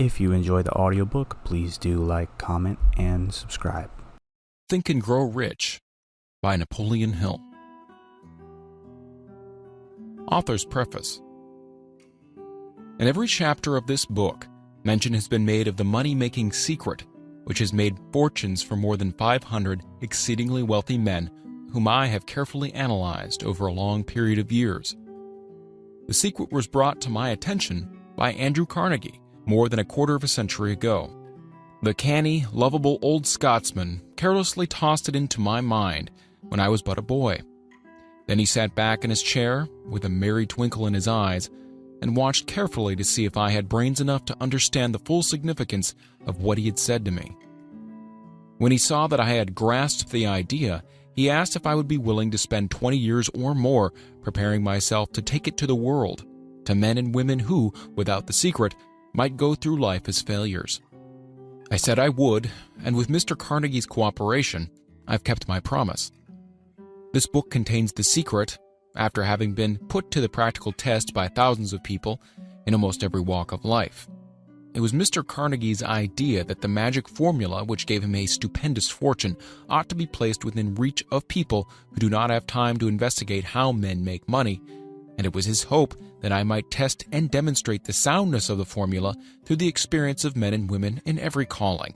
If you enjoy the audiobook, please do like, comment, and subscribe. Think and Grow Rich by Napoleon Hill. Author's Preface. In every chapter of this book, mention has been made of the money-making secret, which has made fortunes for more than 500 exceedingly wealthy men whom I have carefully analyzed over a long period of years. The secret was brought to my attention by Andrew Carnegie more than a quarter of a century ago. The canny, lovable old Scotsman carelessly tossed it into my mind when I was but a boy. Then he sat back in his chair with a merry twinkle in his eyes and watched carefully to see if I had brains enough to understand the full significance of what he had said to me. When he saw that I had grasped the idea, he asked if I would be willing to spend 20 years or more preparing myself to take it to the world, to men and women who, without the secret, might go through life as failures. I said I would, and with Mr. Carnegie's cooperation, I've kept my promise. This book contains the secret, after having been put to the practical test by thousands of people in almost every walk of life. It was Mr. Carnegie's idea that the magic formula which gave him a stupendous fortune ought to be placed within reach of people who do not have time to investigate how men make money, and it was his hope that I might test and demonstrate the soundness of the formula through the experience of men and women in every calling.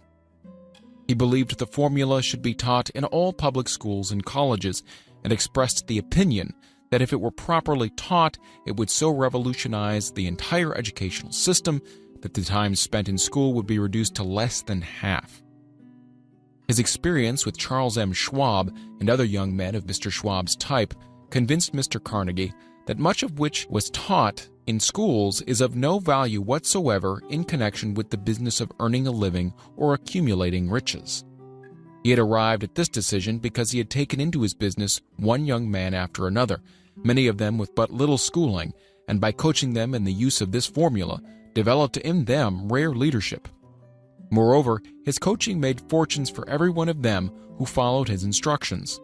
He believed the formula should be taught in all public schools and colleges, and expressed the opinion that if it were properly taught, it would so revolutionize the entire educational system that the time spent in school would be reduced to less than half. His experience with Charles M. Schwab and other young men of Mr. Schwab's type convinced Mr. Carnegie that much of which was taught in schools is of no value whatsoever in connection with the business of earning a living or accumulating riches. He had arrived at this decision because he had taken into his business one young man after another, many of them with but little schooling, and by coaching them in the use of this formula, developed in them rare leadership. Moreover, his coaching made fortunes for every one of them who followed his instructions.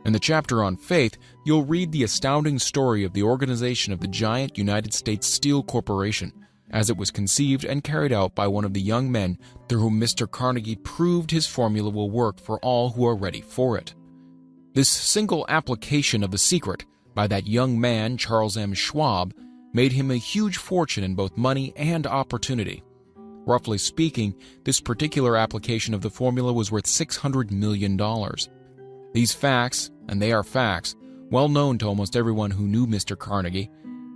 In the chapter on faith, you'll read the astounding story of the organization of the giant United States Steel Corporation, as it was conceived and carried out by one of the young men through whom Mr. Carnegie proved his formula will work for all who are ready for it. This single application of the secret by that young man, Charles M. Schwab, made him a huge fortune in both money and opportunity. Roughly speaking, this particular application of the formula was worth $600 million. These facts, and they are facts, well known to almost everyone who knew Mr. Carnegie,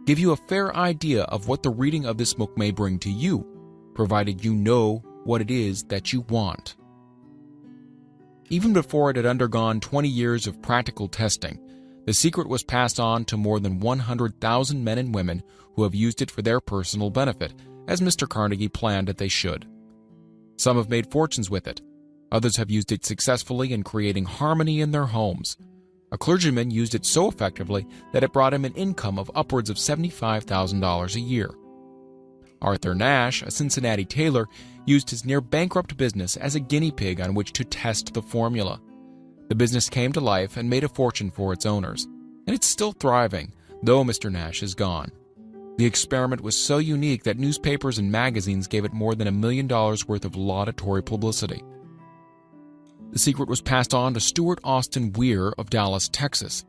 give you a fair idea of what the reading of this book may bring to you, provided you know what it is that you want. Even before it had undergone 20 years of practical testing, the secret was passed on to more than 100,000 men and women who have used it for their personal benefit, as Mr. Carnegie planned that they should. Some have made fortunes with it. Others have used it successfully in creating harmony in their homes. A clergyman used it so effectively that it brought him an income of upwards of $75,000 a year. Arthur Nash, a Cincinnati tailor, used his near-bankrupt business as a guinea pig on which to test the formula. The business came to life and made a fortune for its owners, and it's still thriving, though Mr. Nash is gone. The experiment was so unique that newspapers and magazines gave it more than $1 million worth of laudatory publicity. The secret was passed on to Stuart Austin Weir of Dallas, Texas.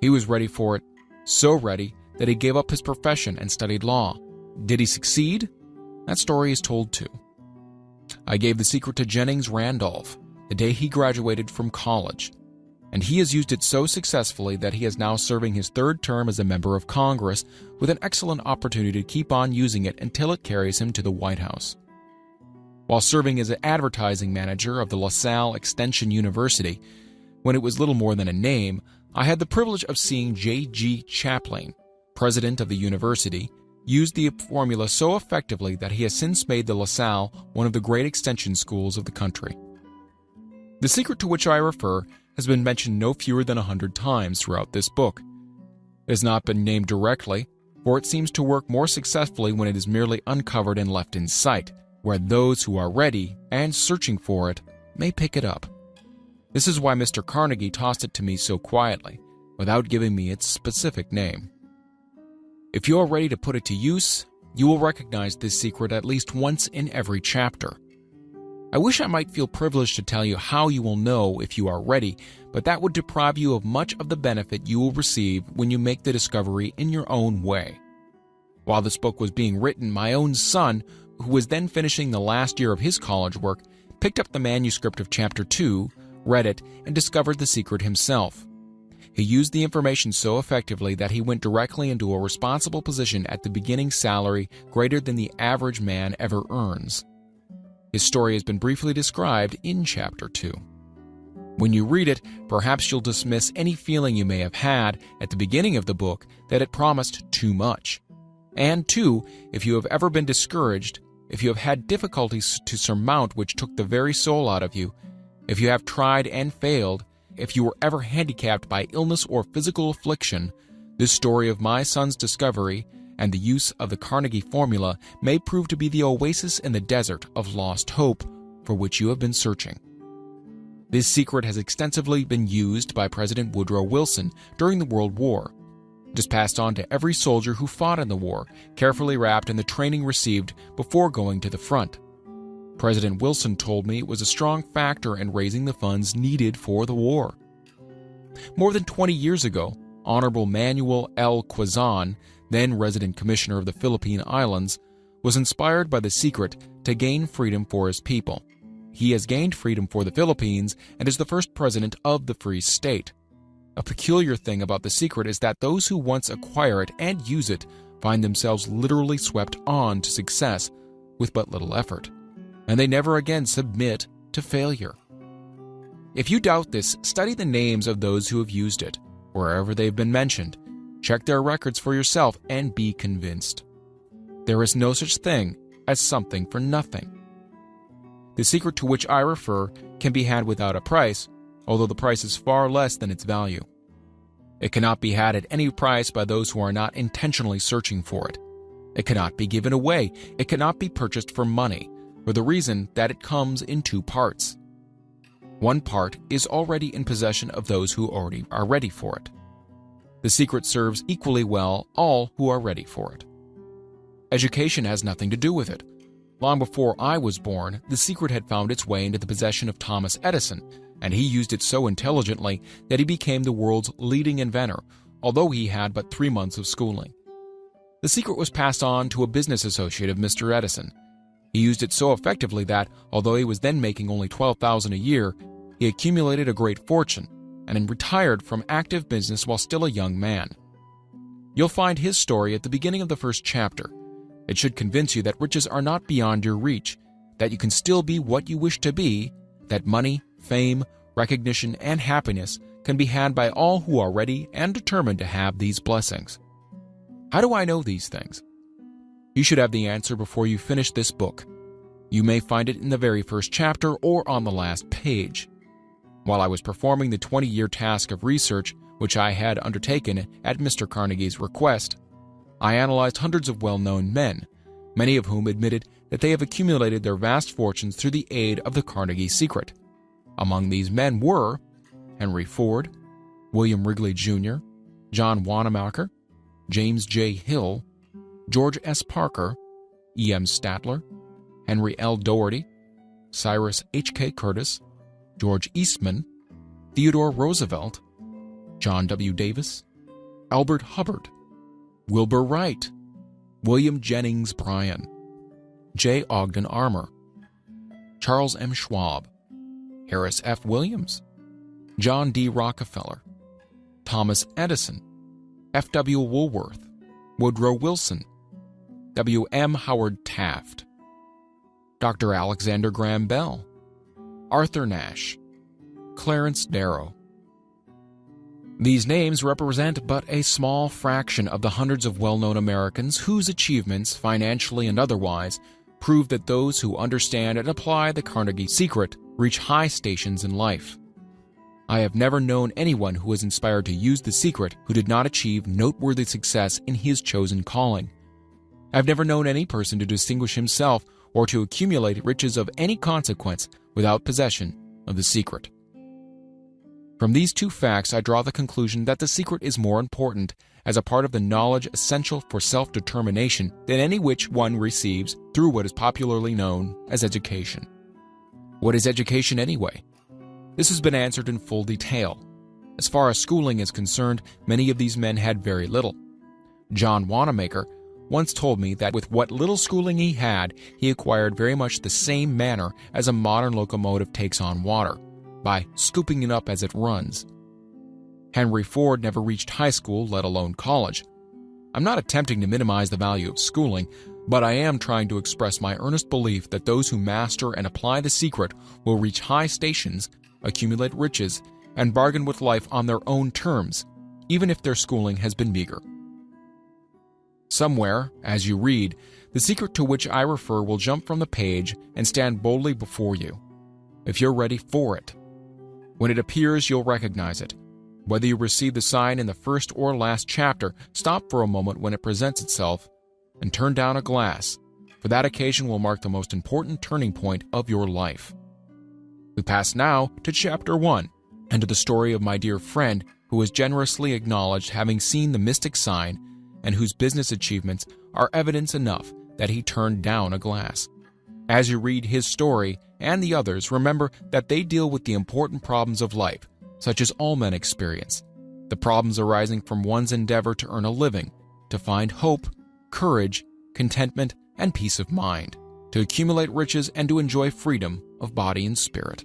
He was ready for it, so ready that he gave up his profession and studied law. Did he succeed? That story is told too. I gave the secret to Jennings Randolph the day he graduated from college, and he has used it so successfully that he is now serving his third term as a member of Congress with an excellent opportunity to keep on using it until it carries him to the White House. While serving as an advertising manager of the LaSalle Extension University, when it was little more than a name, I had the privilege of seeing J.G. Chaplin, president of the university, use the formula so effectively that he has since made the LaSalle one of the great extension schools of the country. The secret to which I refer has been mentioned no fewer than 100 times throughout this book. It has not been named directly, for it seems to work more successfully when it is merely uncovered and left in sight, where those who are ready and searching for it may pick it up. This is why Mr. Carnegie tossed it to me so quietly, without giving me its specific name. If you are ready to put it to use, You will recognize this secret at least once in every chapter. I wish I might feel privileged to tell you how you will know if you are ready, but that would deprive you of much of the benefit you will receive when you make the discovery in your own way. While this book was being written, my own son, who was then finishing the last year of his college work, picked up the manuscript of Chapter 2, read it, and discovered the secret himself. He used the information so effectively that he went directly into a responsible position at the beginning salary greater than the average man ever earns. His story has been briefly described in Chapter 2. When you read it, perhaps you'll dismiss any feeling you may have had at the beginning of the book that it promised too much. And two, if you have ever been discouraged, if you have had difficulties to surmount which took the very soul out of you, if you have tried and failed, if you were ever handicapped by illness or physical affliction, this story of my son's discovery and the use of the Carnegie formula may prove to be the oasis in the desert of lost hope for which you have been searching. This secret has extensively been used by President Woodrow Wilson during the World War. It is passed on to every soldier who fought in the war, carefully wrapped in the training received before going to the front. President Wilson told me it was a strong factor in raising the funds needed for the war. More than 20 years ago, Honorable Manuel L. Quezon, then resident commissioner of the Philippine Islands, was inspired by the secret to gain freedom for his people. He has gained freedom for the Philippines and is the first president of the Free State. A peculiar thing about the secret is that those who once acquire it and use it find themselves literally swept on to success with but little effort, and they never again submit to failure. If you doubt this, study the names of those who have used it, wherever they've been mentioned. Check their records for yourself and be convinced. There is no such thing as something for nothing. The secret to which I refer can be had without a price, although the price is far less than its value. It cannot be had at any price by those who are not intentionally searching for it. It cannot be given away. It cannot be purchased for money, for the reason that it comes in two parts. One part is already in possession of those who already are ready for it. The secret serves equally well all who are ready for it. Education has nothing to do with it. Long before I was born, the secret had found its way into the possession of Thomas Edison, and he used it so intelligently that he became the world's leading inventor, although he had but 3 months of schooling. The secret was passed on to a business associate of Mr. Edison. He used it so effectively that, although he was then making only $12,000 a year, he accumulated a great fortune and retired from active business while still a young man. You'll find his story at the beginning of the first chapter. It should convince you that riches are not beyond your reach, that you can still be what you wish to be, that money, fame, recognition, and happiness can be had by all who are ready and determined to have these blessings. How do I know these things? You should have the answer before you finish this book. You may find it in the very first chapter or on the last page. While I was performing the 20-year task of research, which I had undertaken at Mr. Carnegie's request, I analyzed hundreds of well-known men, many of whom admitted that they have accumulated their vast fortunes through the aid of the Carnegie secret. Among these men were Henry Ford, William Wrigley Jr., John Wanamaker, James J. Hill, George S. Parker, E. M. Statler, Henry L. Doherty, Cyrus H. K. Curtis, George Eastman, Theodore Roosevelt, John W. Davis, Albert Hubbard, Wilbur Wright, William Jennings Bryan, J. Ogden Armour, Charles M. Schwab, Harris F. Williams, John D. Rockefeller, Thomas Edison, F. W. Woolworth, Woodrow Wilson, W. M. Howard Taft, Dr. Alexander Graham Bell, Arthur Nash, Clarence Darrow. These names represent but a small fraction of the hundreds of well-known Americans whose achievements, financially and otherwise, prove that those who understand and apply the Carnegie secret reach high stations in life. I have never known anyone who was inspired to use the secret who did not achieve noteworthy success in his chosen calling. I've never known any person to distinguish himself or to accumulate riches of any consequence without possession of the secret. From these two facts, I draw the conclusion that the secret is more important as a part of the knowledge essential for self-determination than any which one receives through what is popularly known as education. What is education anyway? This has been answered in full detail. As far as schooling is concerned, many of these men had very little. John Wanamaker once told me that with what little schooling he had, he acquired very much the same manner as a modern locomotive takes on water, by scooping it up as it runs. Henry Ford never reached high school, let alone college. I'm not attempting to minimize the value of schooling, but I am trying to express my earnest belief that those who master and apply the secret will reach high stations, accumulate riches, and bargain with life on their own terms, even if their schooling has been meager. Somewhere, as you read, the secret to which I refer will jump from the page and stand boldly before you, if you're ready for it. When it appears, you'll recognize it. Whether you receive the sign in the first or last chapter, stop for a moment when it presents itself and turn down a glass, for that occasion will mark the most important turning point of your life. We pass now to Chapter 1, and to the story of my dear friend who has generously acknowledged having seen the mystic sign and whose business achievements are evidence enough that he turned down a glass. As you read his story and the others, remember that they deal with the important problems of life, such as all men experience, the problems arising from one's endeavor to earn a living, to find hope, courage, contentment, and peace of mind, to accumulate riches and to enjoy freedom of body and spirit.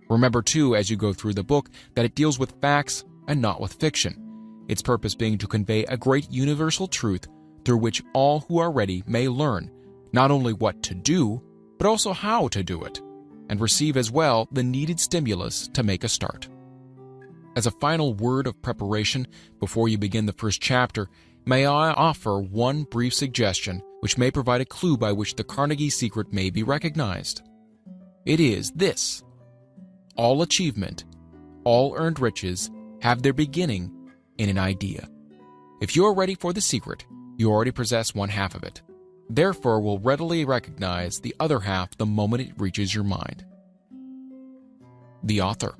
Remember, too, as you go through the book, that it deals with facts and not with fiction, its purpose being to convey a great universal truth through which all who are ready may learn not only what to do, but also how to do it, and receive as well the needed stimulus to make a start. As a final word of preparation, before you begin the first chapter, may I offer one brief suggestion which may provide a clue by which the Carnegie secret may be recognized. It is this: all achievement, all earned riches have their beginning in an idea. If you are ready for the secret, you already possess one half of it. Therefore, will readily recognize the other half the moment it reaches your mind. The author.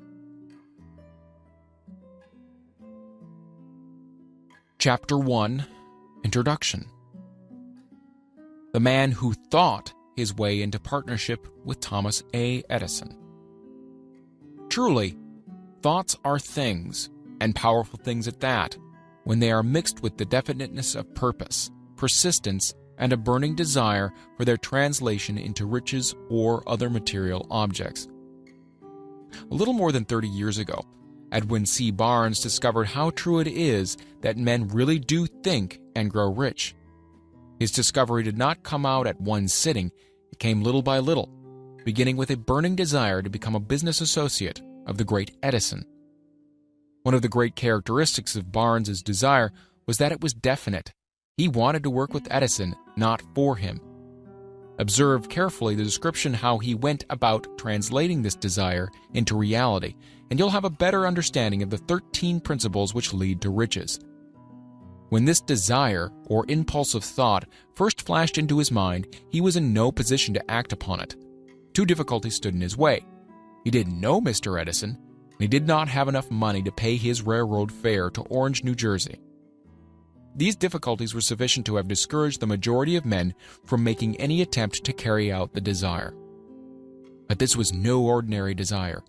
Chapter 1, Introduction. The man who thought his way into partnership with Thomas A. Edison. Truly, thoughts are things, and powerful things at that, when they are mixed with the definiteness of purpose, persistence, and a burning desire for their translation into riches or other material objects. A little more than 30 years ago, Edwin C. Barnes discovered how true it is that men really do think and grow rich. His discovery did not come out at one sitting, it came little by little, beginning with a burning desire to become a business associate of the great Edison. One of the great characteristics of Barnes's desire was that it was definite. He wanted to work with Edison, not for him. Observe carefully the description how he went about translating this desire into reality, and you'll have a better understanding of the 13 principles which lead to riches. When this desire, or impulse of thought, first flashed into his mind, he was in no position to act upon it. Two difficulties stood in his way. He didn't know Mr. Edison, and he did not have enough money to pay his railroad fare to Orange, New Jersey. These difficulties were sufficient to have discouraged the majority of men from making any attempt to carry out the desire. But this was no ordinary desire.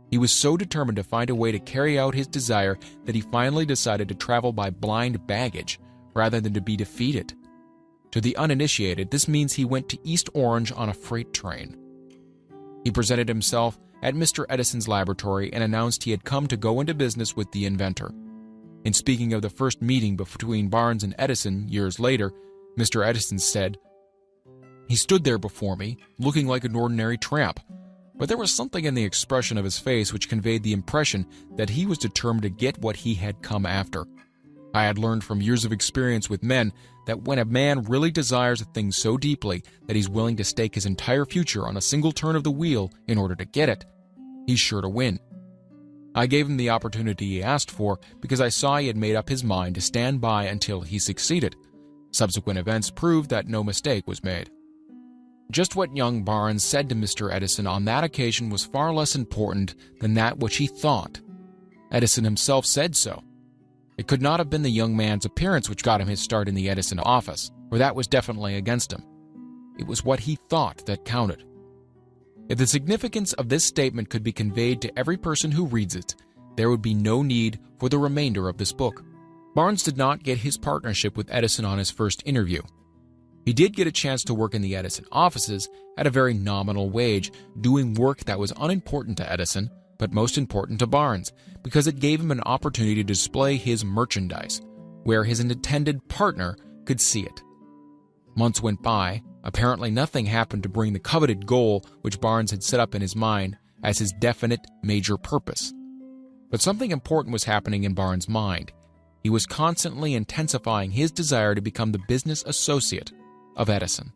He was so determined to find a way to carry out his desire that he finally decided to travel by blind baggage rather than to be defeated. To the uninitiated, this means he went to East Orange on a freight train. He presented himself at Mr. Edison's laboratory and announced he had come to go into business with the inventor. In speaking of the first meeting between Barnes and Edison years later, Mr. Edison said, "He stood there before me, looking like an ordinary tramp, but there was something in the expression of his face which conveyed the impression that he was determined to get what he had come after. I had learned from years of experience with men that when a man really desires a thing so deeply that he's willing to stake his entire future on a single turn of the wheel in order to get it, he's sure to win. I gave him the opportunity he asked for because I saw he had made up his mind to stand by until he succeeded. Subsequent events proved that no mistake was made." Just what young Barnes said to Mr. Edison on that occasion was far less important than that which he thought. Edison himself said so. It could not have been the young man's appearance which got him his start in the Edison office, for that was definitely against him. It was what he thought that counted. If the significance of this statement could be conveyed to every person who reads it, there would be no need for the remainder of this book. Barnes did not get his partnership with Edison on his first interview. He did get a chance to work in the Edison offices at a very nominal wage, doing work that was unimportant to Edison, but most important to Barnes, because it gave him an opportunity to display his merchandise, where his intended partner could see it. Months went by. Apparently nothing happened to bring the coveted goal which Barnes had set up in his mind as his definite major purpose. But something important was happening in Barnes' mind. He was constantly intensifying his desire to become the business associate of Edison.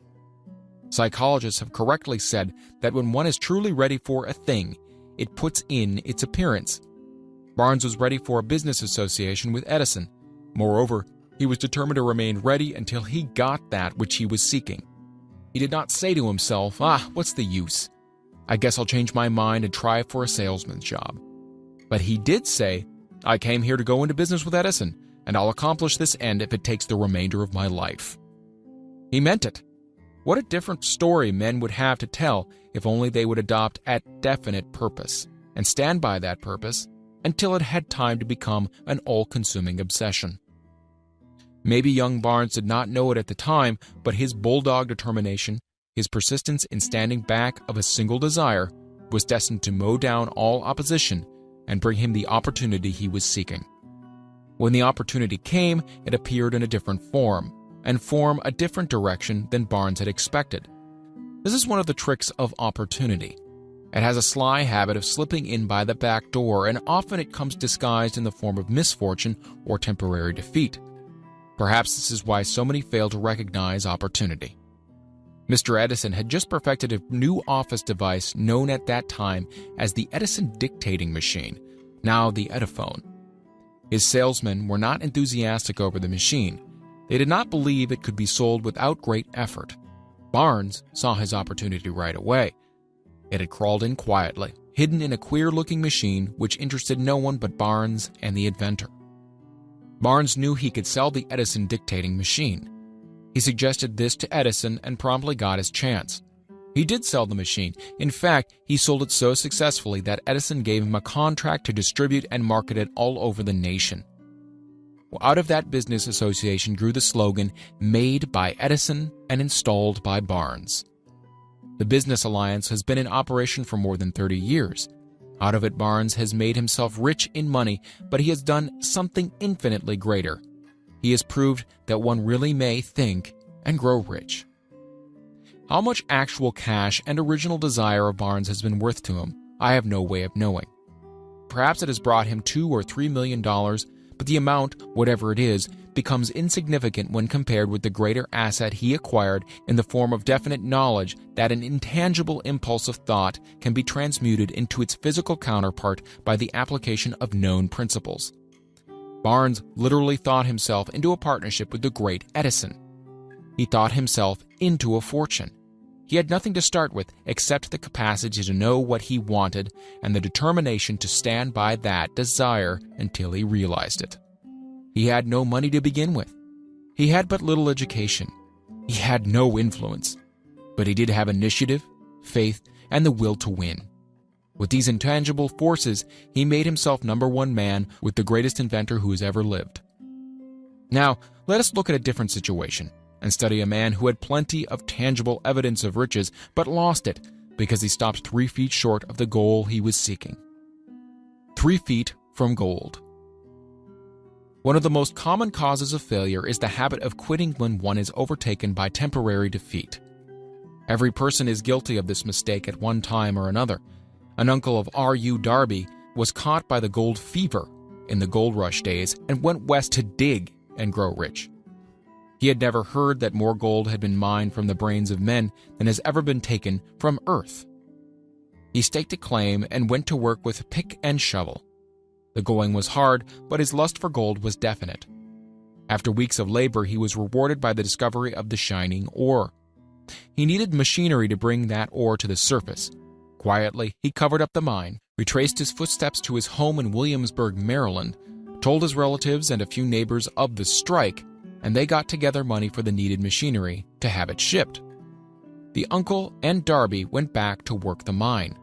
Psychologists have correctly said that when one is truly ready for a thing, it puts in its appearance. Barnes was ready for a business association with Edison. Moreover, he was determined to remain ready until he got that which he was seeking. He did not say to himself, what's the use? I guess I'll change my mind and try for a salesman's job. But he did say, I came here to go into business with Edison, and I'll accomplish this end if it takes the remainder of my life. He meant it. What a different story men would have to tell if only they would adopt a definite purpose and stand by that purpose until it had time to become an all-consuming obsession. Maybe young Barnes did not know it at the time, but his bulldog determination, his persistence in standing back of a single desire, was destined to mow down all opposition and bring him the opportunity he was seeking. When the opportunity came, it appeared in a different form, and form a different direction than Barnes had expected. This is one of the tricks of opportunity. It has a sly habit of slipping in by the back door, and often it comes disguised in the form of misfortune or temporary defeat. Perhaps this is why so many fail to recognize opportunity. Mr. Edison had just perfected a new office device known at that time as the Edison dictating machine, now the Ediphone. His salesmen were not enthusiastic over the machine. They did not believe it could be sold without great effort. Barnes saw his opportunity right away. It had crawled in quietly, hidden in a queer-looking machine which interested no one but Barnes and the inventor. Barnes knew he could sell the Edison dictating machine. He suggested this to Edison and promptly got his chance. He did sell the machine. In fact, he sold it so successfully that Edison gave him a contract to distribute and market it all over the nation. Out of that business association grew the slogan, "Made by Edison and installed by Barnes." The business alliance has been in operation for more than 30 years. Out of it, Barnes has made himself rich in money, but he has done something infinitely greater. He has proved that one really may think and grow rich. How much actual cash and original desire of Barnes has been worth to him, I have no way of knowing. Perhaps it has brought him $2 or $3 million, but the amount, whatever it is, becomes insignificant when compared with the greater asset he acquired in the form of definite knowledge that an intangible impulse of thought can be transmuted into its physical counterpart by the application of known principles. Barnes literally thought himself into a partnership with the great Edison. He thought himself into a fortune. He had nothing to start with except the capacity to know what he wanted and the determination to stand by that desire until he realized it. He had no money to begin with. He had but little education. He had no influence. But he did have initiative, faith, and the will to win. With these intangible forces, he made himself number one man with the greatest inventor who has ever lived. Now, let us look at a different situation and study a man who had plenty of tangible evidence of riches but lost it because he stopped 3 feet short of the goal he was seeking. 3 feet from gold. One of the most common causes of failure is the habit of quitting when one is overtaken by temporary defeat. Every person is guilty of this mistake at one time or another. An uncle of R.U. Darby was caught by the gold fever in the gold rush days and went west to dig and grow rich. He had never heard that more gold had been mined from the brains of men than has ever been taken from earth. He staked a claim and went to work with pick and shovel. The going was hard, but his lust for gold was definite. After weeks of labor, he was rewarded by the discovery of the shining ore. He needed machinery to bring that ore to the surface. Quietly, he covered up the mine, retraced his footsteps to his home in Williamsburg, Maryland, told his relatives and a few neighbors of the strike, and they got together money for the needed machinery to have it shipped. The uncle and Darby went back to work the mine.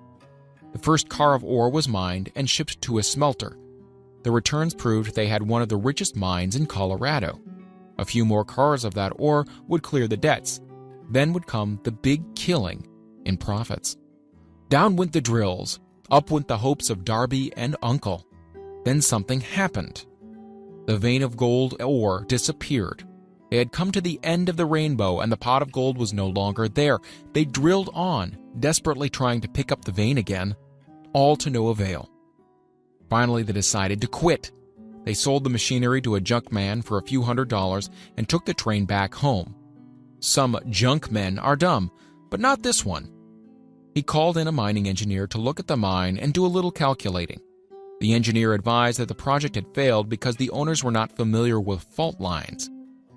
The first car of ore was mined and shipped to a smelter. The returns proved they had one of the richest mines in Colorado. A few more cars of that ore would clear the debts. Then would come the big killing in profits. Down went the drills. Up went the hopes of Darby and Uncle. Then something happened. The vein of gold ore disappeared. They had come to the end of the rainbow, and the pot of gold was no longer there. They drilled on, desperately trying to pick up the vein again, all to no avail. Finally, they decided to quit. They sold the machinery to a junk man for a few $100s and took the train back home. Some junk men are dumb, but not this one. He called in a mining engineer to look at the mine and do a little calculating. The engineer advised that the project had failed because the owners were not familiar with fault lines.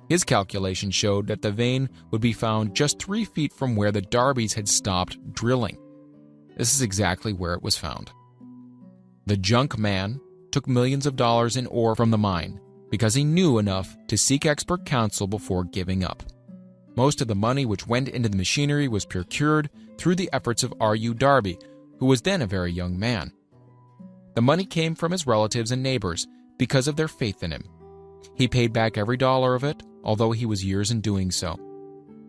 His calculation showed that the vein would be found just 3 feet from where the Darbys had stopped drilling. This is exactly where it was found. The junk man took millions of dollars in ore from the mine because he knew enough to seek expert counsel before giving up. Most of the money which went into the machinery was procured through the efforts of R.U. Darby, who was then a very young man. The money came from his relatives and neighbors because of their faith in him. He paid back every dollar of it, although he was years in doing so.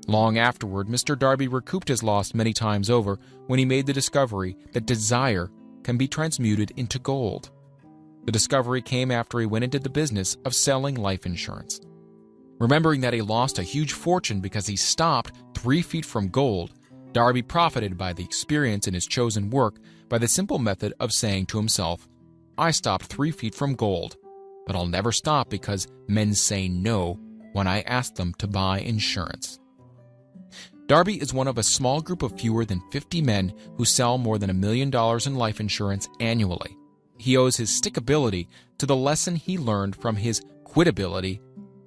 Long afterward, Mr. Darby recouped his loss many times over when he made the discovery that desire can be transmuted into gold. The discovery came after he went into the business of selling life insurance. Remembering that he lost a huge fortune because he stopped 3 feet from gold, Darby profited by the experience in his chosen work by the simple method of saying to himself, "I stopped 3 feet from gold, but I'll never stop because men say no when I ask them to buy insurance." Darby is one of a small group of fewer than 50 men who sell more than $1 million in life insurance annually. He owes his stickability to the lesson he learned from his quitability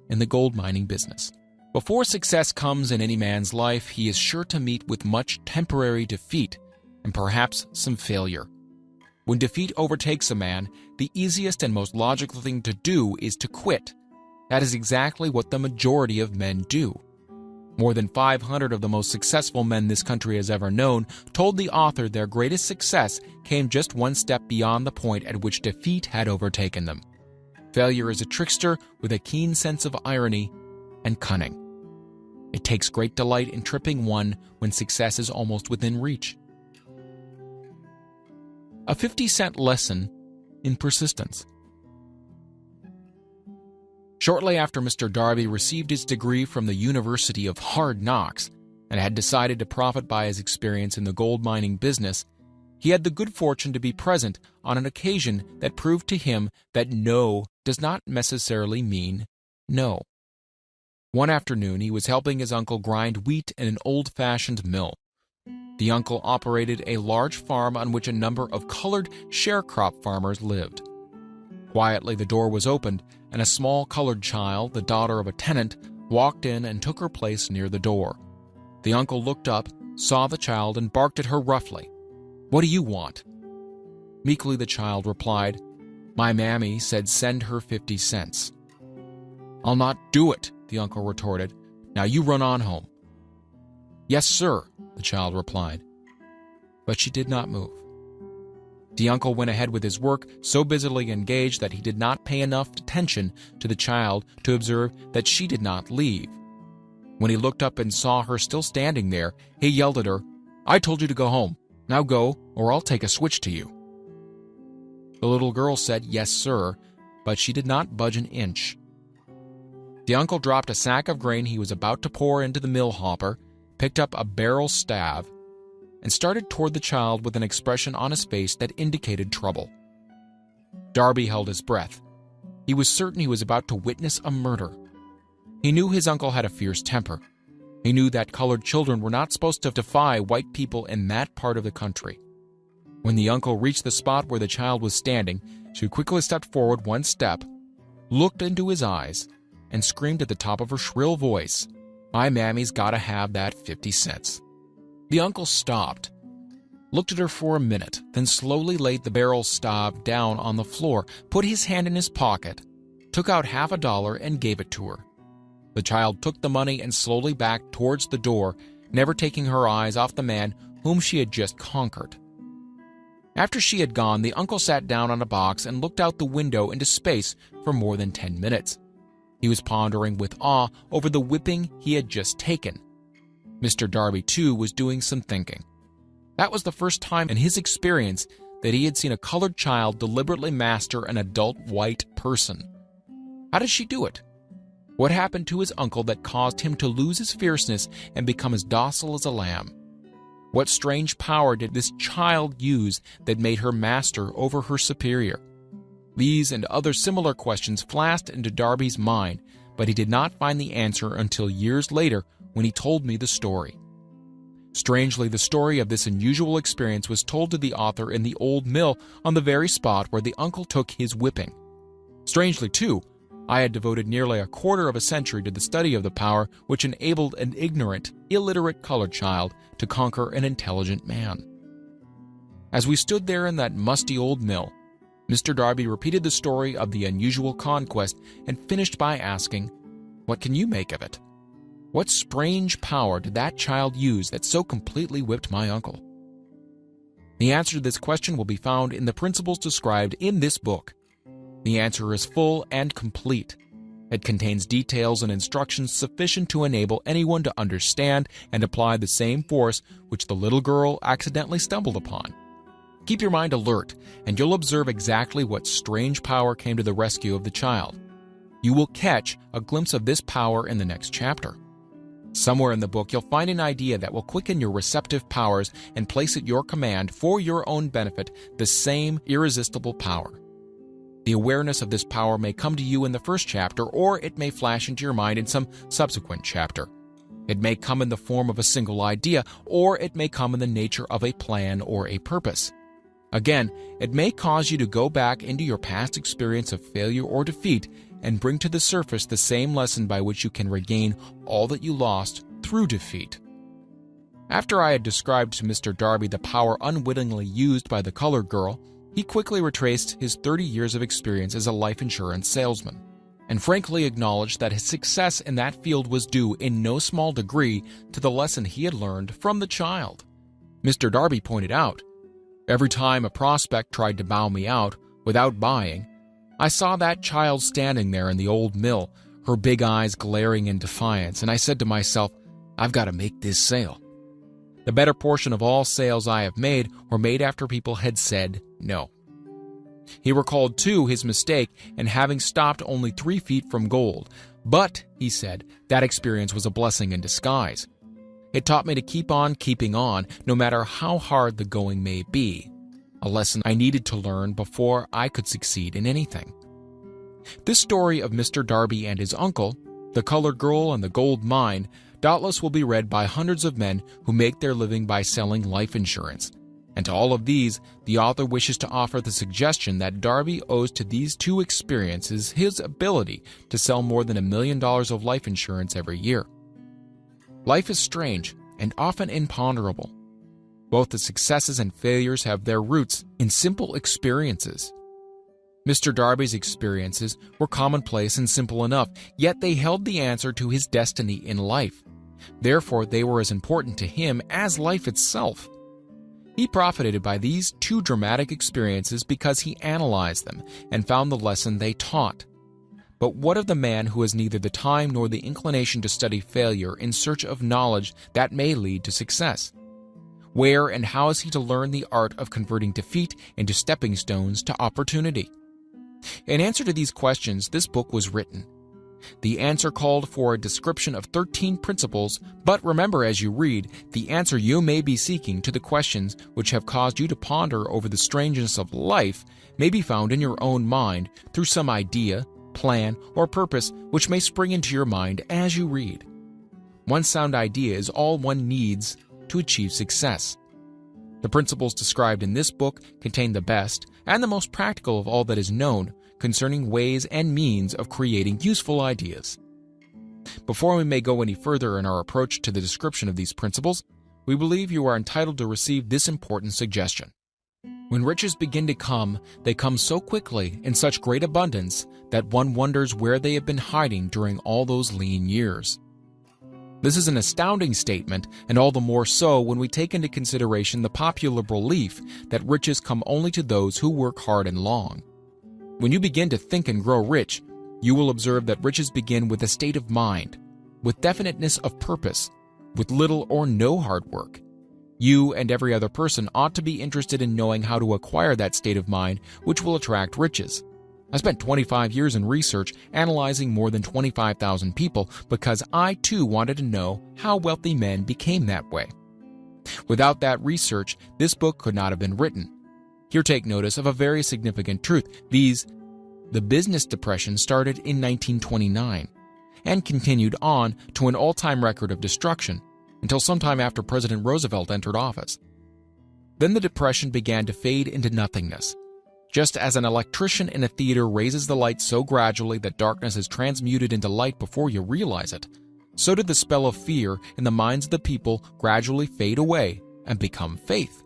in the gold mining business. Before success comes in any man's life, he is sure to meet with much temporary defeat and perhaps some failure. When defeat overtakes a man, the easiest and most logical thing to do is to quit. That is exactly what the majority of men do. More than 500 of the most successful men this country has ever known told the author their greatest success came just one step beyond the point at which defeat had overtaken them. Failure is a trickster with a keen sense of irony and cunning. It takes great delight in tripping one when success is almost within reach. A 50-cent lesson in persistence. Shortly after Mr. Darby received his degree from the University of Hard Knocks and had decided to profit by his experience in the gold mining business, he had the good fortune to be present on an occasion that proved to him that no does not necessarily mean no. One afternoon, he was helping his uncle grind wheat in an old-fashioned mill. The uncle operated a large farm on which a number of colored sharecrop farmers lived. Quietly, the door was opened, and a small colored child, the daughter of a tenant, walked in and took her place near the door. The uncle looked up, saw the child, and barked at her roughly. "What do you want?" Meekly the child replied, "My mammy said send her 50 cents. "I'll not do it," the uncle retorted. "Now you run on home." "Yes, sir," the child replied. But she did not move. The uncle went ahead with his work, so busily engaged that he did not pay enough attention to the child to observe that she did not leave. When he looked up and saw her still standing there, he yelled at her, "I told you to go home. Now go, or I'll take a switch to you." The little girl said, "Yes, sir," but she did not budge an inch. The uncle dropped a sack of grain he was about to pour into the mill hopper, picked up a barrel staff, and started toward the child with an expression on his face that indicated trouble. Darby held his breath. He was certain he was about to witness a murder. He knew his uncle had a fierce temper. He knew that colored children were not supposed to defy white people in that part of the country. When the uncle reached the spot where the child was standing, she quickly stepped forward one step, looked into his eyes, and screamed at the top of her shrill voice, My mammy's gotta have that 50 cents. The uncle stopped, looked at her for a minute, then slowly laid the barrel stave down on the floor, put his hand in his pocket, took out $50 and gave it to her. The child took the money and slowly backed towards the door, never taking her eyes off the man whom she had just conquered. After she had gone, the uncle sat down on a box and looked out the window into space for more than 10 minutes. He was pondering with awe over the whipping he had just taken. Mr. Darby, too, was doing some thinking. That was the first time in his experience that he had seen a colored child deliberately master an adult white person. How did she do it? What happened to his uncle that caused him to lose his fierceness and become as docile as a lamb? What strange power did this child use that made her master over her superior? These and other similar questions flashed into Darby's mind, but he did not find the answer until years later when he told me the story. Strangely, the story of this unusual experience was told to the author in the old mill on the very spot where the uncle took his whipping. Strangely, too, I had devoted nearly a quarter of a century to the study of the power which enabled an ignorant, illiterate colored child to conquer an intelligent man. As we stood there in that musty old mill, Mr. Darby repeated the story of the unusual conquest and finished by asking, "What can you make of it? What strange power did that child use that so completely whipped my uncle?" The answer to this question will be found in the principles described in this book. The answer is full and complete. It contains details and instructions sufficient to enable anyone to understand and apply the same force which the little girl accidentally stumbled upon. Keep your mind alert, and you'll observe exactly what strange power came to the rescue of the child. You will catch a glimpse of this power in the next chapter. Somewhere in the book, you'll find an idea that will quicken your receptive powers and place at your command, for your own benefit, the same irresistible power. The awareness of this power may come to you in the first chapter, or it may flash into your mind in some subsequent chapter. It may come in the form of a single idea, or it may come in the nature of a plan or a purpose. Again, it may cause you to go back into your past experience of failure or defeat and bring to the surface the same lesson by which you can regain all that you lost through defeat. After I had described to Mr. Darby the power unwittingly used by the colored girl, he quickly retraced his 30 years of experience as a life insurance salesman, and frankly acknowledged that his success in that field was due in no small degree to the lesson he had learned from the child. Mr. Darby pointed out, "Every time a prospect tried to bow me out without buying, I saw that child standing there in the old mill, her big eyes glaring in defiance, and I said to myself, I've got to make this sale. The better portion of all sales I have made were made after people had said no." He recalled, too, his mistake in having stopped only 3 feet from gold. But, he said, that experience was a blessing in disguise. It taught me to keep on keeping on, no matter how hard the going may be, a lesson I needed to learn before I could succeed in anything. This story of Mr. Darby and his uncle, the colored girl and the gold mine, doubtless will be read by hundreds of men who make their living by selling life insurance. And to all of these, the author wishes to offer the suggestion that Darby owes to these two experiences his ability to sell more than $1 million of life insurance every year. Life is strange and often imponderable. Both the successes and failures have their roots in simple experiences. Mr. Darby's experiences were commonplace and simple enough, yet they held the answer to his destiny in life. Therefore, they were as important to him as life itself. He profited by these two dramatic experiences because he analyzed them and found the lesson they taught. But what of the man who has neither the time nor the inclination to study failure in search of knowledge that may lead to success? Where and how is he to learn the art of converting defeat into stepping stones to opportunity? In answer to these questions, this book was written. The answer called for a description of 13 principles, but remember as you read, the answer you may be seeking to the questions which have caused you to ponder over the strangeness of life may be found in your own mind through some idea, plan, or purpose which may spring into your mind as you read. One sound idea is all one needs to achieve success. The principles described in this book contain the best and the most practical of all that is known concerning ways and means of creating useful ideas. Before we may go any further in our approach to the description of these principles, we believe you are entitled to receive this important suggestion. When riches begin to come, they come so quickly in such great abundance that one wonders where they have been hiding during all those lean years. This is an astounding statement, and all the more so when we take into consideration the popular belief that riches come only to those who work hard and long. When you begin to think and grow rich, you will observe that riches begin with a state of mind, with definiteness of purpose, with little or no hard work. You and every other person ought to be interested in knowing how to acquire that state of mind which will attract riches. I spent 25 years in research analyzing more than 25,000 people because I too wanted to know how wealthy men became that way. Without that research, this book could not have been written. Here take notice of a very significant truth, viz. The business depression started in 1929 and continued on to an all-time record of destruction until sometime after President Roosevelt entered office. Then the depression began to fade into nothingness. Just as an electrician in a theater raises the light so gradually that darkness is transmuted into light before you realize it, so did the spell of fear in the minds of the people gradually fade away and become faith.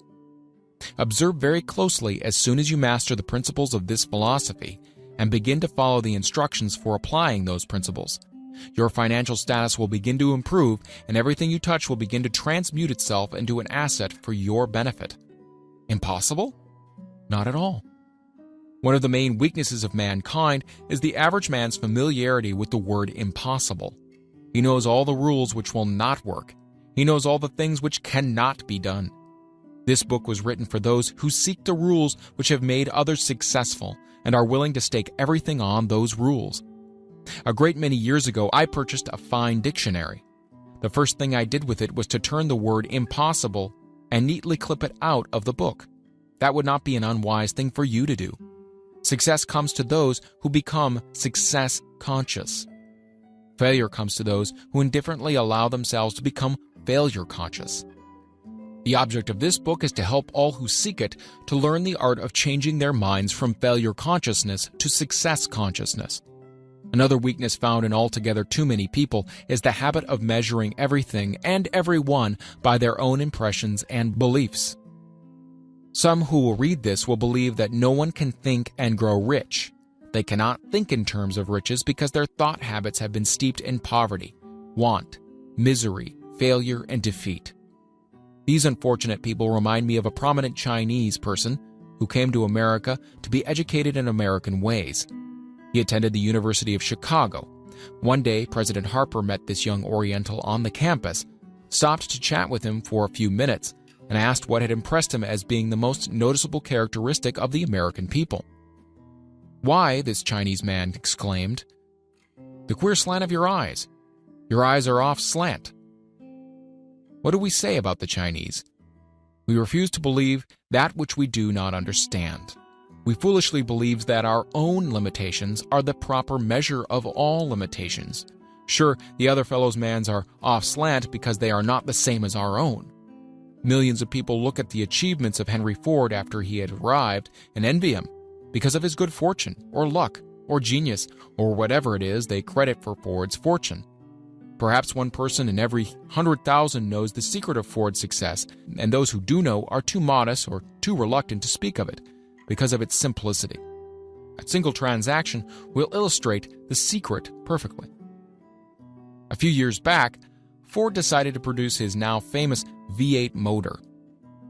Observe very closely as soon as you master the principles of this philosophy and begin to follow the instructions for applying those principles. Your financial status will begin to improve, and everything you touch will begin to transmute itself into an asset for your benefit. Impossible? Not at all. One of the main weaknesses of mankind is the average man's familiarity with the word impossible. He knows all the rules which will not work. He knows all the things which cannot be done. This book was written for those who seek the rules which have made others successful and are willing to stake everything on those rules. A great many years ago, I purchased a fine dictionary. The first thing I did with it was to turn the word impossible and neatly clip it out of the book. That would not be an unwise thing for you to do. Success comes to those who become success conscious. Failure comes to those who indifferently allow themselves to become failure conscious. The object of this book is to help all who seek it to learn the art of changing their minds from failure consciousness to success consciousness. Another weakness found in altogether too many people is the habit of measuring everything and everyone by their own impressions and beliefs. Some who will read this will believe that no one can think and grow rich. They cannot think in terms of riches because their thought habits have been steeped in poverty, want, misery, failure, and defeat. These unfortunate people remind me of a prominent Chinese person who came to America to be educated in American ways. He attended the University of Chicago. One day, President Harper met this young Oriental on the campus, stopped to chat with him for a few minutes, and asked what had impressed him as being the most noticeable characteristic of the American people. "Why," this Chinese man exclaimed, "the queer slant of your eyes. Your eyes are off slant." What do we say about the Chinese? We refuse to believe that which we do not understand. We foolishly believe that our own limitations are the proper measure of all limitations. Sure, the other fellow's mans are off slant because they are not the same as our own. Millions of people look at the achievements of Henry Ford after he had arrived and envy him because of his good fortune, or luck, or genius, or whatever it is they credit for Ford's fortune. Perhaps one person in every 100,000 knows the secret of Ford's success, and those who do know are too modest or too reluctant to speak of it because of its simplicity. A single transaction will illustrate the secret perfectly. A few years back, Ford decided to produce his now famous V8 motor.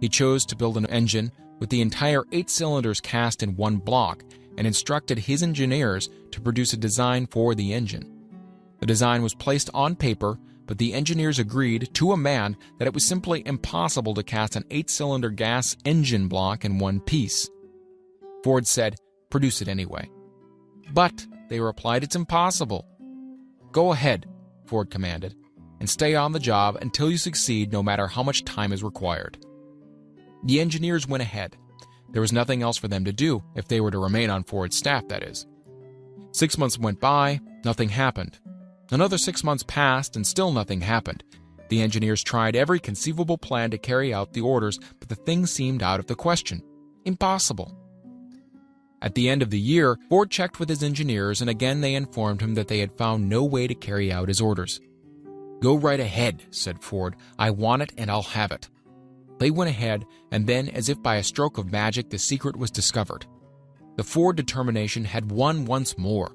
He chose to build an engine with the entire 8 cylinders cast in one block and instructed his engineers to produce a design for the engine. The design was placed on paper, but the engineers agreed to a man that it was simply impossible to cast an 8-cylinder gas engine block in one piece. Ford said, "Produce it anyway." "But," they replied, "it's impossible." "Go ahead," Ford commanded, "and stay on the job until you succeed, no matter how much time is required." The engineers went ahead. There was nothing else for them to do, if they were to remain on Ford's staff, that is. 6 months went by, nothing happened. Another 6 months passed, and still nothing happened. The engineers tried every conceivable plan to carry out the orders, but the thing seemed out of the question. Impossible. At the end of the year, Ford checked with his engineers, and again they informed him that they had found no way to carry out his orders. "Go right ahead," said Ford. "I want it and I'll have it." They went ahead, and then, as if by a stroke of magic, the secret was discovered. The Ford determination had won once more.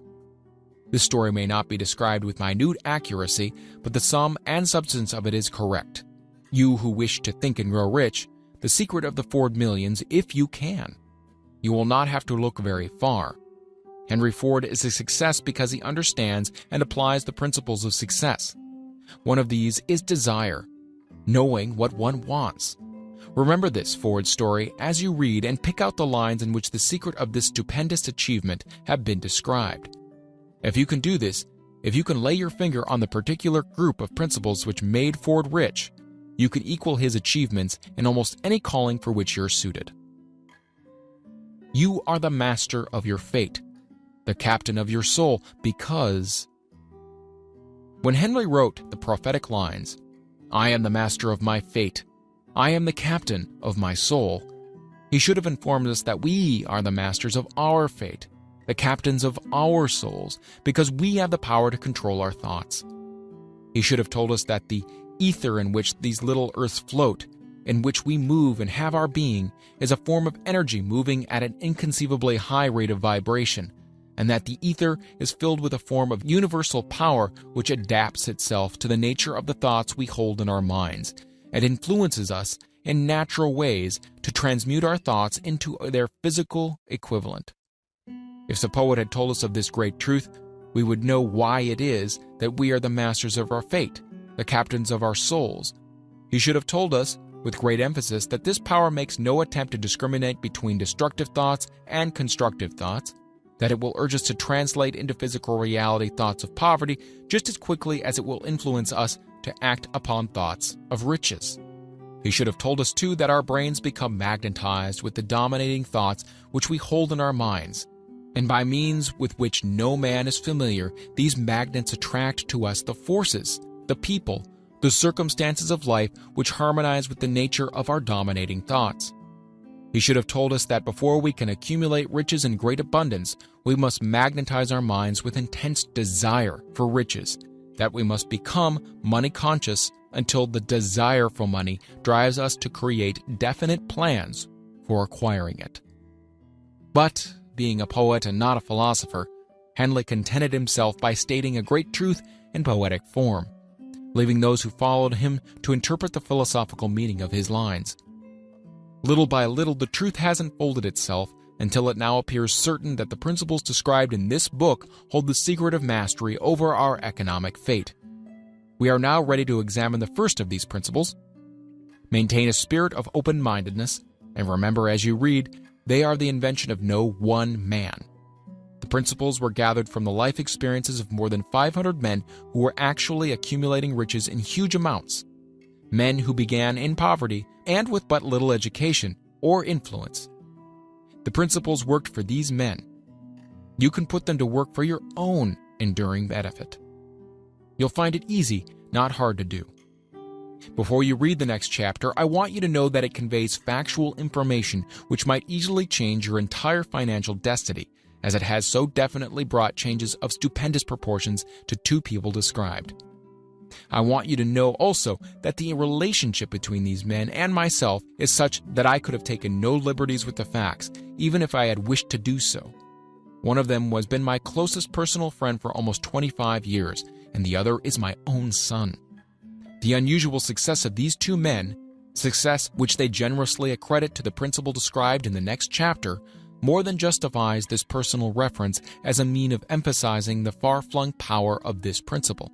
This story may not be described with minute accuracy, but the sum and substance of it is correct. You who wish to think and grow rich, the secret of the Ford millions, if you can. You will not have to look very far. Henry Ford is a success because he understands and applies the principles of success. One of these is desire, knowing what one wants. Remember this Ford story as you read and pick out the lines in which the secret of this stupendous achievement have been described. If you can do this, if you can lay your finger on the particular group of principles which made Ford rich, you can equal his achievements in almost any calling for which you're suited. You are the master of your fate, the captain of your soul, because when Henry wrote the prophetic lines, "I am the master of my fate, I am the captain of my soul," he should have informed us that we are the masters of our fate, the captains of our souls, because we have the power to control our thoughts. He should have told us that the ether in which these little earths float, in which we move and have our being, is a form of energy moving at an inconceivably high rate of vibration, and that the ether is filled with a form of universal power which adapts itself to the nature of the thoughts we hold in our minds, and influences us in natural ways to transmute our thoughts into their physical equivalent. If the poet had told us of this great truth, we would know why it is that we are the masters of our fate, the captains of our souls. He should have told us, with great emphasis, that this power makes no attempt to discriminate between destructive thoughts and constructive thoughts, that it will urge us to translate into physical reality thoughts of poverty just as quickly as it will influence us to act upon thoughts of riches. He should have told us, too, that our brains become magnetized with the dominating thoughts which we hold in our minds, and by means with which no man is familiar, these magnets attract to us the forces, the people, the circumstances of life which harmonize with the nature of our dominating thoughts. He should have told us that before we can accumulate riches in great abundance, we must magnetize our minds with intense desire for riches, that we must become money-conscious until the desire for money drives us to create definite plans for acquiring it. But, being a poet and not a philosopher, Henley contented himself by stating a great truth in poetic form, leaving those who followed him to interpret the philosophical meaning of his lines. Little by little, the truth has unfolded itself until it now appears certain that the principles described in this book hold the secret of mastery over our economic fate. We are now ready to examine the first of these principles. Maintain a spirit of open-mindedness, and remember as you read, they are the invention of no one man. The principles were gathered from the life experiences of more than 500 men who were actually accumulating riches in huge amounts. Men who began in poverty and with but little education or influence. The principles worked for these men. You can put them to work for your own enduring benefit. You'll find it easy, not hard to do. Before you read the next chapter, I want you to know that it conveys factual information which might easily change your entire financial destiny, as it has so definitely brought changes of stupendous proportions to two people described. I want you to know also that the relationship between these men and myself is such that I could have taken no liberties with the facts, even if I had wished to do so. One of them has been my closest personal friend for almost 25 years, and the other is my own son. The unusual success of these two men, success which they generously accredit to the principle described in the next chapter, more than justifies this personal reference as a mean of emphasizing the far-flung power of this principle.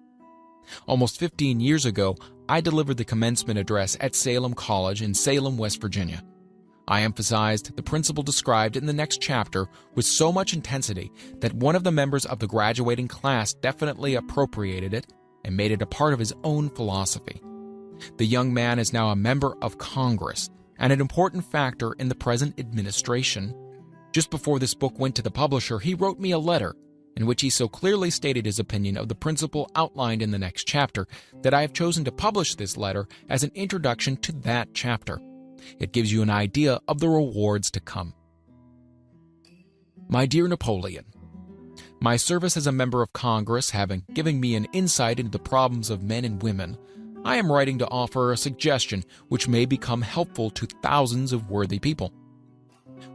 Almost 15 years ago, I delivered the commencement address at Salem College in Salem, West Virginia. I emphasized the principle described in the next chapter with so much intensity that one of the members of the graduating class definitely appropriated it and made it a part of his own philosophy. The young man is now a member of Congress and an important factor in the present administration. Just before this book went to the publisher, he wrote me a letter in which he so clearly stated his opinion of the principle outlined in the next chapter that I have chosen to publish this letter as an introduction to that chapter. It gives you an idea of the rewards to come. My dear Napoleon, my service as a member of Congress having given me an insight into the problems of men and women, I am writing to offer a suggestion which may become helpful to thousands of worthy people.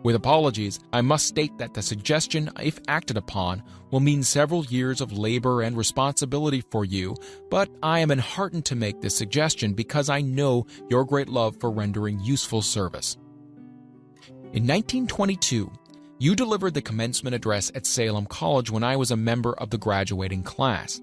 With apologies, I must state that the suggestion, if acted upon, will mean several years of labor and responsibility for you, but I am enheartened to make this suggestion because I know your great love for rendering useful service. In 1922, you delivered the commencement address at Salem College when I was a member of the graduating class.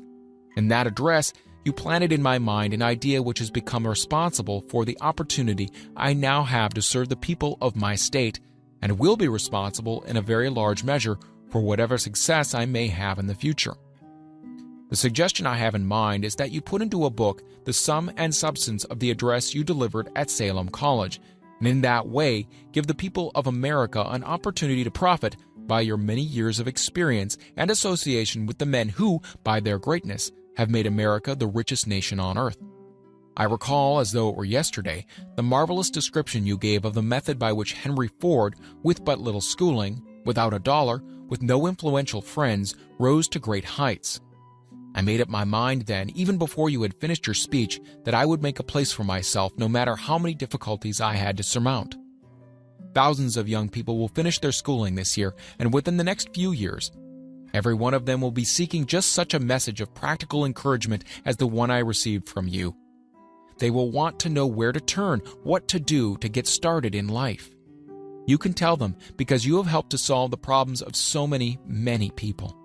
In that address, you planted in my mind an idea which has become responsible for the opportunity I now have to serve the people of my state, and will be responsible in a very large measure for whatever success I may have in the future. The suggestion I have in mind is that you put into a book the sum and substance of the address you delivered at Salem College, and in that way give the people of America an opportunity to profit by your many years of experience and association with the men who, by their greatness, have made America the richest nation on earth. I recall, as though it were yesterday, the marvelous description you gave of the method by which Henry Ford, with but little schooling, without a dollar, with no influential friends, rose to great heights. I made up my mind then, even before you had finished your speech, that I would make a place for myself no matter how many difficulties I had to surmount. Thousands of young people will finish their schooling this year, and within the next few years, every one of them will be seeking just such a message of practical encouragement as the one I received from you. They will want to know where to turn, what to do to get started in life. You can tell them because you have helped to solve the problems of so many, many people.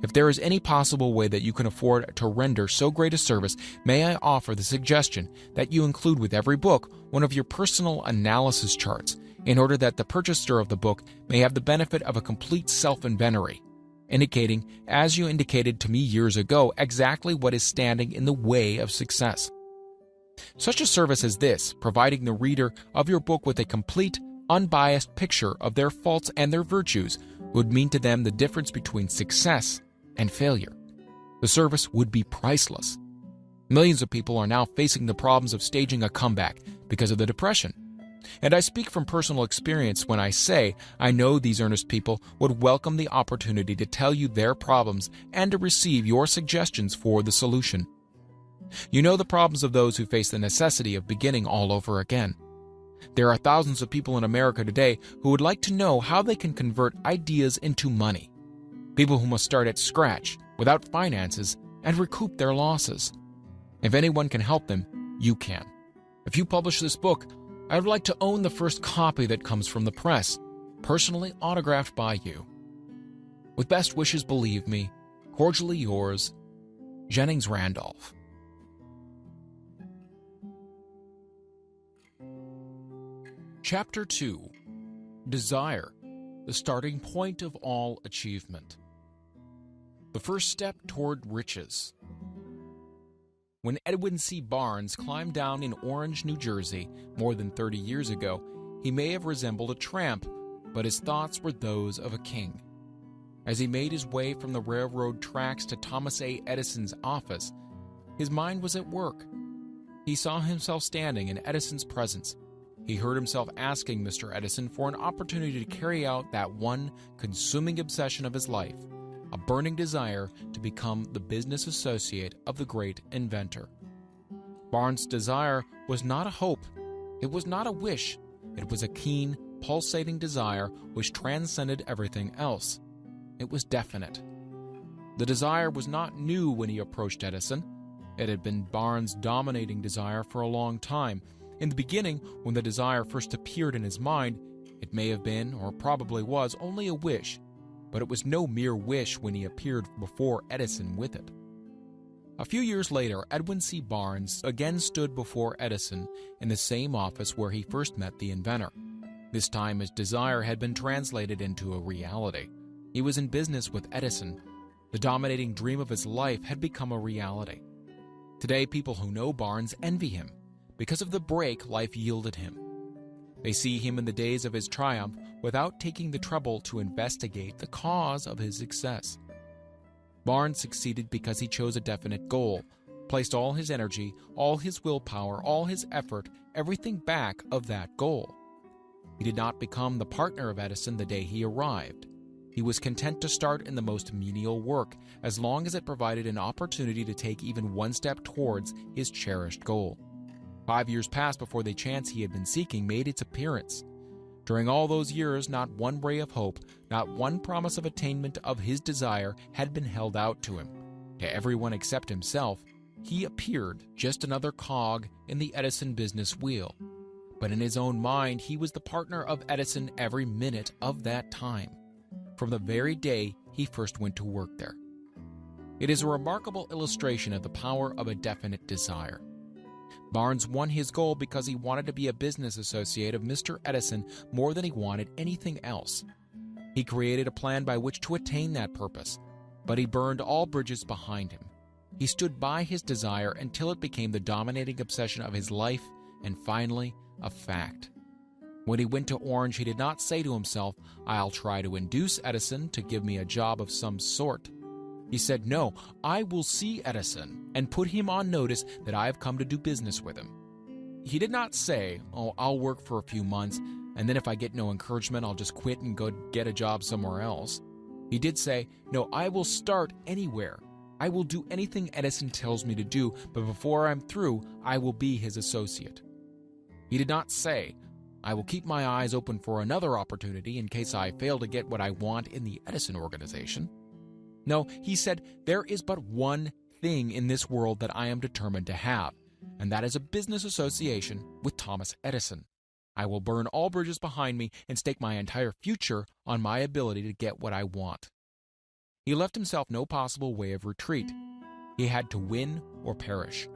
If there is any possible way that you can afford to render so great a service, may I offer the suggestion that you include with every book one of your personal analysis charts, in order that the purchaser of the book may have the benefit of a complete self-inventory, indicating, as you indicated to me years ago, exactly what is standing in the way of success. Such a service as this, providing the reader of your book with a complete, unbiased picture of their faults and their virtues, would mean to them the difference between success and failure. The service would be priceless. Millions of people are now facing the problems of staging a comeback because of the Depression. And I speak from personal experience when I say I know these earnest people would welcome the opportunity to tell you their problems and to receive your suggestions for the solution. You know the problems of those who face the necessity of beginning all over again. There are thousands of people in America today who would like to know how they can convert ideas into money. People who must start at scratch, without finances, and recoup their losses. If anyone can help them, you can. If you publish this book, I would like to own the first copy that comes from the press, personally autographed by you. With best wishes, believe me, cordially yours, Jennings Randolph. Chapter 2. Desire, the starting point of all achievement. The first step toward riches. When Edwin C. Barnes climbed down in Orange, New Jersey, more than 30 years ago, he may have resembled a tramp, but his thoughts were those of a king. As he made his way from the railroad tracks to Thomas A. Edison's office, his mind was at work. He saw himself standing in Edison's presence. He heard himself asking Mr. Edison for an opportunity to carry out that one consuming obsession of his life, a burning desire to become the business associate of the great inventor. Barnes' desire was not a hope. It was not a wish. It was a keen, pulsating desire which transcended everything else. It was definite. The desire was not new when he approached Edison. It had been Barnes' dominating desire for a long time. In the beginning, when the desire first appeared in his mind, it may have been, or probably was, only a wish, but it was no mere wish when he appeared before Edison with it. A few years later, Edwin C. Barnes again stood before Edison in the same office where he first met the inventor. This time his desire had been translated into a reality. He was in business with Edison. The dominating dream of his life had become a reality. Today, people who know Barnes envy him because of the break life yielded him. They see him in the days of his triumph without taking the trouble to investigate the cause of his success. Barnes succeeded because he chose a definite goal, placed all his energy, all his willpower, all his effort, everything back of that goal. He did not become the partner of Edison the day he arrived. He was content to start in the most menial work, as long as it provided an opportunity to take even one step towards his cherished goal. 5 years passed before the chance he had been seeking made its appearance. During all those years, not one ray of hope, not one promise of attainment of his desire had been held out to him. To everyone except himself, he appeared just another cog in the Edison business wheel. But in his own mind, he was the partner of Edison every minute of that time, from the very day he first went to work there. It is a remarkable illustration of the power of a definite desire. Barnes won his goal because he wanted to be a business associate of Mr. Edison more than he wanted anything else. He created a plan by which to attain that purpose, but he burned all bridges behind him. He stood by his desire until it became the dominating obsession of his life and finally a fact. When he went to Orange, he did not say to himself, "I'll try to induce Edison to give me a job of some sort." He said, "No, I will see Edison and put him on notice that I have come to do business with him." He did not say, "Oh, I'll work for a few months, and then if I get no encouragement, I'll just quit and go get a job somewhere else." He did say, "No, I will start anywhere. I will do anything Edison tells me to do, but before I'm through, I will be his associate." He did not say, "I will keep my eyes open for another opportunity in case I fail to get what I want in the Edison organization." No, he said, "There is but one thing in this world that I am determined to have, and that is a business association with Thomas Edison. I will burn all bridges behind me and stake my entire future on my ability to get what I want." He left himself no possible way of retreat. He had to win or perish.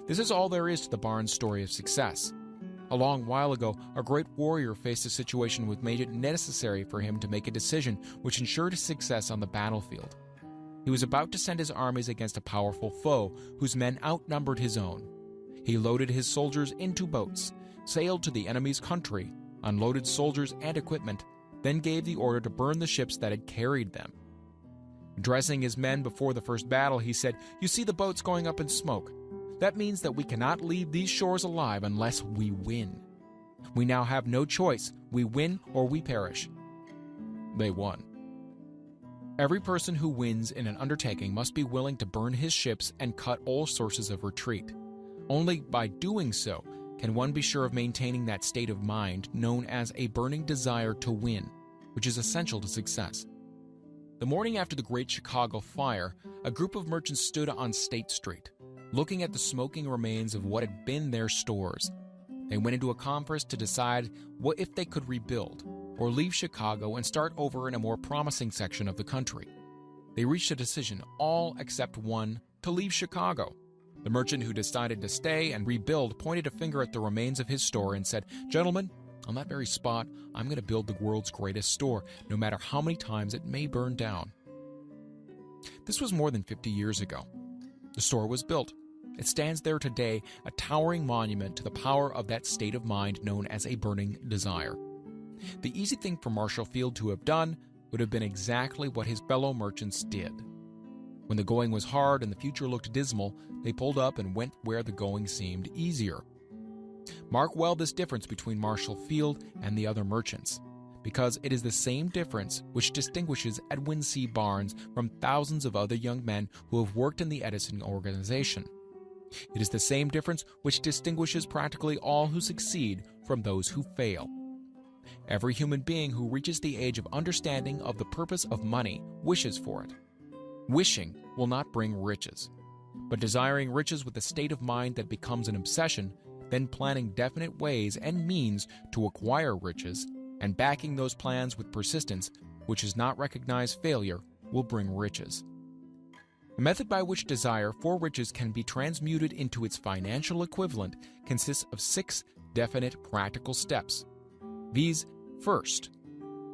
This is all there is to the Barnes story of success. A long while ago, a great warrior faced a situation which made it necessary for him to make a decision which ensured his success on the battlefield. He was about to send his armies against a powerful foe whose men outnumbered his own. He loaded his soldiers into boats, sailed to the enemy's country, unloaded soldiers and equipment, then gave the order to burn the ships that had carried them. Addressing his men before the first battle, he said, "You see the boats going up in smoke. That means that we cannot leave these shores alive unless we win. We now have no choice. We win or we perish." They won. Every person who wins in an undertaking must be willing to burn his ships and cut all sources of retreat. Only by doing so can one be sure of maintaining that state of mind known as a burning desire to win, which is essential to success. The morning after the Great Chicago Fire, a group of merchants stood on State Street, looking at the smoking remains of what had been their stores. They went into a conference to decide what if they could rebuild, or leave Chicago and start over in a more promising section of the country. They reached a decision, all except one, to leave Chicago. The merchant who decided to stay and rebuild pointed a finger at the remains of his store and said, "Gentlemen, on that very spot, I'm going to build the world's greatest store, no matter how many times it may burn down." This was more than 50 years ago. The store was built. It stands there today, a towering monument to the power of that state of mind known as a burning desire. The easy thing for Marshall Field to have done would have been exactly what his fellow merchants did. When the going was hard and the future looked dismal, they pulled up and went where the going seemed easier. Mark well this difference between Marshall Field and the other merchants, because it is the same difference which distinguishes Edwin C. Barnes from thousands of other young men who have worked in the Edison organization. It is the same difference which distinguishes practically all who succeed from those who fail. Every human being who reaches the age of understanding of the purpose of money wishes for it. Wishing will not bring riches, but desiring riches with a state of mind that becomes an obsession, then planning definite ways and means to acquire riches, and backing those plans with persistence, which does not recognize failure, will bring riches. The method by which desire for riches can be transmuted into its financial equivalent consists of 6 definite practical steps. These: first,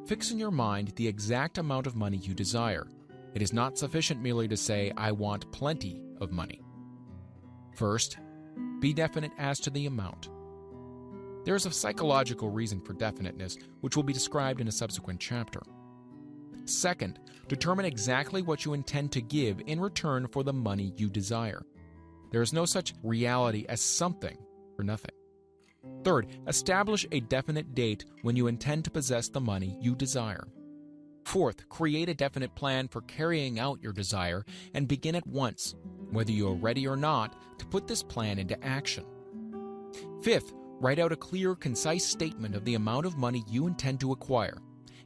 fix in your mind the exact amount of money you desire. It is not sufficient merely to say, "I want plenty of money." First, be definite as to the amount. There is a psychological reason for definiteness, which will be described in a subsequent chapter. Second, determine exactly what you intend to give in return for the money you desire. There is no such reality as something for nothing. Third, establish a definite date when you intend to possess the money you desire. Fourth, create a definite plan for carrying out your desire and begin at once, whether you are ready or not, to put this plan into action. Fifth, write out a clear, concise statement of the amount of money you intend to acquire.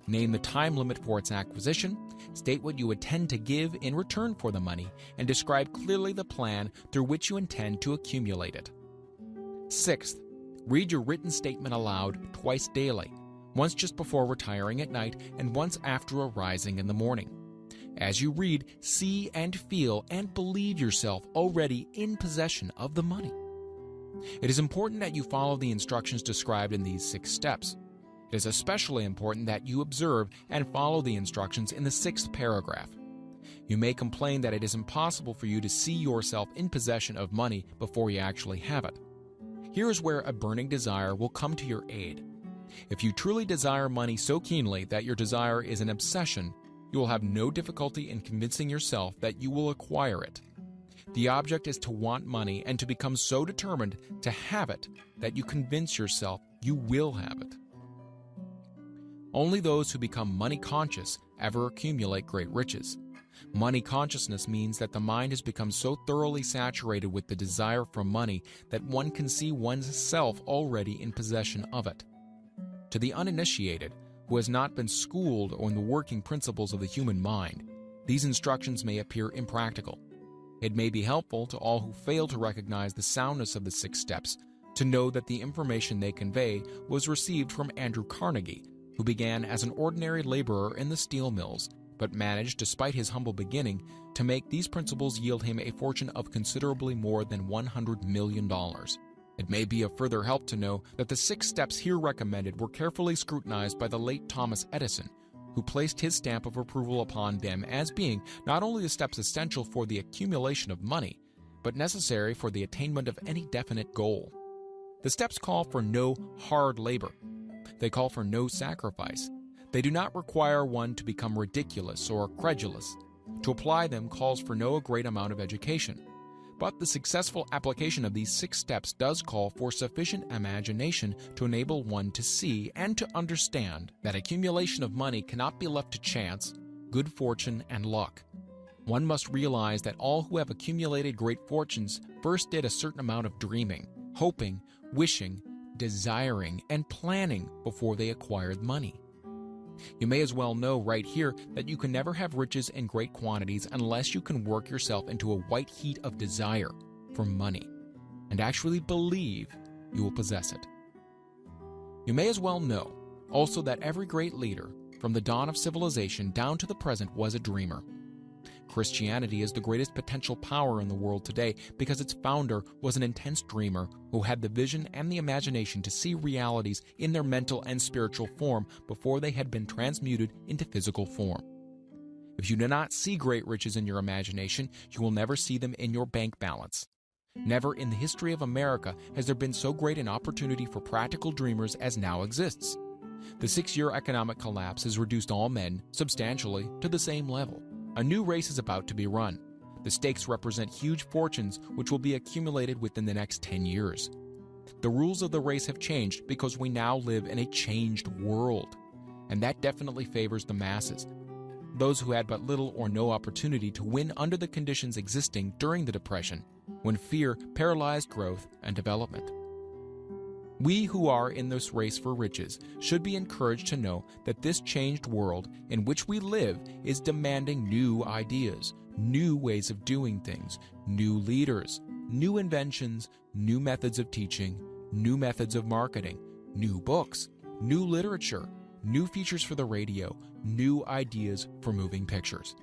Name the time limit for its acquisition, state what you intend to give in return for the money, and describe clearly the plan through which you intend to accumulate it. Sixth, read your written statement aloud twice daily, once just before retiring at night and once after arising in the morning. As you read, see and feel and believe yourself already in possession of the money. It is important that you follow the instructions described in these 6 steps. It is especially important that you observe and follow the instructions in the 6th paragraph. You may complain that it is impossible for you to see yourself in possession of money before you actually have it. Here is where a burning desire will come to your aid. If you truly desire money so keenly that your desire is an obsession, you will have no difficulty in convincing yourself that you will acquire it. The object is to want money and to become so determined to have it that you convince yourself you will have it. Only those who become money conscious ever accumulate great riches. Money consciousness means that the mind has become so thoroughly saturated with the desire for money that one can see one's self already in possession of it. To the uninitiated, who has not been schooled on the working principles of the human mind, these instructions may appear impractical. It may be helpful to all who fail to recognize the soundness of the 6 steps to know that the information they convey was received from Andrew Carnegie, who began as an ordinary laborer in the steel mills, but managed, despite his humble beginning, to make these principles yield him a fortune of considerably more than $100 million. It may be of further help to know that the 6 steps here recommended were carefully scrutinized by the late Thomas Edison, who placed his stamp of approval upon them as being not only the steps essential for the accumulation of money, but necessary for the attainment of any definite goal. The steps call for no hard labor. They call for no sacrifice. They do not require one to become ridiculous or credulous. To apply them calls for no great amount of education. But the successful application of these 6 steps does call for sufficient imagination to enable one to see and to understand that accumulation of money cannot be left to chance, good fortune, and luck. One must realize that all who have accumulated great fortunes first did a certain amount of dreaming, hoping, wishing, desiring, and planning before they acquired money. You may as well know right here that you can never have riches in great quantities unless you can work yourself into a white heat of desire for money and actually believe you will possess it. You may as well know also that every great leader, from the dawn of civilization down to the present, was a dreamer. Christianity is the greatest potential power in the world today because its founder was an intense dreamer who had the vision and the imagination to see realities in their mental and spiritual form before they had been transmuted into physical form. If you do not see great riches in your imagination, you will never see them in your bank balance. Never in the history of America has there been so great an opportunity for practical dreamers as now exists. The 6-year economic collapse has reduced all men, substantially, to the same level. A new race is about to be run. The stakes represent huge fortunes which will be accumulated within the next 10 years. The rules of the race have changed because we now live in a changed world, and that definitely favors the masses. Those who had but little or no opportunity to win under the conditions existing during the Depression, when fear paralyzed growth and development. We who are in this race for riches should be encouraged to know that this changed world in which we live is demanding new ideas, new ways of doing things, new leaders, new inventions, new methods of teaching, new methods of marketing, new books, new literature, new features for the radio, new ideas for moving pictures.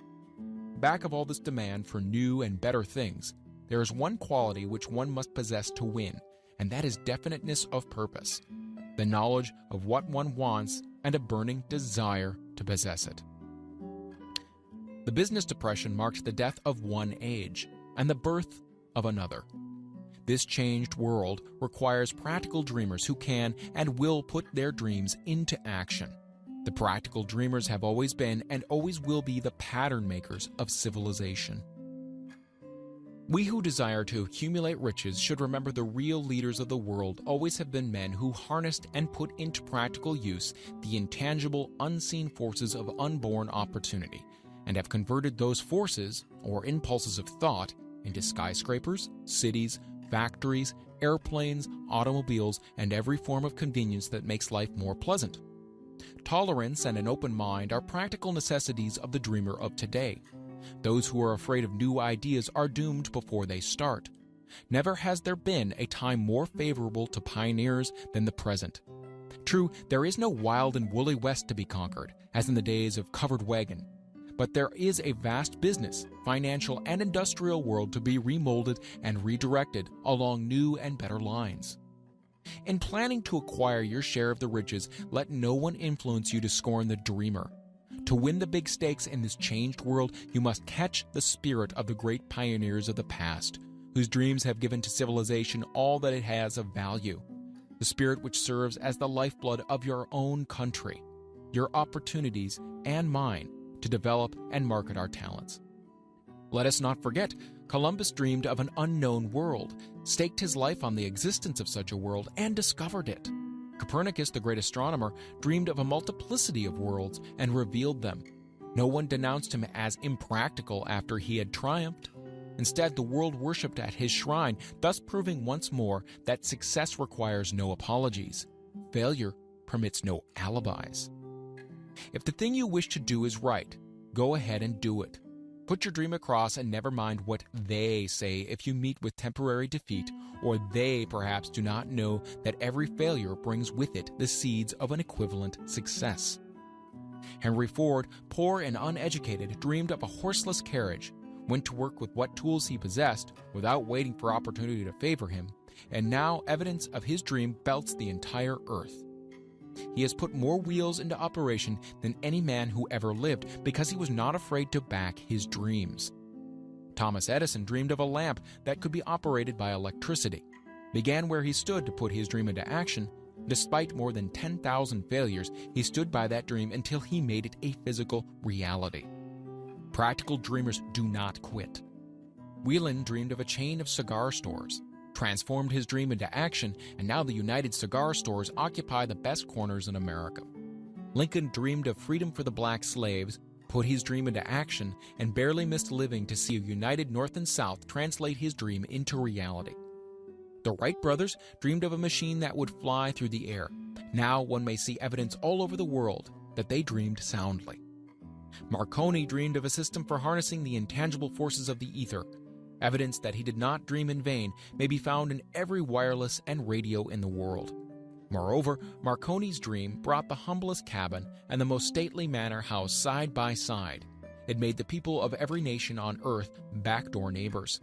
Back of all this demand for new and better things, there is one quality which one must possess to win, and that is definiteness of purpose, the knowledge of what one wants and a burning desire to possess it. The business depression marked the death of one age and the birth of another. This changed world requires practical dreamers who can and will put their dreams into action. The practical dreamers have always been and always will be the pattern makers of civilization. We who desire to accumulate riches should remember the real leaders of the world always have been men who harnessed and put into practical use the intangible, unseen forces of unborn opportunity, and have converted those forces, or impulses of thought, into skyscrapers, cities, factories, airplanes, automobiles, and every form of convenience that makes life more pleasant. Tolerance and an open mind are practical necessities of the dreamer of today. Those who are afraid of new ideas are doomed before they start. Never has there been a time more favorable to pioneers than the present. True, there is no wild and woolly West to be conquered, as in the days of covered wagon. But there is a vast business, financial, and industrial world to be remolded and redirected along new and better lines. In planning to acquire your share of the riches, let no one influence you to scorn the dreamer. To win the big stakes in this changed world, you must catch the spirit of the great pioneers of the past, whose dreams have given to civilization all that it has of value. The spirit which serves as the lifeblood of your own country, your opportunities, and mine, to develop and market our talents. Let us not forget, Columbus dreamed of an unknown world, staked his life on the existence of such a world, and discovered it. Copernicus, the great astronomer, dreamed of a multiplicity of worlds and revealed them. No one denounced him as impractical after he had triumphed. Instead, the world worshipped at his shrine, thus proving once more that success requires no apologies. Failure permits no alibis. If the thing you wish to do is right, go ahead and do it. Put your dream across and never mind what they say if you meet with temporary defeat, or they perhaps do not know that every failure brings with it the seeds of an equivalent success. Henry Ford, poor and uneducated, dreamed of a horseless carriage, went to work with what tools he possessed without waiting for opportunity to favor him, and now evidence of his dream belts the entire earth. He has put more wheels into operation than any man who ever lived because he was not afraid to back his dreams. Thomas Edison dreamed of a lamp that could be operated by electricity, began where he stood to put his dream into action. Despite more than 10,000 failures, he stood by that dream until he made it a physical reality. Practical dreamers do not quit. Whelan dreamed of a chain of cigar stores, transformed his dream into action, and now the United Cigar Stores occupy the best corners in America. Lincoln dreamed of freedom for the black slaves, put his dream into action, and barely missed living to see a united North and South translate his dream into reality. The Wright brothers dreamed of a machine that would fly through the air. Now one may see evidence all over the world that they dreamed soundly. Marconi dreamed of a system for harnessing the intangible forces of the ether. Evidence that he did not dream in vain may be found in every wireless and radio in the world. Moreover, Marconi's dream brought the humblest cabin and the most stately manor house side by side. It made the people of every nation on earth backdoor neighbors.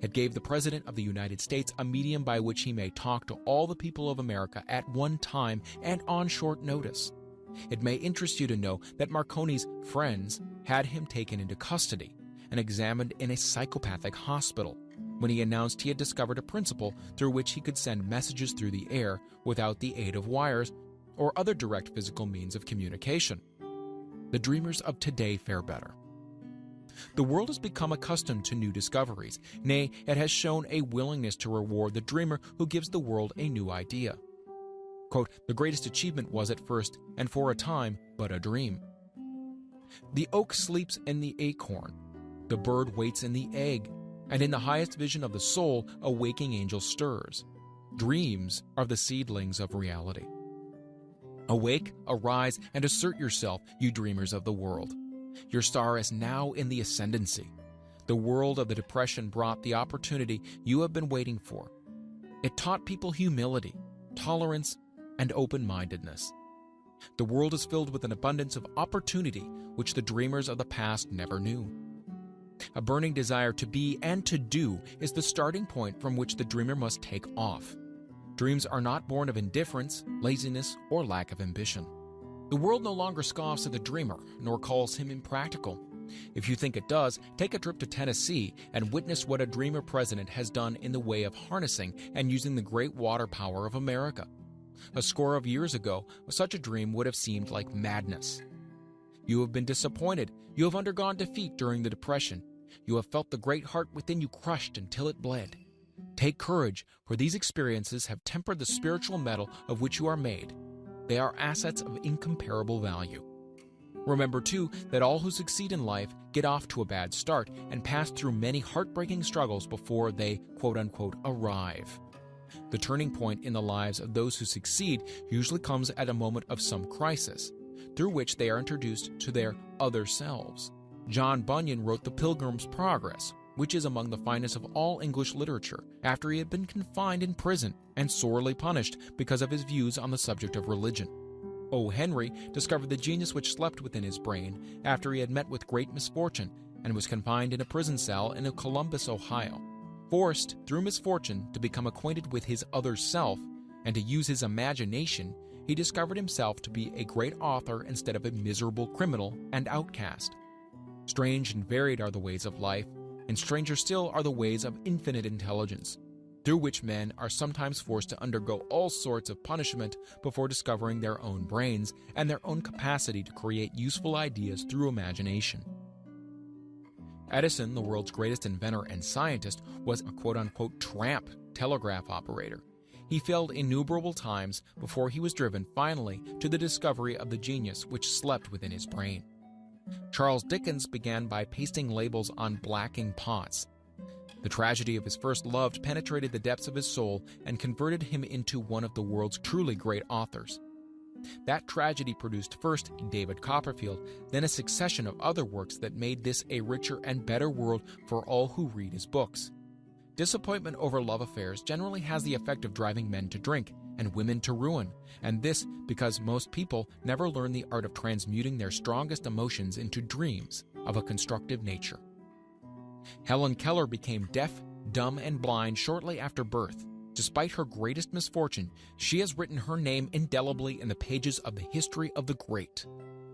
It gave the President of the United States a medium by which he may talk to all the people of America at one time and on short notice. It may interest you to know that Marconi's friends had him taken into custody and examined in a psychopathic hospital when he announced he had discovered a principle through which he could send messages through the air without the aid of wires or other direct physical means of communication. The dreamers of today fare better. The world has become accustomed to new discoveries. Nay, it has shown a willingness to reward the dreamer who gives the world a new idea. Quote, "The greatest achievement was at first, and for a time, but a dream." The oak sleeps in the acorn. The bird waits in the egg, and in the highest vision of the soul, a waking angel stirs. Dreams are the seedlings of reality. Awake, arise, and assert yourself, you dreamers of the world. Your star is now in the ascendancy. The world of the Depression brought the opportunity you have been waiting for. It taught people humility, tolerance, and open-mindedness. The world is filled with an abundance of opportunity which the dreamers of the past never knew. A burning desire to be and to do is the starting point from which the dreamer must take off. Dreams are not born of indifference, laziness, or lack of ambition. The world no longer scoffs at the dreamer, nor calls him impractical. If you think it does, take a trip to Tennessee and witness what a dreamer president has done in the way of harnessing and using the great water power of America. A score of years ago, such a dream would have seemed like madness. You have been disappointed. You have undergone defeat during the Depression. You have felt the great heart within you crushed until it bled. Take courage, for these experiences have tempered the spiritual metal of which you are made. They are assets of incomparable value. Remember, too, that all who succeed in life get off to a bad start and pass through many heartbreaking struggles before they, quote-unquote, arrive. The turning point in the lives of those who succeed usually comes at a moment of some crisis, through which they are introduced to their other selves. John Bunyan wrote The Pilgrim's Progress, which is among the finest of all English literature, after he had been confined in prison and sorely punished because of his views on the subject of religion. O. Henry discovered the genius which slept within his brain after he had met with great misfortune and was confined in a prison cell in Columbus, Ohio. Forced, through misfortune, to become acquainted with his other self and to use his imagination, he discovered himself to be a great author instead of a miserable criminal and outcast. Strange and varied are the ways of life, and stranger still are the ways of infinite intelligence, through which men are sometimes forced to undergo all sorts of punishment before discovering their own brains and their own capacity to create useful ideas through imagination. Edison, the world's greatest inventor and scientist, was a quote-unquote tramp telegraph operator. He failed innumerable times before he was driven finally to the discovery of the genius which slept within his brain. Charles Dickens began by pasting labels on blacking pots. The tragedy of his first love penetrated the depths of his soul and converted him into one of the world's truly great authors. That tragedy produced first David Copperfield, then a succession of other works that made this a richer and better world for all who read his books. Disappointment over love affairs generally has the effect of driving men to drink and women to ruin, and this because most people never learn the art of transmuting their strongest emotions into dreams of a constructive nature. Helen Keller became deaf, dumb, and blind shortly after birth. Despite her greatest misfortune, she has written her name indelibly in the pages of the history of the great.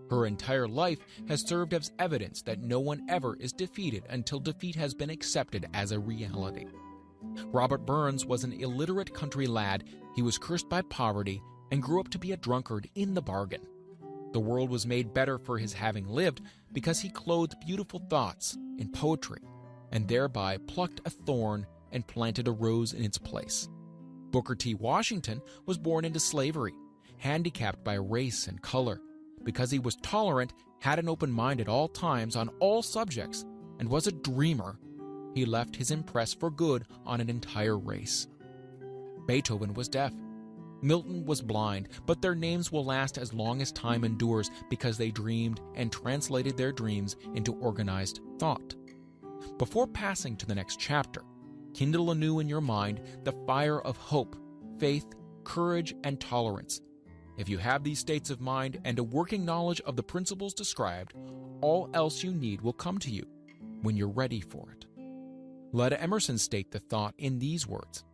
Her entire life has served as evidence that no one ever is defeated until defeat has been accepted as a reality. Robert Burns was an illiterate country lad. He was cursed by poverty and grew up to be a drunkard in the bargain. The world was made better for his having lived because he clothed beautiful thoughts in poetry and thereby plucked a thorn and planted a rose in its place. Booker T. Washington was born into slavery, handicapped by race and color. Because he was tolerant, had an open mind at all times on all subjects, and was a dreamer, he left his impress for good on an entire race. Beethoven was deaf. Milton was blind, but their names will last as long as time endures because they dreamed and translated their dreams into organized thought. Before passing to the next chapter, kindle anew in your mind the fire of hope, faith, courage, and tolerance. If you have these states of mind and a working knowledge of the principles described, all else you need will come to you when you're ready for it. Let Emerson state the thought in these words: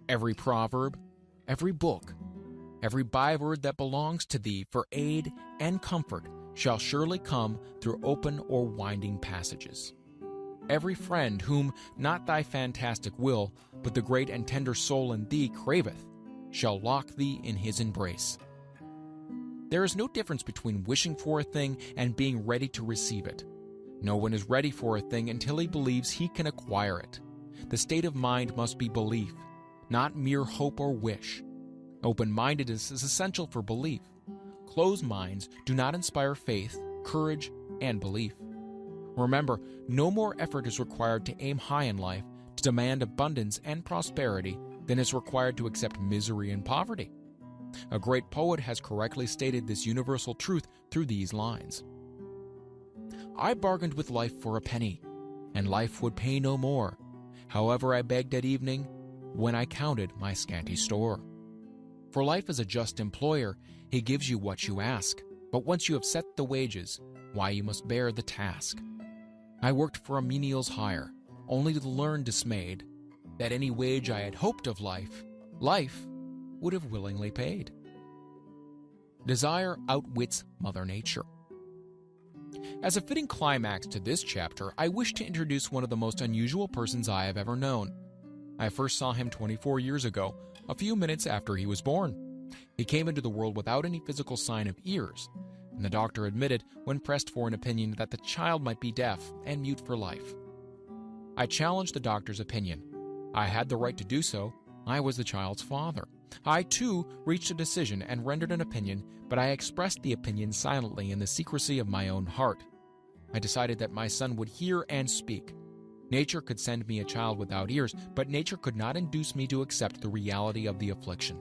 every proverb, every book, every byword that belongs to thee for aid and comfort shall surely come through open or winding passages. Every friend whom not thy fantastic will, but the great and tender soul in thee craveth, shall lock thee in his embrace. There is no difference between wishing for a thing and being ready to receive it. No one is ready for a thing until he believes he can acquire it. The state of mind must be belief, not mere hope or wish. Open-mindedness is essential for belief. Closed minds do not inspire faith, courage, and belief. Remember, no more effort is required to aim high in life, to demand abundance and prosperity, than is required to accept misery and poverty. A great poet has correctly stated this universal truth through these lines. I bargained with life for a penny, and life would pay no more. However, I begged at evening, when I counted my scanty store. For life is a just employer, he gives you what you ask, but once you have set the wages, why you must bear the task. I worked for a menial's hire, only to learn dismayed that any wage I had hoped of life would have willingly paid. Desire outwits Mother Nature. As a fitting climax to this chapter, I wish to introduce one of the most unusual persons I have ever known. I first saw him 24 years ago, a few minutes after he was born. He came into the world without any physical sign of ears. and the doctor admitted, when pressed for an opinion, that the child might be deaf and mute for life. I challenged the doctor's opinion. I had the right to do so. I was the child's father. I, too, reached a decision and rendered an opinion, but I expressed the opinion silently in the secrecy of my own heart. I decided that my son would hear and speak. Nature could send me a child without ears, but nature could not induce me to accept the reality of the affliction.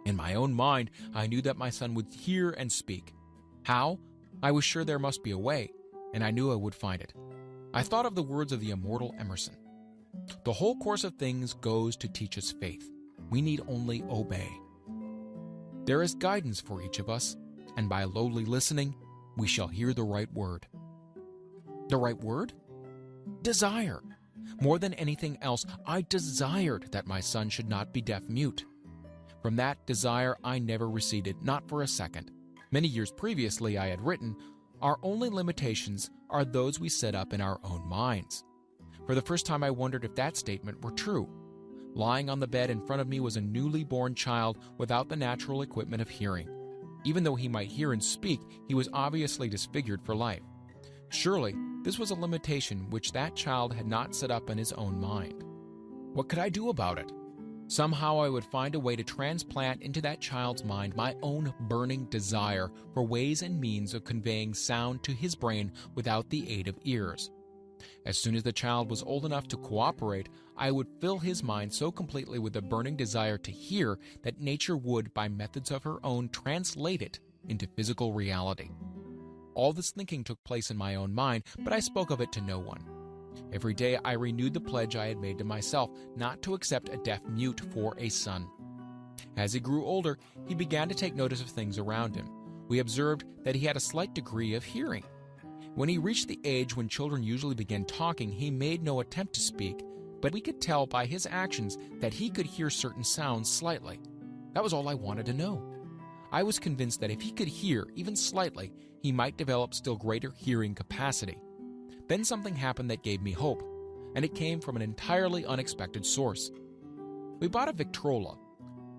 In my own mind, I knew that my son would hear and speak. How? I was sure there must be a way, and I knew I would find it. I thought of the words of the immortal Emerson. The whole course of things goes to teach us faith. We need only obey. There is guidance for each of us, and by lowly listening, we shall hear the right word. The right word? Desire. More than anything else, I desired that my son should not be deaf-mute. From that desire, I never receded, not for a second. Many years previously, I had written, "Our only limitations are those we set up in our own minds." For the first time, I wondered if that statement were true. Lying on the bed in front of me was a newly born child without the natural equipment of hearing. Even though he might hear and speak, he was obviously disfigured for life. Surely, this was a limitation which that child had not set up in his own mind. What could I do about it? Somehow I would find a way to transplant into that child's mind my own burning desire for ways and means of conveying sound to his brain without the aid of ears. As soon as the child was old enough to cooperate, I would fill his mind so completely with the burning desire to hear that nature would, by methods of her own, translate it into physical reality. All this thinking took place in my own mind, but I spoke of it to no one. Every day I renewed the pledge I had made to myself not to accept a deaf-mute for a son. As he grew older, he began to take notice of things around him. We observed that he had a slight degree of hearing. When he reached the age when children usually begin talking, he made no attempt to speak, but we could tell by his actions that he could hear certain sounds slightly. That was all I wanted to know. I was convinced that if he could hear, even slightly, he might develop still greater hearing capacity. Then something happened that gave me hope, and it came from an entirely unexpected source. We bought a Victrola.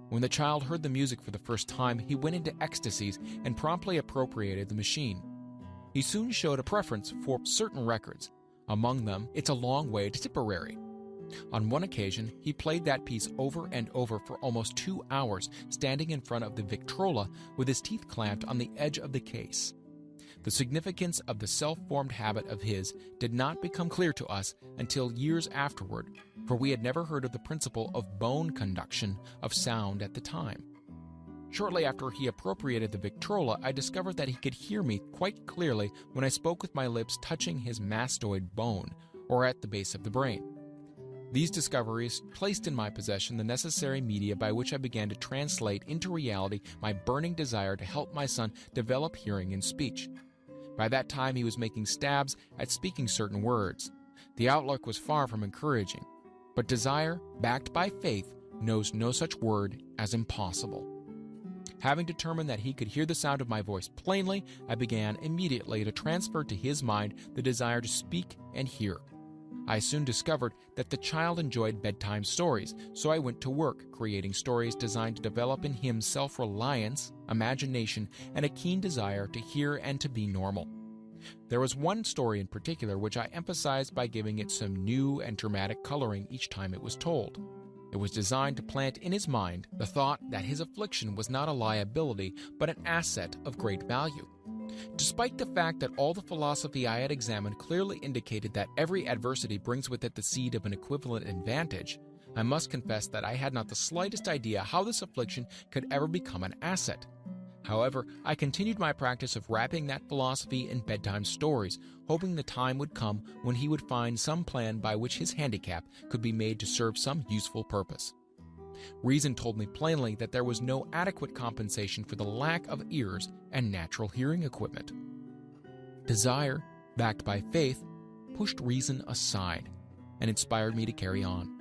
When the child heard the music for the first time, he went into ecstasies and promptly appropriated the machine. He soon showed a preference for certain records, among them It's a Long Way to Tipperary. On one occasion, he played that piece over and over for almost 2 hours, standing in front of the Victrola with his teeth clamped on the edge of the case. The significance of the self-formed habit of his did not become clear to us until years afterward, for we had never heard of the principle of bone conduction of sound at the time. Shortly after he appropriated the Victrola, I discovered that he could hear me quite clearly when I spoke with my lips touching his mastoid bone, or at the base of the brain. These discoveries placed in my possession the necessary media by which I began to translate into reality my burning desire to help my son develop hearing and speech. By that time, he was making stabs at speaking certain words. The outlook was far from encouraging, but desire, backed by faith, knows no such word as impossible. Having determined that he could hear the sound of my voice plainly, I began immediately to transfer to his mind the desire to speak and hear. I soon discovered that the child enjoyed bedtime stories, so I went to work creating stories designed to develop in him self-reliance, imagination, and a keen desire to hear and to be normal. There was one story in particular which I emphasized by giving it some new and dramatic coloring each time it was told. It was designed to plant in his mind the thought that his affliction was not a liability, but an asset of great value. Despite the fact that all the philosophy I had examined clearly indicated that every adversity brings with it the seed of an equivalent advantage, I must confess that I had not the slightest idea how this affliction could ever become an asset. However, I continued my practice of wrapping that philosophy in bedtime stories, hoping the time would come when he would find some plan by which his handicap could be made to serve some useful purpose. Reason told me plainly that there was no adequate compensation for the lack of ears and natural hearing equipment. Desire, backed by faith, pushed reason aside and inspired me to carry on.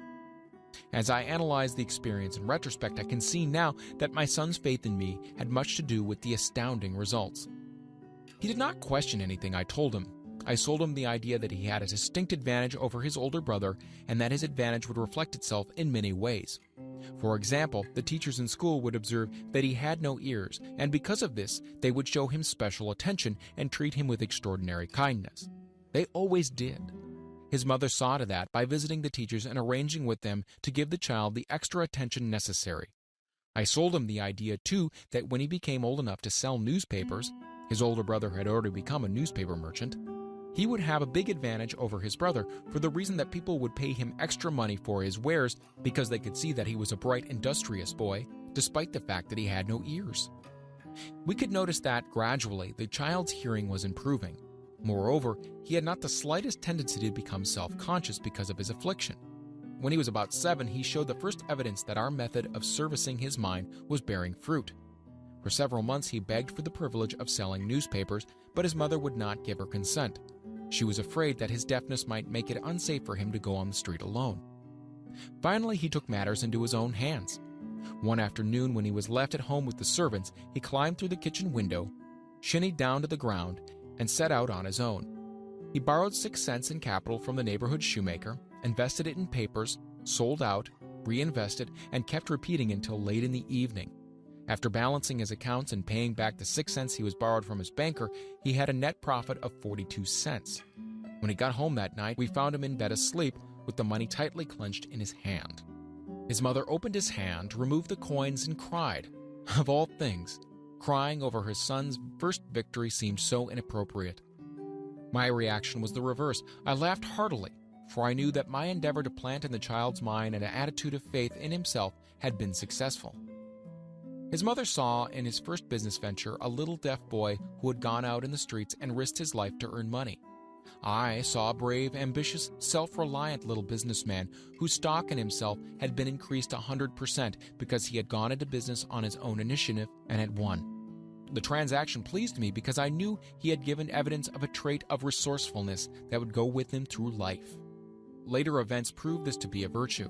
As I analyze the experience in retrospect, I can see now that my son's faith in me had much to do with the astounding results. He did not question anything I told him. I sold him the idea that he had a distinct advantage over his older brother and that his advantage would reflect itself in many ways. For example, the teachers in school would observe that he had no ears, and because of this, they would show him special attention and treat him with extraordinary kindness. They always did. His mother saw to that by visiting the teachers and arranging with them to give the child the extra attention necessary. I sold him the idea, too, that when he became old enough to sell newspapers, his older brother had already become a newspaper merchant, he would have a big advantage over his brother for the reason that people would pay him extra money for his wares because they could see that he was a bright, industrious boy, despite the fact that he had no ears. We could notice that, gradually, the child's hearing was improving. Moreover, he had not the slightest tendency to become self-conscious because of his affliction. When he was about 7, he showed the first evidence that our method of servicing his mind was bearing fruit. For several months he begged for the privilege of selling newspapers, but his mother would not give her consent. She was afraid that his deafness might make it unsafe for him to go on the street alone. Finally, he took matters into his own hands. One afternoon, when he was left at home with the servants, he climbed through the kitchen window, shinnied down to the ground, and set out on his own. He borrowed 6 cents in capital from the neighborhood shoemaker, invested it in papers, sold out, reinvested, and kept repeating until late in the evening. After balancing his accounts and paying back the 6 cents he was borrowed from his banker, he had a net profit of 42 cents. When he got home that night, we found him in bed asleep with the money tightly clenched in his hand. His mother opened his hand, removed the coins, and cried. Of all things, crying over her son's first victory seemed so inappropriate. My reaction was the reverse. I laughed heartily, for I knew that my endeavor to plant in the child's mind an attitude of faith in himself had been successful. His mother saw in his first business venture a little deaf boy who had gone out in the streets and risked his life to earn money. I saw a brave, ambitious, self-reliant little businessman whose stock in himself had been increased 100% because he had gone into business on his own initiative and had won. The transaction pleased me because I knew he had given evidence of a trait of resourcefulness that would go with him through life. Later events proved this to be a virtue.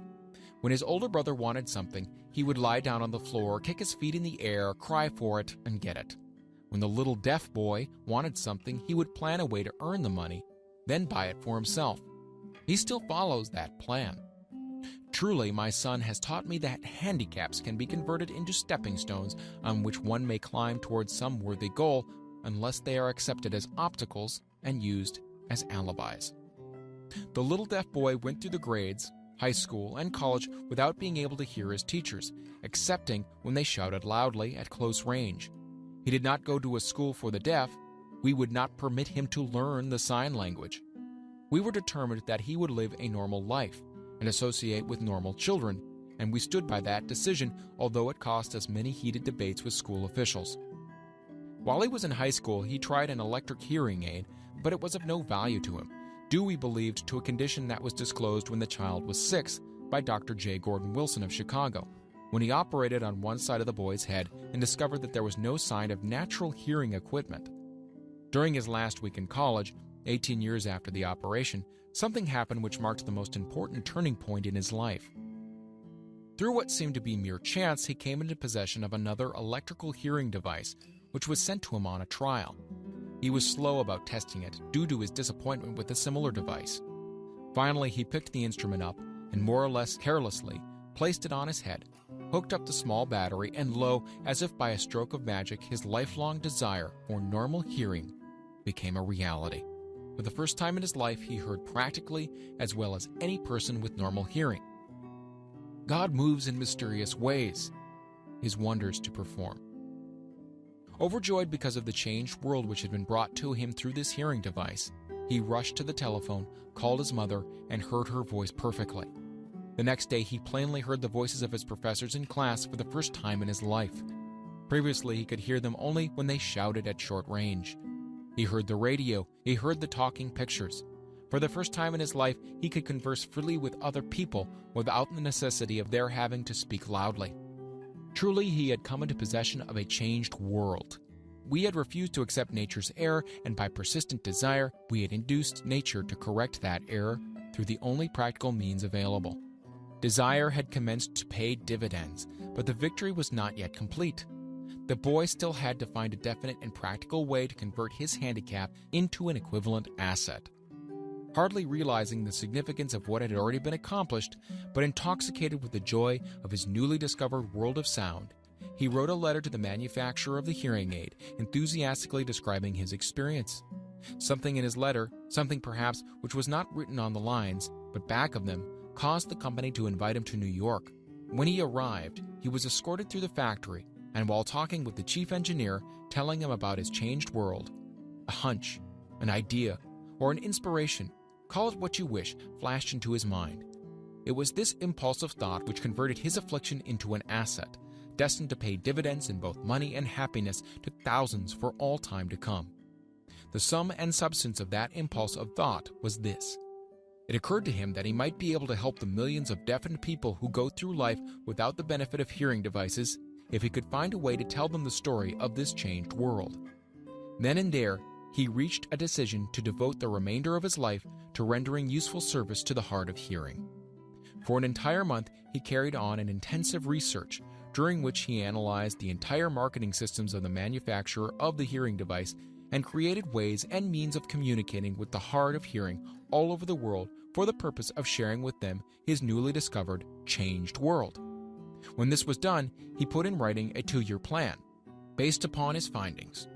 When his older brother wanted something, he would lie down on the floor, kick his feet in the air, cry for it, and get it. When the little deaf boy wanted something, he would plan a way to earn the money, then buy it for himself. He still follows that plan. Truly, my son has taught me that handicaps can be converted into stepping stones on which one may climb towards some worthy goal, unless they are accepted as obstacles and used as alibis. The little deaf boy went through the grades, high school, and college without being able to hear his teachers, excepting when they shouted loudly at close range. He did not go to a school for the deaf. We would not permit him to learn the sign language. We were determined that he would live a normal life and associate with normal children, and we stood by that decision, although it cost us many heated debates with school officials. While he was in high school, he tried an electric hearing aid, but it was of no value to him, due, we believed, to a condition that was disclosed when the child was 6 by Dr. J. Gordon Wilson of Chicago, when he operated on one side of the boy's head and discovered that there was no sign of natural hearing equipment. During his last week in college, 18 years after the operation, something happened which marked the most important turning point in his life. Through what seemed to be mere chance, he came into possession of another electrical hearing device, which was sent to him on a trial. He was slow about testing it, due to his disappointment with a similar device. Finally, he picked the instrument up and, more or less carelessly, placed it on his head, hooked up the small battery, and lo, as if by a stroke of magic, his lifelong desire for normal hearing became a reality. For the first time in his life, he heard practically as well as any person with normal hearing. God moves in mysterious ways, his wonders to perform. Overjoyed because of the changed world which had been brought to him through this hearing device, he rushed to the telephone, called his mother, and heard her voice perfectly. The next day, he plainly heard the voices of his professors in class for the first time in his life. Previously, he could hear them only when they shouted at short range. He heard the radio, he heard the talking pictures. For the first time in his life, he could converse freely with other people without the necessity of their having to speak loudly. Truly, he had come into possession of a changed world. We had refused to accept nature's error, and by persistent desire, we had induced nature to correct that error through the only practical means available. Desire had commenced to pay dividends, but the victory was not yet complete. The boy still had to find a definite and practical way to convert his handicap into an equivalent asset. hardly realizing the significance of what had already been accomplished, but intoxicated with the joy of his newly discovered world of sound. He wrote a letter to the manufacturer of the hearing aid, enthusiastically describing his experience. Something in his letter, something perhaps which was not written on the lines, but back of them, caused the company to invite him to New York. When he arrived, he was escorted through the factory, and while talking with the chief engineer, telling him about his changed world, a hunch, an idea, or an inspiration, call it what you wish, flashed into his mind. It was this impulsive thought which converted his affliction into an asset, destined to pay dividends in both money and happiness to thousands for all time to come. The sum and substance of that impulse of thought was this. It occurred to him that he might be able to help the millions of deafened people who go through life without the benefit of hearing devices if he could find a way to tell them the story of this changed world. Then and there, he reached a decision to devote the remainder of his life to rendering useful service to the hard of hearing. For an entire month, he carried on an intensive research, during which he analyzed the entire marketing systems of the manufacturer of the hearing device and created ways and means of communicating with the hard of hearing all over the world for the purpose of sharing with them his newly discovered, changed world. When this was done, he put in writing a 2-year plan, based upon his findings.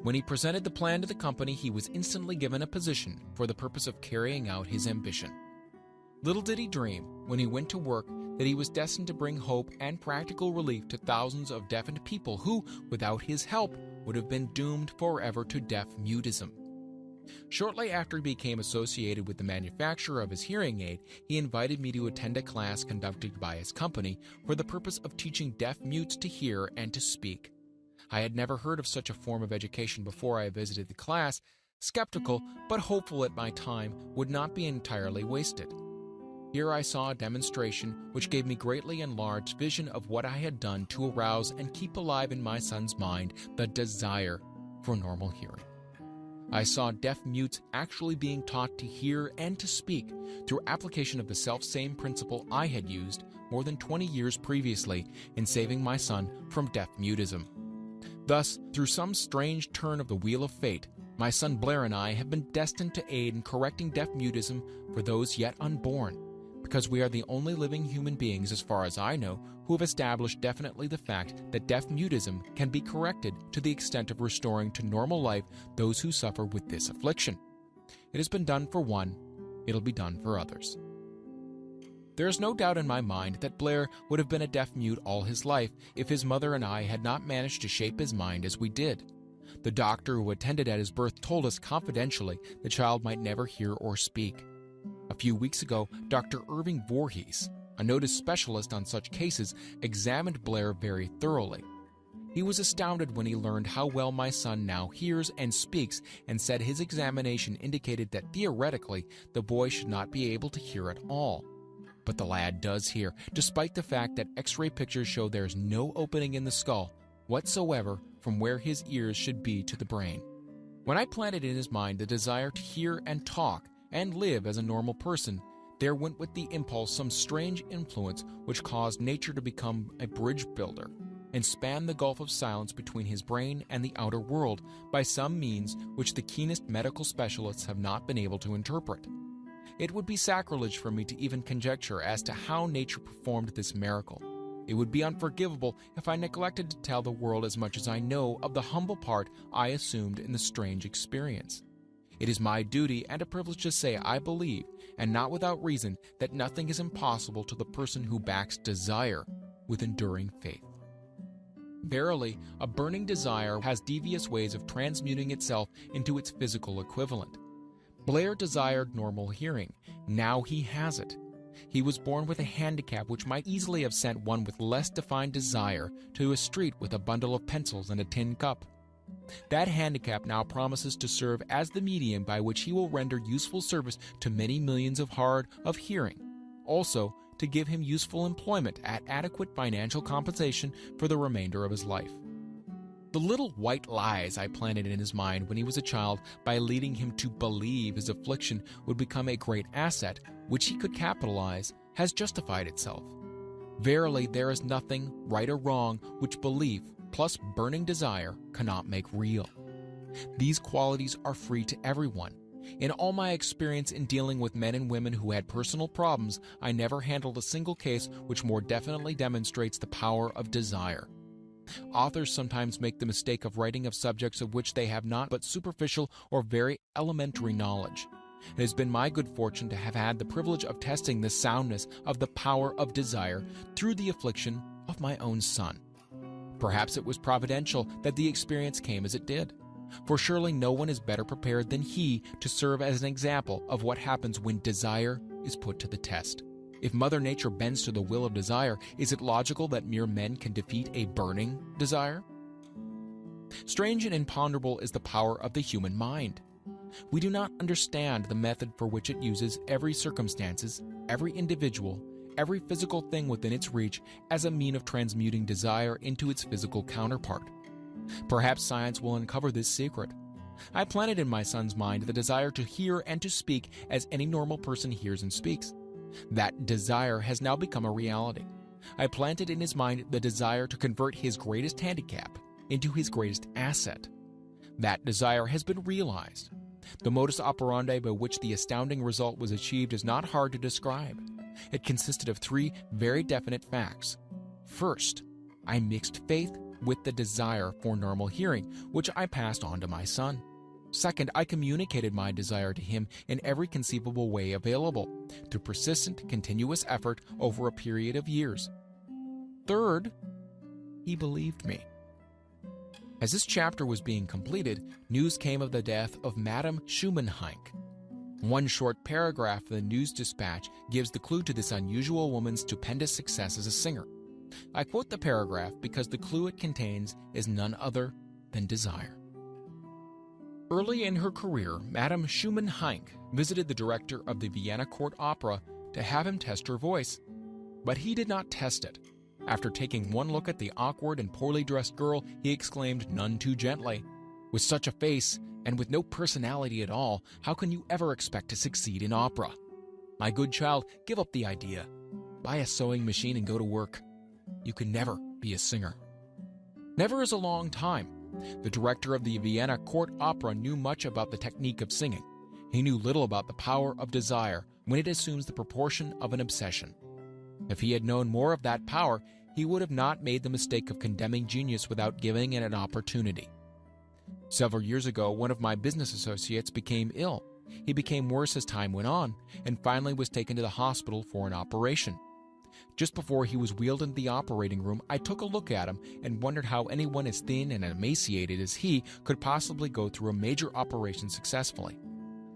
When he presented the plan to the company, he was instantly given a position for the purpose of carrying out his ambition. Little did he dream, when he went to work, that he was destined to bring hope and practical relief to thousands of deafened people who, without his help, would have been doomed forever to deaf-mutism. Shortly after he became associated with the manufacturer of his hearing aid, he invited me to attend a class conducted by his company for the purpose of teaching deaf-mutes to hear and to speak. I had never heard of such a form of education before I visited the class, skeptical but hopeful that my time would not be entirely wasted. Here I saw a demonstration which gave me greatly enlarged vision of what I had done to arouse and keep alive in my son's mind the desire for normal hearing. I saw deaf mutes actually being taught to hear and to speak through application of the self-same principle I had used more than 20 years previously in saving my son from deaf-mutism. Thus, through some strange turn of the wheel of fate, my son Blair and I have been destined to aid in correcting deaf-mutism for those yet unborn, because we are the only living human beings, as far as I know, who have established definitely the fact that deaf-mutism can be corrected to the extent of restoring to normal life those who suffer with this affliction. It has been done for one, it'll be done for others. There is no doubt in my mind that Blair would have been a deaf-mute all his life if his mother and I had not managed to shape his mind as we did. The doctor who attended at his birth told us confidentially the child might never hear or speak. A few weeks ago, Dr. Irving Voorhees, a noted specialist on such cases, examined Blair very thoroughly. He was astounded when he learned how well my son now hears and speaks, and said his examination indicated that theoretically the boy should not be able to hear at all. But the lad does hear, despite the fact that X-ray pictures show there is no opening in the skull whatsoever from where his ears should be to the brain. When I planted in his mind the desire to hear and talk and live as a normal person, there went with the impulse some strange influence which caused nature to become a bridge builder and span the gulf of silence between his brain and the outer world by some means which the keenest medical specialists have not been able to interpret. It would be sacrilege for me to even conjecture as to how nature performed this miracle. It would be unforgivable if I neglected to tell the world as much as I know of the humble part I assumed in the strange experience. It is my duty and a privilege to say I believe, and not without reason, that nothing is impossible to the person who backs desire with enduring faith. Verily, a burning desire has devious ways of transmuting itself into its physical equivalent. Blair desired normal hearing. Now he has it. He was born with a handicap which might easily have sent one with less defined desire to a street with a bundle of pencils and a tin cup. That handicap now promises to serve as the medium by which he will render useful service to many millions of hard of hearing, also to give him useful employment at adequate financial compensation for the remainder of his life. The little white lies I planted in his mind when he was a child by leading him to believe his affliction would become a great asset which he could capitalize has justified itself. Verily, there is nothing, right or wrong, which belief plus burning desire cannot make real. These qualities are free to everyone, In all my experience in dealing with men and women who had personal problems, I never handled a single case which more definitely demonstrates the power of desire. Authors sometimes make the mistake of writing of subjects of which they have not but superficial or very elementary knowledge. It has been my good fortune to have had the privilege of testing the soundness of the power of desire through the affliction of my own son. Perhaps it was providential that the experience came as it did, for surely no one is better prepared than he to serve as an example of what happens when desire is put to the test. If Mother Nature bends to the will of desire, is it logical that mere men can defeat a burning desire? Strange and imponderable is the power of the human mind. We do not understand the method for which it uses every circumstances, every individual, every physical thing within its reach as a mean of transmuting desire into its physical counterpart. Perhaps science will uncover this secret. I planted in my son's mind the desire to hear and to speak as any normal person hears and speaks. That desire has now become a reality. I planted in his mind the desire to convert his greatest handicap into his greatest asset. That desire has been realized. The modus operandi by which the astounding result was achieved is not hard to describe. It consisted of 3 very definite facts. First, I mixed faith with the desire for normal hearing, which I passed on to my son. Second, I communicated my desire to him in every conceivable way available, through persistent, continuous effort over a period of years. Third, he believed me. As this chapter was being completed, news came of the death of Madame Schumann-Heink. One short paragraph of the news dispatch gives the clue to this unusual woman's stupendous success as a singer. I quote the paragraph because the clue it contains is none other than desire. Early in her career, Madame Schumann-Heink visited the director of the Vienna Court Opera to have him test her voice. But he did not test it. After taking one look at the awkward and poorly dressed girl, he exclaimed none too gently, "With such a face, and with no personality at all, how can you ever expect to succeed in opera? My good child, give up the idea. Buy a sewing machine and go to work. You can never be a singer." Never is a long time. The director of the Vienna Court Opera knew much about the technique of singing. He knew little about the power of desire when it assumes the proportion of an obsession. If he had known more of that power, he would have not made the mistake of condemning genius without giving it an opportunity. Several years ago, one of my business associates became ill. He became worse as time went on, and finally was taken to the hospital for an operation. Just before he was wheeled into the operating room, I took a look at him and wondered how anyone as thin and emaciated as he could possibly go through a major operation successfully.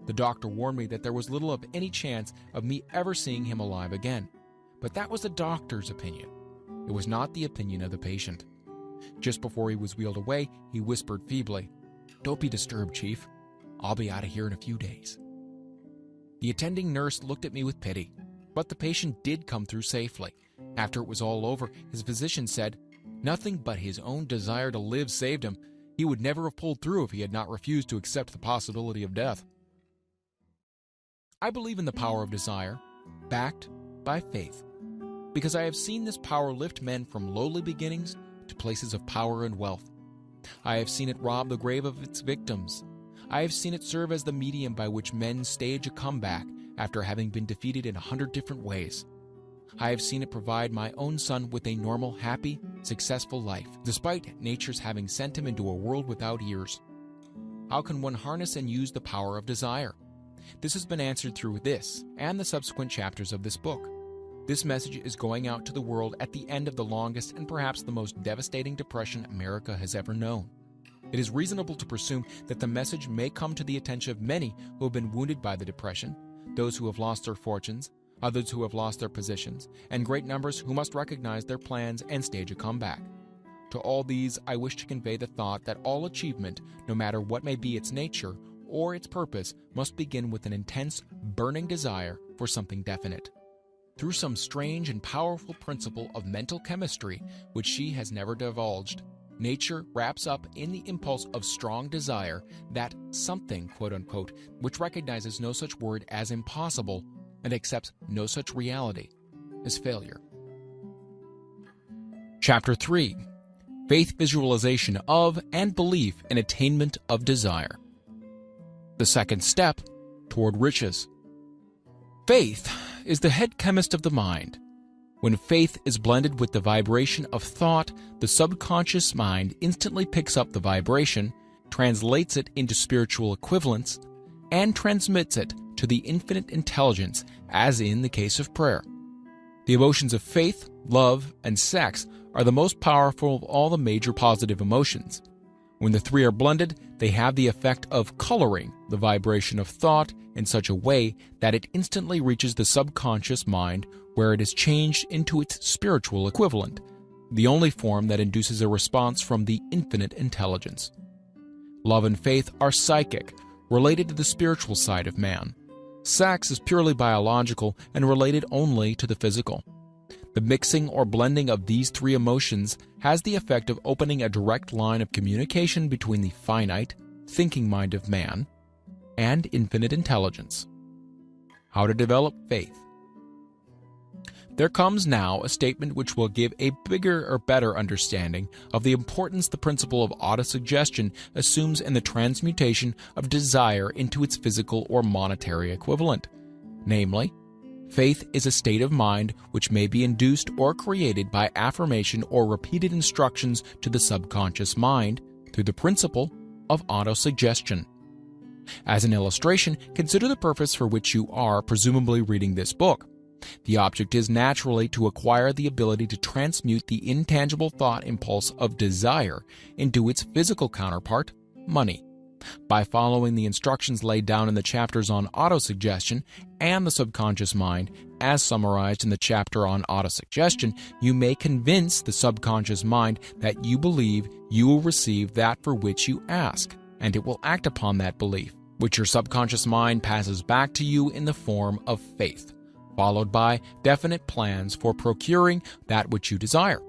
The doctor warned me that there was little of any chance of me ever seeing him alive again. But that was the doctor's opinion. It was not the opinion of the patient. Just before he was wheeled away, he whispered feebly, "Don't be disturbed, Chief. I'll be out of here in a few days." The attending nurse looked at me with pity, but the patient did come through safely. After it was all over, his physician said, "Nothing but his own desire to live saved him. He would never have pulled through if he had not refused to accept the possibility of death." I believe in the power of desire, backed by faith, because I have seen this power lift men from lowly beginnings to places of power and wealth. I have seen it rob the grave of its victims. I have seen it serve as the medium by which men stage a comeback after having been defeated in 100 different ways. I have seen it provide my own son with a normal, happy, successful life, despite nature's having sent him into a world without ears. How can one harness and use the power of desire? This has been answered through this and the subsequent chapters of this book. This message is going out to the world at the end of the longest and perhaps the most devastating depression America has ever known. It is reasonable to presume that the message may come to the attention of many who have been wounded by the depression, those who have lost their fortunes, others who have lost their positions, and great numbers who must recognize their plans and stage a comeback. To all these, I wish to convey the thought that all achievement, no matter what may be its nature or its purpose, must begin with an intense, burning desire for something definite. Through some strange and powerful principle of mental chemistry, which she has never divulged, nature wraps up in the impulse of strong desire that something, quote-unquote, which recognizes no such word as impossible and accepts no such reality as failure. Chapter 3. Faith Visualization of and Belief in Attainment of Desire. The second step toward riches. Faith is the head chemist of the mind. When faith is blended with the vibration of thought, the subconscious mind instantly picks up the vibration, translates it into spiritual equivalents, and transmits it to the infinite intelligence, as in the case of prayer. The emotions of faith, love, and sex are the most powerful of all the major positive emotions. When the three are blended, they have the effect of coloring the vibration of thought in such a way that it instantly reaches the subconscious mind, where it is changed into its spiritual equivalent, the only form that induces a response from the infinite intelligence. Love and faith are psychic, related to the spiritual side of man. Sex is purely biological and related only to the physical. The mixing or blending of these three emotions has the effect of opening a direct line of communication between the finite, thinking mind of man and infinite intelligence. How to develop faith. There comes now a statement which will give a bigger or better understanding of the importance the principle of autosuggestion assumes in the transmutation of desire into its physical or monetary equivalent. Namely, faith is a state of mind which may be induced or created by affirmation or repeated instructions to the subconscious mind through the principle of autosuggestion. As an illustration, consider the purpose for which you are presumably reading this book. The object is naturally to acquire the ability to transmute the intangible thought impulse of desire into its physical counterpart, money. By following the instructions laid down in the chapters on autosuggestion and the subconscious mind, as summarized in the chapter on autosuggestion, you may convince the subconscious mind that you believe you will receive that for which you ask, and it will act upon that belief, which your subconscious mind passes back to you in the form of faith, followed by definite plans for procuring that which you desire.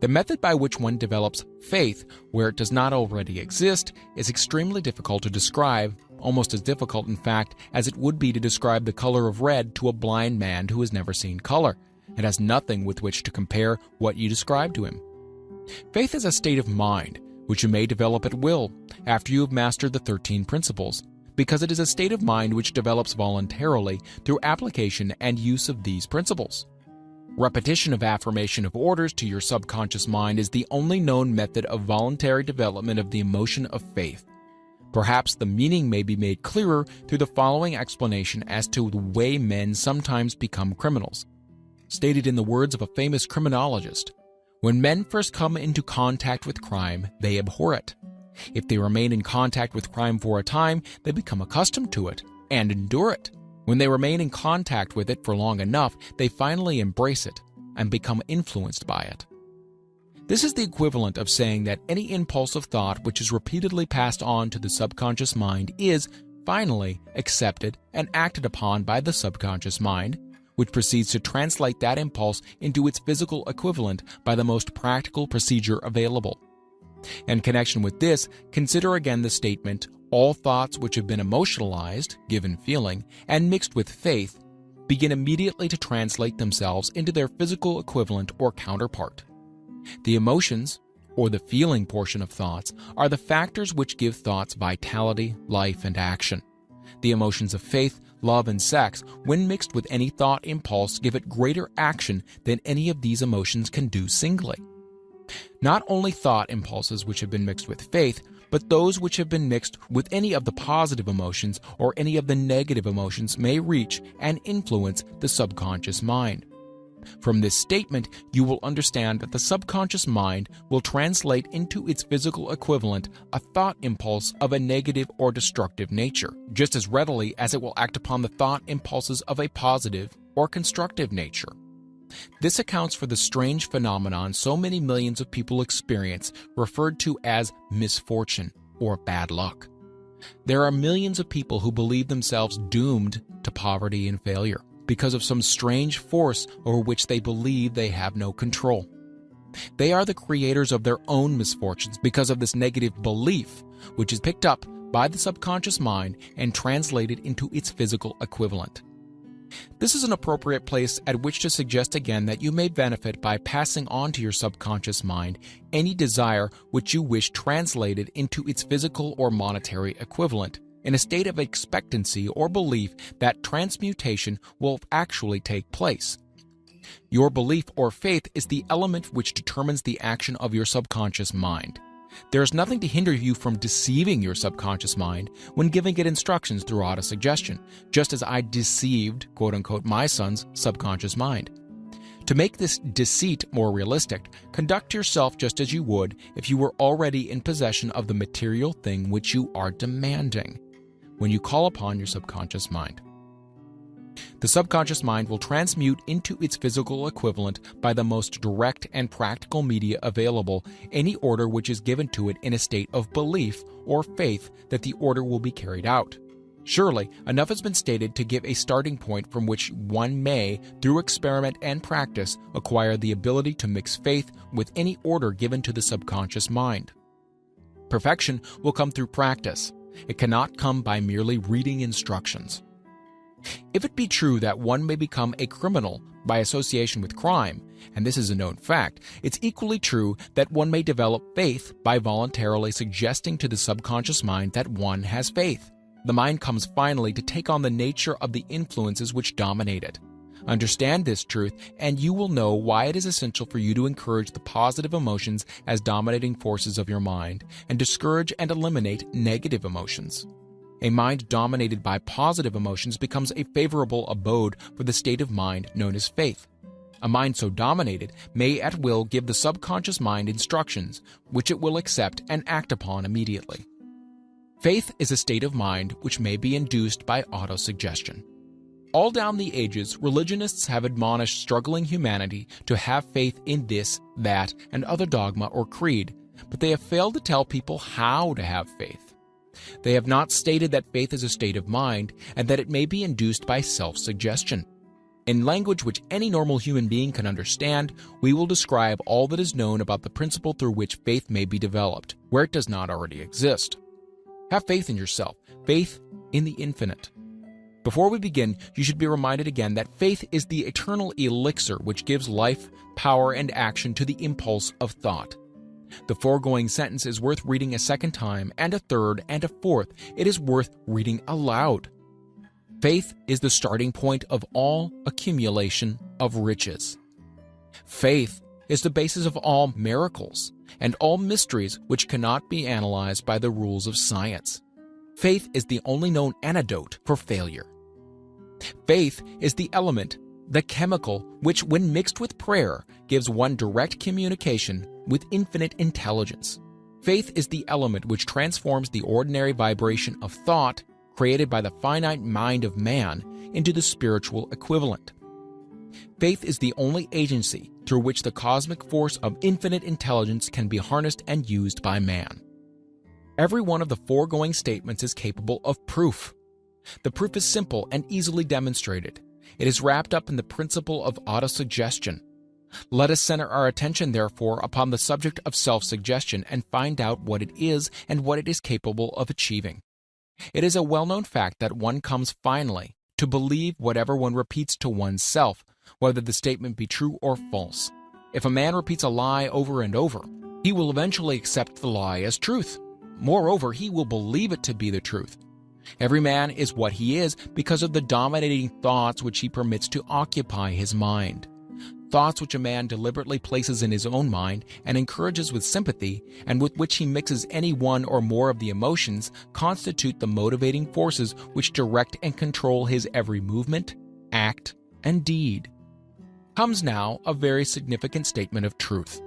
The method by which one develops faith where it does not already exist is extremely difficult to describe, almost as difficult, in fact, as it would be to describe the color of red to a blind man who has never seen color and has nothing with which to compare what you describe to him. Faith is a state of mind which you may develop at will after you have mastered the 13 principles, because it is a state of mind which develops voluntarily through application and use of these principles. Repetition of affirmation of orders to your subconscious mind is the only known method of voluntary development of the emotion of faith. Perhaps the meaning may be made clearer through the following explanation as to the way men sometimes become criminals. Stated in the words of a famous criminologist, "When men first come into contact with crime, they abhor it. If they remain in contact with crime for a time, they become accustomed to it and endure it. When they remain in contact with it for long enough, they finally embrace it and become influenced by it." This is the equivalent of saying that any impulse of thought which is repeatedly passed on to the subconscious mind is, finally, accepted and acted upon by the subconscious mind, which proceeds to translate that impulse into its physical equivalent by the most practical procedure available. In connection with this, consider again the statement, "All thoughts which have been emotionalized, given feeling, and mixed with faith, begin immediately to translate themselves into their physical equivalent or counterpart." The emotions, or the feeling portion of thoughts, are the factors which give thoughts vitality, life, and action. The emotions of faith, love, and sex, when mixed with any thought impulse, give it greater action than any of these emotions can do singly. Not only thought impulses which have been mixed with faith, but those which have been mixed with any of the positive emotions or any of the negative emotions may reach and influence the subconscious mind. From this statement, you will understand that the subconscious mind will translate into its physical equivalent a thought impulse of a negative or destructive nature, just as readily as it will act upon the thought impulses of a positive or constructive nature. This accounts for the strange phenomenon so many millions of people experience, referred to as misfortune or bad luck. There are millions of people who believe themselves doomed to poverty and failure because of some strange force over which they believe they have no control. They are the creators of their own misfortunes because of this negative belief, which is picked up by the subconscious mind and translated into its physical equivalent. This is an appropriate place at which to suggest again that you may benefit by passing on to your subconscious mind any desire which you wish translated into its physical or monetary equivalent, in a state of expectancy or belief that transmutation will actually take place. Your belief or faith is the element which determines the action of your subconscious mind. There is nothing to hinder you from deceiving your subconscious mind when giving it instructions through autosuggestion, just as I deceived, quote-unquote, my son's subconscious mind. To make this deceit more realistic, conduct yourself just as you would if you were already in possession of the material thing which you are demanding when you call upon your subconscious mind. The subconscious mind will transmute into its physical equivalent by the most direct and practical media available any order which is given to it in a state of belief or faith that the order will be carried out. Surely, enough has been stated to give a starting point from which one may, through experiment and practice, acquire the ability to mix faith with any order given to the subconscious mind. Perfection will come through practice. It cannot come by merely reading instructions. If it be true that one may become a criminal by association with crime, and this is a known fact, it's equally true that one may develop faith by voluntarily suggesting to the subconscious mind that one has faith. The mind comes finally to take on the nature of the influences which dominate it. Understand this truth, and you will know why it is essential for you to encourage the positive emotions as dominating forces of your mind, and discourage and eliminate negative emotions. A mind dominated by positive emotions becomes a favorable abode for the state of mind known as faith. A mind so dominated may at will give the subconscious mind instructions, which it will accept and act upon immediately. Faith is a state of mind which may be induced by autosuggestion. All down the ages, religionists have admonished struggling humanity to have faith in this, that, and other dogma or creed, but they have failed to tell people how to have faith. They have not stated that faith is a state of mind and that it may be induced by self-suggestion. In language which any normal human being can understand, we will describe all that is known about the principle through which faith may be developed, where it does not already exist. Have faith in yourself, faith in the infinite. Before we begin, you should be reminded again that faith is the eternal elixir which gives life, power, and action to the impulse of thought. The foregoing sentence is worth reading a second time, and a third, and a fourth. It is worth reading aloud. Faith is the starting point of all accumulation of riches. Faith is the basis of all miracles and all mysteries which cannot be analyzed by the rules of science. Faith is the only known antidote for failure. Faith is the element, the chemical, which when mixed with prayer gives one direct communication with infinite intelligence. Faith is the element which transforms the ordinary vibration of thought created by the finite mind of man into the spiritual equivalent. Faith is the only agency through which the cosmic force of infinite intelligence can be harnessed and used by man. Every one of the foregoing statements is capable of proof. The proof is simple and easily demonstrated. It is wrapped up in the principle of autosuggestion. Let us center our attention, therefore, upon the subject of self-suggestion and find out what it is and what it is capable of achieving. It is a well-known fact that one comes finally to believe whatever one repeats to oneself, whether the statement be true or false. If a man repeats a lie over and over, he will eventually accept the lie as truth. Moreover, he will believe it to be the truth. Every man is what he is because of the dominating thoughts which he permits to occupy his mind. Thoughts which a man deliberately places in his own mind and encourages with sympathy, and with which he mixes any one or more of the emotions, constitute the motivating forces which direct and control his every movement, act, and deed. Comes now a very significant statement of truth.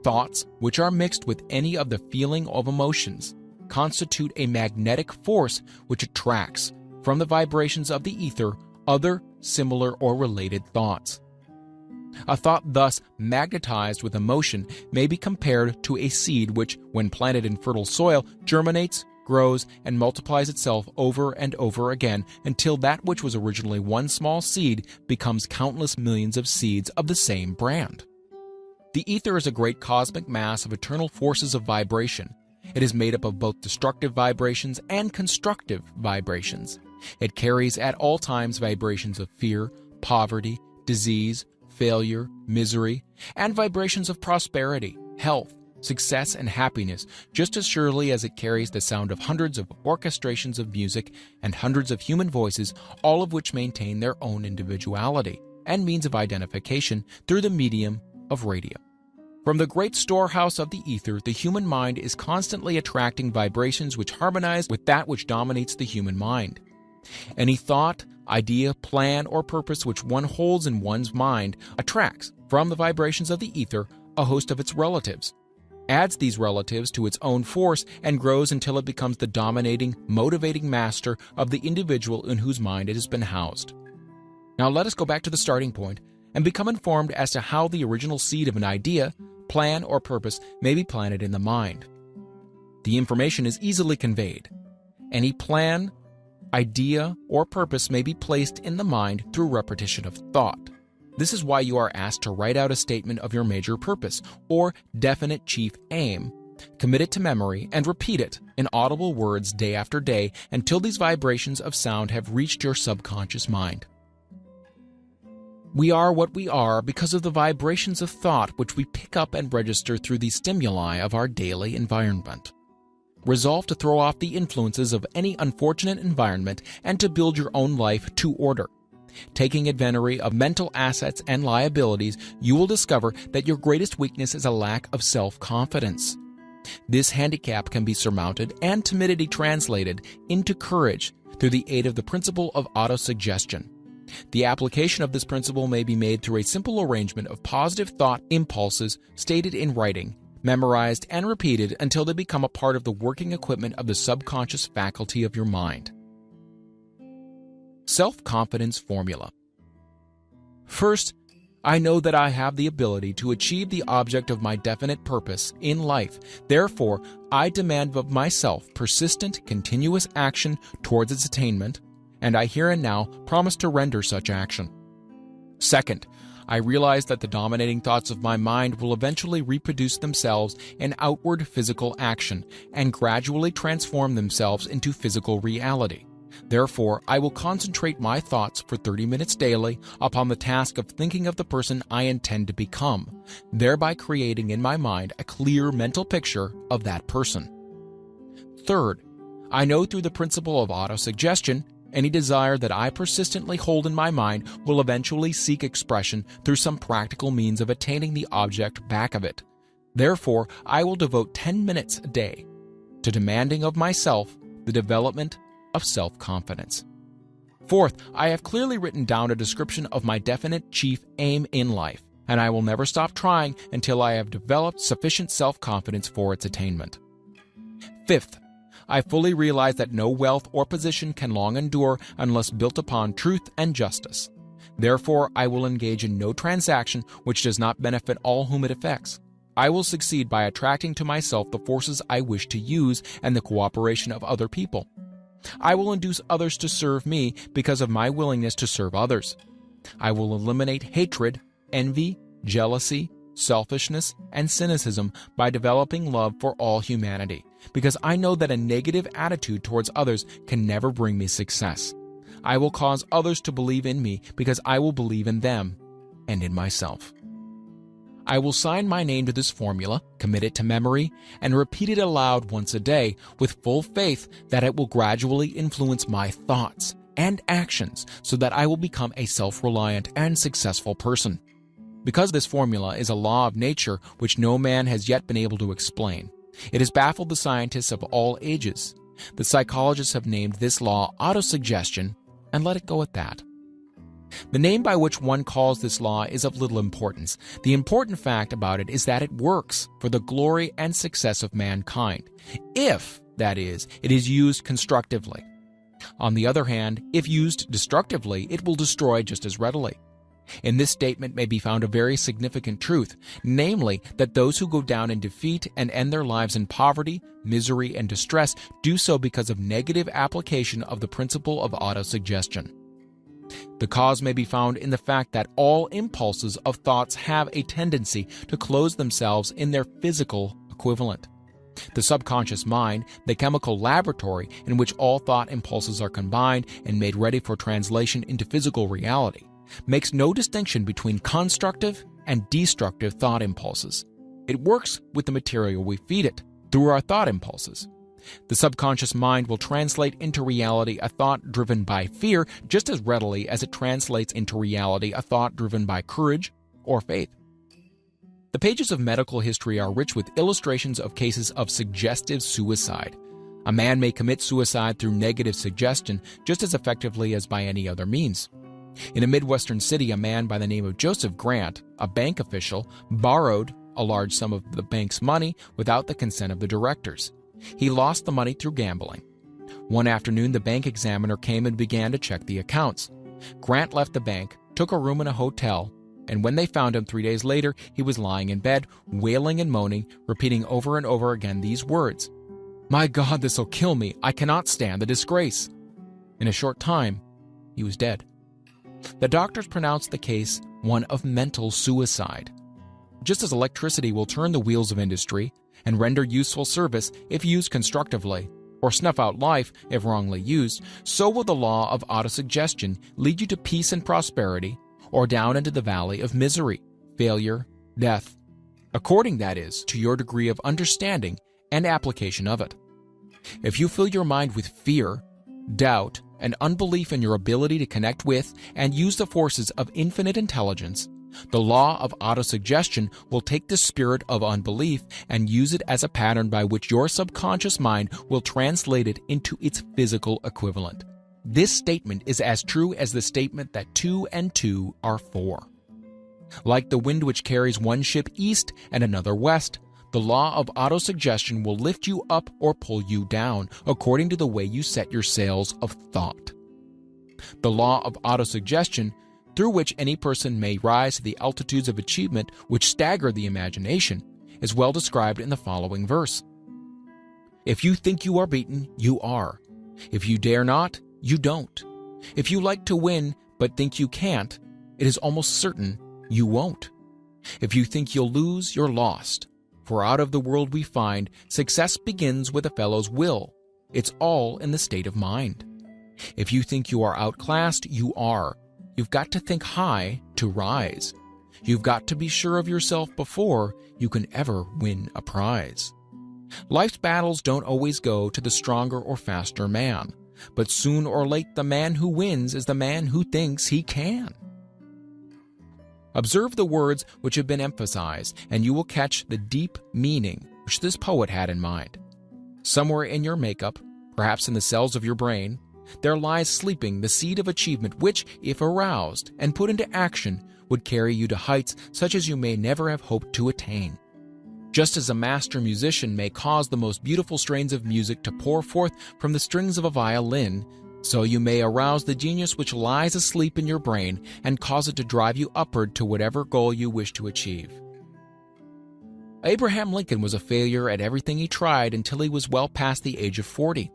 Thoughts which are mixed with any of the feeling of emotions constitute a magnetic force which attracts, from the vibrations of the ether, other similar or related thoughts. A thought thus magnetized with emotion may be compared to a seed which, when planted in fertile soil, germinates, grows, and multiplies itself over and over again until that which was originally one small seed becomes countless millions of seeds of the same brand. The ether is a great cosmic mass of eternal forces of vibration. It is made up of both destructive vibrations and constructive vibrations. It carries at all times vibrations of fear, poverty, disease, failure, misery, and vibrations of prosperity, health, success, and happiness just as surely as it carries the sound of hundreds of orchestrations of music and hundreds of human voices, all of which maintain their own individuality and means of identification through the medium of radio. From the great storehouse of the ether, the human mind is constantly attracting vibrations which harmonize with that which dominates the human mind. Any thought, idea, plan, or purpose which one holds in one's mind attracts, from the vibrations of the ether, a host of its relatives, adds these relatives to its own force, and grows until it becomes the dominating, motivating master of the individual in whose mind it has been housed. Now let us go back to the starting point and become informed as to how the original seed of an idea, plan, or purpose may be planted in the mind. The information is easily conveyed. Any plan, idea, or purpose may be placed in the mind through repetition of thought. This is why you are asked to write out a statement of your major purpose, or definite chief aim, commit it to memory, and repeat it in audible words day after day until these vibrations of sound have reached your subconscious mind. We are what we are because of the vibrations of thought which we pick up and register through the stimuli of our daily environment. Resolve to throw off the influences of any unfortunate environment and to build your own life to order. Taking inventory of mental assets and liabilities, you will discover that your greatest weakness is a lack of self-confidence. This handicap can be surmounted and timidity translated into courage through the aid of the principle of autosuggestion. The application of this principle may be made through a simple arrangement of positive thought impulses stated in writing, memorized and repeated until they become a part of the working equipment of the subconscious faculty of your mind. Self-confidence formula. First, I know that I have the ability to achieve the object of my definite purpose in life. Therefore, I demand of myself persistent, continuous action towards its attainment, and I here and now promise to render such action. Second, I realize that the dominating thoughts of my mind will eventually reproduce themselves in outward physical action and gradually transform themselves into physical reality. Therefore, I will concentrate my thoughts for 30 minutes daily upon the task of thinking of the person I intend to become, thereby creating in my mind a clear mental picture of that person. Third, I know through the principle of autosuggestion, any desire that I persistently hold in my mind will eventually seek expression through some practical means of attaining the object back of it. Therefore, I will devote 10 minutes a day to demanding of myself the development of self-confidence. Fourth, I have clearly written down a description of my definite chief aim in life, and I will never stop trying until I have developed sufficient self-confidence for its attainment. Fifth, I fully realize that no wealth or position can long endure unless built upon truth and justice. Therefore, I will engage in no transaction which does not benefit all whom it affects. I will succeed by attracting to myself the forces I wish to use and the cooperation of other people. I will induce others to serve me because of my willingness to serve others. I will eliminate hatred, envy, jealousy, selfishness, and cynicism by developing love for all humanity, because I know that a negative attitude towards others can never bring me success. I will cause others to believe in me because I will believe in them and in myself. I will sign my name to this formula, commit it to memory, and repeat it aloud once a day with full faith that it will gradually influence my thoughts and actions so that I will become a self-reliant and successful person. Because this formula is a law of nature which no man has yet been able to explain, it has baffled the scientists of all ages. The psychologists have named this law autosuggestion and let it go at that. The name by which one calls this law is of little importance. The important fact about it is that it works for the glory and success of mankind, if, that is, it is used constructively. On the other hand, if used destructively, it will destroy just as readily. In this statement may be found a very significant truth, namely that those who go down in defeat and end their lives in poverty, misery, and distress do so because of negative application of the principle of autosuggestion. The cause may be found in the fact that all impulses of thoughts have a tendency to close themselves in their physical equivalent. The subconscious mind, the chemical laboratory in which all thought impulses are combined and made ready for translation into physical reality, makes no distinction between constructive and destructive thought impulses. It works with the material we feed it, through our thought impulses. The subconscious mind will translate into reality a thought driven by fear just as readily as it translates into reality a thought driven by courage or faith. The pages of medical history are rich with illustrations of cases of suggestive suicide. A man may commit suicide through negative suggestion just as effectively as by any other means. In a Midwestern city, a man by the name of Joseph Grant, a bank official, borrowed a large sum of the bank's money without the consent of the directors. He lost the money through gambling. One afternoon, the bank examiner came and began to check the accounts. Grant left the bank, took a room in a hotel, and when they found him 3 days later, he was lying in bed, wailing and moaning, repeating over and over again these words, "My God, this'll kill me. I cannot stand the disgrace." In a short time, he was dead. The doctors pronounced the case one of mental suicide. Just as electricity will turn the wheels of industry and render useful service if used constructively, or snuff out life if wrongly used, so will the law of autosuggestion lead you to peace and prosperity, or down into the valley of misery, failure, death, according, that is, to your degree of understanding and application of it. If you fill your mind with fear, doubt, and unbelief in your ability to connect with and use the forces of infinite intelligence, the law of autosuggestion will take the spirit of unbelief and use it as a pattern by which your subconscious mind will translate it into its physical equivalent. This statement is as true as the statement that 2 and 2 are 4. Like the wind which carries one ship east and another west, the law of autosuggestion will lift you up or pull you down according to the way you set your sails of thought. The law of autosuggestion, through which any person may rise to the altitudes of achievement which stagger the imagination, is well described in the following verse. If you think you are beaten, you are. If you dare not, you don't. If you like to win but think you can't, it is almost certain you won't. If you think you'll lose, you're lost. For out of the world we find, success begins with a fellow's will. It's all in the state of mind. If you think you are outclassed, you are. You've got to think high to rise. You've got to be sure of yourself before you can ever win a prize. Life's battles don't always go to the stronger or faster man, but soon or late the man who wins is the man who thinks he can. Observe the words which have been emphasized, and you will catch the deep meaning which this poet had in mind. Somewhere in your makeup, perhaps in the cells of your brain, there lies sleeping the seed of achievement which, if aroused and put into action, would carry you to heights such as you may never have hoped to attain. Just as a master musician may cause the most beautiful strains of music to pour forth from the strings of a violin, so you may arouse the genius which lies asleep in your brain and cause it to drive you upward to whatever goal you wish to achieve. Abraham Lincoln was a failure at everything he tried until he was well past the age of 40.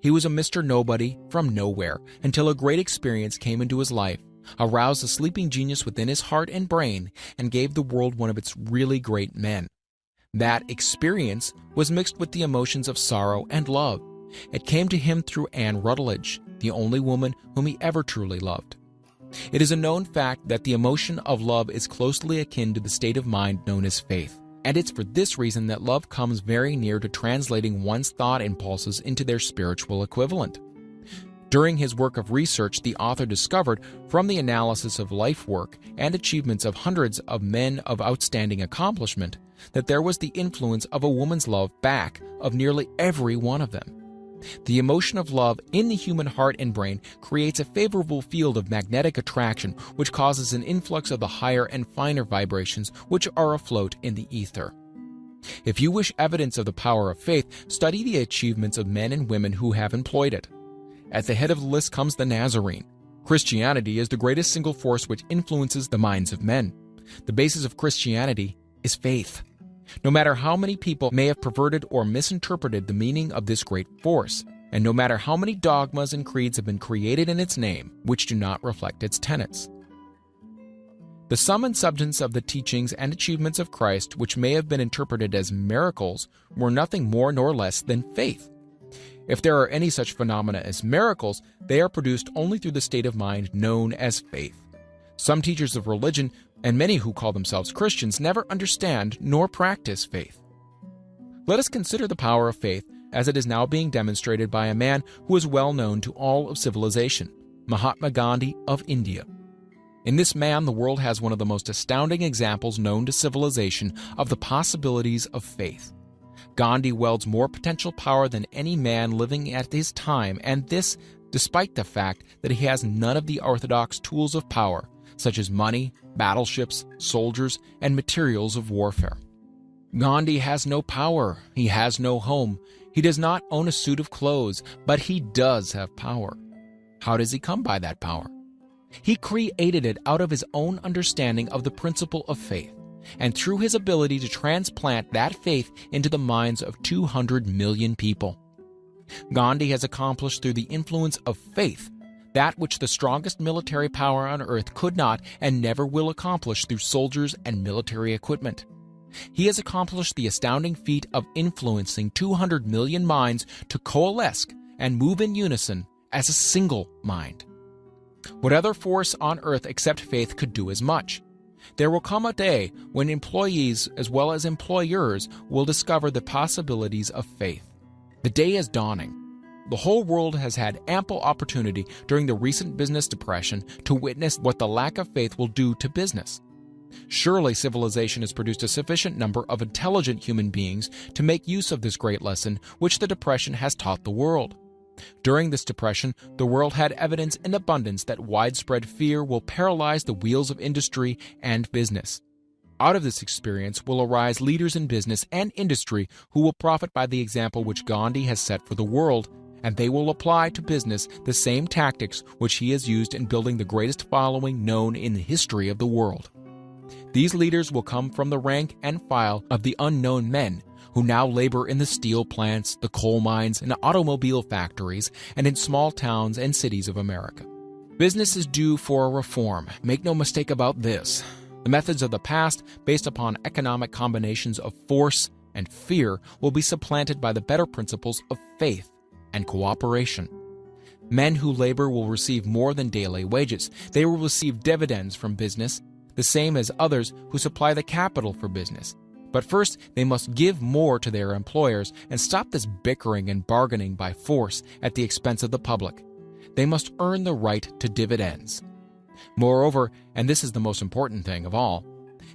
He was a Mr. Nobody from nowhere until a great experience came into his life, aroused the sleeping genius within his heart and brain, and gave the world one of its really great men. That experience was mixed with the emotions of sorrow and love. It came to him through Anne Rutledge, the only woman whom he ever truly loved. It is a known fact that the emotion of love is closely akin to the state of mind known as faith. And it's for this reason that love comes very near to translating one's thought impulses into their spiritual equivalent. During his work of research, the author discovered, from the analysis of life work and achievements of hundreds of men of outstanding accomplishment, that there was the influence of a woman's love back of nearly every one of them. The emotion of love in the human heart and brain creates a favorable field of magnetic attraction which causes an influx of the higher and finer vibrations which are afloat in the ether. If you wish evidence of the power of faith, study the achievements of men and women who have employed it. At the head of the list comes the Nazarene. Christianity is the greatest single force which influences the minds of men. The basis of Christianity is faith. No matter how many people may have perverted or misinterpreted the meaning of this great force, and no matter how many dogmas and creeds have been created in its name which do not reflect its tenets. The sum and substance of the teachings and achievements of Christ, which may have been interpreted as miracles, were nothing more nor less than faith. If there are any such phenomena as miracles, they are produced only through the state of mind known as faith. Some teachers of religion And many who call themselves Christians never understand nor practice faith. Let us consider the power of faith as it is now being demonstrated by a man who is well known to all of civilization, Mahatma Gandhi of India. In this man, the world has one of the most astounding examples known to civilization of the possibilities of faith. Gandhi wields more potential power than any man living at his time, and this despite the fact that he has none of the orthodox tools of power, such as money, battleships, soldiers, and materials of warfare. Gandhi has no power, he has no home, he does not own a suit of clothes, but he does have power. How does he come by that power? He created it out of his own understanding of the principle of faith, and through his ability to transplant that faith into the minds of 200 million people. Gandhi has accomplished through the influence of faith that which the strongest military power on earth could not and never will accomplish through soldiers and military equipment. He has accomplished the astounding feat of influencing 200 million minds to coalesce and move in unison as a single mind. What other force on earth except faith could do as much? There will come a day when employees as well as employers will discover the possibilities of faith. The day is dawning. The whole world has had ample opportunity during the recent business depression to witness what the lack of faith will do to business. Surely civilization has produced a sufficient number of intelligent human beings to make use of this great lesson which the depression has taught the world. During this depression, the world had evidence in abundance that widespread fear will paralyze the wheels of industry and business. Out of this experience will arise leaders in business and industry who will profit by the example which Gandhi has set for the world, and they will apply to business the same tactics which he has used in building the greatest following known in the history of the world. These leaders will come from the rank and file of the unknown men who now labor in the steel plants, the coal mines, and automobile factories, and in small towns and cities of America. Business is due for a reform. Make no mistake about this. The methods of the past, based upon economic combinations of force and fear, will be supplanted by the better principles of faith and cooperation. Men who labor will receive more than daily wages. They will receive dividends from business, the same as others who supply the capital for business. But first, they must give more to their employers and stop this bickering and bargaining by force at the expense of the public. They must earn the right to dividends. Moreover, and this is the most important thing of all,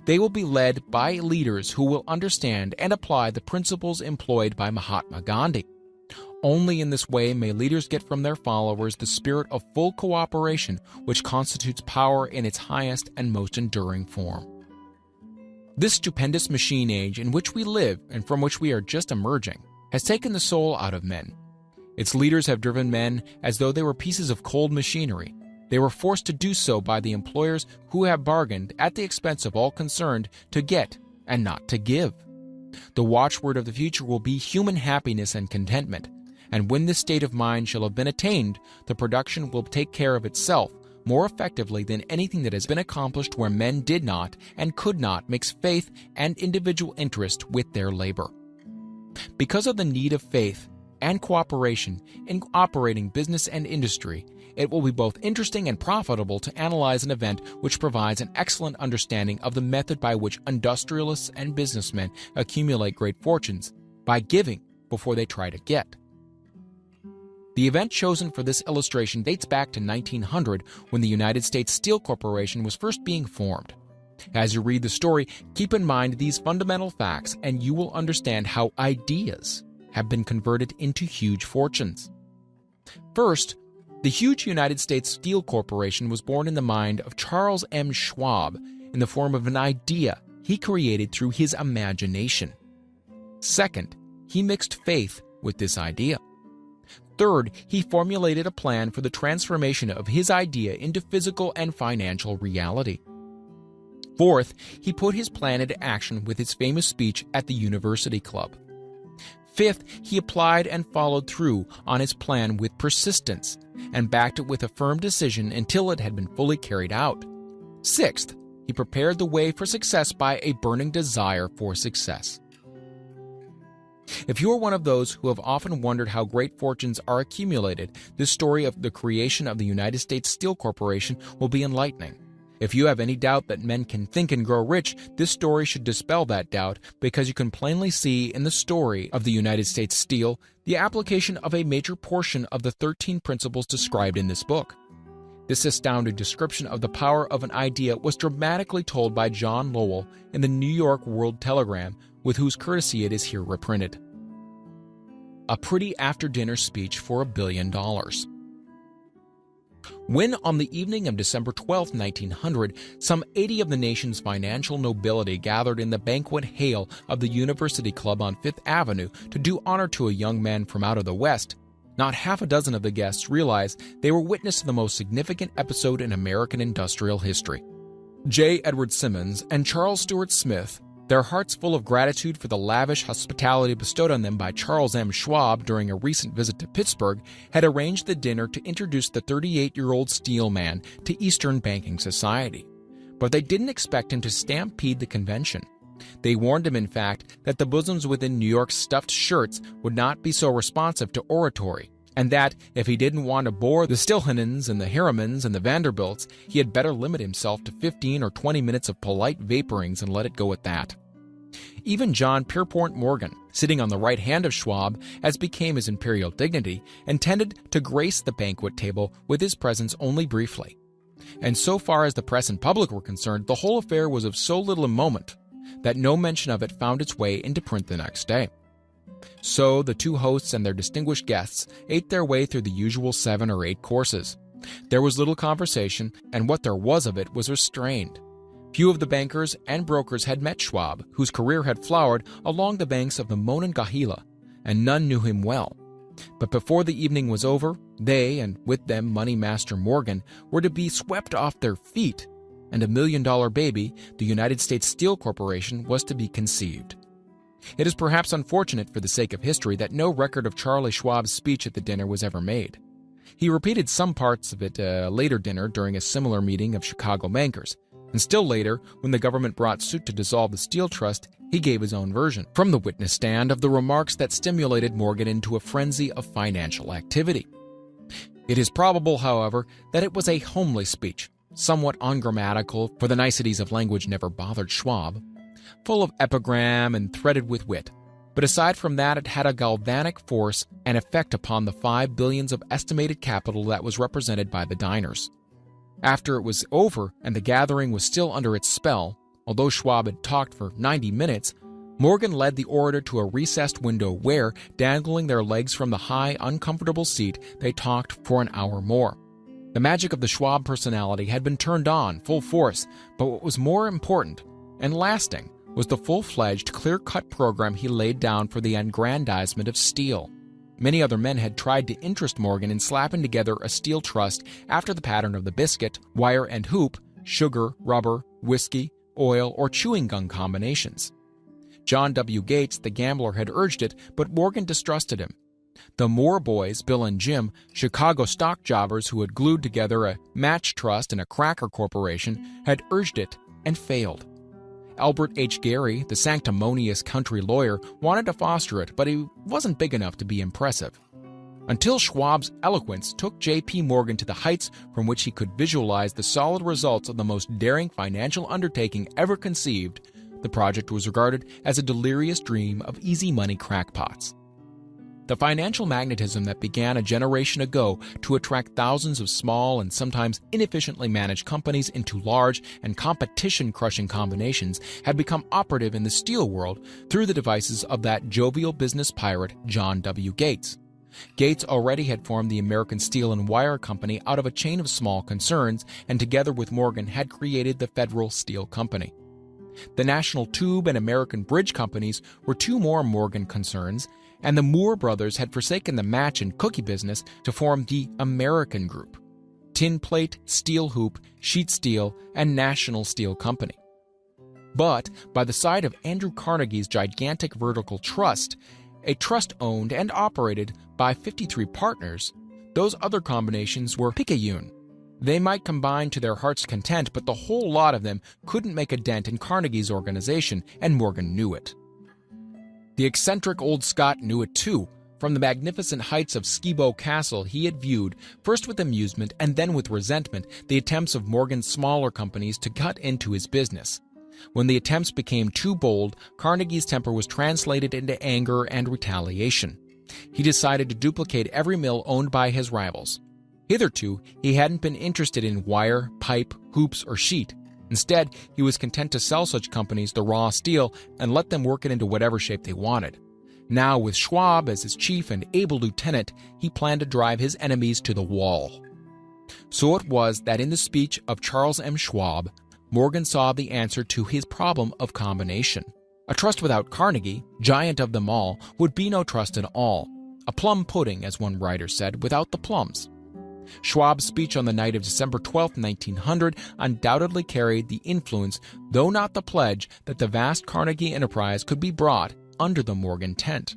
they will be led by leaders who will understand and apply the principles employed by Mahatma Gandhi. Only in this way may leaders get from their followers the spirit of full cooperation which constitutes power in its highest and most enduring form. This stupendous machine age in which we live and from which we are just emerging has taken the soul out of men. Its leaders have driven men as though they were pieces of cold machinery. They were forced to do so by the employers who have bargained at the expense of all concerned to get and not to give. The watchword of the future will be human happiness and contentment, and when this state of mind shall have been attained, the production will take care of itself more effectively than anything that has been accomplished where men did not and could not mix faith and individual interest with their labor. Because of the need of faith and cooperation in operating business and industry, it will be both interesting and profitable to analyze an event which provides an excellent understanding of the method by which industrialists and businessmen accumulate great fortunes, by giving before they try to get. The event chosen for this illustration dates back to 1900 when the United States Steel Corporation was first being formed. As you read the story, keep in mind these fundamental facts and you will understand how ideas have been converted into huge fortunes. First, the huge United States Steel Corporation was born in the mind of Charles M. Schwab in the form of an idea he created through his imagination. Second, he mixed faith with this idea. Third, he formulated a plan for the transformation of his idea into physical and financial reality. Fourth, he put his plan into action with his famous speech at the University Club. Fifth, he applied and followed through on his plan with persistence and backed it with a firm decision until it had been fully carried out. Sixth, he prepared the way for success by a burning desire for success. If you are one of those who have often wondered how great fortunes are accumulated, this story of the creation of the United States Steel Corporation will be enlightening. If you have any doubt that men can think and grow rich, this story should dispel that doubt, because you can plainly see in the story of the United States Steel the application of a major portion of the 13 principles described in this book. This astounding description of the power of an idea was dramatically told by John Lowell in the New York World Telegram, with whose courtesy it is here reprinted. A pretty after-dinner speech for $1 billion. When, on the evening of December 12, 1900, some 80 of the nation's financial nobility gathered in the banquet hall of the University Club on Fifth Avenue to do honor to a young man from out of the West, not half a dozen of the guests realized they were witness to the most significant episode in American industrial history. J. Edward Simmons and Charles Stewart Smith, their hearts full of gratitude for the lavish hospitality bestowed on them by Charles M. Schwab during a recent visit to Pittsburgh, had arranged the dinner to introduce the 38-year-old steel man to Eastern banking society. But they didn't expect him to stampede the convention. They warned him, in fact, that the bosoms within New York's stuffed shirts would not be so responsive to oratory, and that, if he didn't want to bore the Stilhanens and the Harrimans and the Vanderbilts, he had better limit himself to 15 or 20 minutes of polite vaporings and let it go at that. Even John Pierpont Morgan, sitting on the right hand of Schwab, as became his imperial dignity, intended to grace the banquet table with his presence only briefly. And so far as the press and public were concerned, the whole affair was of so little moment that no mention of it found its way into print the next day. So the two hosts and their distinguished guests ate their way through the usual 7 or 8 courses. There was little conversation, and what there was of it was restrained. Few of the bankers and brokers had met Schwab, whose career had flowered along the banks of the Monongahela, and none knew him well. But before the evening was over, they, and with them Money Master Morgan, were to be swept off their feet, and $1 million baby, the United States Steel Corporation, was to be conceived. It is perhaps unfortunate for the sake of history that no record of Charlie Schwab's speech at the dinner was ever made. He repeated some parts of it at a later dinner during a similar meeting of Chicago bankers, and still later, when the government brought suit to dissolve the Steel Trust, he gave his own version from the witness stand of the remarks that stimulated Morgan into a frenzy of financial activity. It is probable, however, that it was a homely speech, somewhat ungrammatical, for the niceties of language never bothered Schwab, full of epigram and threaded with wit. But aside from that, it had a galvanic force and effect upon the $5 billion of estimated capital that was represented by the diners. After it was over and the gathering was still under its spell, although Schwab had talked for 90 minutes, Morgan led the orator to a recessed window where, dangling their legs from the high, uncomfortable seat, they talked for an hour more. The magic of the Schwab personality had been turned on full force, but what was more important and lasting was the full-fledged, clear-cut program he laid down for the aggrandizement of steel. Many other men had tried to interest Morgan in slapping together a steel trust after the pattern of the biscuit, wire and hoop, sugar, rubber, whiskey, oil, or chewing gum combinations. John W. Gates, the gambler, had urged it, but Morgan distrusted him. The Moore boys, Bill and Jim, Chicago stock jobbers who had glued together a match trust and a cracker corporation, had urged it and failed. Albert H. Gary, the sanctimonious country lawyer, wanted to foster it, but he wasn't big enough to be impressive. Until Schwab's eloquence took J.P. Morgan to the heights from which he could visualize the solid results of the most daring financial undertaking ever conceived, the project was regarded as a delirious dream of easy money crackpots. The financial magnetism that began a generation ago to attract thousands of small and sometimes inefficiently managed companies into large and competition-crushing combinations had become operative in the steel world through the devices of that jovial business pirate John W. Gates. Gates already had formed the American Steel and Wire Company out of a chain of small concerns, and together with Morgan had created the Federal Steel Company. The National Tube and American Bridge Companies were two more Morgan concerns, and the Moore brothers had forsaken the match and cookie business to form the American Group: Tin Plate, Steel Hoop, Sheet Steel, and National Steel Company. But by the side of Andrew Carnegie's gigantic vertical trust, a trust owned and operated by 53 partners, those other combinations were picayune. They might combine to their heart's content, but the whole lot of them couldn't make a dent in Carnegie's organization, and Morgan knew it. The eccentric old Scot knew it too, From the magnificent heights of Skibo Castle, he had viewed, first with amusement and then with resentment, the attempts of Morgan's smaller companies to cut into his business. When the attempts became too bold, Carnegie's temper was translated into anger and retaliation. He decided to duplicate every mill owned by his rivals. Hitherto, he hadn't been interested in wire, pipe, hoops, or sheet. Instead, he was content to sell such companies the raw steel and let them work it into whatever shape they wanted. Now, with Schwab as his chief and able lieutenant, he planned to drive his enemies to the wall. So it was that in the speech of Charles M. Schwab, Morgan saw the answer to his problem of combination. A trust without Carnegie, giant of them all, would be no trust at all. A plum pudding, as one writer said, without the plums. Schwab's speech on the night of December 12, 1900, undoubtedly carried the influence, though not the pledge, that the vast Carnegie enterprise could be brought under the Morgan tent.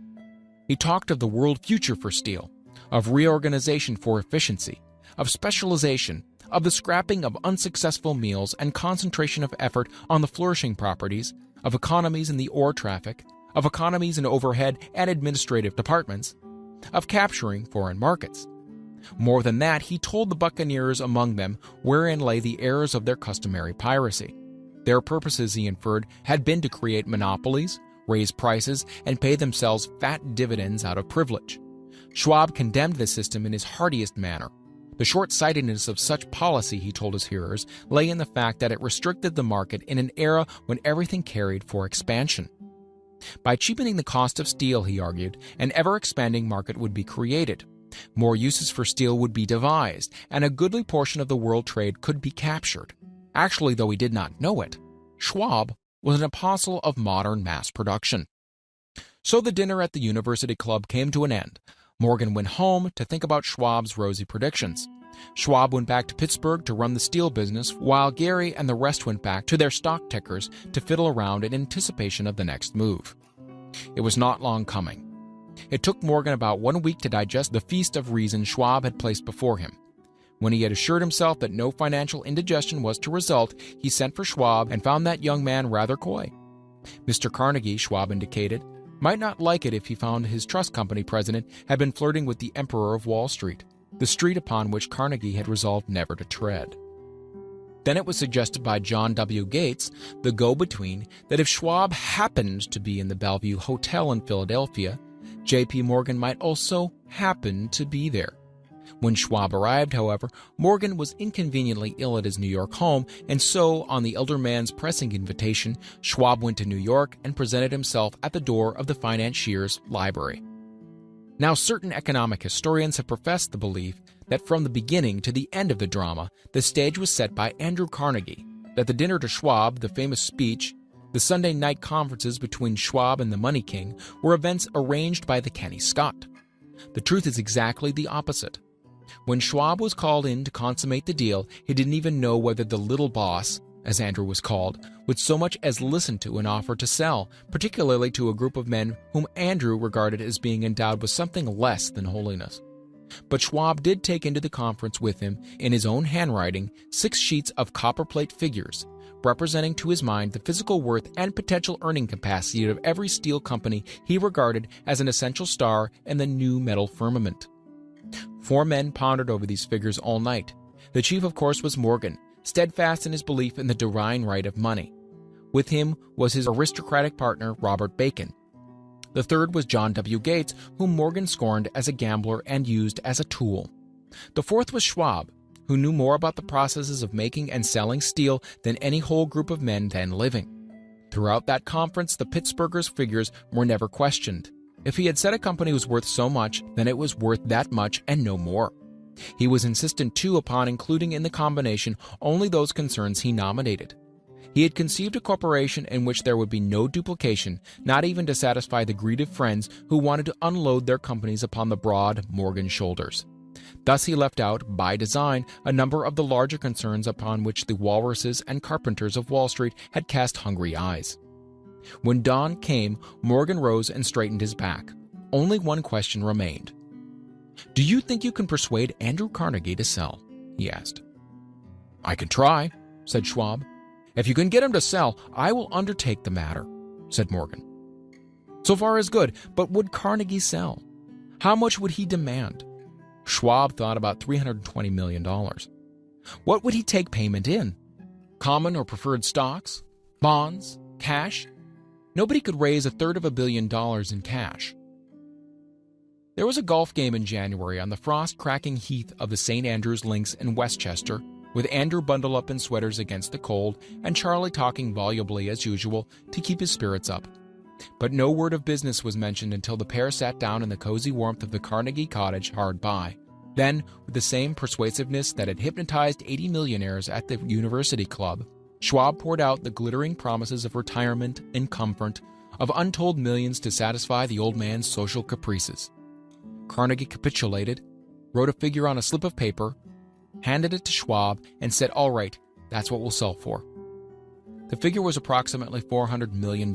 He talked of the world future for steel, of reorganization for efficiency, of specialization, of the scrapping of unsuccessful meals and concentration of effort on the flourishing properties, of economies in the ore traffic, of economies in overhead and administrative departments, of capturing foreign markets. More than that, he told the buccaneers among them wherein lay the errors of their customary piracy. Their purposes, he inferred, had been to create monopolies, raise prices, and pay themselves fat dividends out of privilege. Schwab condemned this system in his heartiest manner. The short-sightedness of such policy, he told his hearers, lay in the fact that it restricted the market in an era when everything carried for expansion. By cheapening the cost of steel, he argued, an ever-expanding market would be created. More uses for steel would be devised, and a goodly portion of the world trade could be captured. Actually, though he did not know it, Schwab was an apostle of modern mass production. So the dinner at the University Club came to an end. Morgan went home to think about Schwab's rosy predictions. Schwab went back to Pittsburgh to run the steel business, while Gary and the rest went back to their stock tickers to fiddle around in anticipation of the next move. It was not long coming. It took Morgan about 1 week to digest the feast of reason Schwab had placed before him. When he had assured himself that no financial indigestion was to result, he sent for Schwab and found that young man rather coy. Mr. Carnegie, Schwab indicated, might not like it if he found his trust company president had been flirting with the Emperor of Wall Street, the street upon which Carnegie had resolved never to tread. Then it was suggested by John W. Gates, the go-between, that if Schwab happened to be in the Bellevue Hotel in Philadelphia, J.P. Morgan might also happen to be there. When Schwab arrived, however, Morgan was inconveniently ill at his New York home, and so, on the elder man's pressing invitation, Schwab went to New York and presented himself at the door of the financier's library. Now, certain economic historians have professed the belief that from the beginning to the end of the drama, the stage was set by Andrew Carnegie, that the dinner to Schwab, the famous speech, the Sunday night conferences between Schwab and the Money King were events arranged by the canny Scot. The truth is exactly the opposite. When Schwab was called in to consummate the deal, he didn't even know whether the little boss, as Andrew was called, would so much as listen to an offer to sell, particularly to a group of men whom Andrew regarded as being endowed with something less than holiness. But Schwab did take into the conference with him, in his own handwriting, 6 sheets of copperplate figures, representing to his mind the physical worth and potential earning capacity of every steel company he regarded as an essential star in the new metal firmament. 4 men pondered over these figures all night. The chief, of course, was Morgan, steadfast in his belief in the divine right of money. With him was his aristocratic partner, Robert Bacon. The third was John W. Gates, whom Morgan scorned as a gambler and used as a tool. The fourth was Schwab, who knew more about the processes of making and selling steel than any whole group of men then living. Throughout that conference, the Pittsburghers' figures were never questioned. If he had said a company was worth so much, then it was worth that much and no more. He was insistent, too, upon including in the combination only those concerns he nominated. He had conceived a corporation in which there would be no duplication, not even to satisfy the greed of friends who wanted to unload their companies upon the broad Morgan shoulders. Thus he left out, by design, a number of the larger concerns upon which the walruses and carpenters of Wall Street had cast hungry eyes. When dawn came, Morgan rose and straightened his back. Only one question remained. "Do you think you can persuade Andrew Carnegie to sell?" he asked. "I can try," said Schwab. "If you can get him to sell, I will undertake the matter," said Morgan. So far is good, but would Carnegie sell? How much would he demand? Schwab thought about $320 million. What would he take payment in? Common or preferred stocks? Bonds? Cash? Nobody could raise $250 million in cash. There was a golf game in January on the frost-cracking heath of the St. Andrews Links in Westchester, with Andrew bundled up in sweaters against the cold and Charlie talking volubly as usual to keep his spirits up. But no word of business was mentioned until the pair sat down in the cozy warmth of the Carnegie cottage hard by. Then, with the same persuasiveness that had hypnotized 80 millionaires at the University Club, Schwab poured out the glittering promises of retirement and comfort, of untold millions to satisfy the old man's social caprices. Carnegie capitulated, wrote a figure on a slip of paper, handed it to Schwab, and said, "All right, that's what we'll sell for." The figure was approximately $400 million,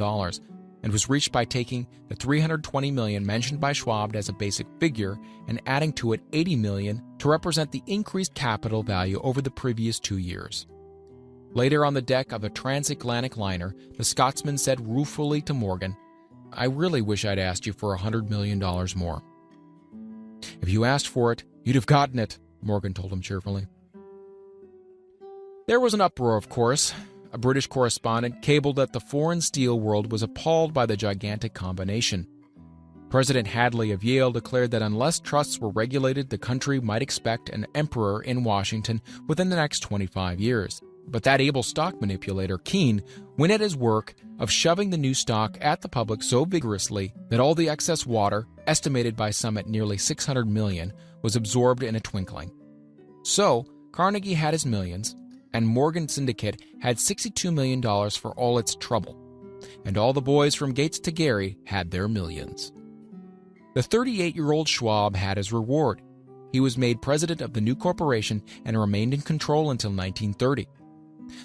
and was reached by taking the $320 million mentioned by Schwab as a basic figure and adding to it $80 million to represent the increased capital value over the previous 2 years. Later on the deck of a transatlantic liner, the Scotsman said ruefully to Morgan, "I really wish I'd asked you for $100 million more." "If you asked for it, you'd have gotten it," Morgan told him cheerfully. There was an uproar, of course. A British correspondent cabled that the foreign steel world was appalled by the gigantic combination. President Hadley of Yale declared that unless trusts were regulated, the country might expect an emperor in Washington within the next 25 years. But that able stock manipulator, Keene, went at his work of shoving the new stock at the public so vigorously that all the excess water, estimated by some at nearly $600 million, was absorbed in a twinkling. So, Carnegie had his millions, and Morgan Syndicate had $62 million for all its trouble. And all the boys from Gates to Gary had their millions. The 38-year-old Schwab had his reward. He was made president of the new corporation and remained in control until 1930.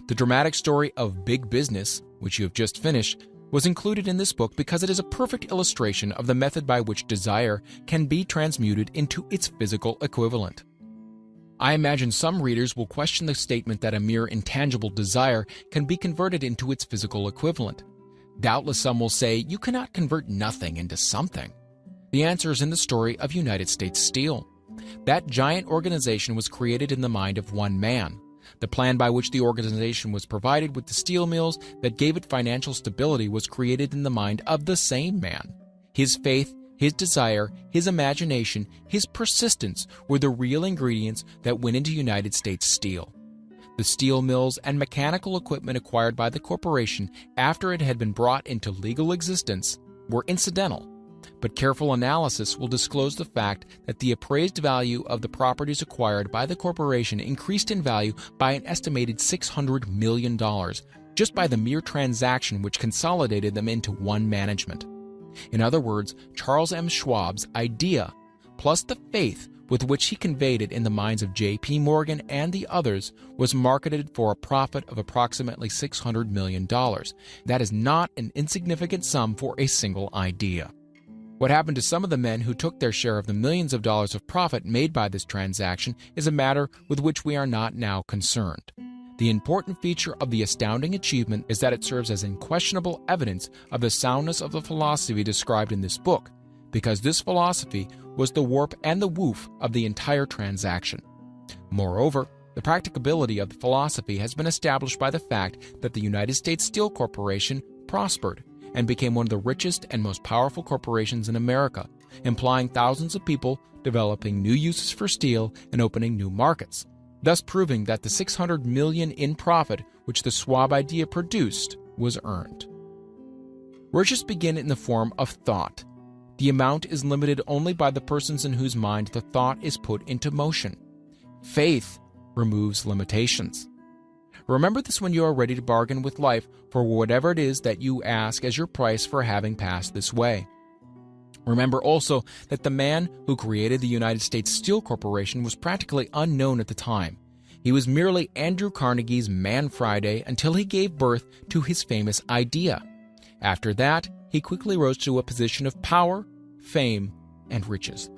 The dramatic story of Big Business, which you have just finished, was included in this book because it is a perfect illustration of the method by which desire can be transmuted into its physical equivalent. I imagine some readers will question the statement that a mere intangible desire can be converted into its physical equivalent. Doubtless some will say, you cannot convert nothing into something. The answer is in the story of United States Steel. That giant organization was created in the mind of one man. The plan by which the organization was provided with the steel mills that gave it financial stability was created in the mind of the same man. His faith, his desire, his imagination, his persistence were the real ingredients that went into United States Steel. The steel mills and mechanical equipment acquired by the corporation after it had been brought into legal existence were incidental, but careful analysis will disclose the fact that the appraised value of the properties acquired by the corporation increased in value by an estimated $600 million, just by the mere transaction which consolidated them into one management. In other words, Charles M. Schwab's idea, plus the faith with which he conveyed it in the minds of J.P. Morgan and the others, was marketed for a profit of approximately $600 million. That is not an insignificant sum for a single idea. What happened to some of the men who took their share of the millions of dollars of profit made by this transaction is a matter with which we are not now concerned. The important feature of the astounding achievement is that it serves as unquestionable evidence of the soundness of the philosophy described in this book, because this philosophy was the warp and the woof of the entire transaction. Moreover, the practicability of the philosophy has been established by the fact that the United States Steel Corporation prospered and became one of the richest and most powerful corporations in America, employing thousands of people, developing new uses for steel, and opening new markets, thus proving that the $600 million in profit which the Schwab idea produced was earned. Riches begin in the form of thought. The amount is limited only by the persons in whose mind the thought is put into motion. Faith removes limitations. Remember this when you are ready to bargain with life for whatever it is that you ask as your price for having passed this way. Remember also that the man who created the United States Steel Corporation was practically unknown at the time. He was merely Andrew Carnegie's Man Friday until he gave birth to his famous idea. After that, he quickly rose to a position of power, fame, and riches.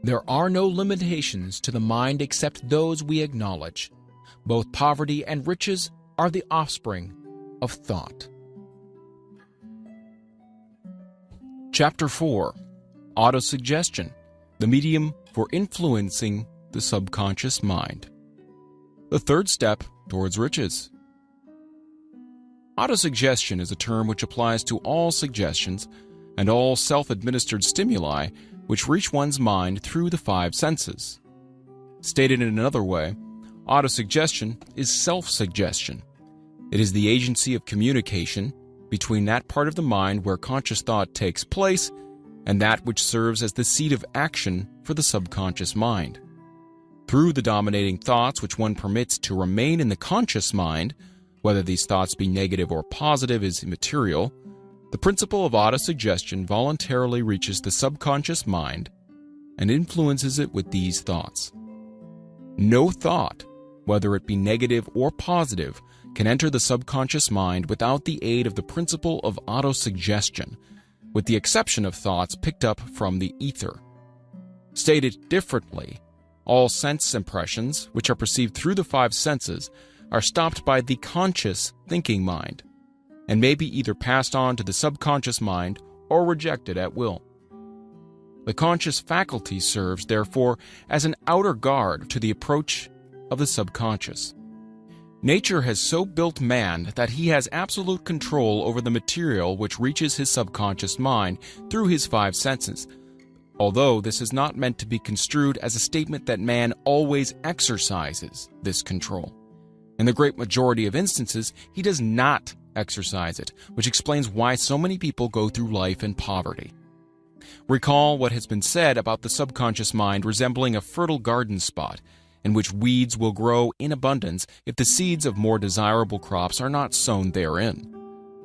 There are no limitations to the mind except those we acknowledge. Both poverty and riches are the offspring of thought. Chapter 4. autosuggestion, the medium for influencing the subconscious mind. The third step towards riches. Autosuggestion is a term which applies to all suggestions and all self-administered stimuli which reach one's mind through the five senses. Stated in another way, autosuggestion is self-suggestion. It is the agency of communication between that part of the mind where conscious thought takes place and that which serves as the seat of action for the subconscious mind. Through the dominating thoughts which one permits to remain in the conscious mind, whether these thoughts be negative or positive is immaterial, the principle of autosuggestion voluntarily reaches the subconscious mind and influences it with these thoughts. No thought, whether it be negative or positive, can enter the subconscious mind without the aid of the principle of autosuggestion, with the exception of thoughts picked up from the ether. Stated differently, all sense impressions, which are perceived through the five senses, are stopped by the conscious thinking mind, and may be either passed on to the subconscious mind or rejected at will. The conscious faculty serves, therefore, as an outer guard to the approach of the subconscious. Nature has so built man that he has absolute control over the material which reaches his subconscious mind through his five senses, although this is not meant to be construed as a statement that man always exercises this control. In the great majority of instances, he does not exercise it, which explains why so many people go through life in poverty. Recall what has been said about the subconscious mind resembling a fertile garden spot, in which weeds will grow in abundance if the seeds of more desirable crops are not sown therein.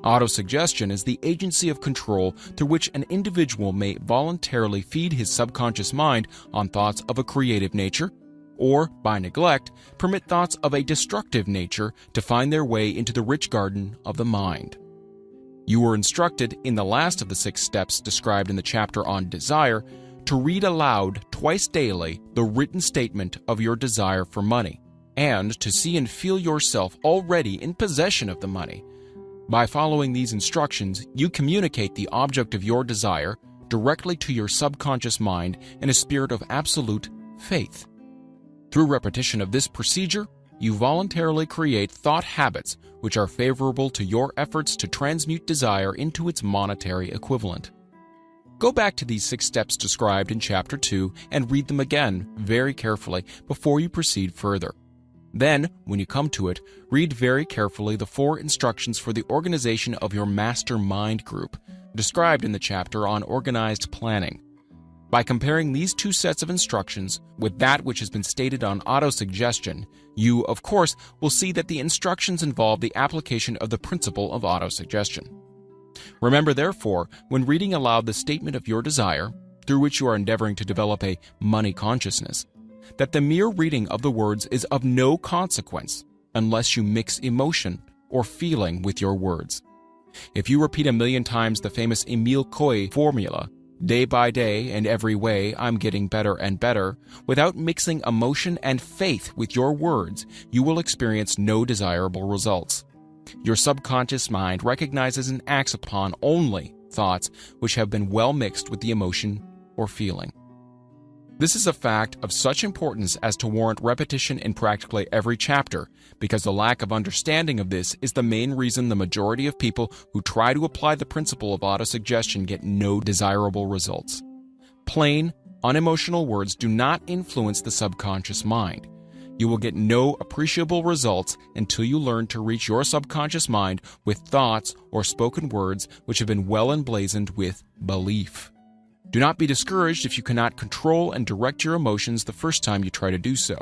Autosuggestion is the agency of control through which an individual may voluntarily feed his subconscious mind on thoughts of a creative nature, or, by neglect, permit thoughts of a destructive nature to find their way into the rich garden of the mind. You were instructed in the last of the 6 steps described in the chapter on desire to read aloud twice daily the written statement of your desire for money, and to see and feel yourself already in possession of the money. By following these instructions, you communicate the object of your desire directly to your subconscious mind in a spirit of absolute faith. Through repetition of this procedure, you voluntarily create thought habits which are favorable to your efforts to transmute desire into its monetary equivalent. Go back to these 6 steps described in Chapter 2 and read them again very carefully before you proceed further. Then, when you come to it, read very carefully the 4 instructions for the organization of your mastermind group, described in the chapter on organized planning. By comparing these 2 sets of instructions with that which has been stated on autosuggestion, you, of course, will see that the instructions involve the application of the principle of autosuggestion. Remember, therefore, when reading aloud the statement of your desire, through which you are endeavoring to develop a money consciousness, that the mere reading of the words is of no consequence unless you mix emotion or feeling with your words. If you repeat 1,000,000 times the famous Emile Coué formula, day by day and every way I'm getting better and better, without mixing emotion and faith with your words, you will experience no desirable results. Your subconscious mind recognizes and acts upon only thoughts which have been well mixed with the emotion or feeling. This is a fact of such importance as to warrant repetition in practically every chapter, because the lack of understanding of this is the main reason the majority of people who try to apply the principle of autosuggestion get no desirable results. Plain, unemotional words do not influence the subconscious mind. You will get no appreciable results until you learn to reach your subconscious mind with thoughts or spoken words which have been well emblazoned with belief. Do not be discouraged if you cannot control and direct your emotions the first time you try to do so.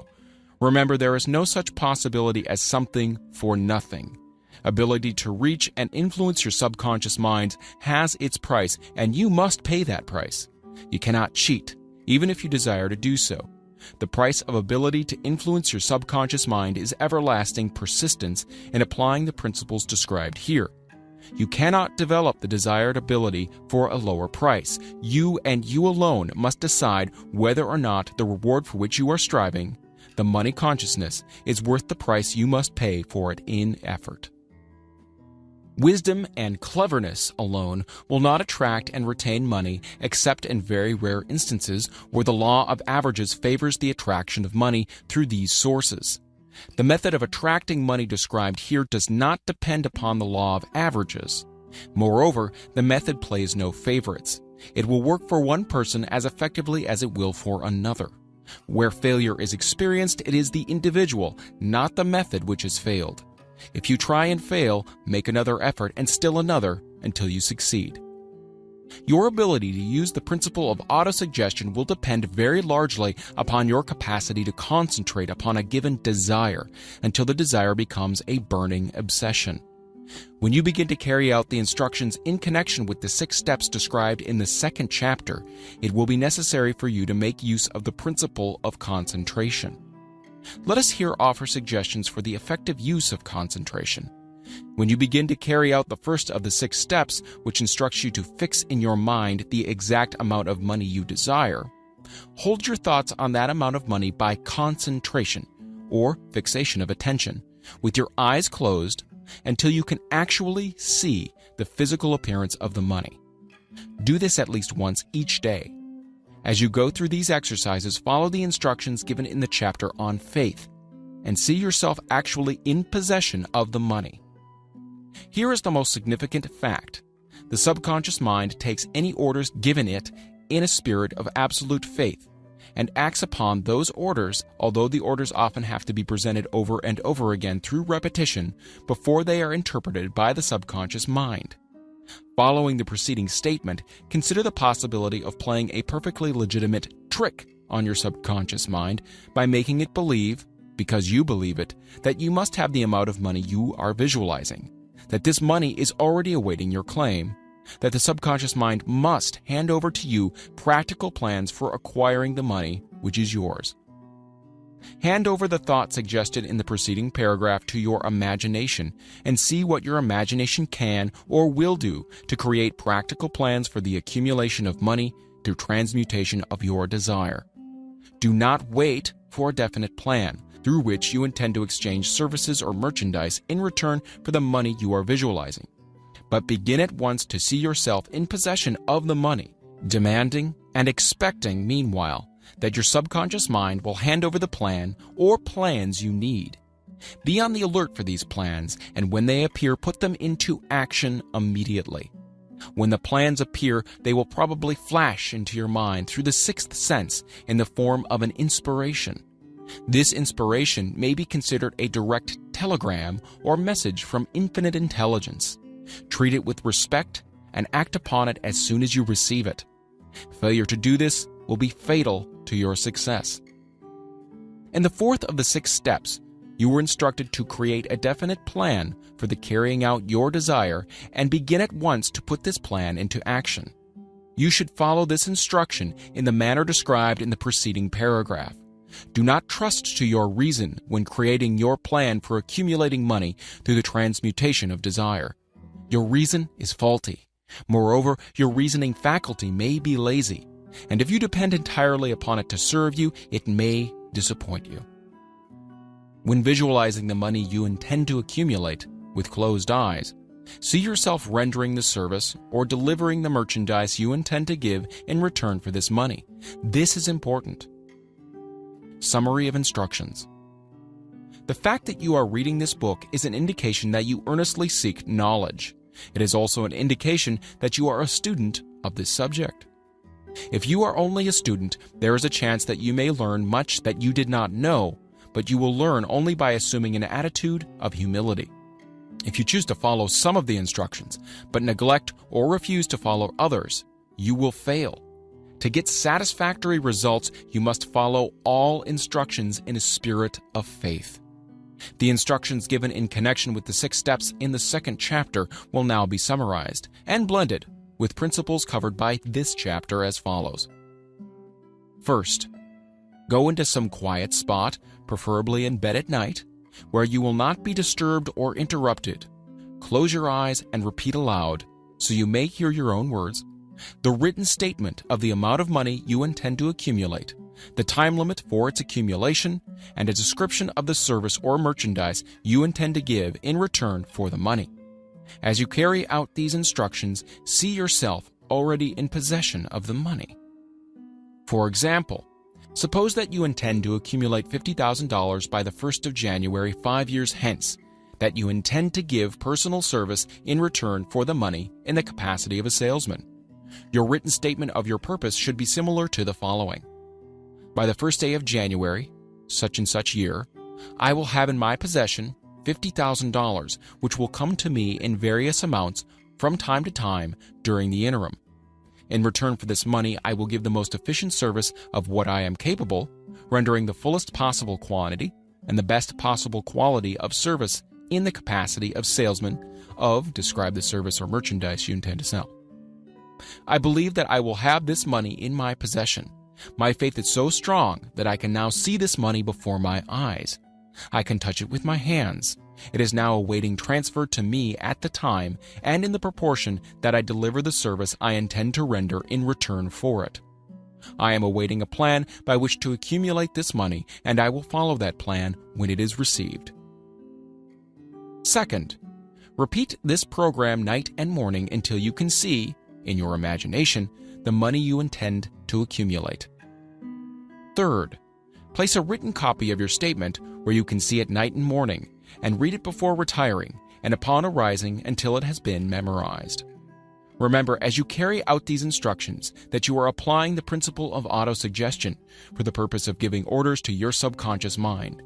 Remember, there is no such possibility as something for nothing. Ability to reach and influence your subconscious mind has its price, and you must pay that price. You cannot cheat, even if you desire to do so. The price of ability to influence your subconscious mind is everlasting persistence in applying the principles described here. You cannot develop the desired ability for a lower price. You and you alone must decide whether or not the reward for which you are striving, the money consciousness, is worth the price you must pay for it in effort. Wisdom and cleverness alone will not attract and retain money except in very rare instances where the law of averages favors the attraction of money through these sources. The method of attracting money described here does not depend upon the law of averages. Moreover, the method plays no favorites. It will work for one person as effectively as it will for another. Where failure is experienced, it is the individual, not the method, which has failed. If you try and fail, make another effort and still another until you succeed. Your ability to use the principle of autosuggestion will depend very largely upon your capacity to concentrate upon a given desire until the desire becomes a burning obsession. When you begin to carry out the instructions in connection with the 6 steps described in the 2nd chapter, it will be necessary for you to make use of the principle of concentration. Let us here offer suggestions for the effective use of concentration. When you begin to carry out the first of the 6 steps, which instructs you to fix in your mind the exact amount of money you desire, hold your thoughts on that amount of money by concentration, or fixation of attention, with your eyes closed until you can actually see the physical appearance of the money. Do this at least once each day. As you go through these exercises, follow the instructions given in the chapter on faith, and see yourself actually in possession of the money. Here is the most significant fact. The subconscious mind takes any orders given it in a spirit of absolute faith, and acts upon those orders, although the orders often have to be presented over and over again through repetition before they are interpreted by the subconscious mind. Following the preceding statement, consider the possibility of playing a perfectly legitimate trick on your subconscious mind by making it believe, because you believe it, that you must have the amount of money you are visualizing, that this money is already awaiting your claim, that the subconscious mind must hand over to you practical plans for acquiring the money which is yours. Hand over the thought suggested in the preceding paragraph to your imagination and see what your imagination can or will do to create practical plans for the accumulation of money through transmutation of your desire. Do not wait for a definite plan through which you intend to exchange services or merchandise in return for the money you are visualizing, but begin at once to see yourself in possession of the money, demanding and expecting, meanwhile, that your subconscious mind will hand over the plan or plans you need. Be on the alert for these plans, and when they appear, put them into action immediately. When the plans appear, they will probably flash into your mind through the 6th sense in the form of an inspiration. This inspiration may be considered a direct telegram or message from infinite intelligence. Treat it with respect and act upon it as soon as you receive it. Failure to do this will be fatal to your success. In the 4th of the 6 steps, you were instructed to create a definite plan for the carrying out your desire and begin at once to put this plan into action. You should follow this instruction in the manner described in the preceding paragraph. Do not trust to your reason when creating your plan for accumulating money through the transmutation of desire. Your reason is faulty. Moreover, your reasoning faculty may be lazy, and if you depend entirely upon it to serve you, it may disappoint you. When visualizing the money you intend to accumulate with closed eyes, see yourself rendering the service or delivering the merchandise you intend to give in return for this money. This is important. Summary of instructions. The fact that you are reading this book is an indication that you earnestly seek knowledge. It is also an indication that you are a student of this subject. If you are only a student, there is a chance that you may learn much that you did not know, but you will learn only by assuming an attitude of humility. If you choose to follow some of the instructions, but neglect or refuse to follow others, you will fail. To get satisfactory results, you must follow all instructions in a spirit of faith. The instructions given in connection with the 6 steps in the 2nd chapter will now be summarized and blended with principles covered by this chapter as follows. First, go into some quiet spot, preferably in bed at night, where you will not be disturbed or interrupted. Close your eyes and repeat aloud, so you may hear your own words, the written statement of the amount of money you intend to accumulate, the time limit for its accumulation, and a description of the service or merchandise you intend to give in return for the money. As you carry out these instructions, see yourself already in possession of the money. For example, suppose that you intend to accumulate $50,000 by the 1st of January 5 years hence, that you intend to give personal service in return for the money in the capacity of a salesman. Your written statement of your purpose should be similar to the following. By the 1st day of January, such and such year, I will have in my possession $50,000, which will come to me in various amounts from time to time during the interim. In return for this money, I will give the most efficient service of what I am capable, rendering the fullest possible quantity and the best possible quality of service in the capacity of salesman of describe the service or merchandise you intend to sell. I believe that I will have this money in my possession. My faith is so strong that I can now see this money before my eyes. I can touch it with my hands. It is now awaiting transfer to me at the time and in the proportion that I deliver the service I intend to render in return for it. I am awaiting a plan by which to accumulate this money, and I will follow that plan when it is received. Second, repeat this program night and morning until you can see, in your imagination, the money you intend to accumulate. Third, place a written copy of your statement where you can see it night and morning, and read it before retiring and upon arising until it has been memorized. Remember, as you carry out these instructions, that you are applying the principle of autosuggestion for the purpose of giving orders to your subconscious mind.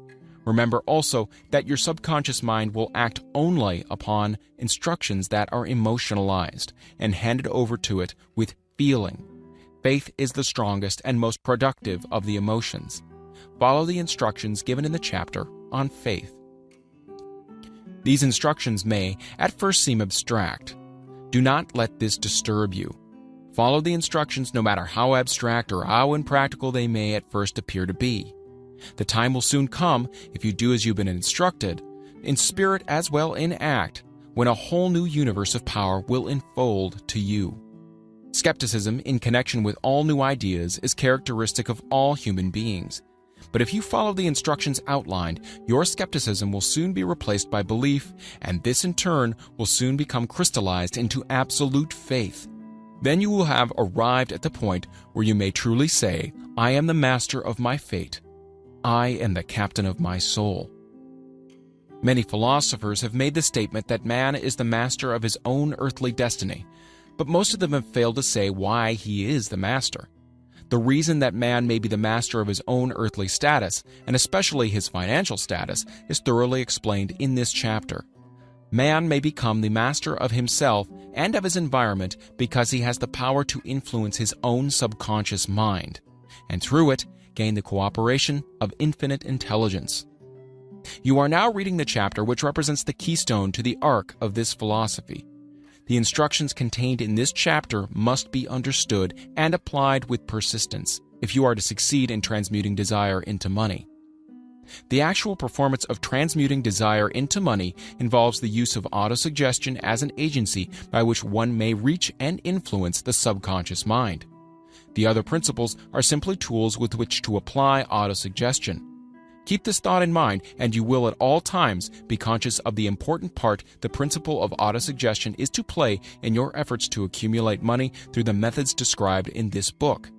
Remember also that your subconscious mind will act only upon instructions that are emotionalized and handed over to it with feeling. Faith is the strongest and most productive of the emotions. Follow the instructions given in the chapter on faith. These instructions may at first seem abstract. Do not let this disturb you. Follow the instructions no matter how abstract or how impractical they may at first appear to be. The time will soon come, if you do as you've been instructed, in spirit as well in act, when a whole new universe of power will enfold to you. Skepticism in connection with all new ideas is characteristic of all human beings. But if you follow the instructions outlined, your skepticism will soon be replaced by belief, and this in turn will soon become crystallized into absolute faith. Then you will have arrived at the point where you may truly say, I am the master of my fate. I am the captain of my soul. Many philosophers have made the statement that man is the master of his own earthly destiny, but most of them have failed to say why he is the master. The reason that man may be the master of his own earthly status, and especially his financial status, is thoroughly explained in this chapter. Man may become the master of himself and of his environment because he has the power to influence his own subconscious mind, and through it, gain the cooperation of infinite intelligence. You are now reading the chapter which represents the keystone to the arc of this philosophy. The instructions contained in this chapter must be understood and applied with persistence if you are to succeed in transmuting desire into money. The actual performance of transmuting desire into money involves the use of autosuggestion as an agency by which one may reach and influence the subconscious mind. The other principles are simply tools with which to apply autosuggestion. Keep this thought in mind, and you will at all times be conscious of the important part the principle of autosuggestion is to play in your efforts to accumulate money through the methods described in this book.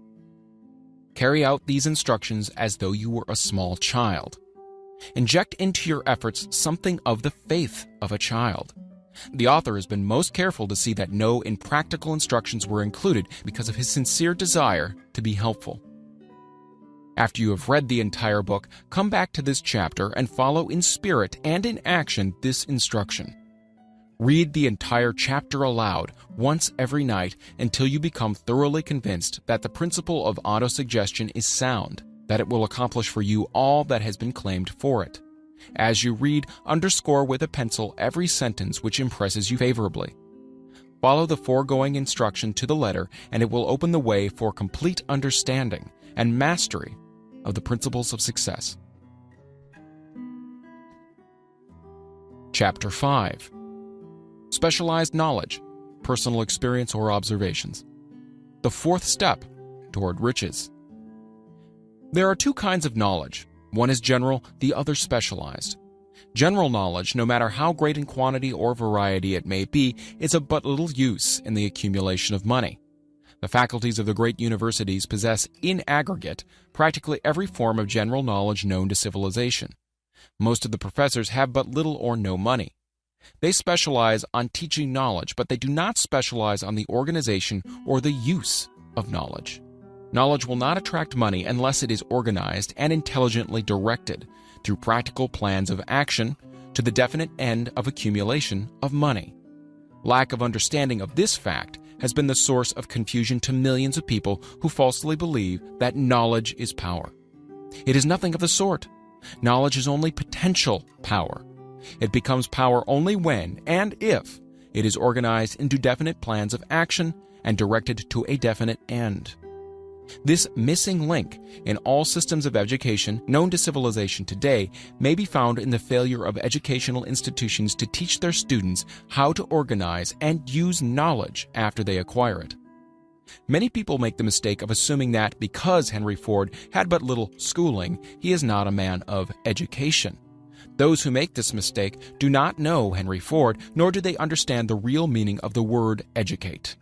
Carry out these instructions as though you were a small child. Inject into your efforts something of the faith of a child. The author has been most careful to see that no impractical instructions were included because of his sincere desire to be helpful. After you have read the entire book, come back to this chapter and follow in spirit and in action this instruction. Read the entire chapter aloud once every night until you become thoroughly convinced that the principle of autosuggestion is sound, that it will accomplish for you all that has been claimed for it. As you read, underscore with a pencil every sentence which impresses you favorably. Follow the foregoing instruction to the letter, and it will open the way for complete understanding and mastery of the principles of success. Chapter 5. Specialized knowledge, personal experience or observations. The fourth step toward riches. There are two kinds of knowledge. One is general, the other specialized. General knowledge, no matter how great in quantity or variety it may be, is of but little use in the accumulation of money. The faculties of the great universities possess, in aggregate, practically every form of general knowledge known to civilization. Most of the professors have but little or no money. They specialize on teaching knowledge, but they do not specialize on the organization or the use of knowledge. Knowledge will not attract money unless it is organized and intelligently directed through practical plans of action to the definite end of accumulation of money. Lack of understanding of this fact has been the source of confusion to millions of people who falsely believe that knowledge is power. It is nothing of the sort. Knowledge is only potential power. It becomes power only when and if it is organized into definite plans of action and directed to a definite end. This missing link in all systems of education known to civilization today may be found in the failure of educational institutions to teach their students how to organize and use knowledge after they acquire it. Many people make the mistake of assuming that because Henry Ford had but little schooling, he is not a man of education. Those who make this mistake do not know Henry Ford, nor do they understand the real meaning of the word educate.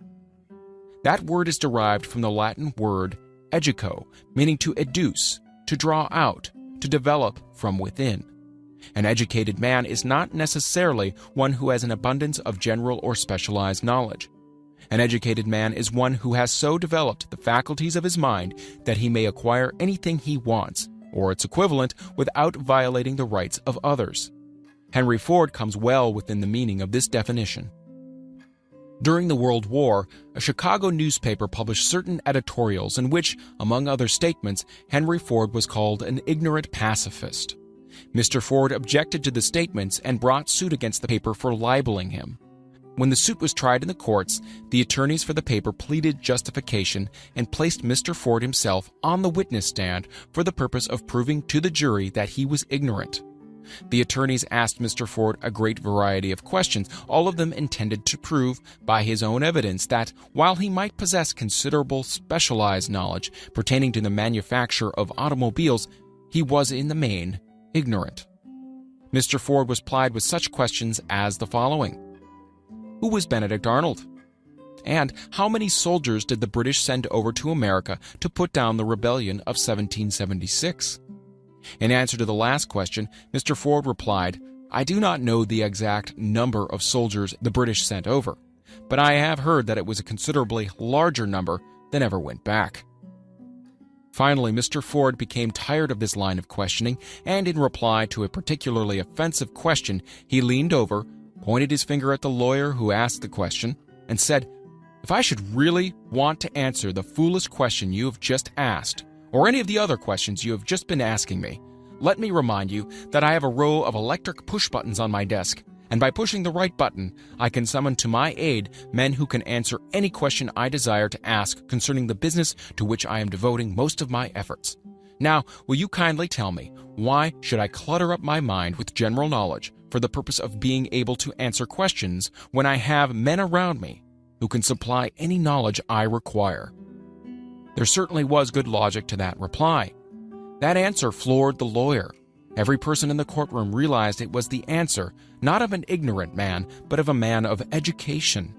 That word is derived from the Latin word educo, meaning to educe, to draw out, to develop from within. An educated man is not necessarily one who has an abundance of general or specialized knowledge. An educated man is one who has so developed the faculties of his mind that he may acquire anything he wants, or its equivalent, without violating the rights of others. Henry Ford comes well within the meaning of this definition. During the World War, a Chicago newspaper published certain editorials in which, among other statements, Henry Ford was called an ignorant pacifist. Mr. Ford objected to the statements and brought suit against the paper for libeling him. When the suit was tried in the courts, the attorneys for the paper pleaded justification and placed Mr. Ford himself on the witness stand for the purpose of proving to the jury that he was ignorant. The attorneys asked Mr. Ford a great variety of questions, all of them intended to prove by his own evidence that, while he might possess considerable specialized knowledge pertaining to the manufacture of automobiles, he was in the main ignorant. Mr. Ford was plied with such questions as the following: Who was Benedict Arnold? And how many soldiers did the British send over to America to put down the rebellion of 1776? In answer to the last question, Mr. Ford replied, I do not know the exact number of soldiers the British sent over, but I have heard that it was a considerably larger number than ever went back. Finally, Mr. Ford became tired of this line of questioning, and in reply to a particularly offensive question, he leaned over, pointed his finger at the lawyer who asked the question, and said, If I should really want to answer the foolish question you have just asked, or any of the other questions you have just been asking me, let me remind you that I have a row of electric push buttons on my desk, and by pushing the right button, I can summon to my aid men who can answer any question I desire to ask concerning the business to which I am devoting most of my efforts. Now, will you kindly tell me, why should I clutter up my mind with general knowledge for the purpose of being able to answer questions when I have men around me who can supply any knowledge I require? There certainly was good logic to that reply. That answer floored the lawyer. Every person in the courtroom realized it was the answer, not of an ignorant man, but of a man of education.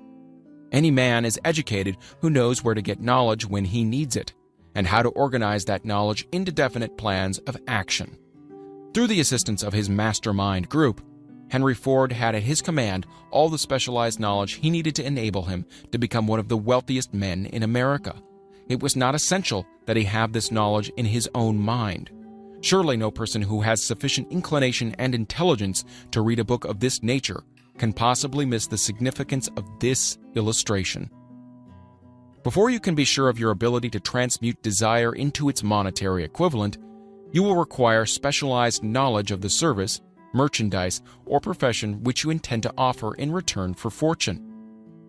Any man is educated who knows where to get knowledge when he needs it, and how to organize that knowledge into definite plans of action. Through the assistance of his mastermind group, Henry Ford had at his command all the specialized knowledge he needed to enable him to become one of the wealthiest men in America. It was not essential that he have this knowledge in his own mind. Surely no person who has sufficient inclination and intelligence to read a book of this nature can possibly miss the significance of this illustration. Before you can be sure of your ability to transmute desire into its monetary equivalent, you will require specialized knowledge of the service, merchandise, or profession which you intend to offer in return for fortune.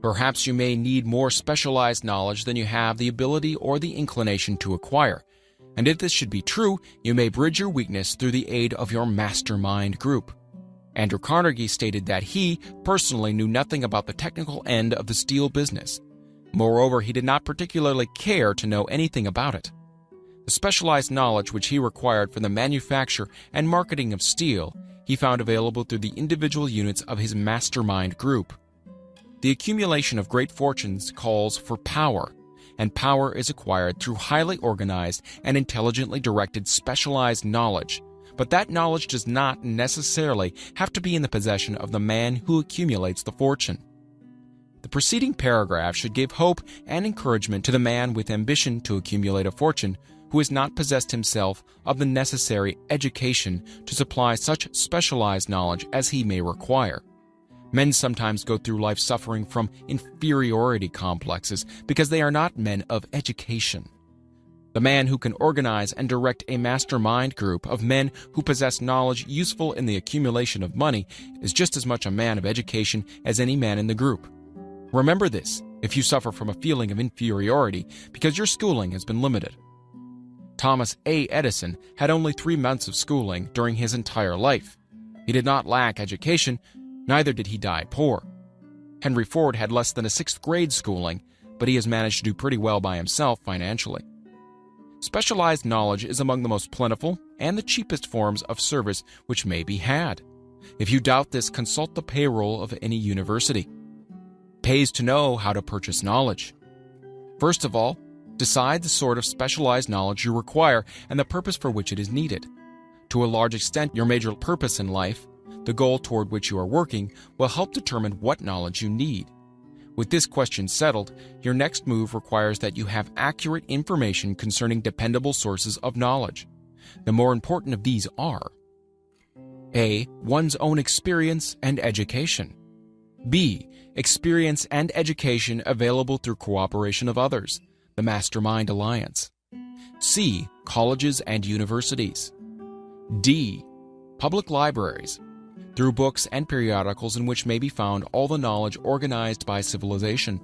Perhaps you may need more specialized knowledge than you have the ability or the inclination to acquire, and if this should be true, you may bridge your weakness through the aid of your mastermind group. Andrew Carnegie stated that he personally knew nothing about the technical end of the steel business. Moreover, he did not particularly care to know anything about it. The specialized knowledge which he required for the manufacture and marketing of steel he found available through the individual units of his mastermind group. The accumulation of great fortunes calls for power, and power is acquired through highly organized and intelligently directed specialized knowledge, but that knowledge does not necessarily have to be in the possession of the man who accumulates the fortune. The preceding paragraph should give hope and encouragement to the man with ambition to accumulate a fortune who has not possessed himself of the necessary education to supply such specialized knowledge as he may require. Men sometimes go through life suffering from inferiority complexes because they are not men of education. The man who can organize and direct a mastermind group of men who possess knowledge useful in the accumulation of money is just as much a man of education as any man in the group. Remember this if you suffer from a feeling of inferiority because your schooling has been limited. Thomas A. Edison had only 3 months of schooling during his entire life. He did not lack education, neither did he die poor. Henry Ford had less than a 6th grade schooling, but he has managed to do pretty well by himself financially. Specialized knowledge is among the most plentiful and the cheapest forms of service which may be had. If you doubt this, consult the payroll of any university. It pays to know how to purchase knowledge. First of all, decide the sort of specialized knowledge you require and the purpose for which it is needed. To a large extent, your major purpose in life, the goal toward which you are working, will help determine what knowledge you need. With this question settled, your next move requires that you have accurate information concerning dependable sources of knowledge. The more important of these are: A. One's own experience and education. B. Experience and education available through cooperation of others, the Mastermind Alliance. C. Colleges and universities. D. Public libraries, through books and periodicals in which may be found all the knowledge organized by civilization.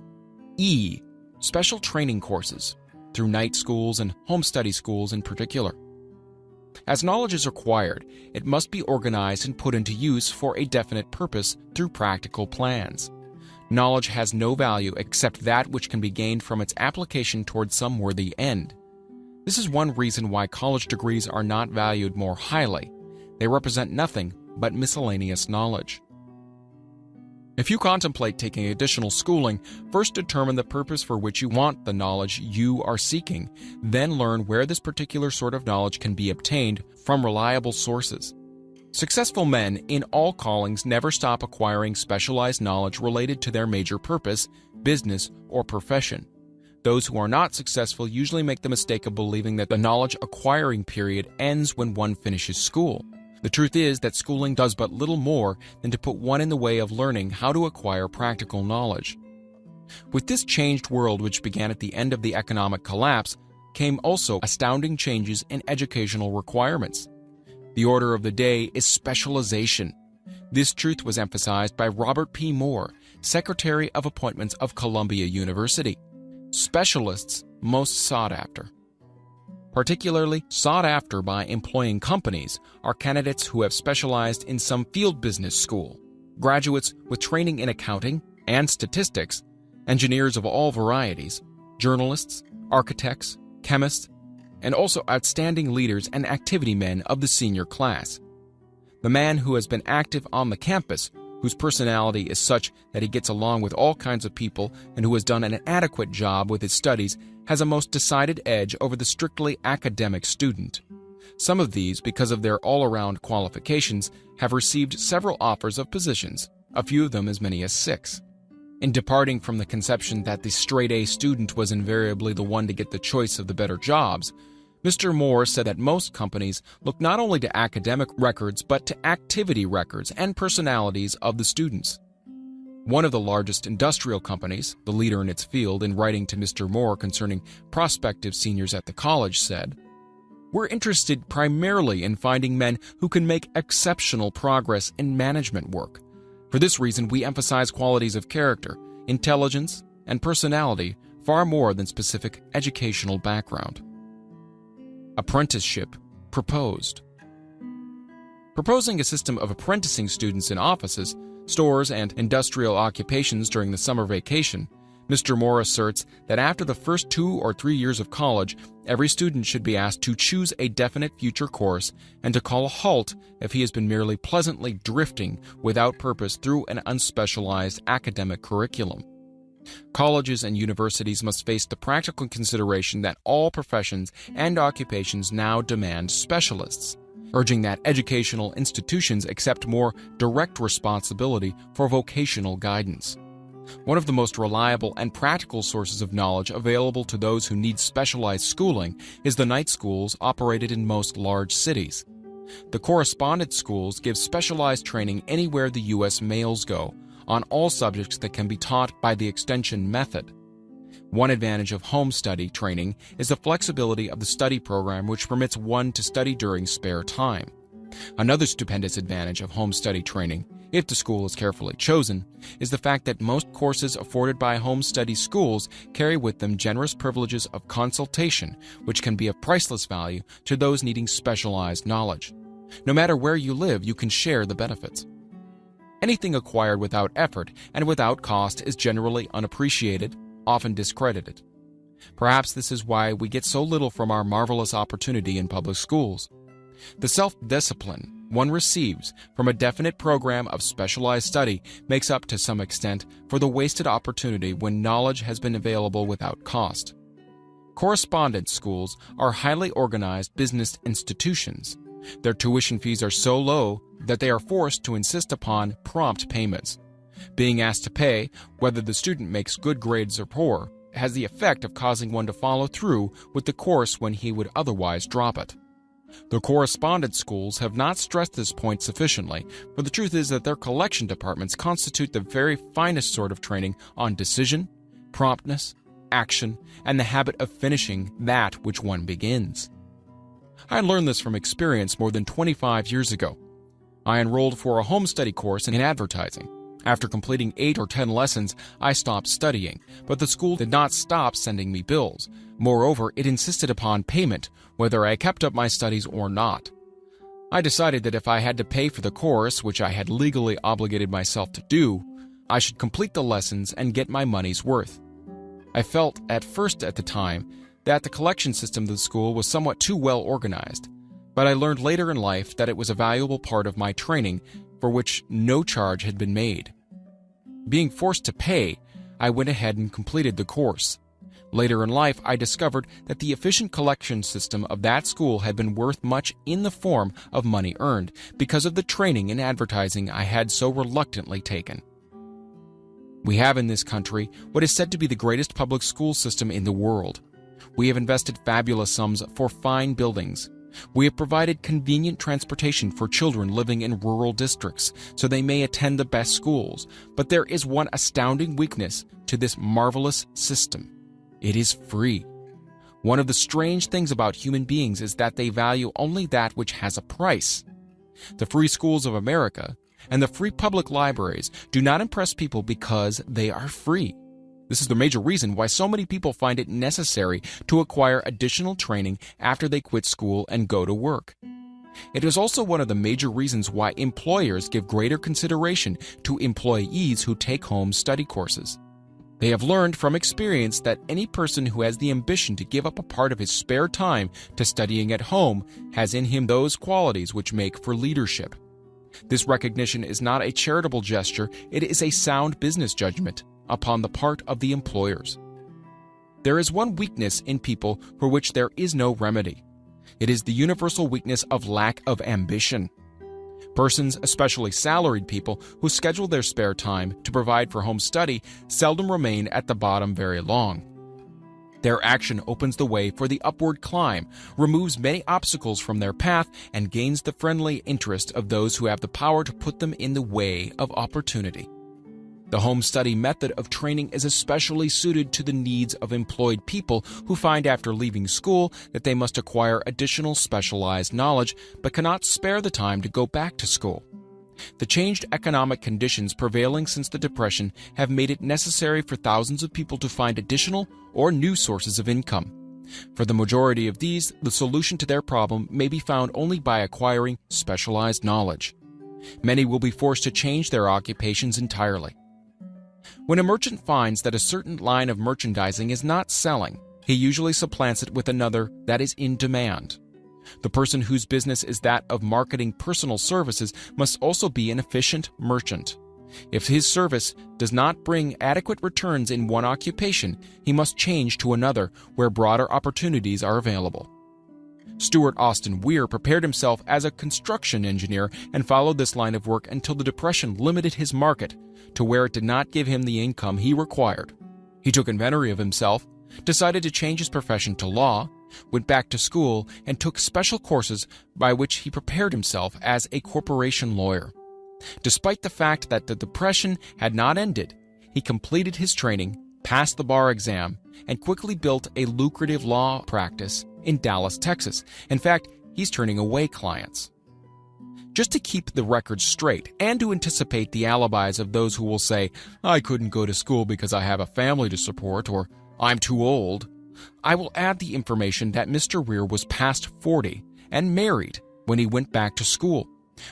E. Special training courses, through night schools and home study schools in particular. As knowledge is acquired, it must be organized and put into use for a definite purpose through practical plans. Knowledge has no value except that which can be gained from its application toward some worthy end. This is one reason why college degrees are not valued more highly. They represent nothing but miscellaneous knowledge. If you contemplate taking additional schooling, first determine the purpose for which you want the knowledge you are seeking, then learn where this particular sort of knowledge can be obtained from reliable sources. Successful men in all callings never stop acquiring specialized knowledge related to their major purpose, business, or profession. Those who are not successful usually make the mistake of believing that the knowledge acquiring period ends when one finishes school. The truth is that schooling does but little more than to put one in the way of learning how to acquire practical knowledge. With this changed world which began at the end of the economic collapse came also astounding changes in educational requirements. The order of the day is specialization. This truth was emphasized by Robert P. Moore, Secretary of Appointments of Columbia University. Specialists most sought after. Particularly sought after by employing companies are candidates who have specialized in some field business school, graduates with training in accounting and statistics, engineers of all varieties, journalists, architects, chemists, and also outstanding leaders and activity men of the senior class. The man who has been active on the campus, whose personality is such that he gets along with all kinds of people and who has done an adequate job with his studies, has a most decided edge over the strictly academic student. Some of these, because of their all-around qualifications, have received several offers of positions, a few of them as many as 6. In departing from the conception that the straight-A student was invariably the one to get the choice of the better jobs, Mr. Moore said that most companies look not only to academic records but to activity records and personalities of the students. One of the largest industrial companies, the leader in its field, in writing to Mr. Moore concerning prospective seniors at the college, said, "We're interested primarily in finding men who can make exceptional progress in management work. For this reason, we emphasize qualities of character, intelligence, and personality far more than specific educational background." Apprenticeship proposed. Proposing a system of apprenticing students in offices, stores, and industrial occupations during the summer vacation, Mr. Moore asserts that after the first 2 or 3 years of college, every student should be asked to choose a definite future course and to call a halt if he has been merely pleasantly drifting without purpose through an unspecialized academic curriculum. Colleges and universities must face the practical consideration that all professions and occupations now demand specialists, urging that educational institutions accept more direct responsibility for vocational guidance. One of the most reliable and practical sources of knowledge available to those who need specialized schooling is the night schools operated in most large cities. The correspondence schools give specialized training anywhere the U.S. mails go, on all subjects that can be taught by the extension method. One advantage of home study training is the flexibility of the study program, which permits one to study during spare time. Another stupendous advantage of home study training, if the school is carefully chosen, is the fact that most courses afforded by home study schools carry with them generous privileges of consultation, which can be of priceless value to those needing specialized knowledge. No matter where you live, you can share the benefits. Anything acquired without effort and without cost is generally unappreciated, often discredited. Perhaps this is why we get so little from our marvelous opportunity in public schools. The self-discipline one receives from a definite program of specialized study makes up to some extent for the wasted opportunity when knowledge has been available without cost. Correspondence schools are highly organized business institutions. Their tuition fees are so low that they are forced to insist upon prompt payments. Being asked to pay, whether the student makes good grades or poor, has the effect of causing one to follow through with the course when he would otherwise drop it. The correspondence schools have not stressed this point sufficiently, for the truth is that their collection departments constitute the very finest sort of training on decision, promptness, action, and the habit of finishing that which one begins. I learned this from experience more than 25 years ago. I enrolled for a home study course in advertising. After completing 8 or 10 lessons, I stopped studying, but the school did not stop sending me bills. Moreover, it insisted upon payment, whether I kept up my studies or not. I decided that if I had to pay for the course, which I had legally obligated myself to do, I should complete the lessons and get my money's worth. I felt at first at the time that the collection system of the school was somewhat too well organized, but I learned later in life that it was a valuable part of my training for which no charge had been made. Being forced to pay, I went ahead and completed the course. Later in life, I discovered that the efficient collection system of that school had been worth much in the form of money earned because of the training in advertising I had so reluctantly taken. We have in this country what is said to be the greatest public school system in the world. We have invested fabulous sums for fine buildings. We have provided convenient transportation for children living in rural districts so they may attend the best schools. But there is one astounding weakness to this marvelous system. It is free. One of the strange things about human beings is that they value only that which has a price. The free schools of America and the free public libraries do not impress people because they are free. This is the major reason why so many people find it necessary to acquire additional training after they quit school and go to work. It is also one of the major reasons why employers give greater consideration to employees who take home study courses. They have learned from experience that any person who has the ambition to give up a part of his spare time to studying at home has in him those qualities which make for leadership. This recognition is not a charitable gesture, it is a sound business judgment upon the part of the employers. There is one weakness in people for which there is no remedy. It is the universal weakness of lack of ambition. Persons, especially salaried people, who schedule their spare time to provide for home study seldom remain at the bottom very long. Their action opens the way for the upward climb, removes many obstacles from their path, and gains the friendly interest of those who have the power to put them in the way of opportunity. The home study method of training is especially suited to the needs of employed people who find after leaving school that they must acquire additional specialized knowledge but cannot spare the time to go back to school. The changed economic conditions prevailing since the Depression have made it necessary for thousands of people to find additional or new sources of income. For the majority of these, the solution to their problem may be found only by acquiring specialized knowledge. Many will be forced to change their occupations entirely. When a merchant finds that a certain line of merchandising is not selling, he usually supplants it with another that is in demand. The person whose business is that of marketing personal services must also be an efficient merchant. If his service does not bring adequate returns in one occupation, he must change to another where broader opportunities are available. Stuart Austin Weir prepared himself as a construction engineer and followed this line of work until the Depression limited his market to where it did not give him the income he required. He took inventory of himself, decided to change his profession to law, went back to school, and took special courses by which he prepared himself as a corporation lawyer. Despite the fact that the Depression had not ended, he completed his training, passed the bar exam, and quickly built a lucrative law practice in Dallas, Texas. In fact, he's turning away clients. Just to keep the record straight and to anticipate the alibis of those who will say, "I couldn't go to school because I have a family to support," or "I'm too old," I will add the information that Mr. Weir was past 40 and married when he went back to school.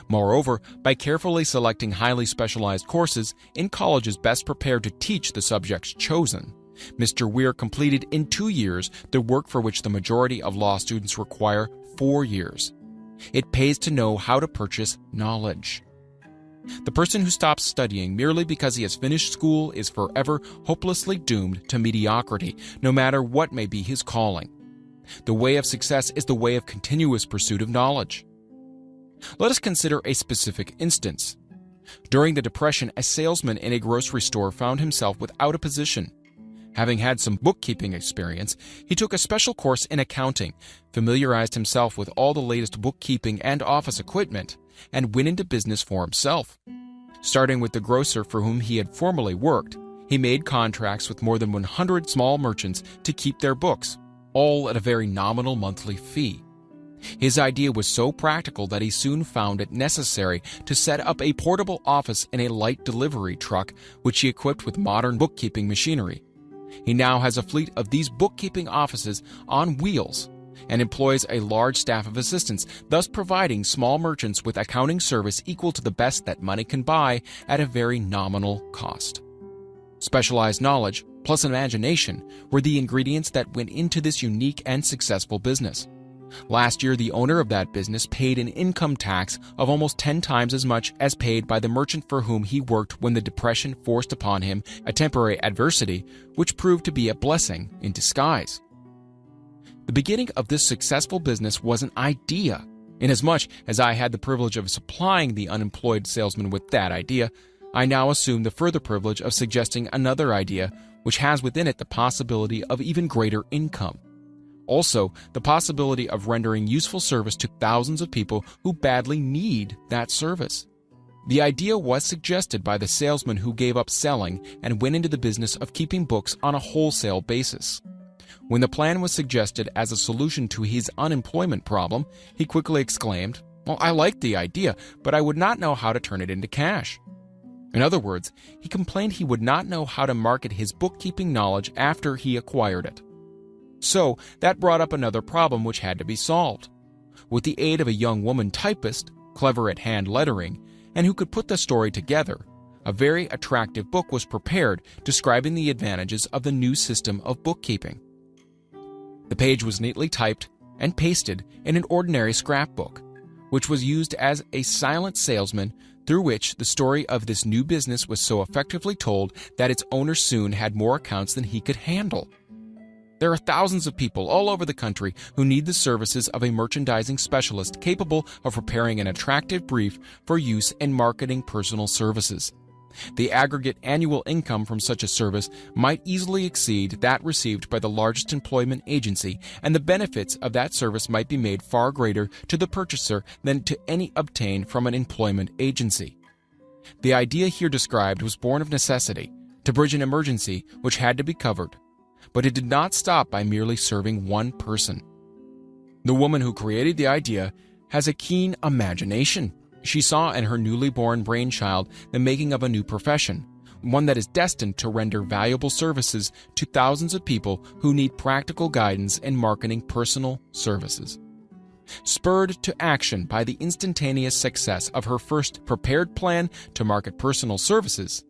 Moreover, by carefully selecting highly specialized courses in colleges best prepared to teach the subjects chosen, Mr. Weir completed in 2 years the work for which the majority of law students require 4 years. It pays to know how to purchase knowledge. The person who stops studying merely because he has finished school is forever hopelessly doomed to mediocrity, no matter what may be his calling. The way of success is the way of continuous pursuit of knowledge. Let us consider a specific instance. During the Depression, a salesman in a grocery store found himself without a position. Having had some bookkeeping experience, he took a special course in accounting, familiarized himself with all the latest bookkeeping and office equipment, and went into business for himself. Starting with the grocer for whom he had formerly worked, he made contracts with more than 100 small merchants to keep their books, all at a very nominal monthly fee. His idea was so practical that he soon found it necessary to set up a portable office in a light delivery truck, which he equipped with modern bookkeeping machinery. He now has a fleet of these bookkeeping offices on wheels and employs a large staff of assistants, thus providing small merchants with accounting service equal to the best that money can buy at a very nominal cost. Specialized knowledge plus imagination were the ingredients that went into this unique and successful business. Last year, the owner of that business paid an income tax of almost 10 times as much as paid by the merchant for whom he worked when the Depression forced upon him a temporary adversity, which proved to be a blessing in disguise. The beginning of this successful business was an idea. Inasmuch as I had the privilege of supplying the unemployed salesman with that idea, I now assume the further privilege of suggesting another idea, which has within it the possibility of even greater income. Also, the possibility of rendering useful service to thousands of people who badly need that service. The idea was suggested by the salesman who gave up selling and went into the business of keeping books on a wholesale basis. When the plan was suggested as a solution to his unemployment problem, he quickly exclaimed, "Well, I like the idea, but I would not know how to turn it into cash." In other words, he complained he would not know how to market his bookkeeping knowledge after he acquired it. So, that brought up another problem which had to be solved. With the aid of a young woman typist, clever at hand lettering, and who could put the story together, a very attractive book was prepared describing the advantages of the new system of bookkeeping. The page was neatly typed and pasted in an ordinary scrapbook, which was used as a silent salesman through which the story of this new business was so effectively told that its owner soon had more accounts than he could handle. There are thousands of people all over the country who need the services of a merchandising specialist capable of preparing an attractive brief for use in marketing personal services. The aggregate annual income from such a service might easily exceed that received by the largest employment agency, and the benefits of that service might be made far greater to the purchaser than to any obtained from an employment agency. The idea here described was born of necessity, to bridge an emergency which had to be covered. But it did not stop by merely serving one person. The woman who created the idea has a keen imagination. She saw in her newly born brainchild the making of a new profession, one that is destined to render valuable services to thousands of people who need practical guidance in marketing personal services. Spurred to action by the instantaneous success of her first prepared plan to market personal services,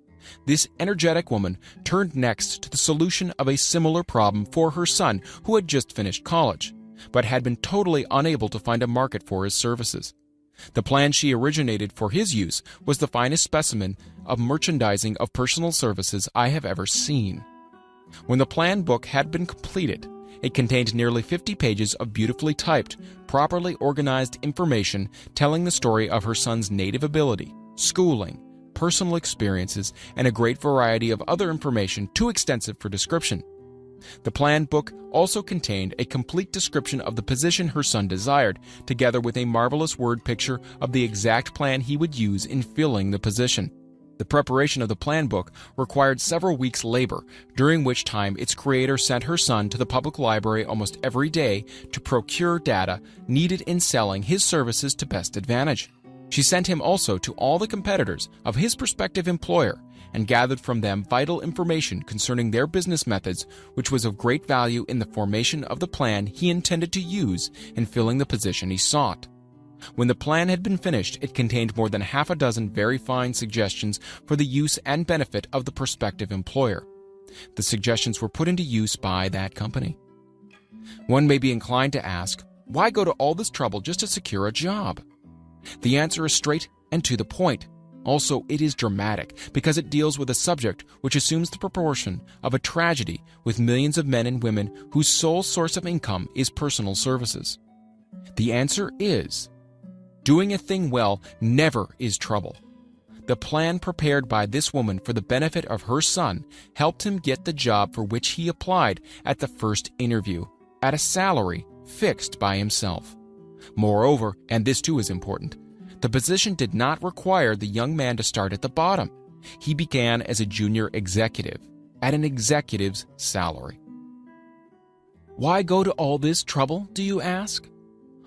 This energetic woman turned next to the solution of a similar problem for her son, who had just finished college, but had been totally unable to find a market for his services. The plan she originated for his use was the finest specimen of merchandising of personal services I have ever seen. When the plan book had been completed, it contained nearly 50 pages of beautifully typed, properly organized information telling the story of her son's native ability, schooling, personal experiences, and a great variety of other information too extensive for description. The plan book also contained a complete description of the position her son desired, together with a marvelous word picture of the exact plan he would use in filling the position. The preparation of the plan book required several weeks' labor, during which time its creator sent her son to the public library almost every day to procure data needed in selling his services to best advantage. She sent him also to all the competitors of his prospective employer and gathered from them vital information concerning their business methods, which was of great value in the formation of the plan he intended to use in filling the position he sought. When the plan had been finished, it contained more than half a dozen very fine suggestions for the use and benefit of the prospective employer. The suggestions were put into use by that company. One may be inclined to ask, why go to all this trouble just to secure a job? The answer is straight and to the point. Also, it is dramatic because it deals with a subject which assumes the proportion of a tragedy with millions of men and women whose sole source of income is personal services. The answer is, doing a thing well never is trouble. The plan prepared by this woman for the benefit of her son helped him get the job for which he applied at the first interview, at a salary fixed by himself. Moreover, and this too is important, the position did not require the young man to start at the bottom. He began as a junior executive, at an executive's salary. Why go to all this trouble, do you ask?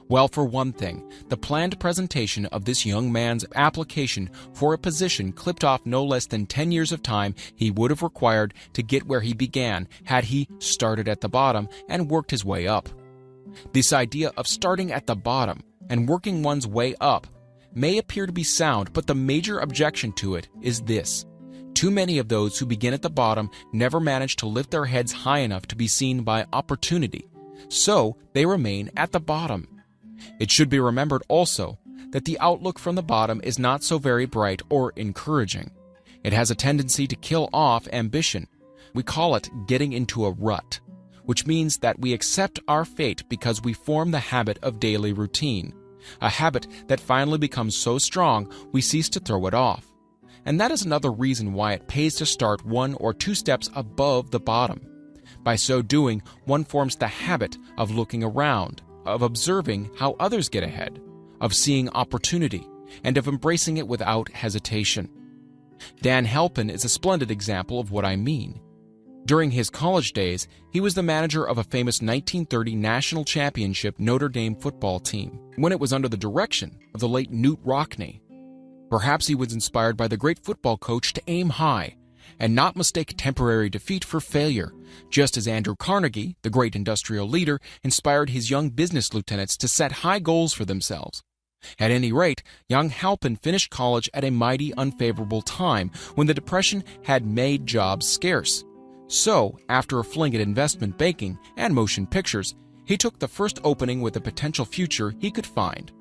Well, for one thing, the planned presentation of this young man's application for a position clipped off no less than 10 years of time he would have required to get where he began had he started at the bottom and worked his way up. This idea of starting at the bottom and working one's way up may appear to be sound, but the major objection to it is this. Too many of those who begin at the bottom never manage to lift their heads high enough to be seen by opportunity, so they remain at the bottom. It should be remembered also that the outlook from the bottom is not so very bright or encouraging. It has a tendency to kill off ambition. We call it getting into a rut, which means that we accept our fate because we form the habit of daily routine, a habit that finally becomes so strong we cease to throw it off. And that is another reason why it pays to start 1 or 2 steps above the bottom. By so doing, one forms the habit of looking around, of observing how others get ahead, of seeing opportunity, and of embracing it without hesitation. Dan Halpin is a splendid example of what I mean. During his college days, he was the manager of a famous 1930 national championship Notre Dame football team, when it was under the direction of the late Knute Rockne. Perhaps he was inspired by the great football coach to aim high, and not mistake temporary defeat for failure, just as Andrew Carnegie, the great industrial leader, inspired his young business lieutenants to set high goals for themselves. At any rate, young Halpin finished college at a mighty unfavorable time when the Depression had made jobs scarce. So, after a fling at investment banking and motion pictures, he took the first opening with a potential future he could find,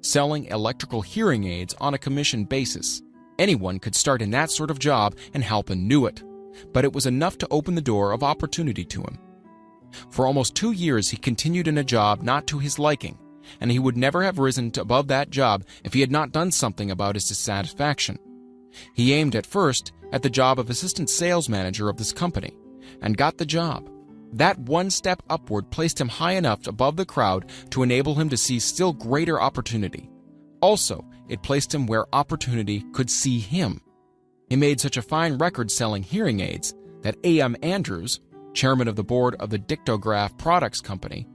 selling electrical hearing aids on a commission basis. Anyone could start in that sort of job, and Halpin knew it, but it was enough to open the door of opportunity to him. For almost 2 years he continued in a job not to his liking, and he would never have risen to above that job if he had not done something about his dissatisfaction. He aimed at first at the job of assistant sales manager of this company, and got the job. That one step upward placed him high enough above the crowd to enable him to see still greater opportunity. Also, it placed him where opportunity could see him. He made such a fine record selling hearing aids that A.M. Andrews, chairman of the board of the Dictograph Products Company,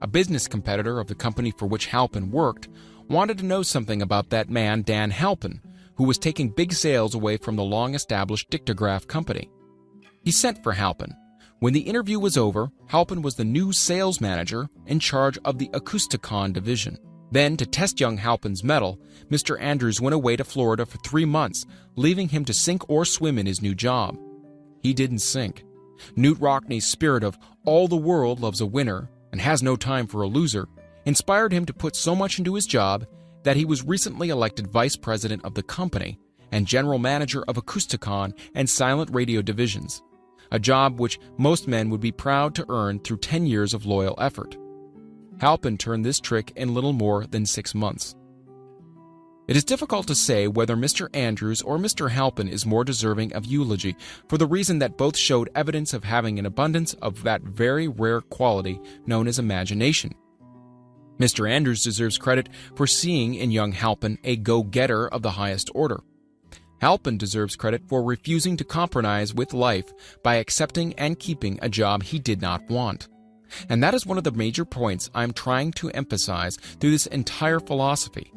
a business competitor of the company for which Halpin worked, wanted to know something about that man Dan Halpin, who was taking big sales away from the long-established Dictograph Company. He sent for Halpin. When the interview was over, Halpin was the new sales manager in charge of the Acousticon division. Then, to test young Halpin's mettle, Mr. Andrews went away to Florida for 3 months, leaving him to sink or swim in his new job. He didn't sink. Knute Rockne's spirit of all the world loves a winner and has no time for a loser inspired him to put so much into his job that he was recently elected vice president of the company and general manager of Acousticon and silent radio divisions, a job which most men would be proud to earn through 10 years of loyal effort. Halpin turned this trick in little more than 6 months. It is difficult to say whether Mr. Andrews or Mr. Halpin is more deserving of eulogy, for the reason that both showed evidence of having an abundance of that very rare quality known as imagination. Mr. Andrews deserves credit for seeing in young Halpin a go-getter of the highest order. Halpin deserves credit for refusing to compromise with life by accepting and keeping a job he did not want. And that is one of the major points I'm trying to emphasize through this entire philosophy,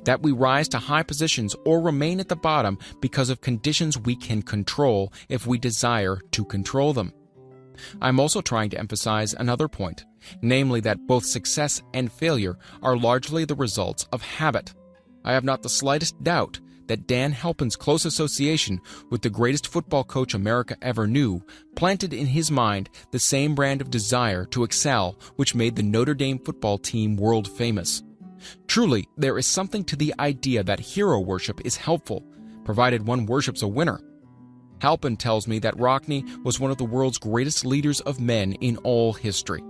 that we rise to high positions or remain at the bottom because of conditions we can control if we desire to control them. I'm also trying to emphasize another point, namely that both success and failure are largely the results of habit. I have not the slightest doubt that Dan Halpin's close association with the greatest football coach America ever knew planted in his mind the same brand of desire to excel which made the Notre Dame football team world famous. Truly, there is something to the idea that hero worship is helpful, provided one worships a winner. Halpin tells me that Rockne was one of the world's greatest leaders of men in all history.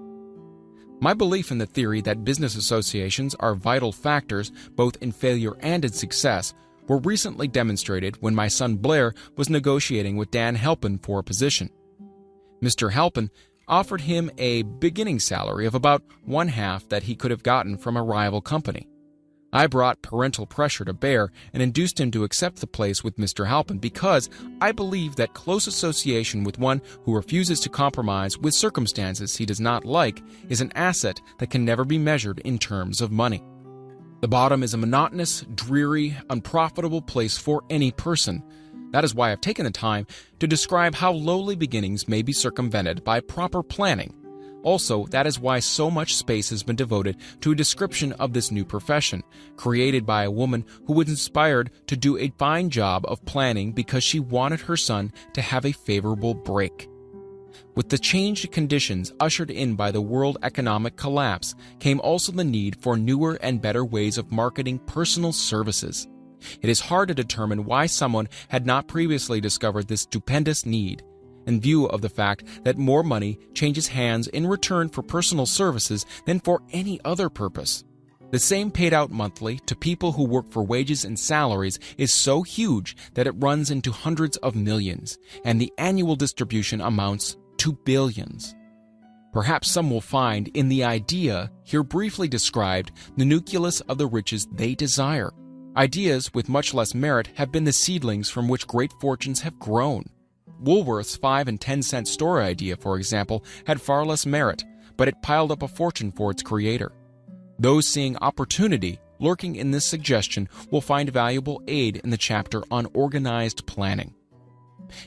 My belief in the theory that business associations are vital factors both in failure and in success were recently demonstrated when my son Blair was negotiating with Dan Halpin for a position. Mr. Halpin offered him a beginning salary of about 1/2 that he could have gotten from a rival company. I brought parental pressure to bear and induced him to accept the place with Mr. Halpin because I believe that close association with one who refuses to compromise with circumstances he does not like is an asset that can never be measured in terms of money. The bottom is a monotonous, dreary, unprofitable place for any person. That is why I've taken the time to describe how lowly beginnings may be circumvented by proper planning. Also, that is why so much space has been devoted to a description of this new profession, created by a woman who was inspired to do a fine job of planning because she wanted her son to have a favorable break. With the changed conditions ushered in by the world economic collapse came also the need for newer and better ways of marketing personal services. It is hard to determine why someone had not previously discovered this stupendous need, in view of the fact that more money changes hands in return for personal services than for any other purpose. The same paid out monthly to people who work for wages and salaries is so huge that it runs into hundreds of millions, and the annual distribution amounts to billions. Perhaps some will find in the idea here briefly described the nucleus of the riches they desire. Ideas with much less merit have been the seedlings from which great fortunes have grown. Woolworth's 5 and 10 cent store idea, for example, had far less merit, but it piled up a fortune for its creator. Those seeing opportunity lurking in this suggestion will find valuable aid in the chapter on organized planning.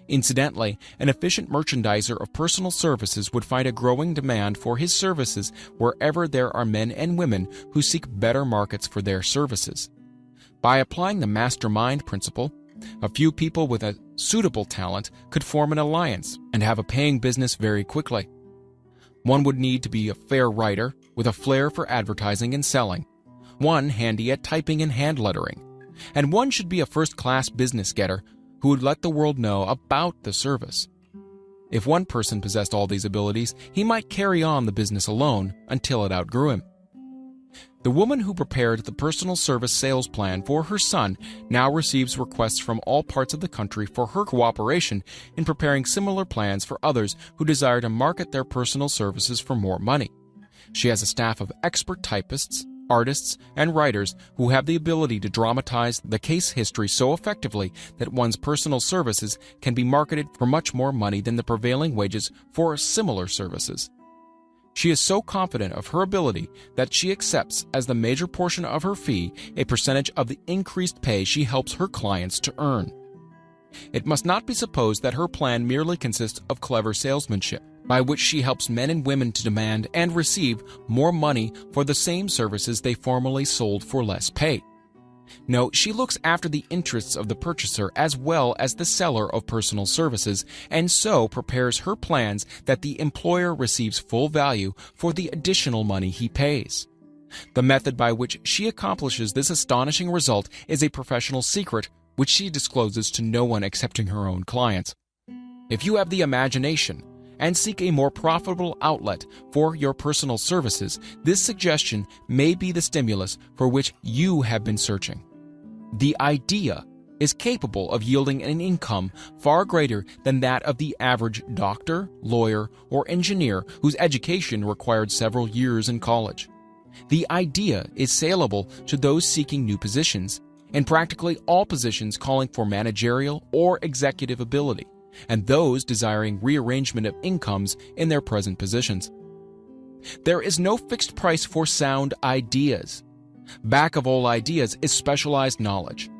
Incidentally, an efficient merchandiser of personal services would find a growing demand for his services wherever there are men and women who seek better markets for their services. By applying the mastermind principle, a few people with a suitable talent could form an alliance and have a paying business very quickly. One would need to be a fair writer with a flair for advertising and selling, one handy at typing and hand lettering, and one should be a first-class business getter who would let the world know about the service. If one person possessed all these abilities, he might carry on the business alone until it outgrew him. The woman who prepared the personal service sales plan for her son now receives requests from all parts of the country for her cooperation in preparing similar plans for others who desire to market their personal services for more money. She has a staff of expert typists, artists, and writers who have the ability to dramatize the case history so effectively that one's personal services can be marketed for much more money than the prevailing wages for similar services. She is so confident of her ability that she accepts as the major portion of her fee a percentage of the increased pay she helps her clients to earn. It must not be supposed that her plan merely consists of clever salesmanship. by which she helps men and women to demand and receive more money for the same services they formerly sold for less pay. No, she looks after the interests of the purchaser as well as the seller of personal services, and so prepares her plans that the employer receives full value for the additional money he pays. The method by which she accomplishes this astonishing result is a professional secret which she discloses to no one excepting her own clients. If you have the imagination and seek a more profitable outlet for your personal services, this suggestion may be the stimulus for which you have been searching. The idea is capable of yielding an income far greater than that of the average doctor, lawyer, or engineer whose education required several years in college. The idea is saleable to those seeking new positions, in practically all positions calling for managerial or executive ability, and those desiring rearrangement of incomes in their present positions. There is no fixed price for sound ideas. Back of all ideas is specialized knowledge.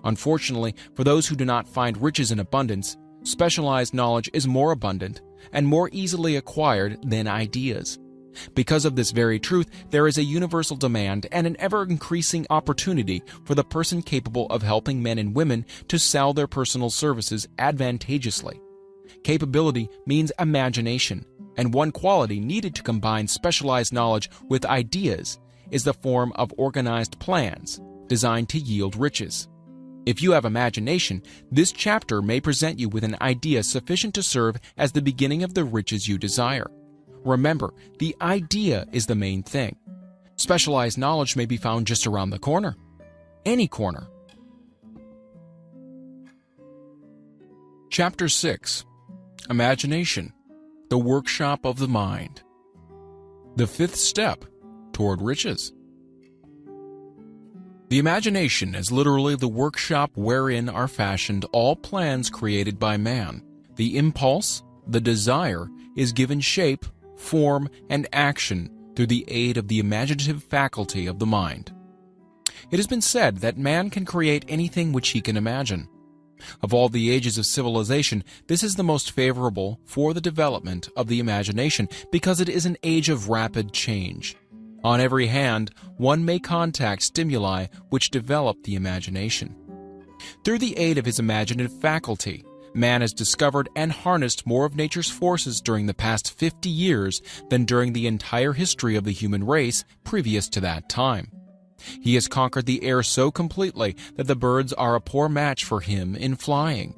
Unfortunately, for those who do not find riches in abundance, specialized knowledge is more abundant and more easily acquired than ideas. Because of this very truth, there is a universal demand and an ever-increasing opportunity for the person capable of helping men and women to sell their personal services advantageously. Capability means imagination, and one quality needed to combine specialized knowledge with ideas is the form of organized plans designed to yield riches. If you have imagination, this chapter may present you with an idea sufficient to serve as the beginning of the riches you desire. Remember, the idea is the main thing. Specialized knowledge may be found just around the corner. Any corner. Chapter 6. Imagination, the workshop of the mind. The fifth step toward riches. The imagination is literally the workshop wherein are fashioned all plans created by man. The impulse, the desire, is given shape, form, and action through the aid of the imaginative faculty of the mind. It has been said that man can create anything which he can imagine. Of all the ages of civilization, this is the most favorable for the development of the imagination because it is an age of rapid change. On every hand, one may contact stimuli which develop the imagination. Through the aid of his imaginative faculty, man has discovered and harnessed more of nature's forces during the past 50 years than during the entire history of the human race previous to that time. He has conquered the air so completely that the birds are a poor match for him in flying.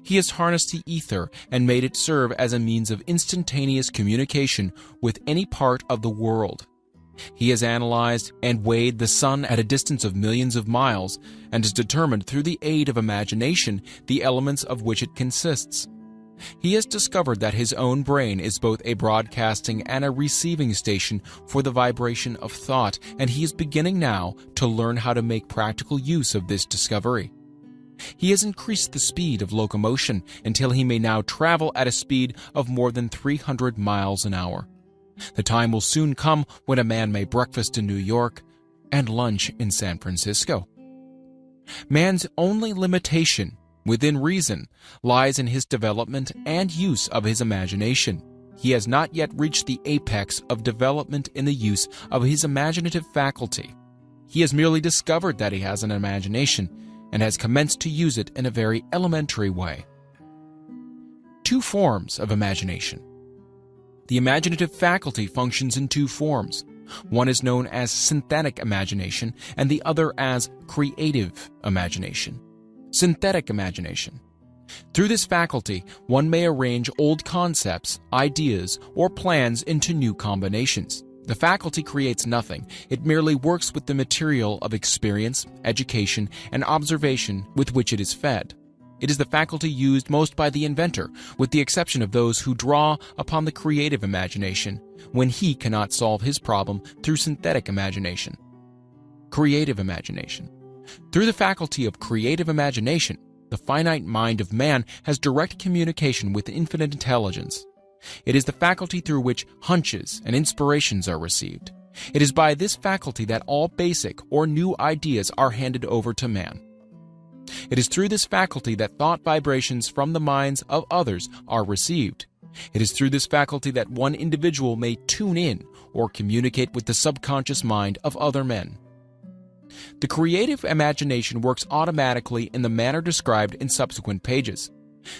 He has harnessed the ether and made it serve as a means of instantaneous communication with any part of the world. He has analyzed and weighed the sun at a distance of millions of miles and has determined through the aid of imagination the elements of which it consists. He has discovered that his own brain is both a broadcasting and a receiving station for the vibration of thought, and he is beginning now to learn how to make practical use of this discovery. He has increased the speed of locomotion until he may now travel at a speed of more than 300 miles an hour. The time will soon come when a man may breakfast in New York and lunch in San Francisco. Man's only limitation, within reason, lies in his development and use of his imagination. He has not yet reached the apex of development in the use of his imaginative faculty. He has merely discovered that he has an imagination and has commenced to use it in a very elementary way. Two forms of imagination. The imaginative faculty functions in two forms. One is known as synthetic imagination and the other as creative imagination. Synthetic imagination. Through this faculty, one may arrange old concepts, ideas, or plans into new combinations. The faculty creates nothing. It merely works with the material of experience, education, and observation with which it is fed. It is the faculty used most by the inventor, with the exception of those who draw upon the creative imagination when he cannot solve his problem through synthetic imagination. Creative imagination. Through the faculty of creative imagination, the finite mind of man has direct communication with infinite intelligence. It is the faculty through which hunches and inspirations are received. It is by this faculty that all basic or new ideas are handed over to man. It is through this faculty that thought vibrations from the minds of others are received. It is through this faculty that one individual may tune in or communicate with the subconscious mind of other men. The creative imagination works automatically in the manner described in subsequent pages.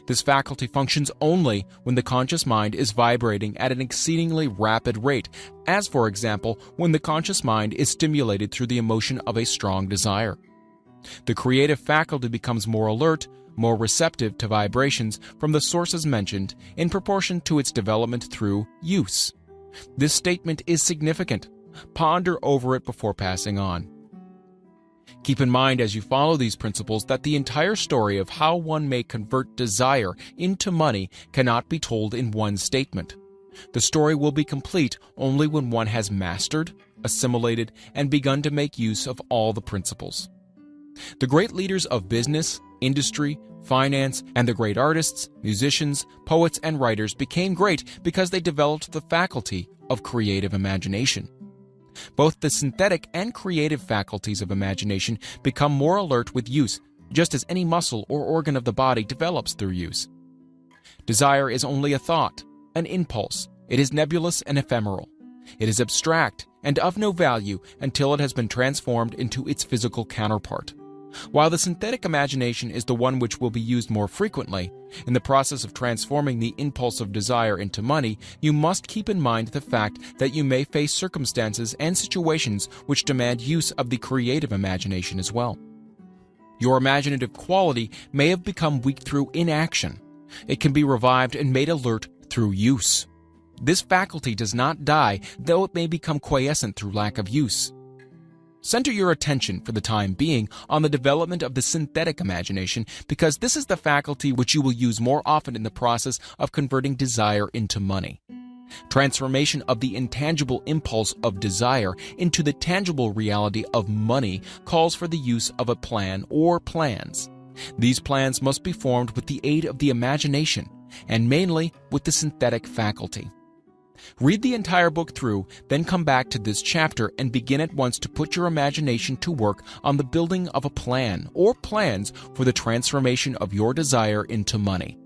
This faculty functions only when the conscious mind is vibrating at an exceedingly rapid rate, as for example, when the conscious mind is stimulated through the emotion of a strong desire. The creative faculty becomes more alert, more receptive to vibrations from the sources mentioned in proportion to its development through use. This statement is significant. Ponder over it before passing on. Keep in mind as you follow these principles that the entire story of how one may convert desire into money cannot be told in one statement. The story will be complete only when one has mastered, assimilated, and begun to make use of all the principles. The great leaders of business, industry, finance, and the great artists, musicians, poets, and writers became great because they developed the faculty of creative imagination. Both the synthetic and creative faculties of imagination become more alert with use, just as any muscle or organ of the body develops through use. Desire is only a thought, an impulse. It is nebulous and ephemeral. It is abstract and of no value until it has been transformed into its physical counterpart. While the synthetic imagination is the one which will be used more frequently, in the process of transforming the impulse of desire into money, you must keep in mind the fact that you may face circumstances and situations which demand use of the creative imagination as well. Your imaginative quality may have become weak through inaction. It can be revived and made alert through use. This faculty does not die, though it may become quiescent through lack of use. Center your attention for the time being on the development of the synthetic imagination because this is the faculty which you will use more often in the process of converting desire into money. Transformation of the intangible impulse of desire into the tangible reality of money calls for the use of a plan or plans. These plans must be formed with the aid of the imagination and mainly with the synthetic faculty. Read the entire book through, then come back to this chapter and begin at once to put your imagination to work on the building of a plan or plans for the transformation of your desire into money.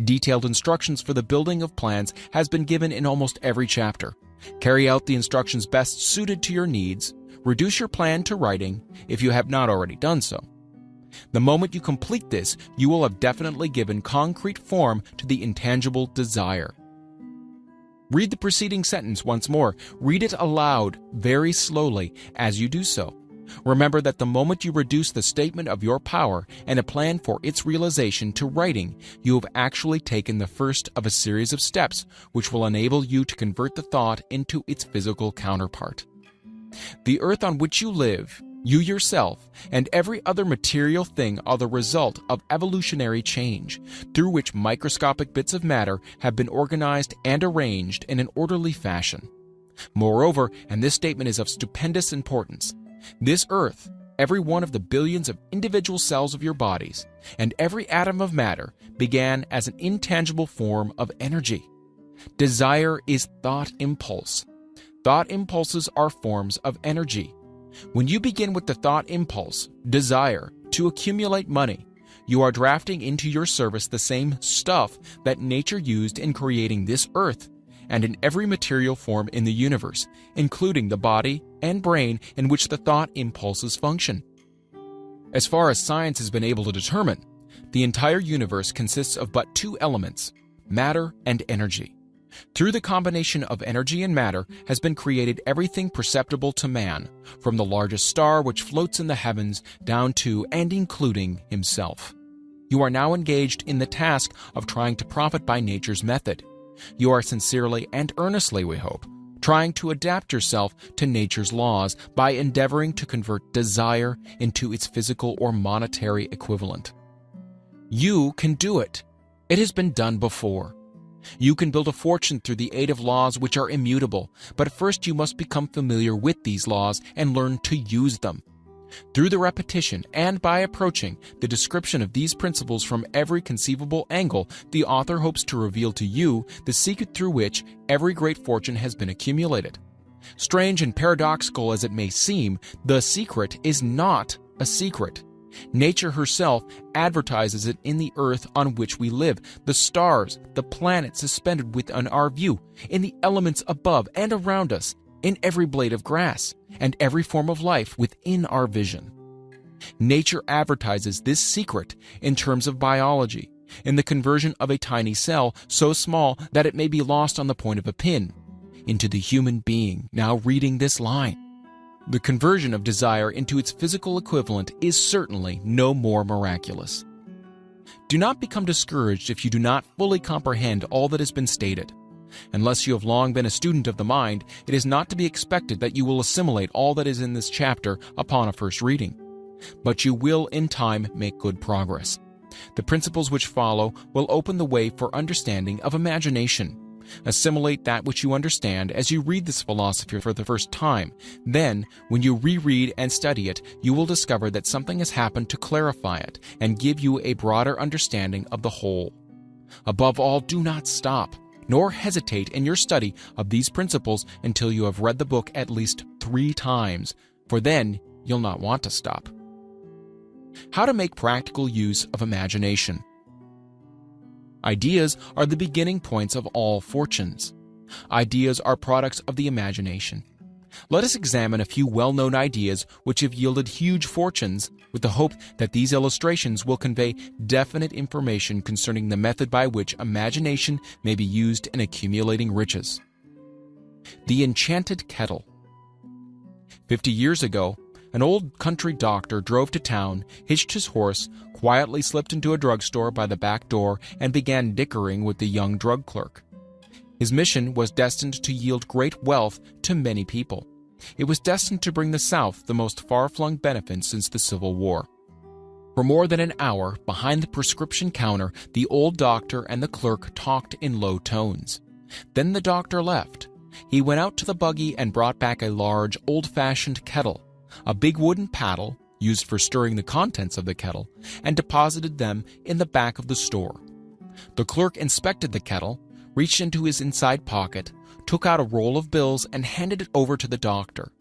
Detailed instructions for the building of plans has been given in almost every chapter. Carry out the instructions best suited to your needs. Reduce your plan to writing if you have not already done so. The moment you complete this, you will have definitely given concrete form to the intangible desire. Read the preceding sentence once more. Read it aloud, very slowly, as you do so. Remember that the moment you reduce the statement of your power and a plan for its realization to writing, you have actually taken the first of a series of steps which will enable you to convert the thought into its physical counterpart. The earth on which you live, you yourself, and every other material thing are the result of evolutionary change, through which microscopic bits of matter have been organized and arranged in an orderly fashion. Moreover, and this statement is of stupendous importance, this earth, every one of the billions of individual cells of your bodies, and every atom of matter began as an intangible form of energy. Desire is thought impulse. Thought impulses are forms of energy. When you begin with the thought impulse, desire, to accumulate money, you are drafting into your service the same stuff that nature used in creating this earth and in every material form in the universe, including the body and brain in which the thought impulses function. As far as science has been able to determine, the entire universe consists of but two elements, matter and energy. Through the combination of energy and matter has been created everything perceptible to man, from the largest star which floats in the heavens down to and including himself. You are now engaged in the task of trying to profit by nature's method. You are sincerely and earnestly, we hope, trying to adapt yourself to nature's laws by endeavoring to convert desire into its physical or monetary equivalent. You can do it. It has been done before. You can build a fortune through the aid of laws which are immutable, but first you must become familiar with these laws and learn to use them. Through the repetition and by approaching the description of these principles from every conceivable angle, the author hopes to reveal to you the secret through which every great fortune has been accumulated. Strange and paradoxical as it may seem, the secret is not a secret. Nature herself advertises it in the earth on which we live, the stars, the planets suspended within our view, in the elements above and around us, in every blade of grass, and every form of life within our vision. Nature advertises this secret in terms of biology, in the conversion of a tiny cell so small that it may be lost on the point of a pin, into the human being now reading this line. The conversion of desire into its physical equivalent is certainly no more miraculous. Do not become discouraged if you do not fully comprehend all that has been stated. Unless you have long been a student of the mind, it is not to be expected that you will assimilate all that is in this chapter upon a first reading. But you will in time make good progress. The principles which follow will open the way for understanding of imagination. Assimilate that which you understand as you read this philosophy for the first time. Then, when you reread and study it, you will discover that something has happened to clarify it and give you a broader understanding of the whole. Above all, do not stop, nor hesitate in your study of these principles until you have read the book at least 3 times, for then you'll not want to stop. How to make practical use of imagination. Ideas are the beginning points of all fortunes. Ideas are products of the imagination. Let us examine a few well-known ideas which have yielded huge fortunes, with the hope that these illustrations will convey definite information concerning the method by which imagination may be used in accumulating riches. The enchanted kettle. 50 years ago, an old country doctor drove to town, hitched his horse, quietly slipped into a drugstore by the back door, and began dickering with the young drug clerk. His mission was destined to yield great wealth to many people. It was destined to bring the South the most far-flung benefits since the Civil War. For more than an hour, behind the prescription counter, the old doctor and the clerk talked in low tones. Then the doctor left. He went out to the buggy and brought back a large, old-fashioned kettle, a big wooden paddle, used for stirring the contents of the kettle, and deposited them in the back of the store. The clerk inspected the kettle, reached into his inside pocket, took out a roll of bills, and handed it over to the doctor.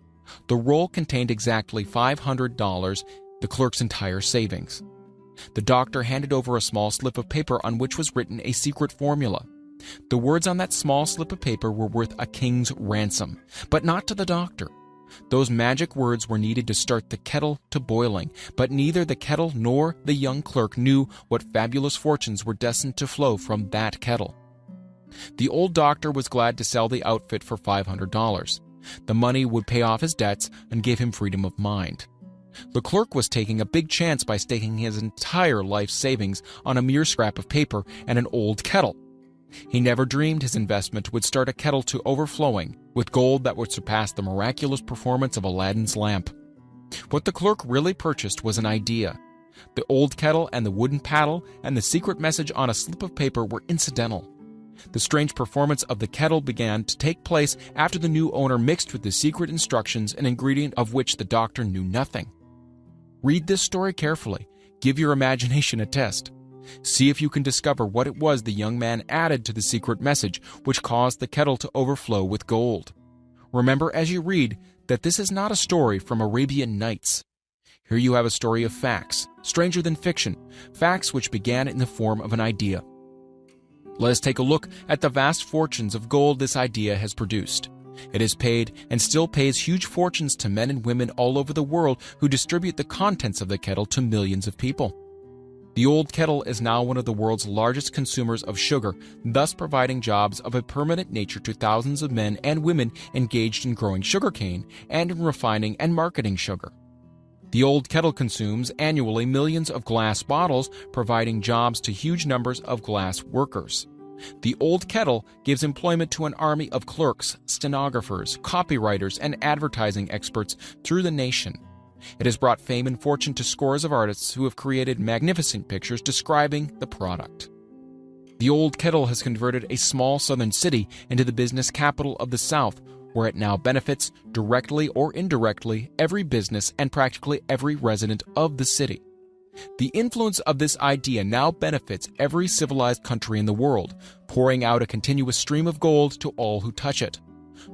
The roll contained exactly $500, the clerk's entire savings. The doctor handed over a small slip of paper on which was written a secret formula. The words on that small slip of paper were worth a king's ransom, but not to the doctor. Those magic words were needed to start the kettle to boiling, but neither the kettle nor the young clerk knew what fabulous fortunes were destined to flow from that kettle. The old doctor was glad to sell the outfit for $500. The money would pay off his debts and give him freedom of mind. The clerk was taking a big chance by staking his entire life savings on a mere scrap of paper and an old kettle. He never dreamed his investment would start a kettle to overflowing with gold that would surpass the miraculous performance of Aladdin's lamp. What the clerk really purchased was an idea. The old kettle and the wooden paddle and the secret message on a slip of paper were incidental. The strange performance of the kettle began to take place after the new owner mixed with the secret instructions an ingredient of which the doctor knew nothing. Read this story carefully. Give your imagination a test. See if you can discover what it was the young man added to the secret message which caused the kettle to overflow with gold. Remember as you read that this is not a story from Arabian Nights. Here you have a story of facts, stranger than fiction, facts which began in the form of an idea. Let us take a look at the vast fortunes of gold this idea has produced. It has paid and still pays huge fortunes to men and women all over the world who distribute the contents of the kettle to millions of people. The old kettle is now one of the world's largest consumers of sugar, thus providing jobs of a permanent nature to thousands of men and women engaged in growing sugarcane and in refining and marketing sugar. The old kettle consumes annually millions of glass bottles, providing jobs to huge numbers of glass workers. The old kettle gives employment to an army of clerks, stenographers, copywriters, and advertising experts through the nation. It has brought fame and fortune to scores of artists who have created magnificent pictures describing the product. The old kettle has converted a small southern city into the business capital of the South, where it now benefits, directly or indirectly, every business and practically every resident of the city. The influence of this idea now benefits every civilized country in the world, pouring out a continuous stream of gold to all who touch it.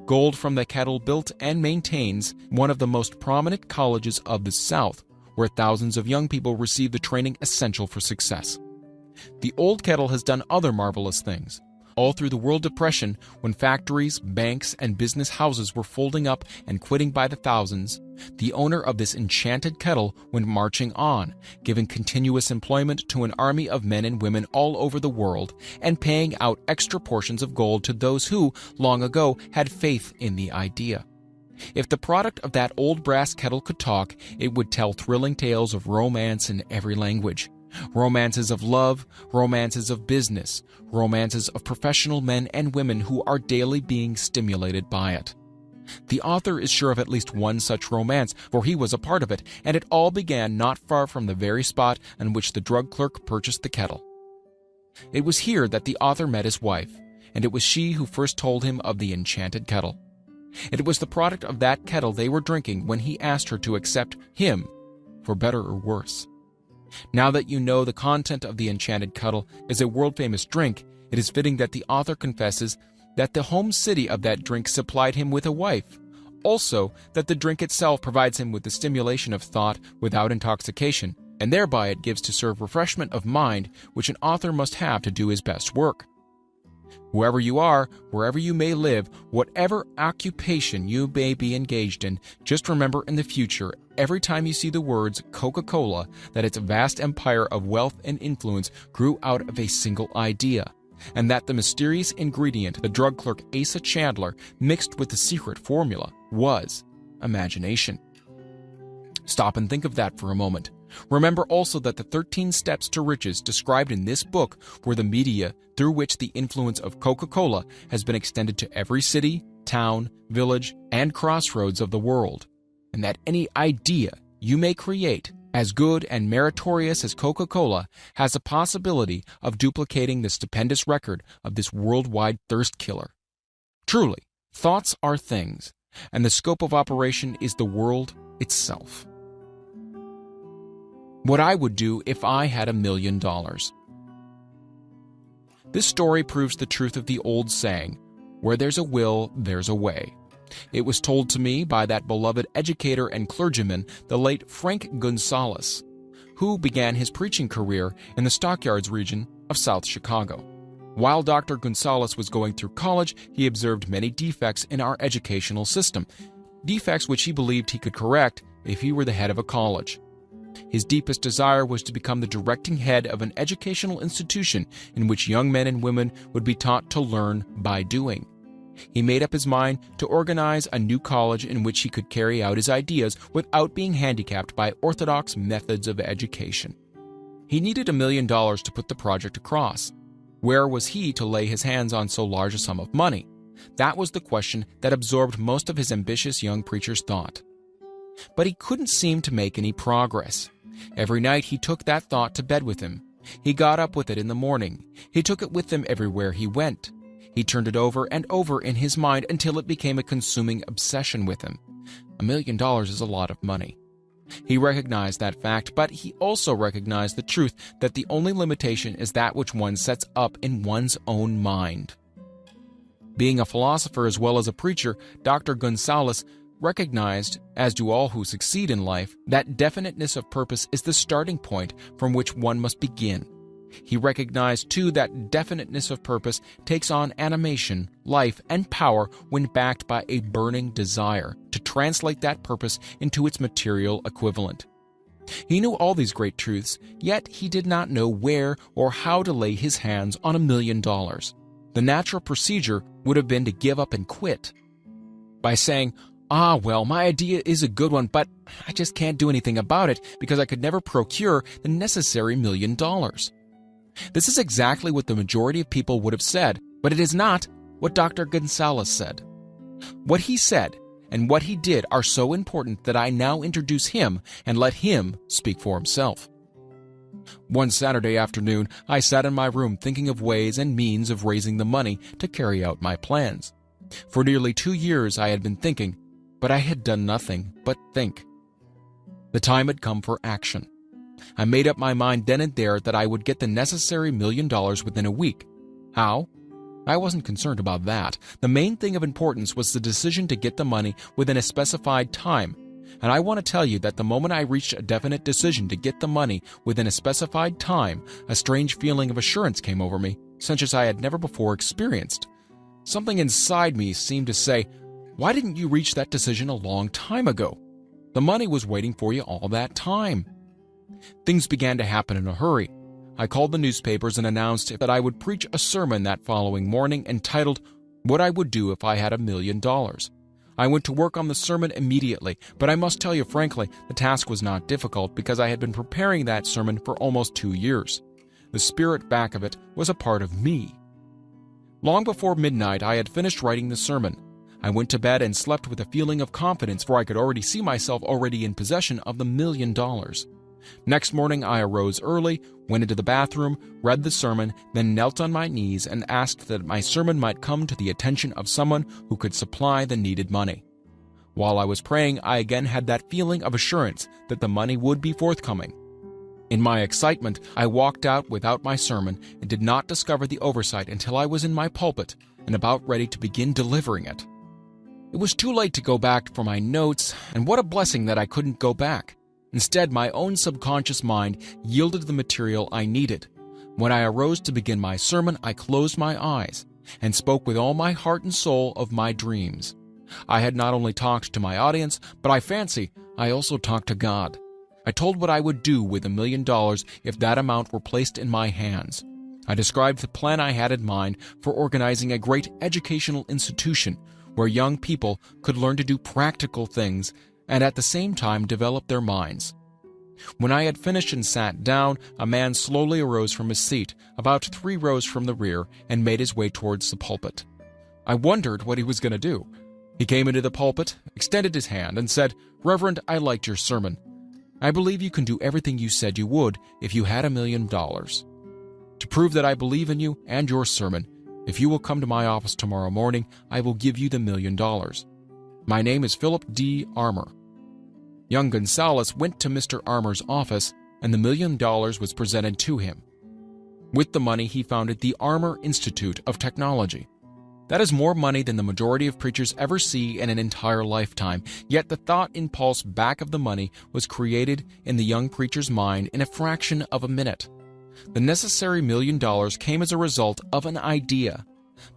Gold from the kettle built and maintains one of the most prominent colleges of the South, where thousands of young people receive the training essential for success. The old kettle has done other marvelous things. All through the World Depression, when factories, banks, and business houses were folding up and quitting by the thousands, the owner of this enchanted kettle went marching on, giving continuous employment to an army of men and women all over the world, and paying out extra portions of gold to those who, long ago, had faith in the idea. If the product of that old brass kettle could talk, it would tell thrilling tales of romance in every language. Romances of love, romances of business, romances of professional men and women who are daily being stimulated by it. The author is sure of at least one such romance, for he was a part of it, and it all began not far from the very spot on which the drug clerk purchased the kettle. It was here that the author met his wife, and it was she who first told him of the enchanted kettle. It was the product of that kettle they were drinking when he asked her to accept him, for better or worse. Now that you know the content of the enchanted kettle is a world-famous drink, it is fitting that the author confesses that the home city of that drink supplied him with a wife. Also, that the drink itself provides him with the stimulation of thought without intoxication, and thereby it gives to serve refreshment of mind, which an author must have to do his best work. Whoever you are, wherever you may live, whatever occupation you may be engaged in, just remember in the future, every time you see the words Coca-Cola, that its vast empire of wealth and influence grew out of a single idea, and that the mysterious ingredient the drug clerk Asa Chandler mixed with the secret formula was imagination. Stop and think of that for a moment. Remember also that the 13 steps to riches described in this book were the media through which the influence of Coca-Cola has been extended to every city, town, village, and crossroads of the world, and that any idea you may create, as good and meritorious as Coca-Cola, has a possibility of duplicating the stupendous record of this worldwide thirst killer. Truly, thoughts are things, and the scope of operation is the world itself. What I would do if I had $1 million. This story proves the truth of the old saying, where there's a will, there's a way. It was told to me by that beloved educator and clergyman, the late Frank Gonzalez, who began his preaching career in the Stockyards region of South Chicago. While Dr. Gonzalez was going through college, he observed many defects in our educational system, defects which he believed he could correct if he were the head of a college. His deepest desire was to become the directing head of an educational institution in which young men and women would be taught to learn by doing. He made up his mind to organize a new college in which he could carry out his ideas without being handicapped by orthodox methods of education. He needed $1 million to put the project across. Where was he to lay his hands on so large a sum of money? That was the question that absorbed most of his ambitious young preacher's thought. But he couldn't seem to make any progress. Every night he took that thought to bed with him. He got up with it in the morning. He took it with him everywhere he went. He turned it over and over in his mind until it became a consuming obsession with him. $1 million is a lot of money. He recognized that fact, but he also recognized the truth that the only limitation is that which one sets up in one's own mind. Being a philosopher as well as a preacher, Dr. Gonzalez recognized, as do all who succeed in life, that definiteness of purpose is the starting point from which one must begin. He recognized, too, that definiteness of purpose takes on animation, life, and power when backed by a burning desire to translate that purpose into its material equivalent. He knew all these great truths, yet he did not know where or how to lay his hands on $1 million. The natural procedure would have been to give up and quit. By saying, well, my idea is a good one, but I just can't do anything about it because I could never procure the necessary $1 million. This is exactly what the majority of people would have said, but it is not what Dr. Gonzalez said. What he said and what he did are so important that I now introduce him and let him speak for himself. One Saturday afternoon, I sat in my room thinking of ways and means of raising the money to carry out my plans. For nearly 2 years I had been thinking, but I had done nothing but think. The time had come for action. I made up my mind then and there that I would get the necessary $1 million within a week. How? I wasn't concerned about that. The main thing of importance was the decision to get the money within a specified time, And I want to tell you that the moment I reached a definite decision to get the money within a specified time, a strange feeling of assurance came over me, such as I had never before experienced. Something inside me seemed to say, "Why didn't you reach that decision a long time ago? The money was waiting for you all that time." Things began to happen in a hurry. I called the newspapers and announced that I would preach a sermon that following morning entitled, "What I Would Do If I Had $1 Million." I went to work on the sermon immediately, but I must tell you frankly, the task was not difficult because I had been preparing that sermon for almost 2 years. The spirit back of it was a part of me. Long before midnight, I had finished writing the sermon. I went to bed and slept with a feeling of confidence, for I could already see myself already in possession of the $1 million. Next morning, I arose early, went into the bathroom, read the sermon, then knelt on my knees and asked that my sermon might come to the attention of someone who could supply the needed money. While I was praying, I again had that feeling of assurance that the money would be forthcoming. In my excitement, I walked out without my sermon and did not discover the oversight until I was in my pulpit and about ready to begin delivering it. It was too late to go back for my notes, and what a blessing that I couldn't go back. Instead, my own subconscious mind yielded the material I needed. When I arose to begin my sermon, I closed my eyes and spoke with all my heart and soul of my dreams. I had not only talked to my audience, but I fancy I also talked to God. I told what I would do with $1 million if that amount were placed in my hands. I described the plan I had in mind for organizing a great educational institution where young people could learn to do practical things and at the same time develop their minds. When I had finished and sat down, a man slowly arose from his seat, about 3 rows from the rear, and made his way towards the pulpit. I wondered what he was going to do. He came into the pulpit, extended his hand, and said, "Reverend, I liked your sermon. I believe you can do everything you said you would if you had $1 million. To prove that I believe in you and your sermon, if you will come to my office tomorrow morning, I will give you the $1 million. My name is Philip D. Armour." Young Gonzalez went to Mr. Armour's office, and the $1 million was presented to him. With the money, he founded the Armour Institute of Technology. That is more money than the majority of preachers ever see in an entire lifetime, yet the thought impulse back of the money was created in the young preacher's mind in a fraction of a minute. The necessary $1 million came as a result of an idea.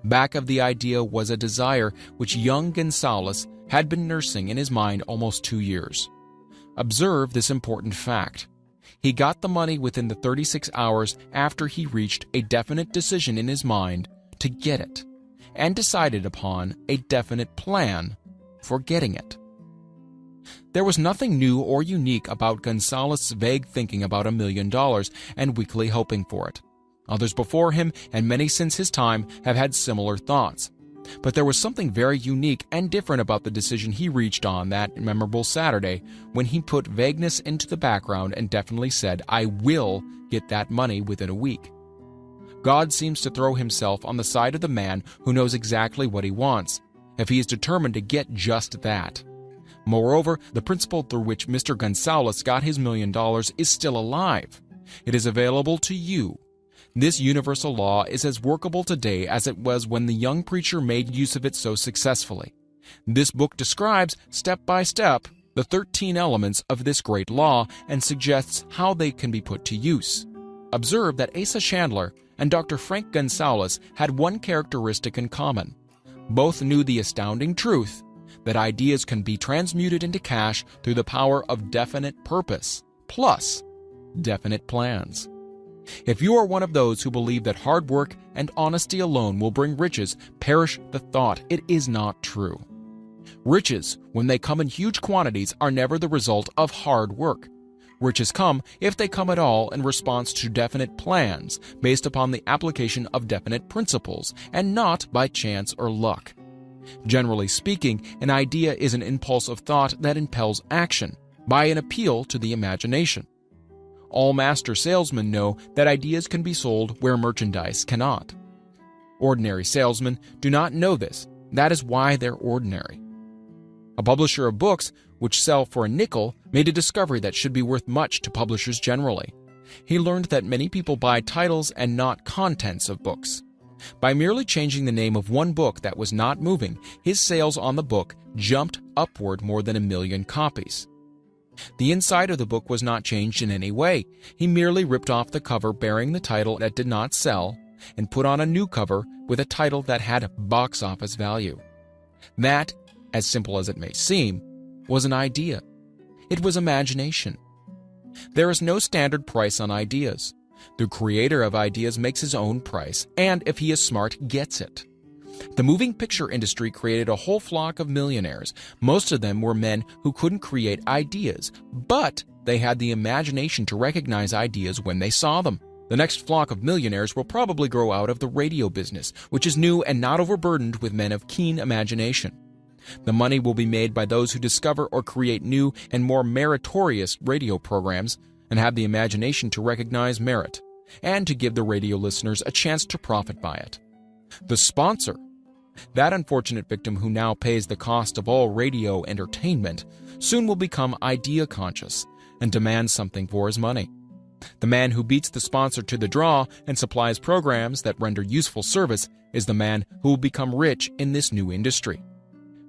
Back of the idea was a desire which young Gonzalez had been nursing in his mind almost 2 years. Observe this important fact. He got the money within the 36 hours after he reached a definite decision in his mind to get it, and decided upon a definite plan for getting it. There was nothing new or unique about Gonzalez's vague thinking about $1 million and weakly hoping for it. Others before him, and many since his time, have had similar thoughts. But there was something very unique and different about the decision he reached on that memorable Saturday when he put vagueness into the background and definitely said, "I will get that money within a week." God seems to throw himself on the side of the man who knows exactly what he wants, if he is determined to get just that. Moreover, the principle through which Mr. Gonzalez got his $1 million is still alive. It is available to you. This universal law is as workable today as it was when the young preacher made use of it so successfully. This book describes, step by step, the 13 elements of this great law and suggests how they can be put to use. Observe that Asa Chandler and Dr. Frank Gonzalez had one characteristic in common. Both knew the astounding truth that ideas can be transmuted into cash through the power of definite purpose, plus definite plans. If you are one of those who believe that hard work and honesty alone will bring riches, perish the thought. It is not true. Riches, when they come in huge quantities, are never the result of hard work. Riches come, if they come at all, in response to definite plans, based upon the application of definite principles, and not by chance or luck. Generally speaking, an idea is an impulse of thought that impels action, by an appeal to the imagination. All master salesmen know that ideas can be sold where merchandise cannot. Ordinary salesmen do not know this. That is why they're ordinary. A publisher of books, which sell for a nickel, made a discovery that should be worth much to publishers generally. He learned that many people buy titles and not contents of books. By merely changing the name of one book that was not moving, his sales on the book jumped upward more than 1 million copies. The inside of the book was not changed in any way. He merely ripped off the cover bearing the title that did not sell and put on a new cover with a title that had box office value. That, as simple as it may seem, was an idea. It was imagination. There is no standard price on ideas. The creator of ideas makes his own price, and if he is smart, gets it. The moving picture industry created a whole flock of millionaires. Most of them were men who couldn't create ideas, but they had the imagination to recognize ideas when they saw them. The next flock of millionaires will probably grow out of the radio business, which is new and not overburdened with men of keen imagination. The money will be made by those who discover or create new and more meritorious radio programs and have the imagination to recognize merit and to give the radio listeners a chance to profit by it. The sponsor, that unfortunate victim who now pays the cost of all radio entertainment, soon will become idea conscious and demand something for his money. The man who beats the sponsor to the draw and supplies programs that render useful service is the man who will become rich in this new industry.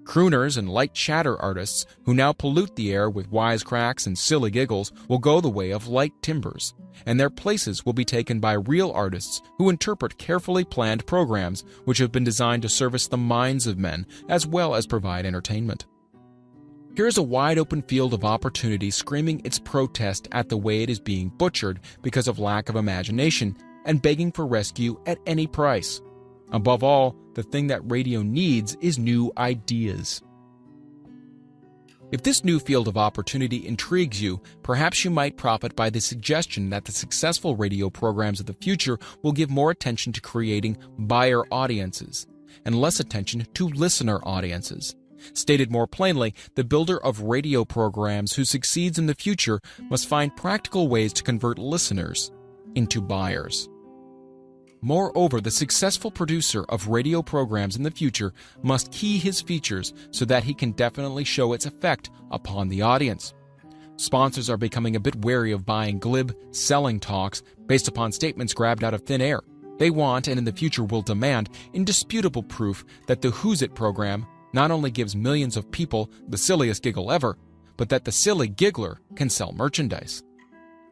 Crooners and light chatter artists who now pollute the air with wisecracks and silly giggles will go the way of light timbers, and their places will be taken by real artists who interpret carefully planned programs which have been designed to service the minds of men as well as provide entertainment. Here is a wide-open field of opportunity screaming its protest at the way it is being butchered because of lack of imagination and begging for rescue at any price. Above all, the thing that radio needs is new ideas. If this new field of opportunity intrigues you, perhaps you might profit by the suggestion that the successful radio programs of the future will give more attention to creating buyer audiences and less attention to listener audiences. Stated more plainly, the builder of radio programs who succeeds in the future must find practical ways to convert listeners into buyers. Moreover, the successful producer of radio programs in the future must key his features so that he can definitely show its effect upon the audience. Sponsors are becoming a bit wary of buying glib, selling talks based upon statements grabbed out of thin air. They want, and in the future will demand, indisputable proof that the Who's It program not only gives millions of people the silliest giggle ever, but that the silly giggler can sell merchandise.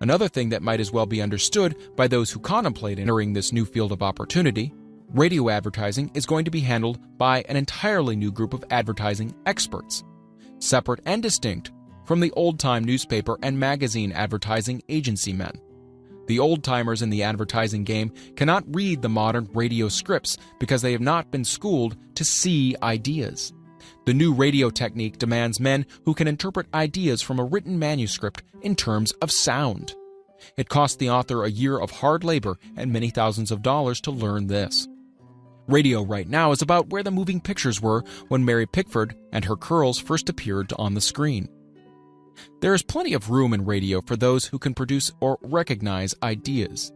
Another thing that might as well be understood by those who contemplate entering this new field of opportunity, radio advertising is going to be handled by an entirely new group of advertising experts, separate and distinct from the old-time newspaper and magazine advertising agency men. The old-timers in the advertising game cannot read the modern radio scripts because they have not been schooled to see ideas. The new radio technique demands men who can interpret ideas from a written manuscript in terms of sound. It cost the author a year of hard labor and many thousands of dollars to learn this. Radio right now is about where the moving pictures were when Mary Pickford and her curls first appeared on the screen. There is plenty of room in radio for those who can produce or recognize ideas.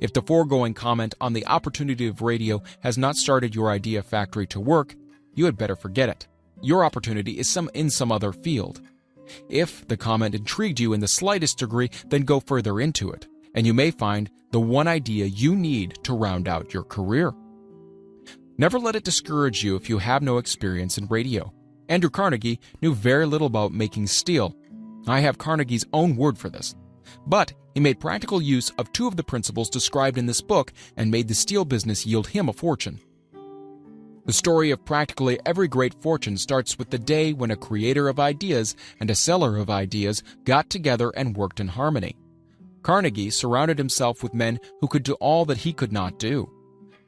If the foregoing comment on the opportunity of radio has not started your idea factory to work, you had better forget it. Your opportunity is in some other field. If the comment intrigued you in the slightest degree, then go further into it, and you may find the one idea you need to round out your career. Never let it discourage you if you have no experience in radio. Andrew Carnegie knew very little about making steel. I have Carnegie's own word for this. But he made practical use of two of the principles described in this book and made the steel business yield him a fortune. The story of practically every great fortune starts with the day when a creator of ideas and a seller of ideas got together and worked in harmony. Carnegie surrounded himself with men who could do all that he could not do.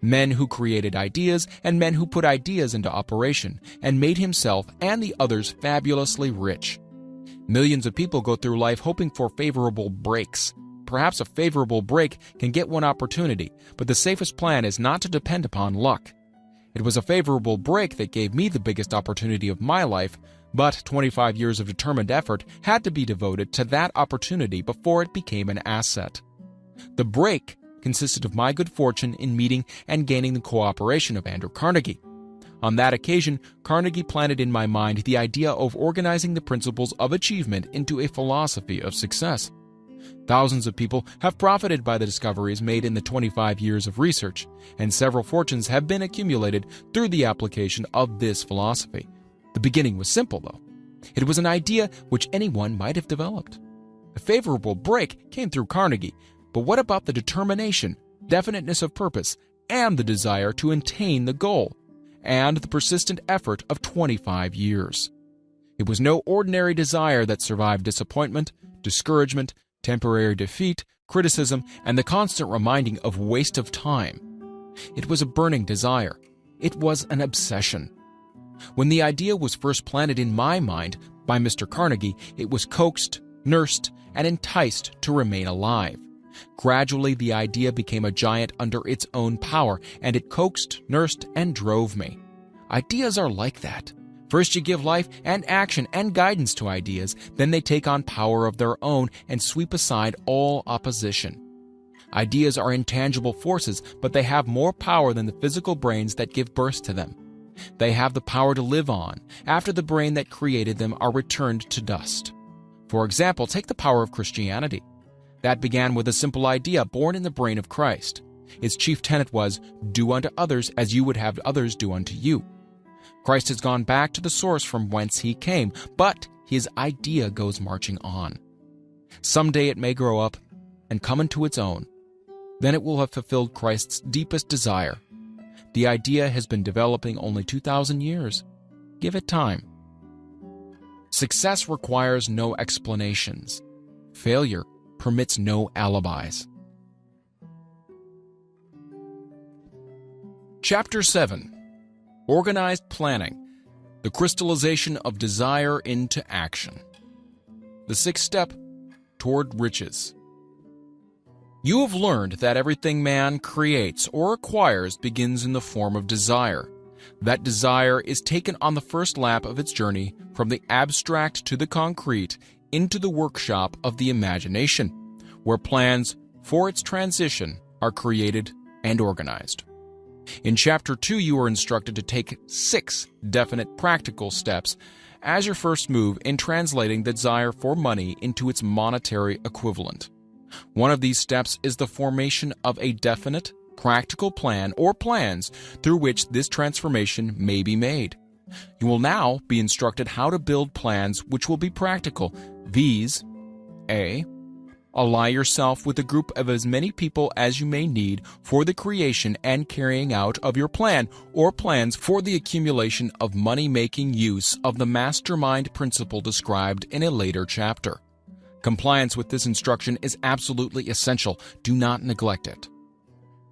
Men who created ideas and men who put ideas into operation and made himself and the others fabulously rich. Millions of people go through life hoping for favorable breaks. Perhaps a favorable break can get one opportunity, but the safest plan is not to depend upon luck. It was a favorable break that gave me the biggest opportunity of my life, but 25 years of determined effort had to be devoted to that opportunity before it became an asset. The break consisted of my good fortune in meeting and gaining the cooperation of Andrew Carnegie. On that occasion, Carnegie planted in my mind the idea of organizing the principles of achievement into a philosophy of success. Thousands of people have profited by the discoveries made in the 25 years of research, and several fortunes have been accumulated through the application of this philosophy. The beginning was simple, though. It was an idea which anyone might have developed. A favorable break came through Carnegie, but what about the determination, definiteness of purpose, and the desire to attain the goal, and the persistent effort of 25 years? It was no ordinary desire that survived disappointment, discouragement, temporary defeat, criticism, and the constant reminding of waste of time. It was a burning desire. It was an obsession. When the idea was first planted in my mind by Mr. Carnegie, it was coaxed, nursed, and enticed to remain alive. Gradually, the idea became a giant under its own power, and it coaxed, nursed, and drove me. Ideas are like that. First you give life and action and guidance to ideas, then they take on power of their own and sweep aside all opposition. Ideas are intangible forces, but they have more power than the physical brains that give birth to them. They have the power to live on after the brain that created them are returned to dust. For example, take the power of Christianity. That began with a simple idea born in the brain of Christ. Its chief tenet was, "Do unto others as you would have others do unto you." Christ has gone back to the source from whence he came, but his idea goes marching on. Someday it may grow up and come into its own. Then it will have fulfilled Christ's deepest desire. The idea has been developing only 2,000 years. Give it time. Success requires no explanations. Failure permits no alibis. Chapter 7. Organized Planning, the Crystallization of Desire into Action. The sixth step toward riches. You have learned that everything man creates or acquires begins in the form of desire. That desire is taken on the first lap of its journey from the abstract to the concrete into the workshop of the imagination, where plans for its transition are created and organized. In Chapter 2, you are instructed to take 6 definite practical steps as your first move in translating the desire for money into its monetary equivalent. One of these steps is the formation of a definite, practical plan or plans through which this transformation may be made. You will now be instructed how to build plans which will be practical. These: A. Ally yourself with a group of as many people as you may need for the creation and carrying out of your plan or plans for the accumulation of money-making use of the mastermind principle described in a later chapter. Compliance with this instruction is absolutely essential. Do not neglect it.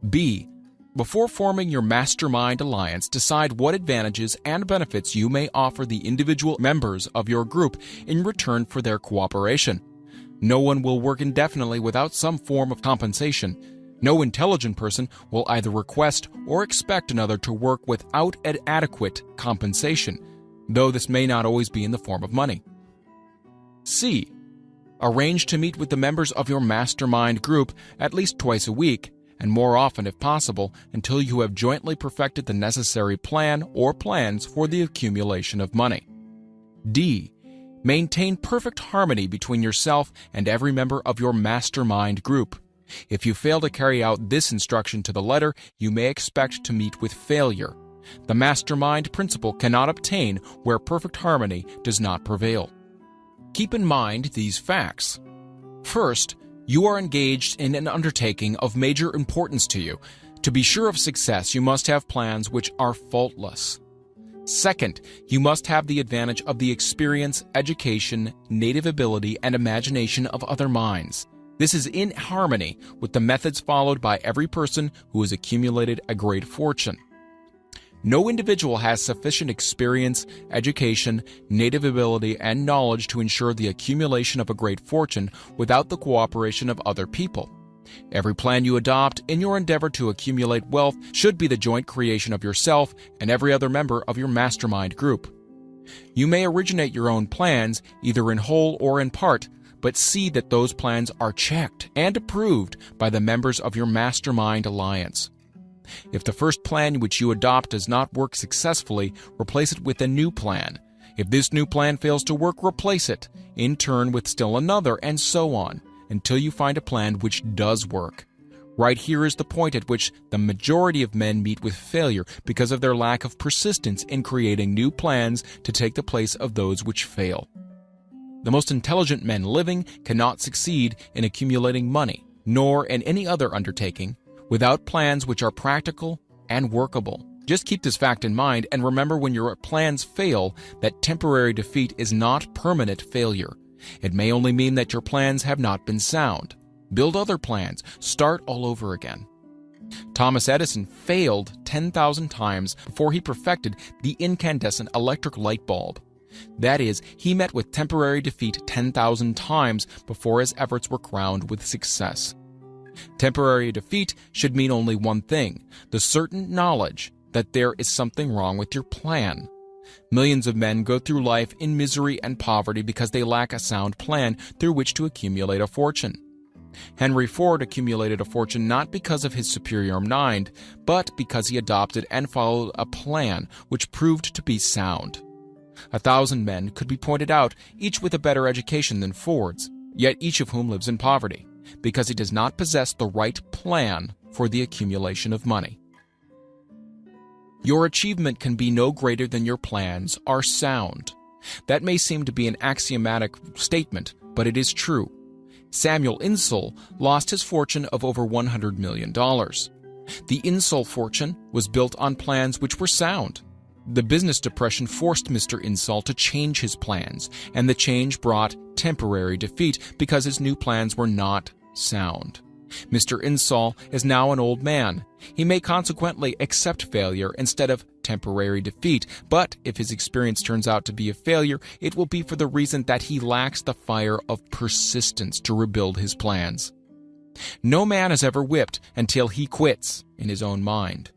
B. Before forming your mastermind alliance, decide what advantages and benefits you may offer the individual members of your group in return for their cooperation. No one will work indefinitely without some form of compensation. No intelligent person will either request or expect another to work without an adequate compensation, though this may not always be in the form of money. C. Arrange to meet with the members of your mastermind group at least twice a week, and more often if possible, until you have jointly perfected the necessary plan or plans for the accumulation of money. D. Maintain perfect harmony between yourself and every member of your mastermind group. If you fail to carry out this instruction to the letter, you may expect to meet with failure. The mastermind principle cannot obtain where perfect harmony does not prevail. Keep in mind these facts. First, you are engaged in an undertaking of major importance to you. To be sure of success, you must have plans which are faultless. Second, you must have the advantage of the experience, education, native ability, and imagination of other minds. This is in harmony with the methods followed by every person who has accumulated a great fortune. No individual has sufficient experience, education, native ability, and knowledge to ensure the accumulation of a great fortune without the cooperation of other people. Every plan you adopt in your endeavor to accumulate wealth should be the joint creation of yourself and every other member of your mastermind group. You may originate your own plans, either in whole or in part, but see that those plans are checked and approved by the members of your mastermind alliance. If the first plan which you adopt does not work successfully, replace it with a new plan. If this new plan fails to work, replace it, in turn with still another, and so on. until you find a plan which does work. Right here is the point at which the majority of men meet with failure because of their lack of persistence in creating new plans to take the place of those which fail. The most intelligent men living cannot succeed in accumulating money, nor in any other undertaking, without plans which are practical and workable. Just keep this fact in mind and remember when your plans fail that temporary defeat is not permanent failure. It may only mean that your plans have not been sound. Build other plans. Start all over again. Thomas Edison failed 10,000 times before he perfected the incandescent electric light bulb. That is, he met with temporary defeat 10,000 times before his efforts were crowned with success. Temporary defeat should mean only one thing: the certain knowledge that there is something wrong with your plan. Millions of men go through life in misery and poverty because they lack a sound plan through which to accumulate a fortune. Henry Ford accumulated a fortune not because of his superior mind, but because he adopted and followed a plan which proved to be sound. 1,000 men could be pointed out, each with a better education than Ford's, yet each of whom lives in poverty, because he does not possess the right plan for the accumulation of money. Your achievement can be no greater than your plans are sound. That may seem to be an axiomatic statement, but it is true. Samuel Insull lost his fortune of over $100 million. The Insull fortune was built on plans which were sound. The business depression forced Mr. Insull to change his plans, and the change brought temporary defeat because his new plans were not sound. Mr. Insull is now an old man. He may consequently accept failure instead of temporary defeat, but if his experience turns out to be a failure, it will be for the reason that he lacks the fire of persistence to rebuild his plans. No man is ever whipped until he quits in his own mind.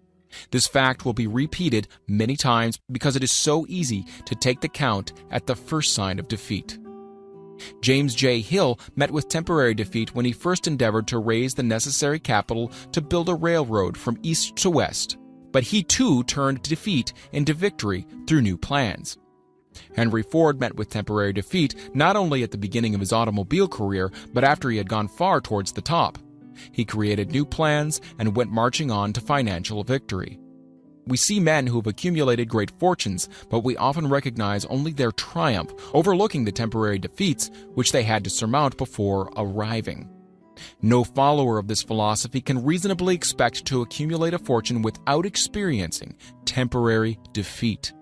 This fact will be repeated many times because it is so easy to take the count at the first sign of defeat. James J. Hill met with temporary defeat when he first endeavored to raise the necessary capital to build a railroad from east to west, but he too turned defeat into victory through new plans. Henry Ford met with temporary defeat not only at the beginning of his automobile career, but after he had gone far towards the top. He created new plans and went marching on to financial victory. We see men who have accumulated great fortunes, but we often recognize only their triumph, overlooking the temporary defeats which they had to surmount before arriving. No follower of this philosophy can reasonably expect to accumulate a fortune without experiencing temporary defeat.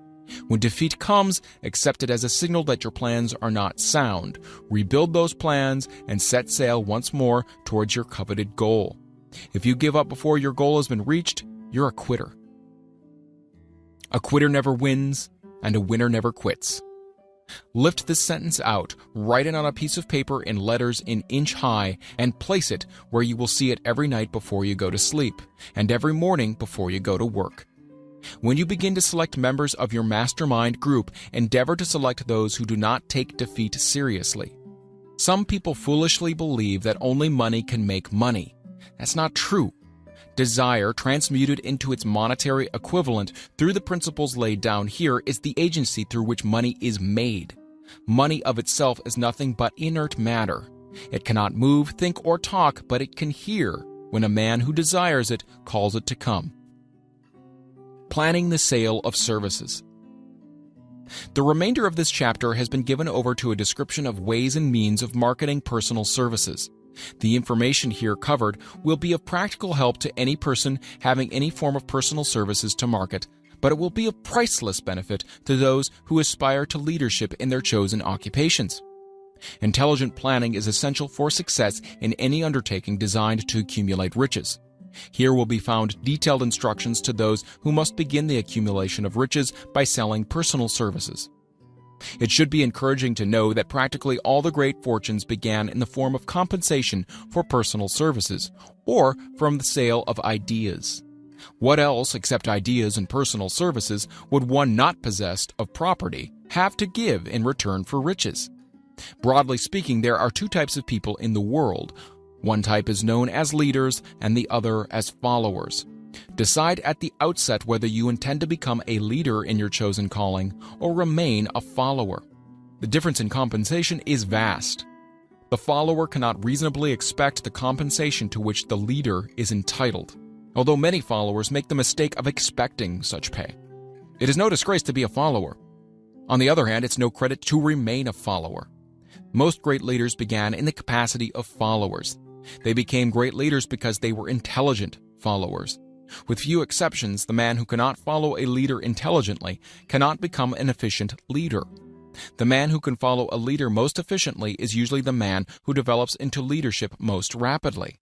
When defeat comes, accept it as a signal that your plans are not sound. Rebuild those plans and set sail once more towards your coveted goal. If you give up before your goal has been reached, you're a quitter. A quitter never wins, and a winner never quits. Lift this sentence out, write it on a piece of paper in letters an inch high, and place it where you will see it every night before you go to sleep, and every morning before you go to work. When you begin to select members of your mastermind group, endeavor to select those who do not take defeat seriously. Some people foolishly believe that only money can make money. That's not true. Desire, transmuted into its monetary equivalent through the principles laid down here, is the agency through which money is made. Money of itself is nothing but inert matter. It cannot move, think, or talk, but it can hear when a man who desires it calls it to come. Planning the sale of services. The remainder of this chapter has been given over to a description of ways and means of marketing personal services. The information here covered will be of practical help to any person having any form of personal services to market, but it will be of priceless benefit to those who aspire to leadership in their chosen occupations. Intelligent planning is essential for success in any undertaking designed to accumulate riches. Here will be found detailed instructions to those who must begin the accumulation of riches by selling personal services. It should be encouraging to know that practically all the great fortunes began in the form of compensation for personal services, or from the sale of ideas. What else, except ideas and personal services, would one not possessed of property have to give in return for riches? Broadly speaking, there are two types of people in the world. One type is known as leaders and the other as followers. Decide at the outset whether you intend to become a leader in your chosen calling or remain a follower. The difference in compensation is vast. The follower cannot reasonably expect the compensation to which the leader is entitled, although many followers make the mistake of expecting such pay. It is no disgrace to be a follower. On the other hand, it's no credit to remain a follower. Most great leaders began in the capacity of followers. They became great leaders because they were intelligent followers. With few exceptions, the man who cannot follow a leader intelligently cannot become an efficient leader. The man who can follow a leader most efficiently is usually the man who develops into leadership most rapidly.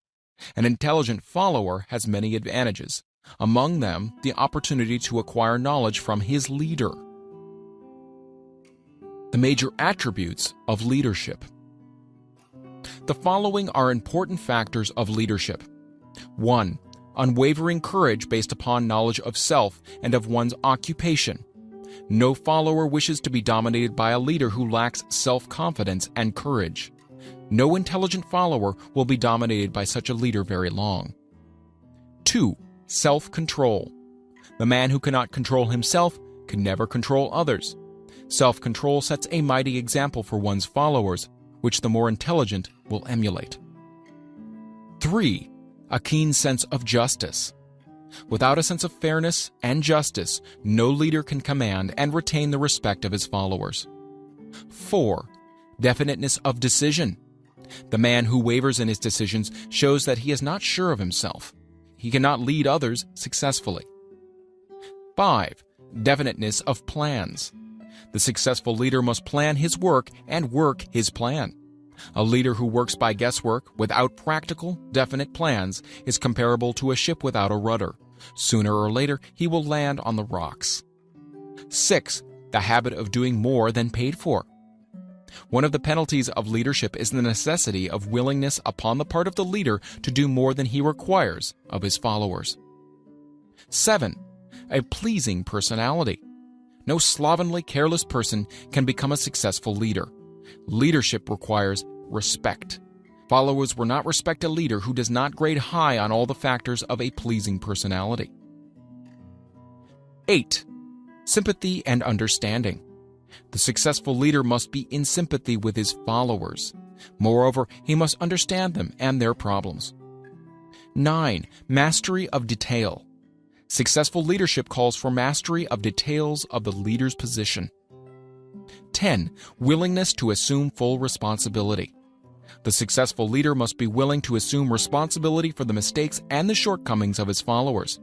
An intelligent follower has many advantages, among them the opportunity to acquire knowledge from his leader. The major attributes of leadership. The following are important factors of leadership. 1. Unwavering courage based upon knowledge of self and of one's occupation. No follower wishes to be dominated by a leader who lacks self-confidence and courage. No intelligent follower will be dominated by such a leader very long. 2. Self-control. The man who cannot control himself can never control others. Self-control sets a mighty example for one's followers, which the more intelligent will emulate. 3. A keen sense of justice. Without a sense of fairness and justice, no leader can command and retain the respect of his followers. 4. Definiteness of decision. The man who wavers in his decisions shows that he is not sure of himself. He cannot lead others successfully. 5. Definiteness of plans. The successful leader must plan his work and work his plan. A leader who works by guesswork without practical, definite plans is comparable to a ship without a rudder. Sooner or later, he will land on the rocks. 6. The habit of doing more than paid for. One of the penalties of leadership is the necessity of willingness upon the part of the leader to do more than he requires of his followers. 7. A pleasing personality. No slovenly, careless person can become a successful leader. Leadership requires respect. Followers will not respect a leader who does not grade high on all the factors of a pleasing personality. 8. Sympathy and understanding. The successful leader must be in sympathy with his followers. Moreover, he must understand them and their problems. 9. Mastery of detail. Successful leadership calls for mastery of details of the leader's position. 10. Willingness to assume full responsibility. The successful leader must be willing to assume responsibility for the mistakes and the shortcomings of his followers.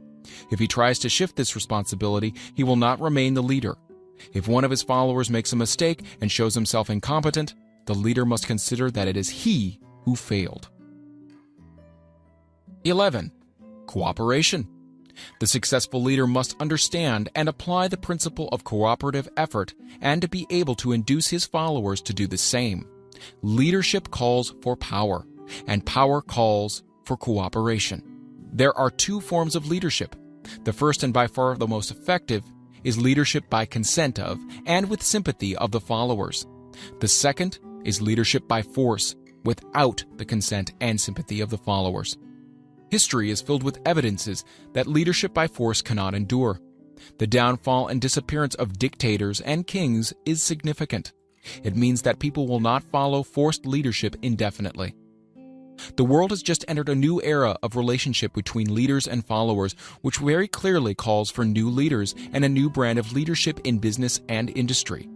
If he tries to shift this responsibility, he will not remain the leader. If one of his followers makes a mistake and shows himself incompetent, the leader must consider that it is he who failed. 11. Cooperation. The successful leader must understand and apply the principle of cooperative effort and to be able to induce his followers to do the same. Leadership calls for power, and power calls for cooperation. There are two forms of leadership. The first and by far the most effective is leadership by consent of and with sympathy of the followers. The second is leadership by force, without the consent and sympathy of the followers. History is filled with evidences that leadership by force cannot endure. The downfall and disappearance of dictators and kings is significant. It means that people will not follow forced leadership indefinitely. The world has just entered a new era of relationship between leaders and followers, which very clearly calls for new leaders and a new brand of leadership in business and industry.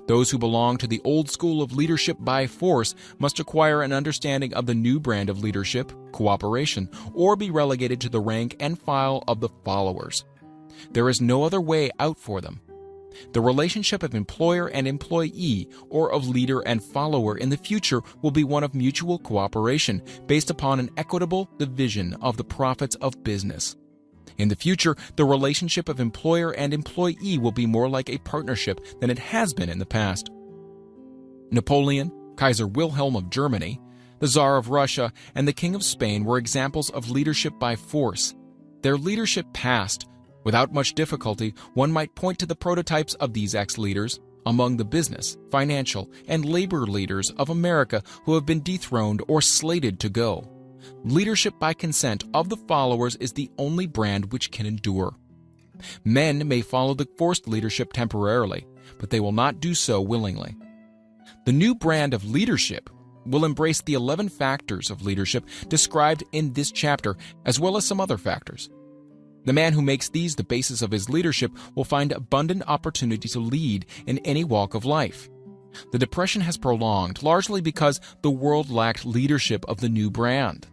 Those who belong to the old school of leadership by force must acquire an understanding of the new brand of leadership, cooperation, or be relegated to the rank and file of the followers. There is no other way out for them. The relationship of employer and employee, or of leader and follower in the future, will be one of mutual cooperation based upon an equitable division of the profits of business. In the future, the relationship of employer and employee will be more like a partnership than it has been in the past. Napoleon, Kaiser Wilhelm of Germany, the Tsar of Russia, and the King of Spain were examples of leadership by force. Their leadership passed. Without much difficulty, one might point to the prototypes of these ex-leaders among the business, financial, and labor leaders of America who have been dethroned or slated to go. Leadership by consent of the followers is the only brand which can endure. Men may follow the forced leadership temporarily, but they will not do so willingly. The new brand of leadership will embrace the 11 factors of leadership described in this chapter, as well as some other factors. The man who makes these the basis of his leadership will find abundant opportunity to lead in any walk of life. The Depression has prolonged largely because the world lacked leadership of the new brand.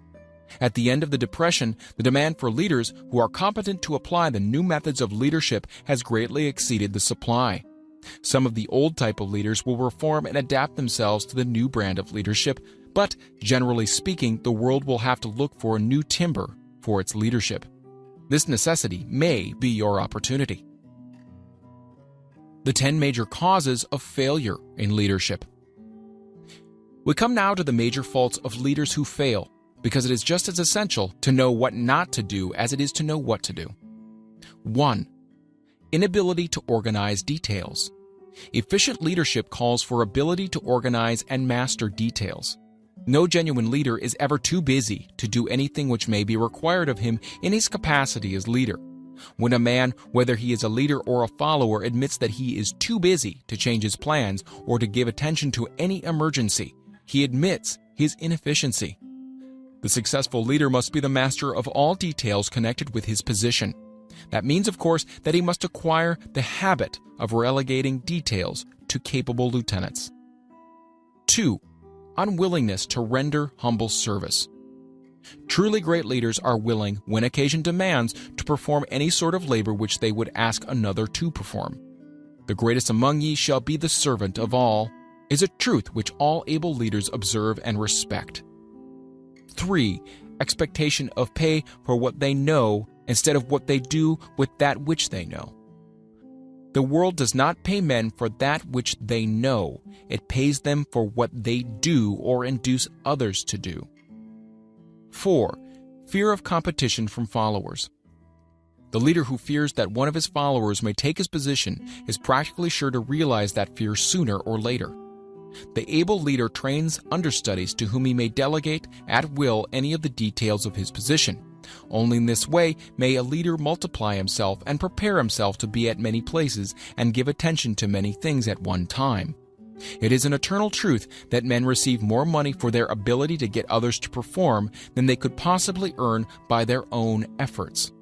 At the end of the Depression, the demand for leaders who are competent to apply the new methods of leadership has greatly exceeded the supply. Some of the old type of leaders will reform and adapt themselves to the new brand of leadership, but generally speaking, the world will have to look for a new timber for its leadership. This necessity may be your opportunity. The 10 major causes of failure in leadership. We come now to the major faults of leaders who fail, because it is just as essential to know what not to do as it is to know what to do. 1. Inability to organize details. Efficient leadership calls for ability to organize and master details. No genuine leader is ever too busy to do anything which may be required of him in his capacity as leader. When a man, whether he is a leader or a follower, admits that he is too busy to change his plans or to give attention to any emergency, he admits his inefficiency. The successful leader must be the master of all details connected with his position. That means, of course, that he must acquire the habit of relegating details to capable lieutenants. 2. Unwillingness to render humble service. Truly great leaders are willing, when occasion demands, to perform any sort of labor which they would ask another to perform. The greatest among ye shall be the servant of all, is a truth which all able leaders observe and respect. 3. Expectation of pay for what they know instead of what they do with that which they know. The world does not pay men for that which they know. It pays them for what they do or induce others to do. 4. Fear of competition from followers. The leader who fears that one of his followers may take his position is practically sure to realize that fear sooner or later. The able leader trains understudies to whom he may delegate at will any of the details of his position. Only in this way may a leader multiply himself and prepare himself to be at many places and give attention to many things at one time. It is an eternal truth that men receive more money for their ability to get others to perform than they could possibly earn by their own efforts.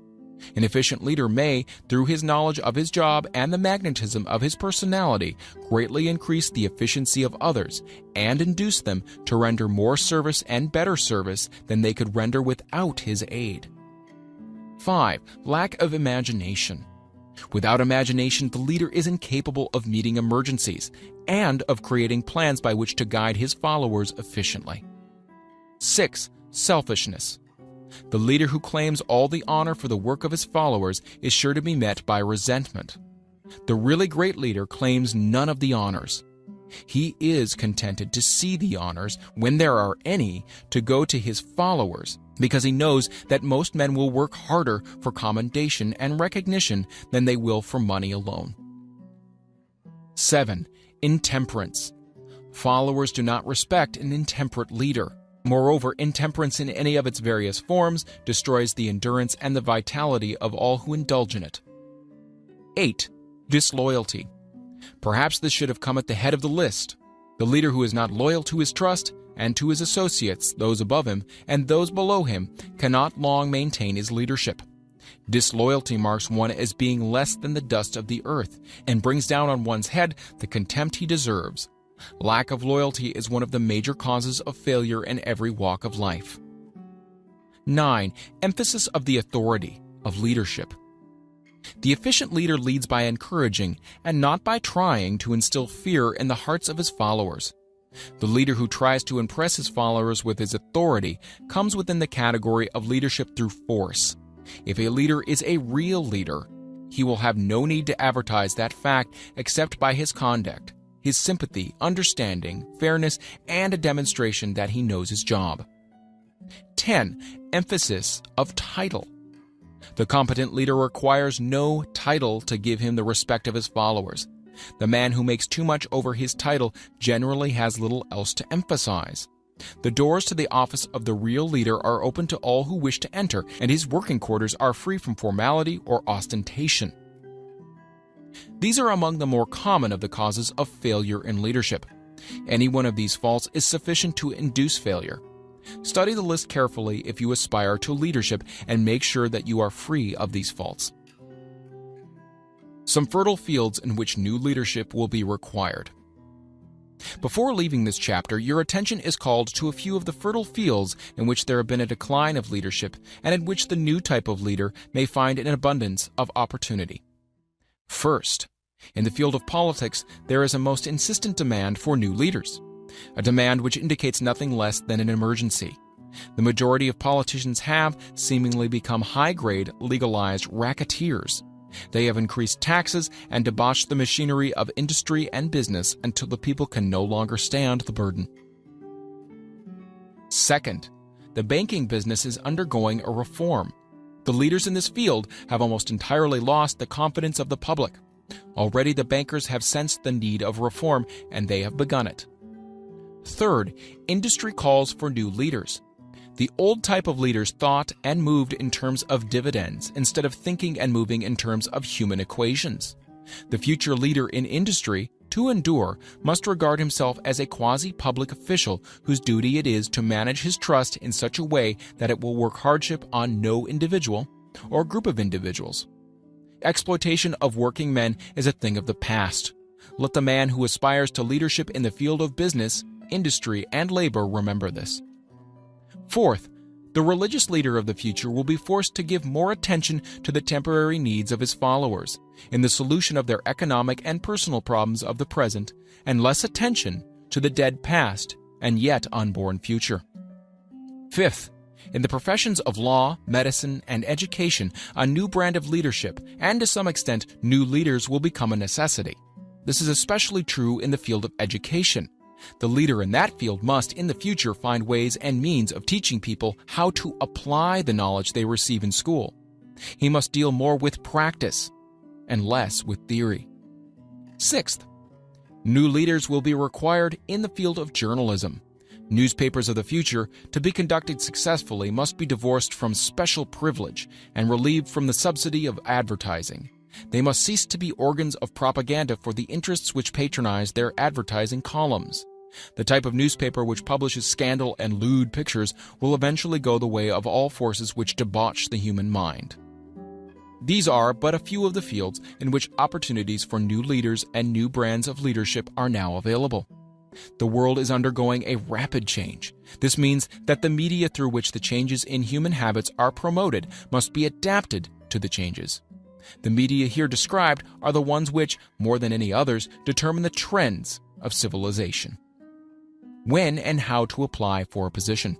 An efficient leader may, through his knowledge of his job and the magnetism of his personality, greatly increase the efficiency of others and induce them to render more service and better service than they could render without his aid. 5. Lack of imagination. Without imagination, the leader is incapable of meeting emergencies and of creating plans by which to guide his followers efficiently. 6. Selfishness. The leader who claims all the honor for the work of his followers is sure to be met by resentment. The really great leader claims none of the honors. He is contented to see the honors, when there are any, to go to his followers, because he knows that most men will work harder for commendation and recognition than they will for money alone. 7. Intemperance. Followers do not respect an intemperate leader. Moreover, intemperance in any of its various forms destroys the endurance and the vitality of all who indulge in it. 8. Disloyalty. Perhaps this should have come at the head of the list. The leader who is not loyal to his trust and to his associates, those above him, and those below him, cannot long maintain his leadership. Disloyalty marks one as being less than the dust of the earth, and brings down on one's head the contempt he deserves. Lack of loyalty is one of the major causes of failure in every walk of life. 9. Emphasis of the authority of leadership. The efficient leader leads by encouraging and not by trying to instill fear in the hearts of his followers. The leader who tries to impress his followers with his authority comes within the category of leadership through force. If a leader is a real leader, he will have no need to advertise that fact except by his conduct, his sympathy, understanding, fairness, and a demonstration that he knows his job. 10. Emphasis of title. The competent leader requires no title to give him the respect of his followers. The man who makes too much over his title generally has little else to emphasize. The doors to the office of the real leader are open to all who wish to enter, and his working quarters are free from formality or ostentation. These are among the more common of the causes of failure in leadership. Any one of these faults is sufficient to induce failure. Study the list carefully if you aspire to leadership and make sure that you are free of these faults. Some fertile fields in which new leadership will be required. Before leaving this chapter, your attention is called to a few of the fertile fields in which there have been a decline of leadership and in which the new type of leader may find an abundance of opportunity. First, in the field of politics, there is a most insistent demand for new leaders, a demand which indicates nothing less than an emergency. The majority of politicians have seemingly become high-grade, legalized racketeers. They have increased taxes and debauched the machinery of industry and business until the people can no longer stand the burden. Second, the banking business is undergoing a reform. The leaders in this field have almost entirely lost the confidence of the public. Already the bankers have sensed the need of reform, and they have begun it. Third, industry calls for new leaders. The old type of leaders thought and moved in terms of dividends instead of thinking and moving in terms of human equations. The future leader in industry, to endure, must regard himself as a quasi-public official whose duty it is to manage his trust in such a way that it will work hardship on no individual or group of individuals. Exploitation of working men is a thing of the past. Let the man who aspires to leadership in the field of business, industry, and labor remember this. Fourth, the religious leader of the future will be forced to give more attention to the temporary needs of his followers in the solution of their economic and personal problems of the present, and less attention to the dead past and yet unborn future. Fifth, in the professions of law, medicine, and education, a new brand of leadership, and to some extent, new leaders will become a necessity. This is especially true in the field of education. The leader in that field must, in the future, find ways and means of teaching people how to apply the knowledge they receive in school. He must deal more with practice and less with theory. Sixth, new leaders will be required in the field of journalism. Newspapers of the future, to be conducted successfully, must be divorced from special privilege and relieved from the subsidy of advertising. They must cease to be organs of propaganda for the interests which patronize their advertising columns. The type of newspaper which publishes scandal and lewd pictures will eventually go the way of all forces which debauch the human mind. These are but a few of the fields in which opportunities for new leaders and new brands of leadership are now available. The world is undergoing a rapid change. This means that the media through which the changes in human habits are promoted must be adapted to the changes. The media here described are the ones which, more than any others, determine the trends of civilization. When and how to apply for a position.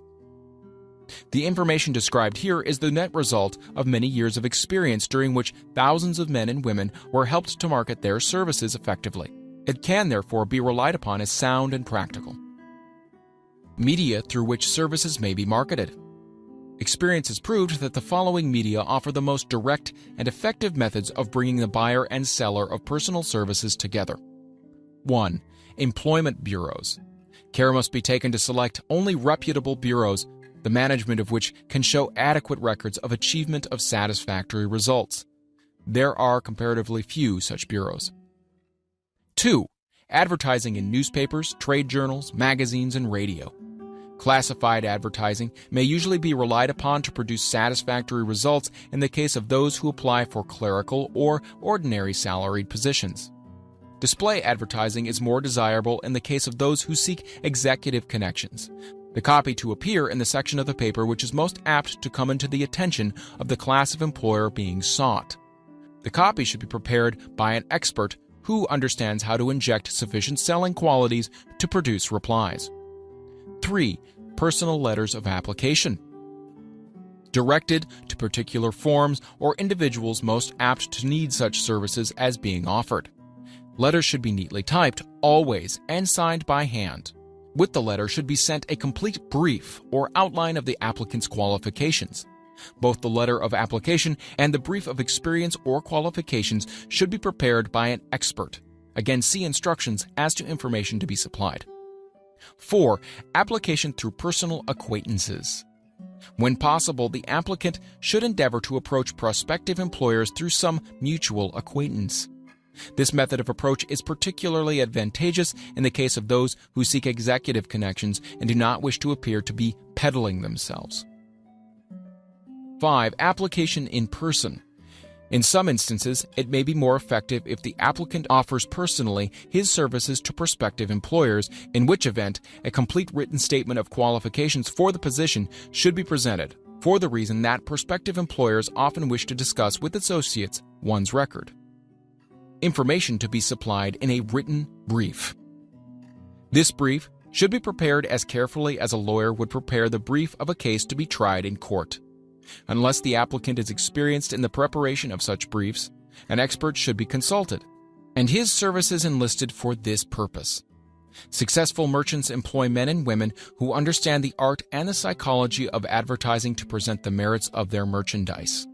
The information described here is the net result of many years of experience during which thousands of men and women were helped to market their services effectively. It can therefore be relied upon as sound and practical. Media through which services may be marketed. Experience has proved that the following media offer the most direct and effective methods of bringing the buyer and seller of personal services together. 1. Employment bureaus. Care must be taken to select only reputable bureaus, the management of which can show adequate records of achievement of satisfactory results. There are comparatively few such bureaus. 2. Advertising in newspapers, trade journals, magazines, and radio. Classified advertising may usually be relied upon to produce satisfactory results in the case of those who apply for clerical or ordinary salaried positions. Display advertising is more desirable in the case of those who seek executive connections. The copy to appear in the section of the paper which is most apt to come into the attention of the class of employer being sought. The copy should be prepared by an expert who understands how to inject sufficient selling qualities to produce replies. 3. Personal letters of application. Directed to particular forms or individuals most apt to need such services as being offered. Letters should be neatly typed, always, and signed by hand. With the letter should be sent a complete brief or outline of the applicant's qualifications. Both the letter of application and the brief of experience or qualifications should be prepared by an expert. Again, see instructions as to information to be supplied. 4. Application through personal acquaintances. When possible, the applicant should endeavor to approach prospective employers through some mutual acquaintance. This method of approach is particularly advantageous in the case of those who seek executive connections and do not wish to appear to be peddling themselves. 5. Application in person. In some instances, it may be more effective if the applicant offers personally his services to prospective employers, in which event a complete written statement of qualifications for the position should be presented, for the reason that prospective employers often wish to discuss with associates one's record. Information to be supplied in a written brief. This brief should be prepared as carefully as a lawyer would prepare the brief of a case to be tried in court. Unless the applicant is experienced in the preparation of such briefs, an expert should be consulted, and his services enlisted for this purpose. Successful merchants employ men and women who understand the art and the psychology of advertising to present the merits of their merchandise.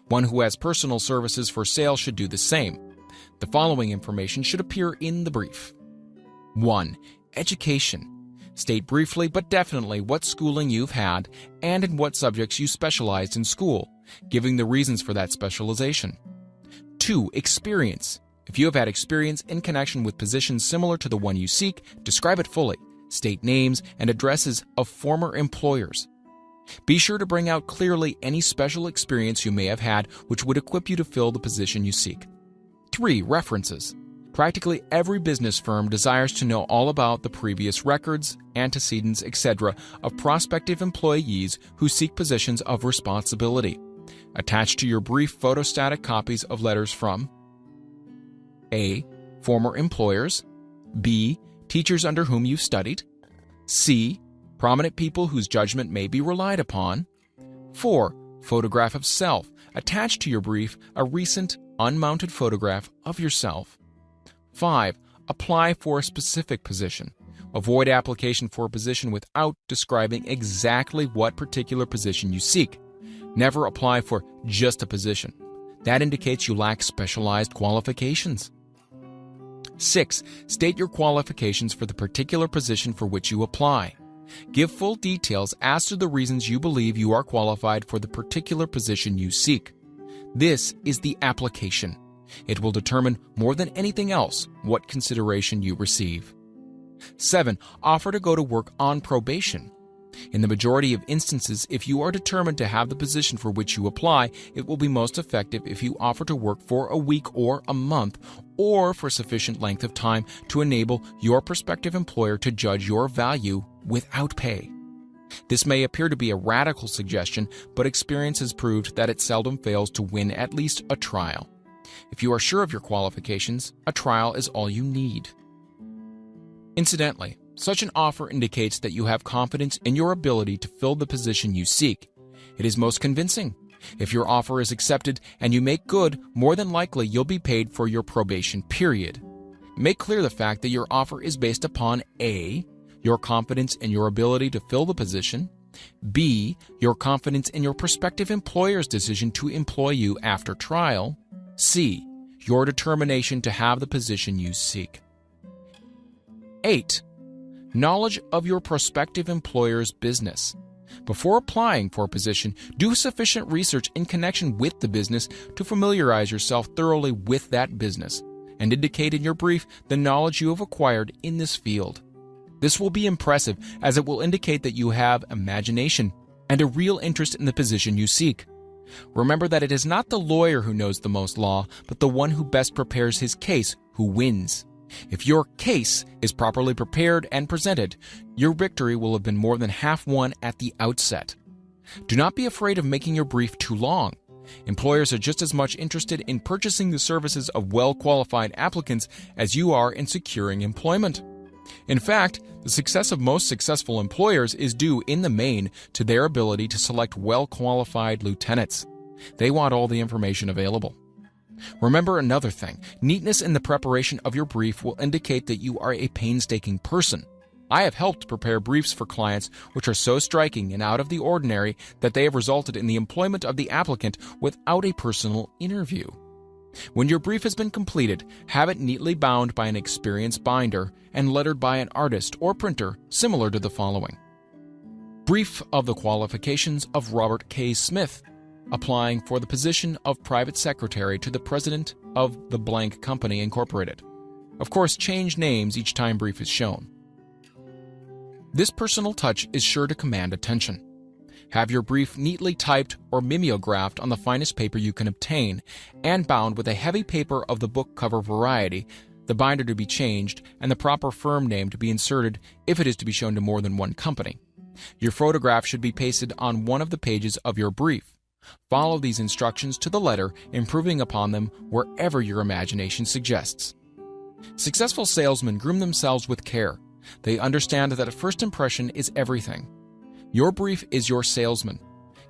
One who has personal services for sale should do the same. The following information should appear in the brief. 1. Education. State briefly but definitely what schooling you've had and in what subjects you specialized in school, giving the reasons for that specialization. 2. Experience. If you have had experience in connection with positions similar to the one you seek, describe it fully. State names and addresses of former employers. Be sure to bring out clearly any special experience you may have had which would equip you to fill the position you seek. 3. References. Practically every business firm desires to know all about the previous records, antecedents, etc. of prospective employees who seek positions of responsibility. Attach to your brief photostatic copies of letters from A. Former employers. B. Teachers under whom you've studied. C. Prominent people whose judgment may be relied upon. 4. Photograph of self. Attach to your brief a recent, unmounted photograph of yourself. 5. Apply for a specific position. Avoid application for a position without describing exactly what particular position you seek. Never apply for just a position. That indicates you lack specialized qualifications. 6. State your qualifications for the particular position for which you apply. Give full details as to the reasons you believe you are qualified for the particular position you seek. This is the application. It will determine more than anything else what consideration you receive. 7. Offer to go to work on probation. In the majority of instances, if you are determined to have the position for which you apply, it will be most effective if you offer to work for a week or a month, or for sufficient length of time to enable your prospective employer to judge your value without pay. This may appear to be a radical suggestion, but experience has proved that it seldom fails to win at least a trial. If you are sure of your qualifications, a trial is all you need. Incidentally, such an offer indicates that you have confidence in your ability to fill the position you seek. It is most convincing. If your offer is accepted and you make good, more than likely you'll be paid for your probation period. Make clear the fact that your offer is based upon A. Your confidence in your ability to fill the position. B. Your confidence in your prospective employer's decision to employ you after trial. C. Your determination to have the position you seek. 8. Knowledge of your prospective employer's business. Before applying for a position, do sufficient research in connection with the business to familiarize yourself thoroughly with that business, and indicate in your brief the knowledge you have acquired in this field. This will be impressive, as it will indicate that you have imagination and a real interest in the position you seek. Remember that it is not the lawyer who knows the most law, but the one who best prepares his case who wins. If your case is properly prepared and presented, your victory will have been more than half won at the outset. Do not be afraid of making your brief too long. Employers are just as much interested in purchasing the services of well-qualified applicants as you are in securing employment. In fact, the success of most successful employers is due, in the main, to their ability to select well-qualified lieutenants. They want all the information available. Remember another thing. Neatness in the preparation of your brief will indicate that you are a painstaking person. I have helped prepare briefs for clients which are so striking and out of the ordinary that they have resulted in the employment of the applicant without a personal interview. When your brief has been completed, have it neatly bound by an experienced binder and lettered by an artist or printer similar to the following. Brief of the qualifications of Robert K. Smith, applying for the position of private secretary to the president of the blank company incorporated. Of course, change names each time brief is shown. This personal touch is sure to command attention. Have your brief neatly typed or mimeographed on the finest paper you can obtain, and bound with a heavy paper of the book cover variety, the binder to be changed, and the proper firm name to be inserted if it is to be shown to more than one company. Your photograph should be pasted on one of the pages of your brief. Follow these instructions to the letter, improving upon them wherever your imagination suggests. Successful salesmen groom themselves with care. They understand that a first impression is everything. Your brief is your salesman.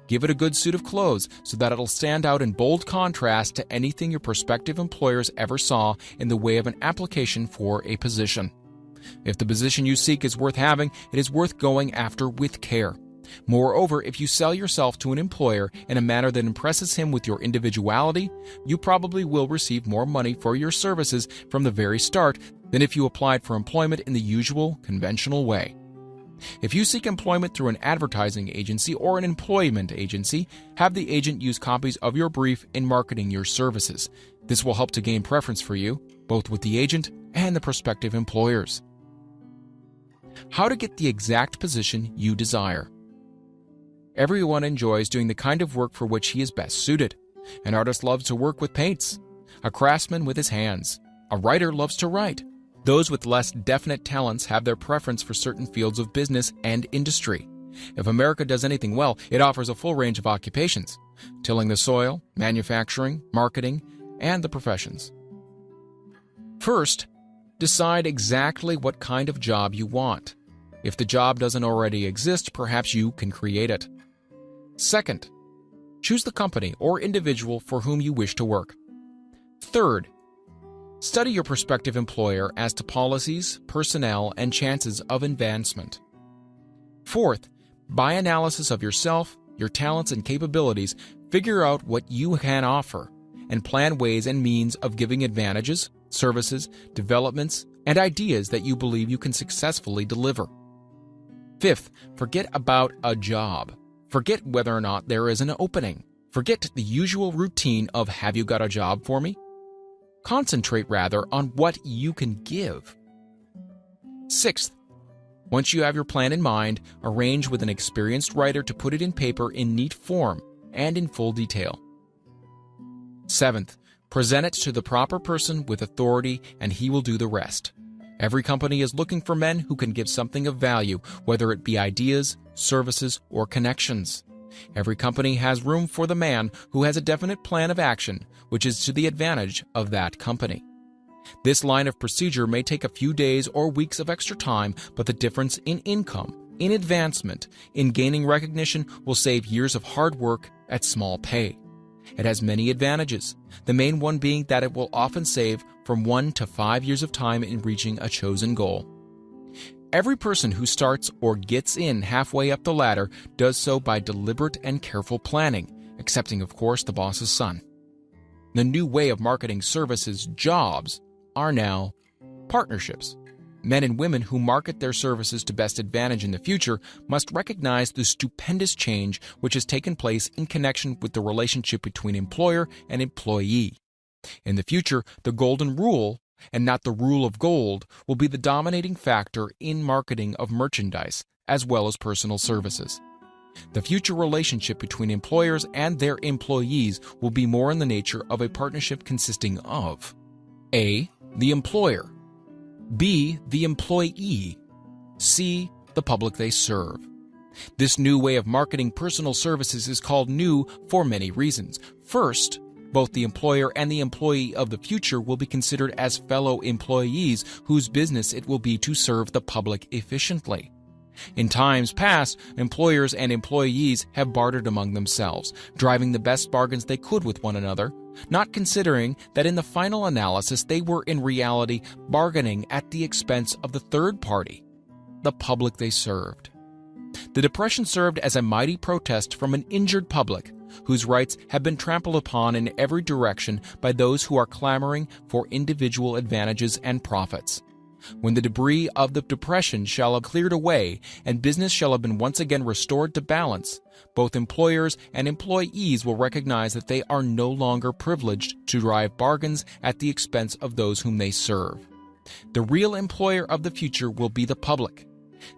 Give it a good suit of clothes so that it'll stand out in bold contrast to anything your prospective employers ever saw in the way of an application for a position. If the position you seek is worth having, it is worth going after with care. Moreover, if you sell yourself to an employer in a manner that impresses him with your individuality, you probably will receive more money for your services from the very start than if you applied for employment in the usual, conventional way. If you seek employment through an advertising agency or an employment agency, have the agent use copies of your brief in marketing your services. This will help to gain preference for you, both with the agent and the prospective employers. How to get the exact position you desire. Everyone enjoys doing the kind of work for which he is best suited. An artist loves to work with paints, a craftsman with his hands. A writer loves to write. Those with less definite talents have their preference for certain fields of business and industry. If America does anything well, it offers a full range of occupations: tilling the soil, manufacturing, marketing, and the professions. First, decide exactly what kind of job you want. If the job doesn't already exist, perhaps you can create it. Second, choose the company or individual for whom you wish to work. Third, study your prospective employer as to policies, personnel, and chances of advancement. Fourth, by analysis of yourself, your talents and capabilities, figure out what you can offer and plan ways and means of giving advantages, services, developments, and ideas that you believe you can successfully deliver. Fifth, forget about a job. Forget whether or not there is an opening. Forget the usual routine of "have you got a job for me?" Concentrate rather on what you can give. Sixth, once you have your plan in mind, arrange with an experienced writer to put it in paper in neat form and in full detail. Seventh, present it to the proper person with authority and he will do the rest. Every company is looking for men who can give something of value, whether it be ideas, services, or connections. Every company has room for the man who has a definite plan of action, which is to the advantage of that company. This line of procedure may take a few days or weeks of extra time, but the difference in income, in advancement, in gaining recognition will save years of hard work at small pay. It has many advantages, the main one being that it will often save from 1 to 5 years of time in reaching a chosen goal. Every person who starts or gets in halfway up the ladder does so by deliberate and careful planning, excepting, of course, the boss's son. The new way of marketing services, jobs, are now partnerships. Men and women who market their services to best advantage in the future must recognize the stupendous change which has taken place in connection with the relationship between employer and employee. In the future, the golden rule, and not the rule of gold, will be the dominating factor in marketing of merchandise as well as personal services. The future relationship between employers and their employees will be more in the nature of a partnership consisting of A. The employer, B. The employee, C. The public they serve. This new way of marketing personal services is called new for many reasons. First, both the employer and the employee of the future will be considered as fellow employees whose business it will be to serve the public efficiently. In times past, employers and employees have bartered among themselves, driving the best bargains they could with one another, not considering that in the final analysis they were in reality bargaining at the expense of the third party, the public they served. The Depression served as a mighty protest from an injured public whose rights have been trampled upon in every direction by those who are clamoring for individual advantages and profits. When the debris of the Depression shall have cleared away and business shall have been once again restored to balance, both employers and employees will recognize that they are no longer privileged to drive bargains at the expense of those whom they serve. The real employer of the future will be the public.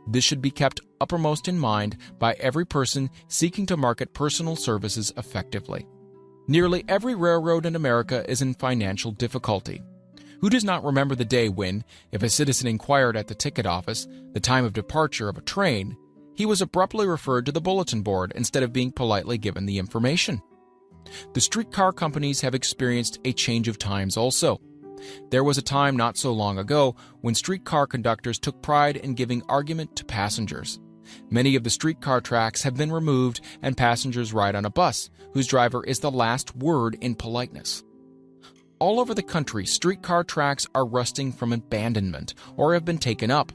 This should be kept uppermost in mind by every person seeking to market personal services effectively. Nearly every railroad in America is in financial difficulty. Who does not remember the day when, if a citizen inquired at the ticket office the time of departure of a train, he was abruptly referred to the bulletin board instead of being politely given the information? The streetcar companies have experienced a change of times also. There was a time not so long ago when streetcar conductors took pride in giving argument to passengers. Many of the streetcar tracks have been removed and passengers ride on a bus, whose driver is the last word in politeness. All over the country, streetcar tracks are rusting from abandonment or have been taken up.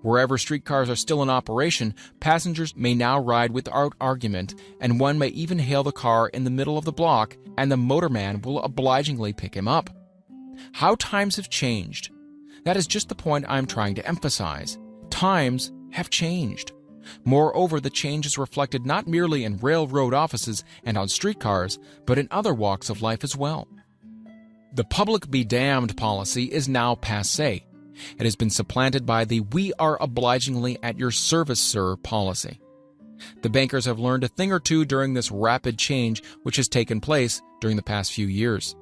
Wherever streetcars are still in operation, passengers may now ride without argument, and one may even hail the car in the middle of the block, and the motorman will obligingly pick him up. How times have changed. That is just the point I am trying to emphasize. Times have changed. Moreover, the change is reflected not merely in railroad offices and on streetcars, but in other walks of life as well. The public be damned policy is now passé. It has been supplanted by the "we are obligingly at your service, sir" policy. The bankers have learned a thing or two during this rapid change which has taken place during the past few years.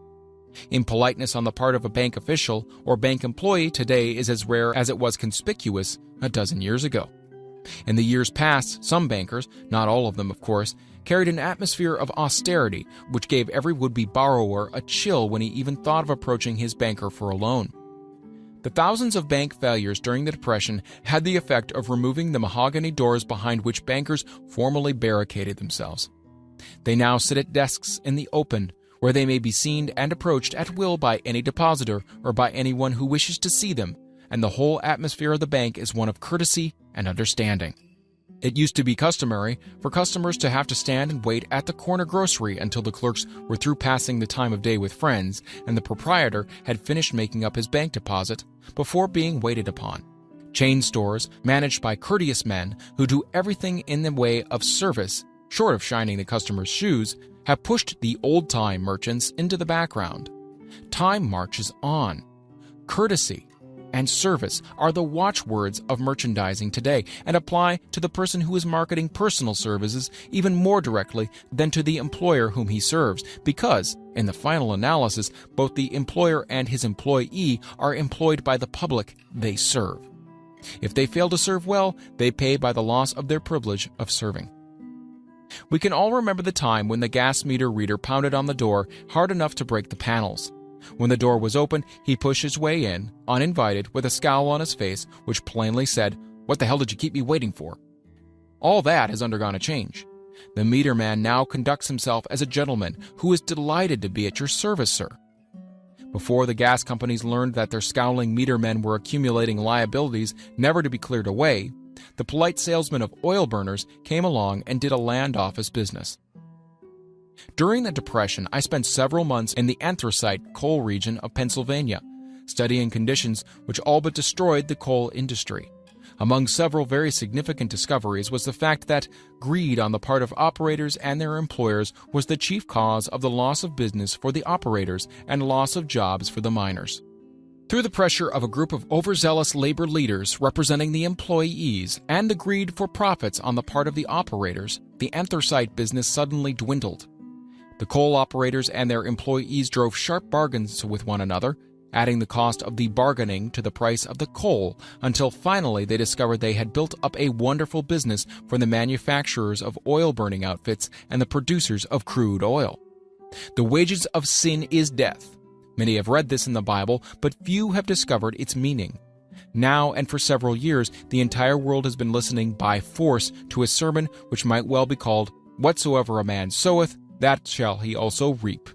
Impoliteness on the part of a bank official or bank employee today is as rare as it was conspicuous a dozen years ago. In the years past, some bankers, not all of them of course, carried an atmosphere of austerity which gave every would-be borrower a chill when he even thought of approaching his banker for a loan. The thousands of bank failures during the Depression had the effect of removing the mahogany doors behind which bankers formerly barricaded themselves. They now sit at desks in the open, where they may be seen and approached at will by any depositor or by anyone who wishes to see them, and the whole atmosphere of the bank is one of courtesy and understanding. It used to be customary for customers to have to stand and wait at the corner grocery until the clerks were through passing the time of day with friends and the proprietor had finished making up his bank deposit before being waited upon. Chain stores, managed by courteous men who do everything in the way of service, short of shining the customer's shoes, have pushed the old-time merchants into the background. Time marches on. Courtesy and service are the watchwords of merchandising today and apply to the person who is marketing personal services even more directly than to the employer whom he serves, because, in the final analysis, both the employer and his employee are employed by the public they serve. If they fail to serve well, they pay by the loss of their privilege of serving. We can all remember the time when the gas meter reader pounded on the door hard enough to break the panels. When the door was open, he pushed his way in, uninvited, with a scowl on his face which plainly said, "What the hell did you keep me waiting for?" All that has undergone a change. The meter man now conducts himself as a gentleman who is delighted to be at your service, sir. Before the gas companies learned that their scowling meter men were accumulating liabilities never to be cleared away, the polite salesman of oil burners came along and did a land office business. During the Depression, I spent several months in the anthracite coal region of Pennsylvania, studying conditions which all but destroyed the coal industry. Among several very significant discoveries was the fact that greed on the part of operators and their employers was the chief cause of the loss of business for the operators and loss of jobs for the miners. Through the pressure of a group of overzealous labor leaders representing the employees and the greed for profits on the part of the operators, the anthracite business suddenly dwindled. The coal operators and their employees drove sharp bargains with one another, adding the cost of the bargaining to the price of the coal, until finally they discovered they had built up a wonderful business for the manufacturers of oil-burning outfits and the producers of crude oil. The wages of sin is death. Many have read this in the Bible, but few have discovered its meaning. Now and for several years, the entire world has been listening by force to a sermon which might well be called, "Whatsoever a man soweth, that shall he also reap."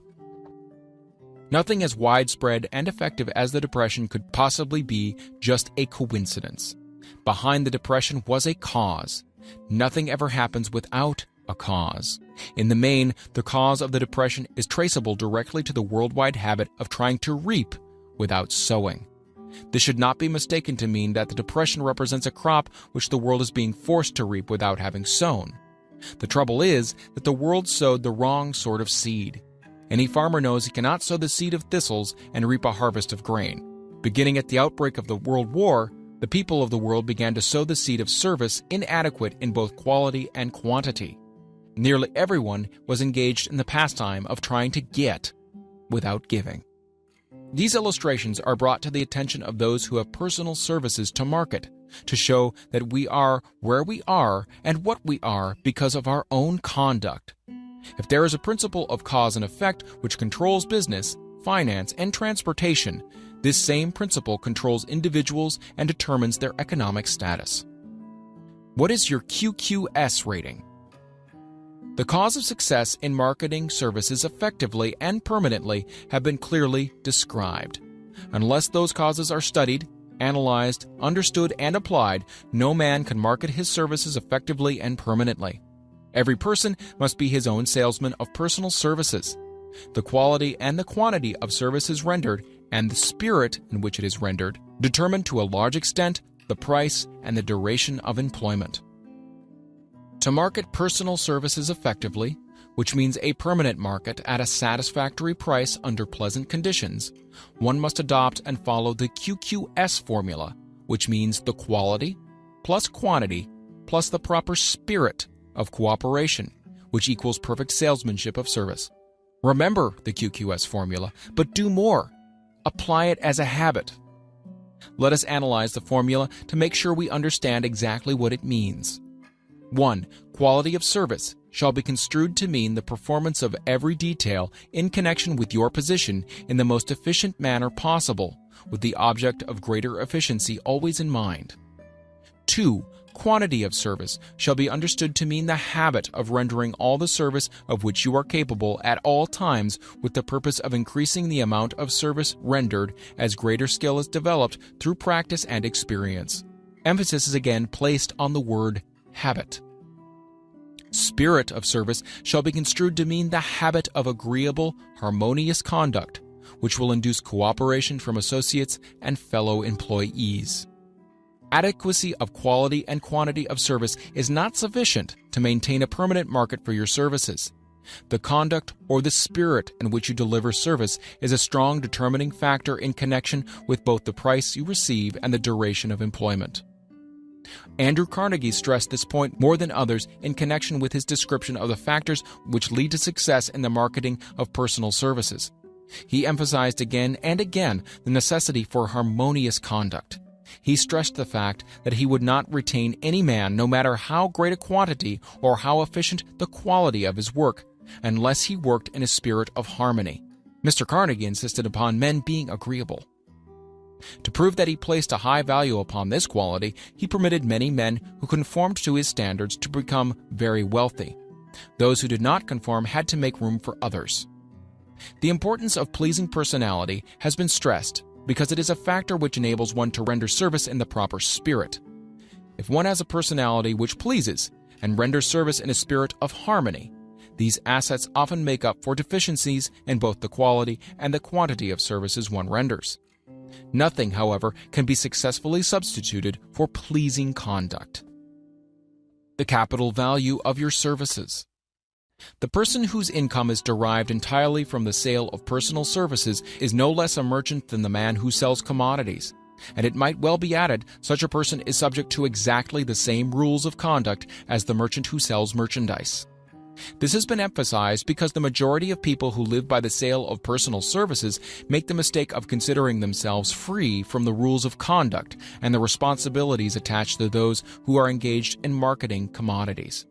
Nothing as widespread and effective as the Depression could possibly be just a coincidence. Behind the Depression was a cause. Nothing ever happens without a cause. In the main, the cause of the Depression is traceable directly to the worldwide habit of trying to reap without sowing. This should not be mistaken to mean that the depression represents a crop which the world is being forced to reap without having sown. The trouble is that the world sowed the wrong sort of seed. Any farmer knows he cannot sow the seed of thistles and reap a harvest of grain. Beginning at the outbreak of the World War, the people of the world began to sow the seed of service inadequate in both quality and quantity. Nearly everyone was engaged in the pastime of trying to get without giving. These illustrations are brought to the attention of those who have personal services to market, to show that we are where we are and what we are because of our own conduct. If there is a principle of cause and effect which controls business, finance, and transportation, this same principle controls individuals and determines their economic status. What is your QQS rating? The cause of success in marketing services effectively and permanently have been clearly described. Unless those causes are studied, analyzed, understood, and applied, no man can market his services effectively and permanently. Every person must be his own salesman of personal services. The quality and the quantity of services rendered, and the spirit in which it is rendered, determine to a large extent the price and the duration of employment. To market personal services effectively, which means a permanent market at a satisfactory price under pleasant conditions, one must adopt and follow the QQS formula, which means the quality plus quantity plus the proper spirit of cooperation, which equals perfect salesmanship of service. Remember the QQS formula, but do more. Apply it as a habit. Let us analyze the formula to make sure we understand exactly what it means. 1. Quality of service shall be construed to mean the performance of every detail in connection with your position in the most efficient manner possible, with the object of greater efficiency always in mind. 2. Quantity of service shall be understood to mean the habit of rendering all the service of which you are capable at all times with the purpose of increasing the amount of service rendered as greater skill is developed through practice and experience. Emphasis is again placed on the word habit. Spirit of service shall be construed to mean the habit of agreeable, harmonious conduct, which will induce cooperation from associates and fellow employees. Adequacy of quality and quantity of service is not sufficient to maintain a permanent market for your services. The conduct or the spirit in which you deliver service is a strong determining factor in connection with both the price you receive and the duration of employment. Andrew Carnegie stressed this point more than others in connection with his description of the factors which lead to success in the marketing of personal services. He emphasized again and again the necessity for harmonious conduct. He stressed the fact that he would not retain any man, no matter how great a quantity or how efficient the quality of his work, unless he worked in a spirit of harmony. Mr. Carnegie insisted upon men being agreeable. To prove that he placed a high value upon this quality, he permitted many men who conformed to his standards to become very wealthy. Those who did not conform had to make room for others. The importance of pleasing personality has been stressed because it is a factor which enables one to render service in the proper spirit. If one has a personality which pleases and renders service in a spirit of harmony, these assets often make up for deficiencies in both the quality and the quantity of services one renders. Nothing, however, can be successfully substituted for pleasing conduct. The capital value of your services. The person whose income is derived entirely from the sale of personal services is no less a merchant than the man who sells commodities. And it might well be added, such a person is subject to exactly the same rules of conduct as the merchant who sells merchandise. This has been emphasized because the majority of people who live by the sale of personal services make the mistake of considering themselves free from the rules of conduct and the responsibilities attached to those who are engaged in marketing commodities.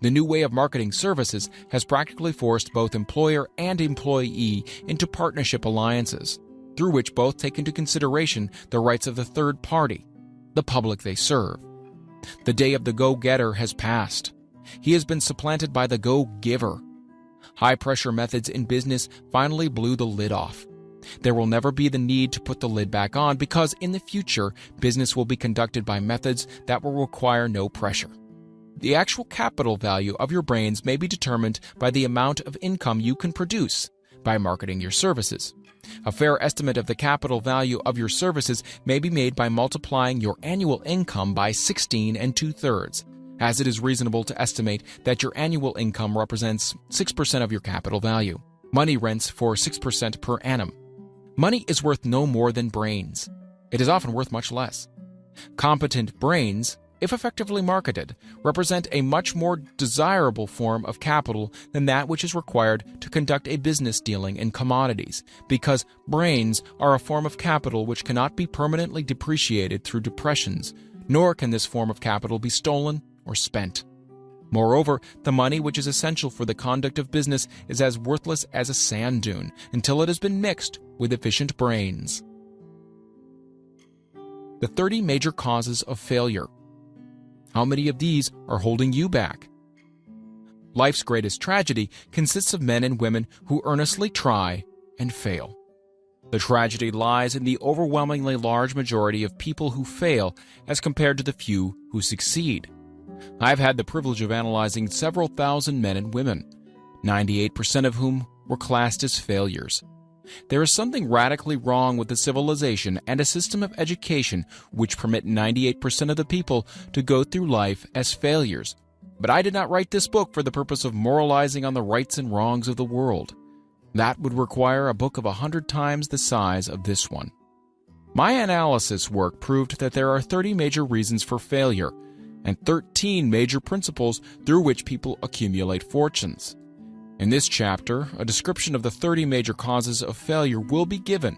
The new way of marketing services has practically forced both employer and employee into partnership alliances, through which both take into consideration the rights of the third party, the public they serve. The day of the go-getter has passed. He has been supplanted by the go-giver. High-pressure methods in business finally blew the lid off. There will never be the need to put the lid back on because in the future, business will be conducted by methods that will require no pressure. The actual capital value of your brains may be determined by the amount of income you can produce, by marketing your services. A fair estimate of the capital value of your services may be made by multiplying your annual income by 16 2/3, as it is reasonable to estimate that your annual income represents 6% of your capital value. Money rents for 6% per annum. Money is worth no more than brains. It is often worth much less. Competent brains, if effectively marketed, represent a much more desirable form of capital than that which is required to conduct a business dealing in commodities, because brains are a form of capital which cannot be permanently depreciated through depressions, nor can this form of capital be stolen or spent. Moreover, the money which is essential for the conduct of business is as worthless as a sand dune until it has been mixed with efficient brains. The 30 major causes of failure. How many of these are holding you back? Life's greatest tragedy consists of men and women who earnestly try and fail. The tragedy lies in the overwhelmingly large majority of people who fail as compared to the few who succeed. I've had the privilege of analyzing several thousand men and women, 98% of whom were classed as failures. There is something radically wrong with the civilization and a system of education which permit 98% of the people to go through life as failures. But I did not write this book for the purpose of moralizing on the rights and wrongs of the world. That would require a book of 100 times the size of this one. My analysis work proved that there are 30 major reasons for failure and 13 major principles through which people accumulate fortunes. In this chapter, a description of the 30 major causes of failure will be given.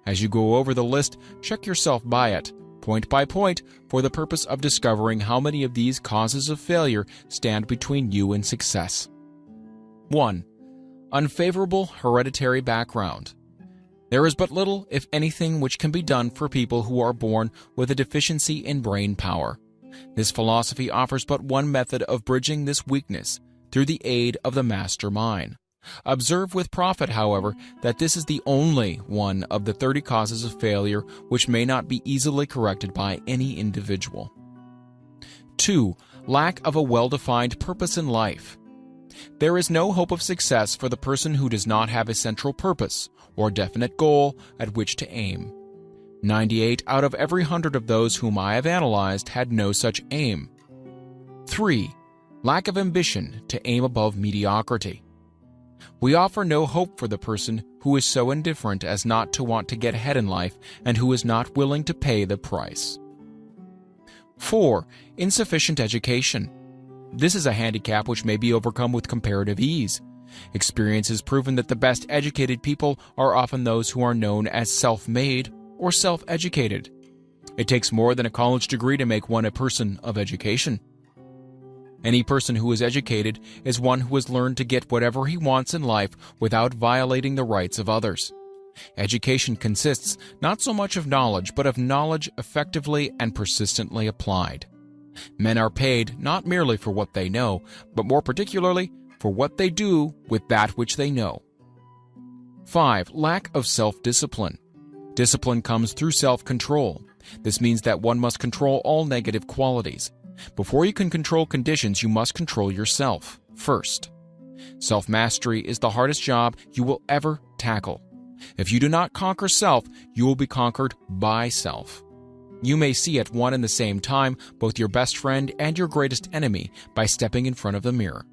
As you go over the list, check yourself by it, point by point, for the purpose of discovering how many of these causes of failure stand between you and success. 1. Unfavorable hereditary background. There is but little, if anything, which can be done for people who are born with a deficiency in brain power. This philosophy offers but one method of bridging this weakness, through the aid of the master mind. Observe with profit, however, that this is the only one of the 30 causes of failure which may not be easily corrected by any individual. 2. Lack of a well-defined purpose in life. There is no hope of success for the person who does not have a central purpose or definite goal at which to aim. 98 out of every 100 of those whom I have analyzed had no such aim. 3. Lack of ambition to aim above mediocrity. We offer no hope for the person who is so indifferent as not to want to get ahead in life and who is not willing to pay the price. 4. Insufficient education. This is a handicap which may be overcome with comparative ease. Experience has proven that the best educated people are often those who are known as self-made or self-educated. It takes more than a college degree to make one a person of education. Any person who is educated is one who has learned to get whatever he wants in life without violating the rights of others. Education consists not so much of knowledge, but of knowledge effectively and persistently applied. Men are paid not merely for what they know, but more particularly for what they do with that which they know. 5. Lack of self-discipline. Discipline comes through self-control. This means that one must control all negative qualities. Before you can control conditions, you must control yourself first. Self-mastery is the hardest job you will ever tackle. If you do not conquer self, you will be conquered by self. You may see at one and the same time both your best friend and your greatest enemy by stepping in front of the mirror.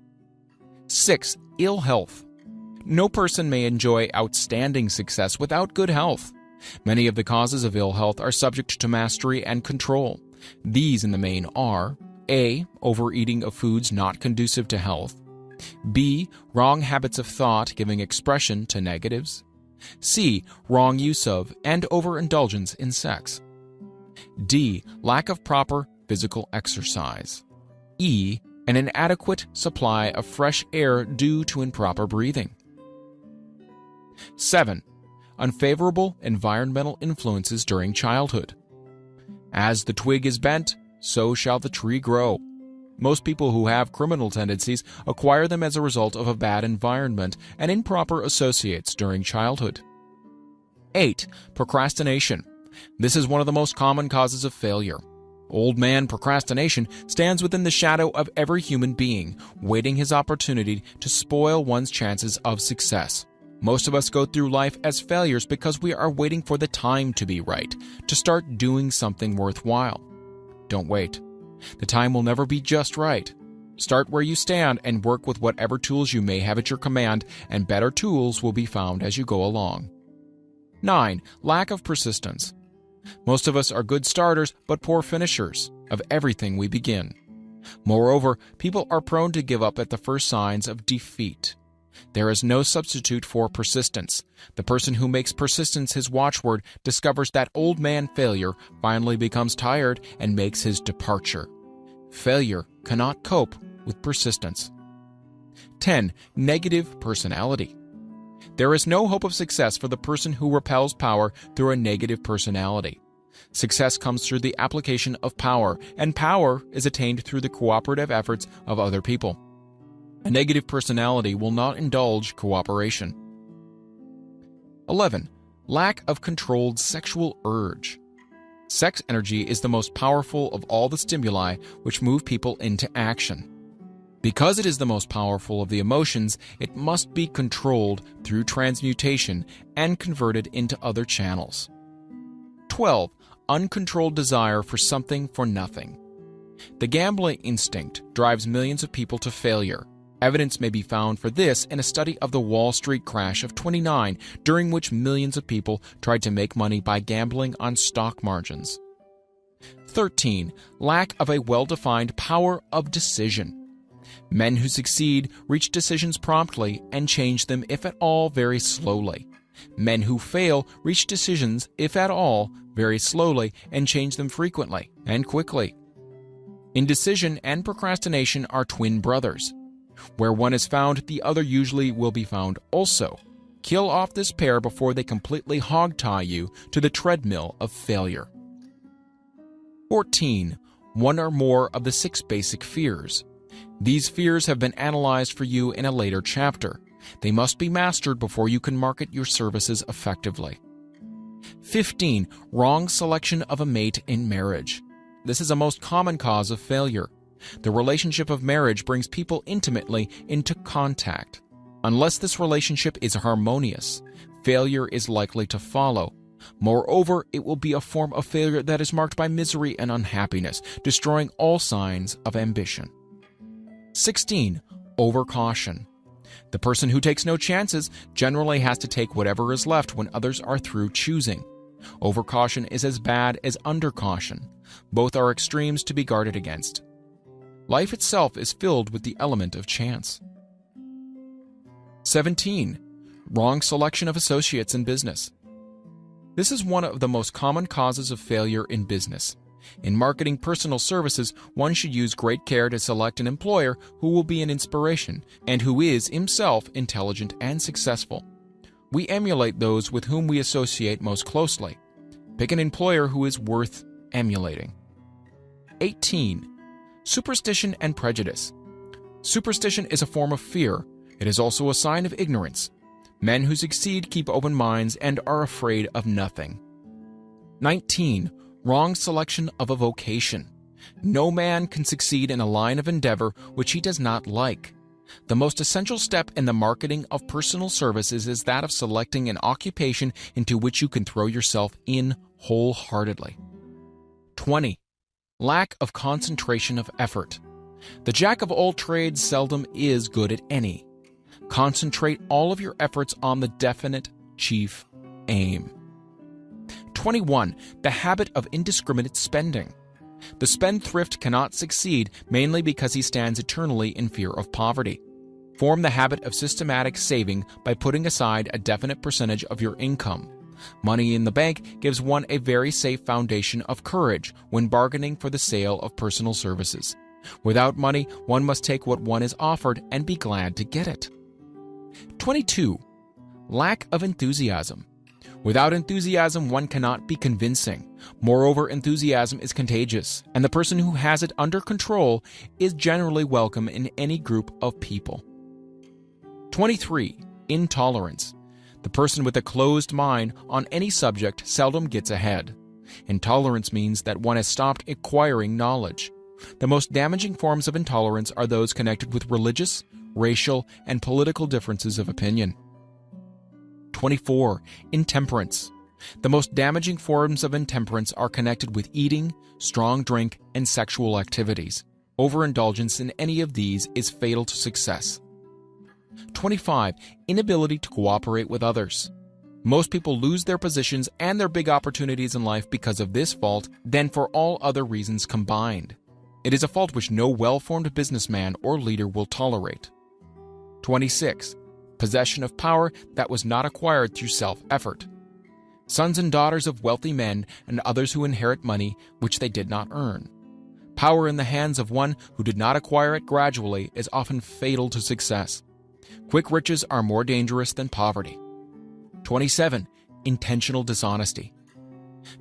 6. Ill health. No person may enjoy outstanding success without good health. Many of the causes of ill health are subject to mastery and control. These in the main are A. Overeating of foods not conducive to health. B. Wrong habits of thought giving expression to negatives. C. Wrong use of and overindulgence in sex. D. Lack of proper physical exercise. E. An inadequate supply of fresh air due to improper breathing. 7. Unfavorable environmental influences during childhood. As the twig is bent, so shall the tree grow. Most people who have criminal tendencies acquire them as a result of a bad environment and improper associates during childhood. 8. Procrastination. This is one of the most common causes of failure. Old man procrastination stands within the shadow of every human being, waiting his opportunity to spoil one's chances of success. Most of us go through life as failures because we are waiting for the time to be right, to start doing something worthwhile. Don't wait. The time will never be just right. Start where you stand and work with whatever tools you may have at your command, and better tools will be found as you go along. 9. Lack of persistence. Most of us are good starters but poor finishers of everything we begin. Moreover, people are prone to give up at the first signs of defeat. There is no substitute for persistence. The person who makes persistence his watchword discovers that old man failure finally becomes tired and makes his departure. Failure cannot cope with persistence. 10. Negative personality. There is no hope of success for the person who repels power through a negative personality. Success comes through the application of power, and power is attained through the cooperative efforts of other people. A negative personality will not indulge cooperation. 11. Lack of controlled sexual urge. Sex energy is the most powerful of all the stimuli which move people into action. Because it is the most powerful of the emotions, it must be controlled through transmutation and converted into other channels. 12. Uncontrolled desire for something for nothing. The gambling instinct drives millions of people to failure. Evidence may be found for this in a study of the Wall Street crash of '29, during which millions of people tried to make money by gambling on stock margins. 13. Lack of a well-defined power of decision. Men who succeed reach decisions promptly and change them, if at all, very slowly. Men who fail reach decisions, if at all, very slowly and change them frequently and quickly. Indecision and procrastination are twin brothers. Where one is found, the other usually will be found also. Kill off this pair before they completely hog-tie you to the treadmill of failure. 14. One or more of the 6 basic fears. These fears have been analyzed for you in a later chapter. They must be mastered before you can market your services effectively. 15. Wrong selection of a mate in marriage. This is a most common cause of failure. The relationship of marriage brings people intimately into contact. Unless this relationship is harmonious, failure is likely to follow. Moreover, it will be a form of failure that is marked by misery and unhappiness, destroying all signs of ambition. 16. Overcaution. The person who takes no chances generally has to take whatever is left when others are through choosing. Overcaution is as bad as undercaution. Both are extremes to be guarded against. Life itself is filled with the element of chance. 17. Wrong selection of associates in business. This is one of the most common causes of failure in business. In marketing personal services, one should use great care to select an employer who will be an inspiration and who is himself intelligent and successful. We emulate those with whom we associate most closely. Pick an employer who is worth emulating. 18. Superstition and prejudice. Superstition is a form of fear. It is also a sign of ignorance. Men who succeed keep open minds and are afraid of nothing. 19. Wrong selection of a vocation. No man can succeed in a line of endeavor which he does not like. The most essential step in the marketing of personal services is that of selecting an occupation into which you can throw yourself in wholeheartedly. 20. Lack of concentration of effort. The jack of all trades seldom is good at any. Concentrate all of your efforts on the definite chief aim. 21. The habit of indiscriminate spending. The spendthrift cannot succeed mainly because he stands eternally in fear of poverty. Form the habit of systematic saving by putting aside a definite percentage of your income. Money in the bank gives one a very safe foundation of courage when bargaining for the sale of personal services. Without money, one must take what one is offered and be glad to get it. 22. Lack of enthusiasm. Without enthusiasm, one cannot be convincing. Moreover, enthusiasm is contagious, and the person who has it under control is generally welcome in any group of people. 23. Intolerance. The person with a closed mind on any subject seldom gets ahead. Intolerance means that one has stopped acquiring knowledge. The most damaging forms of intolerance are those connected with religious, racial, and political differences of opinion. 24. Intemperance. The most damaging forms of intemperance are connected with eating, strong drink, and sexual activities. Overindulgence in any of these is fatal to success. 25. Inability to cooperate with others. Most people lose their positions and their big opportunities in life because of this fault than for all other reasons combined. It is a fault which no well-formed businessman or leader will tolerate. 26. Possession of power that was not acquired through self-effort. Sons and daughters of wealthy men and others who inherit money which they did not earn. Power in the hands of one who did not acquire it gradually is often fatal to success. Quick riches are more dangerous than poverty. 27. Intentional dishonesty.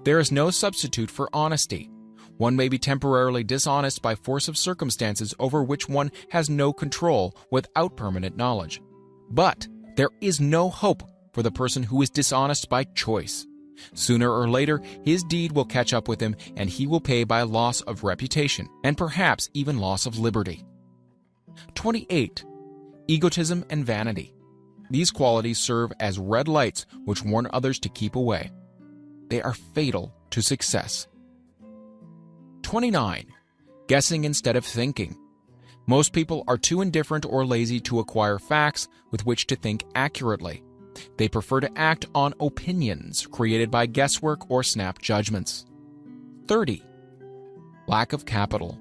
There is no substitute for honesty. One may be temporarily dishonest by force of circumstances over which one has no control without permanent knowledge. But there is no hope for the person who is dishonest by choice. Sooner or later, his deed will catch up with him, and he will pay by loss of reputation, and perhaps even loss of liberty. 28. Egotism and vanity. These qualities serve as red lights which warn others to keep away. They are fatal to success. 29. Guessing instead of thinking. Most people are too indifferent or lazy to acquire facts with which to think accurately. They prefer to act on opinions created by guesswork or snap judgments. 30. Lack of capital.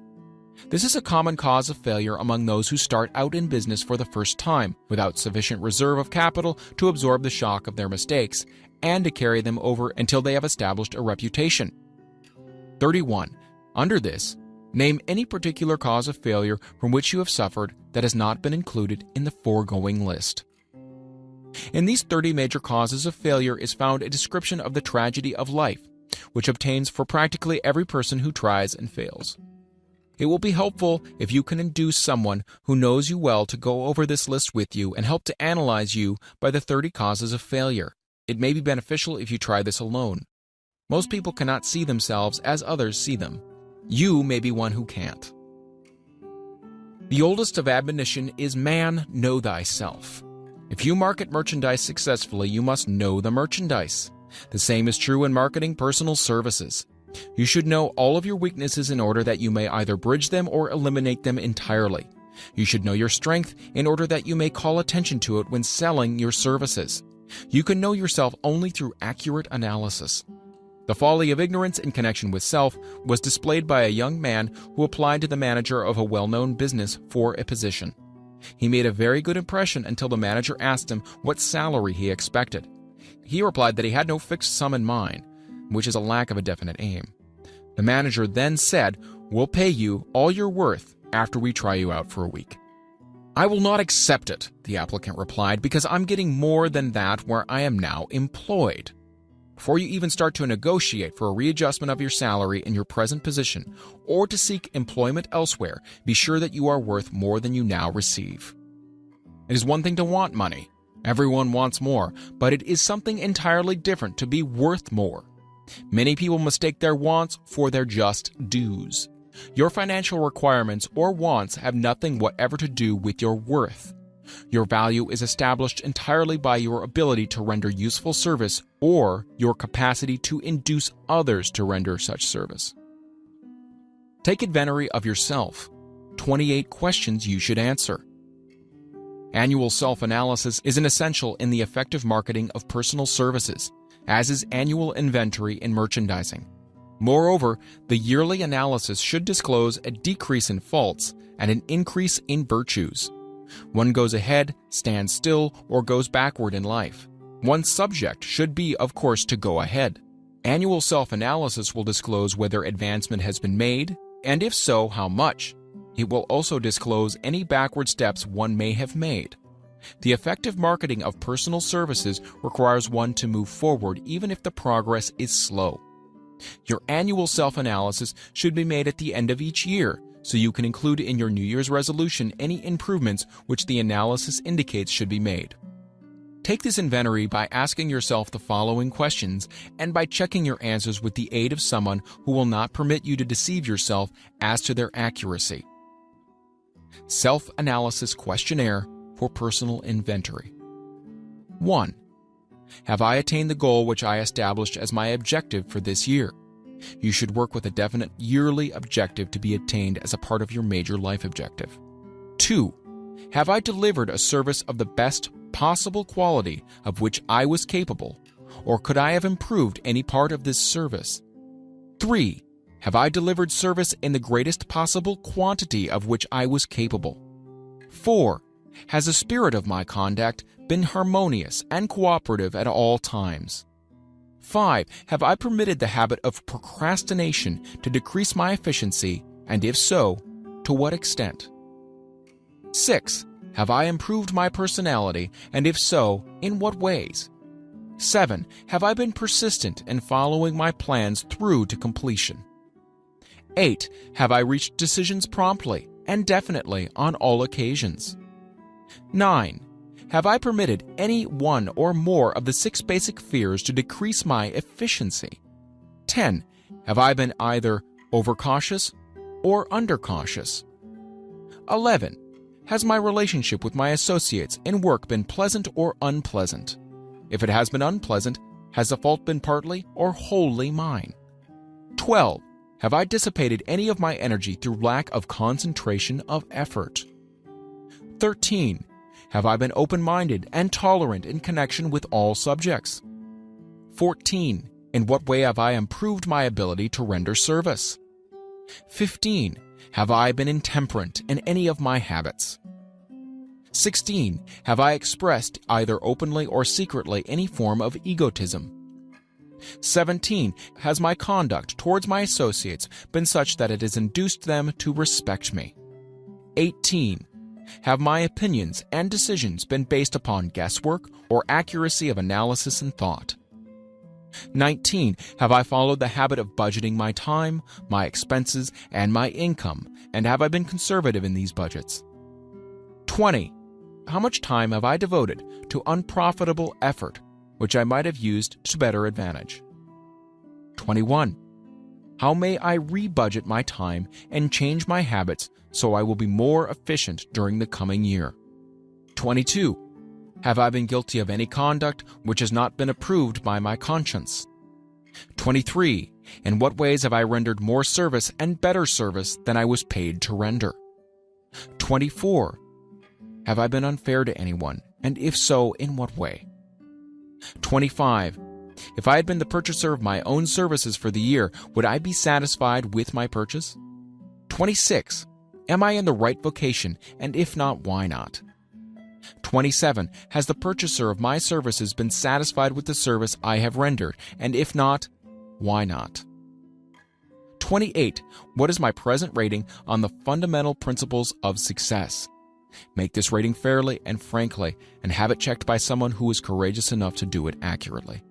This is a common cause of failure among those who start out in business for the first time, without sufficient reserve of capital to absorb the shock of their mistakes and to carry them over until they have established a reputation. 31. Under this, name any particular cause of failure from which you have suffered that has not been included in the foregoing list. In these 30 major causes of failure is found a description of the tragedy of life, which obtains for practically every person who tries and fails. It will be helpful if you can induce someone who knows you well to go over this list with you and help to analyze you by the 30 causes of failure. It may be beneficial if you try this alone. Most people cannot see themselves as others see them. You may be one who can't. The oldest of admonition is man, know thyself. If you market merchandise successfully, you must know the merchandise. The same is true in marketing personal services. You should know all of your weaknesses in order that you may either bridge them or eliminate them entirely. You should know your strength in order that you may call attention to it when selling your services. You can know yourself only through accurate analysis. The folly of ignorance in connection with self was displayed by a young man who applied to the manager of a well-known business for a position. He made a very good impression until the manager asked him what salary he expected. He replied that he had no fixed sum in mind, which is a lack of a definite aim. The manager then said, "We'll pay you all you're worth after we try you out for a week." "I will not accept it," the applicant replied, "because I'm getting more than that where I am now employed." Before you even start to negotiate for a readjustment of your salary in your present position or to seek employment elsewhere, be sure that you are worth more than you now receive. It is one thing to want money. Everyone wants more, but it is something entirely different to be worth more. Many people mistake their wants for their just dues. Your financial requirements or wants have nothing whatever to do with your worth. Your value is established entirely by your ability to render useful service or your capacity to induce others to render such service. Take inventory of yourself. 28 questions you should answer. Annual self-analysis is an essential in the effective marketing of personal services, as is annual inventory in merchandising. Moreover, the yearly analysis should disclose a decrease in faults and an increase in virtues. One goes ahead, stands still, or goes backward in life. One's subject should be, of course, to go ahead. Annual self-analysis will disclose whether advancement has been made, and if so, how much. It will also disclose any backward steps one may have made. The effective marketing of personal services requires one to move forward even if the progress is slow. Your annual self-analysis should be made at the end of each year, so you can include in your New Year's resolution any improvements which the analysis indicates should be made. Take this inventory by asking yourself the following questions and by checking your answers with the aid of someone who will not permit you to deceive yourself as to their accuracy. Self-analysis questionnaire for personal inventory. 1. Have I attained the goal which I established as my objective for this year? You should work with a definite yearly objective to be attained as a part of your major life objective. 2. Have I delivered a service of the best possible quality of which I was capable, or could I have improved any part of this service? 3. Have I delivered service in the greatest possible quantity of which I was capable? 4. Has the spirit of my conduct been harmonious and cooperative at all times? 5. Have I permitted the habit of procrastination to decrease my efficiency, and if so, to what extent? 6. Have I improved my personality, and if so, in what ways? 7. Have I been persistent in following my plans through to completion? 8. Have I reached decisions promptly and definitely on all occasions? 9. Have I permitted any one or more of the 6 basic fears to decrease my efficiency? 10. Have I been either overcautious or undercautious? 11. Has my relationship with my associates in work been pleasant or unpleasant? If it has been unpleasant, has the fault been partly or wholly mine? 12. Have I dissipated any of my energy through lack of concentration of effort? 13. Have I been open-minded and tolerant in connection with all subjects? 14. In what way have I improved my ability to render service? 15. Have I been intemperate in any of my habits? 16. Have I expressed, either openly or secretly, any form of egotism? 17. Has my conduct towards my associates been such that it has induced them to respect me? 18. Have my opinions and decisions been based upon guesswork or accuracy of analysis and thought? 19. Have I followed the habit of budgeting my time, my expenses, and my income, and have I been conservative in these budgets? 20. How much time have I devoted to unprofitable effort, which I might have used to better advantage? 21. How may I rebudget my time and change my habits so I will be more efficient during the coming year? 22. Have I been guilty of any conduct which has not been approved by my conscience? 23. In what ways have I rendered more service and better service than I was paid to render? 24. Have I been unfair to anyone, and if so, in what way? 25. If I had been the purchaser of my own services for the year, would I be satisfied with my purchase? 26. Am I in the right vocation, and if not, why not? 27. Has the purchaser of my services been satisfied with the service I have rendered, and if not, why not? 28. What is my present rating on the fundamental principles of success? Make this rating fairly and frankly, and have it checked by someone who is courageous enough to do it accurately.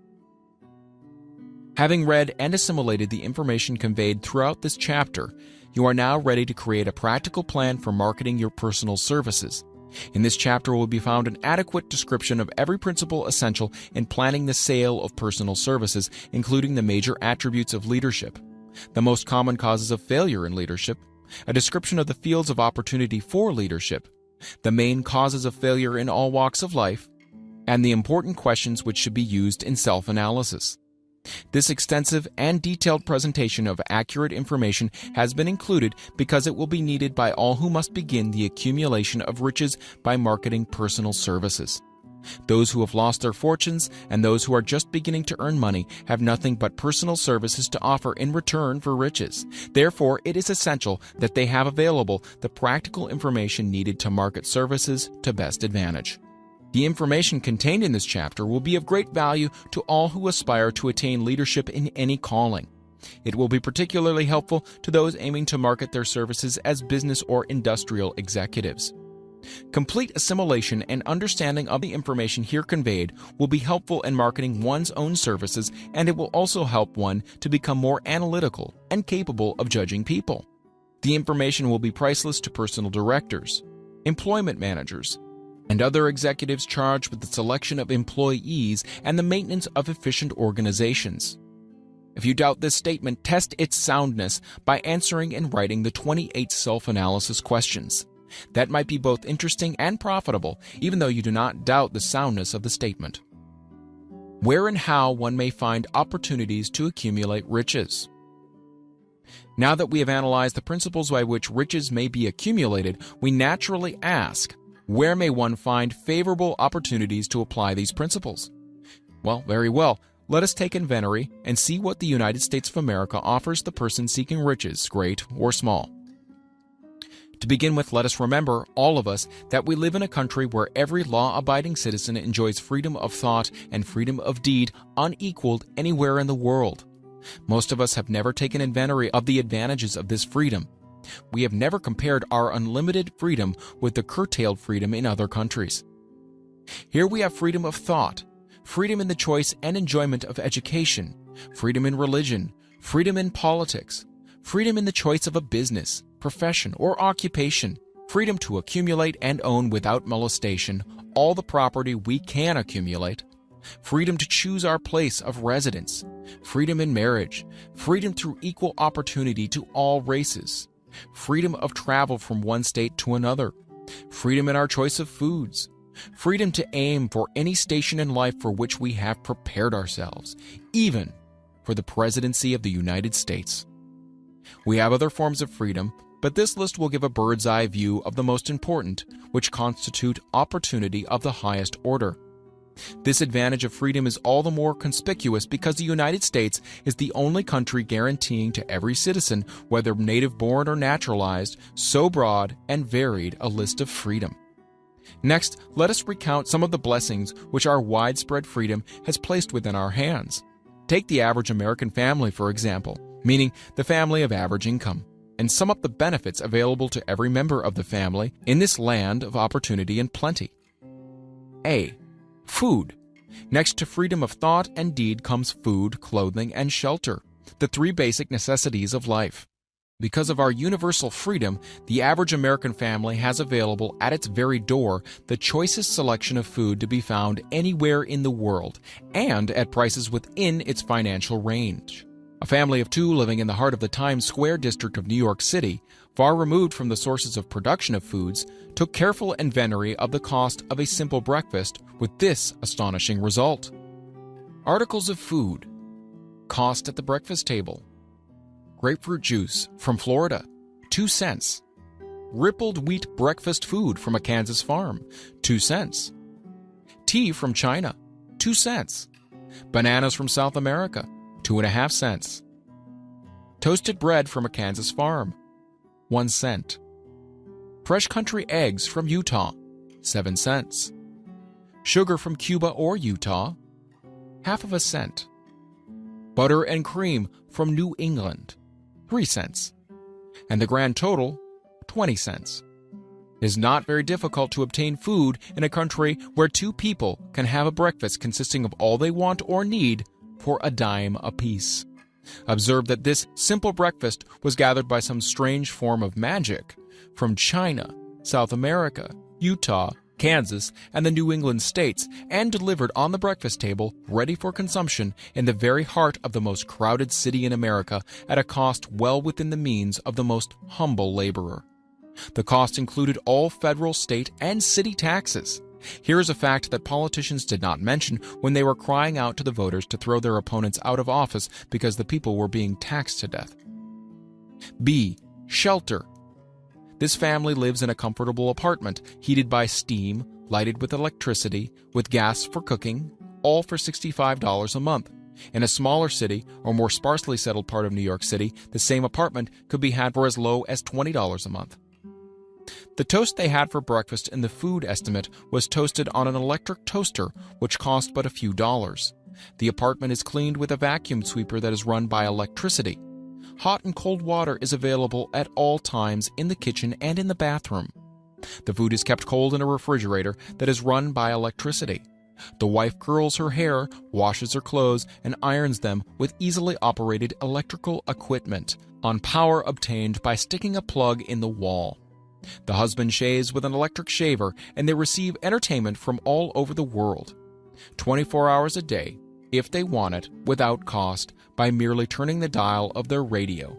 Having read and assimilated the information conveyed throughout this chapter, you are now ready to create a practical plan for marketing your personal services. In this chapter will be found an adequate description of every principle essential in planning the sale of personal services, including the major attributes of leadership, the most common causes of failure in leadership, a description of the fields of opportunity for leadership, the main causes of failure in all walks of life, and the important questions which should be used in self-analysis. This extensive and detailed presentation of accurate information has been included because it will be needed by all who must begin the accumulation of riches by marketing personal services. Those who have lost their fortunes and those who are just beginning to earn money have nothing but personal services to offer in return for riches. Therefore, it is essential that they have available the practical information needed to market services to best advantage. The information contained in this chapter will be of great value to all who aspire to attain leadership in any calling. It will be particularly helpful to those aiming to market their services as business or industrial executives. Complete assimilation and understanding of the information here conveyed will be helpful in marketing one's own services, and it will also help one to become more analytical and capable of judging people. The information will be priceless to personal directors, employment managers, and other executives charged with the selection of employees and the maintenance of efficient organizations. If you doubt this statement, test its soundness by answering in writing the 28 self-analysis questions. That might be both interesting and profitable, even though you do not doubt the soundness of the statement. where and how one may find opportunities to accumulate riches. Now that we have analyzed the principles by which riches may be accumulated, we naturally ask, where may one find favorable opportunities to apply these principles? Well, very well. Let us take inventory and see what the United States of America offers the person seeking riches, great or small. To begin with, let us remember, all of us, that we live in a country where every law-abiding citizen enjoys freedom of thought and freedom of deed unequaled anywhere in the world. Most of us have never taken inventory of the advantages of this freedom. We have never compared our unlimited freedom with the curtailed freedom in other countries. Here we have freedom of thought, freedom in the choice and enjoyment of education, freedom in religion, freedom in politics, freedom in the choice of a business, profession, or occupation, freedom to accumulate and own without molestation all the property we can accumulate, freedom to choose our place of residence, freedom in marriage, freedom through equal opportunity to all races, freedom of travel from one state to another, freedom in our choice of foods, freedom to aim for any station in life for which we have prepared ourselves, even for the presidency of the United States. We have other forms of freedom, but this list will give a bird's eye view of the most important, which constitute opportunity of the highest order. This advantage of freedom is all the more conspicuous because the United States is the only country guaranteeing to every citizen, whether native-born or naturalized, so broad and varied a list of freedom. Next, let us recount some of the blessings which our widespread freedom has placed within our hands. Take the average American family, for example, meaning the family of average income, and sum up the benefits available to every member of the family in this land of opportunity and plenty. A. Food. Next to freedom of thought and deed comes food, clothing, and shelter, the three basic necessities of life. Because of our universal freedom, the average American family has available at its very door the choicest selection of food to be found anywhere in the world, and at prices within its financial range. A family of two living in the heart of the Times Square district of New York City, far removed from the sources of production of foods, took careful inventory of the cost of a simple breakfast with this astonishing result. Articles of food. Cost at the breakfast table. Grapefruit juice from Florida, 2 cents. Rippled wheat breakfast food from a Kansas farm, 2 cents. Tea from China, 2 cents. Bananas from South America, 2.5 cents. Toasted bread from a Kansas farm, 1 cent. Fresh country eggs from Utah, 7 cents. Sugar from Cuba or Utah, ½ cent. Butter and cream from New England, 3 cents. And the grand total, 20 cents. It is not very difficult to obtain food in a country where two people can have a breakfast consisting of all they want or need for a dime apiece. Observe that this simple breakfast was gathered by some strange form of magic from China, South America, Utah, Kansas, and the New England states, and delivered on the breakfast table, ready for consumption, in the very heart of the most crowded city in America, at a cost well within the means of the most humble laborer. The cost included all federal, state, and city taxes. Here is a fact that politicians did not mention when they were crying out to the voters to throw their opponents out of office because the people were being taxed to death. B. Shelter. This family lives in a comfortable apartment, heated by steam, lighted with electricity, with gas for cooking, all for $65 a month. In a smaller city or more sparsely settled part of New York City, the same apartment could be had for as low as $20 a month. The toast they had for breakfast in the food estimate was toasted on an electric toaster, which cost but a few dollars. The apartment is cleaned with a vacuum sweeper that is run by electricity. Hot and cold water is available at all times in the kitchen and in the bathroom. The food is kept cold in a refrigerator that is run by electricity. The wife curls her hair, washes her clothes, and irons them with easily operated electrical equipment on power obtained by sticking a plug in the wall. The husband shaves with an electric shaver, and they receive entertainment from all over the world, 24 hours a day, if they want it, without cost, by merely turning the dial of their radio.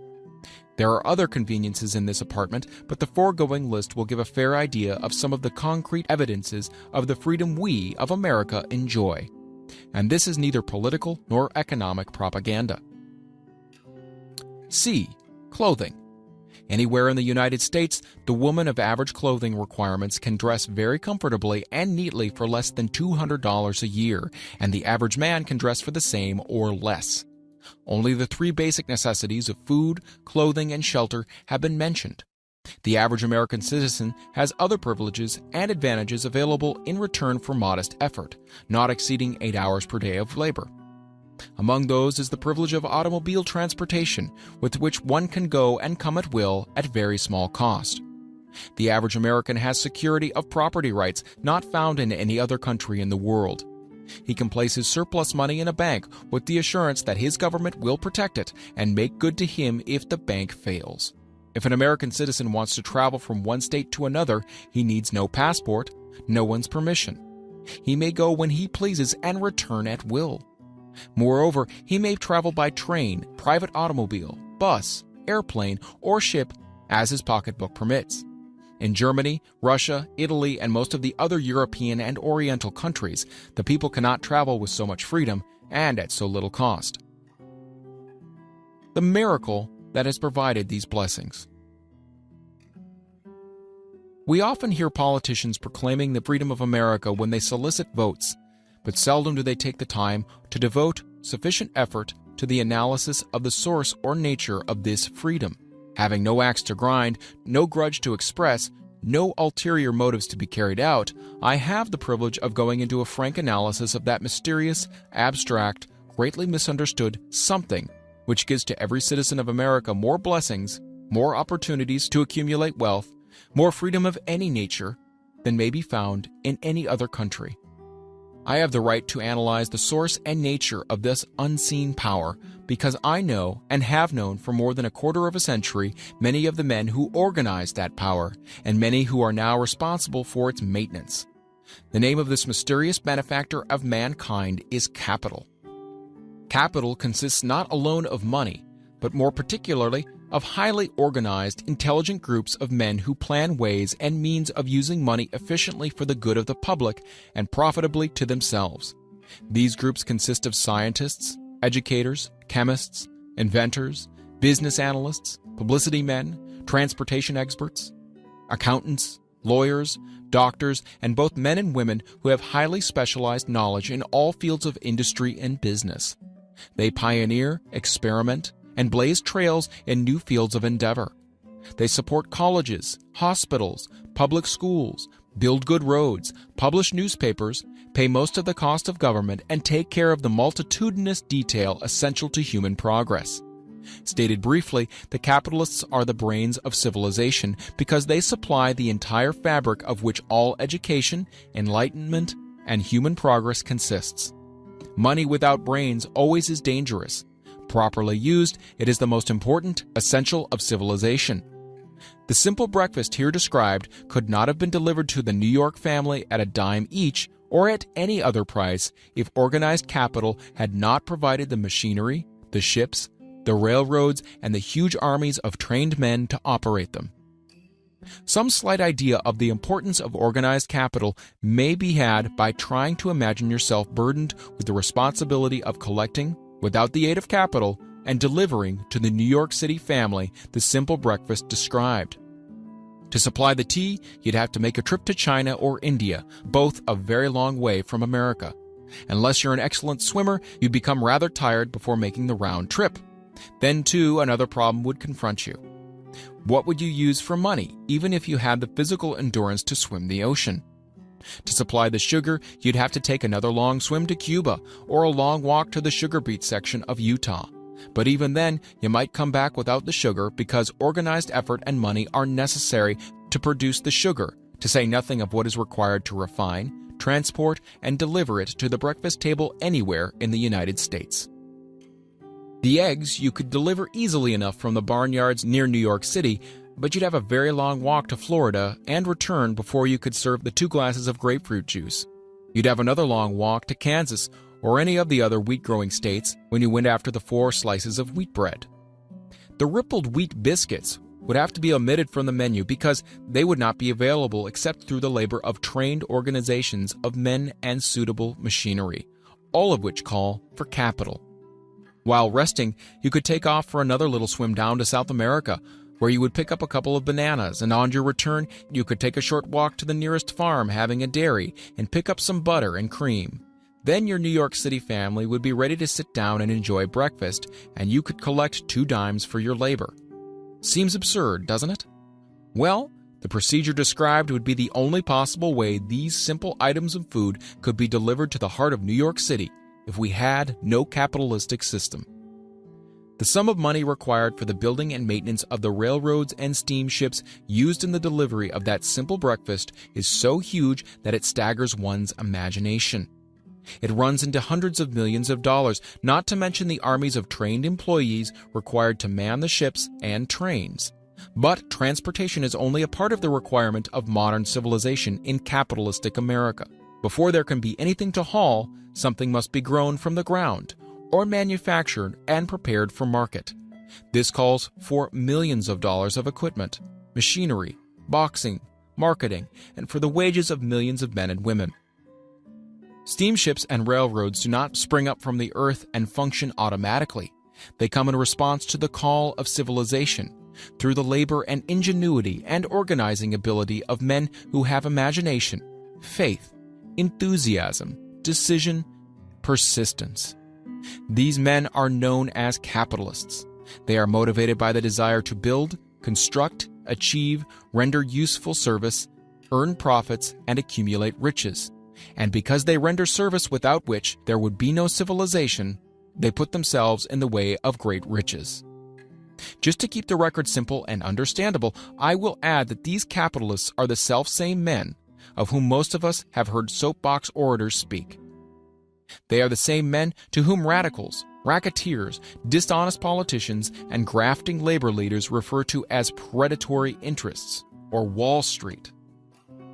There are other conveniences in this apartment, but the foregoing list will give a fair idea of some of the concrete evidences of the freedom we of America enjoy. and this is neither political nor economic propaganda. C. Clothing. Anywhere in the United States, the woman of average clothing requirements can dress very comfortably and neatly for less than $200 a year, and the average man can dress for the same or less. Only the three basic necessities of food, clothing, and shelter have been mentioned. The average American citizen has other privileges and advantages available in return for modest effort, not exceeding 8 hours per day of labor. Among those is the privilege of automobile transportation, with which one can go and come at will at very small cost. The average American has security of property rights not found in any other country in the world. He can place his surplus money in a bank with the assurance that his government will protect it and make good to him if the bank fails. If an American citizen wants to travel from one state to another, he needs no passport, no one's permission. He may go when he pleases and return at will. Moreover, he may travel by train, private automobile, bus, airplane, or ship as his pocketbook permits. In Germany, Russia, Italy, and most of the other European and Oriental countries, the people cannot travel with so much freedom and at so little cost. The miracle that has provided these blessings. We often hear politicians proclaiming the freedom of America when they solicit votes, but seldom do they take the time to devote sufficient effort to the analysis of the source or nature of this freedom. Having no axe to grind, no grudge to express, no ulterior motives to be carried out, I have the privilege of going into a frank analysis of that mysterious, abstract, greatly misunderstood something which gives to every citizen of America more blessings, more opportunities to accumulate wealth, more freedom of any nature than may be found in any other country. I have the right to analyze the source and nature of this unseen power because I know and have known for more than a quarter of a century many of the men who organized that power and many who are now responsible for its maintenance. The name of this mysterious benefactor of mankind is capital. Capital consists not alone of money, but more particularly of highly organized, intelligent groups of men who plan ways and means of using money efficiently for the good of the public and profitably to themselves. These groups consist of scientists, educators, chemists, inventors, business analysts, publicity men, transportation experts, accountants, lawyers, doctors, and both men and women who have highly specialized knowledge in all fields of industry and business. They pioneer, experiment, and blaze trails in new fields of endeavor. They support colleges, hospitals, public schools, build good roads, publish newspapers, pay most of the cost of government, and take care of the multitudinous detail essential to human progress. Stated briefly, the capitalists are the brains of civilization because they supply the entire fabric of which all education, enlightenment, and human progress consists. Money without brains always is dangerous. Properly used, it is the most important essential of civilization. The simple breakfast here described could not have been delivered to the New York family at a dime each or at any other price if organized capital had not provided the machinery, the ships, the railroads, and the huge armies of trained men to operate them. Some slight idea of the importance of organized capital may be had by trying to imagine yourself burdened with the responsibility of collecting, without the aid of capital, and delivering to the New York City family the simple breakfast described. To supply the tea, you'd have to make a trip to China or India, both a very long way from America. Unless you're an excellent swimmer, you'd become rather tired before making the round trip. Then, too, another problem would confront you. What would you use for money, even if you had the physical endurance to swim the ocean? To supply the sugar, you'd have to take another long swim to Cuba or a long walk to the sugar beet section of Utah. But even then, you might come back without the sugar because organized effort and money are necessary to produce the sugar, to say nothing of what is required to refine, transport, and deliver it to the breakfast table anywhere in the United States. The eggs you could deliver easily enough from the barnyards near New York City, but you'd have a very long walk to Florida and return before you could serve the 2 glasses of grapefruit juice. You'd have another long walk to Kansas or any of the other wheat-growing states when you went after the 4 slices of wheat bread. The rippled wheat biscuits would have to be omitted from the menu because they would not be available except through the labor of trained organizations of men and suitable machinery. all of which call for capital. While resting, you could take off for another little swim down to South America, where you would pick up a couple of bananas, and on your return, you could take a short walk to the nearest farm having a dairy and pick up some butter and cream. Then your New York City family would be ready to sit down and enjoy breakfast, and you could collect 2 dimes for your labor. Seems absurd, doesn't it? Well, the procedure described would be the only possible way these simple items of food could be delivered to the heart of New York City if we had no capitalistic system. The sum of money required for the building and maintenance of the railroads and steamships used in the delivery of that simple breakfast is so huge that it staggers one's imagination. It runs into hundreds of millions of dollars, not to mention the armies of trained employees required to man the ships and trains. But transportation is only a part of the requirement of modern civilization in capitalistic America. Before there can be anything to haul, something must be grown from the ground, or manufactured and prepared for market. This calls for millions of dollars of equipment, machinery, boxing, marketing, and for the wages of millions of men and women. Steamships and railroads do not spring up from the earth and function automatically. They come in response to the call of civilization, through the labor and ingenuity and organizing ability of men who have imagination, faith, enthusiasm, decision, persistence. These men are known as capitalists. They are motivated by the desire to build, construct, achieve, render useful service, earn profits, and accumulate riches. And because they render service without which there would be no civilization, they put themselves in the way of great riches. Just to keep the record simple and understandable, I will add that these capitalists are the selfsame men of whom most of us have heard soapbox orators speak. They are the same men to whom radicals, racketeers, dishonest politicians, and grafting labor leaders refer to as predatory interests, or Wall Street.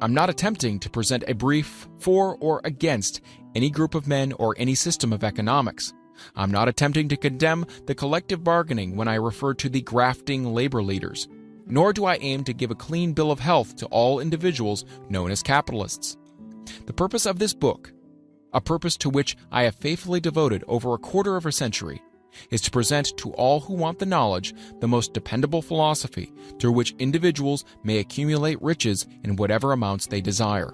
I'm not attempting to present a brief for or against any group of men or any system of economics. I'm not attempting to condemn the collective bargaining when I refer to the grafting labor leaders, nor do I aim to give a clean bill of health to all individuals known as capitalists. The purpose of this book, a purpose to which I have faithfully devoted over a quarter of a century, is to present to all who want the knowledge the most dependable philosophy through which individuals may accumulate riches in whatever amounts they desire.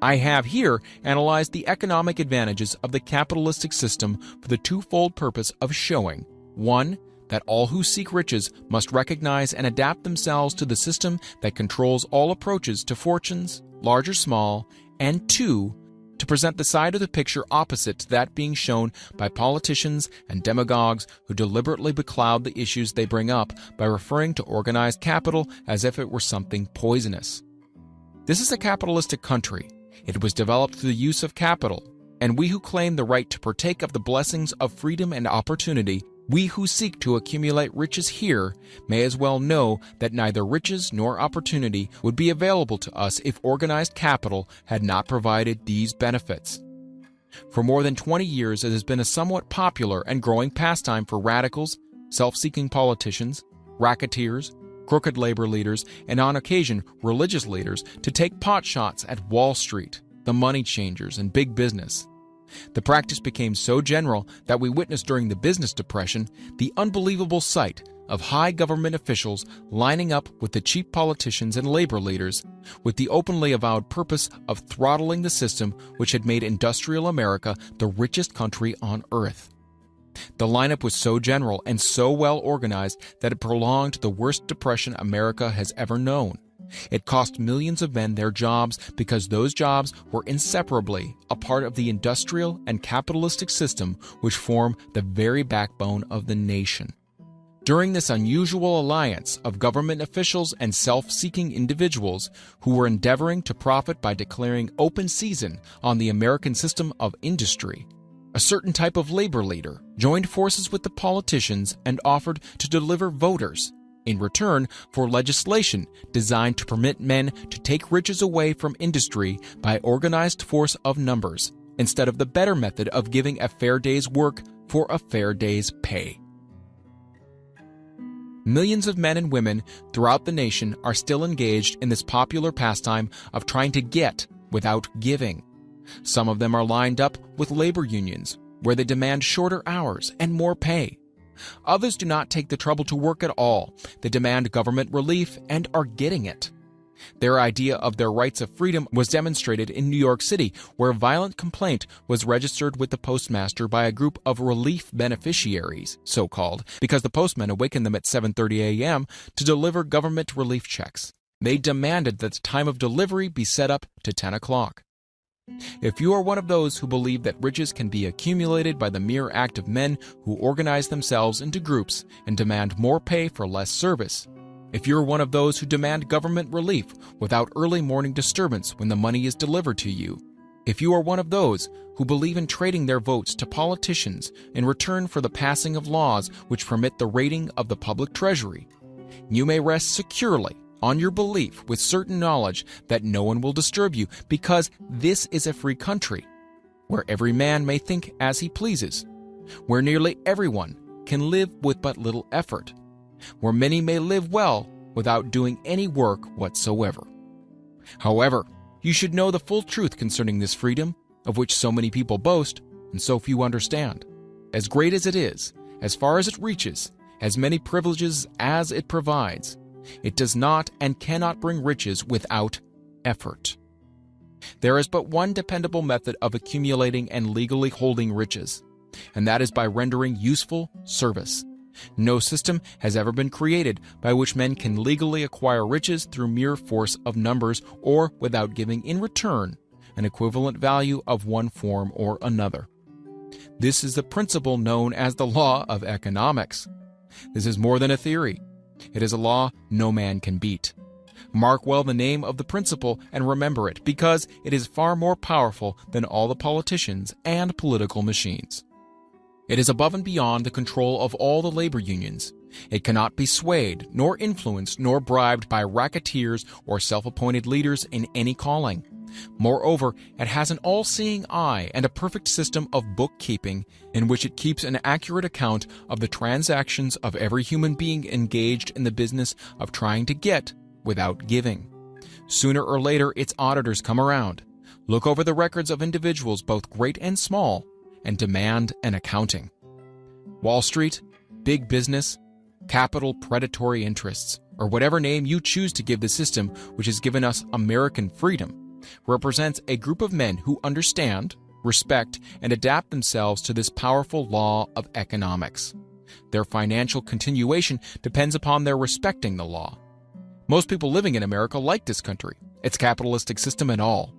I have here analyzed the economic advantages of the capitalistic system for the twofold purpose of showing, 1, that all who seek riches must recognize and adapt themselves to the system that controls all approaches to fortunes, large or small, and 2, to present the side of the picture opposite to that being shown by politicians and demagogues who deliberately becloud the issues they bring up by referring to organized capital as if it were something poisonous. This is a capitalistic country. It was developed through the use of capital, and we who claim the right to partake of the blessings of freedom and opportunity, we who seek to accumulate riches here, may as well know that neither riches nor opportunity would be available to us if organized capital had not provided these benefits. For more than 20 years, it has been a somewhat popular and growing pastime for radicals, self-seeking politicians, racketeers, crooked labor leaders, and on occasion religious leaders to take potshots at Wall Street, the money changers, and big business. The practice became so general that we witnessed during the business depression the unbelievable sight of high government officials lining up with the cheap politicians and labor leaders with the openly avowed purpose of throttling the system which had made industrial America the richest country on earth. The lineup was so general and so well organized that it prolonged the worst depression America has ever known. It cost millions of men their jobs because those jobs were inseparably a part of the industrial and capitalistic system which form the very backbone of the nation. During this unusual alliance of government officials and self-seeking individuals who were endeavoring to profit by declaring open season on the American system of industry, a certain type of labor leader joined forces with the politicians and offered to deliver voters in return for legislation designed to permit men to take riches away from industry by organized force of numbers, instead of the better method of giving a fair day's work for a fair day's pay. Millions of men and women throughout the nation are still engaged in this popular pastime of trying to get without giving. Some of them are lined up with labor unions, where they demand shorter hours and more pay. Others do not take the trouble to work at all. They demand government relief and are getting it. Their idea of their rights of freedom was demonstrated in New York City, where a violent complaint was registered with the postmaster by a group of relief beneficiaries, so-called, because the postman awakened them at 7:30 a.m. to deliver government relief checks. They demanded that the time of delivery be set up to 10 o'clock. If you are one of those who believe that riches can be accumulated by the mere act of men who organize themselves into groups and demand more pay for less service, if you're one of those who demand government relief without early morning disturbance when the money is delivered to you, if you are one of those who believe in trading their votes to politicians in return for the passing of laws which permit the raiding of the public treasury, you may rest securely on your belief with certain knowledge that no one will disturb you, because this is a free country where every man may think as he pleases, where nearly everyone can live with but little effort, where many may live well without doing any work whatsoever. However, you should know the full truth concerning this freedom, of which so many people boast and so few understand. As great as it is, as far as it reaches, as many privileges as it provides, it does not and cannot bring riches without effort. There is but one dependable method of accumulating and legally holding riches, and that is by rendering useful service. No system has ever been created by which men can legally acquire riches through mere force of numbers or without giving in return an equivalent value of one form or another. This is the principle known as the law of economics. This is more than a theory. It is a law no man can beat. Mark well the name of the principle and remember it, because it is far more powerful than all the politicians and political machines. It is above and beyond the control of all the labor unions. It cannot be swayed, nor influenced, nor bribed by racketeers or self-appointed leaders in any calling. Moreover, it has an all-seeing eye and a perfect system of bookkeeping in which it keeps an accurate account of the transactions of every human being engaged in the business of trying to get without giving. Sooner or later, its auditors come around, look over the records of individuals both great and small, and demand an accounting. Wall Street, big business, capital predatory interests, or whatever name you choose to give the system which has given us American freedom, represents a group of men who understand, respect, and adapt themselves to this powerful law of economics. Their financial continuation depends upon their respecting the law. Most people living in America like this country, its capitalistic system and all.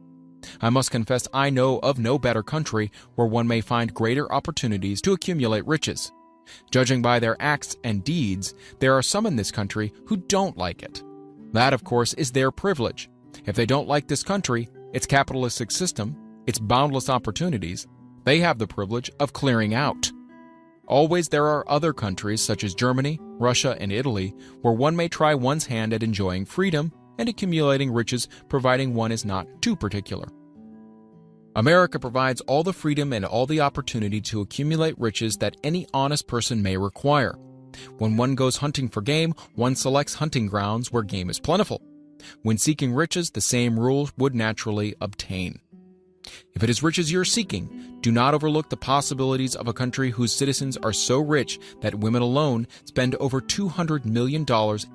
I must confess I know of no better country where one may find greater opportunities to accumulate riches. Judging by their acts and deeds, there are some in this country who don't like it. That, of course, is their privilege. If they don't like this country, its capitalistic system, its boundless opportunities, they have the privilege of clearing out. Always there are other countries such as Germany, Russia, and Italy where one may try one's hand at enjoying freedom and accumulating riches, providing one is not too particular. America provides all the freedom and all the opportunity to accumulate riches that any honest person may require. When one goes hunting for game, one selects hunting grounds where game is plentiful. When seeking riches, the same rules would naturally obtain. If it is riches you're seeking, do not overlook the possibilities of a country whose citizens are so rich that women alone spend over $200 million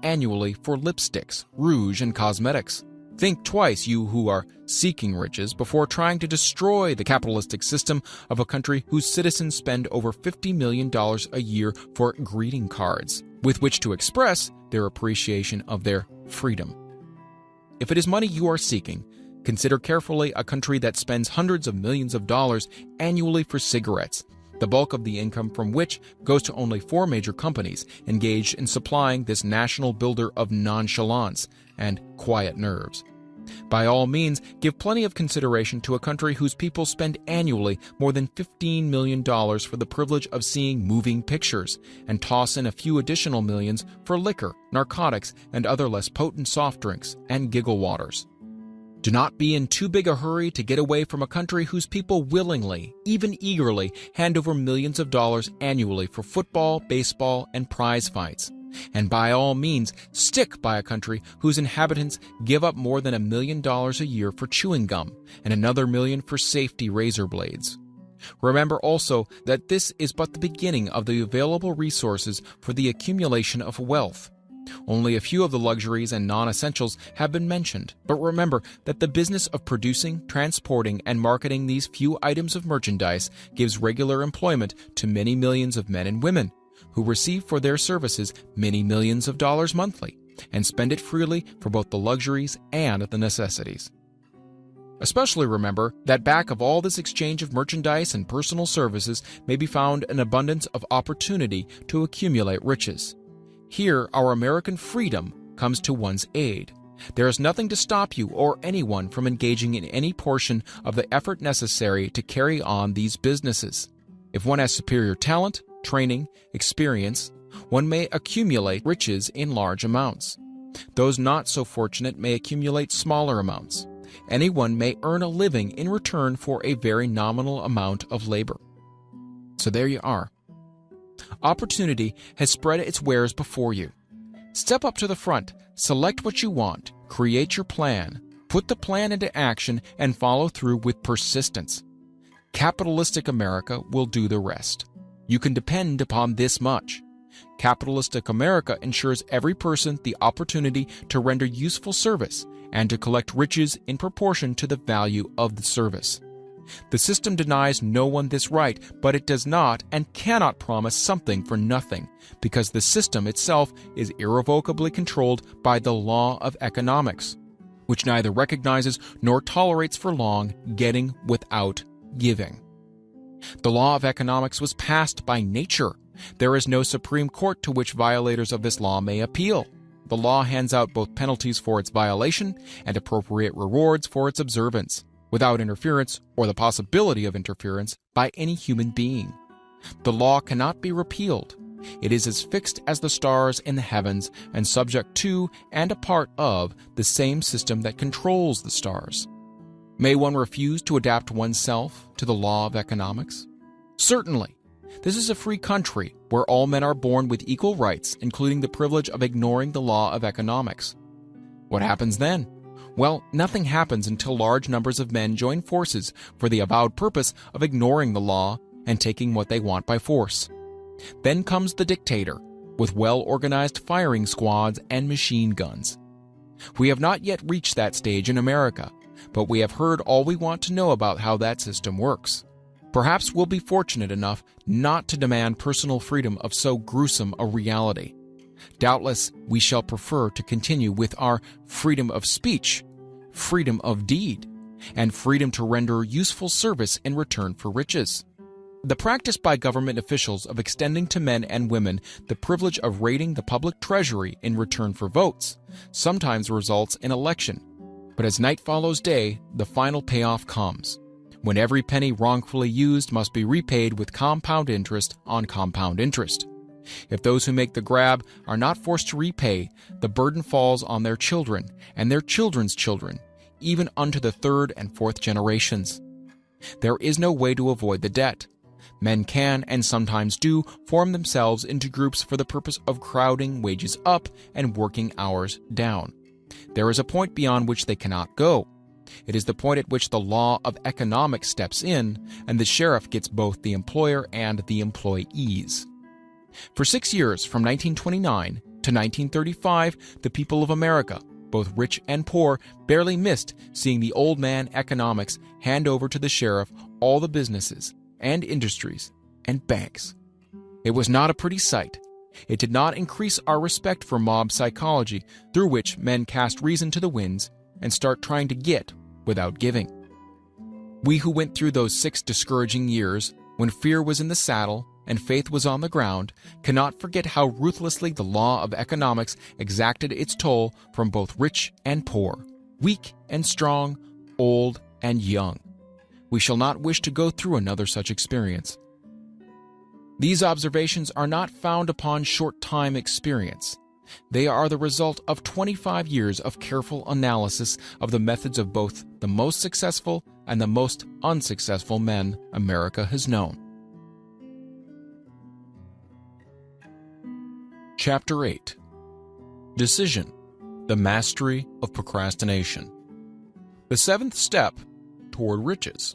annually for lipsticks, rouge, and cosmetics. Think twice, you who are seeking riches, before trying to destroy the capitalistic system of a country whose citizens spend over $50 million a year for greeting cards, with which to express their appreciation of their freedom. If it is money you are seeking, consider carefully a country that spends hundreds of millions of dollars annually for cigarettes, the bulk of the income from which goes to only 4 major companies engaged in supplying this national builder of nonchalance and quiet nerves. By all means, give plenty of consideration to a country whose people spend annually more than $15 million for the privilege of seeing moving pictures, and toss in a few additional millions for liquor, narcotics, and other less potent soft drinks and giggle waters. Do not be in too big a hurry to get away from a country whose people willingly, even eagerly, hand over millions of dollars annually for football, baseball, and prize fights, And by all means, stick by a country whose inhabitants give up more than $1 million a year for chewing gum and another $1 million for safety razor blades. Remember also that this is but the beginning of the available resources for the accumulation of wealth. Only a few of the luxuries and non-essentials have been mentioned, but remember that the business of producing, transporting, and marketing these few items of merchandise gives regular employment to many millions of men and women, who receive for their services many millions of dollars monthly, and spend it freely for both the luxuries and the necessities. Especially remember that back of all this exchange of merchandise and personal services may be found an abundance of opportunity to accumulate riches. Here, our American freedom comes to one's aid. There is nothing to stop you or anyone from engaging in any portion of the effort necessary to carry on these businesses. If one has superior talent, training, experience, one may accumulate riches in large amounts. Those not so fortunate may accumulate smaller amounts. Anyone may earn a living in return for a very nominal amount of labor. So there you are. Opportunity has spread its wares before you. Step up to the front, select what you want, create your plan, put the plan into action, and follow through with persistence. Capitalistic America will do the rest. You can depend upon this much. Capitalistic America ensures every person the opportunity to render useful service and to collect riches in proportion to the value of the service. The system denies no one this right, but it does not and cannot promise something for nothing, because the system itself is irrevocably controlled by the law of economics, which neither recognizes nor tolerates for long getting without giving. The law of economics was passed by nature. There is no Supreme Court to which violators of this law may appeal. The law hands out both penalties for its violation and appropriate rewards for its observance, without interference or the possibility of interference by any human being. The law cannot be repealed. It is as fixed as the stars in the heavens and subject to and a part of the same system that controls the stars. May one refuse to adapt oneself to the law of economics? Certainly. This is a free country where all men are born with equal rights, including the privilege of ignoring the law of economics. What happens then? Well, nothing happens until large numbers of men join forces for the avowed purpose of ignoring the law and taking what they want by force. Then comes the dictator, with well-organized firing squads and machine guns. We have not yet reached that stage in America, but we have heard all we want to know about how that system works. Perhaps we'll be fortunate enough not to demand personal freedom of so gruesome a reality. Doubtless, we shall prefer to continue with our freedom of speech, freedom of deed, and freedom to render useful service in return for riches. The practice by government officials of extending to men and women the privilege of raiding the public treasury in return for votes sometimes results in election. But as night follows day, the final payoff comes, when every penny wrongfully used must be repaid with compound interest on compound interest. If those who make the grab are not forced to repay, the burden falls on their children and their children's children, even unto the third and fourth generations. There is no way to avoid the debt. Men can, and sometimes do, form themselves into groups for the purpose of crowding wages up and working hours down. There is a point beyond which they cannot go. It is the point at which the law of economics steps in, and the sheriff gets both the employer and the employees. For 6 years, from 1929 to 1935, the people of America, both rich and poor, barely missed seeing the old man economics hand over to the sheriff all the businesses and industries and banks. It was not a pretty sight. It did not increase our respect for mob psychology, through which men cast reason to the winds and start trying to get without giving. We who went through those 6 discouraging years, when fear was in the saddle and faith was on the ground, cannot forget how ruthlessly the law of economics exacted its toll from both rich and poor, weak and strong, old and young. We shall not wish to go through another such experience. These observations are not found upon short-time experience. They are the result of 25 years of careful analysis of the methods of both the most successful and the most unsuccessful men America has known. Chapter 8. Decision: The Mastery of Procrastination. The seventh step toward riches.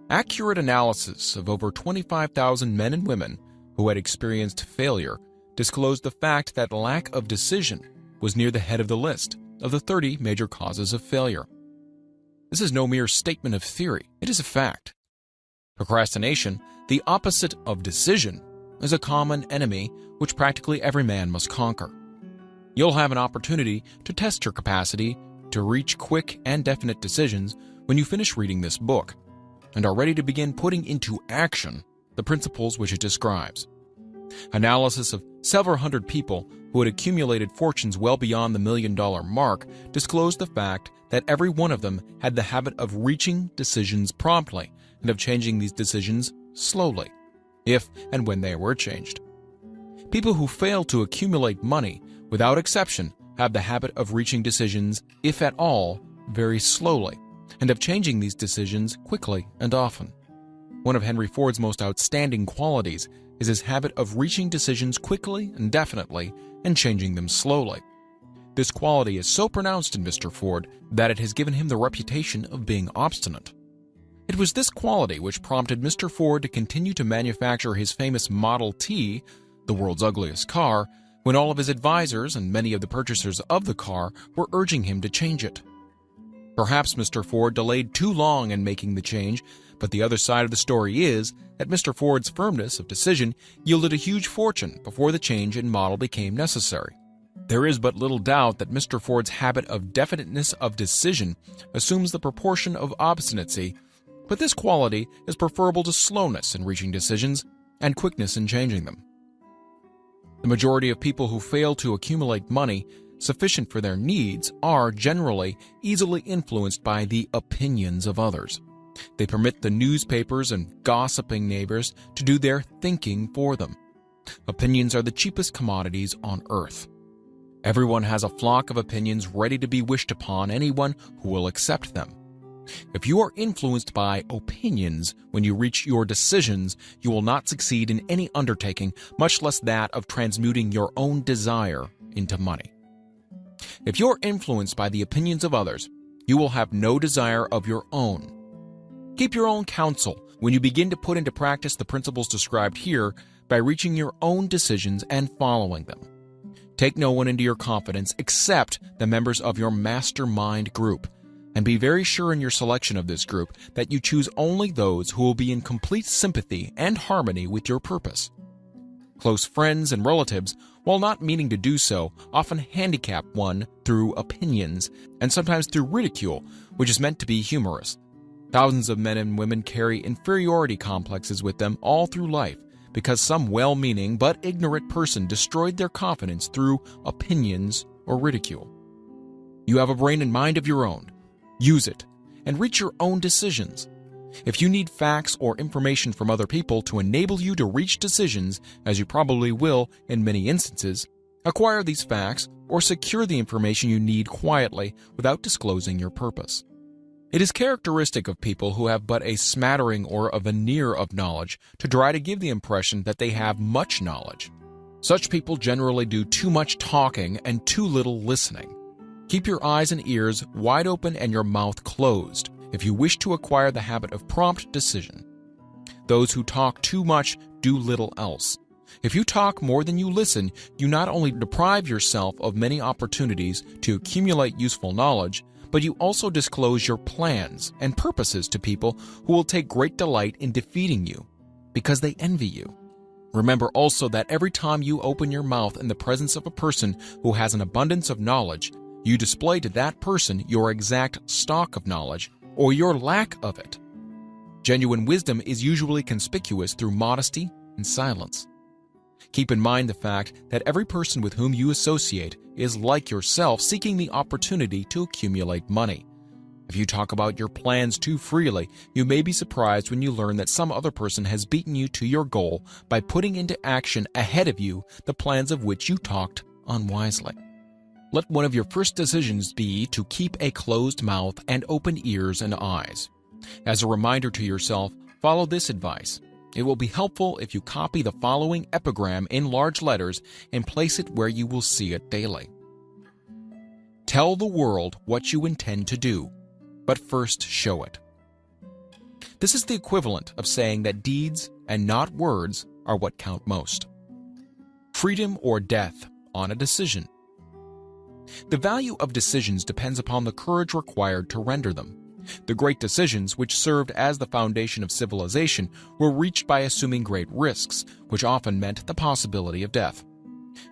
Accurate analysis of over 25,000 men and women who had experienced failure disclosed the fact that lack of decision was near the head of the list of the 30 major causes of failure. This is no mere statement of theory, it is a fact. Procrastination, the opposite of decision, is a common enemy which practically every man must conquer. You'll have an opportunity to test your capacity to reach quick and definite decisions when you finish reading this book and are ready to begin putting into action the principles which it describes. Analysis of several hundred people who had accumulated fortunes well beyond the $1 million mark disclosed the fact that every one of them had the habit of reaching decisions promptly and of changing these decisions slowly, if and when they were changed. People who fail to accumulate money, without exception, have the habit of reaching decisions, if at all, very slowly, and of changing these decisions quickly and often. One of Henry Ford's most outstanding qualities is his habit of reaching decisions quickly and definitely and changing them slowly. This quality is so pronounced in Mr. Ford that it has given him the reputation of being obstinate. It was this quality which prompted Mr. Ford to continue to manufacture his famous Model T, the world's ugliest car, when all of his advisors and many of the purchasers of the car were urging him to change it. Perhaps Mr. Ford delayed too long in making the change, but the other side of the story is that Mr. Ford's firmness of decision yielded a huge fortune before the change in model became necessary. There is but little doubt that Mr. Ford's habit of definiteness of decision assumes the proportion of obstinacy, but this quality is preferable to slowness in reaching decisions and quickness in changing them. The majority of people who fail to accumulate money sufficient for their needs are generally easily influenced by the opinions of others. They permit the newspapers and gossiping neighbors to do their thinking for them. Opinions are the cheapest commodities on earth. Everyone has a flock of opinions ready to be wished upon anyone who will accept them. If you are influenced by opinions when you reach your decisions, you will not succeed in any undertaking, much less that of transmuting your own desire into money. If you are influenced by the opinions of others, you will have no desire of your own. Keep your own counsel when you begin to put into practice the principles described here by reaching your own decisions and following them. Take no one into your confidence except the members of your mastermind group, and be very sure in your selection of this group that you choose only those who will be in complete sympathy and harmony with your purpose. Close friends and relatives, while not meaning to do so, often handicap one through opinions and sometimes through ridicule, which is meant to be humorous. Thousands of men and women carry inferiority complexes with them all through life because some well-meaning but ignorant person destroyed their confidence through opinions or ridicule. You have a brain and mind of your own. Use it and reach your own decisions. If you need facts or information from other people to enable you to reach decisions, as you probably will in many instances, acquire these facts or secure the information you need quietly without disclosing your purpose. It is characteristic of people who have but a smattering or a veneer of knowledge to try to give the impression that they have much knowledge. Such people generally do too much talking and too little listening. Keep your eyes and ears wide open and your mouth closed if you wish to acquire the habit of prompt decision. Those who talk too much do little else. If you talk more than you listen, you not only deprive yourself of many opportunities to accumulate useful knowledge, but you also disclose your plans and purposes to people who will take great delight in defeating you because they envy you. Remember also that every time you open your mouth in the presence of a person who has an abundance of knowledge, you display to that person your exact stock of knowledge or your lack of it. Genuine wisdom is usually conspicuous through modesty and silence. Keep in mind the fact that every person with whom you associate is like yourself seeking the opportunity to accumulate money. If you talk about your plans too freely, you may be surprised when you learn that some other person has beaten you to your goal by putting into action ahead of you the plans of which you talked unwisely. Let one of your first decisions be to keep a closed mouth and open ears and eyes. As a reminder to yourself, follow this advice. It will be helpful if you copy the following epigram in large letters and place it where you will see it daily. Tell the world what you intend to do, but first show it. This is the equivalent of saying that deeds and not words are what count most. Freedom or death on a decision. The value of decisions depends upon the courage required to render them. The great decisions, which served as the foundation of civilization, were reached by assuming great risks, which often meant the possibility of death.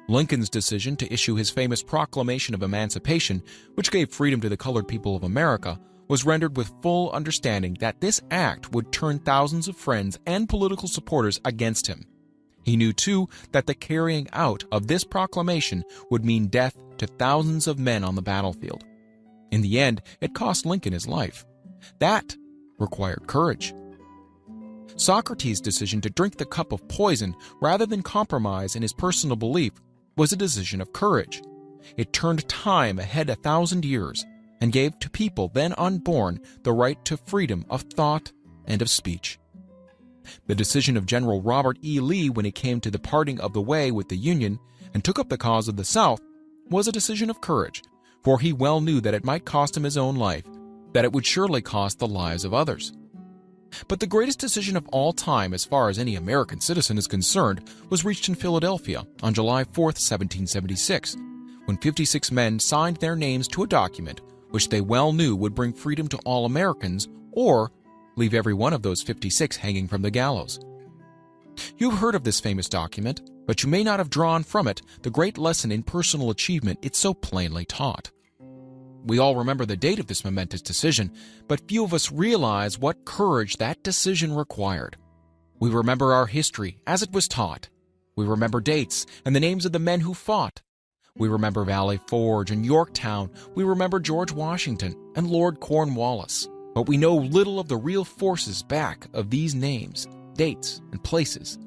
Lincoln's decision to issue his famous Proclamation of Emancipation, which gave freedom to the colored people of America, was rendered with full understanding that this act would turn thousands of friends and political supporters against him. He knew, too, that the carrying out of this proclamation would mean death to thousands of men on the battlefield. In the end, it cost Lincoln his life. That required courage. Socrates' decision to drink the cup of poison rather than compromise in his personal belief was a decision of courage. It turned time ahead 1,000 years and gave to people then unborn the right to freedom of thought and of speech. The decision of General Robert E. Lee when it came to the parting of the way with the Union and took up the cause of the South was a decision of courage, for he well knew that it might cost him his own life, that it would surely cost the lives of others. But the greatest decision of all time, as far as any American citizen is concerned, was reached in Philadelphia on July 4, 1776, when 56 men signed their names to a document which they well knew would bring freedom to all Americans or leave every one of those 56 hanging from the gallows. You've heard of this famous document, but you may not have drawn from it the great lesson in personal achievement it so plainly taught. We all remember the date of this momentous decision, but few of us realize what courage that decision required. We remember our history as it was taught. We remember dates and the names of the men who fought. We remember Valley Forge and Yorktown. We remember George Washington and Lord Cornwallis. But we know little of the real forces back of these names, dates, and places.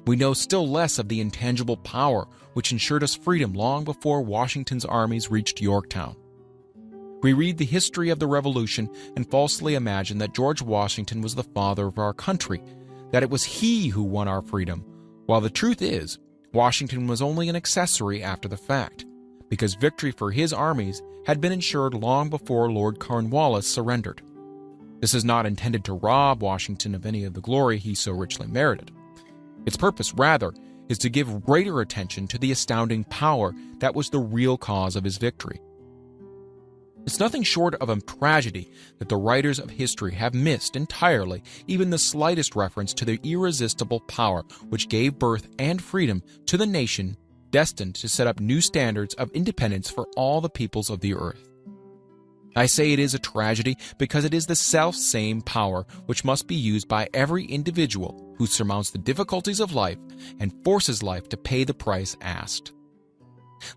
We know still less of the intangible power which ensured us freedom long before Washington's armies reached Yorktown. We read the history of the Revolution and falsely imagine that George Washington was the father of our country, that it was he who won our freedom, while the truth is, Washington was only an accessory after the fact, because victory for his armies had been ensured long before Lord Cornwallis surrendered. This is not intended to rob Washington of any of the glory he so richly merited. Its purpose, rather, is to give greater attention to the astounding power that was the real cause of his victory. It's nothing short of a tragedy that the writers of history have missed entirely even the slightest reference to the irresistible power which gave birth and freedom to the nation destined to set up new standards of independence for all the peoples of the earth. I say it is a tragedy because it is the self-same power which must be used by every individual who surmounts the difficulties of life and forces life to pay the price asked.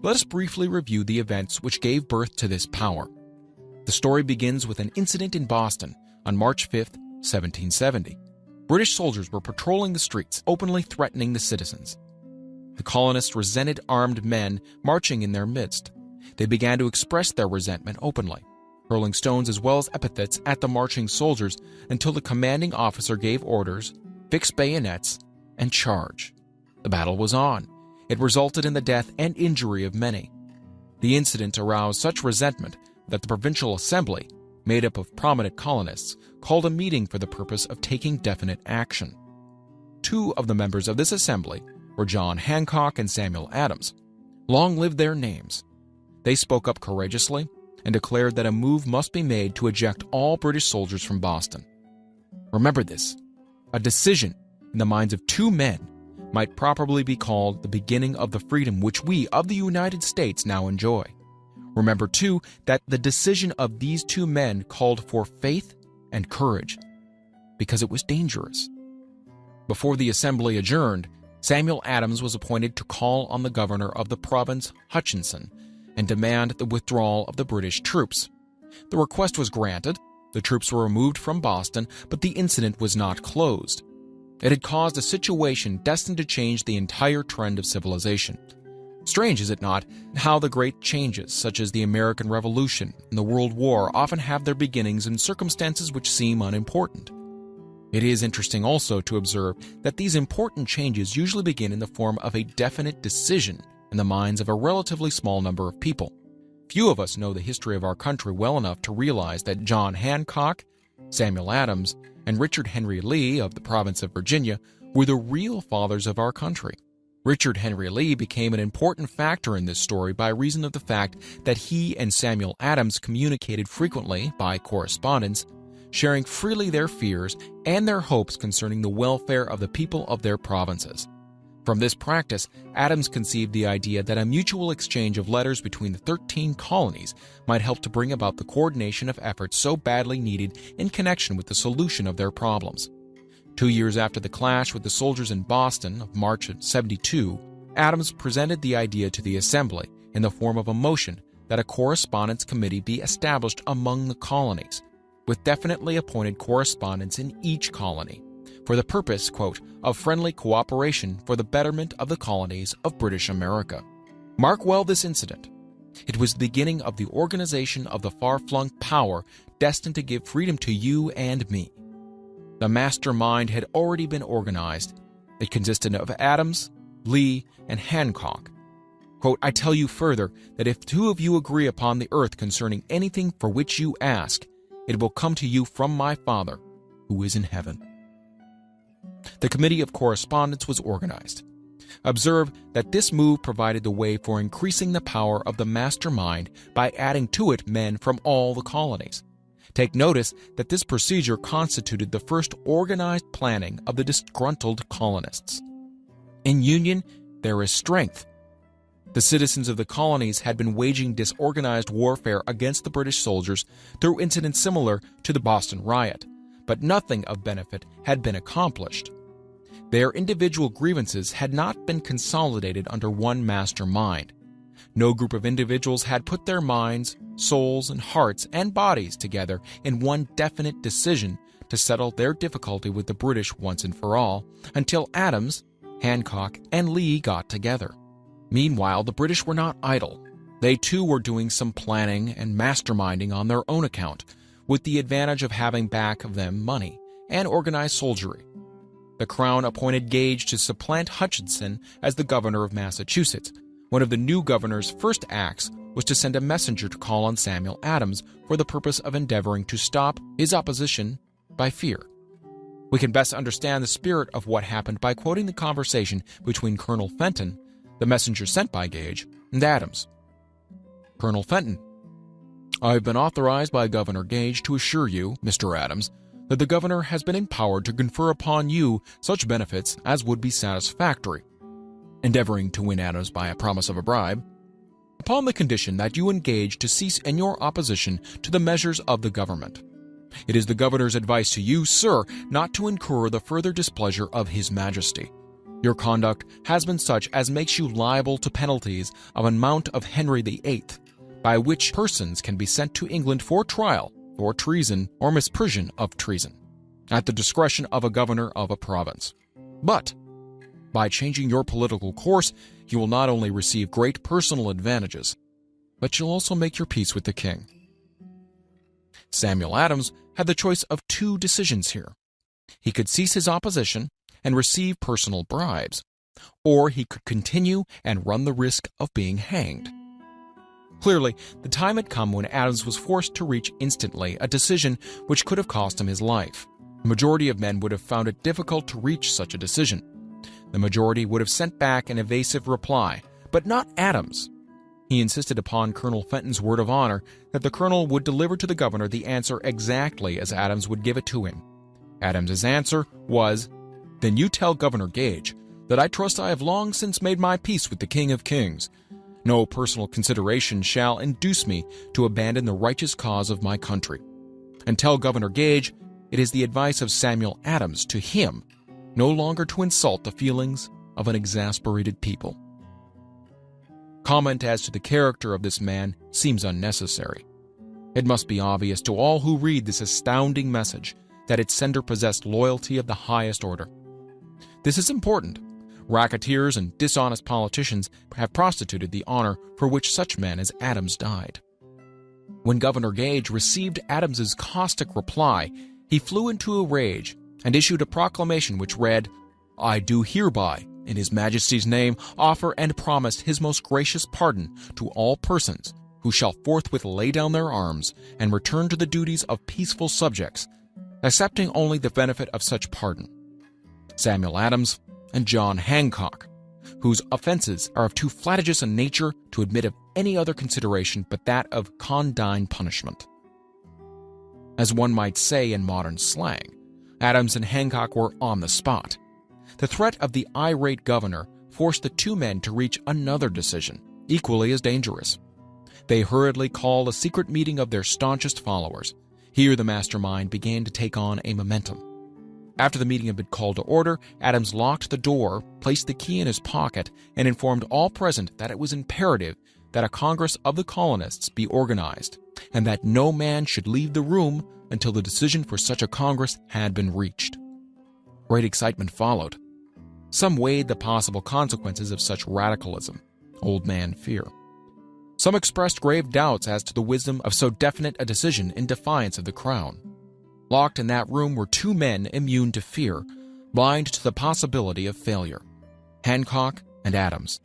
Let us briefly review the events which gave birth to this power. The story begins with an incident in Boston on March 5, 1770. British soldiers were patrolling the streets, openly threatening the citizens. The colonists resented armed men marching in their midst. They began to express their resentment openly, hurling stones as well as epithets at the marching soldiers until the commanding officer gave orders, fix bayonets, and charge. The battle was on. It resulted in the death and injury of many. The incident aroused such resentment that the Provincial Assembly, made up of prominent colonists, called a meeting for the purpose of taking definite action. Two of the members of this assembly were John Hancock and Samuel Adams. Long live their names. They spoke up courageously and declared that a move must be made to eject all British soldiers from Boston. Remember this: a decision in the minds of two men might properly be called the beginning of the freedom which we of the United States now enjoy. Remember, too, that the decision of these two men called for faith and courage, because it was dangerous. Before the assembly adjourned, Samuel Adams was appointed to call on the governor of the province, Hutchinson, and demand the withdrawal of the British troops. The request was granted, the troops were removed from Boston, but the incident was not closed. It had caused a situation destined to change the entire trend of civilization. Strange, is it not, how the great changes, such as the American Revolution and the World War, often have their beginnings in circumstances which seem unimportant. It is interesting also to observe that these important changes usually begin in the form of a definite decision in the minds of a relatively small number of people. Few of us know the history of our country well enough to realize that John Hancock, Samuel Adams, and Richard Henry Lee of the province of Virginia were the real fathers of our country. Richard Henry Lee became an important factor in this story by reason of the fact that he and Samuel Adams communicated frequently by correspondence, sharing freely their fears and their hopes concerning the welfare of the people of their provinces. From this practice, Adams conceived the idea that a mutual exchange of letters between the 13 colonies might help to bring about the coordination of efforts so badly needed in connection with the solution of their problems. 2 years after the clash with the soldiers in Boston of March of '72, Adams presented the idea to the Assembly in the form of a motion that a correspondence committee be established among the colonies, with definitely appointed correspondents in each colony, for the purpose, quote, of friendly cooperation for the betterment of the colonies of British America. Mark well this incident. It was the beginning of the organization of the far-flung power destined to give freedom to you and me. The mastermind had already been organized. It consisted of Adams, Lee, and Hancock. Quote, I tell you further that if 2 of you agree upon the earth concerning anything for which you ask, it will come to you from my Father, who is in heaven. The Committee of Correspondence was organized. Observe that this move provided the way for increasing the power of the mastermind by adding to it men from all the colonies. Take notice that this procedure constituted the first organized planning of the disgruntled colonists. In union, there is strength. The citizens of the colonies had been waging disorganized warfare against the British soldiers through incidents similar to the Boston riot, but nothing of benefit had been accomplished. Their individual grievances had not been consolidated under one master mind. No group of individuals had put their minds, souls, and hearts and bodies together in one definite decision to settle their difficulty with the British once and for all, until Adams, Hancock, and Lee got together. Meanwhile, the British were not idle. They too were doing some planning and masterminding on their own account, with the advantage of having back of them money and organized soldiery. The Crown appointed Gage to supplant Hutchinson as the governor of Massachusetts. One of the new governor's first acts was to send a messenger to call on Samuel Adams for the purpose of endeavoring to stop his opposition by fear. We can best understand the spirit of what happened by quoting the conversation between Colonel Fenton, the messenger sent by Gage, and Adams. Colonel Fenton: I have been authorized by Governor Gage to assure you, Mr. Adams, that the governor has been empowered to confer upon you such benefits as would be satisfactory, endeavoring to win Adams by a promise of a bribe, upon the condition that you engage to cease in your opposition to the measures of the government. It is the governor's advice to you, sir, not to incur the further displeasure of His Majesty. Your conduct has been such as makes you liable to penalties of an amount of Henry VIII, by which persons can be sent to England for trial for treason or misprision of treason, at the discretion of a governor of a province. But by changing your political course, you will not only receive great personal advantages, but you'll also make your peace with the king. Samuel Adams had the choice of 2 decisions here. He could cease his opposition and receive personal bribes, or he could continue and run the risk of being hanged. Clearly, the time had come when Adams was forced to reach instantly a decision which could have cost him his life. The majority of men would have found it difficult to reach such a decision. The majority would have sent back an evasive reply, but not Adams. He insisted upon Colonel Fenton's word of honor that the colonel would deliver to the governor the answer exactly as Adams would give it to him. Adams's answer was, "Then you tell Governor Gage that I trust I have long since made my peace with the King of Kings. No personal consideration shall induce me to abandon the righteous cause of my country. And tell Governor Gage it is the advice of Samuel Adams to him no longer to insult the feelings of an exasperated people." Comment as to the character of this man seems unnecessary. It must be obvious to all who read this astounding message that its sender possessed loyalty of the highest order. This is important. Racketeers and dishonest politicians have prostituted the honor for which such men as Adams died. When Governor Gage received Adams's caustic reply, he flew into a rage and issued a proclamation which read, "I do hereby, in His Majesty's name, offer and promise His most gracious pardon to all persons who shall forthwith lay down their arms and return to the duties of peaceful subjects, accepting only the benefit of such pardon. Samuel Adams and John Hancock, whose offenses are of too flagitious a nature to admit of any other consideration but that of condign punishment." As one might say in modern slang, Adams and Hancock were on the spot. The threat of the irate governor forced the two men to reach another decision, equally as dangerous. They hurriedly called a secret meeting of their staunchest followers. Here the mastermind began to take on a momentum. After the meeting had been called to order, Adams locked the door, placed the key in his pocket, and informed all present that it was imperative that a Congress of the colonists be organized, and that no man should leave the room until the decision for such a Congress had been reached. Great excitement followed. Some weighed the possible consequences of such radicalism, old man fear. Some expressed grave doubts as to the wisdom of so definite a decision in defiance of the Crown. Locked in that room were two men immune to fear, blind to the possibility of failure: Hancock and Adams.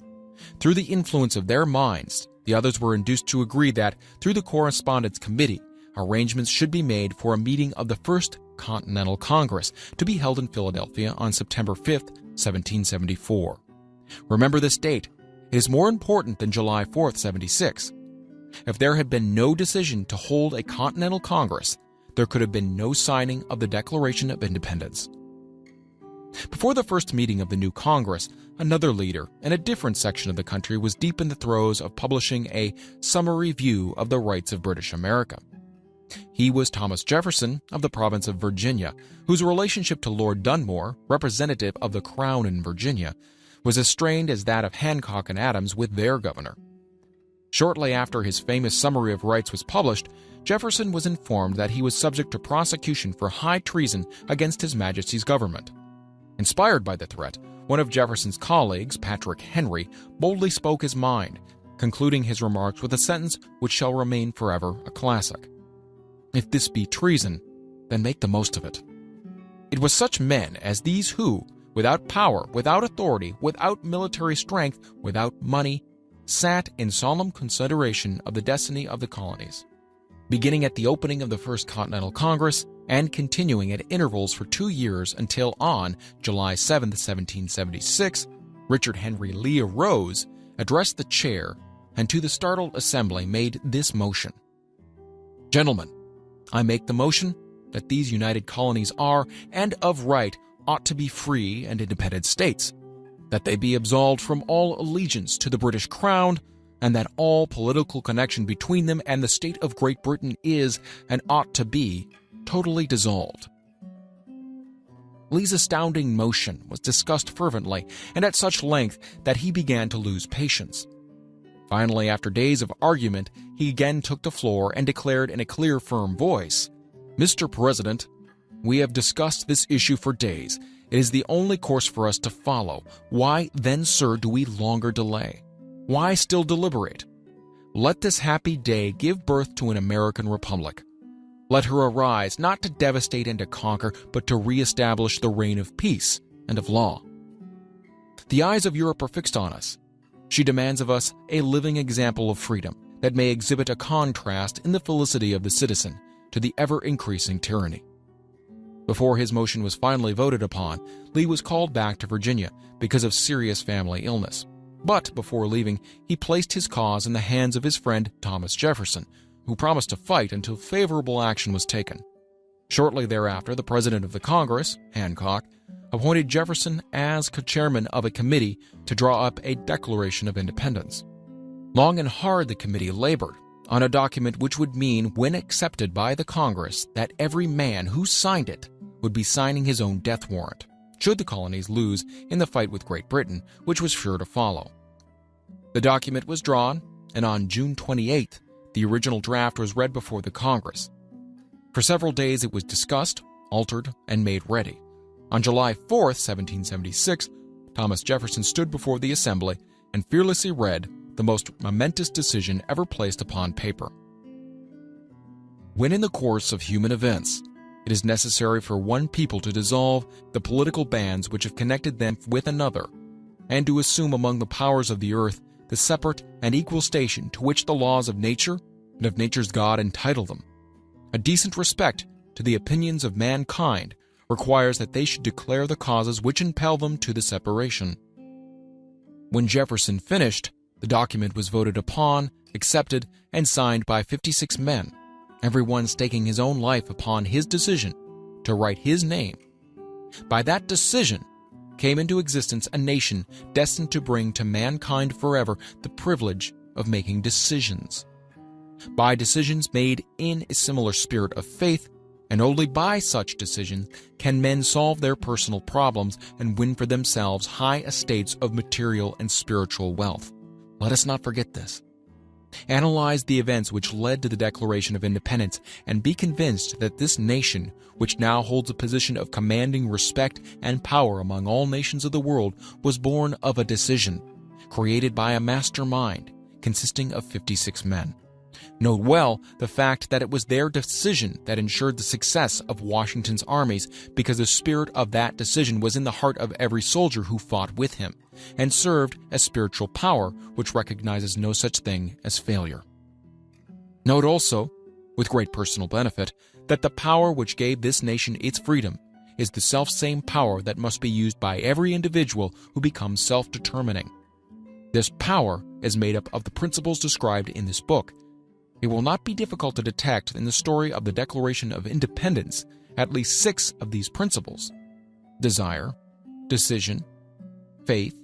Through the influence of their minds, the others were induced to agree that, through the Correspondence Committee, arrangements should be made for a meeting of the First Continental Congress to be held in Philadelphia on September 5, 1774. Remember this date. It is more important than July 4, 76. If there had been no decision to hold a Continental Congress, there could have been no signing of the Declaration of Independence. Before the first meeting of the new Congress, another leader in a different section of the country was deep in the throes of publishing a summary view of the rights of British America. He was Thomas Jefferson of the province of Virginia, whose relationship to Lord Dunmore, representative of the Crown in Virginia, was as strained as that of Hancock and Adams with their governor. Shortly after his famous Summary of Rights was published, Jefferson was informed that he was subject to prosecution for high treason against His Majesty's government. Inspired by the threat, one of Jefferson's colleagues, Patrick Henry, boldly spoke his mind, concluding his remarks with a sentence which shall remain forever a classic: "If this be treason, then make the most of it." It was such men as these who, without power, without authority, without military strength, without money, sat in solemn consideration of the destiny of the colonies. Beginning at the opening of the First Continental Congress and continuing at intervals for 2 years until on July 7, 1776, Richard Henry Lee arose, addressed the chair, and to the startled assembly made this motion: "Gentlemen, I make the motion that these united colonies are, and of right, ought to be free and independent states, that they be absolved from all allegiance to the British Crown, and that all political connection between them and the state of Great Britain is, and ought to be, totally dissolved." Lee's astounding motion was discussed fervently and at such length that he began to lose patience. Finally, after days of argument, he again took the floor and declared in a clear, firm voice, "Mr. President, we have discussed this issue for days. It is the only course for us to follow. Why then, sir, do we longer delay? Why still deliberate? Let this happy day give birth to an American republic. Let her arise not to devastate and to conquer, but to reestablish the reign of peace and of law. The eyes of Europe are fixed on us. She demands of us a living example of freedom that may exhibit a contrast in the felicity of the citizen to the ever-increasing tyranny." Before his motion was finally voted upon, Lee was called back to Virginia because of serious family illness. But before leaving, he placed his cause in the hands of his friend Thomas Jefferson, who promised to fight until favorable action was taken. Shortly thereafter, the president of the Congress, Hancock, appointed Jefferson as co-chairman of a committee to draw up a Declaration of Independence. Long and hard the committee labored on a document which would mean, when accepted by the Congress, that every man who signed it would be signing his own death warrant, should the colonies lose in the fight with Great Britain, which was sure to follow. The document was drawn, and on June 28th, the original draft was read before the Congress. For several days it was discussed, altered, and made ready. On July 4th, 1776, Thomas Jefferson stood before the assembly and fearlessly read the most momentous decision ever placed upon paper. "When in the course of human events It is necessary for one people to dissolve the political bands which have connected them with another, and to assume among the powers of the earth the separate and equal station to which the laws of nature and of nature's God entitle them. A decent respect to the opinions of mankind requires that they should declare the causes which impel them to the separation. When Jefferson finished, the document was voted upon, accepted, and signed by 56 men, everyone staking his own life upon his decision to write his name. By that decision came into existence a nation destined to bring to mankind forever the privilege of making decisions. By decisions made in a similar spirit of faith, and only by such decisions can men solve their personal problems and win for themselves high estates of material and spiritual wealth. Let us not forget this. Analyze the events which led to the Declaration of Independence and be convinced that this nation, which now holds a position of commanding respect and power among all nations of the world, was born of a decision, created by a mastermind consisting of 56 men. Note well the fact that it was their decision that ensured the success of Washington's armies, because the spirit of that decision was in the heart of every soldier who fought with him, and served as spiritual power which recognizes no such thing as failure. Note also, with great personal benefit, that the power which gave this nation its freedom is the selfsame power that must be used by every individual who becomes self-determining. This power is made up of the principles described in this book. It will not be difficult to detect in the story of the Declaration of Independence at least 6 of these principles: desire, decision, faith,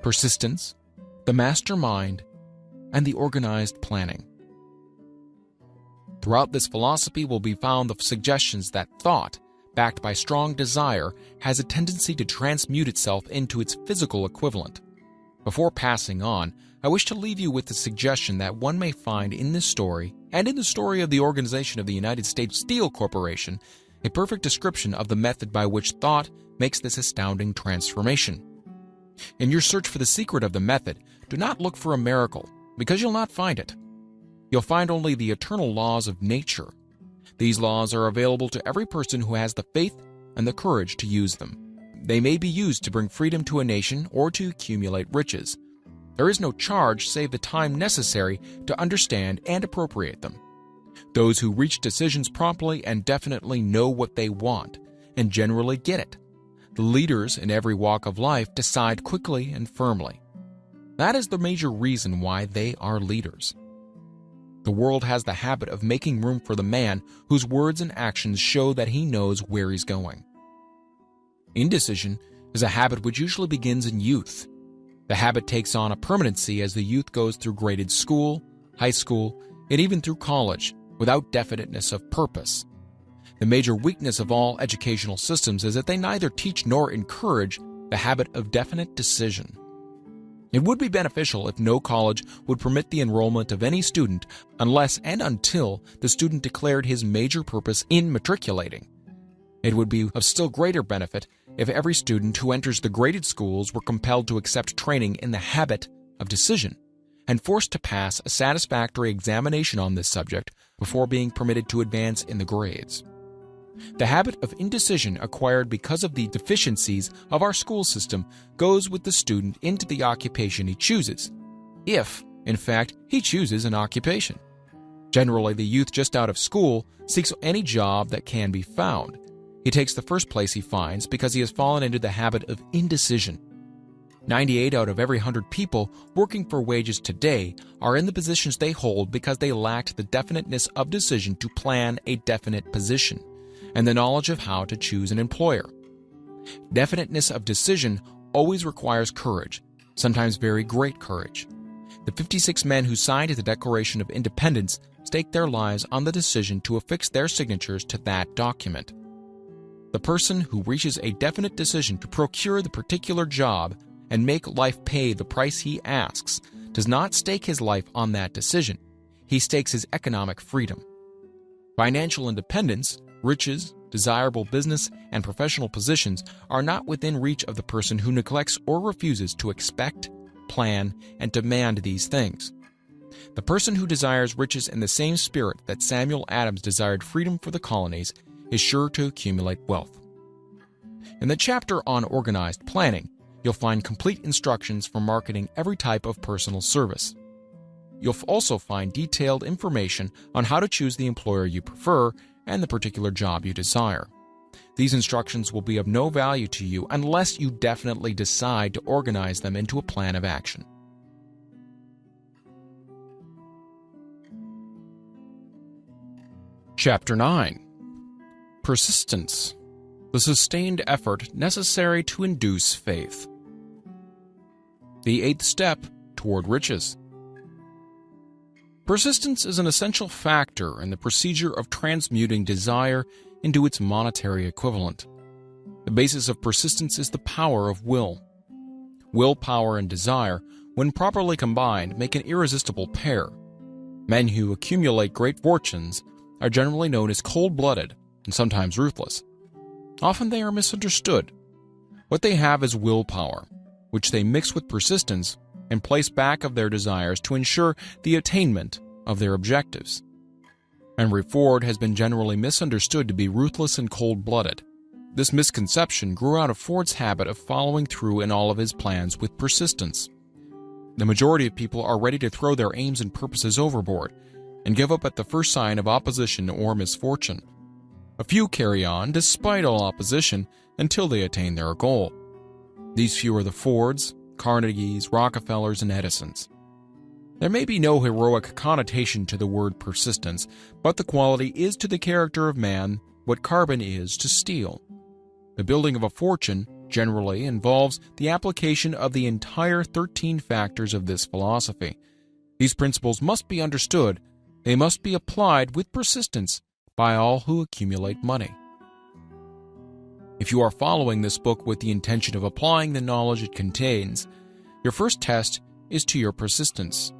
persistence, the mastermind, and the organized planning. Throughout this philosophy will be found the suggestions that thought, backed by strong desire, has a tendency to transmute itself into its physical equivalent. Before passing on, I wish to leave you with the suggestion that one may find in this story, and in the story of the organization of the United States Steel Corporation, a perfect description of the method by which thought makes this astounding transformation. In your search for the secret of the method, do not look for a miracle, because you'll not find it. You'll find only the eternal laws of nature. These laws are available to every person who has the faith and the courage to use them. They may be used to bring freedom to a nation or to accumulate riches. There is no charge save the time necessary to understand and appropriate them. Those who reach decisions promptly and definitely know what they want, and generally get it. The leaders in every walk of life decide quickly and firmly. That is the major reason why they are leaders. The world has the habit of making room for the man whose words and actions show that he knows where he's going. Indecision is a habit which usually begins in youth. The habit takes on a permanency as the youth goes through graded school, high school, and even through college, without definiteness of purpose. The major weakness of all educational systems is that they neither teach nor encourage the habit of definite decision. It would be beneficial if no college would permit the enrollment of any student unless and until the student declared his major purpose in matriculating. It would be of still greater benefit if every student who enters the graded schools were compelled to accept training in the habit of decision and forced to pass a satisfactory examination on this subject before being permitted to advance in the grades. The habit of indecision acquired because of the deficiencies of our school system goes with the student into the occupation he chooses, if, in fact, he chooses an occupation. Generally, the youth just out of school seeks any job that can be found. He takes the first place he finds because he has fallen into the habit of indecision. 98 out of every 100 people working for wages today are in the positions they hold because they lacked the definiteness of decision to plan a definite position and the knowledge of how to choose an employer. Definiteness of decision always requires courage, sometimes very great courage. The 56 men who signed the Declaration of Independence staked their lives on the decision to affix their signatures to that document. The person who reaches a definite decision to procure the particular job and make life pay the price he asks does not stake his life on that decision. He stakes his economic freedom. Financial independence, riches, desirable business, and professional positions are not within reach of the person who neglects or refuses to expect, plan, and demand these things. The person who desires riches in the same spirit that Samuel Adams desired freedom for the colonies is sure to accumulate wealth. In the chapter on organized planning, you'll find complete instructions for marketing every type of personal service. You'll also find detailed information on how to choose the employer you prefer and the particular job you desire. These instructions will be of no value to you unless you definitely decide to organize them into a plan of action. Chapter 9. Persistence, the sustained effort necessary to induce faith. The 8th step toward riches. Persistence is an essential factor in the procedure of transmuting desire into its monetary equivalent. The basis of persistence is the power of will. Willpower and desire, when properly combined, make an irresistible pair. Men who accumulate great fortunes are generally known as cold-blooded and sometimes ruthless. Often they are misunderstood. What they have is willpower, which they mix with persistence and place back of their desires to ensure the attainment of their objectives. Henry Ford has been generally misunderstood to be ruthless and cold-blooded. This misconception grew out of Ford's habit of following through in all of his plans with persistence. The majority of people are ready to throw their aims and purposes overboard and give up at the first sign of opposition or misfortune. A few carry on despite all opposition until they attain their goal. These few are the Fords, Carnegies, Rockefellers, and Edisons. There may be no heroic connotation to the word persistence, but the quality is to the character of man what carbon is to steel. The building of a fortune generally involves the application of the entire 13 factors of this philosophy. These principles must be understood. They must be applied with persistence by all who accumulate money. If you are following this book with the intention of applying the knowledge it contains, your first test is to your persistence.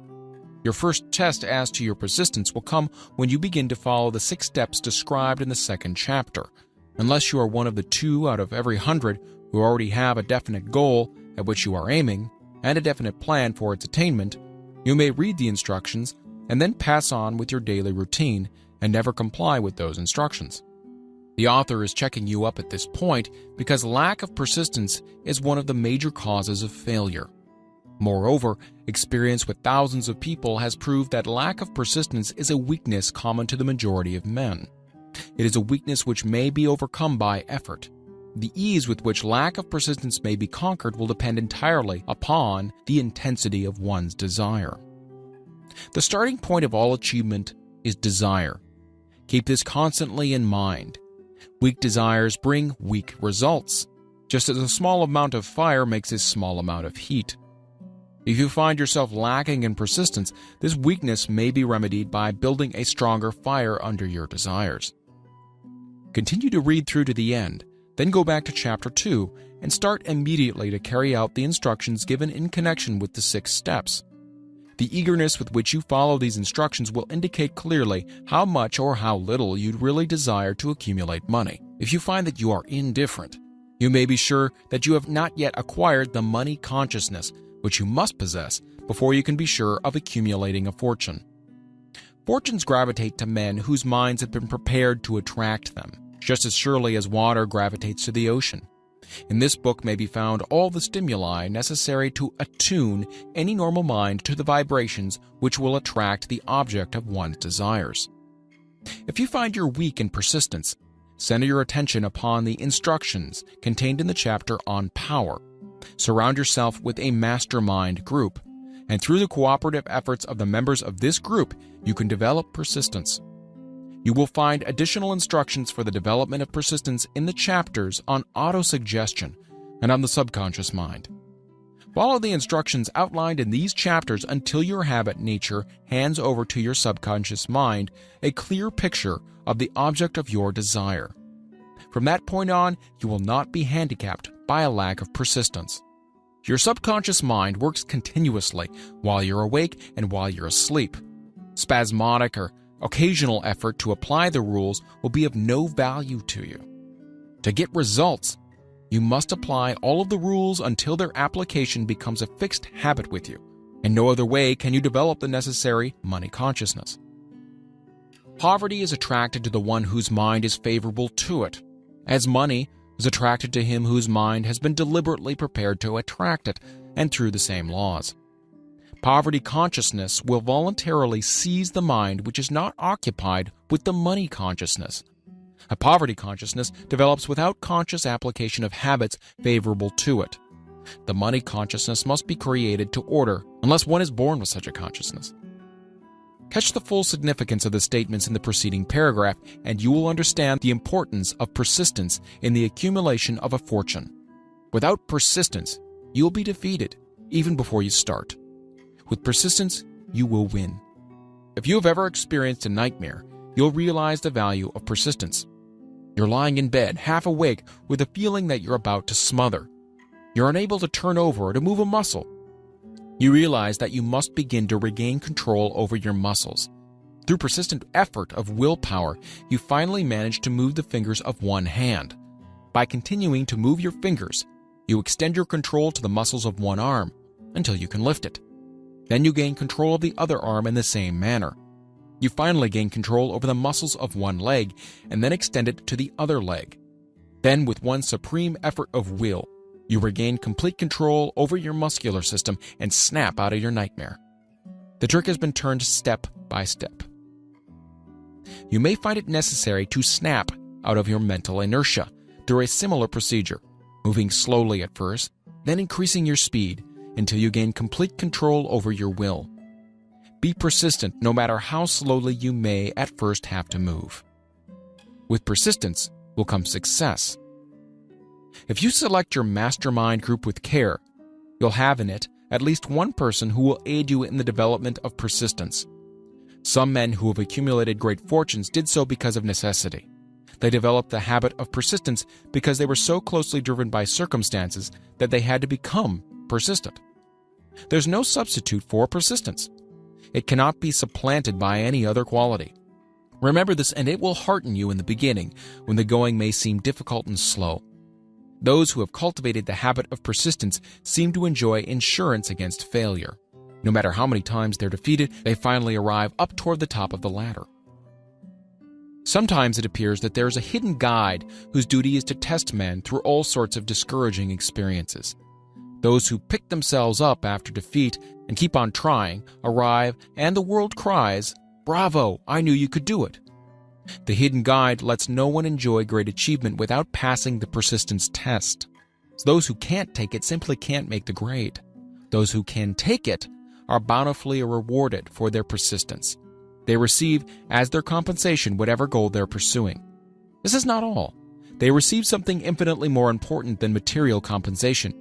Your first test as to your persistence will come when you begin to follow the 6 steps described in the 2nd chapter. Unless you are one of the 2 out of every 100 who already have a definite goal at which you are aiming and a definite plan for its attainment, you may read the instructions and then pass on with your daily routine and never comply with those instructions. The author is checking you up at this point because lack of persistence is one of the major causes of failure. Moreover, experience with thousands of people has proved that lack of persistence is a weakness common to the majority of men. It is a weakness which may be overcome by effort. The ease with which lack of persistence may be conquered will depend entirely upon the intensity of one's desire. The starting point of all achievement is desire. Keep this constantly in mind. Weak desires bring weak results, just as a small amount of fire makes a small amount of heat. If you find yourself lacking in persistence, this weakness may be remedied by building a stronger fire under your desires. Continue to read through to the end, then go back to Chapter 2 and start immediately to carry out the instructions given in connection with the 6 steps. The eagerness with which you follow these instructions will indicate clearly how much or how little you'd really desire to accumulate money. If you find that you are indifferent, you may be sure that you have not yet acquired the money consciousness which you must possess before you can be sure of accumulating a fortune. Fortunes gravitate to men whose minds have been prepared to attract them, just as surely as water gravitates to the ocean. In this book may be found all the stimuli necessary to attune any normal mind to the vibrations which will attract the object of one's desires. If you find you're weak in persistence, center your attention upon the instructions contained in the chapter on power. Surround yourself with a mastermind group, and through the cooperative efforts of the members of this group, you can develop persistence. You will find additional instructions for the development of persistence in the chapters on autosuggestion and on the subconscious mind. Follow the instructions outlined in these chapters until your habit nature hands over to your subconscious mind a clear picture of the object of your desire. From that point on, you will not be handicapped by a lack of persistence. Your subconscious mind works continuously while you're awake and while you're asleep. Spasmodic or occasional effort to apply the rules will be of no value to you. To get results, you must apply all of the rules until their application becomes a fixed habit with you. In no other way can you develop the necessary money consciousness. Poverty is attracted to the one whose mind is favorable to it, as money is attracted to him whose mind has been deliberately prepared to attract it, and through the same laws. Poverty consciousness will voluntarily seize the mind which is not occupied with the money consciousness. A poverty consciousness develops without conscious application of habits favorable to it. The money consciousness must be created to order, unless one is born with such a consciousness. Catch the full significance of the statements in the preceding paragraph, and you will understand the importance of persistence in the accumulation of a fortune. Without persistence, you will be defeated, even before you start. With persistence, you will win. If you have ever experienced a nightmare, you'll realize the value of persistence. You're lying in bed, half awake, with a feeling that you're about to smother. You're unable to turn over or to move a muscle. You realize that you must begin to regain control over your muscles. Through persistent effort of willpower, you finally manage to move the fingers of one hand. By continuing to move your fingers, you extend your control to the muscles of one arm until you can lift it. Then you gain control of the other arm in the same manner. You finally gain control over the muscles of one leg and then extend it to the other leg. Then, with one supreme effort of will, you regain complete control over your muscular system and snap out of your nightmare. The trick has been turned step by step. You may find it necessary to snap out of your mental inertia through a similar procedure, moving slowly at first, then increasing your speed until you gain complete control over your will. Be persistent no matter how slowly you may at first have to move. With persistence will come success. If you select your mastermind group with care, you'll have in it at least one person who will aid you in the development of persistence. Some men who have accumulated great fortunes did so because of necessity. They developed the habit of persistence because they were so closely driven by circumstances that they had to become persistent. There's no substitute for persistence. It cannot be supplanted by any other quality. Remember this, and it will hearten you in the beginning when the going may seem difficult and slow. Those who have cultivated the habit of persistence seem to enjoy insurance against failure. No matter how many times they're defeated, they finally arrive up toward the top of the ladder. Sometimes it appears that there is a hidden guide whose duty is to test men through all sorts of discouraging experiences. Those who pick themselves up after defeat and keep on trying arrive, and the world cries, "Bravo, I knew you could do it." The hidden guide lets no one enjoy great achievement without passing the persistence test. Those who can't take it simply can't make the grade. Those who can take it are bountifully rewarded for their persistence. They receive as their compensation whatever goal they're pursuing. This is not all. They receive something infinitely more important than material compensation,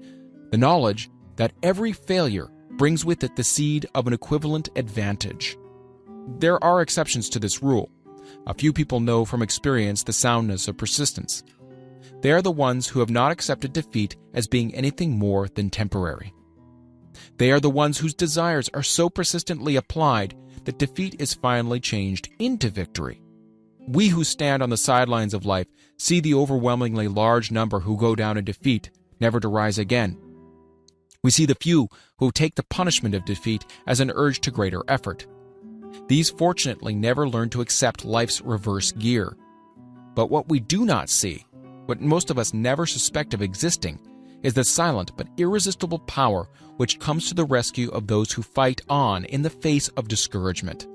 the knowledge that every failure brings with it the seed of an equivalent advantage. There are exceptions to this rule. A few people know from experience the soundness of persistence. They are the ones who have not accepted defeat as being anything more than temporary. They are the ones whose desires are so persistently applied that defeat is finally changed into victory. We who stand on the sidelines of life see the overwhelmingly large number who go down in defeat, never to rise again. We see the few who take the punishment of defeat as an urge to greater effort. These fortunately never learn to accept life's reverse gear. But what we do not see, what most of us never suspect of existing, is the silent but irresistible power which comes to the rescue of those who fight on in the face of discouragement.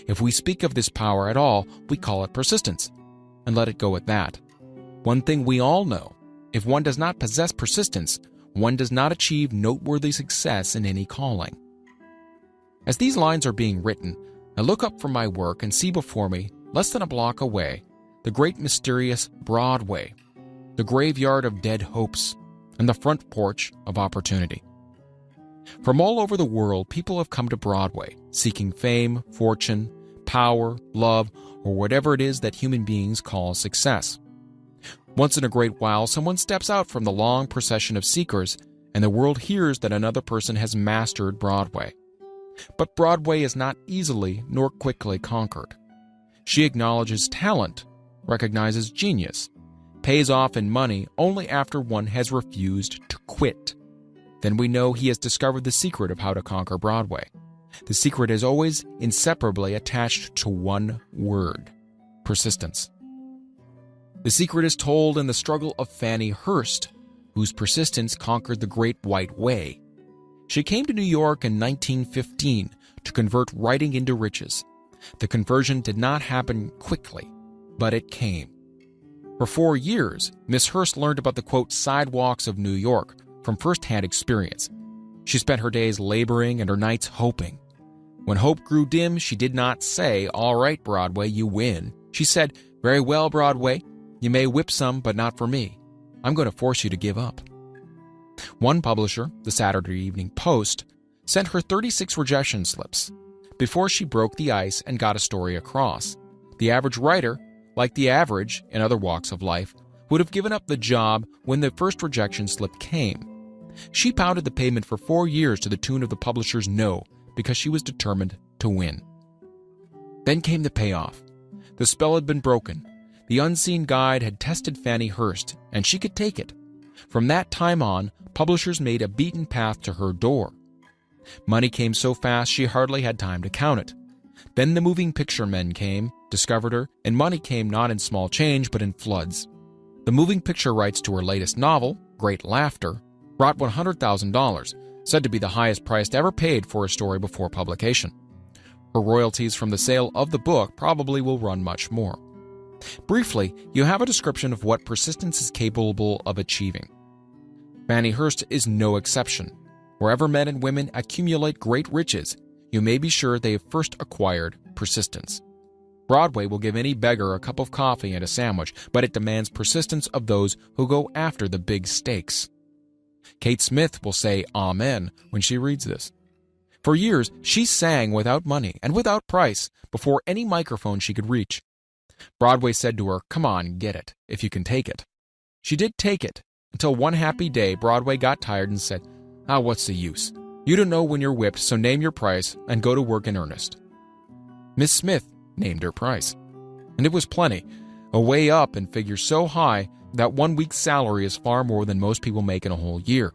If we speak of this power at all, we call it persistence, and let it go at that. One thing we all know, if one does not possess persistence, one does not achieve noteworthy success in any calling. As these lines are being written, I look up from my work and see before me, less than a block away, the great mysterious Broadway, the graveyard of dead hopes, and the front porch of opportunity. From all over the world, people have come to Broadway, seeking fame, fortune, power, love, or whatever it is that human beings call success. Once in a great while, someone steps out from the long procession of seekers, and the world hears that another person has mastered Broadway. But Broadway is not easily nor quickly conquered. She acknowledges talent, recognizes genius, pays off in money only after one has refused to quit. Then we know he has discovered the secret of how to conquer Broadway. The secret is always inseparably attached to one word: persistence. The secret is told in the struggle of Fannie Hurst, whose persistence conquered the Great White Way. She came to New York in 1915 to convert writing into riches. The conversion did not happen quickly, but it came. For 4 years, Miss Hurst learned about the, quote, sidewalks of New York from first-hand experience. She spent her days laboring and her nights hoping. When hope grew dim, she did not say, "All right, Broadway, you win." She said, "Very well, Broadway, you may whip some, but not for me. I'm going to force you to give up." One publisher, the Saturday Evening Post, sent her 36 rejection slips before she broke the ice and got a story across. The average writer, like the average in other walks of life, would have given up the job when the first rejection slip came. She pounded the pavement for 4 years to the tune of the publisher's no, because she was determined to win. Then came the payoff. The spell had been broken. The unseen guide had tested Fannie Hurst, and she could take it. From that time on, publishers made a beaten path to her door. Money came so fast she hardly had time to count it. Then the moving picture men came, discovered her, and money came not in small change but in floods. The moving picture rights to her latest novel, Great Laughter, brought $100,000, said to be the highest price ever paid for a story before publication. Her royalties from the sale of the book probably will run much more. Briefly, you have a description of what persistence is capable of achieving. Fannie Hurst is no exception. Wherever men and women accumulate great riches, you may be sure they have first acquired persistence. Broadway will give any beggar a cup of coffee and a sandwich, but it demands persistence of those who go after the big stakes. Kate Smith will say amen when she reads this. For years, she sang without money and without price before any microphone she could reach. Broadway said to her, "Come on, get it, if you can take it." She did take it, until one happy day Broadway got tired and said, "What's the use? You don't know when you're whipped, so name your price and go to work in earnest." Miss Smith named her price, and it was plenty, a way up in figures so high that 1 week's salary is far more than most people make in a whole year.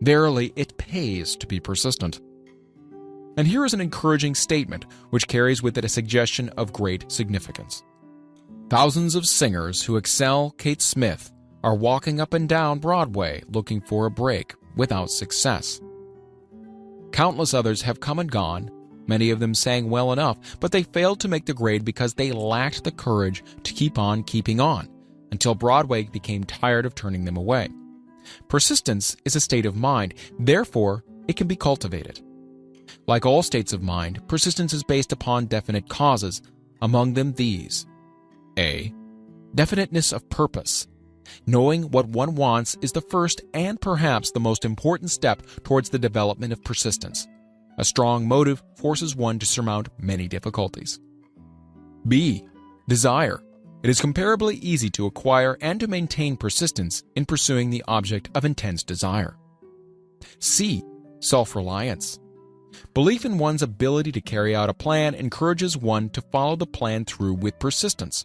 Verily, it pays to be persistent. And here is an encouraging statement which carries with it a suggestion of great significance. Thousands of singers who excel Kate Smith are walking up and down Broadway looking for a break without success. Countless others have come and gone. Many of them sang well enough, but they failed to make the grade because they lacked the courage to keep on keeping on, until Broadway became tired of turning them away. Persistence is a state of mind, therefore it can be cultivated. Like all states of mind, persistence is based upon definite causes, among them these. A. Definiteness of purpose. Knowing what one wants is the first and perhaps the most important step towards the development of persistence. A strong motive forces one to surmount many difficulties. B. Desire. It is comparably easy to acquire and to maintain persistence in pursuing the object of intense desire. C. Self-reliance. Belief in one's ability to carry out a plan encourages one to follow the plan through with persistence.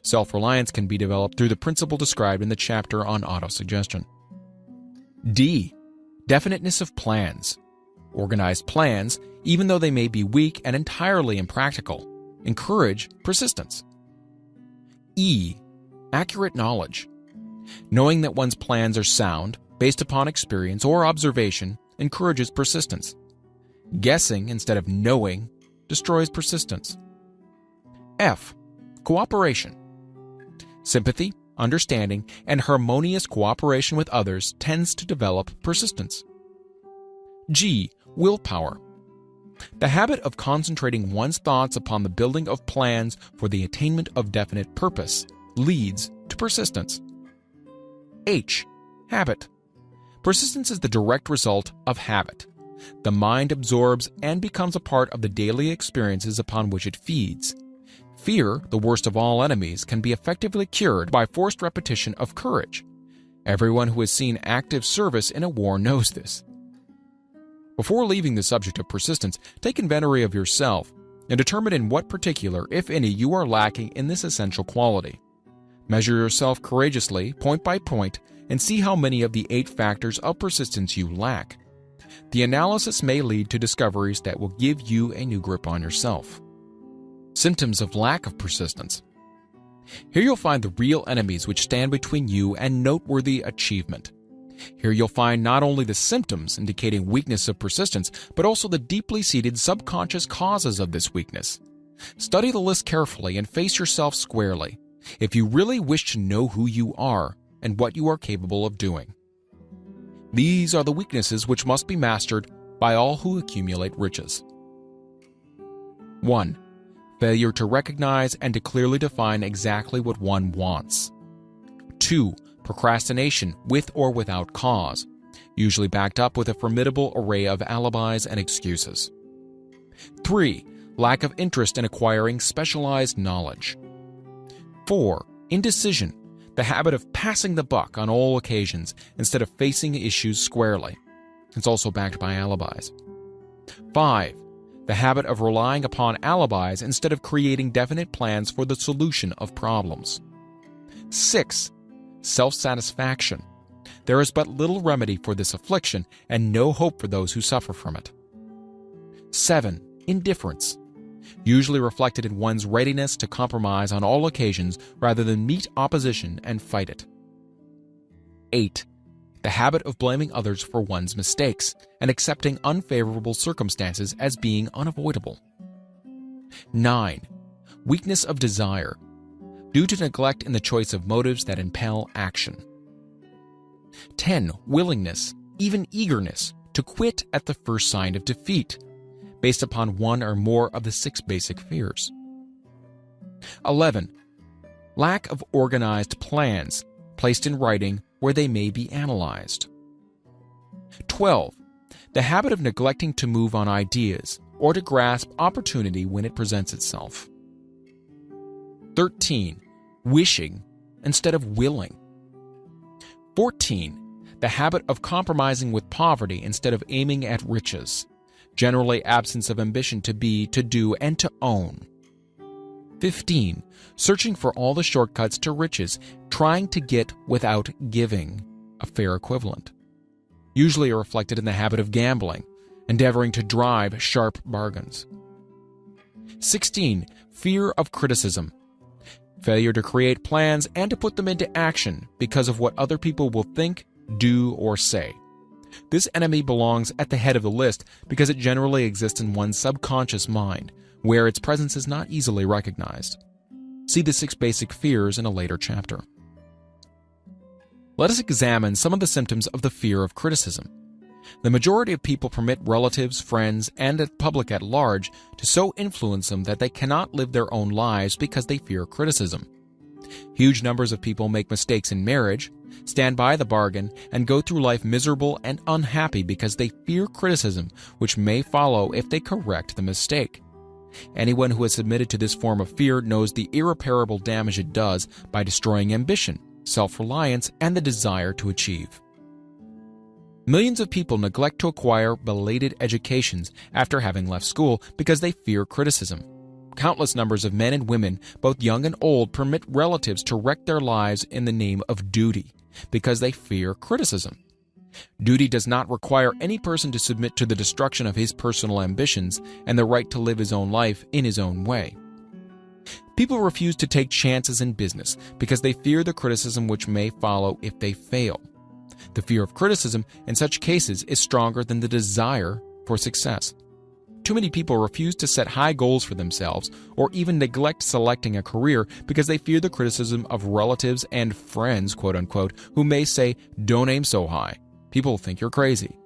Self-reliance can be developed through the principle described in the chapter on autosuggestion. D. Definiteness of plans. Organized plans, even though they may be weak and entirely impractical, encourage persistence. E. Accurate knowledge. Knowing that one's plans are sound, based upon experience or observation, encourages persistence. Guessing instead of knowing destroys persistence. F. Cooperation. Sympathy, understanding, and harmonious cooperation with others tends to develop persistence. G. Willpower. The habit of concentrating one's thoughts upon the building of plans for the attainment of definite purpose leads to persistence. H. Habit. Persistence is the direct result of habit. The mind absorbs and becomes a part of the daily experiences upon which it feeds. Fear, the worst of all enemies, can be effectively cured by forced repetition of courage. Everyone who has seen active service in a war knows this. Before leaving the subject of persistence, take inventory of yourself and determine in what particular, if any, you are lacking in this essential quality. Measure yourself courageously, point by point, and see how many of the 8 factors of persistence you lack. The analysis may lead to discoveries that will give you a new grip on yourself. Symptoms of lack of persistence. Here you'll find the real enemies which stand between you and noteworthy achievement. Here you'll find not only the symptoms indicating weakness of persistence, but also the deeply seated subconscious causes of this weakness. Study the list carefully and face yourself squarely if you really wish to know who you are and what you are capable of doing. These are the weaknesses which must be mastered by all who accumulate riches. 1. Failure to recognize and to clearly define exactly what one wants. 2. Procrastination with or without cause, usually backed up with a formidable array of alibis and excuses. 3. Lack of interest in acquiring specialized knowledge. 4. Indecision, the habit of passing the buck on all occasions instead of facing issues squarely. It's also backed by alibis. 5. The habit of relying upon alibis instead of creating definite plans for the solution of problems. 6. Self-satisfaction. There is but little remedy for this affliction and no hope for those who suffer from it. 7. Indifference, usually reflected in one's readiness to compromise on all occasions rather than meet opposition and fight it. 8. The habit of blaming others for one's mistakes and accepting unfavorable circumstances as being unavoidable. 9. Weakness of desire, due to neglect in the choice of motives that impel action. 10. Willingness, even eagerness, to quit at the first sign of defeat, based upon one or more of the 6 basic fears. 11. Lack of organized plans, placed in writing where they may be analyzed. 12. The habit of neglecting to move on ideas or to grasp opportunity when it presents itself. 13. Wishing instead of willing. 14. The habit of compromising with poverty instead of aiming at riches. Generally absence of ambition to be, to do, and to own. 15. Searching for all the shortcuts to riches, trying to get without giving, a fair equivalent. Usually reflected in the habit of gambling, endeavoring to drive sharp bargains. 16. Fear of criticism. Failure to create plans and to put them into action because of what other people will think, do, or say. This enemy belongs at the head of the list because it generally exists in one's subconscious mind, where its presence is not easily recognized. See the 6 basic fears in a later chapter. Let us examine some of the symptoms of the fear of criticism. The majority of people permit relatives, friends, and the public at large to so influence them that they cannot live their own lives because they fear criticism. Huge numbers of people make mistakes in marriage, stand by the bargain, and go through life miserable and unhappy because they fear criticism, which may follow if they correct the mistake. Anyone who has submitted to this form of fear knows the irreparable damage it does by destroying ambition, self-reliance, and the desire to achieve. Millions of people neglect to acquire belated educations after having left school because they fear criticism. Countless numbers of men and women, both young and old, permit relatives to wreck their lives in the name of duty because they fear criticism. Duty does not require any person to submit to the destruction of his personal ambitions and the right to live his own life in his own way. People refuse to take chances in business because they fear the criticism which may follow if they fail. The fear of criticism in such cases is stronger than the desire for success. Too many people refuse to set high goals for themselves or even neglect selecting a career because they fear the criticism of relatives and friends, quote-unquote, who may say, "Don't aim so high. People think you're crazy."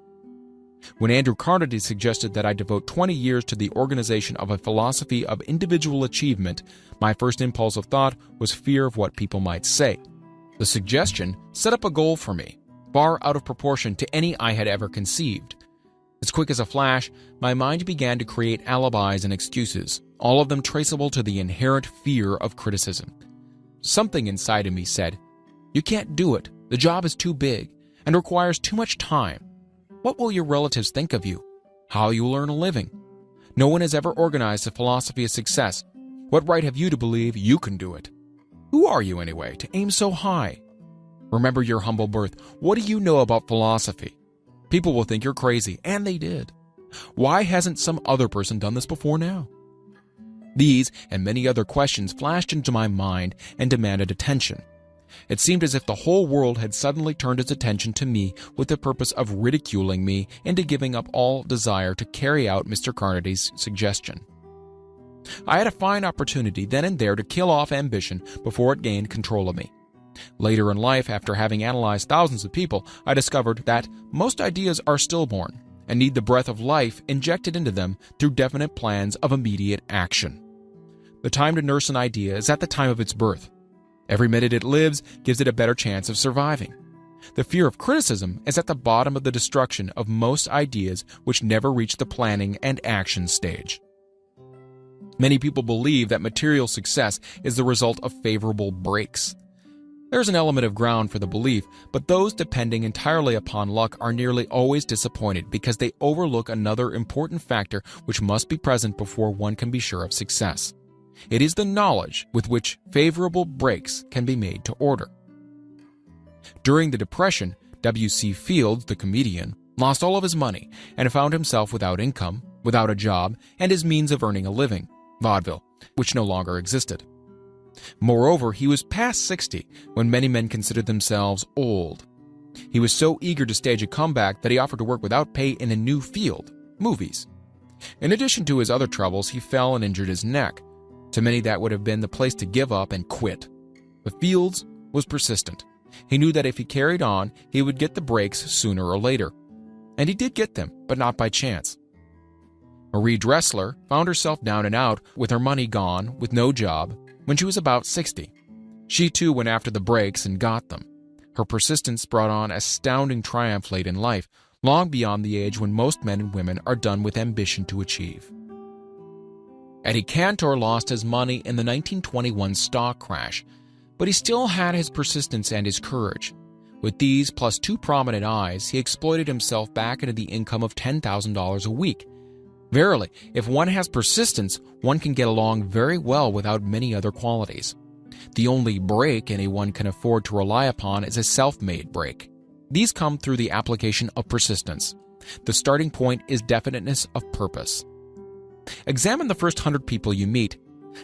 When Andrew Carnegie suggested that I devote 20 years to the organization of a philosophy of individual achievement, my first impulse of thought was fear of what people might say. The suggestion set up a goal for me, far out of proportion to any I had ever conceived. As quick as a flash, my mind began to create alibis and excuses, all of them traceable to the inherent fear of criticism. Something inside of me said, "You can't do it. The job is too big and requires too much time. What will your relatives think of you? How you will earn a living? No one has ever organized a philosophy of success. What right have you to believe you can do it? Who are you anyway to aim so high? Remember your humble birth. What do you know about philosophy? People will think you're crazy, and they did. Why hasn't some other person done this before now? These and many other questions flashed into my mind and demanded attention. It seemed as if the whole world had suddenly turned its attention to me with the purpose of ridiculing me into giving up all desire to carry out Mr. Carnegie's suggestion. I had a fine opportunity then and there to kill off ambition before it gained control of me. Later in life, after having analyzed thousands of people, I discovered that most ideas are stillborn and need the breath of life injected into them through definite plans of immediate action. The time to nurse an idea is at the time of its birth. Every minute it lives gives it a better chance of surviving. The fear of criticism is at the bottom of the destruction of most ideas which never reach the planning and action stage. Many people believe that material success is the result of favorable breaks. There's an element of ground for the belief, but those depending entirely upon luck are nearly always disappointed because they overlook another important factor which must be present before one can be sure of success. It is the knowledge with which favorable breaks can be made to order. During the Depression, W.C. Fields, the comedian, lost all of his money and found himself without income, without a job, and his means of earning a living, vaudeville, which no longer existed. Moreover, he was past 60 when many men considered themselves old. He was so eager to stage a comeback that he offered to work without pay in a new field, movies. In addition to his other troubles, he fell and injured his neck. To many, that would have been the place to give up and quit. But Fields was persistent. He knew that if he carried on, he would get the breaks sooner or later. And he did get them, but not by chance. Marie Dressler found herself down and out, with her money gone, with no job, when she was about 60. She too went after the breaks and got them. Her persistence brought on astounding triumph late in life, long beyond the age when most men and women are done with ambition to achieve. Eddie Cantor lost his money in the 1921 stock crash, but he still had his persistence and his courage. With these plus 2 prominent eyes, he exploited himself back into the income of $10,000 a week. Verily, if one has persistence, one can get along very well without many other qualities. The only break anyone can afford to rely upon is a self-made break. These come through the application of persistence. The starting point is definiteness of purpose. Examine the first 100 people you meet.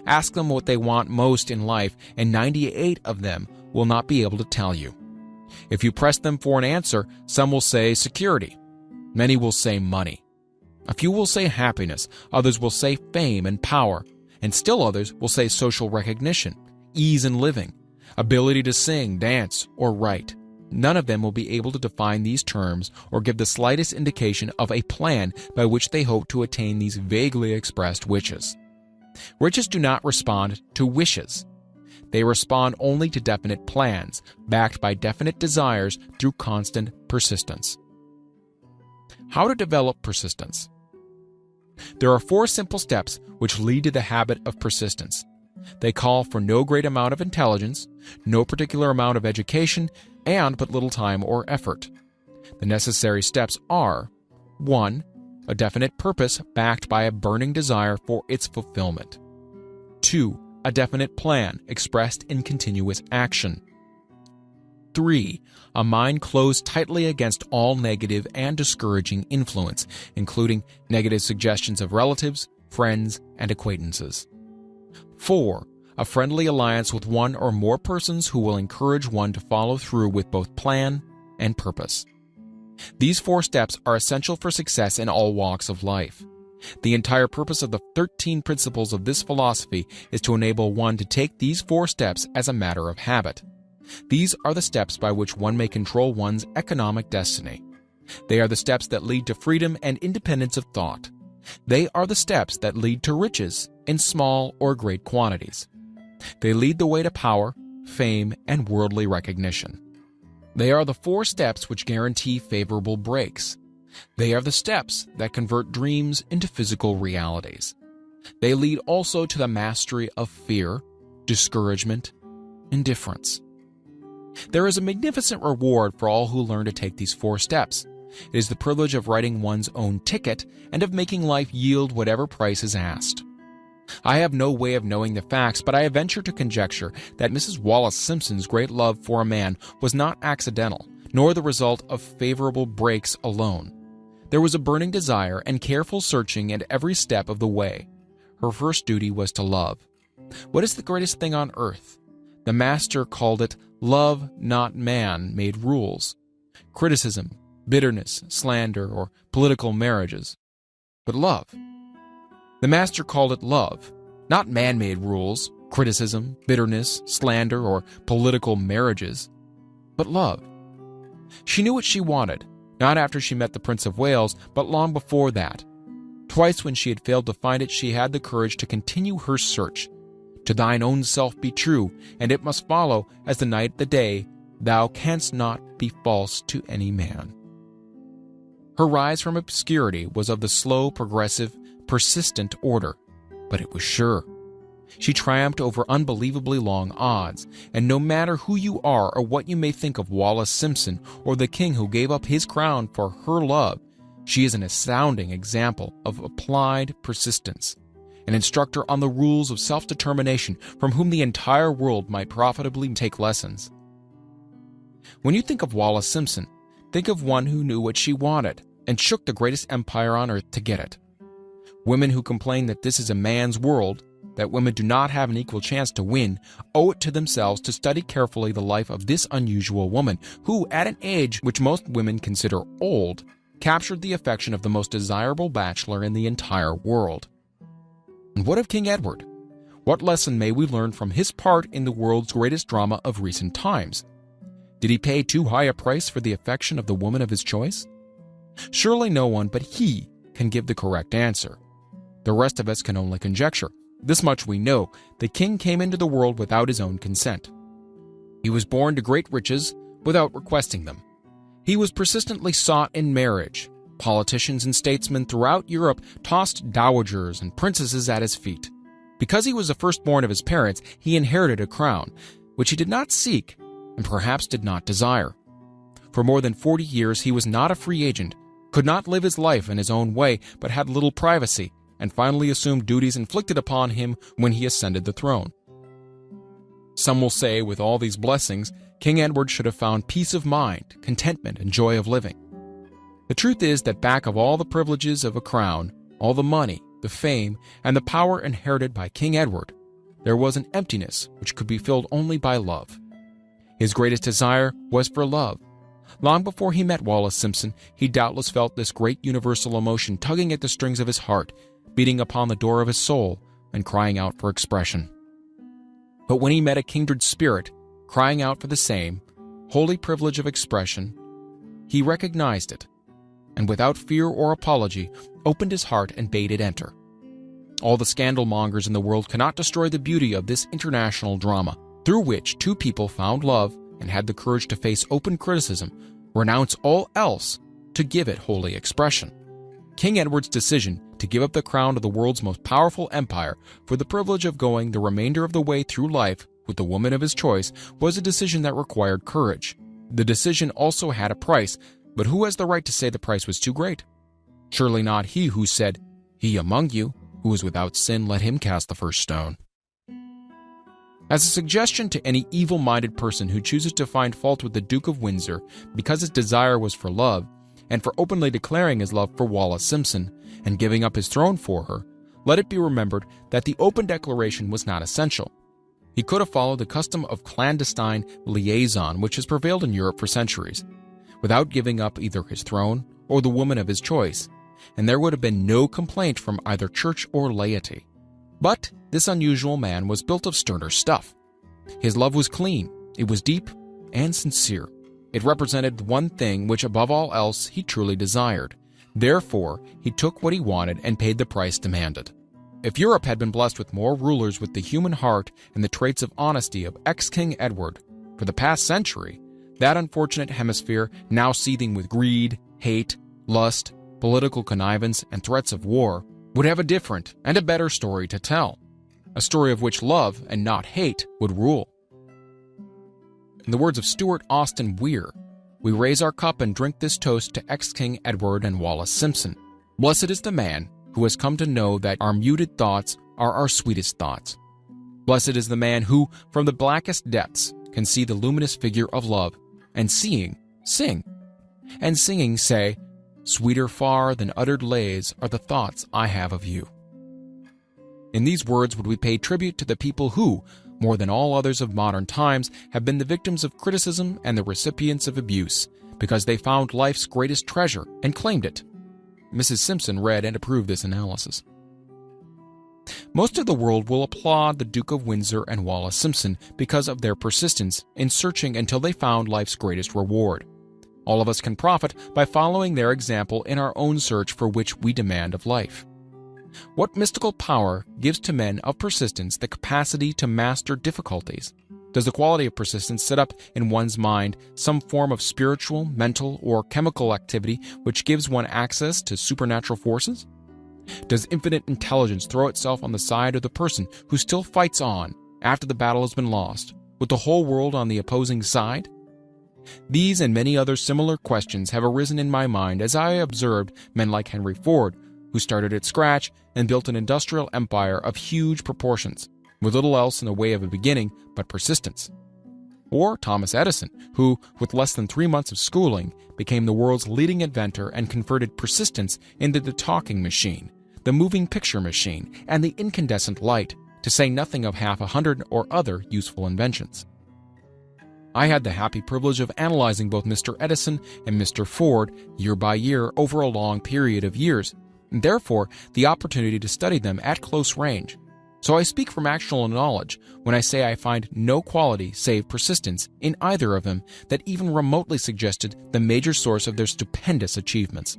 Ask them what they want most in life, and 98 of them will not be able to tell you. If you press them for an answer, some will say security. Many will say money. A few will say happiness, others will say fame and power, and still others will say social recognition, ease in living, ability to sing, dance, or write. None of them will be able to define these terms or give the slightest indication of a plan by which they hope to attain these vaguely expressed wishes. Riches do not respond to wishes. They respond only to definite plans, backed by definite desires through constant persistence. How to develop persistence? There are 4 simple steps which lead to the habit of persistence. They call for no great amount of intelligence, no particular amount of education, and but little time or effort. The necessary steps are: 1. A definite purpose backed by a burning desire for its fulfillment. 2. A definite plan expressed in continuous action. 3. A mind closed tightly against all negative and discouraging influence, including negative suggestions of relatives, friends, and acquaintances. 4. A friendly alliance with one or more persons who will encourage one to follow through with both plan and purpose. These 4 steps are essential for success in all walks of life. The entire purpose of the 13 principles of this philosophy is to enable one to take these 4 steps as a matter of habit. These are the steps by which one may control one's economic destiny. They are the steps that lead to freedom and independence of thought. They are the steps that lead to riches in small or great quantities. They lead the way to power, fame, and worldly recognition. They are the 4 steps which guarantee favorable breaks. They are the steps that convert dreams into physical realities. They lead also to the mastery of fear, discouragement, indifference. There is a magnificent reward for all who learn to take these 4 steps. It is the privilege of writing one's own ticket and of making life yield whatever price is asked. I have no way of knowing the facts, but I venture to conjecture that Mrs. Wallace Simpson's great love for a man was not accidental, nor the result of favorable breaks alone. There was a burning desire and careful searching at every step of the way. Her first duty was to love. What is the greatest thing on earth? The master called it love, not man-made rules. Criticism, bitterness, slander, or political marriages. But love. The master called it love, not man-made rules, criticism, bitterness, slander, or political marriages, but love. She knew what she wanted, not after she met the Prince of Wales, but long before that. Twice when she had failed to find it, she had the courage to continue her search. To thine own self be true, and it must follow, as the night the day, thou canst not be false to any man. Her rise from obscurity was of the slow, progressive, persistent order, but it was sure. She triumphed over unbelievably long odds, and no matter who you are or what you may think of Wallace Simpson or the king who gave up his crown for her love, she is an astounding example of applied persistence, an instructor on the rules of self-determination from whom the entire world might profitably take lessons. When you think of Wallace Simpson, think of one who knew what she wanted and shook the greatest empire on earth to get it. Women who complain that this is a man's world, that women do not have an equal chance to win, owe it to themselves to study carefully the life of this unusual woman who, at an age which most women consider old, captured the affection of the most desirable bachelor in the entire world. And what of King Edward? What lesson may we learn from his part in the world's greatest drama of recent times? Did he pay too high a price for the affection of the woman of his choice? Surely no one but he can give the correct answer. The rest of us can only conjecture. This much we know: the king came into the world without his own consent. He was born to great riches without requesting them. He was persistently sought in marriage. Politicians and statesmen throughout Europe tossed dowagers and princesses at his feet. Because he was the firstborn of his parents, he inherited a crown, which he did not seek and perhaps did not desire. For more than 40 years he was not a free agent, could not live his life in his own way, but had little privacy, and finally assumed duties inflicted upon him when he ascended the throne. Some will say, with all these blessings, King Edward should have found peace of mind, contentment, and joy of living. The truth is that back of all the privileges of a crown, all the money, the fame, and the power inherited by King Edward, there was an emptiness which could be filled only by love. His greatest desire was for love. Long before he met Wallace Simpson, he doubtless felt this great universal emotion tugging at the strings of his heart, beating upon the door of his soul, and crying out for expression. But when he met a kindred spirit, crying out for the same holy privilege of expression, he recognized it, and without fear or apology, opened his heart and bade it enter. All the scandal mongers in the world cannot destroy the beauty of this international drama, through which two people found love and had the courage to face open criticism, renounce all else, to give it holy expression. King Edward's decision to give up the crown of the world's most powerful empire for the privilege of going the remainder of the way through life with the woman of his choice was a decision that required courage. The decision also had a price, but who has the right to say the price was too great? Surely not he who said, "He among you who is without sin, let him cast the first stone." As a suggestion to any evil-minded person who chooses to find fault with the Duke of Windsor because his desire was for love, and for openly declaring his love for Wallace Simpson and giving up his throne for her, let it be remembered that the open declaration was not essential. He could have followed the custom of clandestine liaison which has prevailed in Europe for centuries, without giving up either his throne or the woman of his choice, and there would have been no complaint from either church or laity. But this unusual man was built of sterner stuff. His love was clean, it was deep and sincere. It represented the one thing which above all else he truly desired. Therefore, he took what he wanted and paid the price demanded. If Europe had been blessed with more rulers with the human heart and the traits of honesty of ex-King Edward for the past century, that unfortunate hemisphere, now seething with greed, hate, lust, political connivance, and threats of war, would have a different and a better story to tell, a story of which love and not hate would rule. In the words of Stuart Austin Weir, we raise our cup and drink this toast to ex-King Edward and Wallace Simpson. Blessed is the man who has come to know that our muted thoughts are our sweetest thoughts. Blessed is the man who, from the blackest depths, can see the luminous figure of love, and seeing, Sing. And singing say, "Sweeter far than uttered lays are the thoughts I have of you." In these words would we pay tribute to the people who, more than all others of modern times, have been the victims of criticism and the recipients of abuse, because they found life's greatest treasure and claimed it. Mrs. Simpson read and approved this analysis. Most of the world will applaud the Duke of Windsor and Wallis Simpson because of their persistence in searching until they found life's greatest reward. All of us can profit by following their example in our own search for which we demand of life. What mystical power gives to men of persistence the capacity to master difficulties? Does the quality of persistence set up in one's mind some form of spiritual, mental, or chemical activity which gives one access to supernatural forces? Does infinite intelligence throw itself on the side of the person who still fights on after the battle has been lost, with the whole world on the opposing side? These and many other similar questions have arisen in my mind as I observed men like Henry Ford, who started at scratch and built an industrial empire of huge proportions, with little else in the way of a beginning but persistence. Or Thomas Edison, who, with less than 3 months of schooling, became the world's leading inventor and converted persistence into the talking machine, the moving picture machine, and the incandescent light, to say nothing of 100 or other useful inventions. I had the happy privilege of analyzing both Mr. Edison and Mr. Ford year by year over a long period of years, and therefore the opportunity to study them at close range. So I speak from actual knowledge when I say I find no quality save persistence in either of them that even remotely suggested the major source of their stupendous achievements.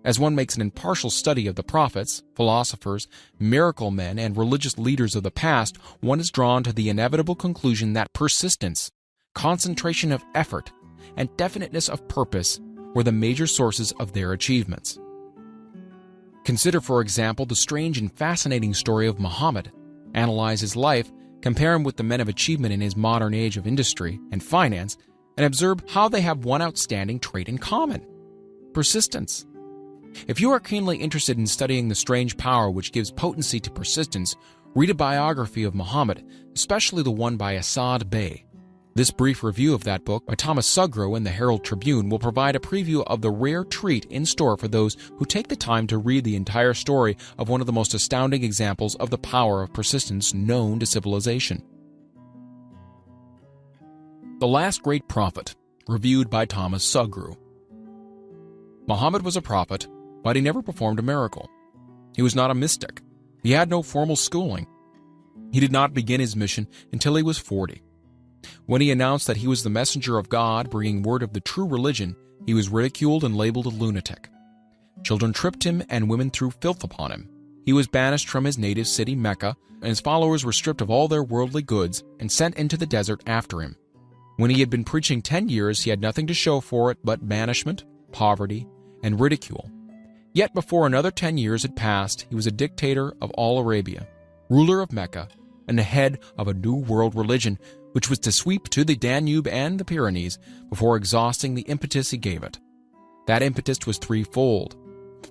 As one makes an impartial study of the prophets, philosophers, miracle men, and religious leaders of the past, one is drawn to the inevitable conclusion that persistence, concentration of effort, and definiteness of purpose were the major sources of their achievements. Consider, for example, the strange and fascinating story of Muhammad. Analyze his life, compare him with the men of achievement in his modern age of industry and finance, and observe how they have one outstanding trait in common: persistence. If you are keenly interested in studying the strange power which gives potency to persistence, read a biography of Muhammad, especially the one by Asad Bey. This brief review of that book by Thomas Sugro in the Herald Tribune will provide a preview of the rare treat in store for those who take the time to read the entire story of one of the most astounding examples of the power of persistence known to civilization. The Last Great Prophet, reviewed by Thomas Sugro. Muhammad was a prophet, but he never performed a miracle. He was not a mystic. He had no formal schooling. He did not begin his mission until he was 40. When he announced that he was the messenger of God bringing word of the true religion, he was ridiculed and labeled a lunatic. Children tripped him and women threw filth upon him. He was banished from his native city, Mecca, and his followers were stripped of all their worldly goods and sent into the desert after him. When he had been preaching 10 years, he had nothing to show for it but banishment, poverty, and ridicule. Yet before another 10 years had passed, he was a dictator of all Arabia, ruler of Mecca, and the head of a new world religion which was to sweep to the Danube and the Pyrenees before exhausting the impetus he gave it. That impetus was threefold: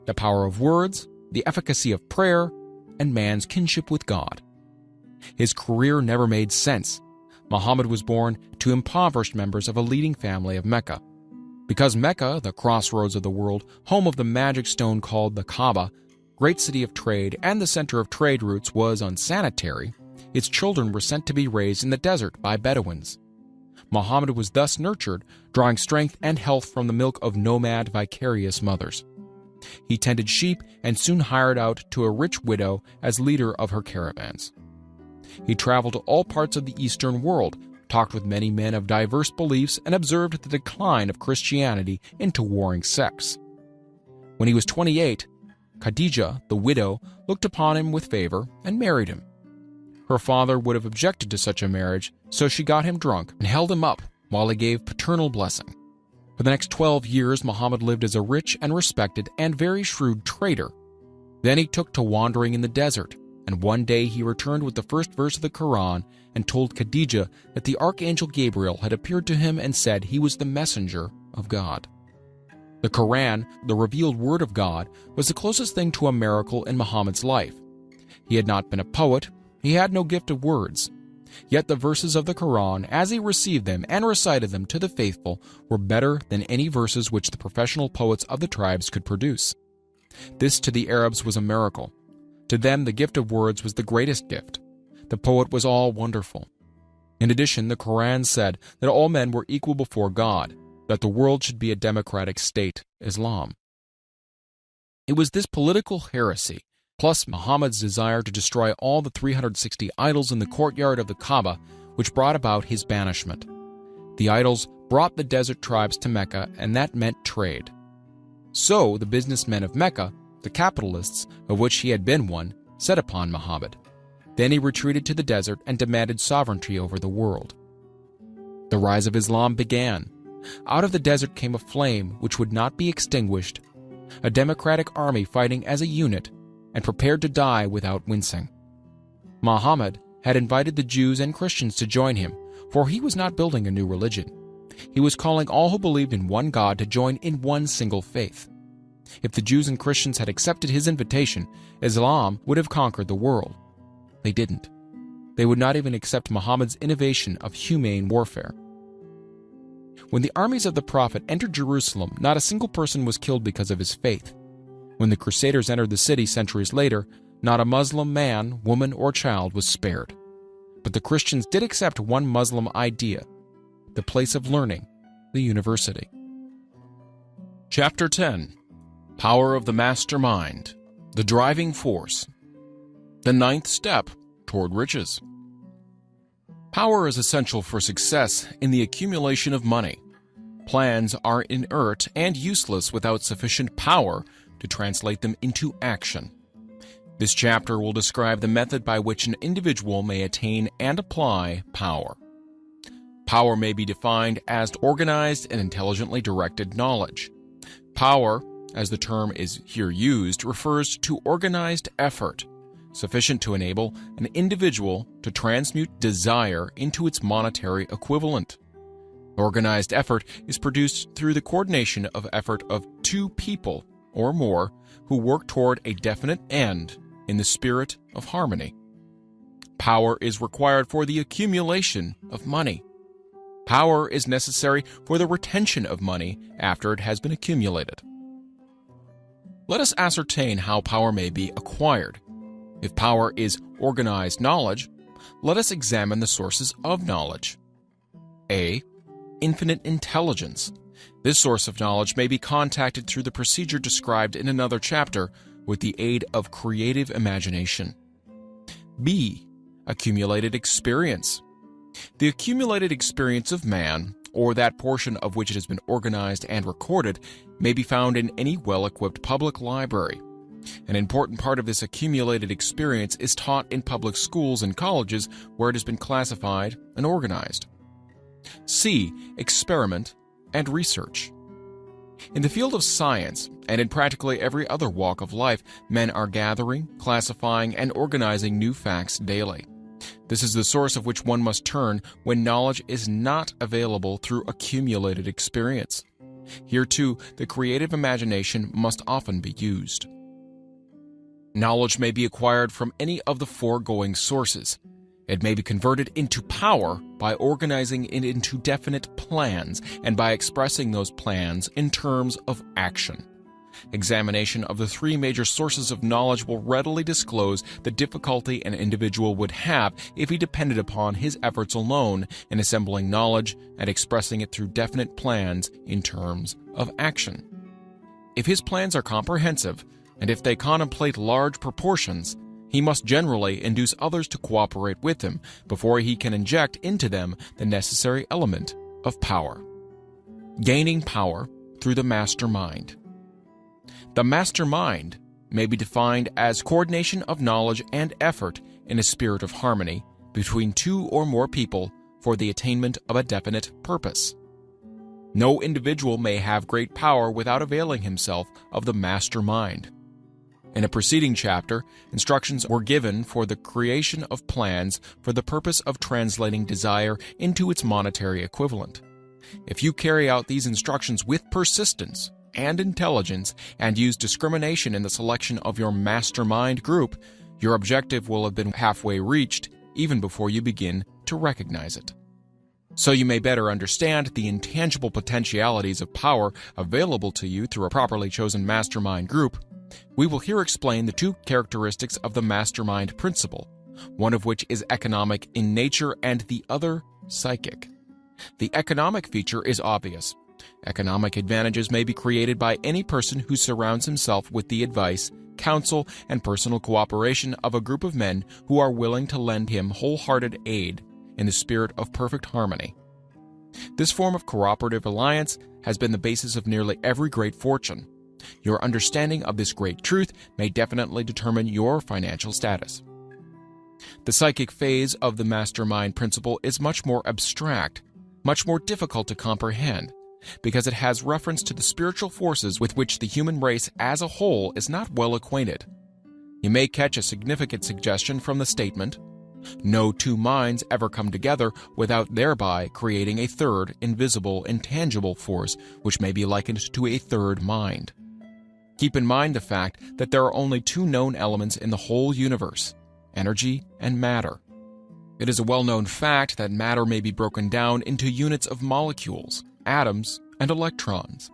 the power of words, the efficacy of prayer, and man's kinship with God. His career never made sense. Muhammad was born to impoverished members of a leading family of Mecca. Because Mecca, the crossroads of the world, home of the magic stone called the Kaaba, great city of trade and the center of trade routes, was unsanitary, its children were sent to be raised in the desert by Bedouins. Muhammad was thus nurtured, drawing strength and health from the milk of nomad vicarious mothers. He tended sheep and soon hired out to a rich widow as leader of her caravans. He traveled to all parts of the Eastern world, talked with many men of diverse beliefs, and observed the decline of Christianity into warring sects. When he was 28, Khadijah, the widow, looked upon him with favor and married him. Her father would have objected to such a marriage, so she got him drunk and held him up while he gave paternal blessing. For the next 12 years, Muhammad lived as a rich and respected and very shrewd trader. Then he took to wandering in the desert, and one day he returned with the first verse of the Quran and told Khadijah that the archangel Gabriel had appeared to him and said he was the messenger of God. The Quran, the revealed word of God, was the closest thing to a miracle in Muhammad's life. He had not been a poet. He had no gift of words. Yet the verses of the Quran, as he received them and recited them to the faithful, were better than any verses which the professional poets of the tribes could produce. This to the Arabs was a miracle. To them the gift of words was the greatest gift. The poet was all wonderful. In addition, the Quran said that all men were equal before God, that the world should be a democratic state, Islam. It was this political heresy, plus Muhammad's desire to destroy all the 360 idols in the courtyard of the Kaaba, which brought about his banishment. The idols brought the desert tribes to Mecca, and that meant trade. So the businessmen of Mecca, the capitalists, of which he had been one, set upon Muhammad. Then he retreated to the desert and demanded sovereignty over the world. The rise of Islam began. Out of the desert came a flame which would not be extinguished, a democratic army fighting as a unit and prepared to die without wincing. Muhammad had invited the Jews and Christians to join him, for he was not building a new religion. He was calling all who believed in one God to join in one single faith. If the Jews and Christians had accepted his invitation, Islam would have conquered the world. They didn't. They would not even accept Muhammad's innovation of humane warfare. When the armies of the Prophet entered Jerusalem, not a single person was killed because of his faith. When the Crusaders entered the city centuries later, not a Muslim man, woman, or child was spared. But the Christians did accept one Muslim idea, the place of learning, the university. Chapter 10. Power of the Mastermind, the Driving Force. The ninth step toward riches. Power is essential for success in the accumulation of money. Plans are inert and useless without sufficient power to translate them into action. This chapter will describe the method by which an individual may attain and apply power. Power may be defined as organized and intelligently directed knowledge. Power, as the term is here used, refers to organized effort, sufficient to enable an individual to transmute desire into its monetary equivalent. Organized effort is produced through the coordination of effort of two people or more who work toward a definite end in the spirit of harmony. Power is required for the accumulation of money. Power is necessary for the retention of money after it has been accumulated. Let us ascertain how power may be acquired. If power is organized knowledge, let us examine the sources of knowledge. A. Infinite intelligence. This source of knowledge may be contacted through the procedure described in another chapter with the aid of creative imagination. B. Accumulated experience. The accumulated experience of man, or that portion of which it has been organized and recorded, may be found in any well-equipped public library. An important part of this accumulated experience is taught in public schools and colleges where it has been classified and organized. C. Experiment and research. In the field of science, and in practically every other walk of life, men are gathering, classifying, and organizing new facts daily. This is the source of which one must turn when knowledge is not available through accumulated experience. Here, too, the creative imagination must often be used. Knowledge may be acquired from any of the foregoing sources. It may be converted into power by organizing it into definite plans and by expressing those plans in terms of action. Examination of the three major sources of knowledge will readily disclose the difficulty an individual would have if he depended upon his efforts alone in assembling knowledge and expressing it through definite plans in terms of action. If his plans are comprehensive, and if they contemplate large proportions, he must generally induce others to cooperate with him before he can inject into them the necessary element of power. Gaining power through the mastermind. The mastermind may be defined as coordination of knowledge and effort in a spirit of harmony between two or more people for the attainment of a definite purpose. No individual may have great power without availing himself of the mastermind. In a preceding chapter, instructions were given for the creation of plans for the purpose of translating desire into its monetary equivalent. If you carry out these instructions with persistence and intelligence and use discrimination in the selection of your mastermind group, your objective will have been halfway reached even before you begin to to recognize it. So you may better understand the intangible potentialities of power available to you through a properly chosen mastermind group, we will here explain the two characteristics of the mastermind principle, one of which is economic in nature and the other psychic. The economic feature is obvious. Economic advantages may be created by any person who surrounds himself with the advice, counsel, and personal cooperation of a group of men who are willing to lend him wholehearted aid in the spirit of perfect harmony. This form of cooperative alliance has been the basis of nearly every great fortune. Your understanding of this great truth may definitely determine your financial status. The psychic phase of the mastermind principle is much more abstract, much more difficult to comprehend, because it has reference to the spiritual forces with which the human race as a whole is not well acquainted. You may catch a significant suggestion from the statement, "No two minds ever come together without thereby creating a third, invisible, intangible force which may be likened to a third mind." Keep in mind the fact that there are only two known elements in the whole universe, energy and matter. It is a well-known fact that matter may be broken down into units of molecules, atoms, and electrons.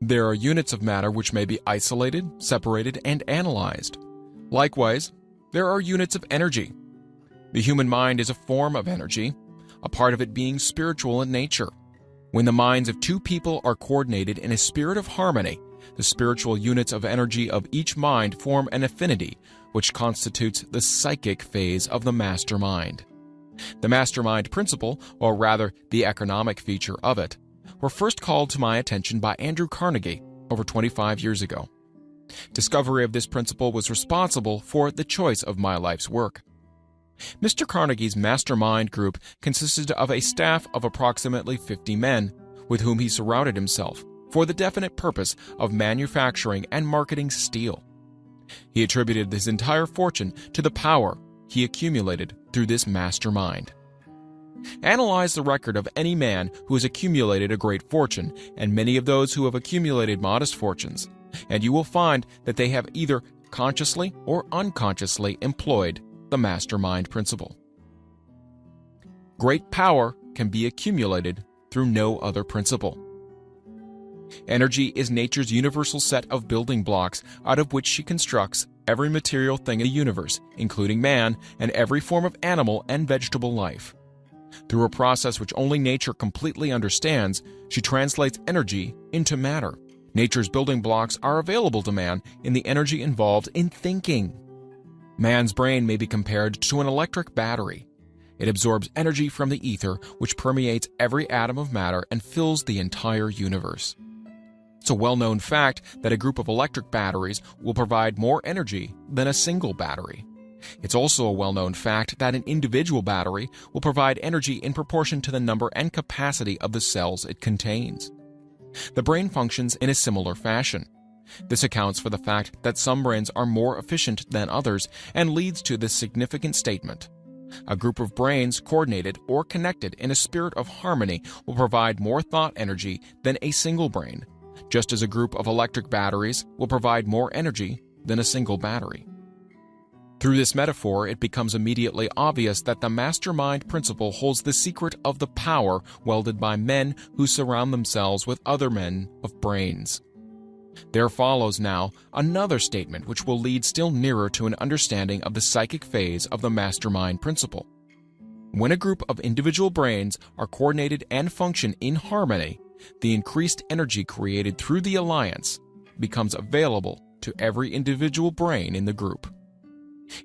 There are units of matter which may be isolated, separated, and analyzed. Likewise, there are units of energy. The human mind is a form of energy, a part of it being spiritual in nature. When the minds of two people are coordinated in a spirit of harmony, the spiritual units of energy of each mind form an affinity, which constitutes the psychic phase of the mastermind. The mastermind principle, or rather the economic feature of it, were first called to my attention by Andrew Carnegie over 25 years ago. Discovery of this principle was responsible for the choice of my life's work. Mr. Carnegie's mastermind group consisted of a staff of approximately 50 men, with whom he surrounded himself for the definite purpose of manufacturing and marketing steel. He attributed his entire fortune to the power he accumulated through this mastermind. Analyze the record of any man who has accumulated a great fortune and many of those who have accumulated modest fortunes, and you will find that they have either consciously or unconsciously employed the mastermind principle. Great power can be accumulated through no other principle. Energy is nature's universal set of building blocks out of which she constructs every material thing in the universe, including man and every form of animal and vegetable life. Through a process which only nature completely understands, she translates energy into matter. Nature's building blocks are available to man in the energy involved in thinking. Man's brain may be compared to an electric battery. It absorbs energy from the ether, which permeates every atom of matter and fills the entire universe. It's a well-known fact that a group of electric batteries will provide more energy than a single battery. It's also a well-known fact that an individual battery will provide energy in proportion to the number and capacity of the cells it contains. The brain functions in a similar fashion. This accounts for the fact that some brains are more efficient than others and leads to this significant statement. A group of brains coordinated or connected in a spirit of harmony will provide more thought energy than a single brain, just as a group of electric batteries will provide more energy than a single battery. Through this metaphor, it becomes immediately obvious that the mastermind principle holds the secret of the power wielded by men who surround themselves with other men of brains. There follows now another statement which will lead still nearer to an understanding of the psychic phase of the mastermind principle. When a group of individual brains are coordinated and function in harmony, the increased energy created through the alliance becomes available to every individual brain in the group.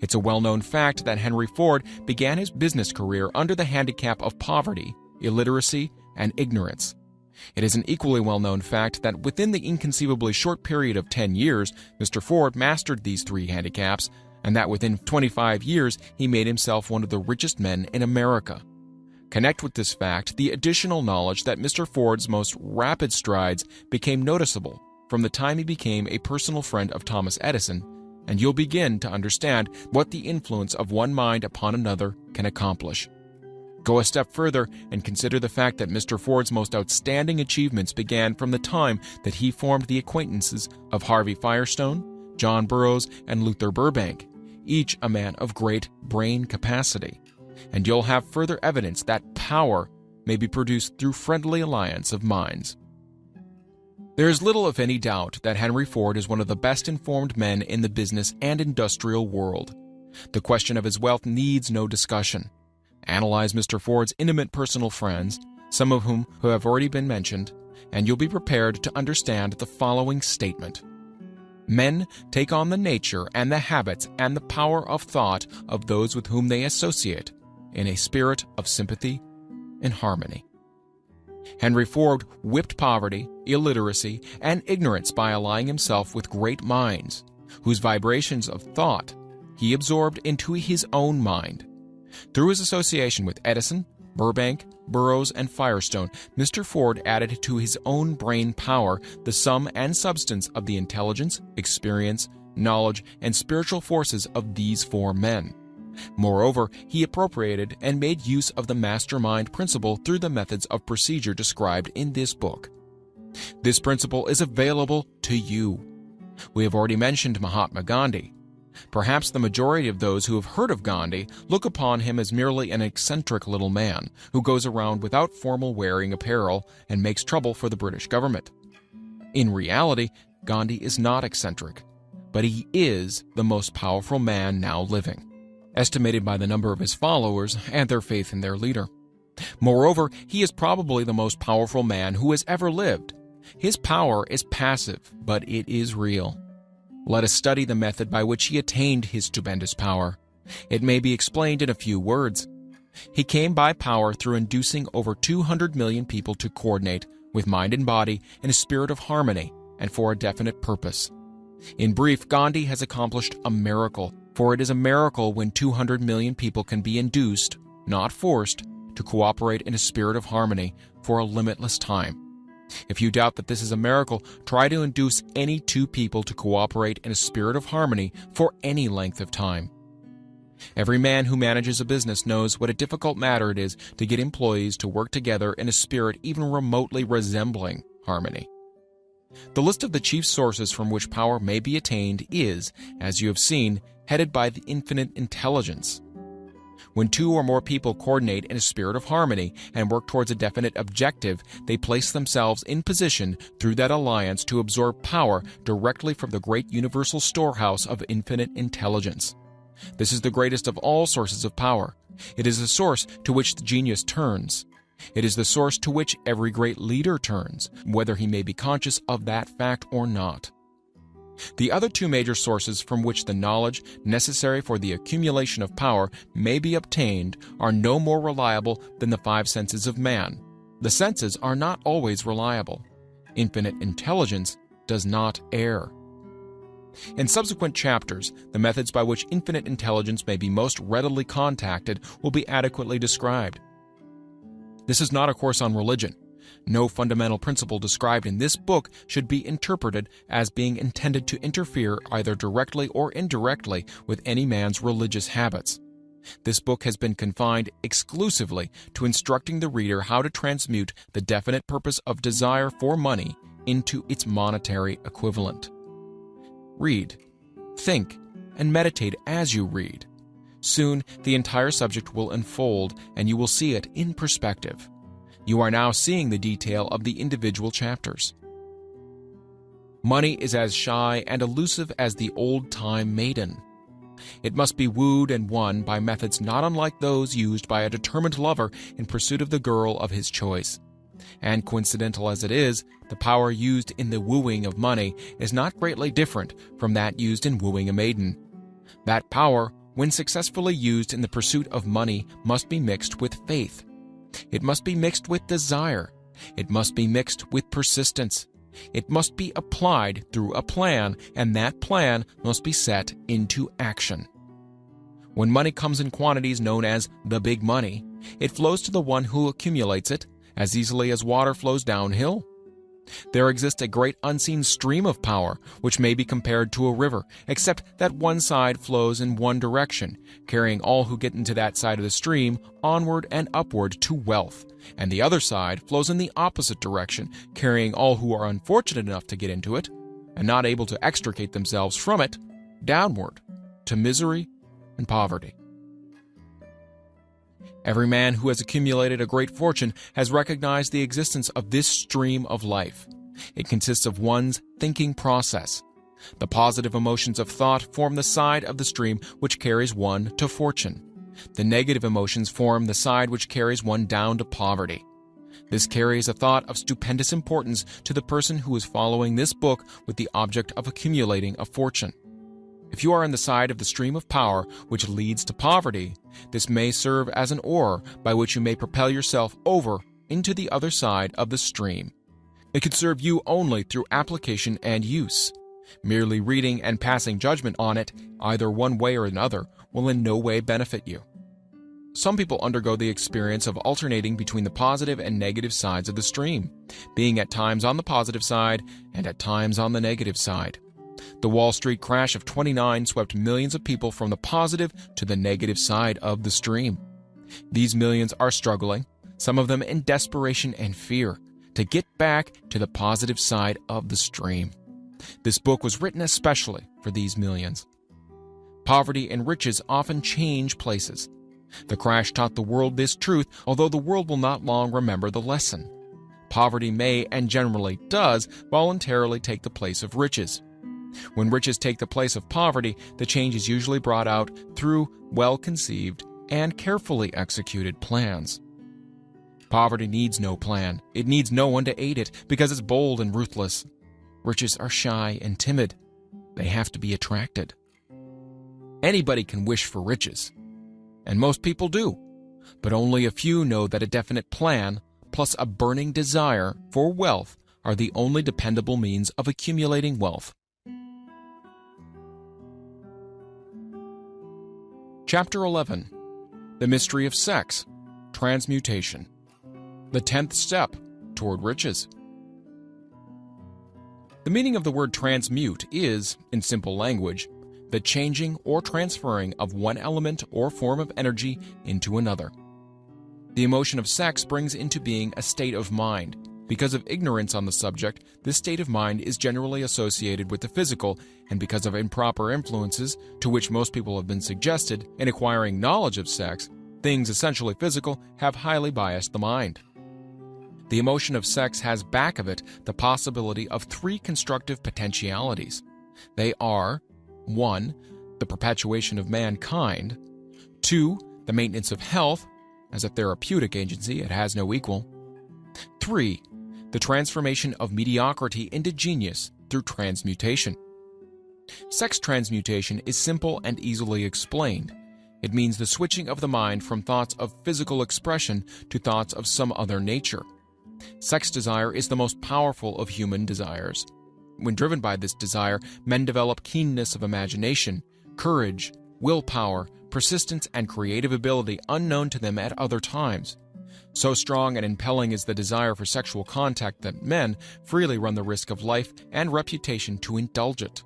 It's a well-known fact that Henry Ford began his business career under the handicap of poverty, illiteracy, and ignorance. It is an equally well-known fact that within the inconceivably short period of 10 years, Mr. Ford mastered these three handicaps, and that within 25 years he made himself one of the richest men in America. Connect with this fact the additional knowledge that Mr. Ford's most rapid strides became noticeable from the time he became a personal friend of Thomas Edison, and you'll begin to understand what the influence of one mind upon another can accomplish. Go a step further and consider the fact that Mr. Ford's most outstanding achievements began from the time that he formed the acquaintances of Harvey Firestone, John Burroughs, and Luther Burbank, each a man of great brain capacity. and you'll have further evidence that power may be produced through friendly alliance of minds. There is little, if any, doubt that Henry Ford is one of the best-informed men in the business and industrial world. The question of his wealth needs no discussion. Analyze Mr. Ford's intimate personal friends, some of whom have already been mentioned, and you'll be prepared to understand the following statement. Men take on the nature and the habits and the power of thought of those with whom they associate, in a spirit of sympathy and harmony. Henry Ford whipped poverty, illiteracy, and ignorance by allying himself with great minds, whose vibrations of thought he absorbed into his own mind. Through his association with Edison, Burbank, Burroughs, and Firestone, Mr. Ford added to his own brain power the sum and substance of the intelligence, experience, knowledge, and spiritual forces of these four men. Moreover, he appropriated and made use of the mastermind principle through the methods of procedure described in this book. This principle is available to you. We have already mentioned Mahatma Gandhi. Perhaps the majority of those who have heard of Gandhi look upon him as merely an eccentric little man who goes around without formal wearing apparel and makes trouble for the British government. In reality, Gandhi is not eccentric, but he is the most powerful man now living, estimated by the number of his followers and their faith in their leader. Moreover, he is probably the most powerful man who has ever lived. His power is passive, but it is real. Let us study the method by which he attained his stupendous power. It may be explained in a few words. He came by power through inducing over 200 million people to coordinate, with mind and body, in a spirit of harmony and for a definite purpose. In brief, Gandhi has accomplished a miracle, for it is a miracle when 200 million people can be induced, not forced, to cooperate in a spirit of harmony for a limitless time. If you doubt that this is a miracle, try to induce any two people to cooperate in a spirit of harmony for any length of time. Every man who manages a business knows what a difficult matter it is to get employees to work together in a spirit even remotely resembling harmony. The list of the chief sources from which power may be attained is, as you have seen, headed by the infinite intelligence. When two or more people coordinate in a spirit of harmony and work towards a definite objective, they place themselves in position through that alliance to absorb power directly from the great universal storehouse of infinite intelligence. This is the greatest of all sources of power. It is the source to which the genius turns. It is the source to which every great leader turns, whether he may be conscious of that fact or not. The other two major sources from which the knowledge necessary for the accumulation of power may be obtained are no more reliable than the five senses of man. The senses are not always reliable. Infinite intelligence does not err. In subsequent chapters, the methods by which infinite intelligence may be most readily contacted will be adequately described. This is not a course on religion. No fundamental principle described in this book should be interpreted as being intended to interfere either directly or indirectly with any man's religious habits. This book has been confined exclusively to instructing the reader how to transmute the definite purpose of desire for money into its monetary equivalent. Read, think, and meditate as you read. Soon, the entire subject will unfold, and you will see it in perspective. You are now seeing the detail of the individual chapters. Money is as shy and elusive as the old-time maiden. It must be wooed and won by methods not unlike those used by a determined lover in pursuit of the girl of his choice. And coincidental as it is, the power used in the wooing of money is not greatly different from that used in wooing a maiden. That power, when successfully used in the pursuit of money, must be mixed with faith. It must be mixed with desire. It must be mixed with persistence. It must be applied through a plan, and that plan must be set into action. When money comes in quantities known as the big money, it flows to the one who accumulates it as easily as water flows downhill. There exists a great unseen stream of power, which may be compared to a river, except that one side flows in one direction, carrying all who get into that side of the stream onward and upward to wealth, and the other side flows in the opposite direction, carrying all who are unfortunate enough to get into it, and not able to extricate themselves from it, downward, to misery and poverty. Every man who has accumulated a great fortune has recognized the existence of this stream of life. It consists of one's thinking process. The positive emotions of thought form the side of the stream which carries one to fortune. The negative emotions form the side which carries one down to poverty. This carries a thought of stupendous importance to the person who is following this book with the object of accumulating a fortune. If you are on the side of the stream of power which leads to poverty, this may serve as an oar by which you may propel yourself over into the other side of the stream. It could serve you only through application and use. Merely reading and passing judgment on it, either one way or another, will in no way benefit you. Some people undergo the experience of alternating between the positive and negative sides of the stream, being at times on the positive side and at times on the negative side. The Wall Street crash of '29 swept millions of people from the positive to the negative side of the stream. These millions are struggling, some of them in desperation and fear, to get back to the positive side of the stream. This book was written especially for these millions. Poverty and riches often change places. The crash taught the world this truth, although the world will not long remember the lesson. Poverty may, and generally does, voluntarily take the place of riches. When riches take the place of poverty, the change is usually brought out through well-conceived and carefully executed plans. Poverty needs no plan. It needs no one to aid it because it's bold and ruthless. Riches are shy and timid. They have to be attracted. Anybody can wish for riches, and most people do, but only a few know that a definite plan plus a burning desire for wealth are the only dependable means of accumulating wealth. Chapter 11. The Mystery of Sex, Transmutation. The 10th Step Toward Riches. The meaning of the word transmute is, in simple language, the changing or transferring of one element or form of energy into another. The emotion of sex brings into being a state of mind. Because of ignorance on the subject, this state of mind is generally associated with the physical, and because of improper influences, to which most people have been suggested, in acquiring knowledge of sex, things essentially physical have highly biased the mind. The emotion of sex has back of it the possibility of three constructive potentialities. They are 1. The perpetuation of mankind. 2. The maintenance of health. As a therapeutic agency, it has no equal. 3. The transformation of mediocrity into genius through transmutation. Sex transmutation is simple and easily explained. It means the switching of the mind from thoughts of physical expression to thoughts of some other nature. Sex desire is the most powerful of human desires. When driven by this desire, men develop keenness of imagination, courage, willpower, persistence, and creative ability unknown to them at other times. So strong and impelling is the desire for sexual contact that men freely run the risk of life and reputation to indulge it.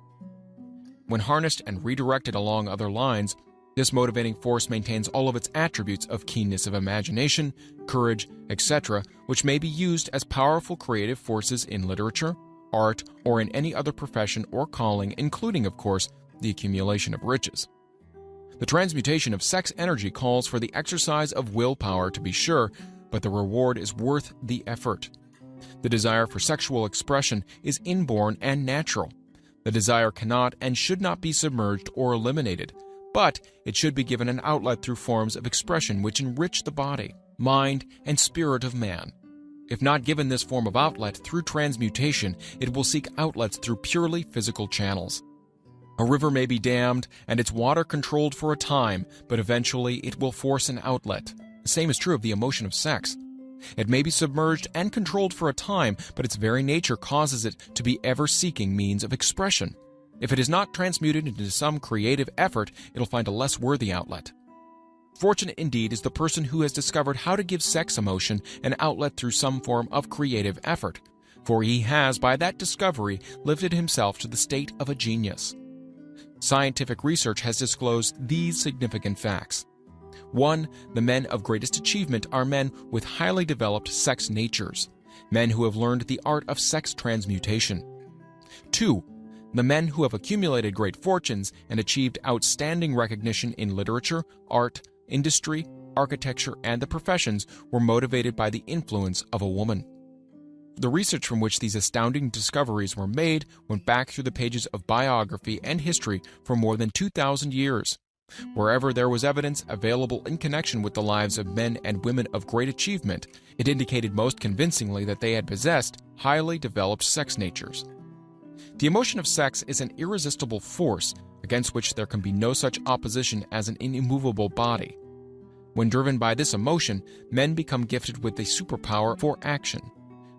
When harnessed and redirected along other lines, this motivating force maintains all of its attributes of keenness of imagination, courage, etc., which may be used as powerful creative forces in literature, art, or in any other profession or calling, including, of course, the accumulation of riches. The transmutation of sex energy calls for the exercise of willpower, to be sure, but the reward is worth the effort. The desire for sexual expression is inborn and natural. The desire cannot and should not be submerged or eliminated, but it should be given an outlet through forms of expression which enrich the body, mind, and spirit of man. If not given this form of outlet through transmutation, it will seek outlets through purely physical channels. A river may be dammed and its water controlled for a time, but eventually it will force an outlet. The same is true of the emotion of sex. It may be submerged and controlled for a time, but its very nature causes it to be ever-seeking means of expression. If it is not transmuted into some creative effort, it'll find a less worthy outlet. Fortunate indeed is the person who has discovered how to give sex emotion an outlet through some form of creative effort, for he has, by that discovery, lifted himself to the state of a genius. Scientific research has disclosed these significant facts. 1. The men of greatest achievement are men with highly developed sex natures, men who have learned the art of sex transmutation. 2. The men who have accumulated great fortunes and achieved outstanding recognition in literature, art, industry, architecture, and the professions were motivated by the influence of a woman. The research from which these astounding discoveries were made went back through the pages of biography and history for more than 2,000 years. Wherever there was evidence available in connection with the lives of men and women of great achievement, it indicated most convincingly that they had possessed highly developed sex natures. The emotion of sex is an irresistible force against which there can be no such opposition as an immovable body. When driven by this emotion, men become gifted with a superpower for action.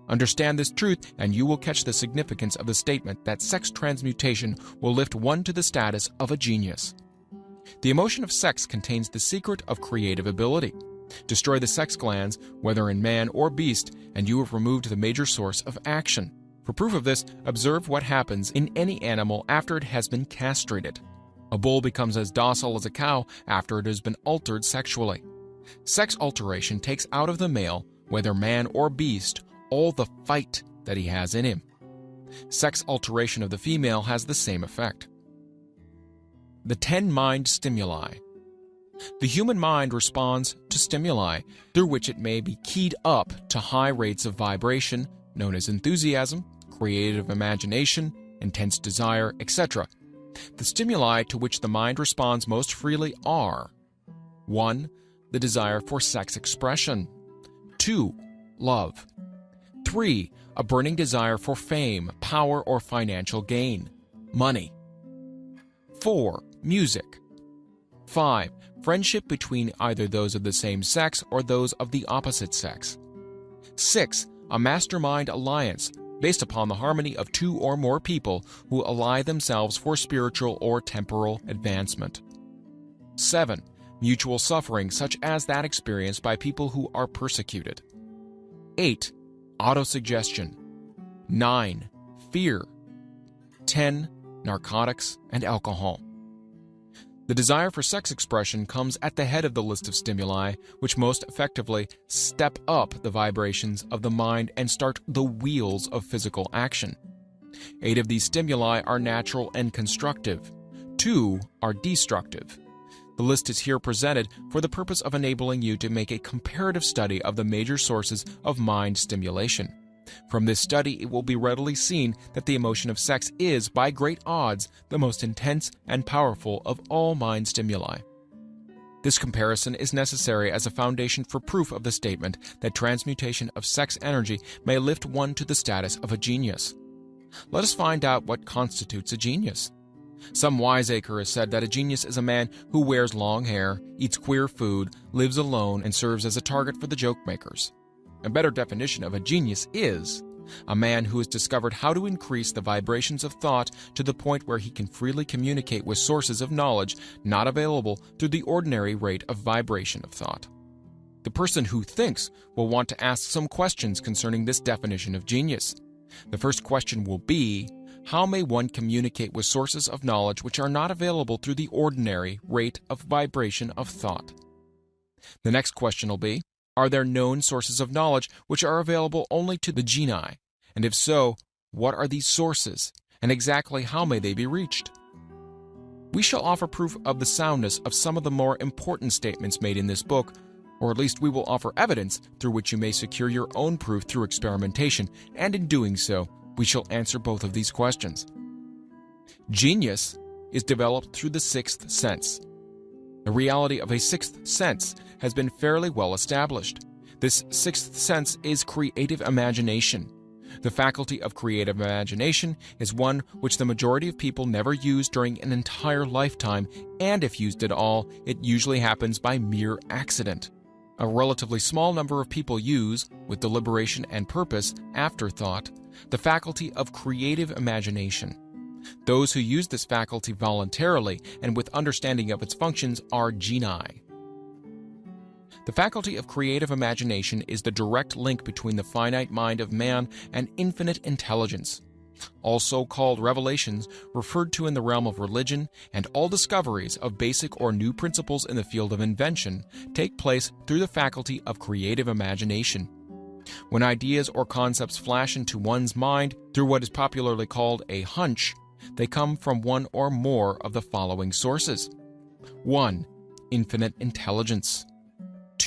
Understand this truth, and you will catch the significance of the statement that sex transmutation will lift one to the status of a genius. The emotion of sex contains the secret of creative ability. Destroy the sex glands, whether in man or beast, and you have removed the major source of action. For proof of this, observe what happens in any animal after it has been castrated. A bull becomes as docile as a cow after it has been altered sexually. Sex alteration takes out of the male, whether man or beast, all the fight that he has in him. Sex alteration of the female has the same effect. The 10 mind stimuli. The human mind responds to stimuli through which it may be keyed up to high rates of vibration, known as enthusiasm, creative imagination, intense desire, etc. The stimuli to which the mind responds most freely are: 1. The desire for sex expression. 2. Love. 3. A burning desire for fame, power, or financial gain. Money. 4. Music. 5. Friendship between either those of the same sex or those of the opposite sex. 6. A mastermind alliance based upon the harmony of 2 or more people who ally themselves for spiritual or temporal advancement. 7. Mutual suffering such as that experienced by people who are persecuted. 8. Autosuggestion. 9. Fear. 10. Narcotics and alcohol. The desire for sex expression comes at the head of the list of stimuli, which most effectively step up the vibrations of the mind and start the wheels of physical action. 8 of these stimuli are natural and constructive. 2 are destructive. The list is here presented for the purpose of enabling you to make a comparative study of the major sources of mind stimulation. From this study, it will be readily seen that the emotion of sex is, by great odds, the most intense and powerful of all mind stimuli. This comparison is necessary as a foundation for proof of the statement that transmutation of sex energy may lift one to the status of a genius. Let us find out what constitutes a genius. Some wiseacre has said that a genius is a man who wears long hair, eats queer food, lives alone, and serves as a target for the joke makers. A better definition of a genius is a man who has discovered how to increase the vibrations of thought to the point where he can freely communicate with sources of knowledge not available through the ordinary rate of vibration of thought. The person who thinks will want to ask some questions concerning this definition of genius. The first question will be, how may one communicate with sources of knowledge which are not available through the ordinary rate of vibration of thought? The next question will be, are there known sources of knowledge which are available only to the genii? And if so, what are these sources, and exactly how may they be reached? We shall offer proof of the soundness of some of the more important statements made in this book, or at least we will offer evidence through which you may secure your own proof through experimentation, and in doing so, we shall answer both of these questions. Genius is developed through the sixth sense. The reality of a sixth sense has been fairly well established. This sixth sense is creative imagination. The faculty of creative imagination is one which the majority of people never use during an entire lifetime, and if used at all, it usually happens by mere accident. A relatively small number of people use, with deliberation and purpose, afterthought, the faculty of creative imagination. Those who use this faculty voluntarily and with understanding of its functions are genii. The faculty of creative imagination is the direct link between the finite mind of man and infinite intelligence. Also called revelations, referred to in the realm of religion, and all discoveries of basic or new principles in the field of invention take place through the faculty of creative imagination. When ideas or concepts flash into one's mind through what is popularly called a hunch, they come from one or more of the following sources. 1. Infinite intelligence.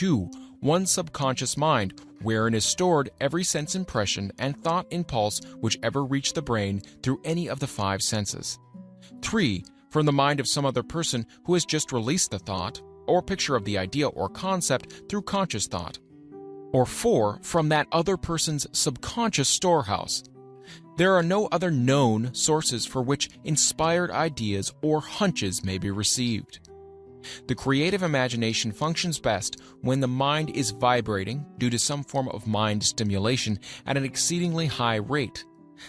2, one's subconscious mind, wherein is stored every sense impression and thought impulse which ever reached the brain through any of the 5 senses. 3, from the mind of some other person who has just released the thought, or picture of the idea or concept through conscious thought. Or 4, from that other person's subconscious storehouse. There are no other known sources for which inspired ideas or hunches may be received. The creative imagination functions best when the mind is vibrating due to some form of mind stimulation at an exceedingly high rate.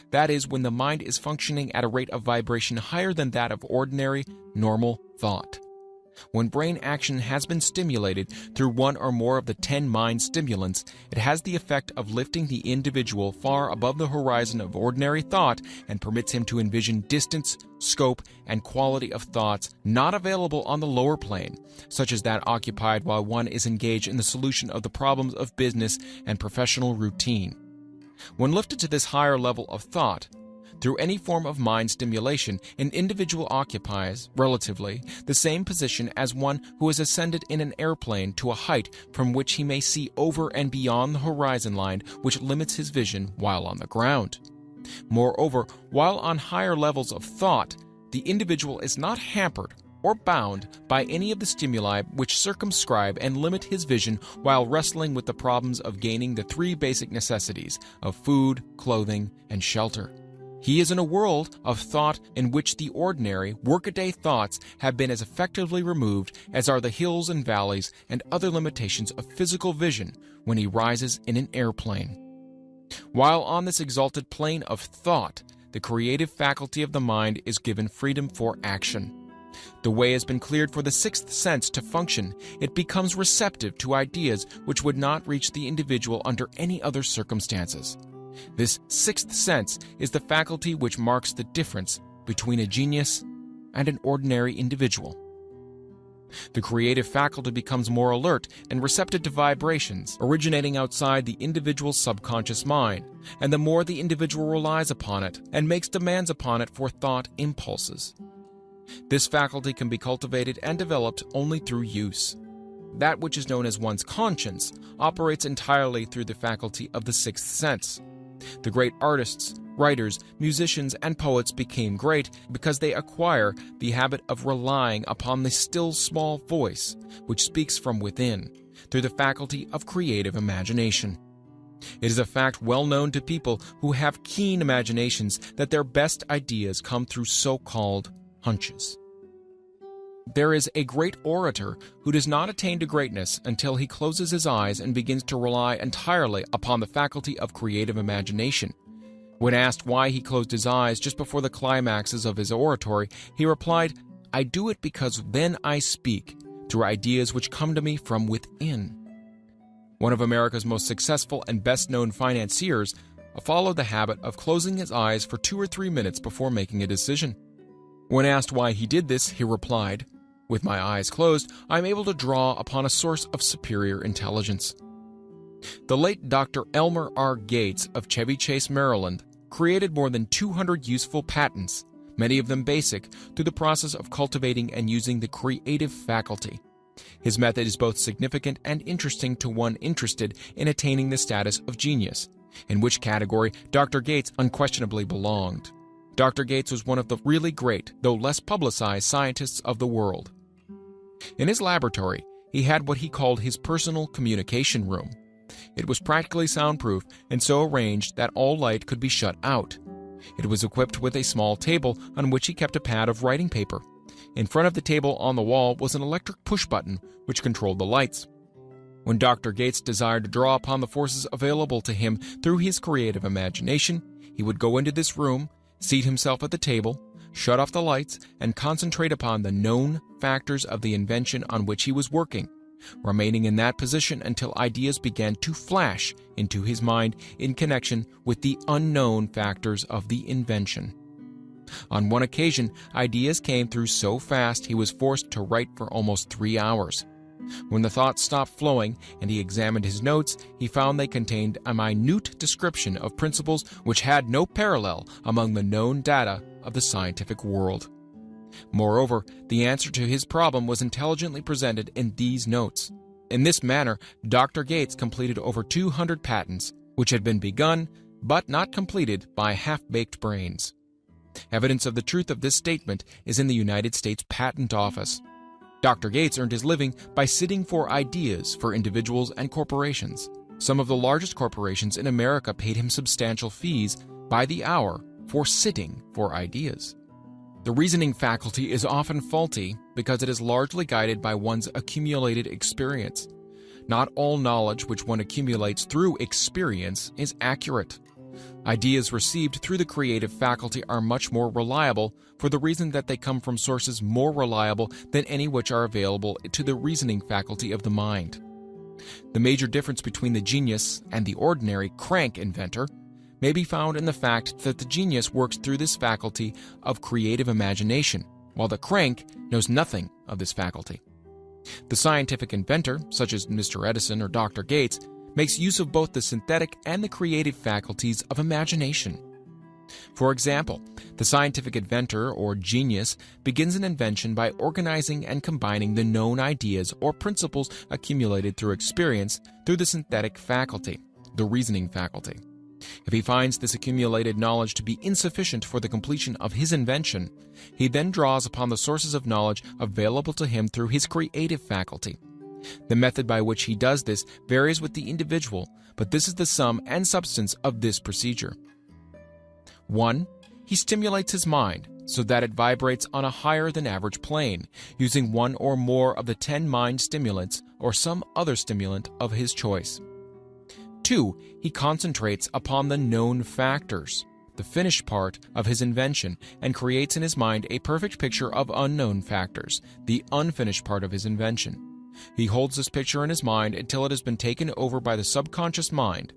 That is, when the mind is functioning at a rate of vibration higher than that of ordinary, normal thought. When brain action has been stimulated through one or more of the 10 mind stimulants, it has the effect of lifting the individual far above the horizon of ordinary thought and permits him to envision distance, scope, and quality of thoughts not available on the lower plane, such as that occupied while one is engaged in the solution of the problems of business and professional routine. When lifted to this higher level of thought, through any form of mind stimulation, an individual occupies, relatively, the same position as one who has ascended in an airplane to a height from which he may see over and beyond the horizon line which limits his vision while on the ground. Moreover, while on higher levels of thought, the individual is not hampered or bound by any of the stimuli which circumscribe and limit his vision while wrestling with the problems of gaining the 3 basic necessities of food, clothing, and shelter. He is in a world of thought in which the ordinary, workaday thoughts have been as effectively removed as are the hills and valleys and other limitations of physical vision when he rises in an airplane. While on this exalted plane of thought, the creative faculty of the mind is given freedom for action. The way has been cleared for the 6th sense to function. It becomes receptive to ideas which would not reach the individual under any other circumstances. This 6th sense is the faculty which marks the difference between a genius and an ordinary individual. The creative faculty becomes more alert and receptive to vibrations originating outside the individual's subconscious mind, and the more the individual relies upon it and makes demands upon it for thought impulses. This faculty can be cultivated and developed only through use. That which is known as one's conscience operates entirely through the faculty of the 6th sense. The great artists, writers, musicians, and poets became great because they acquire the habit of relying upon the still small voice which speaks from within, through the faculty of creative imagination. It is a fact well known to people who have keen imaginations that their best ideas come through so-called hunches. There is a great orator who does not attain to greatness until he closes his eyes and begins to rely entirely upon the faculty of creative imagination. When asked why he closed his eyes just before the climaxes of his oratory, he replied, "I do it because then I speak through ideas which come to me from within." One of America's most successful and best-known financiers followed the habit of closing his eyes for 2 or 3 minutes before making a decision. When asked why he did this, he replied, "With my eyes closed, I am able to draw upon a source of superior intelligence." The late Dr. Elmer R. Gates of Chevy Chase, Maryland, created more than 200 useful patents, many of them basic, through the process of cultivating and using the creative faculty. His method is both significant and interesting to one interested in attaining the status of genius, in which category Dr. Gates unquestionably belonged. Dr. Gates was one of the really great, though less publicized, scientists of the world. In his laboratory, he had what he called his personal communication room. It was practically soundproof and so arranged that all light could be shut out. It was equipped with a small table on which he kept a pad of writing paper. In front of the table on the wall was an electric push button which controlled the lights. When Dr. Gates desired to draw upon the forces available to him through his creative imagination, he would go into this room, seat himself at the table, shut off the lights, and concentrate upon the known factors of the invention on which he was working, remaining in that position until ideas began to flash into his mind in connection with the unknown factors of the invention. On one occasion, ideas came through so fast he was forced to write for almost 3 hours. When the thoughts stopped flowing and he examined his notes, he found they contained a minute description of principles which had no parallel among the known data of the scientific world. Moreover, the answer to his problem was intelligently presented in these notes. In this manner, Dr. Gates completed over 200 patents, which had been begun but not completed by half-baked brains. Evidence of the truth of this statement is in the United States Patent Office. Dr. Gates earned his living by sitting for ideas for individuals and corporations. Some of the largest corporations in America paid him substantial fees by the hour for sitting for ideas. The reasoning faculty is often faulty because it is largely guided by one's accumulated experience. Not all knowledge which one accumulates through experience is accurate. Ideas received through the creative faculty are much more reliable for the reason that they come from sources more reliable than any which are available to the reasoning faculty of the mind. The major difference between the genius and the ordinary crank inventor may be found in the fact that the genius works through this faculty of creative imagination, while the crank knows nothing of this faculty. The scientific inventor, such as Mr. Edison or Dr. Gates, makes use of both the synthetic and the creative faculties of imagination. For example, the scientific inventor or genius begins an invention by organizing and combining the known ideas or principles accumulated through experience through the synthetic faculty, the reasoning faculty. If he finds this accumulated knowledge to be insufficient for the completion of his invention, he then draws upon the sources of knowledge available to him through his creative faculty. The method by which he does this varies with the individual, but this is the sum and substance of this procedure. 1. He stimulates his mind so that it vibrates on a higher than average plane, using one or more of the 10 mind stimulants or some other stimulant of his choice. 2. He concentrates upon the known factors, the finished part of his invention, and creates in his mind a perfect picture of unknown factors, the unfinished part of his invention. He holds this picture in his mind until it has been taken over by the subconscious mind,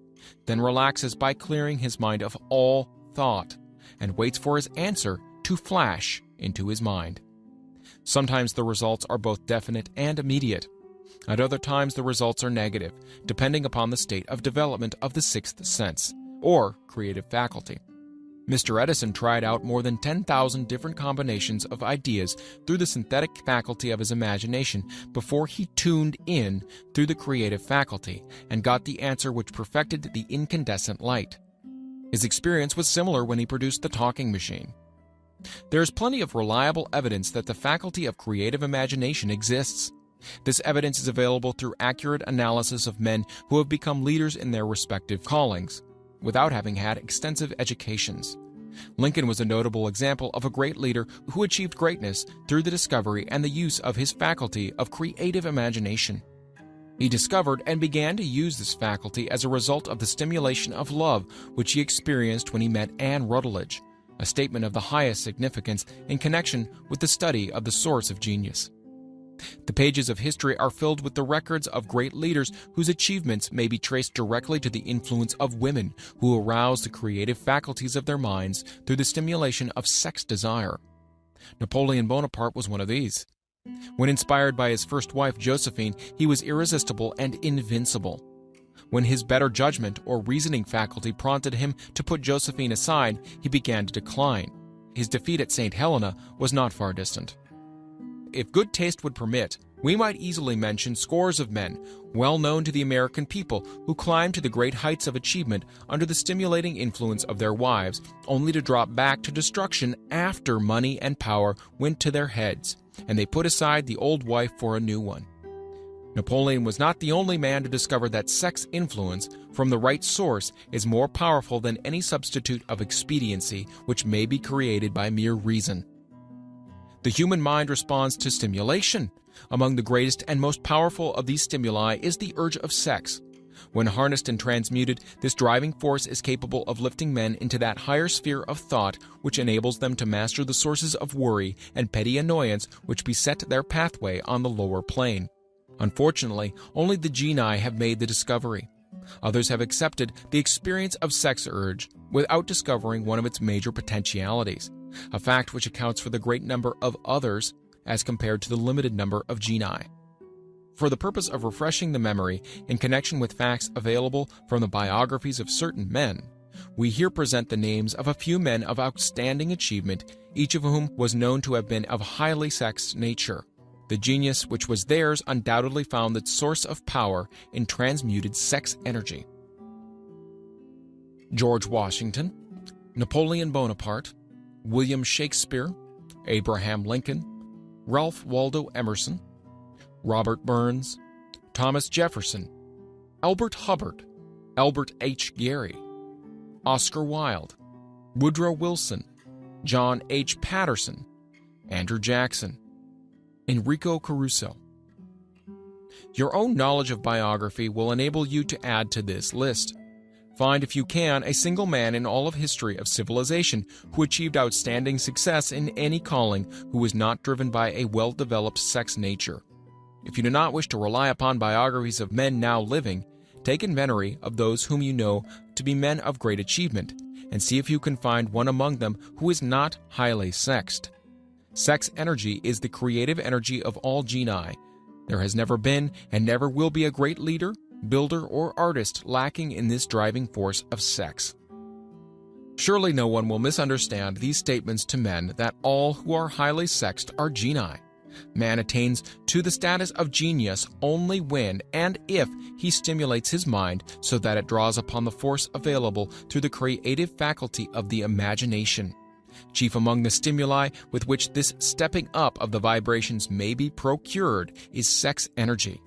then relaxes by clearing his mind of all thought, and waits for his answer to flash into his mind. Sometimes the results are both definite and immediate. At other times the results are negative, depending upon the state of development of the sixth sense, or creative faculty. Mr. Edison tried out more than 10,000 different combinations of ideas through the synthetic faculty of his imagination before he tuned in through the creative faculty and got the answer which perfected the incandescent light. His experience was similar when he produced the talking machine. There is plenty of reliable evidence that the faculty of creative imagination exists. This evidence is available through accurate analysis of men who have become leaders in their respective callings, without having had extensive educations. Lincoln was a notable example of a great leader who achieved greatness through the discovery and the use of his faculty of creative imagination. He discovered and began to use this faculty as a result of the stimulation of love which he experienced when he met Anne Rutledge, a statement of the highest significance in connection with the study of the source of genius. The pages of history are filled with the records of great leaders whose achievements may be traced directly to the influence of women who aroused the creative faculties of their minds through the stimulation of sex desire. Napoleon Bonaparte was one of these. When inspired by his first wife, Josephine, he was irresistible and invincible. When his better judgment or reasoning faculty prompted him to put Josephine aside, he began to decline. His defeat at St. Helena was not far distant. If good taste would permit, we might easily mention scores of men, well known to the American people, who climbed to the great heights of achievement under the stimulating influence of their wives, only to drop back to destruction after money and power went to their heads, and they put aside the old wife for a new one. Napoleon was not the only man to discover that sex influence from the right source is more powerful than any substitute of expediency which may be created by mere reason. The human mind responds to stimulation. Among the greatest and most powerful of these stimuli is the urge of sex. When harnessed and transmuted, this driving force is capable of lifting men into that higher sphere of thought which enables them to master the sources of worry and petty annoyance which beset their pathway on the lower plane. Unfortunately, only the genii have made the discovery. Others have accepted the experience of sex urge without discovering one of its major potentialities, a fact which accounts for the great number of others as compared to the limited number of genii. For the purpose of refreshing the memory in connection with facts available from the biographies of certain men, we here present the names of a few men of outstanding achievement, each of whom was known to have been of highly sexed nature. The genius which was theirs undoubtedly found its source of power in transmuted sex energy. George Washington, Napoleon Bonaparte, William Shakespeare, Abraham Lincoln, Ralph Waldo Emerson, Robert Burns, Thomas Jefferson, Albert Hubbard, Albert H. Gary, Oscar Wilde, Woodrow Wilson, John H. Patterson, Andrew Jackson, Enrico Caruso. Your own knowledge of biography will enable you to add to this list. Find, if you can, a single man in all of history of civilization who achieved outstanding success in any calling who was not driven by a well-developed sex nature. If you do not wish to rely upon biographies of men now living, take inventory of those whom you know to be men of great achievement, and see if you can find one among them who is not highly sexed. Sex energy is the creative energy of all genii. There has never been and never will be a great leader, builder, or artist lacking in this driving force of sex. Surely no one will misunderstand these statements to men that all who are highly sexed are genii. Man attains to the status of genius only when and if he stimulates his mind so that it draws upon the force available through the creative faculty of the imagination. Chief among the stimuli with which this stepping up of the vibrations may be procured is sex energy.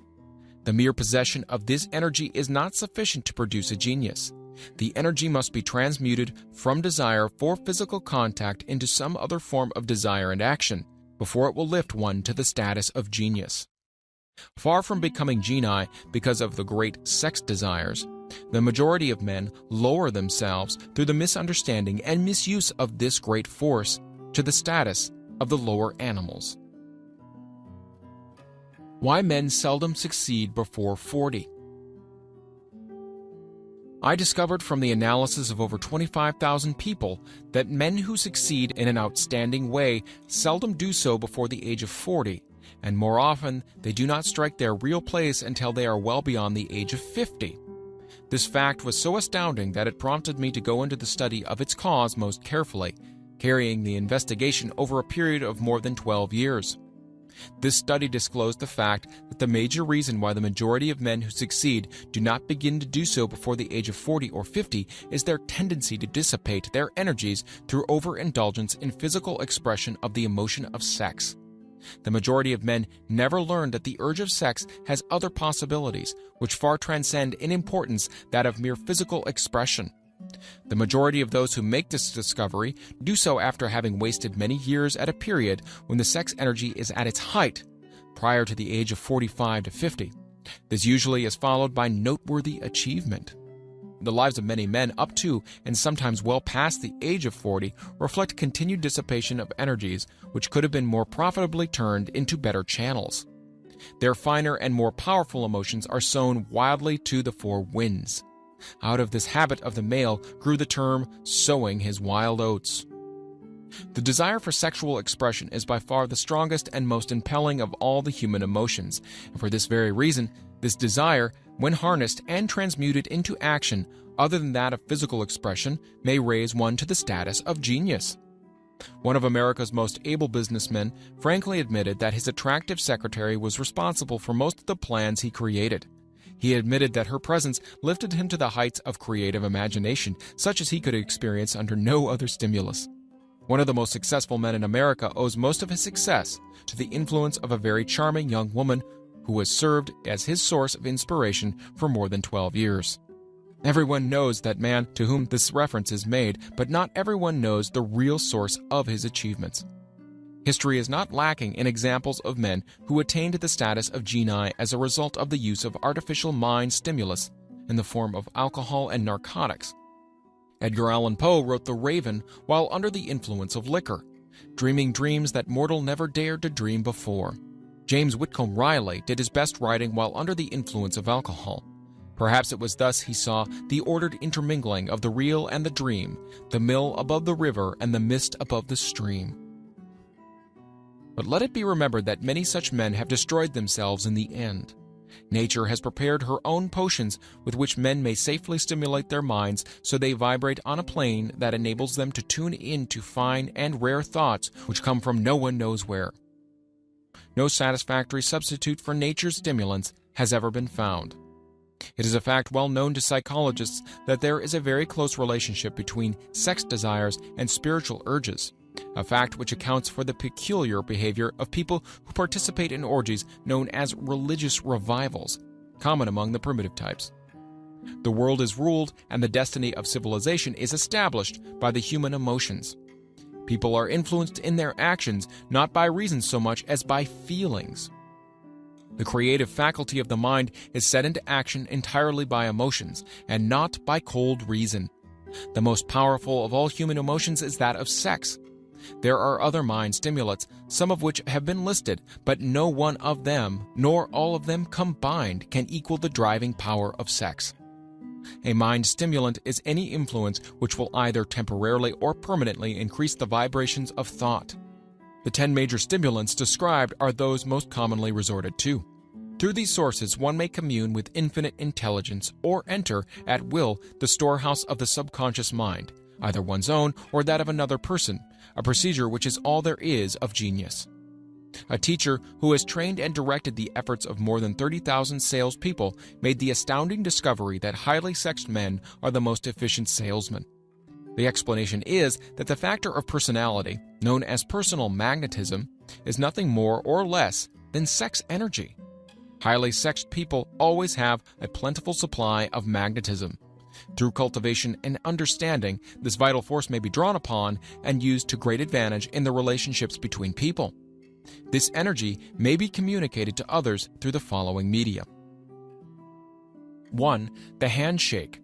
The mere possession of this energy is not sufficient to produce a genius. The energy must be transmuted from desire for physical contact into some other form of desire and action before it will lift one to the status of genius. Far from becoming genii because of the great sex desires, the majority of men lower themselves through the misunderstanding and misuse of this great force to the status of the lower animals. Why men seldom succeed before 40. I discovered from the analysis of over 25,000 people that men who succeed in an outstanding way seldom do so before the age of 40, and more often they do not strike their real place until they are well beyond the age of 50. This fact was so astounding that it prompted me to go into the study of its cause most carefully, carrying the investigation over a period of more than 12 years. This study disclosed the fact that the major reason why the majority of men who succeed do not begin to do so before the age of 40 or 50 is their tendency to dissipate their energies through overindulgence in physical expression of the emotion of sex. The majority of men never learn that the urge of sex has other possibilities, which far transcend in importance that of mere physical expression. The majority of those who make this discovery do so after having wasted many years at a period when the sex energy is at its height, prior to the age of 45 to 50. This usually is followed by noteworthy achievement. The lives of many men up to and sometimes well past the age of 40 reflect continued dissipation of energies which could have been more profitably turned into better channels. Their finer and more powerful emotions are sown wildly to the four winds. Out of this habit of the male grew the term sowing his wild oats. The desire for sexual expression is by far the strongest and most impelling of all the human emotions, and for this very reason, this desire, when harnessed and transmuted into action other than that of physical expression, may raise one to the status of genius. One of America's most able businessmen frankly admitted that his attractive secretary was responsible for most of the plans he created. He admitted that her presence lifted him to the heights of creative imagination, such as he could experience under no other stimulus. One of the most successful men in America owes most of his success to the influence of a very charming young woman who has served as his source of inspiration for more than 12 years. Everyone knows that man to whom this reference is made, but not everyone knows the real source of his achievements. History is not lacking in examples of men who attained the status of genii as a result of the use of artificial mind stimulus in the form of alcohol and narcotics. Edgar Allan Poe wrote The Raven while under the influence of liquor, dreaming dreams that mortal never dared to dream before. James Whitcomb Riley did his best writing while under the influence of alcohol. Perhaps it was thus he saw the ordered intermingling of the real and the dream, the mill above the river and the mist above the stream. But let it be remembered that many such men have destroyed themselves in the end. Nature has prepared her own potions with which men may safely stimulate their minds so they vibrate on a plane that enables them to tune in to fine and rare thoughts which come from no one knows where. no satisfactory substitute for nature's stimulants has ever been found. It is a fact well known to psychologists that there is a very close relationship between sex desires and spiritual urges, a fact which accounts for the peculiar behavior of people who participate in orgies known as religious revivals, common among the primitive types. The world is ruled and the destiny of civilization is established by the human emotions. People are influenced in their actions not by reason so much as by feelings. The creative faculty of the mind is set into action entirely by emotions and not by cold reason. The most powerful of all human emotions is that of sex. There are other mind stimulants, some of which have been listed, but no one of them, nor all of them combined, can equal the driving power of sex. A mind stimulant is any influence which will either temporarily or permanently increase the vibrations of thought. The 10 major stimulants described are those most commonly resorted to. Through these sources, one may commune with infinite intelligence or enter, at will, the storehouse of the subconscious mind, either one's own or that of another person, a procedure which is all there is of genius. A teacher who has trained and directed the efforts of more than 30,000 salespeople made the astounding discovery that highly sexed men are the most efficient salesmen. The explanation is that the factor of personality, known as personal magnetism, is nothing more or less than sex energy. Highly sexed people always have a plentiful supply of magnetism. Through cultivation and understanding, this vital force may be drawn upon and used to great advantage in the relationships between people. This energy may be communicated to others through the following media. 1. The handshake.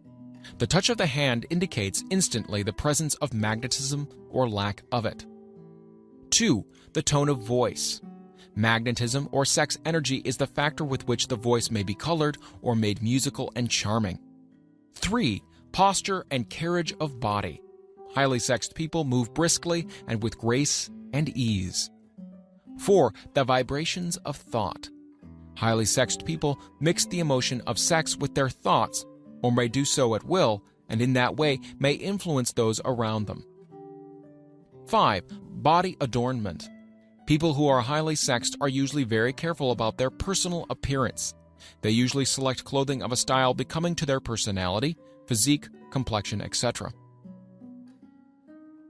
The touch of the hand indicates instantly the presence of magnetism or lack of it. 2. The tone of voice. Magnetism or sex energy is the factor with which the voice may be colored or made musical and charming. 3. Posture and carriage of body. Highly sexed people move briskly and with grace and ease. 4. The vibrations of thought. Highly sexed people mix the emotion of sex with their thoughts, or may do so at will, and in that way may influence those around them. 5. Body adornment. People who are highly sexed are usually very careful about their personal appearance. They usually select clothing of a style becoming to their personality, physique, complexion, etc.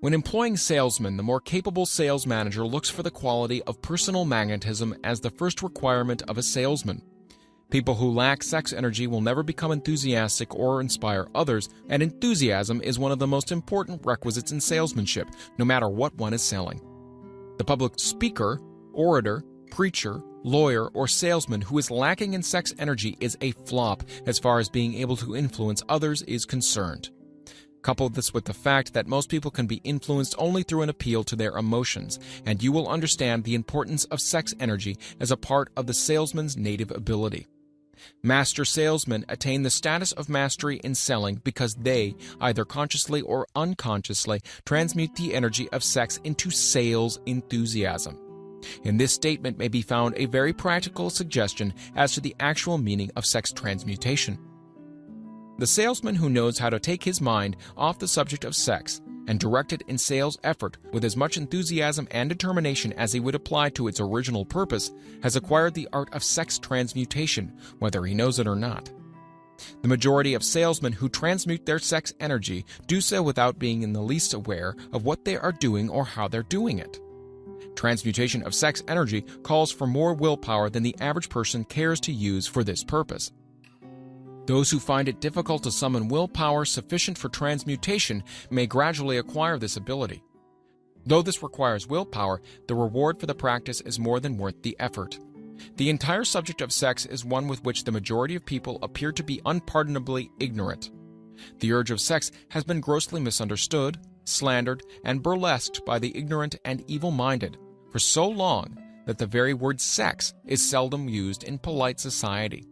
When employing salesmen, the more capable sales manager looks for the quality of personal magnetism as the first requirement of a salesman. People who lack sex energy will never become enthusiastic or inspire others, and enthusiasm is one of the most important requisites in salesmanship, no matter what one is selling. The public speaker, orator, preacher, lawyer, or salesman who is lacking in sex energy is a flop as far as being able to influence others is concerned. Couple this with the fact that most people can be influenced only through an appeal to their emotions, and you will understand the importance of sex energy as a part of the salesman's native ability. Master salesmen attain the status of mastery in selling because they, either consciously or unconsciously, transmute the energy of sex into sales enthusiasm. In this statement may be found a very practical suggestion as to the actual meaning of sex transmutation. The salesman who knows how to take his mind off the subject of sex and direct it in sales effort with as much enthusiasm and determination as he would apply to its original purpose has acquired the art of sex transmutation, whether he knows it or not. The majority of salesmen who transmute their sex energy do so without being in the least aware of what they are doing or how they're doing it. Transmutation of sex energy calls for more willpower than the average person cares to use for this purpose. Those who find it difficult to summon willpower sufficient for transmutation may gradually acquire this ability. Though this requires willpower, the reward for the practice is more than worth the effort. The entire subject of sex is one with which the majority of people appear to be unpardonably ignorant. The urge of sex has been grossly misunderstood, slandered, and burlesqued by the ignorant and evil-minded for so long that the very word sex is seldom used in polite society.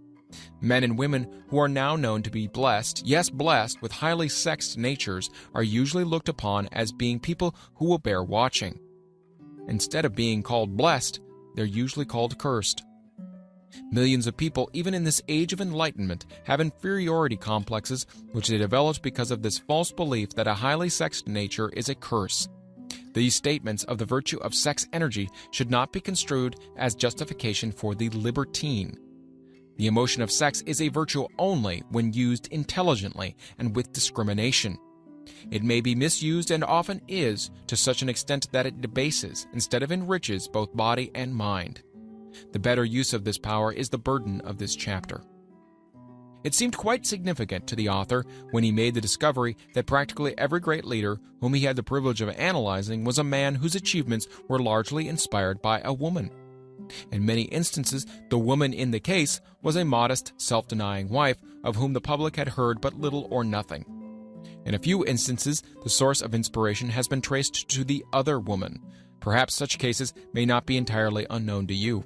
Men and women who are now known to be blessed, yes blessed, with highly sexed natures are usually looked upon as being people who will bear watching. Instead of being called blessed, they're usually called cursed. Millions of people, even in this age of enlightenment, have inferiority complexes which they developed because of this false belief that a highly sexed nature is a curse. These statements of the virtue of sex energy should not be construed as justification for the libertine. The emotion of sex is a virtue only when used intelligently and with discrimination. It may be misused, and often is, to such an extent that it debases instead of enriches both body and mind. The better use of this power is the burden of this chapter. It seemed quite significant to the author when he made the discovery that practically every great leader whom he had the privilege of analyzing was a man whose achievements were largely inspired by a woman. In many instances, the woman in the case was a modest, self-denying wife of whom the public had heard but little or nothing. In a few instances, the source of inspiration has been traced to the other woman. Perhaps such cases may not be entirely unknown to you.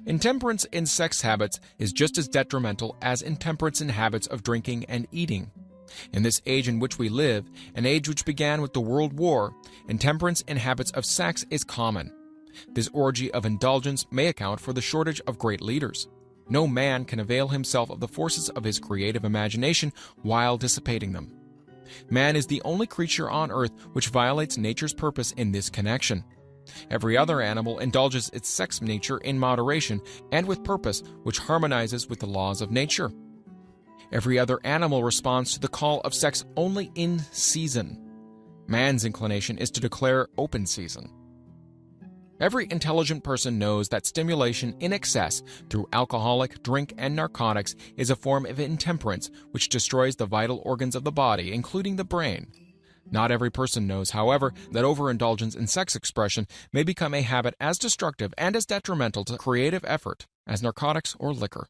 Intemperance in sex habits is just as detrimental as intemperance in habits of drinking and eating. In this age in which we live, an age which began with the World War, intemperance in habits of sex is common. This orgy of indulgence may account for the shortage of great leaders. No man can avail himself of the forces of his creative imagination while dissipating them. Man is the only creature on earth which violates nature's purpose in this connection. Every other animal indulges its sex nature in moderation and with purpose which harmonizes with the laws of nature. Every other animal responds to the call of sex only in season. Man's inclination is to declare open season. Every intelligent person knows that stimulation in excess through alcoholic, drink, and narcotics is a form of intemperance which destroys the vital organs of the body, including the brain. Not every person knows, however, that overindulgence in sex expression may become a habit as destructive and as detrimental to creative effort as narcotics or liquor.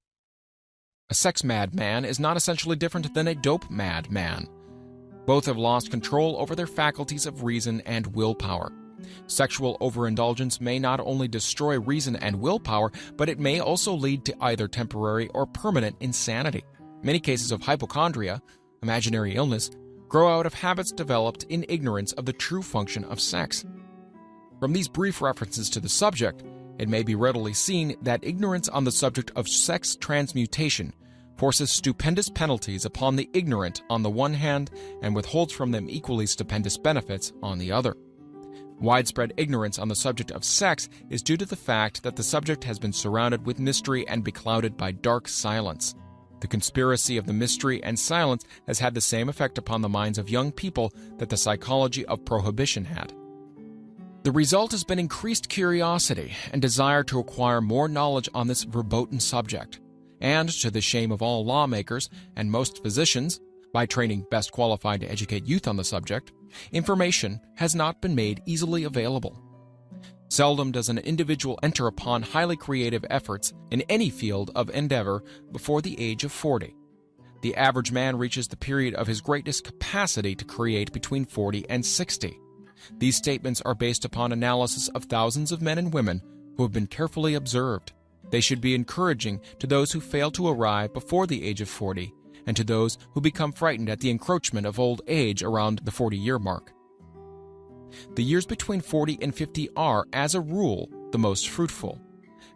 A sex-mad man is not essentially different than a dope-mad man. Both have lost control over their faculties of reason and willpower. Sexual overindulgence may not only destroy reason and willpower, but it may also lead to either temporary or permanent insanity. Many cases of hypochondria, imaginary illness, grow out of habits developed in ignorance of the true function of sex. From these brief references to the subject, it may be readily seen that ignorance on the subject of sex transmutation forces stupendous penalties upon the ignorant on the one hand and withholds from them equally stupendous benefits on the other. Widespread ignorance on the subject of sex is due to the fact that the subject has been surrounded with mystery and beclouded by dark silence. The conspiracy of the mystery and silence has had the same effect upon the minds of young people that the psychology of prohibition had. The result has been increased curiosity and desire to acquire more knowledge on this verboten subject, and to the shame of all lawmakers and most physicians, by training best qualified to educate youth on the subject, information has not been made easily available. Seldom does an individual enter upon highly creative efforts in any field of endeavor before the age of 40. The average man reaches the period of his greatest capacity to create between 40 and 60. These statements are based upon analysis of thousands of men and women who have been carefully observed. They should be encouraging to those who fail to arrive before the age of 40, and to those who become frightened at the encroachment of old age around the 40-year mark. The years between 40 and 50 are, as a rule, the most fruitful.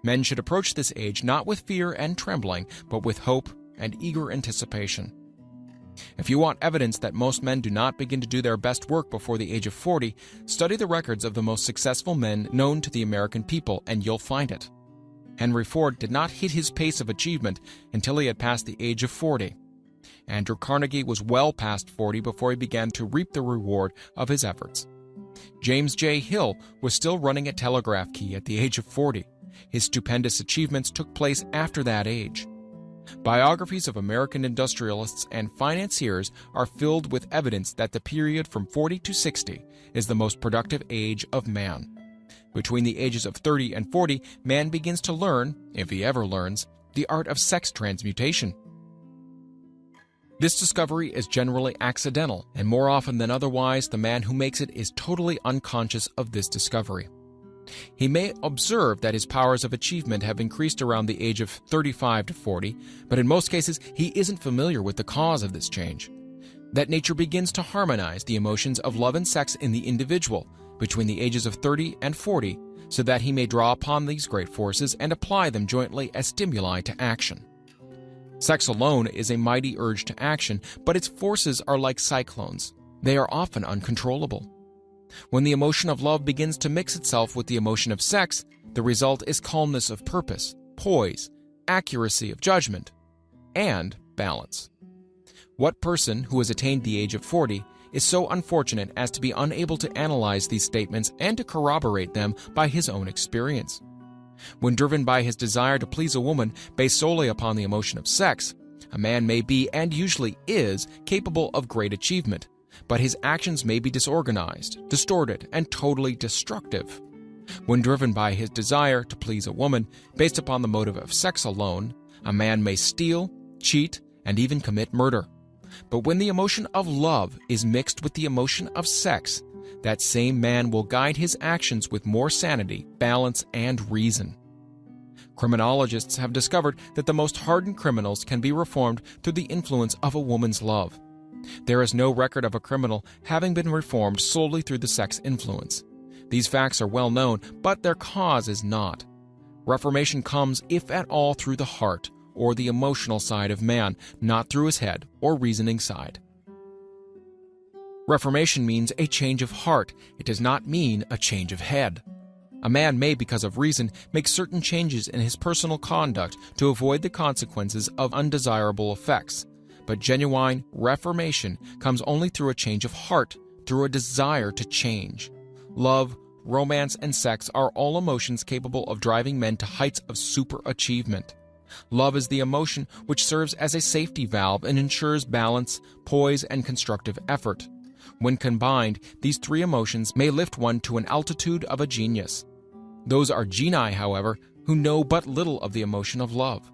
Men should approach this age not with fear and trembling, but with hope and eager anticipation. If you want evidence that most men do not begin to do their best work before the age of 40, study the records of the most successful men known to the American people, and you'll find it. Henry Ford did not hit his pace of achievement until he had passed the age of 40. Andrew Carnegie was well past 40 before he began to reap the reward of his efforts. James J. Hill was still running a telegraph key at the age of 40. His stupendous achievements took place after that age. Biographies of American industrialists and financiers are filled with evidence that the period from 40 to 60 is the most productive age of man. Between the ages of 30 and 40, man begins to learn, if he ever learns, the art of sex transmutation. This discovery is generally accidental, and more often than otherwise, the man who makes it is totally unconscious of this discovery. He may observe that his powers of achievement have increased around the age of 35 to 40, but in most cases he isn't familiar with the cause of this change. That nature begins to harmonize the emotions of love and sex in the individual between the ages of 30 and 40, so that he may draw upon these great forces and apply them jointly as stimuli to action. Sex alone is a mighty urge to action, but its forces are like cyclones. They are often uncontrollable. When the emotion of love begins to mix itself with the emotion of sex, the result is calmness of purpose, poise, accuracy of judgment, and balance. What person who has attained the age of 40 is so unfortunate as to be unable to analyze these statements and to corroborate them by his own experience? When driven by his desire to please a woman based solely upon the emotion of sex, a man may be, and usually is, capable of great achievement, but his actions may be disorganized, distorted, and totally destructive. When driven by his desire to please a woman based upon the motive of sex alone, a man may steal, cheat, and even commit murder. But when the emotion of love is mixed with the emotion of sex, that same man will guide his actions with more sanity, balance, and reason. Criminologists have discovered that the most hardened criminals can be reformed through the influence of a woman's love. There is no record of a criminal having been reformed solely through the sex influence. These facts are well known, but their cause is not. Reformation comes, if at all, through the heart, or the emotional side of man, not through his head or reasoning side. Reformation means a change of heart. It does not mean a change of head. A man may, because of reason, make certain changes in his personal conduct to avoid the consequences of undesirable effects. But genuine reformation comes only through a change of heart, through a desire to change. Love, romance, and sex are all emotions capable of driving men to heights of superachievement. Love is the emotion which serves as a safety valve and ensures balance, poise, and constructive effort. When combined, these three emotions may lift one to an altitude of a genius. Those are genii, however, who know but little of the emotion of love.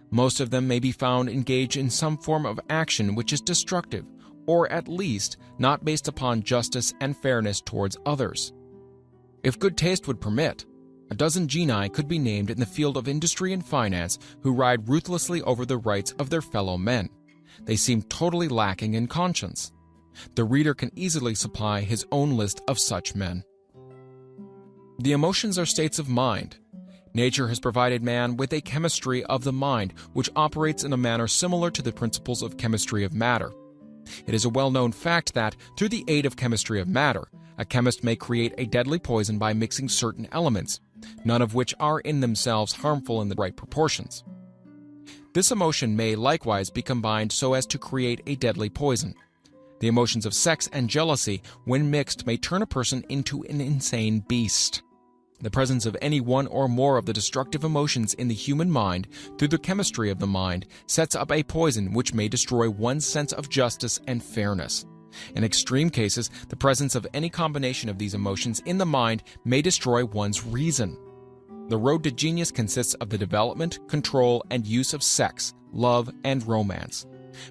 Most of them may be found engaged in some form of action which is destructive, or at least not based upon justice and fairness towards others. If good taste would permit, a dozen genii could be named in the field of industry and finance who ride ruthlessly over the rights of their fellow men. They seem totally lacking in conscience. The reader can easily supply his own list of such men. The emotions are states of mind. Nature has provided man with a chemistry of the mind which operates in a manner similar to the principles of chemistry of matter. It is a well-known fact that, through the aid of chemistry of matter, a chemist may create a deadly poison by mixing certain elements, none of which are in themselves harmful in the right proportions. This emotion may likewise be combined so as to create a deadly poison. The emotions of sex and jealousy, when mixed, may turn a person into an insane beast. The presence of any one or more of the destructive emotions in the human mind, through the chemistry of the mind, sets up a poison which may destroy one's sense of justice and fairness. In extreme cases, the presence of any combination of these emotions in the mind may destroy one's reason. The road to genius consists of the development, control, and use of sex, love, and romance.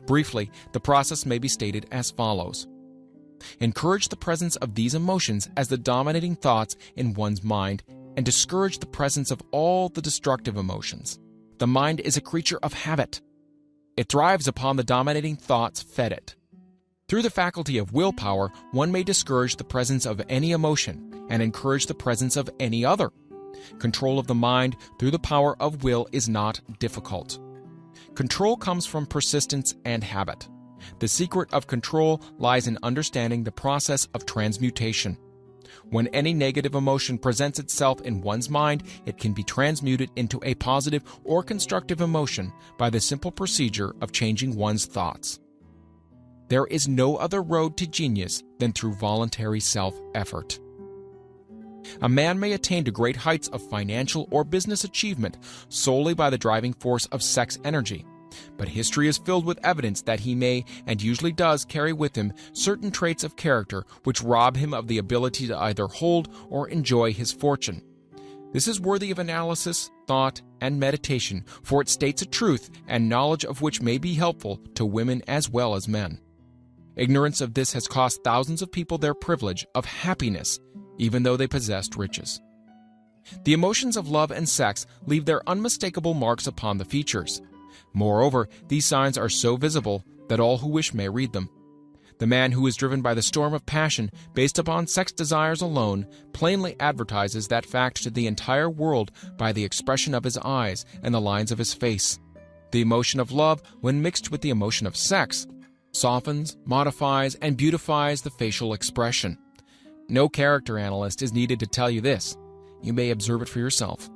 Briefly, the process may be stated as follows. Encourage the presence of these emotions as the dominating thoughts in one's mind, and discourage the presence of all the destructive emotions. The mind is a creature of habit. It thrives upon the dominating thoughts fed it. Through the faculty of willpower, one may discourage the presence of any emotion and encourage the presence of any other. Control of the mind through the power of will is not difficult. Control comes from persistence and habit. The secret of control lies in understanding the process of transmutation. When any negative emotion presents itself in one's mind, it can be transmuted into a positive or constructive emotion by the simple procedure of changing one's thoughts. There is no other road to genius than through voluntary self-effort. A man may attain to great heights of financial or business achievement solely by the driving force of sex energy, but history is filled with evidence that he may, and usually does, carry with him certain traits of character which rob him of the ability to either hold or enjoy his fortune. This is worthy of analysis, thought, and meditation, for it states a truth and knowledge of which may be helpful to women as well as men. Ignorance of this has cost thousands of people their privilege of happiness, even though they possessed riches. The emotions of love and sex leave their unmistakable marks upon the features. Moreover, these signs are so visible that all who wish may read them. The man who is driven by the storm of passion based upon sex desires alone plainly advertises that fact to the entire world by the expression of his eyes and the lines of his face. The emotion of love, when mixed with the emotion of sex, softens, modifies, and beautifies the facial expression. No character analyst is needed to tell you this. You may observe it for yourself.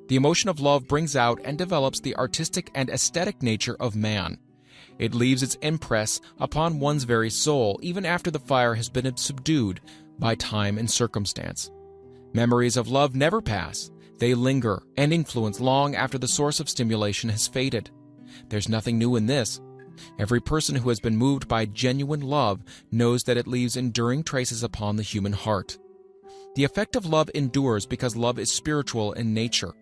The emotion of love brings out and develops the artistic and aesthetic nature of man. It leaves its impress upon one's very soul, even after the fire has been subdued by time and circumstance. Memories of love never pass. They linger and influence long after the source of stimulation has faded. There's nothing new in this. Every person who has been moved by genuine love knows that it leaves enduring traces upon the human heart. The effect of love endures because love is spiritual in nature.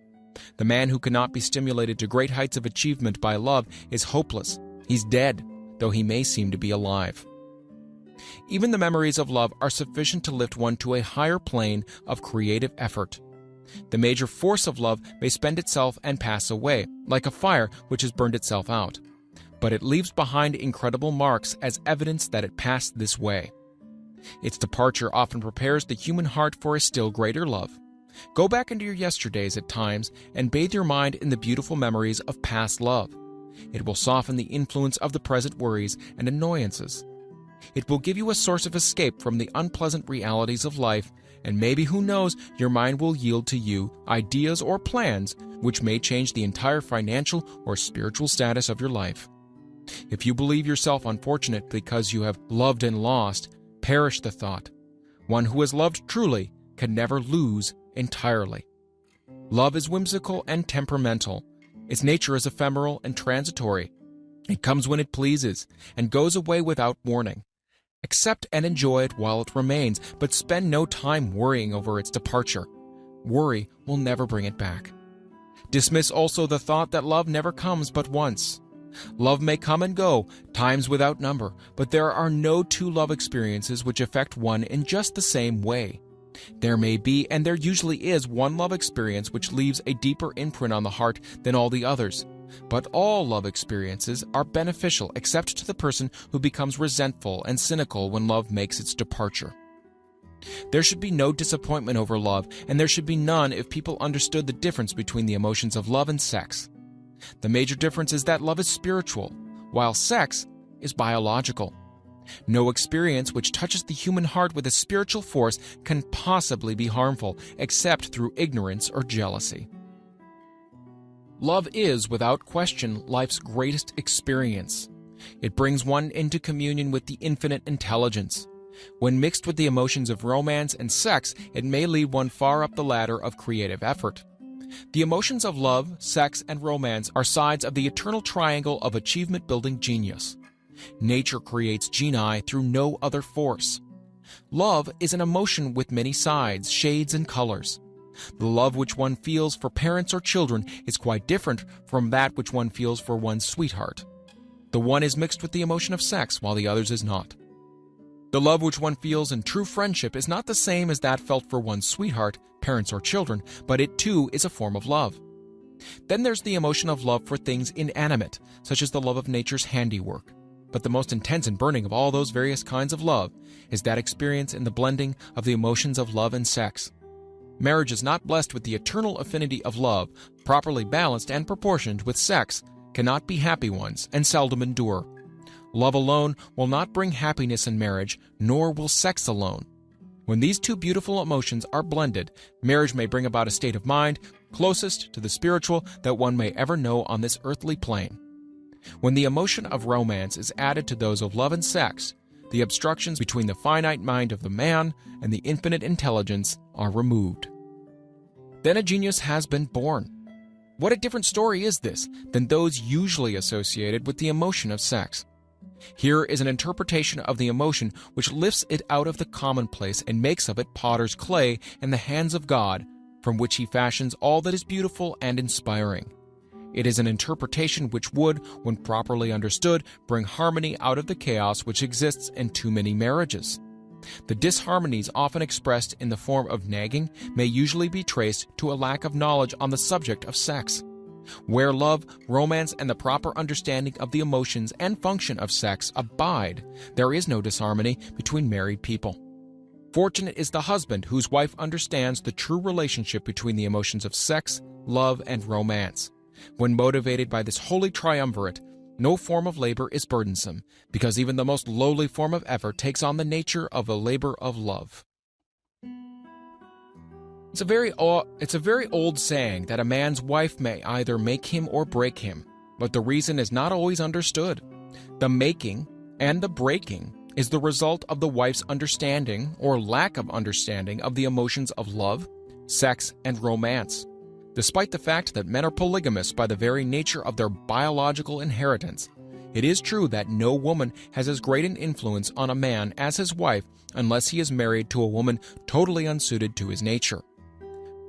The man who cannot be stimulated to great heights of achievement by love is hopeless. He's dead, though he may seem to be alive. Even the memories of love are sufficient to lift one to a higher plane of creative effort. The major force of love may spend itself and pass away, like a fire which has burned itself out. But it leaves behind incredible marks as evidence that it passed this way. Its departure often prepares the human heart for a still greater love. Go back into your yesterdays at times and bathe your mind in the beautiful memories of past love. It will soften the influence of the present worries and annoyances. It will give you a source of escape from the unpleasant realities of life, and maybe, who knows, your mind will yield to you ideas or plans which may change the entire financial or spiritual status of your life. If you believe yourself unfortunate because you have loved and lost, perish the thought. One who has loved truly can never lose entirely. Love is whimsical and temperamental. Its nature is ephemeral and transitory. It comes when it pleases and goes away without warning. Accept and enjoy it while it remains, but spend no time worrying over its departure. Worry will never bring it back. Dismiss also the thought that love never comes but once. Love may come and go, times without number, but there are no two love experiences which affect one in just the same way. There may be, and there usually is, one love experience which leaves a deeper imprint on the heart than all the others. But all love experiences are beneficial except to the person who becomes resentful and cynical when love makes its departure. There should be no disappointment over love, and there should be none if people understood the difference between the emotions of love and sex. The major difference is that love is spiritual, while sex is biological. No experience which touches the human heart with a spiritual force can possibly be harmful, except through ignorance or jealousy. Love is, without question, life's greatest experience. It brings one into communion with the infinite intelligence. When mixed with the emotions of romance and sex, it may lead one far up the ladder of creative effort. The emotions of love, sex, and romance are sides of the eternal triangle of achievement-building genius. Nature creates genii through no other force. Love is an emotion with many sides, shades, and colors. The love which one feels for parents or children is quite different from that which one feels for one's sweetheart. The one is mixed with the emotion of sex, while the other's is not. The love which one feels in true friendship is not the same as that felt for one's sweetheart, parents, or children, but it too is a form of love. Then there's the emotion of love for things inanimate, such as the love of nature's handiwork. But the most intense and burning of all those various kinds of love is that experience in the blending of the emotions of love and sex. Marriage is not blessed with the eternal affinity of love, properly balanced and proportioned with sex, cannot be happy ones, and seldom endure. Love alone will not bring happiness in marriage, nor will sex alone. When these two beautiful emotions are blended, marriage may bring about a state of mind closest to the spiritual that one may ever know on this earthly plane. When the emotion of romance is added to those of love and sex, the obstructions between the finite mind of the man and the infinite intelligence are removed. Then a genius has been born. What a different story is this than those usually associated with the emotion of sex. Here is an interpretation of the emotion which lifts it out of the commonplace and makes of it potter's clay in the hands of God, from which he fashions all that is beautiful and inspiring. It is an interpretation which would, when properly understood, bring harmony out of the chaos which exists in too many marriages. The disharmonies often expressed in the form of nagging may usually be traced to a lack of knowledge on the subject of sex. Where love, romance, and the proper understanding of the emotions and function of sex abide, there is no disharmony between married people. Fortunate is the husband whose wife understands the true relationship between the emotions of sex, love, and romance. When motivated by this holy triumvirate, no form of labor is burdensome, because even the most lowly form of effort takes on the nature of a labor of love. It's a very old saying that a man's wife may either make him or break him, but the reason is not always understood. The making and the breaking is the result of the wife's understanding or lack of understanding of the emotions of love, sex, and romance. Despite the fact that men are polygamous by the very nature of their biological inheritance, it is true that no woman has as great an influence on a man as his wife unless he is married to a woman totally unsuited to his nature.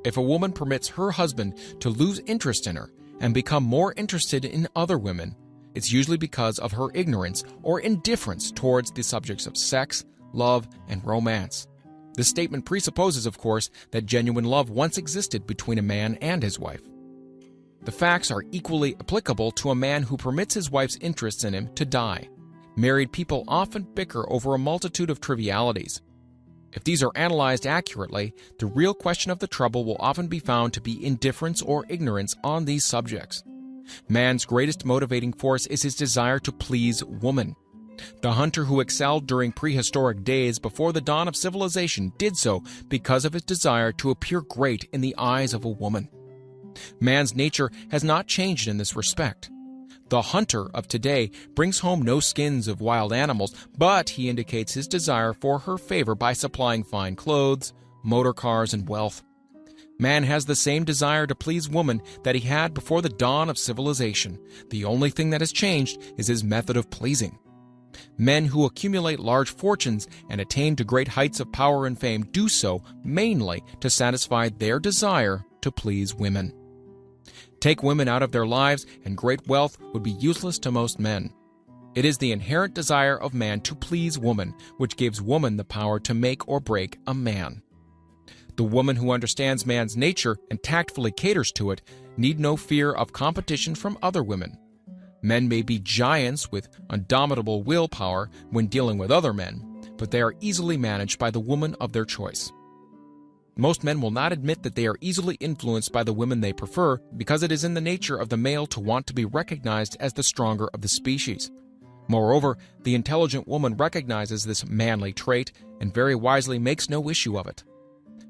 If a woman permits her husband to lose interest in her and become more interested in other women, it's usually because of her ignorance or indifference towards the subjects of sex, love, and romance. This statement presupposes, of course, that genuine love once existed between a man and his wife. The facts are equally applicable to a man who permits his wife's interests in him to die. Married people often bicker over a multitude of trivialities. If these are analyzed accurately, the real question of the trouble will often be found to be indifference or ignorance on these subjects. Man's greatest motivating force is his desire to please woman. The hunter who excelled during prehistoric days before the dawn of civilization did so because of his desire to appear great in the eyes of a woman. Man's nature has not changed in this respect. The hunter of today brings home no skins of wild animals, but he indicates his desire for her favor by supplying fine clothes, motor cars, and wealth. Man has the same desire to please woman that he had before the dawn of civilization. The only thing that has changed is his method of pleasing. Men who accumulate large fortunes and attain to great heights of power and fame do so mainly to satisfy their desire to please women. Take women out of their lives, and great wealth would be useless to most men. It is the inherent desire of man to please woman which gives woman the power to make or break a man. The woman who understands man's nature and tactfully caters to it need no fear of competition from other women. Men may be giants with indomitable willpower when dealing with other men, but they are easily managed by the woman of their choice. Most men will not admit that they are easily influenced by the women they prefer because it is in the nature of the male to want to be recognized as the stronger of the species. Moreover, the intelligent woman recognizes this manly trait and very wisely makes no issue of it.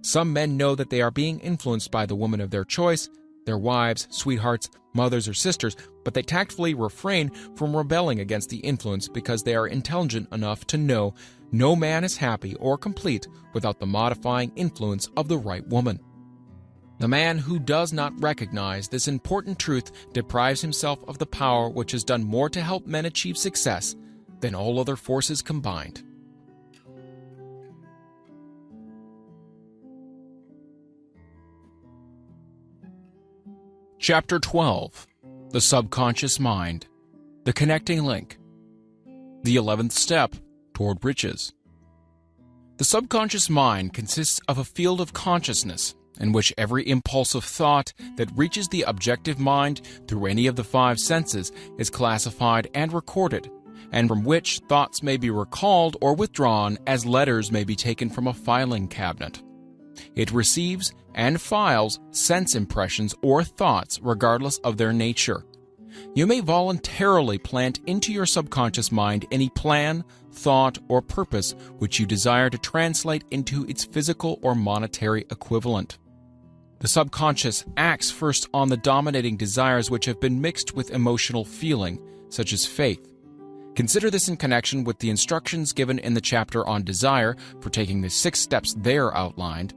Some men know that they are being influenced by the woman of their choice, their wives, sweethearts, mothers, or sisters, but they tactfully refrain from rebelling against the influence because they are intelligent enough to know no man is happy or complete without the modifying influence of the right woman. The man who does not recognize this important truth deprives himself of the power which has done more to help men achieve success than all other forces combined. Chapter 12. The Subconscious Mind. The Connecting Link. The 11th Step Toward Riches. The subconscious mind consists of a field of consciousness in which every impulse of thought that reaches the objective mind through any of the five senses is classified and recorded, and from which thoughts may be recalled or withdrawn as letters may be taken from a filing cabinet. It receives and files sense impressions or thoughts regardless of their nature. You may voluntarily plant into your subconscious mind any plan, thought, or purpose which you desire to translate into its physical or monetary equivalent. The subconscious acts first on the dominating desires which have been mixed with emotional feeling, such as faith. Consider this in connection with the instructions given in the chapter on desire for taking the 6 steps there outlined,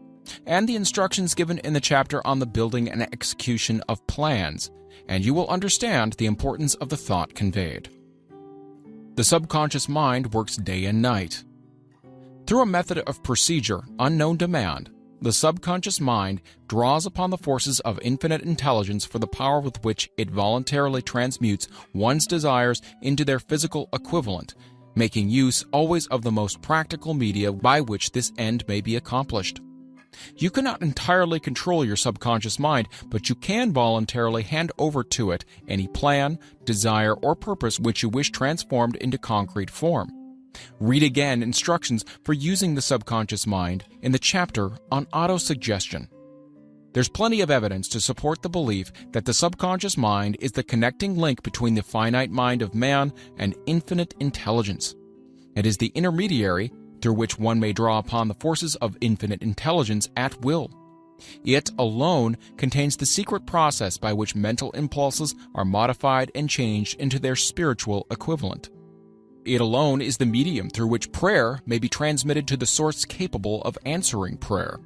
and the instructions given in the chapter on the building and execution of plans, and you will understand the importance of the thought conveyed. The subconscious mind works day and night. Through a method of procedure unknown to man, the subconscious mind draws upon the forces of infinite intelligence for the power with which it voluntarily transmutes one's desires into their physical equivalent, making use always of the most practical media by which this end may be accomplished. You cannot entirely control your subconscious mind, but you can voluntarily hand over to it any plan, desire, or purpose which you wish transformed into concrete form. Read again instructions for using the subconscious mind in the chapter on autosuggestion. There's plenty of evidence to support the belief that the subconscious mind is the connecting link between the finite mind of man and infinite intelligence. It is the intermediary through which one may draw upon the forces of infinite intelligence at will. It alone contains the secret process by which mental impulses are modified and changed into their spiritual equivalent. It alone is the medium through which prayer may be transmitted to the source capable of answering prayer.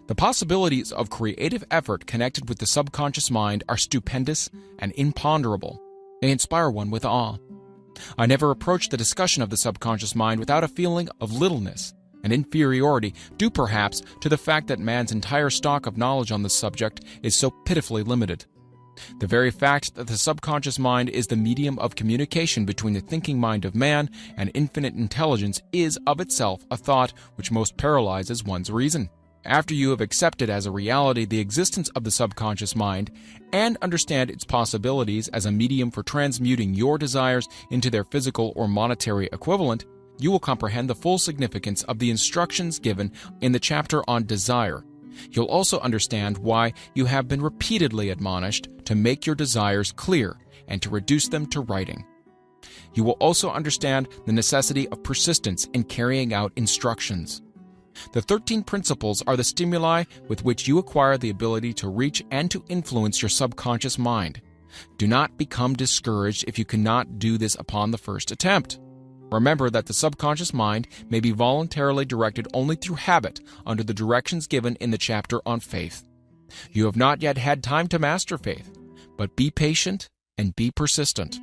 The possibilities of creative effort connected with the subconscious mind are stupendous and imponderable. They inspire one with awe. I never approached the discussion of the subconscious mind without a feeling of littleness and inferiority, due perhaps to the fact that man's entire stock of knowledge on this subject is so pitifully limited. The very fact that the subconscious mind is the medium of communication between the thinking mind of man and infinite intelligence is of itself a thought which most paralyzes one's reason. After you have accepted as a reality the existence of the subconscious mind and understand its possibilities as a medium for transmuting your desires into their physical or monetary equivalent, you will comprehend the full significance of the instructions given in the chapter on desire. You'll also understand why you have been repeatedly admonished to make your desires clear and to reduce them to writing. You will also understand the necessity of persistence in carrying out instructions. The 13 principles are the stimuli with which you acquire the ability to reach and to influence your subconscious mind. Do not become discouraged if you cannot do this upon the first attempt. Remember that the subconscious mind may be voluntarily directed only through habit under the directions given in the chapter on faith. You have not yet had time to master faith, but be patient and be persistent.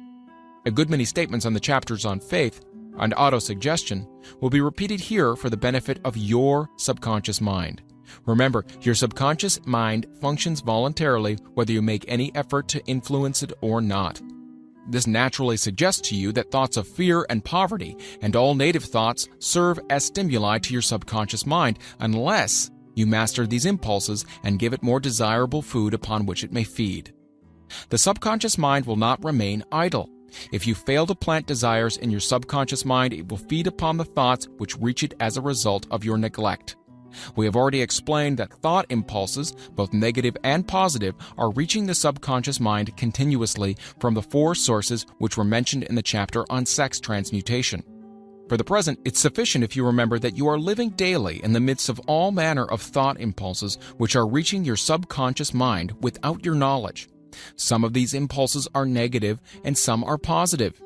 A good many statements on the chapters on faith and autosuggestion will be repeated here for the benefit of your subconscious mind. Remember, your subconscious mind functions voluntarily whether you make any effort to influence it or not. This naturally suggests to you that thoughts of fear and poverty and all native thoughts serve as stimuli to your subconscious mind unless you master these impulses and give it more desirable food upon which it may feed. The subconscious mind will not remain idle. If you fail to plant desires in your subconscious mind, it will feed upon the thoughts which reach it as a result of your neglect. We have already explained that thought impulses, both negative and positive, are reaching the subconscious mind continuously from the 4 sources which were mentioned in the chapter on sex transmutation. For the present, it's sufficient if you remember that you are living daily in the midst of all manner of thought impulses which are reaching your subconscious mind without your knowledge. Some of these impulses are negative and some are positive.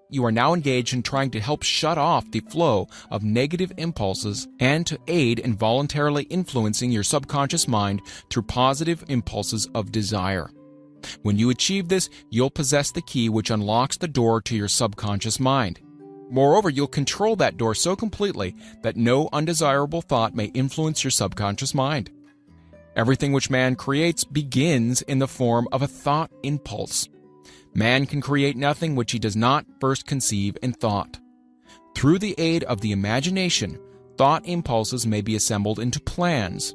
You are now engaged in trying to help shut off the flow of negative impulses and to aid in voluntarily influencing your subconscious mind through positive impulses of desire. When you achieve this, you'll possess the key which unlocks the door to your subconscious mind. Moreover, you'll control that door so completely that no undesirable thought may influence your subconscious mind. Everything which man creates begins in the form of a thought impulse. Man can create nothing which he does not first conceive in thought. Through the aid of the imagination, thought impulses may be assembled into plans.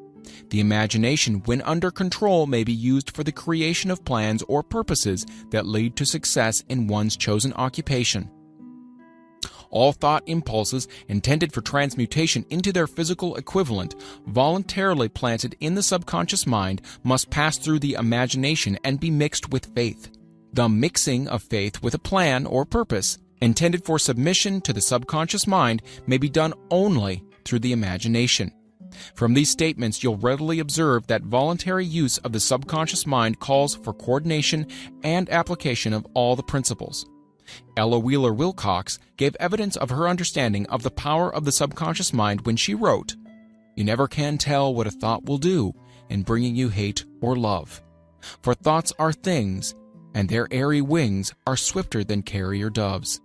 The imagination, when under control, may be used for the creation of plans or purposes that lead to success in one's chosen occupation. All thought impulses intended for transmutation into their physical equivalent, voluntarily planted in the subconscious mind, must pass through the imagination and be mixed with faith. The mixing of faith with a plan or purpose intended for submission to the subconscious mind may be done only through the imagination. From these statements, you'll readily observe that voluntary use of the subconscious mind calls for coordination and application of all the principles. Ella Wheeler Wilcox gave evidence of her understanding of the power of the subconscious mind when she wrote, "You never can tell what a thought will do in bringing you hate or love. For thoughts are things, and their airy wings are swifter than carrier doves.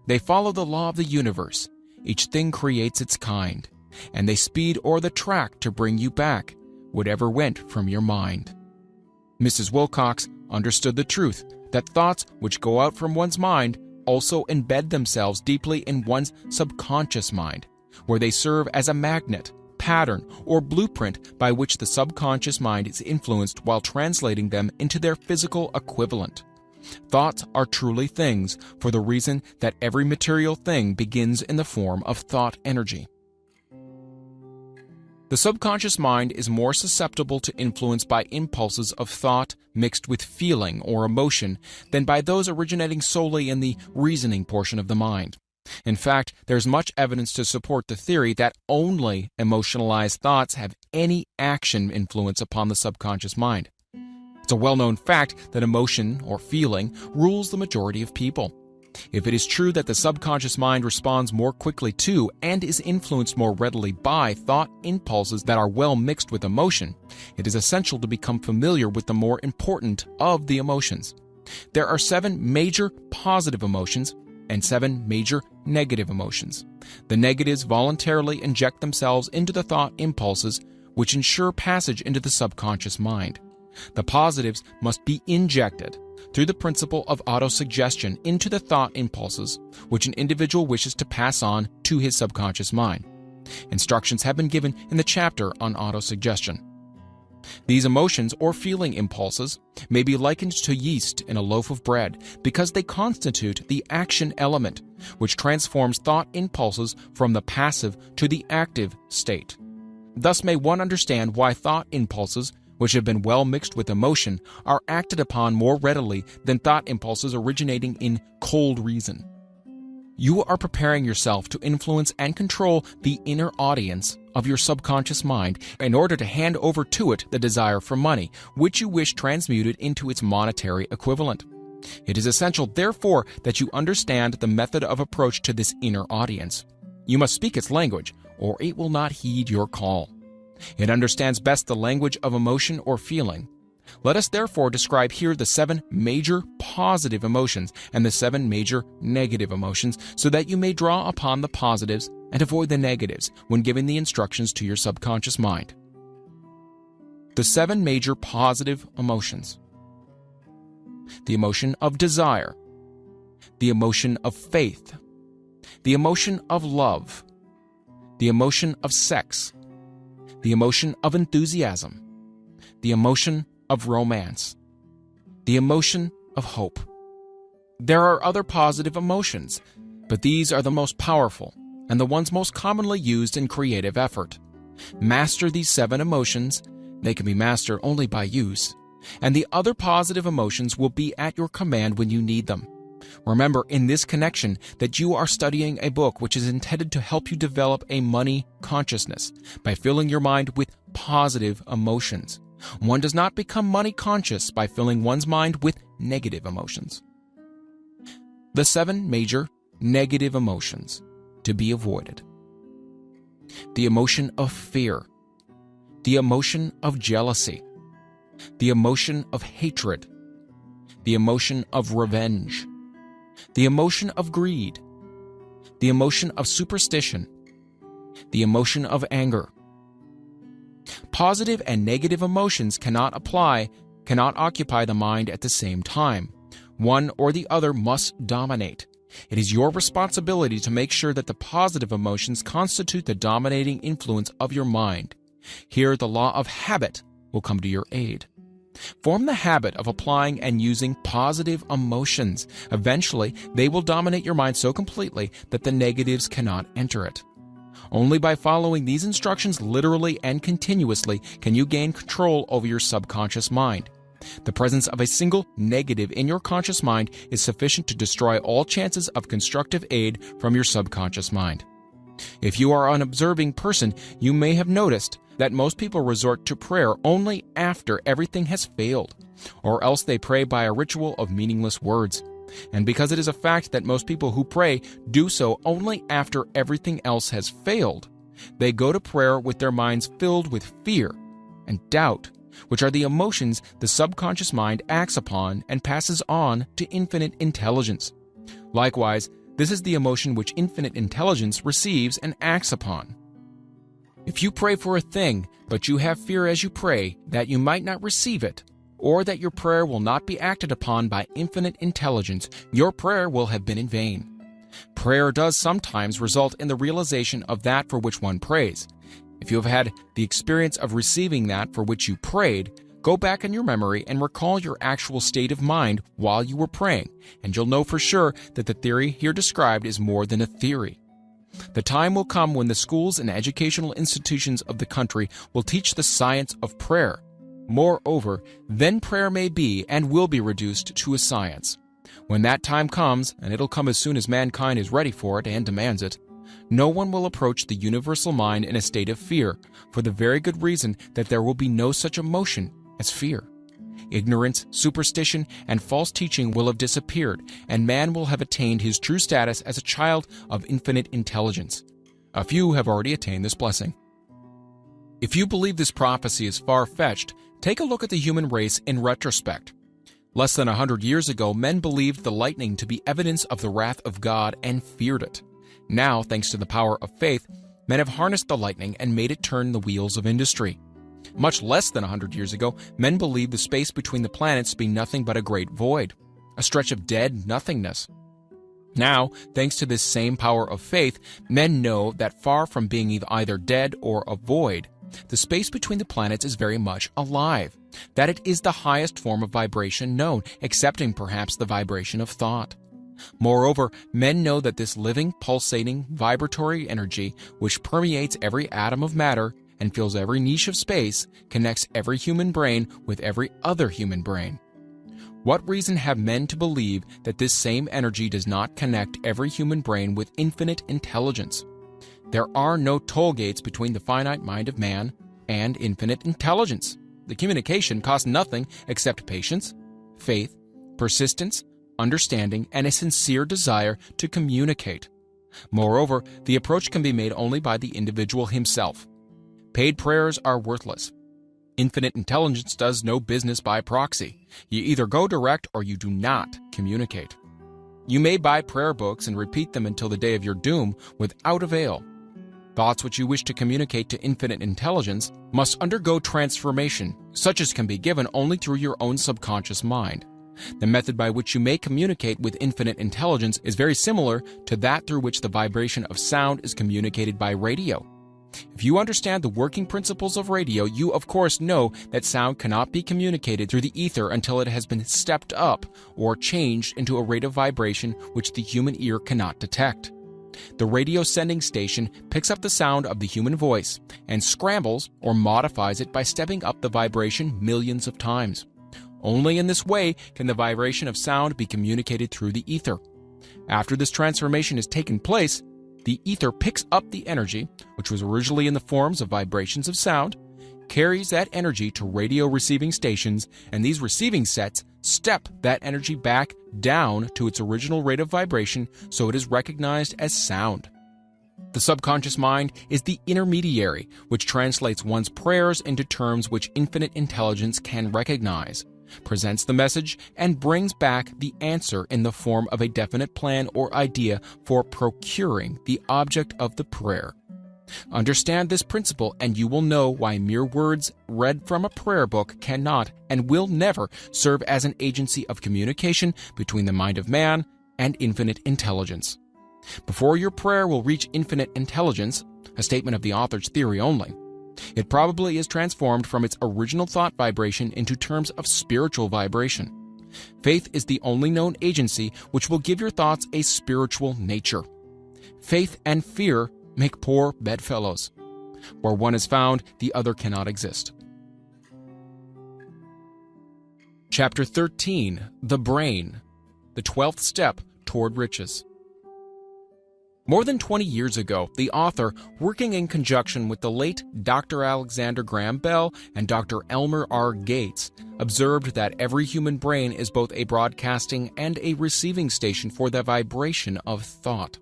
They follow the law of the universe. Each thing creates its kind, and they speed o'er the track to bring you back whatever went from your mind." Mrs. Wilcox understood the truth that thoughts which go out from one's mind also embed themselves deeply in one's subconscious mind, where they serve as a magnet, pattern, or blueprint by which the subconscious mind is influenced while translating them into their physical equivalent. Thoughts are truly things for the reason that every material thing begins in the form of thought energy. The subconscious mind is more susceptible to influence by impulses of thought mixed with feeling or emotion than by those originating solely in the reasoning portion of the mind. In fact, there's much evidence to support the theory that only emotionalized thoughts have any action influence upon the subconscious mind. It's a well-known fact that emotion or feeling rules the majority of people. If it is true that the subconscious mind responds more quickly to and is influenced more readily by thought impulses that are well mixed with emotion, it is essential to become familiar with the more important of the emotions. There are 7 major positive emotions and 7 major negative emotions. The negatives voluntarily inject themselves into the thought impulses, which ensure passage into the subconscious mind. The positives must be injected through the principle of autosuggestion into the thought impulses, which an individual wishes to pass on to his subconscious mind. Instructions have been given in the chapter on autosuggestion. These emotions or feeling impulses may be likened to yeast in a loaf of bread because they constitute the action element, which transforms thought impulses from the passive to the active state. Thus may one understand why thought impulses, which have been well mixed with emotion, are acted upon more readily than thought impulses originating in cold reason. You are preparing yourself to influence and control the inner audience of your subconscious mind in order to hand over to it the desire for money, which you wish transmuted into its monetary equivalent. It is essential, therefore, that you understand the method of approach to this inner audience. You must speak its language, or it will not heed your call. It understands best the language of emotion or feeling. Let us therefore describe here the 7 major positive emotions and the 7 major negative emotions so that you may draw upon the positives and avoid the negatives when giving the instructions to your subconscious mind. The 7 major positive emotions: the emotion of desire, the emotion of faith, the emotion of love, the emotion of sex, the emotion of enthusiasm, the emotion of romance, the emotion of hope. There are other positive emotions, but these are the most powerful and the ones most commonly used in creative effort. Master these 7 emotions. They can be mastered only by use, and the other positive emotions will be at your command when you need them. Remember in this connection that you are studying a book which is intended to help you develop a money consciousness by filling your mind with positive emotions. One does not become money conscious by filling one's mind with negative emotions. The 7 major negative emotions to be avoided: the emotion of fear, the emotion of jealousy, the emotion of hatred, the emotion of revenge, the emotion of greed, the emotion of superstition, the emotion of anger. Positive and negative emotions cannot occupy the mind at the same time. One or the other must dominate. It is your responsibility to make sure that the positive emotions constitute the dominating influence of your mind. Here, the law of habit will come to your aid. Form the habit of applying and using positive emotions. Eventually, they will dominate your mind so completely that the negatives cannot enter it. Only by following these instructions literally and continuously can you gain control over your subconscious mind. The presence of a single negative in your conscious mind is sufficient to destroy all chances of constructive aid from your subconscious mind. If you are an observing person, you may have noticed that most people resort to prayer only after everything has failed, or else they pray by a ritual of meaningless words. And because it is a fact that most people who pray do so only after everything else has failed, they go to prayer with their minds filled with fear and doubt, which are the emotions the subconscious mind acts upon and passes on to infinite intelligence. Likewise, this is the emotion which infinite intelligence receives and acts upon. If you pray for a thing, but you have fear as you pray that you might not receive it, or that your prayer will not be acted upon by infinite intelligence, your prayer will have been in vain. Prayer does sometimes result in the realization of that for which one prays. If you have had the experience of receiving that for which you prayed, go back in your memory and recall your actual state of mind while you were praying, and you'll know for sure that the theory here described is more than a theory. The time will come when the schools and educational institutions of the country will teach the science of prayer. Moreover, then prayer may be and will be reduced to a science. When that time comes, and it'll come as soon as mankind is ready for it and demands it, no one will approach the universal mind in a state of fear, for the very good reason that there will be no such emotion as fear. Ignorance, superstition, and false teaching will have disappeared, and man will have attained his true status as a child of infinite intelligence. A few have already attained this blessing. If you believe this prophecy is far-fetched, take a look at the human race in retrospect. Less than 100 years ago, men believed the lightning to be evidence of the wrath of God and feared it. Now, thanks to the power of faith, men have harnessed the lightning and made it turn the wheels of industry. Much less than 100 years ago, men believed the space between the planets to be nothing but a great void, a stretch of dead nothingness. Now, thanks to this same power of faith, men know that far from being either dead or a void, the space between the planets is very much alive, that it is the highest form of vibration known, excepting perhaps the vibration of thought. Moreover, men know that this living, pulsating, vibratory energy, which permeates every atom of matter and fills every niche of space, connects every human brain with every other human brain. What reason have men to believe that this same energy does not connect every human brain with infinite intelligence? There are no toll gates between the finite mind of man and infinite intelligence. The communication costs nothing except patience, faith, persistence, understanding, and a sincere desire to communicate. Moreover, the approach can be made only by the individual himself. Paid prayers are worthless. Infinite intelligence does no business by proxy. You either go direct or you do not communicate. You may buy prayer books and repeat them until the day of your doom without avail. Thoughts which you wish to communicate to infinite intelligence must undergo transformation, such as can be given only through your own subconscious mind. The method by which you may communicate with infinite intelligence is very similar to that through which the vibration of sound is communicated by radio. If you understand the working principles of radio, you of course know that sound cannot be communicated through the ether until it has been stepped up or changed into a rate of vibration which the human ear cannot detect. The radio sending station picks up the sound of the human voice and scrambles or modifies it by stepping up the vibration millions of times. Only in this way can the vibration of sound be communicated through the ether. After this transformation has taken place, the ether picks up the energy, which was originally in the forms of vibrations of sound, carries that energy to radio receiving stations, and these receiving sets step that energy back down to its original rate of vibration so it is recognized as sound. The subconscious mind is the intermediary, which translates one's prayers into terms which infinite intelligence can recognize, presents the message, and brings back the answer in the form of a definite plan or idea for procuring the object of the prayer. Understand this principle, and you will know why mere words read from a prayer book cannot and will never serve as an agency of communication between the mind of man and infinite intelligence. Before your prayer will reach infinite intelligence, a statement of the author's theory only, it probably is transformed from its original thought vibration into terms of spiritual vibration. Faith is the only known agency which will give your thoughts a spiritual nature. Faith and fear make poor bedfellows. Where one is found, the other cannot exist. Chapter 13, The Brain, the 12th Step Toward Riches. More than 20 years ago, the author, working in conjunction with the late Dr. Alexander Graham Bell and Dr. Elmer R. Gates, observed that every human brain is both a broadcasting and a receiving station for the vibration of thought.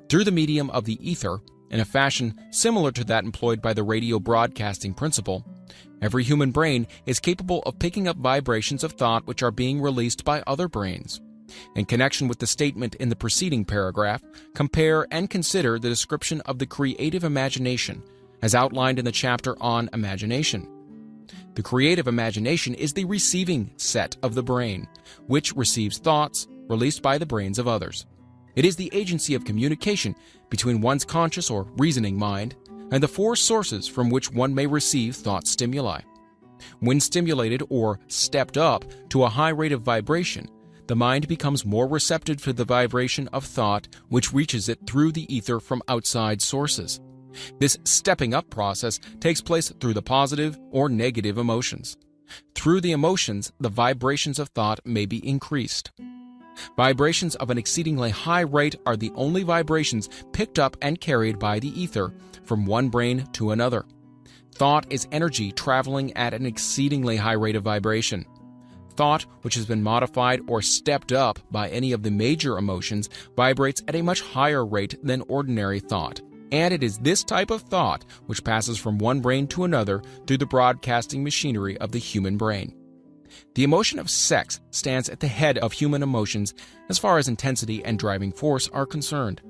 Through the medium of the ether, in a fashion similar to that employed by the radio broadcasting principle, every human brain is capable of picking up vibrations of thought which are being released by other brains. In connection with the statement in the preceding paragraph, compare and consider the description of the creative imagination, as outlined in the chapter on imagination. The creative imagination is the receiving set of the brain, which receives thoughts released by the brains of others. It is the agency of communication between one's conscious or reasoning mind and the four sources from which one may receive thought stimuli. When stimulated or stepped up to a high rate of vibration, the mind becomes more receptive to the vibration of thought which reaches it through the ether from outside sources. This stepping up process takes place through the positive or negative emotions. Through the emotions, the vibrations of thought may be increased. Vibrations of an exceedingly high rate are the only vibrations picked up and carried by the ether from one brain to another. Thought is energy traveling at an exceedingly high rate of vibration. Thought, which has been modified or stepped up by any of the major emotions, vibrates at a much higher rate than ordinary thought. And it is this type of thought which passes from one brain to another through the broadcasting machinery of the human brain. The emotion of sex stands at the head of human emotions as far as intensity and driving force are concerned.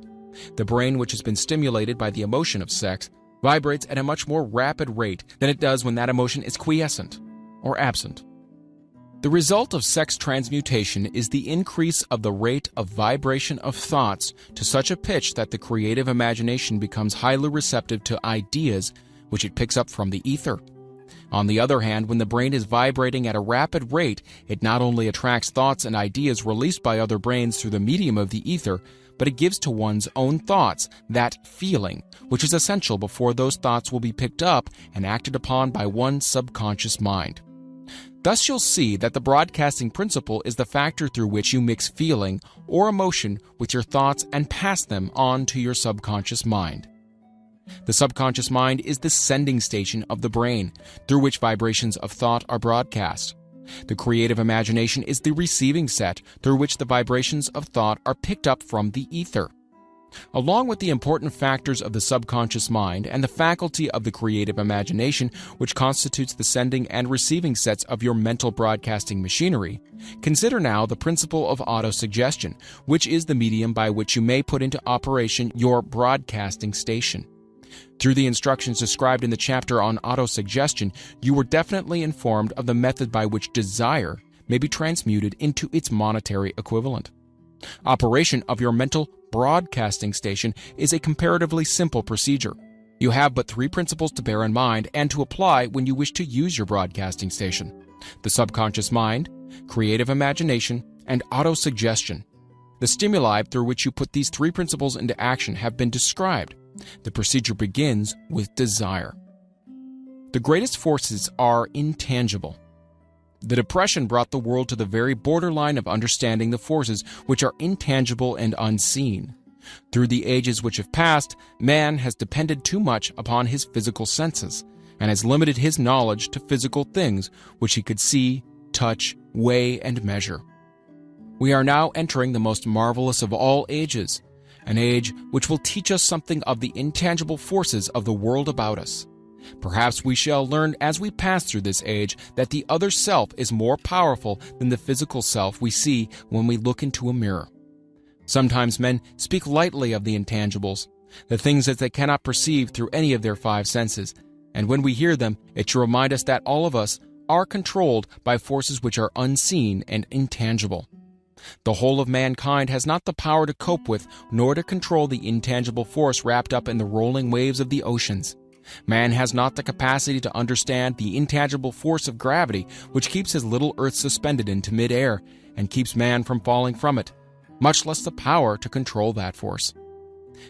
The brain, which has been stimulated by the emotion of sex, vibrates at a much more rapid rate than it does when that emotion is quiescent or absent. The result of sex transmutation is the increase of the rate of vibration of thoughts to such a pitch that the creative imagination becomes highly receptive to ideas which it picks up from the ether. On the other hand, when the brain is vibrating at a rapid rate, it not only attracts thoughts and ideas released by other brains through the medium of the ether, but it gives to one's own thoughts that feeling, which is essential before those thoughts will be picked up and acted upon by one's subconscious mind. Thus you'll see that the broadcasting principle is the factor through which you mix feeling or emotion with your thoughts and pass them on to your subconscious mind. The subconscious mind is the sending station of the brain, through which vibrations of thought are broadcast. The creative imagination is the receiving set, through which the vibrations of thought are picked up from the ether. Along with the important factors of the subconscious mind and the faculty of the creative imagination, which constitutes the sending and receiving sets of your mental broadcasting machinery, consider now the principle of autosuggestion, which is the medium by which you may put into operation your broadcasting station. Through the instructions described in the chapter on autosuggestion, you were definitely informed of the method by which desire may be transmuted into its monetary equivalent. Operation of your mental broadcasting station is a comparatively simple procedure. You have but three principles to bear in mind and to apply when you wish to use your broadcasting station: the subconscious mind, creative imagination, and autosuggestion. The stimuli through which you put these three principles into action have been described. The procedure begins with desire. The greatest forces are intangible. The Depression brought the world to the very borderline of understanding the forces which are intangible and unseen. Through the ages which have passed, man has depended too much upon his physical senses, and has limited his knowledge to physical things which he could see, touch, weigh, and measure. We are now entering the most marvelous of all ages, an age which will teach us something of the intangible forces of the world about us. Perhaps we shall learn as we pass through this age that the other self is more powerful than the physical self we see when we look into a mirror. Sometimes men speak lightly of the intangibles, the things that they cannot perceive through any of their five senses, and when we hear them, it should remind us that all of us are controlled by forces which are unseen and intangible. The whole of mankind has not the power to cope with nor to control the intangible force wrapped up in the rolling waves of the oceans. Man has not the capacity to understand the intangible force of gravity which keeps his little earth suspended into mid-air and keeps man from falling from it, much less the power to control that force.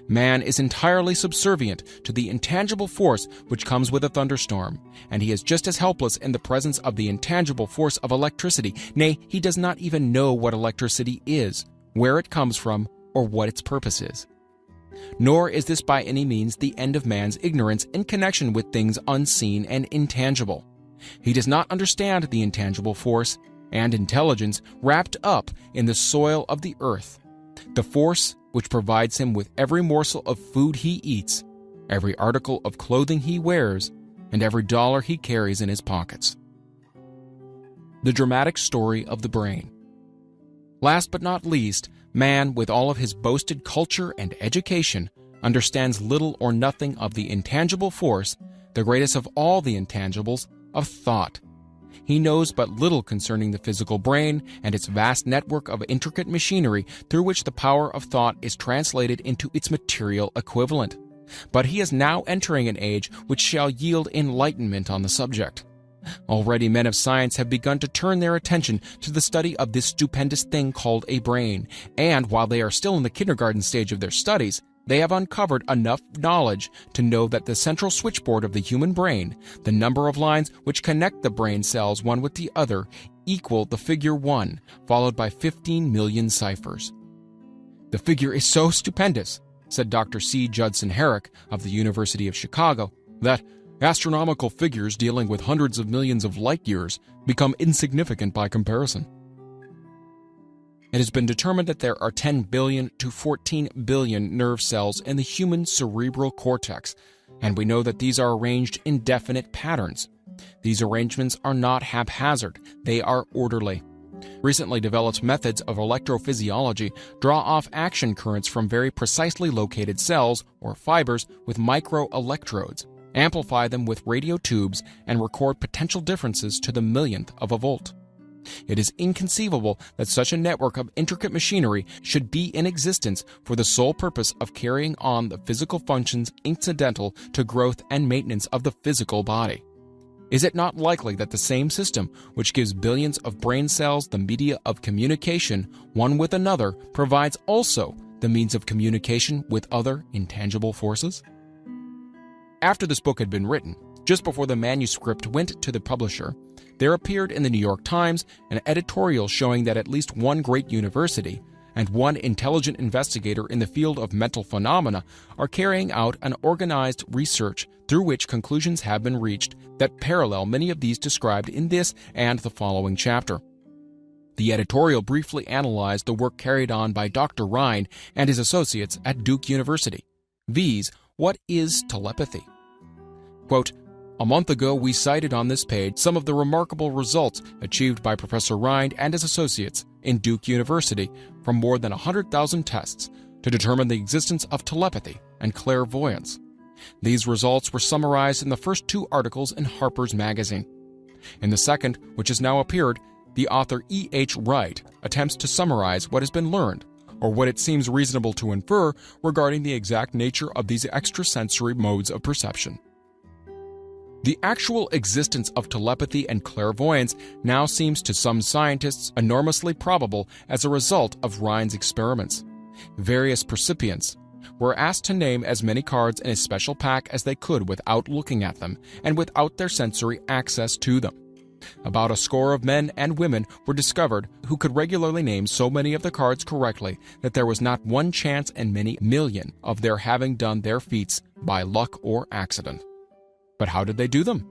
Man is entirely subservient to the intangible force which comes with a thunderstorm, and he is just as helpless in the presence of the intangible force of electricity. Nay, he does not even know what electricity is, where it comes from, or what its purpose is. Nor is this by any means the end of man's ignorance in connection with things unseen and intangible. He does not understand the intangible force and intelligence wrapped up in the soil of the earth, the force which provides him with every morsel of food he eats, every article of clothing he wears, and every dollar he carries in his pockets. The dramatic story of the brain. Last but not least, man, with all of his boasted culture and education, understands little or nothing of the intangible force, the greatest of all the intangibles, of thought. He knows but little concerning the physical brain and its vast network of intricate machinery through which the power of thought is translated into its material equivalent. But he is now entering an age which shall yield enlightenment on the subject. Already men of science have begun to turn their attention to the study of this stupendous thing called a brain, and while they are still in the kindergarten stage of their studies, they have uncovered enough knowledge to know that the central switchboard of the human brain, the number of lines which connect the brain cells one with the other, equal the figure 1, followed by 15 million ciphers. "The figure is so stupendous," said Dr. C. Judson Herrick of the University of Chicago, "that astronomical figures dealing with hundreds of millions of light years become insignificant by comparison." It has been determined that there are 10 billion to 14 billion nerve cells in the human cerebral cortex, and we know that these are arranged in definite patterns. These arrangements are not haphazard, they are orderly. Recently developed methods of electrophysiology draw off action currents from very precisely located cells or fibers with microelectrodes, amplify them with radio tubes, and record potential differences to the millionth of a volt. It is inconceivable that such a network of intricate machinery should be in existence for the sole purpose of carrying on the physical functions incidental to growth and maintenance of the physical body. Is it not likely that the same system, which gives billions of brain cells the media of communication one with another, provides also the means of communication with other intangible forces? After this book had been written, just before the manuscript went to the publisher, there appeared in the New York Times an editorial showing that at least one great university and one intelligent investigator in the field of mental phenomena are carrying out an organized research through which conclusions have been reached that parallel many of these described in this and the following chapter. The editorial briefly analyzed the work carried on by Dr. Rind and his associates at Duke University, viz., what is telepathy? Quote, "A month ago we cited on this page some of the remarkable results achieved by Professor Rind and his associates in Duke University from more than 100,000 tests to determine the existence of telepathy and clairvoyance. These results were summarized in the first 2 articles in Harper's Magazine. In the second, which has now appeared, the author E.H. Wright attempts to summarize what has been learned, or what it seems reasonable to infer regarding the exact nature of these extrasensory modes of perception. The actual existence of telepathy and clairvoyance now seems to some scientists enormously probable as a result of Rind's experiments. Various percipients were asked to name as many cards in a special pack as they could without looking at them and without their sensory access to them. About a score of men and women were discovered who could regularly name so many of the cards correctly that there was not one chance in many million of their having done their feats by luck or accident. But how did they do them?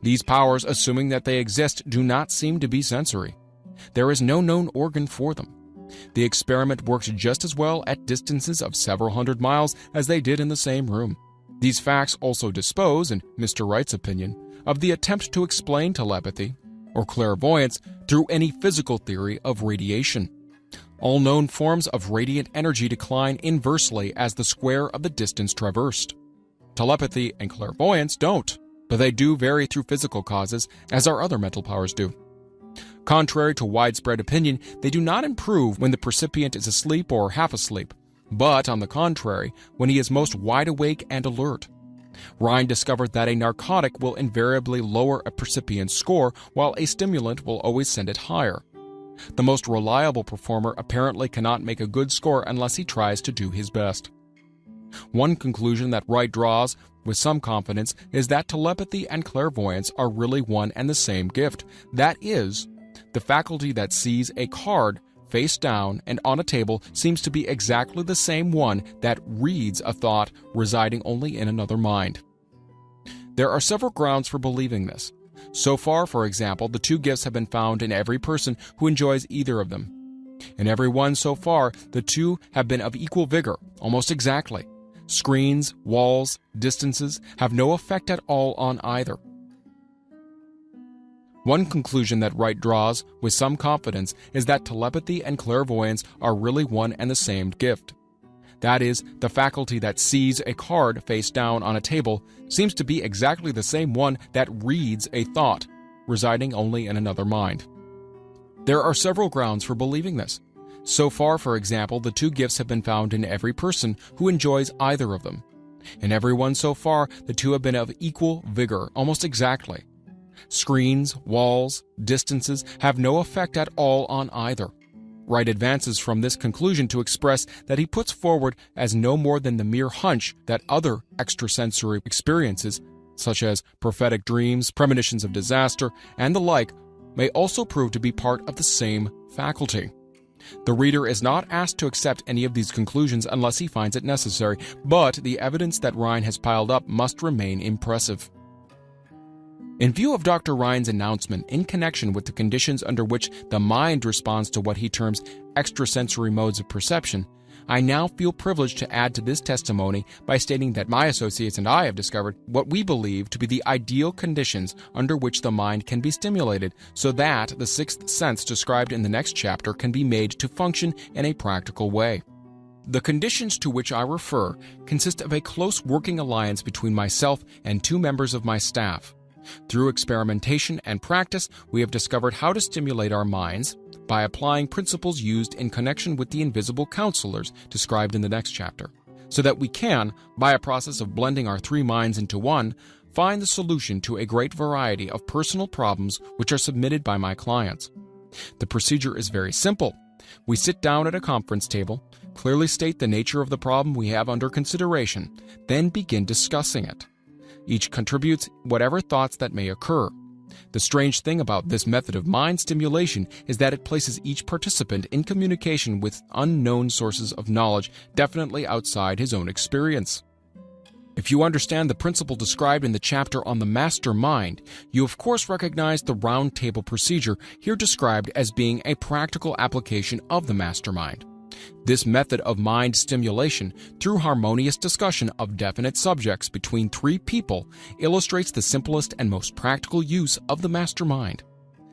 These powers, assuming that they exist, do not seem to be sensory. There is no known organ for them. The experiment worked just as well at distances of several hundred miles as they did in the same room. These facts also dispose, in Mr. Wright's opinion, of the attempt to explain telepathy or clairvoyance through any physical theory of radiation. All known forms of radiant energy decline inversely as the square of the distance traversed. Telepathy and clairvoyance don't, but they do vary through physical causes, as our other mental powers do. Contrary to widespread opinion, they do not improve when the percipient is asleep or half asleep, but, on the contrary, when he is most wide awake and alert. Rind discovered that a narcotic will invariably lower a percipient's score, while a stimulant will always send it higher. The most reliable performer apparently cannot make a good score unless he tries to do his best. One conclusion that Wright draws with some confidence is that telepathy and clairvoyance are really one and the same gift. That is, the faculty that sees a card face down and on a table seems to be exactly the same one that reads a thought residing only in another mind. There are several grounds for believing this. So far, for example, the 2 gifts have been found in every person who enjoys either of them. In every one so far, the 2 have been of equal vigor, almost exactly. Screens, walls, distances have no effect at all on either. One conclusion that Wright draws with some confidence is that telepathy and clairvoyance are really one and the same gift. That is, the faculty that sees a card face down on a table seems to be exactly the same one that reads a thought, residing only in another mind. There are several grounds for believing this. So far, for example, the 2 gifts have been found in every person who enjoys either of them. In every one so far, the 2 have been of equal vigor, almost exactly. Screens, walls, distances have no effect at all on either. Wright advances from this conclusion to express that he puts forward as no more than the mere hunch that other extrasensory experiences, such as prophetic dreams, premonitions of disaster, and the like, may also prove to be part of the same faculty. The reader is not asked to accept any of these conclusions unless he finds it necessary, but the evidence that Rhine has piled up must remain impressive. In view of Dr. Rhine's announcement in connection with the conditions under which the mind responds to what he terms extrasensory modes of perception, I now feel privileged to add to this testimony by stating that my associates and I have discovered what we believe to be the ideal conditions under which the mind can be stimulated so that the sixth sense described in the next chapter can be made to function in a practical way. The conditions to which I refer consist of a close working alliance between myself and two members of my staff. Through experimentation and practice, we have discovered how to stimulate our minds by applying principles used in connection with the invisible counselors described in the next chapter, so that we can, by a process of blending our three minds into one, find the solution to a great variety of personal problems which are submitted by my clients. The procedure is very simple. We sit down at a conference table, clearly state the nature of the problem we have under consideration, then begin discussing it. Each contributes whatever thoughts that may occur. The strange thing about this method of mind stimulation is that it places each participant in communication with unknown sources of knowledge definitely outside his own experience. If you understand the principle described in the chapter on the master mind, you of course recognize the round table procedure here described as being a practical application of the mastermind. This method of mind stimulation, through harmonious discussion of definite subjects between three people, illustrates the simplest and most practical use of the mastermind.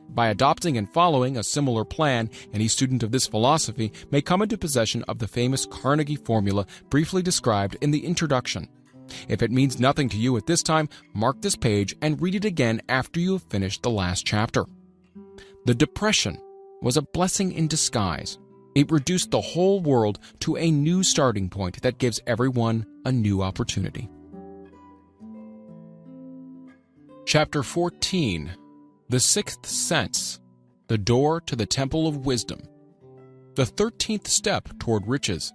By adopting and following a similar plan, any student of this philosophy may come into possession of the famous Carnegie formula briefly described in the introduction. If it means nothing to you at this time, mark this page and read it again after you have finished the last chapter. The Depression was a blessing in disguise. It reduced the whole world to a new starting point that gives everyone a new opportunity. Chapter 14. The Sixth Sense, the Door to the Temple of Wisdom, the 13th Step Toward Riches.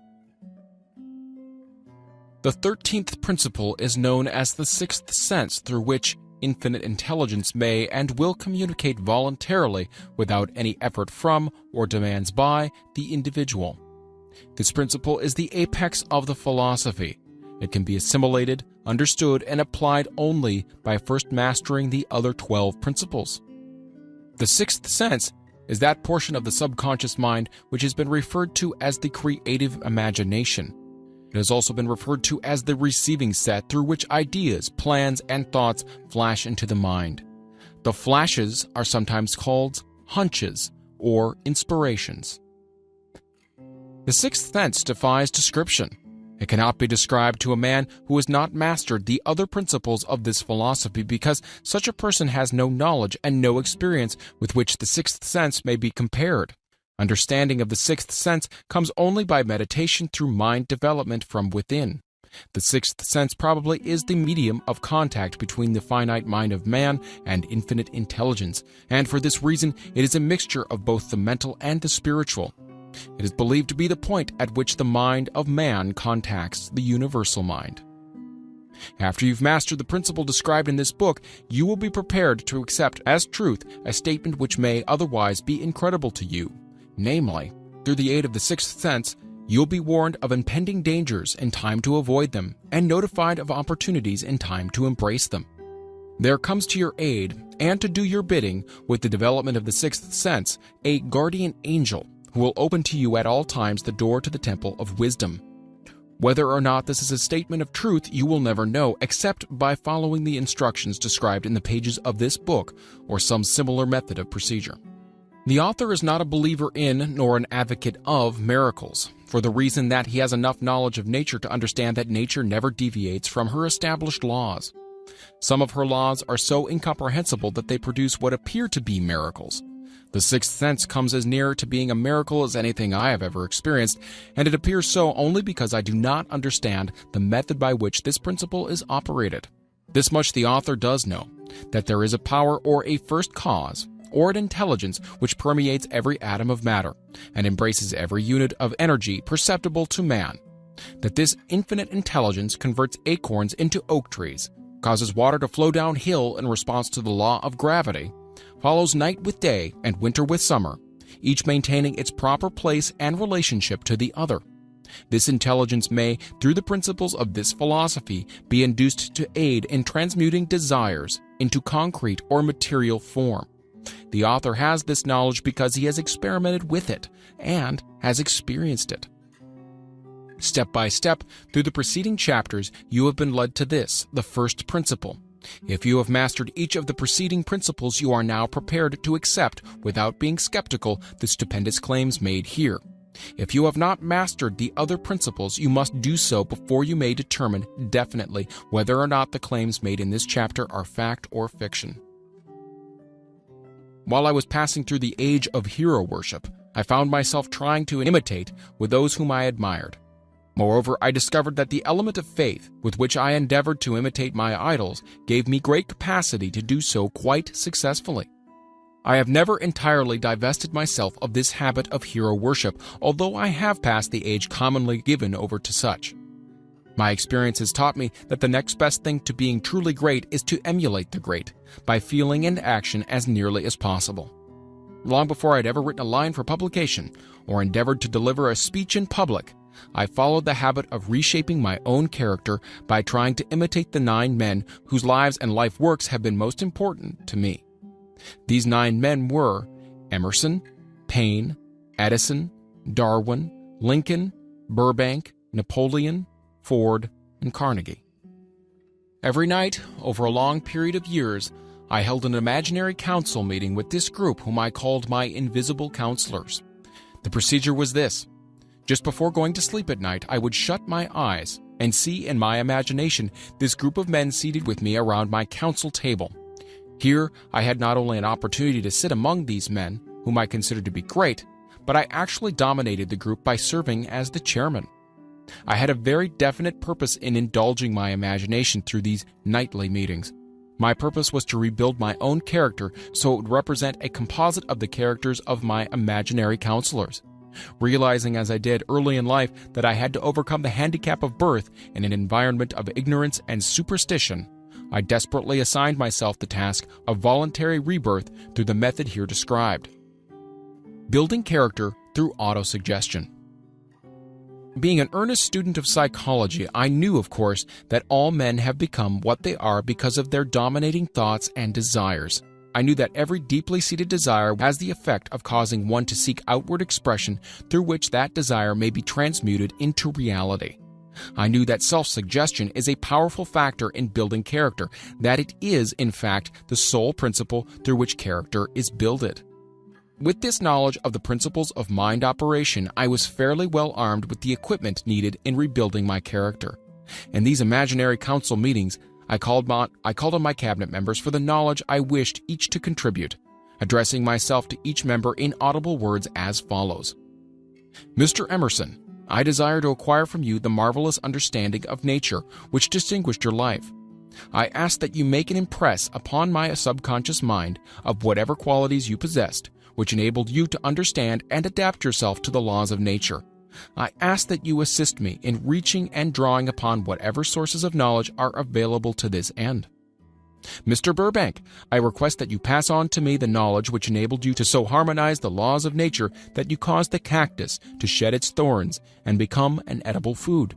The 13th principle is known as the sixth sense, through which infinite intelligence may and will communicate voluntarily without any effort from or demands by the individual. This principle is the apex of the philosophy. It can be assimilated, understood, and applied only by first mastering the other 12 principles. The sixth sense is that portion of the subconscious mind which has been referred to as the creative imagination. It has also been referred to as the receiving set through which ideas, plans, and thoughts flash into the mind. The flashes are sometimes called hunches or inspirations. The sixth sense defies description. It cannot be described to a man who has not mastered the other principles of this philosophy because such a person has no knowledge and no experience with which the sixth sense may be compared. Understanding of the sixth sense comes only by meditation through mind development from within. The sixth sense probably is the medium of contact between the finite mind of man and infinite intelligence, and for this reason it is a mixture of both the mental and the spiritual. It is believed to be the point at which the mind of man contacts the universal mind. After you've mastered the principle described in this book, you will be prepared to accept as truth a statement which may otherwise be incredible to you. Namely, through the aid of the sixth sense, you'll be warned of impending dangers in time to avoid them, and notified of opportunities in time to embrace them. There comes to your aid, and to do your bidding with the development of the sixth sense, a guardian angel who will open to you at all times the door to the temple of wisdom. Whether or not this is a statement of truth, you will never know except by following the instructions described in the pages of this book or some similar method of procedure. The author is not a believer in nor an advocate of miracles, for the reason that he has enough knowledge of nature to understand that nature never deviates from her established laws. Some of her laws are so incomprehensible that they produce what appear to be miracles. The sixth sense comes as near to being a miracle as anything I have ever experienced, and it appears so only because I do not understand the method by which this principle is operated. This much the author does know, that there is a power or a first cause, or an intelligence which permeates every atom of matter, and embraces every unit of energy perceptible to man. That this infinite intelligence converts acorns into oak trees, causes water to flow downhill in response to the law of gravity, follows night with day and winter with summer, each maintaining its proper place and relationship to the other. This intelligence may, through the principles of this philosophy, be induced to aid in transmuting desires into concrete or material form. The author has this knowledge because he has experimented with it and has experienced it. Step by step, through the preceding chapters, you have been led to this, the first principle. If you have mastered each of the preceding principles, you are now prepared to accept, without being skeptical, the stupendous claims made here. If you have not mastered the other principles, you must do so before you may determine definitely whether or not the claims made in this chapter are fact or fiction. While I was passing through the age of hero worship, I found myself trying to imitate with those whom I admired. Moreover, I discovered that the element of faith with which I endeavored to imitate my idols gave me great capacity to do so quite successfully. I have never entirely divested myself of this habit of hero worship, although I have passed the age commonly given over to such. My experience has taught me that the next best thing to being truly great is to emulate the great, by feeling and action as nearly as possible. Long before I had ever written a line for publication, or endeavored to deliver a speech in public, I followed the habit of reshaping my own character by trying to imitate the 9 men whose lives and life works have been most important to me. These 9 men were Emerson, Paine, Edison, Darwin, Lincoln, Burbank, Napoleon, Ford, and Carnegie. Every night, over a long period of years, I held an imaginary council meeting with this group whom I called my invisible counselors. The procedure was this. Just before going to sleep at night, I would shut my eyes and see in my imagination this group of men seated with me around my council table. Here, I had not only an opportunity to sit among these men, whom I considered to be great, but I actually dominated the group by serving as the chairman. I had a very definite purpose in indulging my imagination through these nightly meetings. My purpose was to rebuild my own character so it would represent a composite of the characters of my imaginary counselors. Realizing as I did early in life that I had to overcome the handicap of birth in an environment of ignorance and superstition, I desperately assigned myself the task of voluntary rebirth through the method here described. Building character through autosuggestion. Being an earnest student of psychology, I knew, of course, that all men have become what they are because of their dominating thoughts and desires. I knew that every deeply seated desire has the effect of causing one to seek outward expression through which that desire may be transmuted into reality. I knew that self-suggestion is a powerful factor in building character, that it is, in fact, the sole principle through which character is builded. With this knowledge of the principles of mind operation, I was fairly well armed with the equipment needed in rebuilding my character. In these imaginary council meetings, I called on my cabinet members for the knowledge I wished each to contribute, addressing myself to each member in audible words as follows. Mr. Emerson, I desire to acquire from you the marvelous understanding of nature which distinguished your life. I ask that you make an impress upon my subconscious mind of whatever qualities you possessed, which enabled you to understand and adapt yourself to the laws of nature. I ask that you assist me in reaching and drawing upon whatever sources of knowledge are available to this end. Mr. Burbank, I request that you pass on to me the knowledge which enabled you to so harmonize the laws of nature that you caused the cactus to shed its thorns and become an edible food.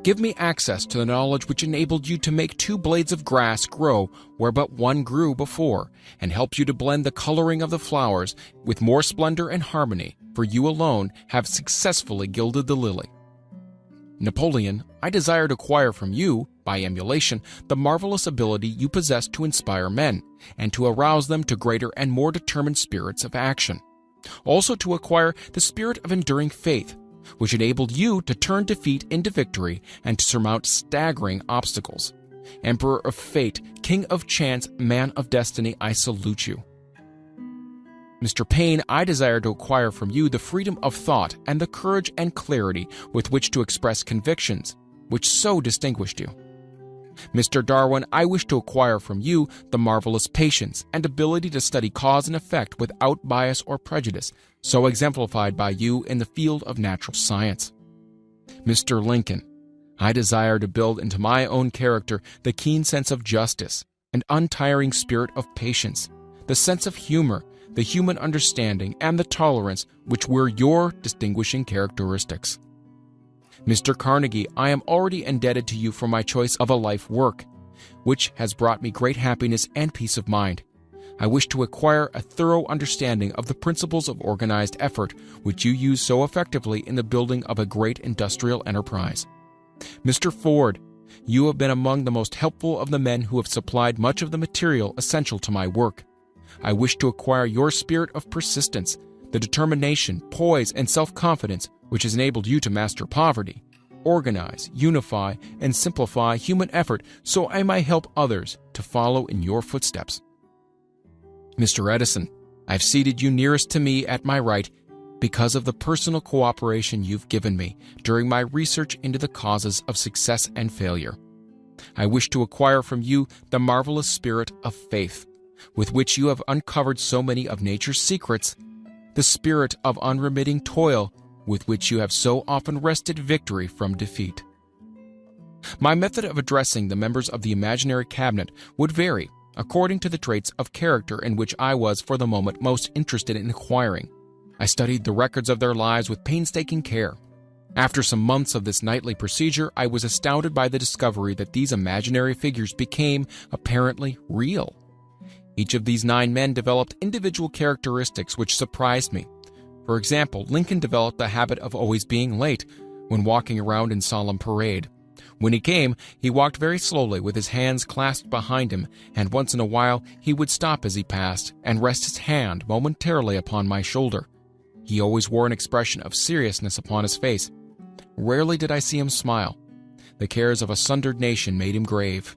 Give me access to the knowledge which enabled you to make 2 blades of grass grow where but one grew before, and helped you to blend the coloring of the flowers with more splendor and harmony, for you alone have successfully gilded the lily. Napoleon, I desire to acquire from you, by emulation, the marvelous ability you possess to inspire men, and to arouse them to greater and more determined spirits of action. Also to acquire the spirit of enduring faith, which enabled you to turn defeat into victory and to surmount staggering obstacles. Emperor of fate, king of chance, man of destiny, I salute you. Mr. Paine, I desire to acquire from you the freedom of thought and the courage and clarity with which to express convictions, which so distinguished you. Mr. Darwin, I wish to acquire from you the marvelous patience and ability to study cause and effect without bias or prejudice, so exemplified by you in the field of natural science. Mr. Lincoln, I desire to build into my own character the keen sense of justice and untiring spirit of patience, the sense of humor, the human understanding, and the tolerance which were your distinguishing characteristics. Mr. Carnegie, I am already indebted to you for my choice of a life work, which has brought me great happiness and peace of mind. I wish to acquire a thorough understanding of the principles of organized effort which you use so effectively in the building of a great industrial enterprise. Mr. Ford, you have been among the most helpful of the men who have supplied much of the material essential to my work. I wish to acquire your spirit of persistence, the determination, poise, and self-confidence which has enabled you to master poverty, organize, unify, and simplify human effort so I may help others to follow in your footsteps. Mr. Edison, I've seated you nearest to me at my right because of the personal cooperation you've given me during my research into the causes of success and failure. I wish to acquire from you the marvelous spirit of faith, with which you have uncovered so many of nature's secrets, the spirit of unremitting toil, with which you have so often wrested victory from defeat. My method of addressing the members of the imaginary cabinet would vary according to the traits of character in which I was for the moment most interested in acquiring. I studied the records of their lives with painstaking care. After some months of this nightly procedure, I was astounded by the discovery that these imaginary figures became apparently real. Each of these 9 men developed individual characteristics which surprised me. For example, Lincoln developed the habit of always being late when walking around in solemn parade. When he came, he walked very slowly with his hands clasped behind him, and once in a while he would stop as he passed and rest his hand momentarily upon my shoulder. He always wore an expression of seriousness upon his face. Rarely did I see him smile. The cares of a sundered nation made him grave.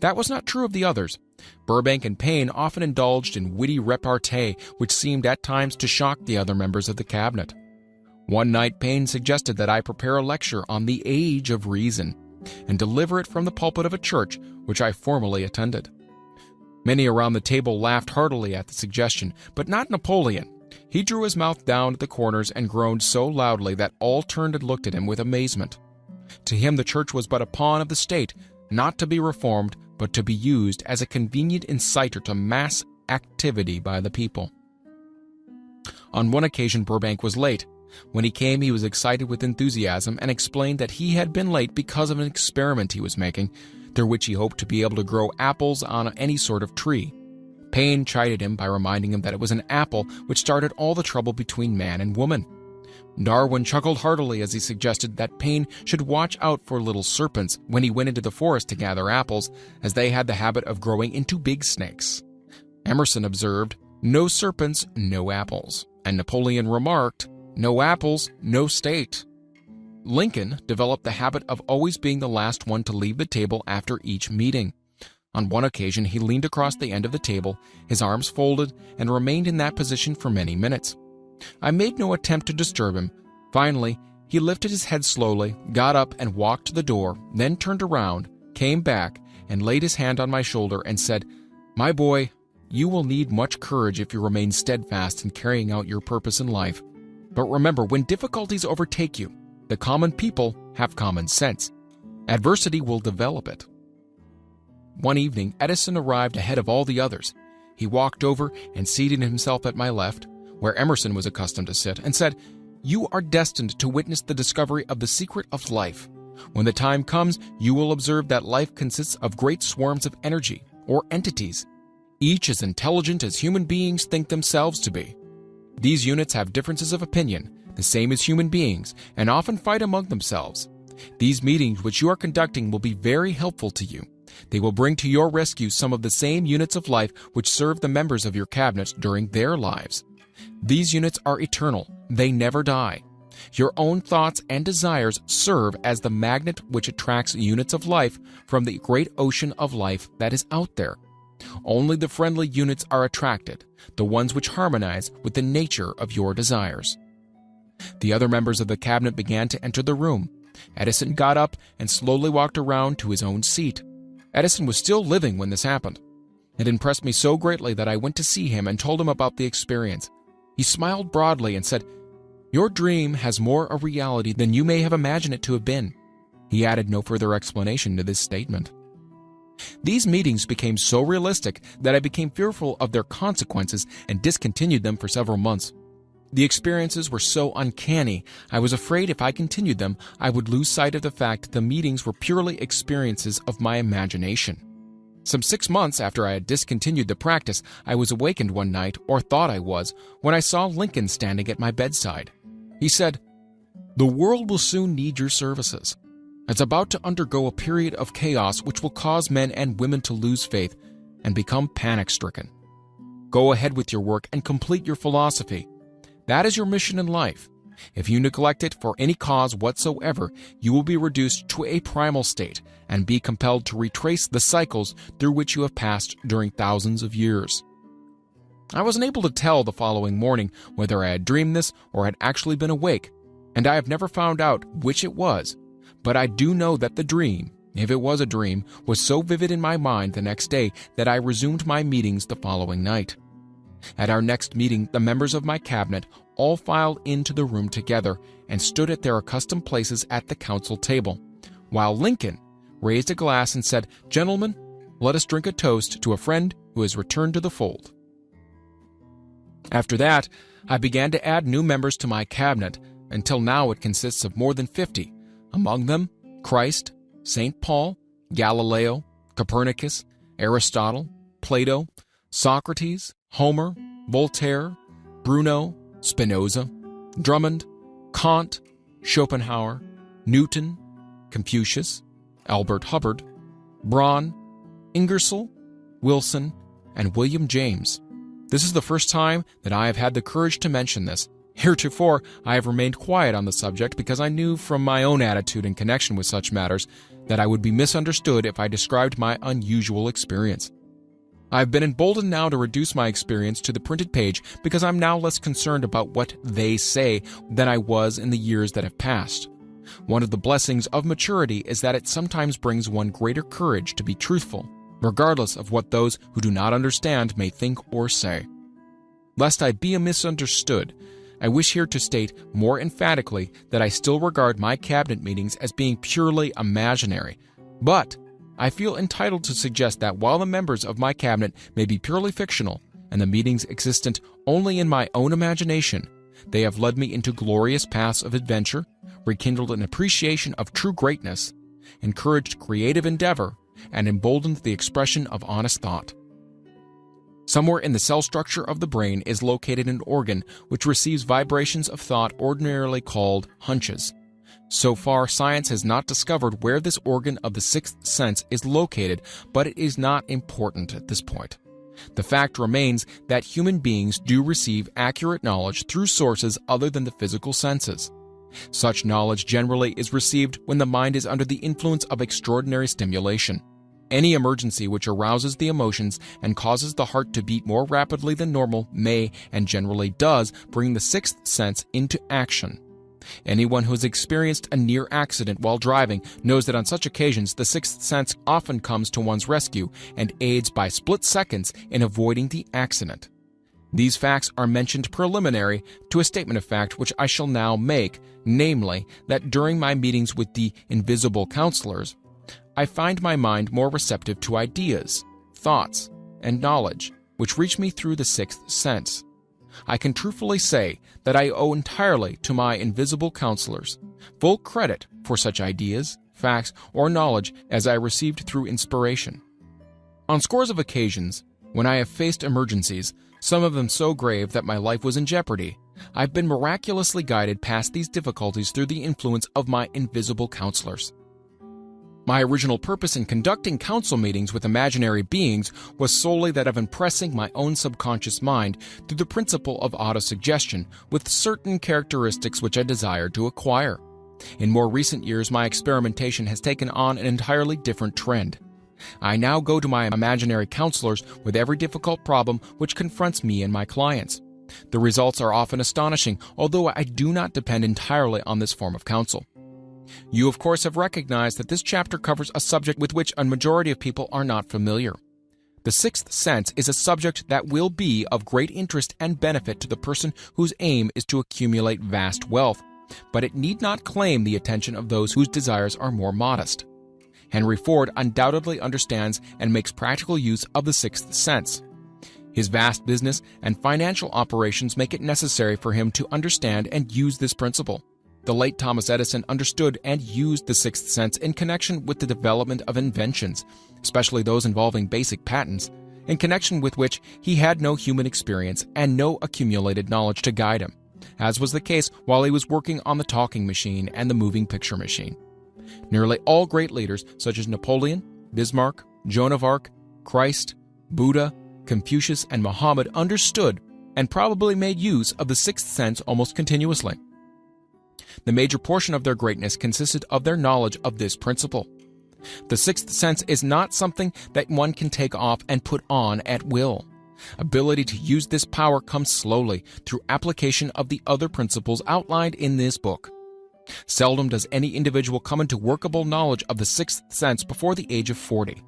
That was not true of the others. Burbank and Payne often indulged in witty repartee which seemed at times to shock the other members of the cabinet. One night Payne suggested that I prepare a lecture on the age of reason and deliver it from the pulpit of a church which I formerly attended. Many around the table laughed heartily at the suggestion, but not Napoleon. He drew his mouth down at the corners and groaned so loudly that all turned and looked at him with amazement. To him the church was but a pawn of the state, not to be reformed, but to be used as a convenient inciter to mass activity by the people. On one occasion Burbank was late. When he came, he was excited with enthusiasm and explained that he had been late because of an experiment he was making, through which he hoped to be able to grow apples on any sort of tree. Payne chided him by reminding him that it was an apple which started all the trouble between man and woman. Darwin chuckled heartily as he suggested that Payne should watch out for little serpents when he went into the forest to gather apples, as they had the habit of growing into big snakes. Emerson observed, "No serpents, no apples," and Napoleon remarked, "No apples, no state." Lincoln developed the habit of always being the last one to leave the table after each meeting. On one occasion, he leaned across the end of the table, his arms folded, and remained in that position for many minutes. I made no attempt to disturb him. Finally, he lifted his head slowly, got up and walked to the door, then turned around, came back, and laid his hand on my shoulder and said, "My boy, you will need much courage if you remain steadfast in carrying out your purpose in life. But remember, when difficulties overtake you, the common people have common sense. Adversity will develop it." One evening, Edison arrived ahead of all the others. He walked over and seated himself at my left, where Emerson was accustomed to sit, and said, "You are destined to witness the discovery of the secret of life. When the time comes, you will observe that life consists of great swarms of energy, or entities, each as intelligent as human beings think themselves to be. These units have differences of opinion, the same as human beings, and often fight among themselves. These meetings which you are conducting will be very helpful to you. They will bring to your rescue some of the same units of life which serve the members of your cabinet during their lives. These units are eternal. They never die. Your own thoughts and desires serve as the magnet which attracts units of life from the great ocean of life that is out there. Only the friendly units are attracted, the ones which harmonize with the nature of your desires." The other members of the cabinet began to enter the room. Edison got up and slowly walked around to his own seat. Edison was still living when this happened. It impressed me so greatly that I went to see him and told him about the experience. He smiled broadly and said, "Your dream has more a reality than you may have imagined it to have been." He added no further explanation to this statement. These meetings became so realistic that I became fearful of their consequences and discontinued them for several months. The experiences were so uncanny, I was afraid if I continued them, I would lose sight of the fact that the meetings were purely experiences of my imagination. Some 6 months after I had discontinued the practice, I was awakened one night, or thought I was, when I saw Lincoln standing at my bedside. He said, "The world will soon need your services. It's about to undergo a period of chaos which will cause men and women to lose faith and become panic-stricken. Go ahead with your work and complete your philosophy. That is your mission in life. If you neglect it for any cause whatsoever, you will be reduced to a primal state and be compelled to retrace the cycles through which you have passed during thousands of years." I was unable to tell the following morning whether I had dreamed this or had actually been awake, and I have never found out which it was, but I do know that the dream, if it was a dream, was so vivid in my mind the next day that I resumed my meetings the following night. At our next meeting, the members of my cabinet all filed into the room together and stood at their accustomed places at the council table, while Lincoln raised a glass and said, "Gentlemen, let us drink a toast to a friend who has returned to the fold." After that, I began to add new members to my cabinet, until now it consists of more than 50, among them Christ, St. Paul, Galileo, Copernicus, Aristotle, Plato, Socrates, Homer, Voltaire, Bruno, Spinoza, Drummond, Kant, Schopenhauer, Newton, Confucius, Albert Hubbard, Braun, Ingersoll, Wilson, and William James. This is the first time that I have had the courage to mention this. Heretofore, I have remained quiet on the subject because I knew from my own attitude in connection with such matters that I would be misunderstood if I described my unusual experience. I have been emboldened now to reduce my experience to the printed page because I'm now less concerned about what they say than I was in the years that have passed. One of the blessings of maturity is that it sometimes brings one greater courage to be truthful, regardless of what those who do not understand may think or say. Lest I be misunderstood, I wish here to state more emphatically that I still regard my cabinet meetings as being purely imaginary, but I feel entitled to suggest that while the members of my cabinet may be purely fictional and the meetings existent only in my own imagination, they have led me into glorious paths of adventure, rekindled an appreciation of true greatness, encouraged creative endeavor, and emboldened the expression of honest thought. Somewhere in the cell structure of the brain is located an organ which receives vibrations of thought ordinarily called hunches. So far, science has not discovered where this organ of the sixth sense is located, but it is not important at this point. The fact remains that human beings do receive accurate knowledge through sources other than the physical senses. Such knowledge generally is received when the mind is under the influence of extraordinary stimulation. Any emergency which arouses the emotions and causes the heart to beat more rapidly than normal may, and generally does, bring the sixth sense into action. Anyone who has experienced a near accident while driving knows that on such occasions the sixth sense often comes to one's rescue and aids by split seconds in avoiding the accident. These facts are mentioned preliminary to a statement of fact which I shall now make, namely, that during my meetings with the invisible counselors, I find my mind more receptive to ideas, thoughts, and knowledge which reach me through the sixth sense. I can truthfully say that I owe entirely to my invisible counselors full credit for such ideas, facts, or knowledge as I received through inspiration. On scores of occasions, when I have faced emergencies, some of them so grave that my life was in jeopardy, I've been miraculously guided past these difficulties through the influence of my invisible counselors. My original purpose in conducting council meetings with imaginary beings was solely that of impressing my own subconscious mind through the principle of autosuggestion with certain characteristics which I desired to acquire. In more recent years, my experimentation has taken on an entirely different trend. I now go to my imaginary counselors with every difficult problem which confronts me and my clients. The results are often astonishing, although I do not depend entirely on this form of counsel. You, of course, have recognized that this chapter covers a subject with which a majority of people are not familiar. The sixth sense is a subject that will be of great interest and benefit to the person whose aim is to accumulate vast wealth, but it need not claim the attention of those whose desires are more modest. Henry Ford undoubtedly understands and makes practical use of the sixth sense. His vast business and financial operations make it necessary for him to understand and use this principle. The late Thomas Edison understood and used the sixth sense in connection with the development of inventions, especially those involving basic patents, in connection with which he had no human experience and no accumulated knowledge to guide him, as was the case while he was working on the talking machine and the moving picture machine. Nearly all great leaders, such as Napoleon, Bismarck, Joan of Arc, Christ, Buddha, Confucius, and Muhammad, understood and probably made use of the sixth sense almost continuously. The major portion of their greatness consisted of their knowledge of this principle. The sixth sense is not something that one can take off and put on at will. Ability to use this power comes slowly through application of the other principles outlined in this book. Seldom does any individual come into workable knowledge of the sixth sense before the age of 40.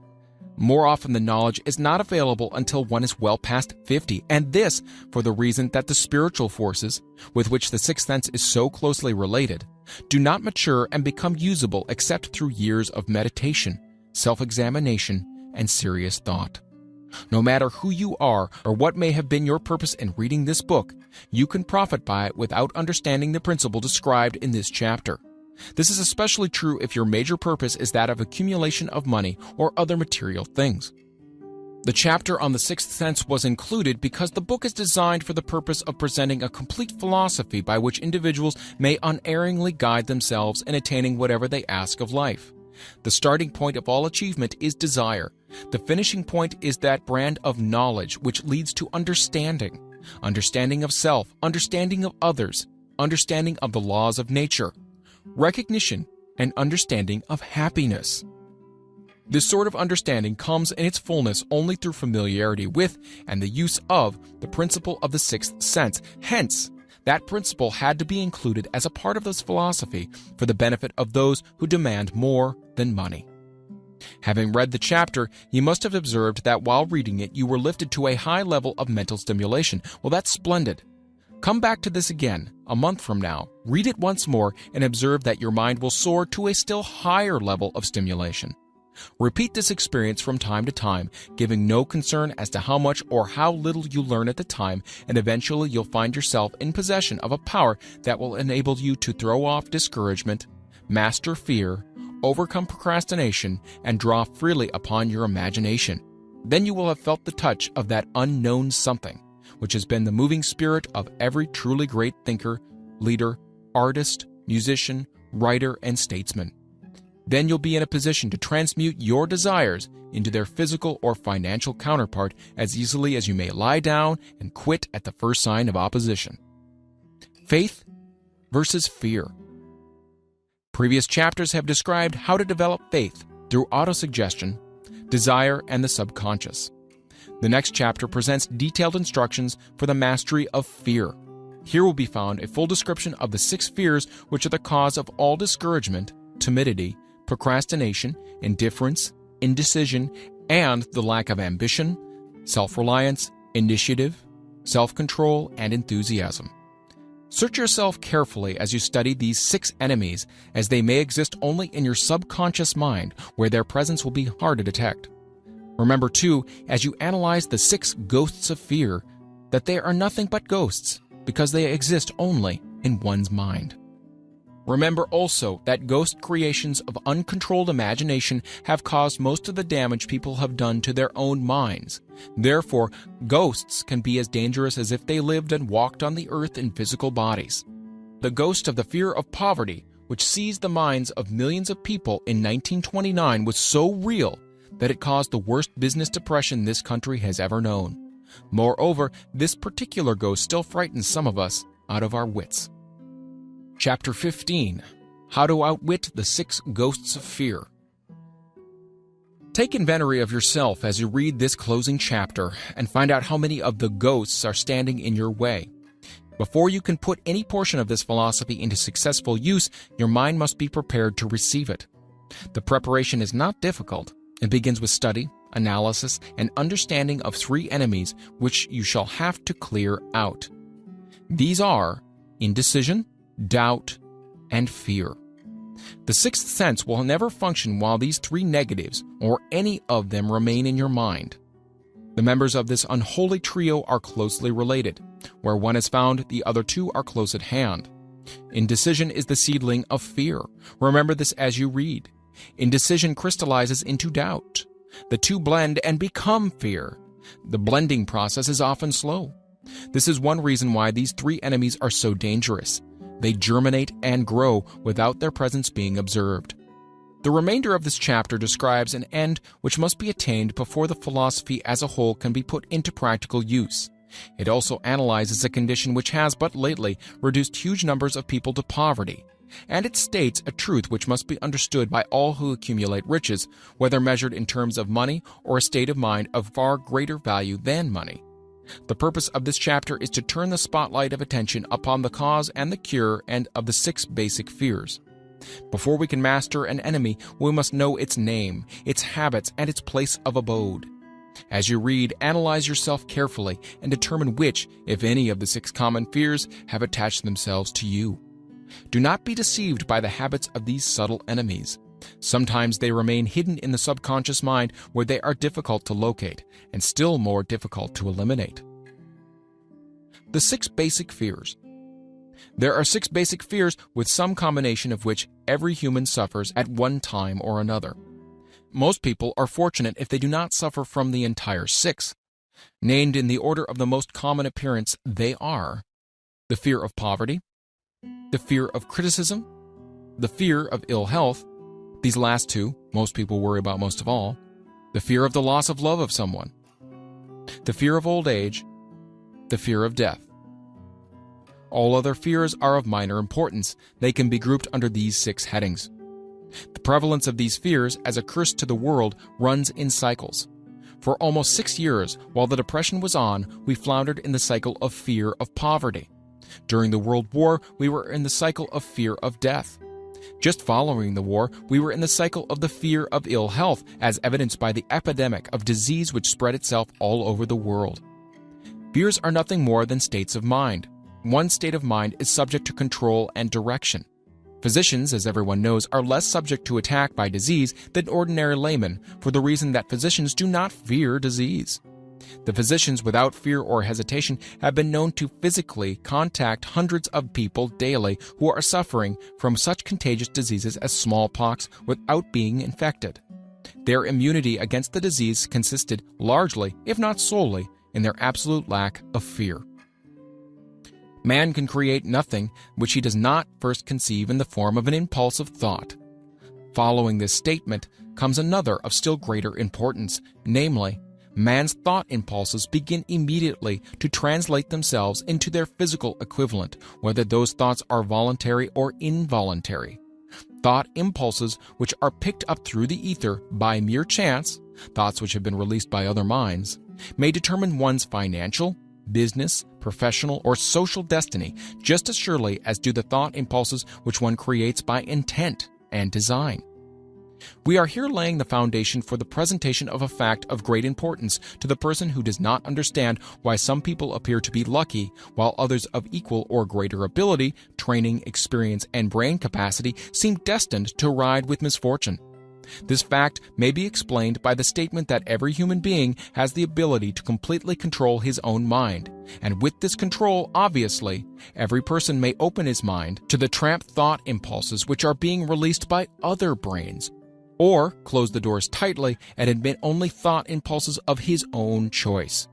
More often, the knowledge is not available until one is well past 50, and this for the reason that the spiritual forces, with which the sixth sense is so closely related, do not mature and become usable except through years of meditation, self-examination, and serious thought. No matter who you are or what may have been your purpose in reading this book, you can profit by it without understanding the principle described in this chapter. This is especially true if your major purpose is that of accumulation of money or other material things. The chapter on the sixth sense was included because the book is designed for the purpose of presenting a complete philosophy by which individuals may unerringly guide themselves in attaining whatever they ask of life. The starting point of all achievement is desire. The finishing point is that brand of knowledge which leads to understanding. Understanding of self, understanding of others, understanding of the laws of nature, recognition, and understanding of happiness. This sort of understanding comes in its fullness only through familiarity with and the use of the principle of the sixth sense. Hence, that principle had to be included as a part of this philosophy for the benefit of those who demand more than money. Having read the chapter, you must have observed that while reading it, you were lifted to a high level of mental stimulation. Well, that's splendid. Come back to this again a month from now, read it once more, and observe that your mind will soar to a still higher level of stimulation. Repeat this experience from time to time, giving no concern as to how much or how little you learn at the time, and eventually you'll find yourself in possession of a power that will enable you to throw off discouragement, master fear, overcome procrastination, and draw freely upon your imagination. Then you will have felt the touch of that unknown something, which has been the moving spirit of every truly great thinker, leader, artist, musician, writer, and statesman. Then you'll be in a position to transmute your desires into their physical or financial counterpart as easily as you may lie down and quit at the first sign of opposition. Faith versus fear. Previous chapters have described how to develop faith through autosuggestion, desire, and the subconscious. The next chapter presents detailed instructions for the mastery of fear. Here will be found a full description of the 6 fears which are the cause of all discouragement, timidity, procrastination, indifference, indecision, and the lack of ambition, self-reliance, initiative, self-control, and enthusiasm. Search yourself carefully as you study these 6 enemies, as they may exist only in your subconscious mind, where their presence will be hard to detect. Remember, too, as you analyze the 6 ghosts of fear, that they are nothing but ghosts, because they exist only in one's mind. Remember also that ghost creations of uncontrolled imagination have caused most of the damage people have done to their own minds. Therefore, ghosts can be as dangerous as if they lived and walked on the earth in physical bodies. The ghost of the fear of poverty, which seized the minds of millions of people in 1929, was so real that it caused the worst business depression this country has ever known. Moreover, this particular ghost still frightens some of us out of our wits. Chapter 15. How to Outwit the 6 Ghosts of Fear. Take inventory of yourself as you read this closing chapter and find out how many of the ghosts are standing in your way. Before you can put any portion of this philosophy into successful use, your mind must be prepared to receive it. The preparation is not difficult. It begins with study, analysis, and understanding of 3 enemies which you shall have to clear out. These are indecision, doubt, and fear. The sixth sense will never function while these three negatives, or any of them, remain in your mind. The members of this unholy trio are closely related. Where one is found, the other two are close at hand. Indecision is the seedling of fear. Remember this as you read. Indecision crystallizes into doubt. The two blend and become fear. The blending process is often slow. This is one reason why these three enemies are so dangerous. They germinate and grow without their presence being observed. The remainder of this chapter describes an end which must be attained before the philosophy as a whole can be put into practical use. It also analyzes a condition which has but lately reduced huge numbers of people to poverty, and it states a truth which must be understood by all who accumulate riches, whether measured in terms of money or a state of mind of far greater value than money. The purpose of this chapter is to turn the spotlight of attention upon the cause and the cure and of the 6 basic fears. Before we can master an enemy, we must know its name, its habits, and its place of abode. As you read, analyze yourself carefully and determine which, if any, of the 6 common fears have attached themselves to you. Do not be deceived by the habits of these subtle enemies. Sometimes they remain hidden in the subconscious mind where they are difficult to locate and still more difficult to eliminate. The 6 basic fears. There are 6 basic fears with some combination of which every human suffers at one time or another. Most people are fortunate if they do not suffer from the entire 6. Named in the order of the most common appearance, they are the fear of poverty, the fear of criticism, the fear of ill health. These last 2, most people worry about most of all. The fear of the loss of love of someone. The fear of old age. The fear of death. All other fears are of minor importance. They can be grouped under these 6 headings. The prevalence of these fears as a curse to the world runs in cycles. For almost 6 years, while the Depression was on, we floundered in the cycle of fear of poverty. During the World War, we were in the cycle of fear of death. Just following the war, we were in the cycle of the fear of ill health, as evidenced by the epidemic of disease which spread itself all over the world. Fears are nothing more than states of mind. One state of mind is subject to control and direction. Physicians, as everyone knows, are less subject to attack by disease than ordinary laymen, for the reason that physicians do not fear disease. The physicians, without fear or hesitation, have been known to physically contact hundreds of people daily who are suffering from such contagious diseases as smallpox without being infected. Their immunity against the disease consisted largely, if not solely, in their absolute lack of fear. Man can create nothing which he does not first conceive in the form of an impulsive thought. Following this statement comes another of still greater importance, namely, man's thought impulses begin immediately to translate themselves into their physical equivalent, whether those thoughts are voluntary or involuntary. Thought impulses which are picked up through the ether by mere chance, thoughts which have been released by other minds, may determine one's financial, business, professional, or social destiny just as surely as do the thought impulses which one creates by intent and design. We are here laying the foundation for the presentation of a fact of great importance to the person who does not understand why some people appear to be lucky, while others of equal or greater ability, training, experience, and brain capacity seem destined to ride with misfortune. This fact may be explained by the statement that every human being has the ability to completely control his own mind, and with this control, obviously, every person may open his mind to the tramp thought impulses which are being released by other brains, or close the doors tightly and admit only thought impulses of his own choice.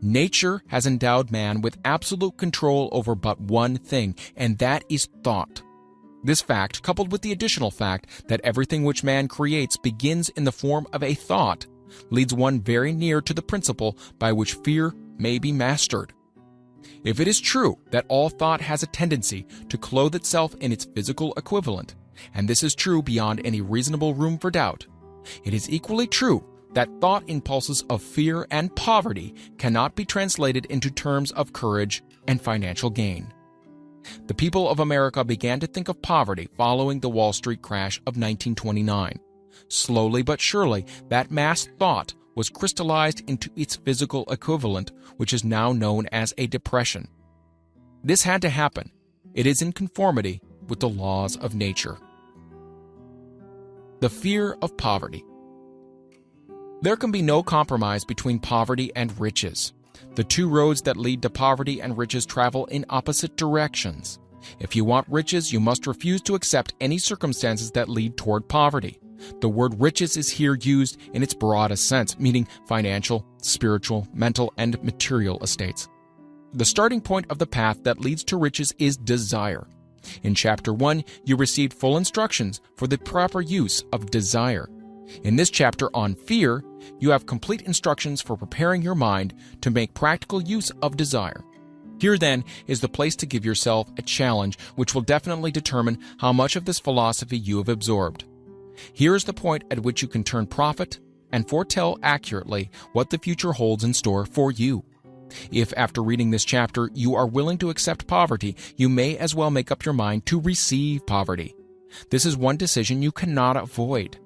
Nature has endowed man with absolute control over but one thing, and that is thought. This fact, coupled with the additional fact that everything which man creates begins in the form of a thought, leads one very near to the principle by which fear may be mastered. If it is true that all thought has a tendency to clothe itself in its physical equivalent, and this is true beyond any reasonable room for doubt, it is equally true that thought impulses of fear and poverty cannot be translated into terms of courage and financial gain. The people of America began to think of poverty following the Wall Street crash of 1929. Slowly but surely, that mass thought was crystallized into its physical equivalent, which is now known as a depression. This had to happen. It is in conformity with the laws of nature. The fear of poverty. There can be no compromise between poverty and riches. The two roads that lead to poverty and riches travel in opposite directions. If you want riches, you must refuse to accept any circumstances that lead toward poverty. The word riches is here used in its broadest sense, meaning financial, spiritual, mental, and material estates. The starting point of the path that leads to riches is desire. In Chapter 1, you received full instructions for the proper use of desire. In this chapter on fear, you have complete instructions for preparing your mind to make practical use of desire. Here, then, is the place to give yourself a challenge which will definitely determine how much of this philosophy you have absorbed. Here is the point at which you can turn prophet and foretell accurately what the future holds in store for you. If, after reading this chapter, you are willing to accept poverty, you may as well make up your mind to receive poverty. This is one decision you cannot avoid.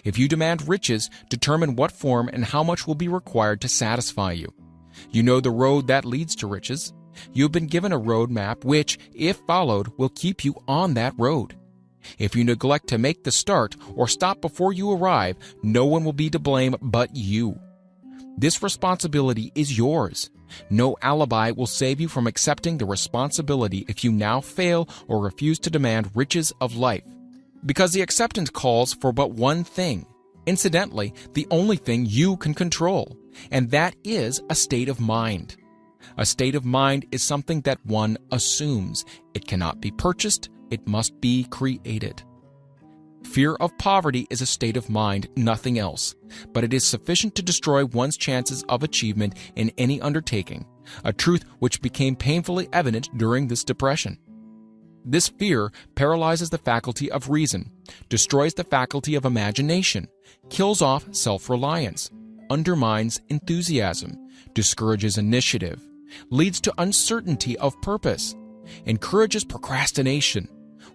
If you demand riches, determine what form and how much will be required to satisfy you. You know the road that leads to riches. You have been given a road map which, if followed, will keep you on that road. If you neglect to make the start or stop before you arrive, no one will be to blame but you. This responsibility is yours. No alibi will save you from accepting the responsibility if you now fail or refuse to demand riches of life. Because the acceptance calls for but one thing, incidentally, the only thing you can control, and that is a state of mind. A state of mind is something that one assumes. It cannot be purchased, it must be created. Fear of poverty is a state of mind, nothing else, but it is sufficient to destroy one's chances of achievement in any undertaking, a truth which became painfully evident during this depression. This fear paralyzes the faculty of reason, destroys the faculty of imagination, kills off self-reliance, undermines enthusiasm, discourages initiative, leads to uncertainty of purpose, encourages procrastination,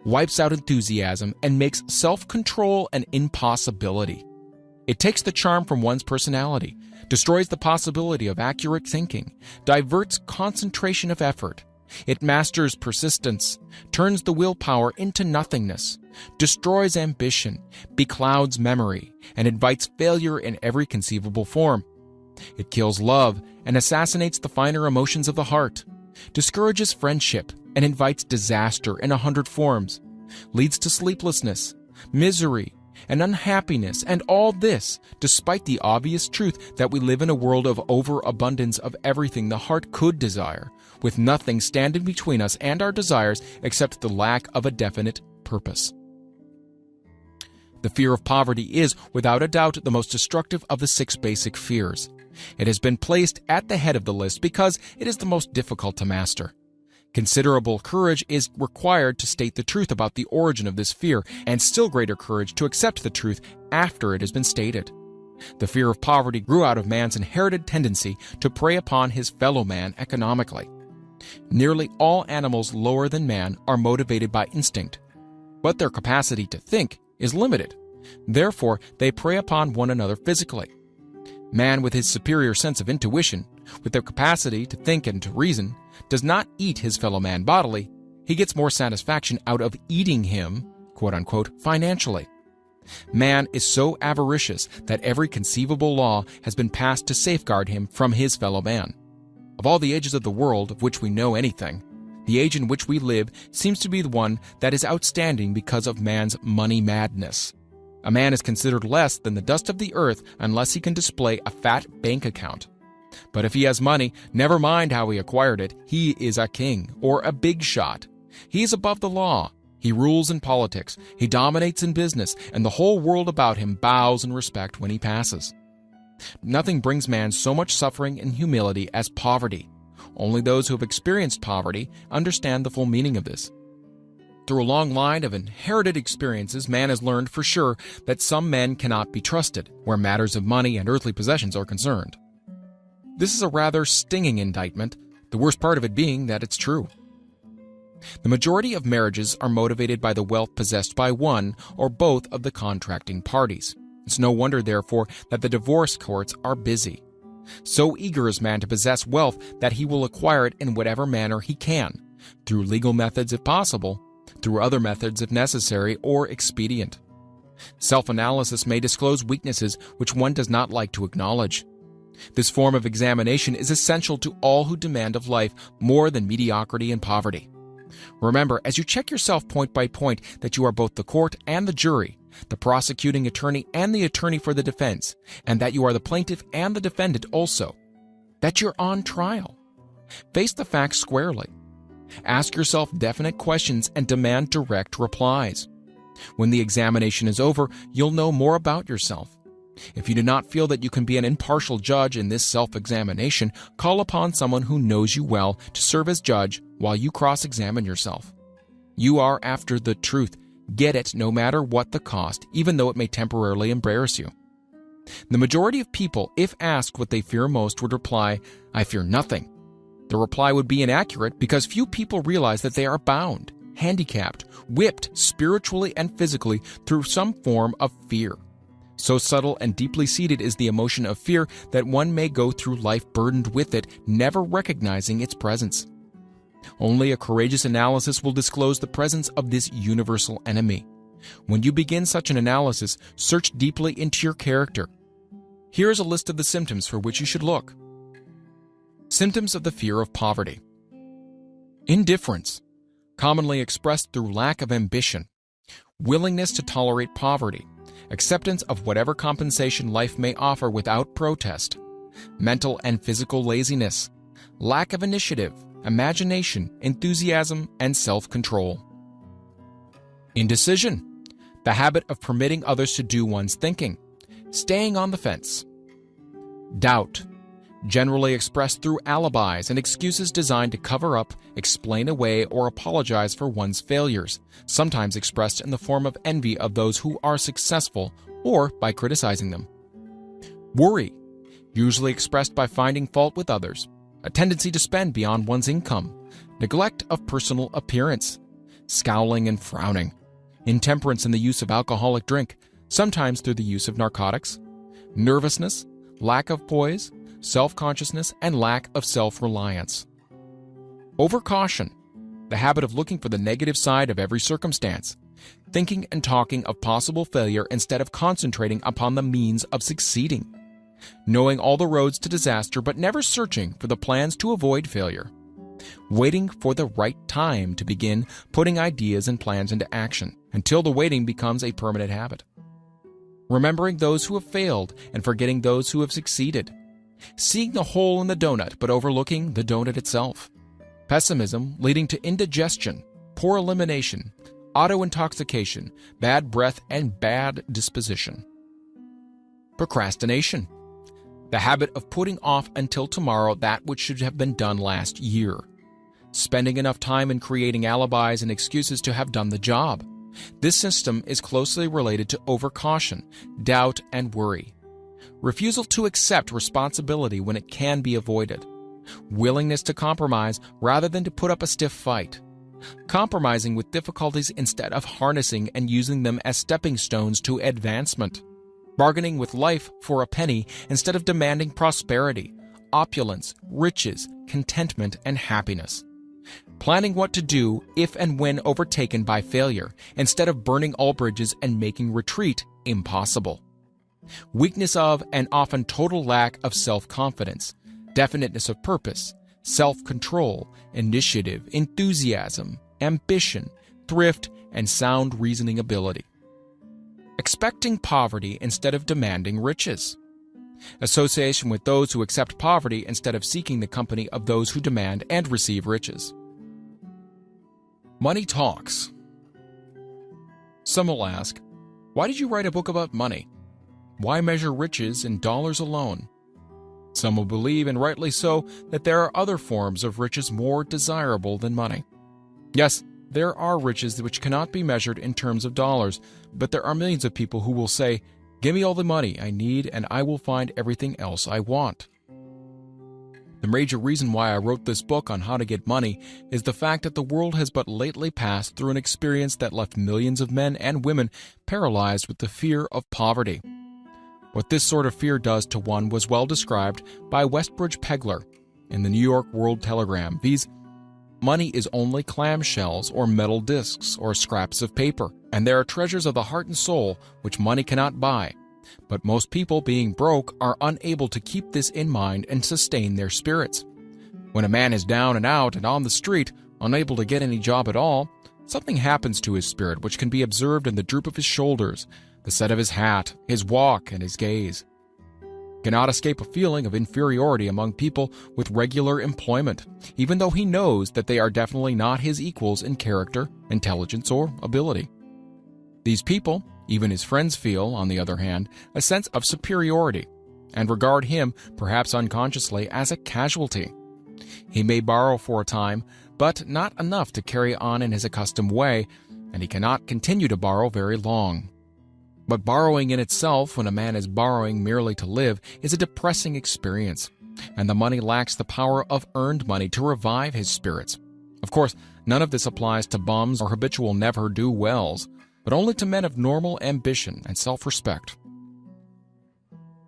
wipes out enthusiasm, and makes self-control an impossibility. It takes the charm from one's personality, destroys the possibility of accurate thinking, diverts concentration of effort. It masters persistence, turns the willpower into nothingness, destroys ambition, beclouds memory, and invites failure in every conceivable form. It kills love and assassinates the finer emotions of the heart, discourages friendship and invites disaster in 100 forms, leads to sleeplessness, misery, and unhappiness, and all this despite the obvious truth that we live in a world of overabundance of everything the heart could desire, with nothing standing between us and our desires except the lack of a definite purpose. The fear of poverty is, without a doubt, the most destructive of the 6 basic fears. It has been placed at the head of the list because it is the most difficult to master. Considerable courage is required to state the truth about the origin of this fear, and still greater courage to accept the truth after it has been stated. The fear of poverty grew out of man's inherited tendency to prey upon his fellow man economically. Nearly all animals lower than man are motivated by instinct, but their capacity to think is limited. Therefore, they prey upon one another physically. Man, with his superior sense of intuition, with their capacity to think and to reason, does not eat his fellow man bodily. He gets more satisfaction out of eating him, quote-unquote, financially. Man is so avaricious that every conceivable law has been passed to safeguard him from his fellow man. Of all the ages of the world of which we know anything, the age in which we live seems to be the one that is outstanding because of man's money madness. A man is considered less than the dust of the earth unless he can display a fat bank account. But if he has money, never mind how he acquired it, he is a king or a big shot. He is above the law. He rules in politics. He dominates in business, and the whole world about him bows in respect when he passes. Nothing brings man so much suffering and humility as poverty. Only those who have experienced poverty understand the full meaning of this. Through a long line of inherited experiences, man has learned for sure that some men cannot be trusted where matters of money and earthly possessions are concerned. This is a rather stinging indictment, the worst part of it being that it's true. The majority of marriages are motivated by the wealth possessed by one or both of the contracting parties. It's no wonder, therefore, that the divorce courts are busy. So eager is man to possess wealth that he will acquire it in whatever manner he can, through legal methods if possible, through other methods if necessary or expedient. Self-analysis may disclose weaknesses which one does not like to acknowledge. This form of examination is essential to all who demand of life more than mediocrity and poverty. Remember, as you check yourself point by point, that you are both the court and the jury, the prosecuting attorney and the attorney for the defense, and that you are the plaintiff and the defendant also, that you're on trial. Face the facts squarely. Ask yourself definite questions and demand direct replies. When the examination is over, you'll know more about yourself. If you do not feel that you can be an impartial judge in this self-examination, call upon someone who knows you well to serve as judge while you cross-examine yourself. You are after the truth. Get it no matter what the cost, even though it may temporarily embarrass you. The majority of people, if asked what they fear most, would reply, "I fear nothing." The reply would be inaccurate because few people realize that they are bound, handicapped, whipped spiritually and physically through some form of fear. So subtle and deeply seated is the emotion of fear that one may go through life burdened with it, never recognizing its presence. Only a courageous analysis will disclose the presence of this universal enemy. When you begin such an analysis, search deeply into your character. Here is a list of the symptoms for which you should look. Symptoms of the fear of poverty. Indifference, commonly expressed through lack of ambition. Willingness to tolerate poverty. Acceptance of whatever compensation life may offer without protest. Mental and physical laziness. Lack of initiative, imagination, enthusiasm, and self-control. Indecision, the habit of permitting others to do one's thinking. Staying on the fence. Doubt, generally expressed through alibis and excuses designed to cover up, explain away, or apologize for one's failures, sometimes expressed in the form of envy of those who are successful or by criticizing them. Worry, usually expressed by finding fault with others, a tendency to spend beyond one's income, neglect of personal appearance, scowling and frowning, intemperance in the use of alcoholic drink, sometimes through the use of narcotics, nervousness, lack of poise, self-consciousness, and lack of self-reliance. Overcaution, the habit of looking for the negative side of every circumstance, thinking and talking of possible failure instead of concentrating upon the means of succeeding, knowing all the roads to disaster but never searching for the plans to avoid failure, waiting for the right time to begin putting ideas and plans into action until the waiting becomes a permanent habit, remembering those who have failed and forgetting those who have succeeded, seeing the hole in the donut but overlooking the donut itself. Pessimism leading to indigestion, poor elimination, auto-intoxication, bad breath, and bad disposition. Procrastination, the habit of putting off until tomorrow that which should have been done last year. Spending enough time in creating alibis and excuses to have done the job. This system is closely related to overcaution, doubt, and worry. Refusal to accept responsibility when it can be avoided. Willingness to compromise rather than to put up a stiff fight. Compromising with difficulties instead of harnessing and using them as stepping stones to advancement. Bargaining with life for a penny instead of demanding prosperity, opulence, riches, contentment, and happiness. Planning what to do if and when overtaken by failure instead of burning all bridges and making retreat impossible. Weakness of and often total lack of self-confidence, definiteness of purpose, self-control, initiative, enthusiasm, ambition, thrift, and sound reasoning ability. Expecting poverty instead of demanding riches. Association with those who accept poverty instead of seeking the company of those who demand and receive riches. Money talks. Some will ask, why did you write a book about money? Why measure riches in dollars alone? Some will believe, and rightly so, that there are other forms of riches more desirable than money. Yes, there are riches which cannot be measured in terms of dollars, but there are millions of people who will say, give me all the money I need and I will find everything else I want. The major reason why I wrote this book on how to get money is the fact that the world has but lately passed through an experience that left millions of men and women paralyzed with the fear of poverty. What this sort of fear does to one was well described by Westbridge Pegler in the New York World Telegram. money is only clamshells or metal discs or scraps of paper, and there are treasures of the heart and soul which money cannot buy. But most people, being broke, are unable to keep this in mind and sustain their spirits. When a man is down and out and on the street, unable to get any job at all, something happens to his spirit which can be observed in the droop of his shoulders, the set of his hat, his walk, and his gaze. He cannot escape a feeling of inferiority among people with regular employment, even though he knows that they are definitely not his equals in character, intelligence, or ability. These people, even his friends, feel, on the other hand, a sense of superiority, and regard him, perhaps unconsciously, as a casualty. He may borrow for a time, but not enough to carry on in his accustomed way, and he cannot continue to borrow very long. But borrowing in itself, when a man is borrowing merely to live, is a depressing experience, and the money lacks the power of earned money to revive his spirits. Of course, none of this applies to bums or habitual never-do-wells, but only to men of normal ambition and self-respect.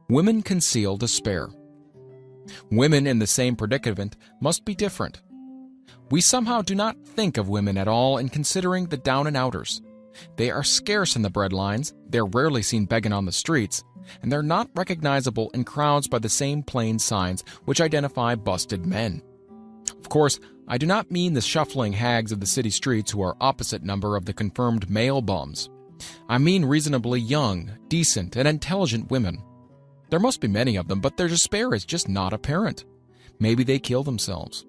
Women conceal despair. Women in the same predicament must be different. We somehow do not think of women at all in considering the down-and-outers. They are scarce in the breadlines, they're rarely seen begging on the streets, and they're not recognizable in crowds by the same plain signs which identify busted men. Of course, I do not mean the shuffling hags of the city streets who are opposite number of the confirmed male bums. I mean reasonably young, decent, and intelligent women. There must be many of them, but their despair is just not apparent. Maybe they kill themselves.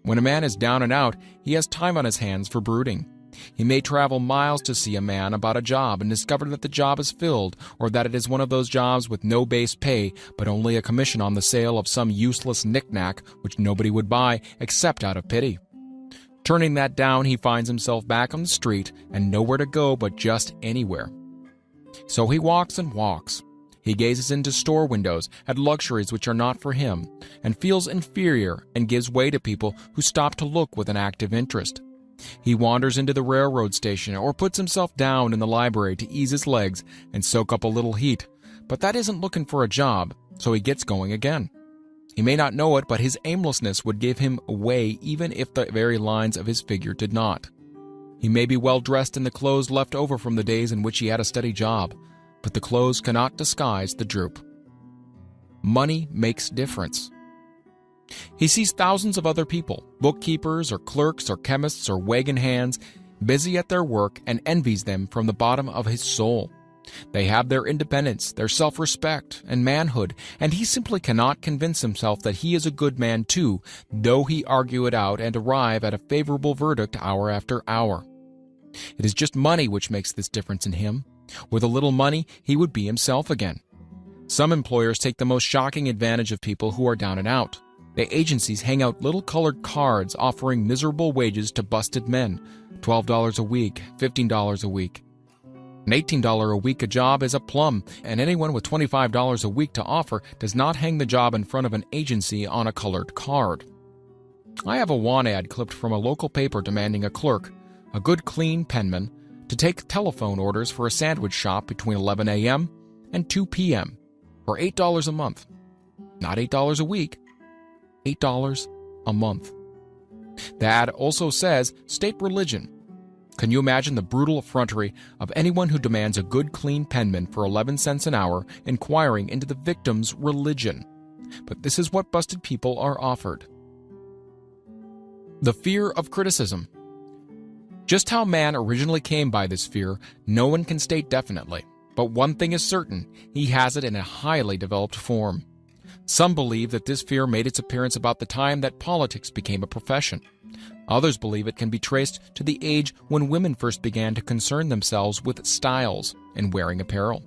When a man is down and out, he has time on his hands for brooding. He may travel miles to see a man about a job and discover that the job is filled, or that it is one of those jobs with no base pay, but only a commission on the sale of some useless knick-knack which nobody would buy except out of pity. Turning that down, he finds himself back on the street and nowhere to go but just anywhere. So he walks and walks. He gazes into store windows at luxuries which are not for him, and feels inferior and gives way to people who stop to look with an active interest. He wanders into the railroad station or puts himself down in the library to ease his legs and soak up a little heat, but that isn't looking for a job, so he gets going again. He may not know it, but his aimlessness would give him away even if the very lines of his figure did not. He may be well dressed in the clothes left over from the days in which he had a steady job, but the clothes cannot disguise the droop. Money makes difference. He sees thousands of other people, bookkeepers or clerks or chemists or wagon hands, busy at their work, and envies them from the bottom of his soul. They have their independence, their self-respect, and manhood, and he simply cannot convince himself that he is a good man too, though he argue it out and arrive at a favorable verdict hour after hour. It is just money which makes this difference in him. With a little money, he would be himself again. Some employers take the most shocking advantage of people who are down and out. The agencies hang out little colored cards offering miserable wages to busted men, $12 a week, $15 a week. An $18 a week a job is a plum, and anyone with $25 a week to offer does not hang the job in front of an agency on a colored card. I have a want ad clipped from a local paper demanding a clerk, a good clean penman, to take telephone orders for a sandwich shop between 11 a.m. and 2 p.m. for $8 a month. Not $8 a week, $8 a month. The ad also says, state religion. Can you imagine the brutal effrontery of anyone who demands a good clean penman for 11 cents an hour inquiring into the victim's religion? But this is what busted people are offered. The fear of criticism. Just how man originally came by this fear, no one can state definitely, but one thing is certain, he has it in a highly developed form. Some believe that this fear made its appearance about the time that politics became a profession. Others believe it can be traced to the age when women first began to concern themselves with styles and wearing apparel.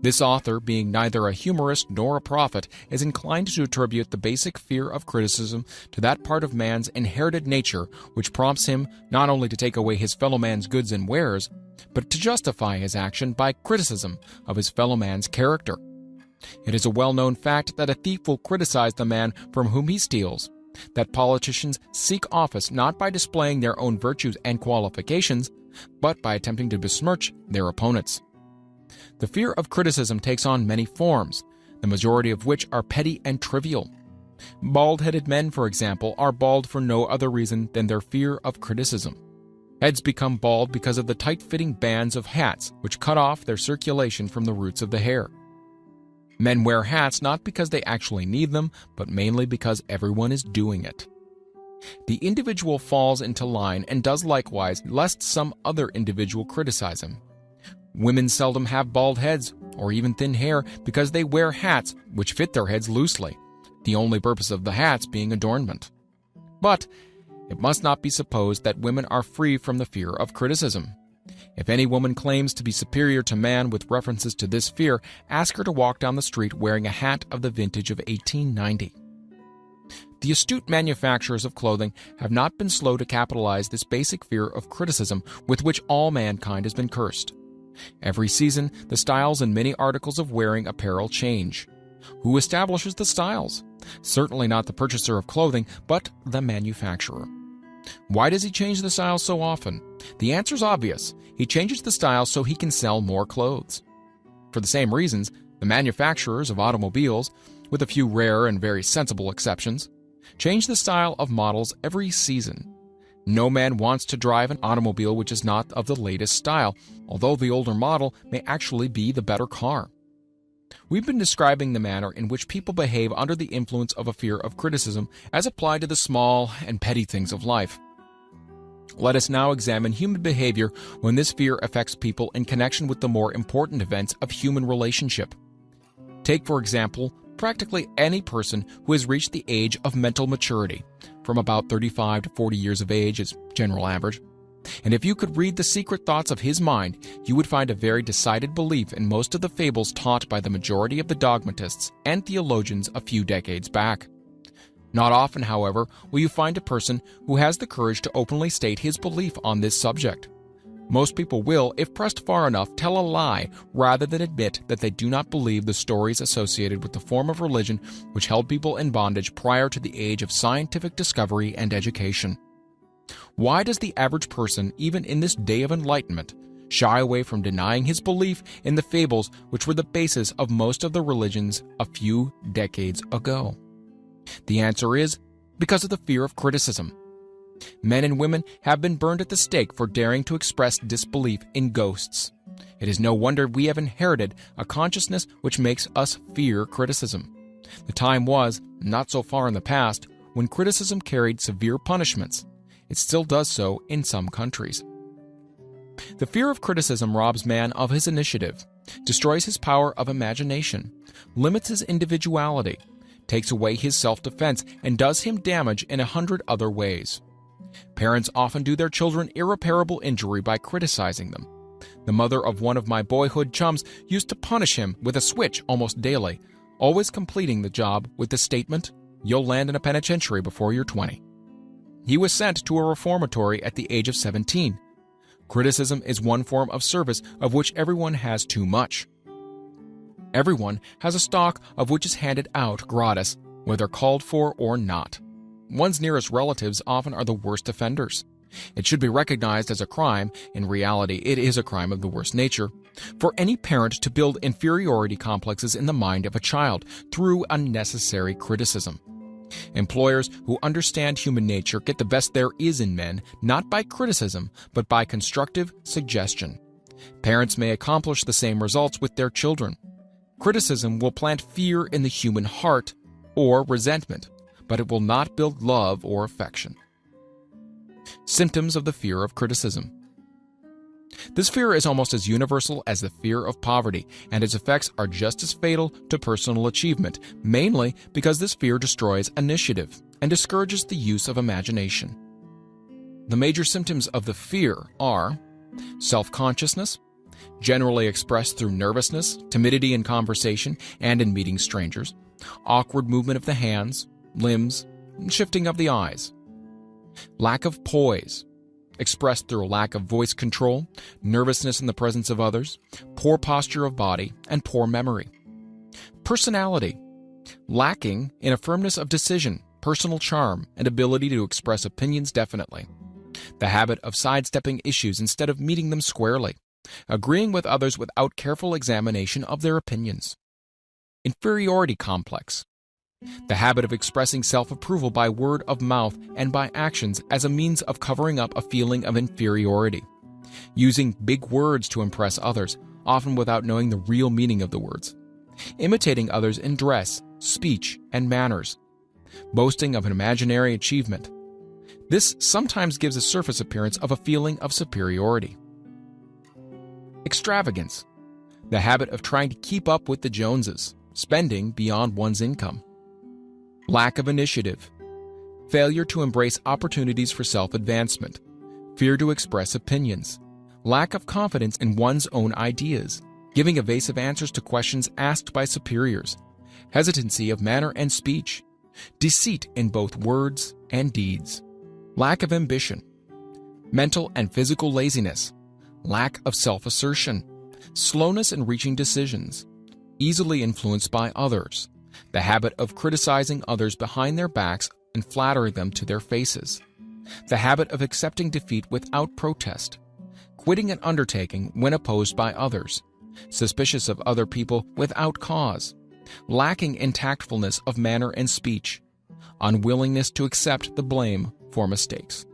This author, being neither a humorist nor a prophet, is inclined to attribute the basic fear of criticism to that part of man's inherited nature which prompts him not only to take away his fellow man's goods and wares, but to justify his action by criticism of his fellow man's character. It is a well-known fact that a thief will criticize the man from whom he steals, that politicians seek office not by displaying their own virtues and qualifications, but by attempting to besmirch their opponents. The fear of criticism takes on many forms, the majority of which are petty and trivial. Bald-headed men, for example, are bald for no other reason than their fear of criticism. Heads become bald because of the tight-fitting bands of hats which cut off their circulation from the roots of the hair. Men wear hats not because they actually need them, but mainly because everyone is doing it. The individual falls into line and does likewise, lest some other individual criticize him. Women seldom have bald heads or even thin hair because they wear hats which fit their heads loosely, the only purpose of the hats being adornment. But it must not be supposed that women are free from the fear of criticism. If any woman claims to be superior to man with references to this fear, ask her to walk down the street wearing a hat of the vintage of 1890. The astute manufacturers of clothing have not been slow to capitalize this basic fear of criticism with which all mankind has been cursed. Every season, the styles in many articles of wearing apparel change. Who establishes the styles? Certainly not the purchaser of clothing, but the manufacturer. Why does he change the styles so often? The answer's obvious. He changes the styles so he can sell more clothes. For the same reasons, the manufacturers of automobiles, with a few rare and very sensible exceptions, change the style of models every season. No man wants to drive an automobile which is not of the latest style, although the older model may actually be the better car. We've been describing the manner in which people behave under the influence of a fear of criticism as applied to the small and petty things of life. Let us now examine human behavior when this fear affects people in connection with the more important events of human relationship. Take, for example, practically any person who has reached the age of mental maturity, from about 35 to 40 years of age is general average. And if you could read the secret thoughts of his mind, you would find a very decided belief in most of the fables taught by the majority of the dogmatists and theologians a few decades back. Not often, however, will you find a person who has the courage to openly state his belief on this subject. Most people will, if pressed far enough, tell a lie rather than admit that they do not believe the stories associated with the form of religion which held people in bondage prior to the age of scientific discovery and education. Why does the average person, even in this day of enlightenment, shy away from denying his belief in the fables which were the basis of most of the religions a few decades ago? The answer is because of the fear of criticism. Men and women have been burned at the stake for daring to express disbelief in ghosts. It is no wonder we have inherited a consciousness which makes us fear criticism. The time was, not so far in the past, when criticism carried severe punishments. It still does so in some countries. The fear of criticism robs man of his initiative, destroys his power of imagination, limits his individuality, takes away his self-defense, and does him damage in 100 other ways. Parents often do their children irreparable injury by criticizing them. The mother of one of my boyhood chums used to punish him with a switch almost daily, always completing the job with the statement, "You'll land in a penitentiary before you're 20. He was sent to a reformatory at the age of 17. Criticism is one form of service of which everyone has too much. Everyone has a stock of which is handed out gratis, whether called for or not. One's nearest relatives often are the worst offenders. It should be recognized as a crime, in reality it is a crime of the worst nature, for any parent to build inferiority complexes in the mind of a child through unnecessary criticism. Employers who understand human nature get the best there is in men, not by criticism, but by constructive suggestion. Parents may accomplish the same results with their children. Criticism will plant fear in the human heart or resentment, but it will not build love or affection. Symptoms of the fear of criticism. This fear is almost as universal as the fear of poverty, and its effects are just as fatal to personal achievement, mainly because this fear destroys initiative and discourages the use of imagination. The major symptoms of the fear are self-consciousness, generally expressed through nervousness, timidity in conversation and in meeting strangers, awkward movement of the hands, limbs, shifting of the eyes. Lack of poise, expressed through a lack of voice control, nervousness in the presence of others, poor posture of body, and poor memory. Personality, lacking in a firmness of decision, personal charm, and ability to express opinions definitely. The habit of sidestepping issues instead of meeting them squarely, agreeing with others without careful examination of their opinions. Inferiority complex, The habit of expressing self-approval by word of mouth and by actions as a means of covering up a feeling of inferiority. Using big words to impress others, often without knowing the real meaning of the words. Imitating others in dress, speech, and manners. Boasting of an imaginary achievement. This sometimes gives a surface appearance of a feeling of superiority. Extravagance. The habit of trying to keep up with the Joneses, spending beyond one's income. Lack of initiative. Failure to embrace opportunities for self-advancement. Fear to express opinions. Lack of confidence in one's own ideas. Giving evasive answers to questions asked by superiors. Hesitancy of manner and speech. Deceit in both words and deeds. Lack of ambition. Mental and physical laziness. Lack of self-assertion. Slowness in reaching decisions. Easily influenced by others. The habit of criticizing others behind their backs and flattering them to their faces. The habit of accepting defeat without protest. Quitting an undertaking when opposed by others. Suspicious of other people without cause. Lacking in tactfulness of manner and speech. Unwillingness to accept the blame for mistakes.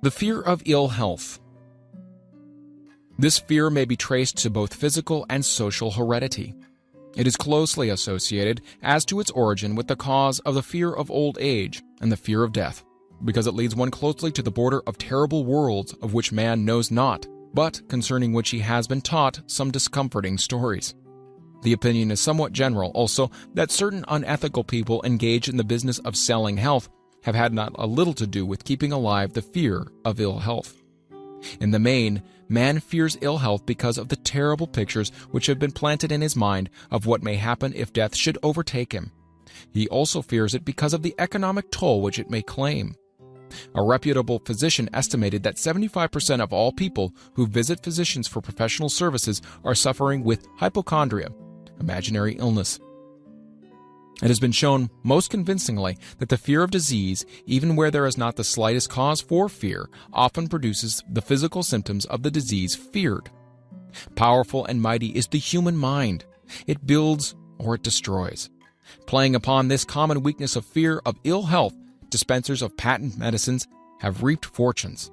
The fear of ill health. This fear may be traced to both physical and social heredity. It is closely associated as to its origin with the cause of the fear of old age and the fear of death, because it leads one closely to the border of terrible worlds of which man knows not, but concerning which he has been taught some discomforting stories. The opinion is somewhat general also that certain unethical people engaged in the business of selling health have had not a little to do with keeping alive the fear of ill health. In the main, man fears ill health because of the terrible pictures which have been planted in his mind of what may happen if death should overtake him. He also fears it because of the economic toll which it may claim. A reputable physician estimated that 75% of all people who visit physicians for professional services are suffering with hypochondria, imaginary illness. It has been shown most convincingly that the fear of disease, even where there is not the slightest cause for fear, often produces the physical symptoms of the disease feared. Powerful and mighty is the human mind. It builds or it destroys. Playing upon this common weakness of fear of ill health, dispensers of patent medicines have reaped fortunes.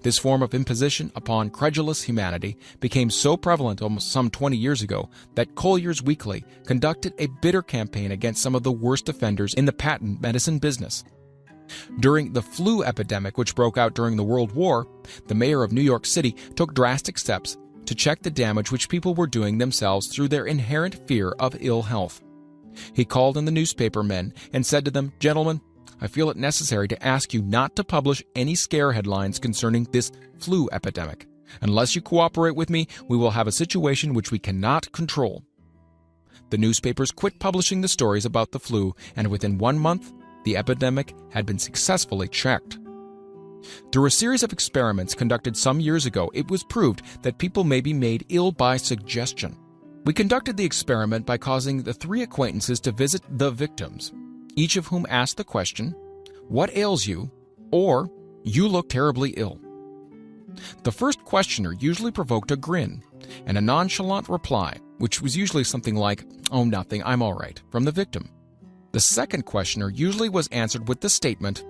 This form of imposition upon credulous humanity became so prevalent almost some 20 years ago that Collier's Weekly conducted a bitter campaign against some of the worst offenders in the patent medicine business. During the flu epidemic which broke out during the World War, the mayor of New York City took drastic steps to check the damage which people were doing themselves through their inherent fear of ill health. He called in the newspaper men and said to them, "Gentlemen, I feel it necessary to ask you not to publish any scare headlines concerning this flu epidemic. Unless you cooperate with me, we will have a situation which we cannot control." The newspapers quit publishing the stories about the flu, and within 1 month, the epidemic had been successfully checked. Through a series of experiments conducted some years ago, it was proved that people may be made ill by suggestion. We conducted the experiment by causing the 3 acquaintances to visit the victims, each of whom asked the question, "What ails you?" or "You look terribly ill." The first questioner usually provoked a grin and a nonchalant reply, which was usually something like, "Oh, nothing, I'm all right," from the victim. The second questioner usually was answered with the statement,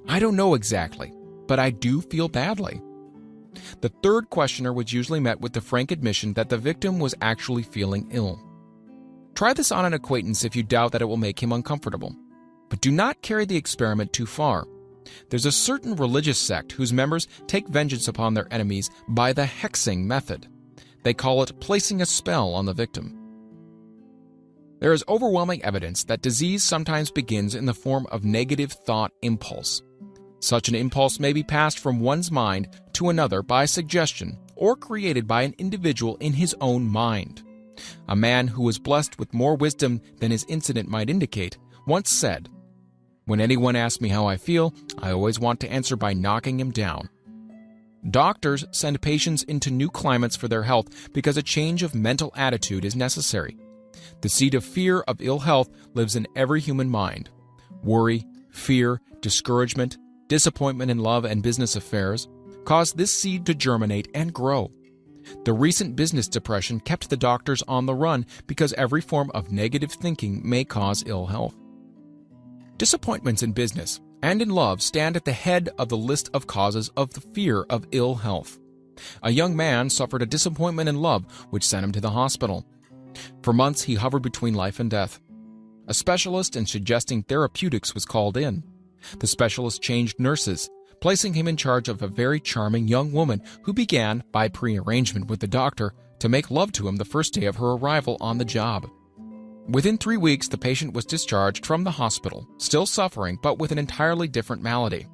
"I don't know exactly, but I do feel badly." The third questioner was usually met with the frank admission that the victim was actually feeling ill. Try this on an acquaintance if you doubt that it will make him uncomfortable. But do not carry the experiment too far. There's a certain religious sect whose members take vengeance upon their enemies by the hexing method. They call it placing a spell on the victim. There is overwhelming evidence that disease sometimes begins in the form of negative thought impulse. Such an impulse may be passed from one's mind to another by suggestion or created by an individual in his own mind. A man who was blessed with more wisdom than his incident might indicate once said, "When anyone asks me how I feel, I always want to answer by knocking him down." Doctors send patients into new climates for their health because a change of mental attitude is necessary. The seed of fear of ill health lives in every human mind. Worry, fear, discouragement, disappointment in love and business affairs cause this seed to germinate and grow. The recent business depression kept the doctors on the run because every form of negative thinking may cause ill health. Disappointments in business and in love stand at the head of the list of causes of the fear of ill health. A young man suffered a disappointment in love, which sent him to the hospital. For months, he hovered between life and death. A specialist in suggesting therapeutics was called in. The specialist changed nurses, placing him in charge of a very charming young woman who began, by prearrangement with the doctor, to make love to him the first day of her arrival on the job. Within 3 weeks, the patient was discharged from the hospital, still suffering, but with an entirely different malady.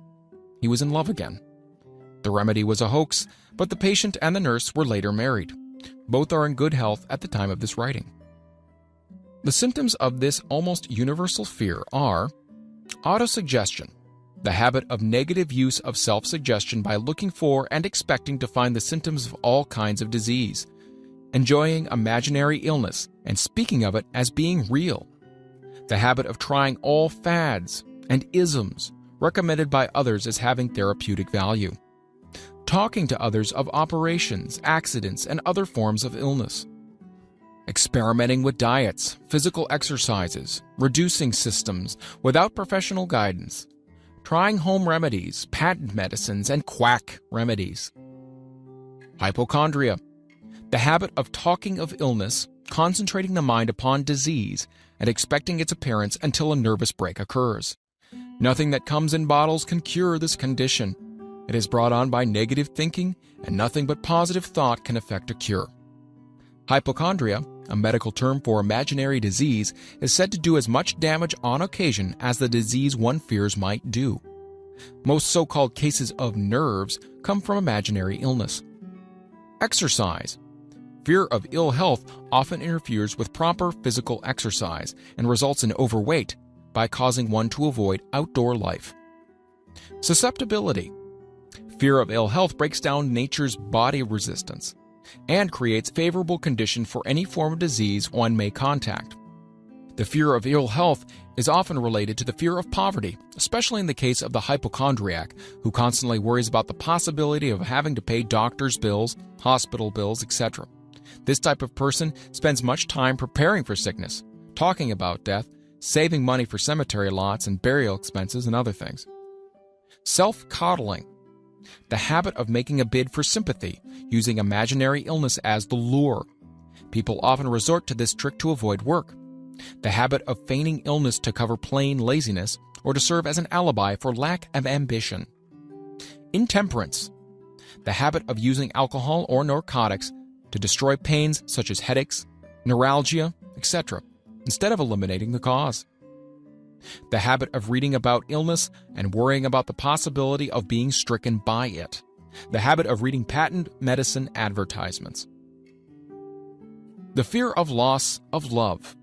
He was in love again. The remedy was a hoax, but the patient and the nurse were later married. Both are in good health at the time of this writing. The symptoms of this almost universal fear are autosuggestion, the habit of negative use of self-suggestion by looking for and expecting to find the symptoms of all kinds of disease, enjoying imaginary illness and speaking of it as being real, the habit of trying all fads and isms recommended by others as having therapeutic value, talking to others of operations, accidents, and other forms of illness, experimenting with diets, physical exercises, reducing systems without professional guidance, trying home remedies, patent medicines, and quack remedies. Hypochondria, the habit of talking of illness, concentrating the mind upon disease, and expecting its appearance until a nervous break occurs. Nothing that comes in bottles can cure this condition. It is brought on by negative thinking, and nothing but positive thought can effect a cure. Hypochondria, a medical term for imaginary disease, is said to do as much damage on occasion as the disease one fears might do. Most so-called cases of nerves come from imaginary illness. Exercise. Fear of ill health often interferes with proper physical exercise and results in overweight by causing one to avoid outdoor life. Susceptibility. Fear of ill health breaks down nature's body resistance and creates favorable condition for any form of disease one may contact. The fear of ill health is often related to the fear of poverty, especially in the case of the hypochondriac, who constantly worries about the possibility of having to pay doctor's bills, hospital bills, etc. This type of person spends much time preparing for sickness, talking about death, saving money for cemetery lots and burial expenses and other things. Self-coddling. The habit of making a bid for sympathy, using imaginary illness as the lure. People often resort to this trick to avoid work. The habit of feigning illness to cover plain laziness or to serve as an alibi for lack of ambition. Intemperance. The habit of using alcohol or narcotics to destroy pains such as headaches, neuralgia, etc., instead of eliminating the cause. The habit of reading about illness and worrying about the possibility of being stricken by it. The habit of reading patent medicine advertisements. The fear of loss of love.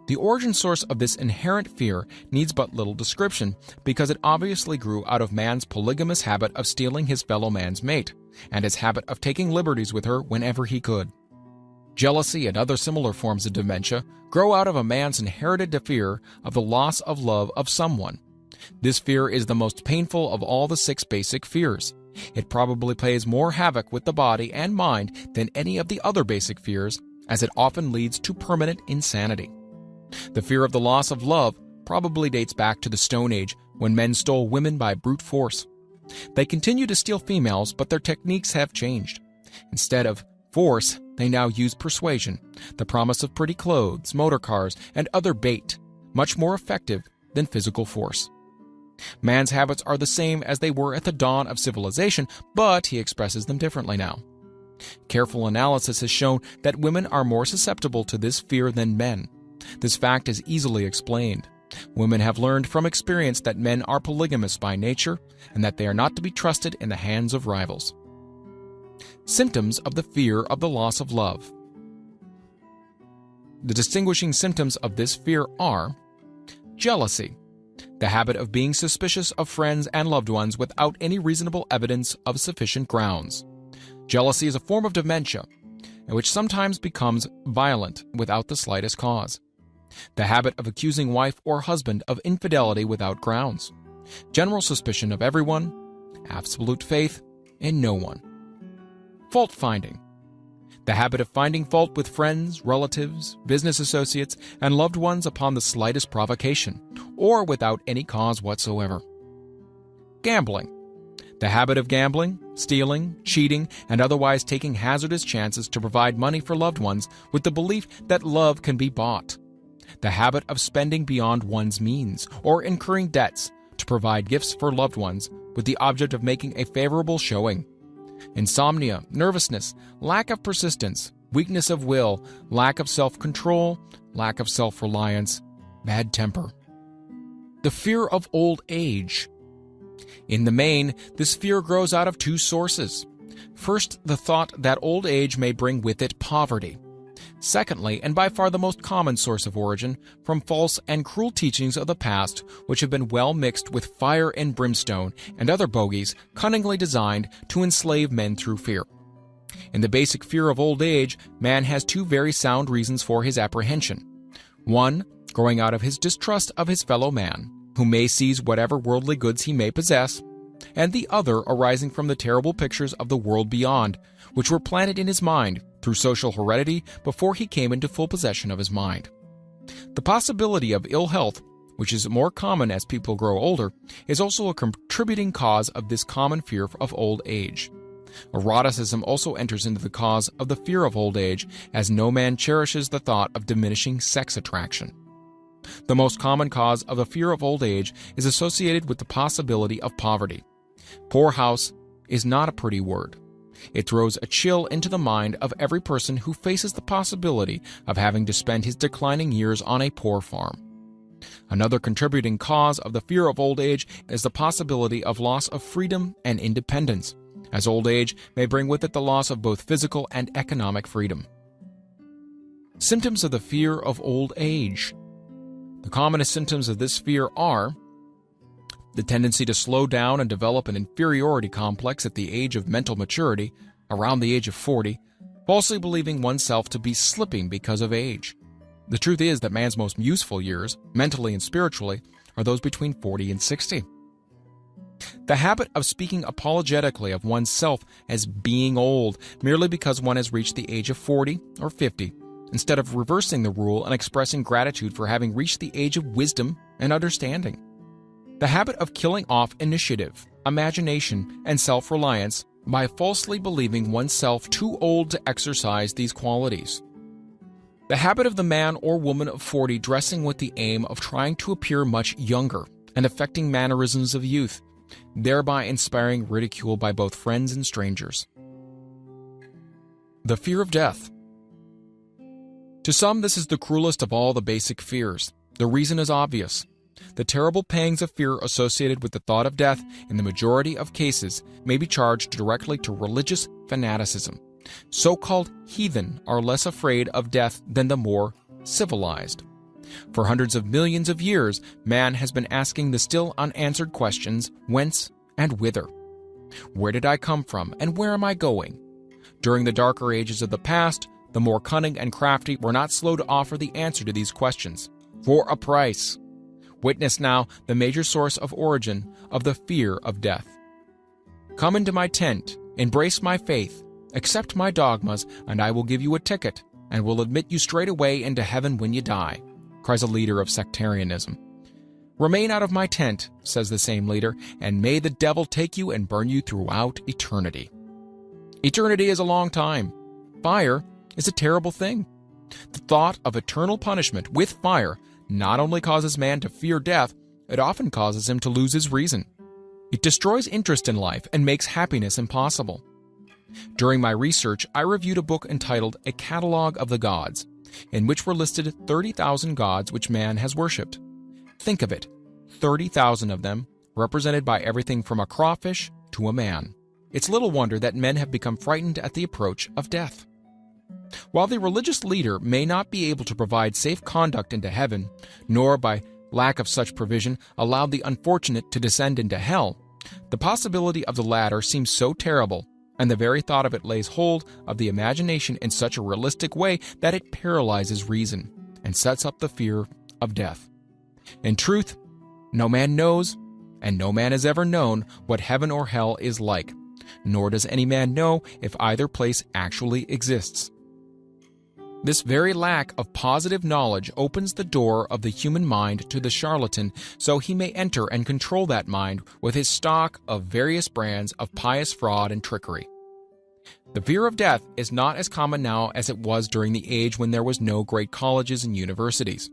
The origin source of this inherent fear needs but little description because it obviously grew out of man's polygamous habit of stealing his fellow man's mate and his habit of taking liberties with her whenever he could. Jealousy and other similar forms of dementia grow out of a man's inherited fear of the loss of love of someone. This fear is the most painful of all the 6 basic fears. It probably plays more havoc with the body and mind than any of the other basic fears, as it often leads to permanent insanity. The fear of the loss of love probably dates back to the Stone Age, when men stole women by brute force. They continue to steal females, but their techniques have changed. Instead of force, they now use persuasion, the promise of pretty clothes, motor cars, and other bait, much more effective than physical force. Man's habits are the same as they were at the dawn of civilization, but he expresses them differently now. Careful analysis has shown that women are more susceptible to this fear than men. This fact is easily explained. Women have learned from experience that men are polygamous by nature and that they are not to be trusted in the hands of rivals. Symptoms of the fear of the loss of love. The distinguishing symptoms of this fear are jealousy, the habit of being suspicious of friends and loved ones without any reasonable evidence of sufficient grounds. Jealousy is a form of dementia, which sometimes becomes violent without the slightest cause. The habit of accusing wife or husband of infidelity without grounds. General suspicion of everyone, absolute faith in no one. Fault-finding. The habit of finding fault with friends, relatives, business associates, and loved ones upon the slightest provocation, or without any cause whatsoever. Gambling. The habit of gambling, stealing, cheating, and otherwise taking hazardous chances to provide money for loved ones with the belief that love can be bought. The habit of spending beyond one's means, or incurring debts to provide gifts for loved ones with the object of making a favorable showing. Insomnia, nervousness, lack of persistence, weakness of will, lack of self-control, lack of self-reliance, bad temper. The fear of old age. In the main, this fear grows out of two sources. First, the thought that old age may bring with it poverty. Secondly, and by far the most common source of origin, from false and cruel teachings of the past, which have been well mixed with fire and brimstone and other bogies cunningly designed to enslave men through fear. In the basic fear of old age, man has two very sound reasons for his apprehension. One, growing out of his distrust of his fellow man, who may seize whatever worldly goods he may possess, and the other arising from the terrible pictures of the world beyond, which were planted in his mind through social heredity before he came into full possession of his mind. The possibility of ill health, which is more common as people grow older, is also a contributing cause of this common fear of old age. Eroticism also enters into the cause of the fear of old age, as no man cherishes the thought of diminishing sex attraction. The most common cause of the fear of old age is associated with the possibility of poverty. Poorhouse is not a pretty word. It throws a chill into the mind of every person who faces the possibility of having to spend his declining years on a poor farm. Another contributing cause of the fear of old age is the possibility of loss of freedom and independence, as old age may bring with it the loss of both physical and economic freedom. Symptoms of the fear of old age. The commonest symptoms of this fear are the tendency to slow down and develop an inferiority complex at the age of mental maturity, around the age of 40, falsely believing oneself to be slipping because of age. The truth is that man's most useful years, mentally and spiritually, are those between 40 and 60. The habit of speaking apologetically of oneself as being old merely because one has reached the age of 40 or 50, instead of reversing the rule and expressing gratitude for having reached the age of wisdom and understanding. The habit of killing off initiative, imagination, and self-reliance by falsely believing oneself too old to exercise these qualities. The habit of the man or woman of 40 dressing with the aim of trying to appear much younger and affecting mannerisms of youth, thereby inspiring ridicule by both friends and strangers. The fear of death. To some, this is the cruelest of all the basic fears. The reason is obvious. The terrible pangs of fear associated with the thought of death, in the majority of cases, may be charged directly to religious fanaticism. So-called heathen are less afraid of death than the more civilized. For hundreds of millions of years, man has been asking the still unanswered questions, whence and whither? Where did I come from, and where am I going? During the darker ages of the past, the more cunning and crafty were not slow to offer the answer to these questions, for a price. Witness now the major source of origin of the fear of death. Come into my tent, embrace my faith, accept my dogmas, and I will give you a ticket, and will admit you straight away into heaven when you die, cries a leader of sectarianism. Remain out of my tent, says the same leader, and may the devil take you and burn you throughout eternity. Eternity is a long time. Fire is a terrible thing. The thought of eternal punishment with fire not only causes man to fear death, it often causes him to lose his reason. It destroys interest in life and makes happiness impossible. During my research, I reviewed a book entitled A Catalogue of the Gods, in which were listed 30,000 gods which man has worshipped. Think of it, 30,000 of them, represented by everything from a crawfish to a man. It's little wonder that men have become frightened at the approach of death. While the religious leader may not be able to provide safe conduct into heaven, nor by lack of such provision allow the unfortunate to descend into hell, the possibility of the latter seems so terrible, and the very thought of it lays hold of the imagination in such a realistic way that it paralyzes reason and sets up the fear of death. In truth, no man knows, and no man has ever known, what heaven or hell is like, nor does any man know if either place actually exists. This very lack of positive knowledge opens the door of the human mind to the charlatan, so he may enter and control that mind with his stock of various brands of pious fraud and trickery. The fear of death is not as common now as it was during the age when there was no great colleges and universities.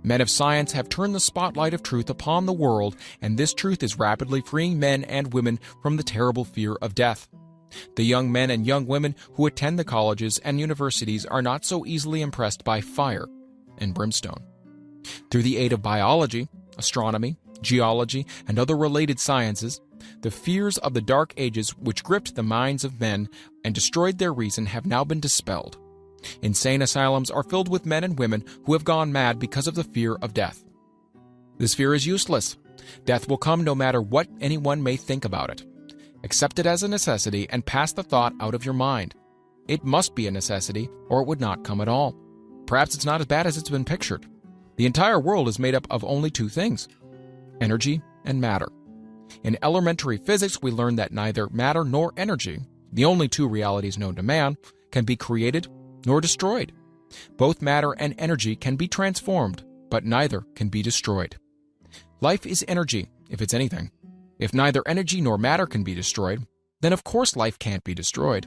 Men of science have turned the spotlight of truth upon the world, and this truth is rapidly freeing men and women from the terrible fear of death. The young men and young women who attend the colleges and universities are not so easily impressed by fire and brimstone. Through the aid of biology, astronomy, geology, and other related sciences, the fears of the Dark Ages which gripped the minds of men and destroyed their reason have now been dispelled. Insane asylums are filled with men and women who have gone mad because of the fear of death. This fear is useless. Death will come no matter what anyone may think about it. Accept it as a necessity and pass the thought out of your mind. It must be a necessity, or it would not come at all. Perhaps it's not as bad as it's been pictured. The entire world is made up of only two things: energy and matter. In elementary physics, we learn that neither matter nor energy, the only two realities known to man, can be created nor destroyed. Both matter and energy can be transformed, but neither can be destroyed. Life is energy, if it's anything. If neither energy nor matter can be destroyed, then of course life can't be destroyed.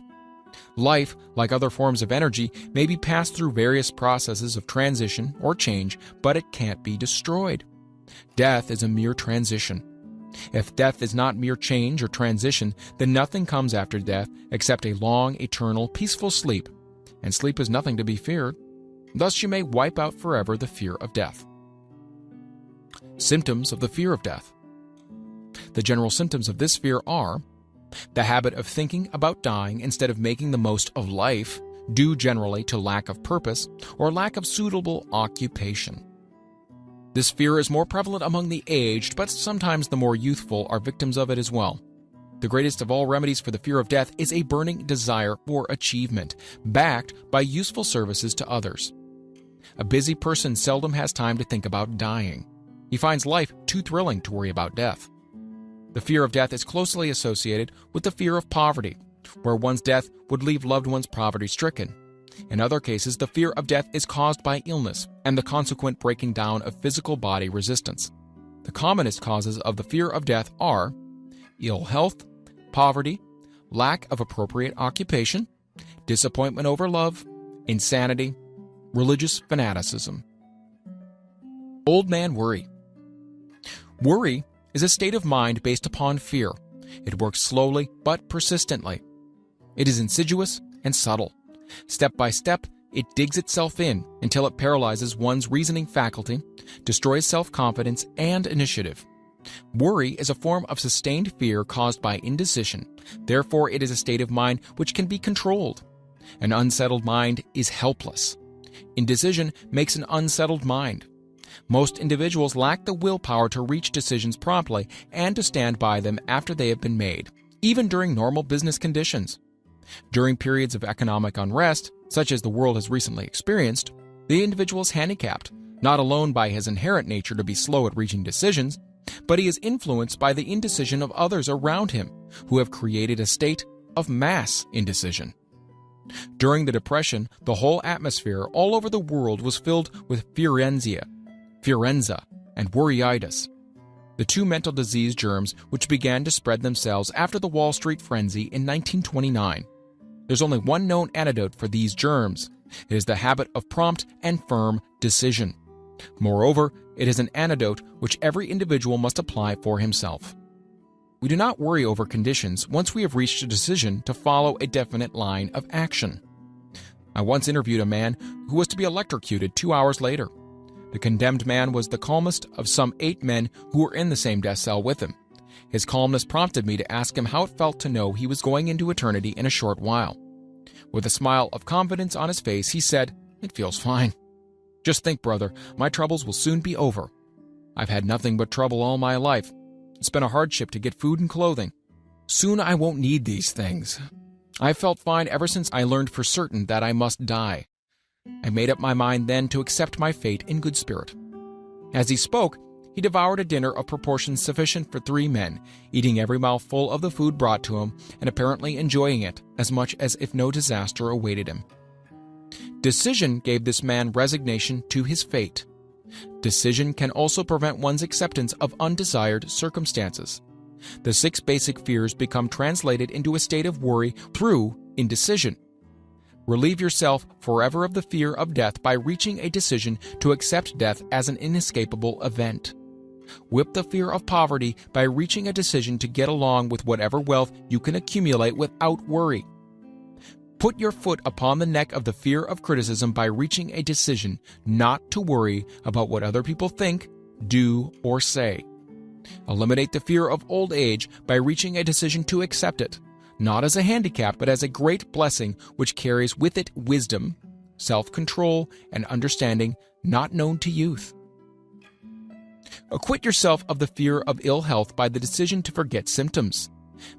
Life, like other forms of energy, may be passed through various processes of transition or change, but it can't be destroyed. Death is a mere transition. If death is not mere change or transition, then nothing comes after death except a long, eternal, peaceful sleep, and sleep is nothing to be feared. Thus you may wipe out forever the fear of death. Symptoms of the fear of death. The general symptoms of this fear are the habit of thinking about dying instead of making the most of life, due generally to lack of purpose or lack of suitable occupation. This fear is more prevalent among the aged, but sometimes the more youthful are victims of it as well. The greatest of all remedies for the fear of death is a burning desire for achievement, backed by useful services to others. A busy person seldom has time to think about dying. He finds life too thrilling to worry about death. The fear of death is closely associated with the fear of poverty, where one's death would leave loved ones poverty-stricken. In other cases, the fear of death is caused by illness and the consequent breaking down of physical body resistance. The commonest causes of the fear of death are ill health, poverty, lack of appropriate occupation, disappointment over love, insanity, religious fanaticism. Old man worry. Worry is a state of mind based upon fear. It works slowly but persistently. It is insidious and subtle. Step by step, it digs itself in until it paralyzes one's reasoning faculty, destroys self-confidence and initiative. Worry is a form of sustained fear caused by indecision. Therefore, it is a state of mind which can be controlled. An unsettled mind is helpless. Indecision makes an unsettled mind. Most individuals lack the willpower to reach decisions promptly and to stand by them after they have been made, even during normal business conditions. During periods of economic unrest, such as the world has recently experienced, the individual is handicapped, not alone by his inherent nature to be slow at reaching decisions, but he is influenced by the indecision of others around him, who have created a state of mass indecision. During the Depression, the whole atmosphere all over the world was filled with fierenza, and worryitis, the two mental disease germs which began to spread themselves after the Wall Street frenzy in 1929. There's only one known antidote for these germs. It is the habit of prompt and firm decision. Moreover, it is an antidote which every individual must apply for himself. We do not worry over conditions once we have reached a decision to follow a definite line of action. I once interviewed a man who was to be electrocuted 2 hours later. The condemned man was the calmest of some 8 men who were in the same death cell with him. His calmness prompted me to ask him how it felt to know he was going into eternity in a short while. With a smile of confidence on his face, he said, "It feels fine. Just think, brother, my troubles will soon be over. I've had nothing but trouble all my life. It's been a hardship to get food and clothing. Soon I won't need these things. I've felt fine ever since I learned for certain that I must die. I made up my mind then to accept my fate in good spirit." As he spoke, he devoured a dinner of proportions sufficient for 3 men, eating every mouthful of the food brought to him and apparently enjoying it as much as if no disaster awaited him. Decision gave this man resignation to his fate. Decision can also prevent one's acceptance of undesired circumstances. The 6 basic fears become translated into a state of worry through indecision. Relieve yourself forever of the fear of death by reaching a decision to accept death as an inescapable event. Whip the fear of poverty by reaching a decision to get along with whatever wealth you can accumulate without worry. Put your foot upon the neck of the fear of criticism by reaching a decision not to worry about what other people think, do, or say. Eliminate the fear of old age by reaching a decision to accept it, not as a handicap but as a great blessing which carries with it wisdom, self-control, and understanding not known to youth. Acquit yourself of the fear of ill health by the decision to forget symptoms.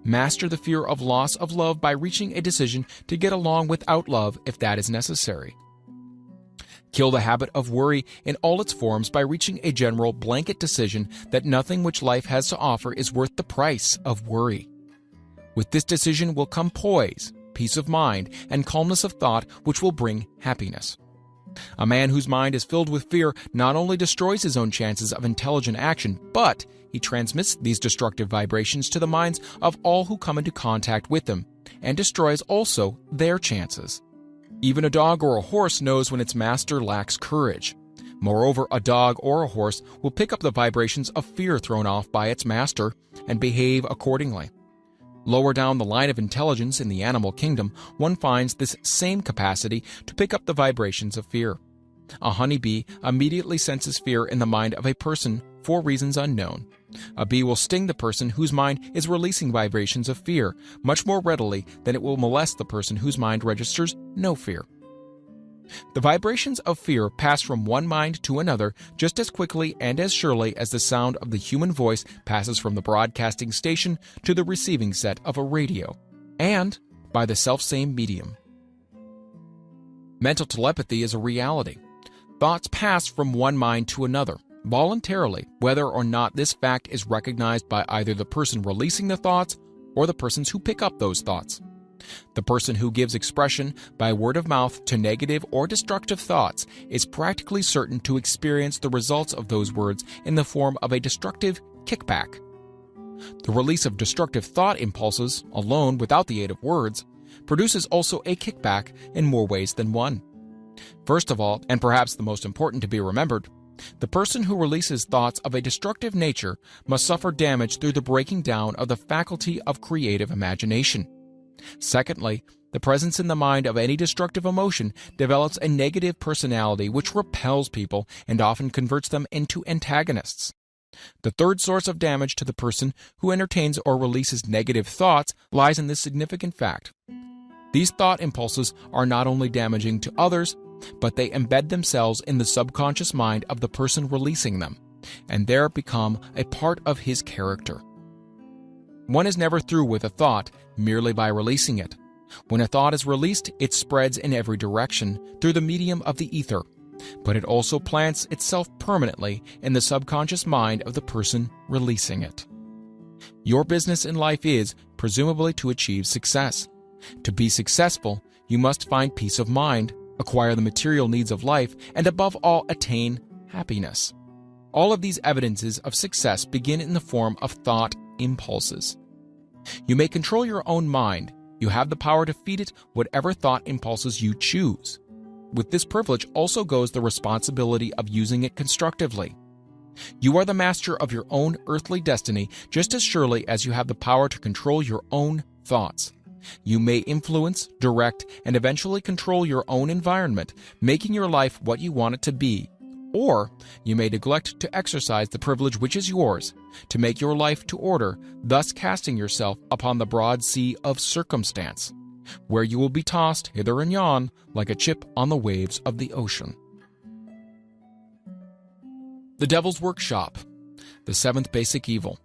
Master the fear of loss of love by reaching a decision to get along without love if that is necessary. Kill the habit of worry in all its forms by reaching a general blanket decision that nothing which life has to offer is worth the price of worry. With this decision will come poise, peace of mind, and calmness of thought which will bring happiness. A man whose mind is filled with fear not only destroys his own chances of intelligent action, but he transmits these destructive vibrations to the minds of all who come into contact with them, and destroys also their chances. Even a dog or a horse knows when its master lacks courage. Moreover, a dog or a horse will pick up the vibrations of fear thrown off by its master and behave accordingly. Lower down the line of intelligence in the animal kingdom, one finds this same capacity to pick up the vibrations of fear. A honeybee immediately senses fear in the mind of a person for reasons unknown. A bee will sting the person whose mind is releasing vibrations of fear much more readily than it will molest the person whose mind registers no fear. The vibrations of fear pass from one mind to another just as quickly and as surely as the sound of the human voice passes from the broadcasting station to the receiving set of a radio, and by the selfsame medium. Mental telepathy is a reality. Thoughts pass from one mind to another, voluntarily, whether or not this fact is recognized by either the person releasing the thoughts or the persons who pick up those thoughts. The person who gives expression by word of mouth to negative or destructive thoughts is practically certain to experience the results of those words in the form of a destructive kickback. The release of destructive thought impulses, alone without the aid of words, produces also a kickback in more ways than one. First of all, and perhaps the most important to be remembered, the person who releases thoughts of a destructive nature must suffer damage through the breaking down of the faculty of creative imagination. Secondly, the presence in the mind of any destructive emotion develops a negative personality which repels people and often converts them into antagonists. The third source of damage to the person who entertains or releases negative thoughts lies in this significant fact. These thought impulses are not only damaging to others, but they embed themselves in the subconscious mind of the person releasing them, and there become a part of his character. One is never through with a thought merely by releasing it. When a thought is released, it spreads in every direction through the medium of the ether, but it also plants itself permanently in the subconscious mind of the person releasing it. Your business in life is, presumably, to achieve success. To be successful, you must find peace of mind, acquire the material needs of life, and above all, attain happiness. All of these evidences of success begin in the form of thought impulses. You may control your own mind. You have the power to feed it whatever thought impulses you choose. With this privilege also goes the responsibility of using it constructively. You are the master of your own earthly destiny just as surely as you have the power to control your own thoughts. You may influence, direct, and eventually control your own environment, making your life what you want it to be. Or you may neglect to exercise the privilege which is yours, to make your life to order, thus casting yourself upon the broad sea of circumstance, where you will be tossed hither and yon like a chip on the waves of the ocean. The Devil's Workshop, the seventh basic evil.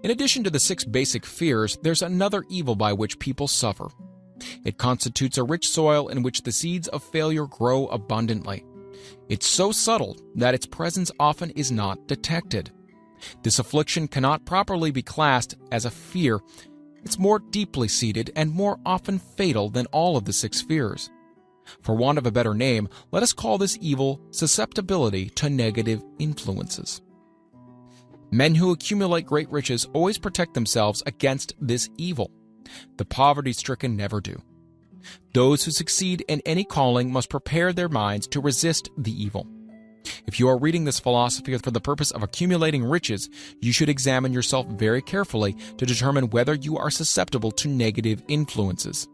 In addition to the 6 basic fears, there's another evil by which people suffer. It constitutes a rich soil in which the seeds of failure grow abundantly. It's so subtle that its presence often is not detected. This affliction cannot properly be classed as a fear. It's more deeply seated and more often fatal than all of the 6 fears. For want of a better name, let us call this evil susceptibility to negative influences. Men who accumulate great riches always protect themselves against this evil. The poverty-stricken never do. Those who succeed in any calling must prepare their minds to resist the evil. If you are reading this philosophy for the purpose of accumulating riches, you should examine yourself very carefully to determine whether you are susceptible to negative influences.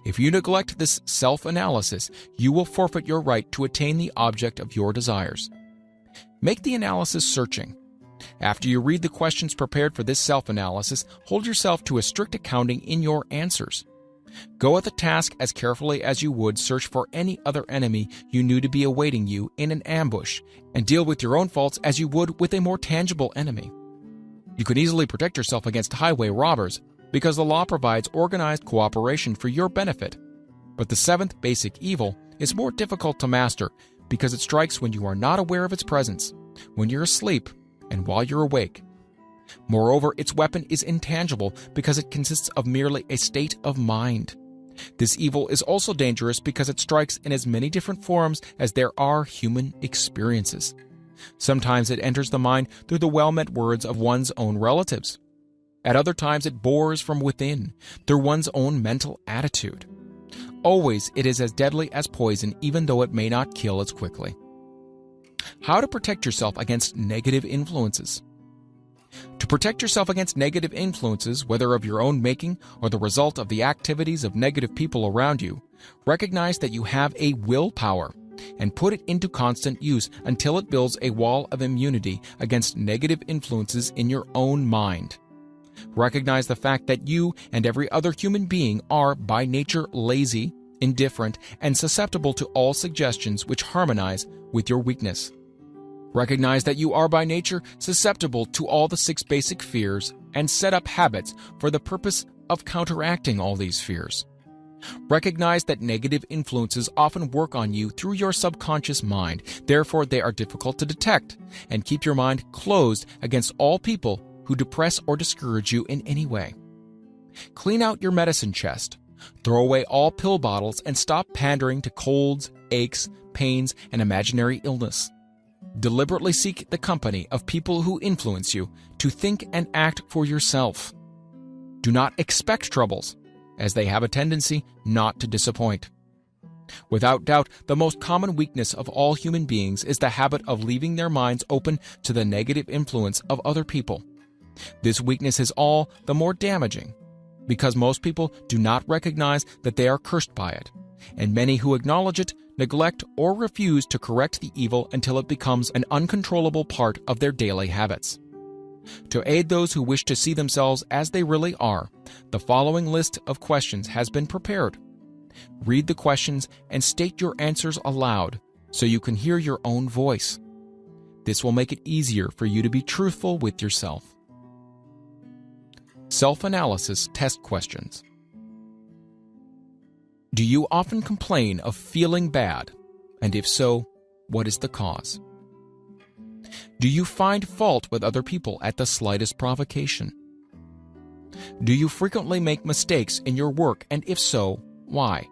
If you neglect this self-analysis, you will forfeit your right to attain the object of your desires. Make the analysis searching. After you read the questions prepared for this self-analysis, hold yourself to a strict accounting in your answers. Go at the task as carefully as you would search for any other enemy you knew to be awaiting you in an ambush, and deal with your own faults as you would with a more tangible enemy. You can easily protect yourself against highway robbers, because the law provides organized cooperation for your benefit. But the 7th basic evil is more difficult to master because it strikes when you are not aware of its presence, when you're asleep, and while you're awake. Moreover, its weapon is intangible because it consists of merely a state of mind. This evil is also dangerous because it strikes in as many different forms as there are human experiences. Sometimes it enters the mind through the well-meant words of one's own relatives. At other times it bores from within, through one's own mental attitude. Always it is as deadly as poison, even though it may not kill as quickly. How to protect yourself against negative influences? To protect yourself against negative influences, whether of your own making or the result of the activities of negative people around you, recognize that you have a willpower and put it into constant use until it builds a wall of immunity against negative influences in your own mind. Recognize the fact that you and every other human being are by nature lazy, indifferent, and susceptible to all suggestions which harmonize with your weakness. Recognize that you are by nature susceptible to all the 6 basic fears and set up habits for the purpose of counteracting all these fears. Recognize that negative influences often work on you through your subconscious mind, therefore they are difficult to detect, and keep your mind closed against all people who depress or discourage you in any way. Clean out your medicine chest. Throw away all pill bottles and stop pandering to colds, aches, pains, and imaginary illness. Deliberately seek the company of people who influence you to think and act for yourself. Do not expect troubles, as they have a tendency not to disappoint. Without doubt, the most common weakness of all human beings is the habit of leaving their minds open to the negative influence of other people. This weakness is all the more damaging because most people do not recognize that they are cursed by it, and many who acknowledge it neglect or refuse to correct the evil until it becomes an uncontrollable part of their daily habits. To aid those who wish to see themselves as they really are, the following list of questions has been prepared. Read the questions and state your answers aloud so you can hear your own voice. This will make it easier for you to be truthful with yourself. Self-analysis test questions. Do you often complain of feeling bad? And if so, what is the cause? Do you find fault with other people at the slightest provocation? Do you frequently make mistakes in your work, and if so, why?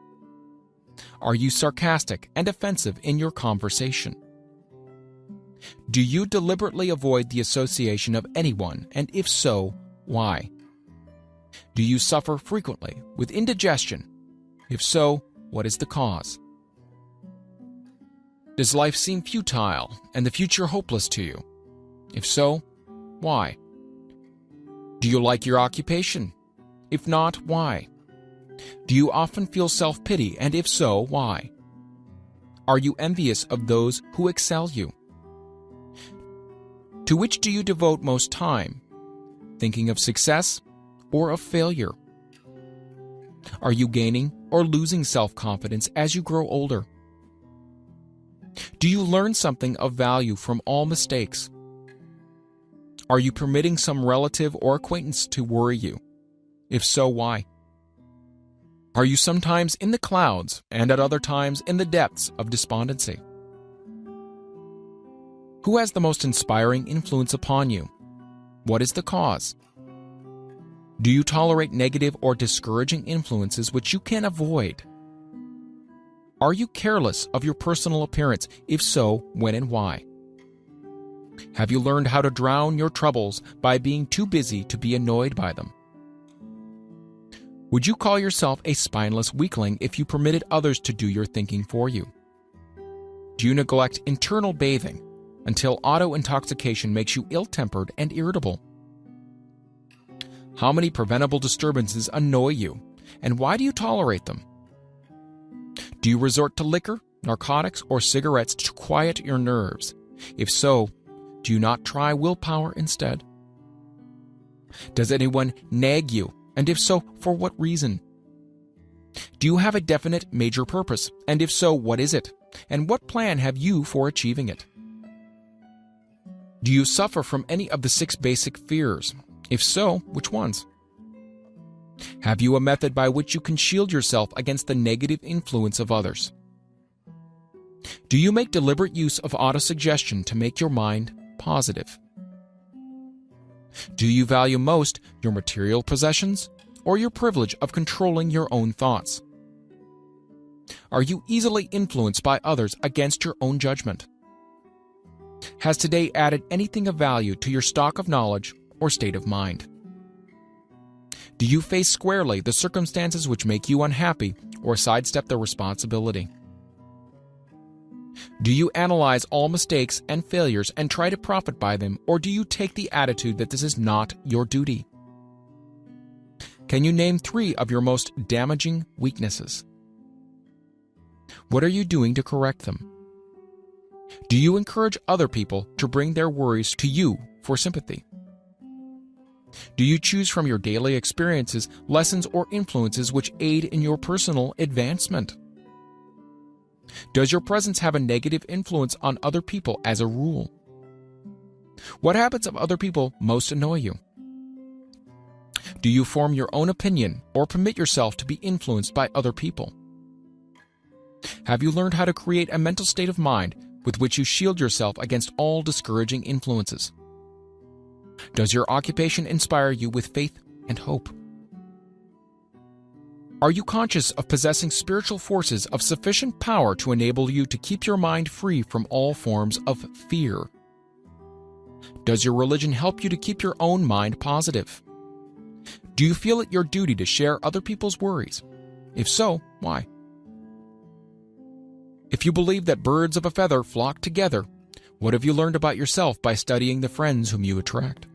Are you sarcastic and offensive in your conversation? Do you deliberately avoid the association of anyone, and if so, why? Do you suffer frequently with indigestion? If so, what is the cause? Does life seem futile and the future hopeless to you? If so, why? Do you like your occupation? If not, why? Do you often feel self-pity, and if so, why? Are you envious of those who excel you? To which do you devote most time? Thinking of success or of failure? Are you gaining or losing self-confidence as you grow older? Do you learn something of value from all mistakes? Are you permitting some relative or acquaintance to worry you? If so, why? Are you sometimes in the clouds and at other times in the depths of despondency? Who has the most inspiring influence upon you? What is the cause? Do you tolerate negative or discouraging influences which you can avoid? Are you careless of your personal appearance? If so, when and why? Have you learned how to drown your troubles by being too busy to be annoyed by them? Would you call yourself a spineless weakling if you permitted others to do your thinking for you? Do you neglect internal bathing until auto-intoxication makes you ill-tempered and irritable? How many preventable disturbances annoy you, and why do you tolerate them? Do you resort to liquor, narcotics, or cigarettes to quiet your nerves? If so, do you not try willpower instead? Does anyone nag you, and if so, for what reason? Do you have a definite major purpose, and if so, what is it? And what plan have you for achieving it? Do you suffer from any of the 6 basic fears? If so, which ones? Have you a method by which you can shield yourself against the negative influence of others? Do you make deliberate use of autosuggestion to make your mind positive? Do you value most your material possessions or your privilege of controlling your own thoughts? Are you easily influenced by others against your own judgment? Has today added anything of value to your stock of knowledge or state of mind? Do you face squarely the circumstances which make you unhappy or sidestep the responsibility? Do you analyze all mistakes and failures and try to profit by them, or do you take the attitude that this is not your duty? Can you name 3 of your most damaging weaknesses? What are you doing to correct them? Do you encourage other people to bring their worries to you for sympathy? Do you choose from your daily experiences lessons or influences which aid in your personal advancement? Does your presence have a negative influence on other people as a rule? What habits of other people most annoy you? Do you form your own opinion or permit yourself to be influenced by other people? Have you learned how to create a mental state of mind with which you shield yourself against all discouraging influences? Does your occupation inspire you with faith and hope? Are you conscious of possessing spiritual forces of sufficient power to enable you to keep your mind free from all forms of fear? Does your religion help you to keep your own mind positive? Do you feel it your duty to share other people's worries? If so, why? If you believe that birds of a feather flock together, what have you learned about yourself by studying the friends whom you attract?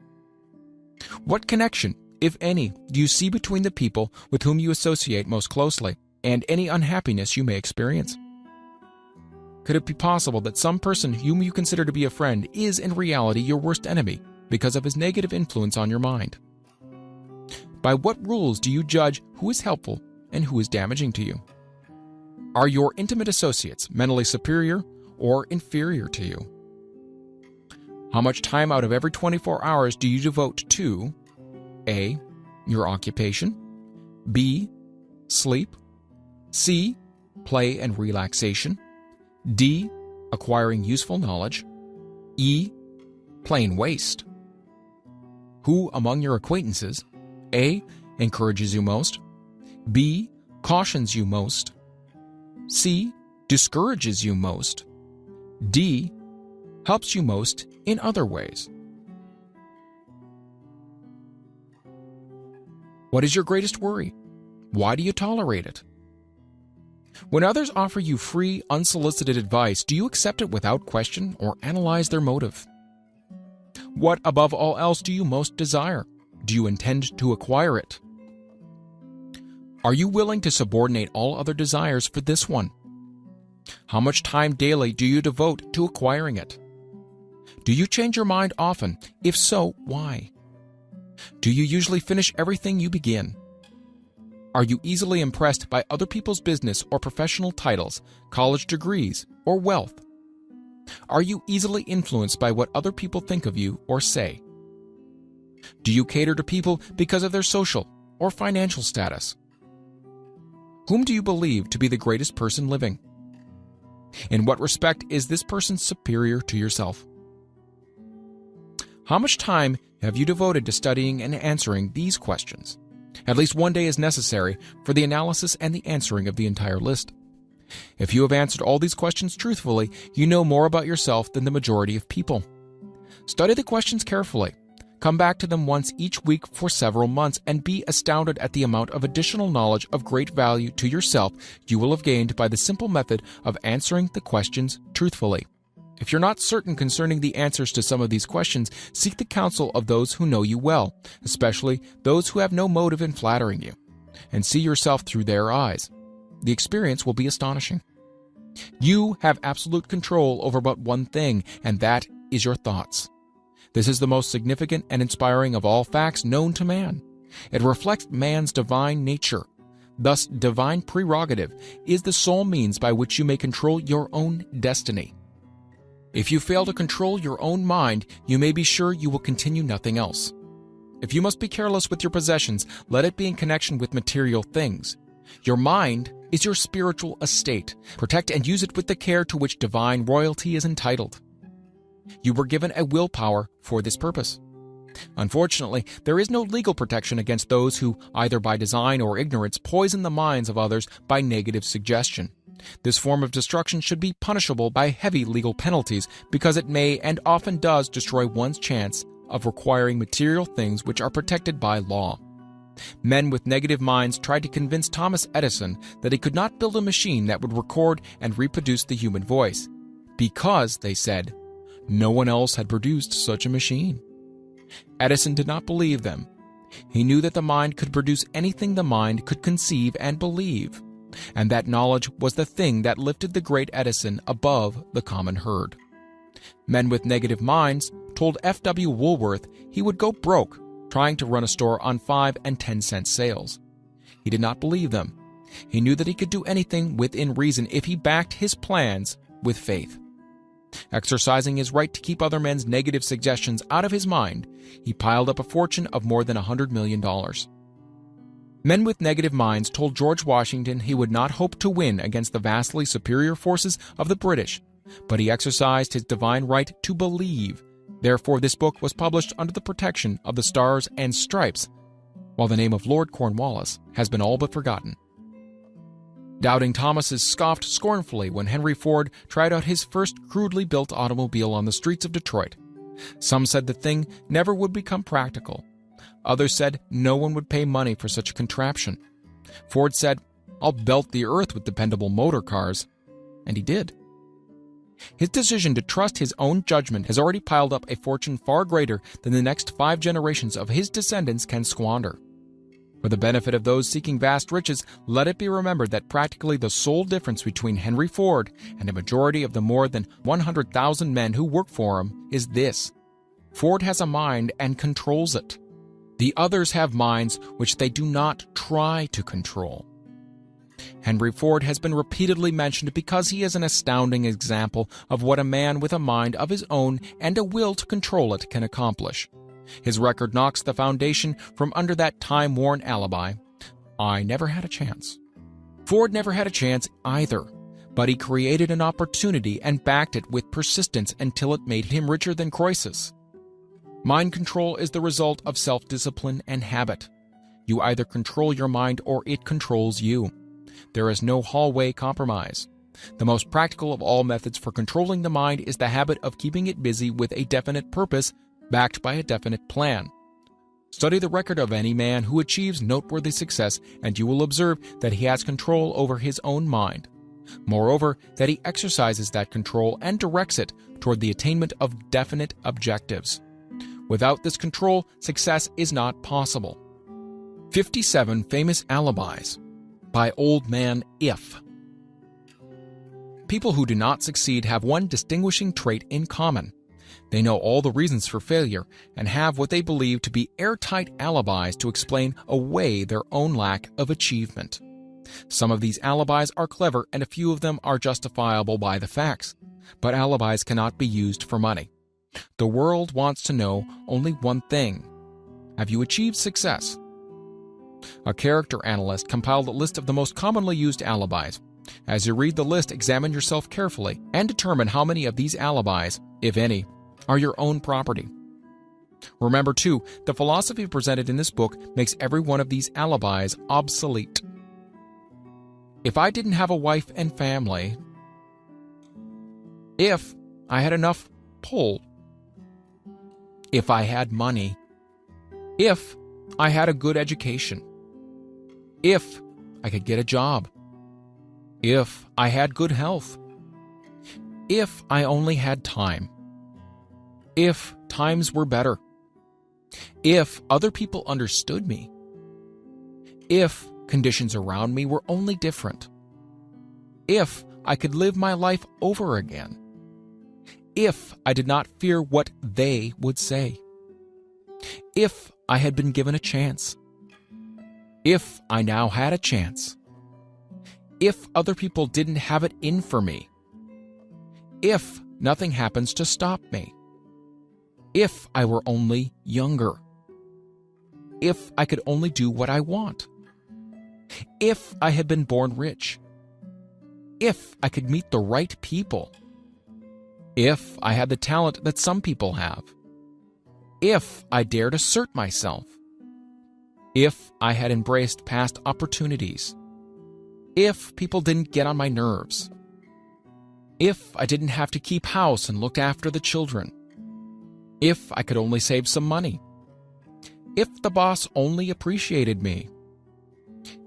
What connection, if any, do you see between the people with whom you associate most closely and any unhappiness you may experience? Could it be possible that some person whom you consider to be a friend is in reality your worst enemy because of his negative influence on your mind? By what rules do you judge who is helpful and who is damaging to you? Are your intimate associates mentally superior or inferior to you? How much time out of every 24 hours do you devote to A. Your occupation, B. Sleep, C. Play and relaxation, D. Acquiring useful knowledge, E. Plain waste? Who among your acquaintances A. Encourages you most, B. Cautions you most, C. Discourages you most, D. Helps you most in other ways? What is your greatest worry? Why do you tolerate it? When others offer you free, unsolicited advice, do you accept it without question or analyze their motive? What, above all else, do you most desire? Do you intend to acquire it? Are you willing to subordinate all other desires for this one? How much time daily do you devote to acquiring it? Do you change your mind often? If so, why? Do you usually finish everything you begin? Are you easily impressed by other people's business or professional titles, college degrees, or wealth? Are you easily influenced by what other people think of you or say? Do you cater to people because of their social or financial status? Whom do you believe to be the greatest person living? In what respect is this person superior to yourself? How much time have you devoted to studying and answering these questions? At least one day is necessary for the analysis and the answering of the entire list. If you have answered all these questions truthfully, you know more about yourself than the majority of people. Study the questions carefully. Come back to them once each week for several months and be astounded at the amount of additional knowledge of great value to yourself you will have gained by the simple method of answering the questions truthfully. If you're not certain concerning the answers to some of these questions, seek the counsel of those who know you well, especially those who have no motive in flattering you, and see yourself through their eyes. The experience will be astonishing. You have absolute control over but one thing, and that is your thoughts. This is the most significant and inspiring of all facts known to man. It reflects man's divine nature. Thus, divine prerogative is the sole means by which you may control your own destiny. If you fail to control your own mind, you may be sure you will continue nothing else. If you must be careless with your possessions, let it be in connection with material things. Your mind is your spiritual estate. Protect and use it with the care to which divine royalty is entitled. You were given a willpower for this purpose. Unfortunately, there is no legal protection against those who, either by design or ignorance, poison the minds of others by negative suggestion. This form of destruction should be punishable by heavy legal penalties because it may and often does destroy one's chance of acquiring material things which are protected by law. Men with negative minds tried to convince Thomas Edison that he could not build a machine that would record and reproduce the human voice, because, they said, no one else had produced such a machine. Edison did not believe them. He knew that the mind could produce anything the mind could conceive and believe, and that knowledge was the thing that lifted the great Edison above the common herd. Men with negative minds told F.W. Woolworth he would go broke trying to run a store on 5 and 10 cent sales. He did not believe them. He knew that he could do anything within reason if he backed his plans with faith. Exercising his right to keep other men's negative suggestions out of his mind, he piled up a fortune of more than $100 million. Men with negative minds told George Washington he would not hope to win against the vastly superior forces of the British, but he exercised his divine right to believe. Therefore, this book was published under the protection of the Stars and Stripes, while the name of Lord Cornwallis has been all but forgotten. Doubting Thomases scoffed scornfully when Henry Ford tried out his first crudely built automobile on the streets of Detroit. Some said the thing never would become practical. Others said no one would pay money for such a contraption. Ford said, "I'll belt the earth with dependable motor cars." And he did. His decision to trust his own judgment has already piled up a fortune far greater than the next 5 generations of his descendants can squander. For the benefit of those seeking vast riches, let it be remembered that practically the sole difference between Henry Ford and a majority of the more than 100,000 men who work for him is this: Ford has a mind and controls it. The others have minds which they do not try to control. Henry Ford has been repeatedly mentioned because he is an astounding example of what a man with a mind of his own and a will to control it can accomplish. His record knocks the foundation from under that time-worn alibi: "I never had a chance." Ford never had a chance either, but he created an opportunity and backed it with persistence until it made him richer than Croesus. Mind control is the result of self-discipline and habit. You either control your mind or it controls you. There is no hallway compromise. The most practical of all methods for controlling the mind is the habit of keeping it busy with a definite purpose, backed by a definite plan. Study the record of any man who achieves noteworthy success, and you will observe that he has control over his own mind. Moreover, that he exercises that control and directs it toward the attainment of definite objectives. Without this control, success is not possible. 57 Famous Alibis by Old Man If. People who do not succeed have one distinguishing trait in common. They know all the reasons for failure and have what they believe to be airtight alibis to explain away their own lack of achievement. Some of these alibis are clever and a few of them are justifiable by the facts, but alibis cannot be used for money. The world wants to know only one thing: have you achieved success? A character analyst compiled a list of the most commonly used alibis. As you read the list, examine yourself carefully and determine how many of these alibis, if any, are your own property. Remember, too, the philosophy presented in this book makes every one of these alibis obsolete. If I didn't have a wife and family, if I had enough pull, if I had money, if I had a good education, if I could get a job, if I had good health, if I only had time, if times were better, if other people understood me, if conditions around me were only different, if I could live my life over again, if I did not fear what they would say, if I had been given a chance, if I now had a chance, if other people didn't have it in for me, if nothing happens to stop me, if I were only younger, if I could only do what I want, if I had been born rich, if I could meet the right people, if I had the talent that some people have, if I dared assert myself, if I had embraced past opportunities, if people didn't get on my nerves, if I didn't have to keep house and look after the children, if I could only save some money, if the boss only appreciated me,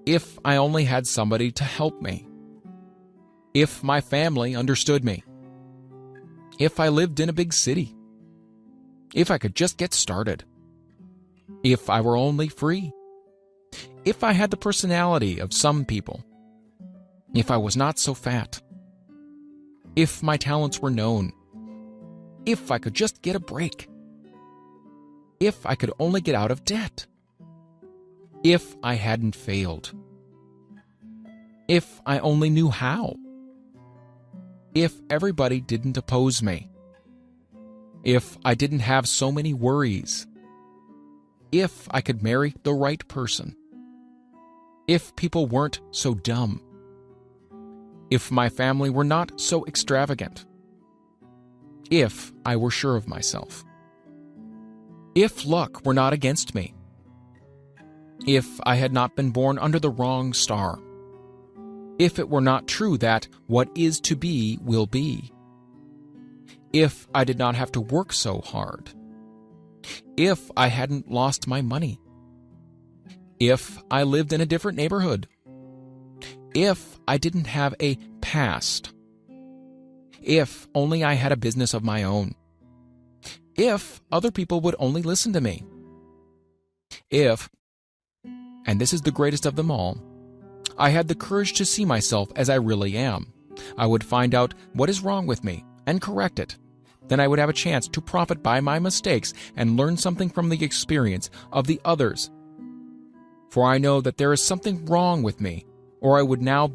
if I only had somebody to help me, if my family understood me, if I lived in a big city, if I could just get started, if I were only free, if I had the personality of some people, if I was not so fat, if my talents were known, if I could just get a break, if I could only get out of debt, if I hadn't failed, if I only knew how, if everybody didn't oppose me, if I didn't have so many worries, if I could marry the right person, if people weren't so dumb, if my family were not so extravagant, if I were sure of myself, if luck were not against me, if I had not been born under the wrong star, if it were not true that what is to be will be, if I did not have to work so hard, if I hadn't lost my money, if I lived in a different neighborhood, if I didn't have a past, if only I had a business of my own, if other people would only listen to me, if, and this is the greatest of them all, I had the courage to see myself as I really am, I would find out what is wrong with me and correct it. Then I would have a chance to profit by my mistakes and learn something from the experience of the others. For I know that there is something wrong with me, or I would now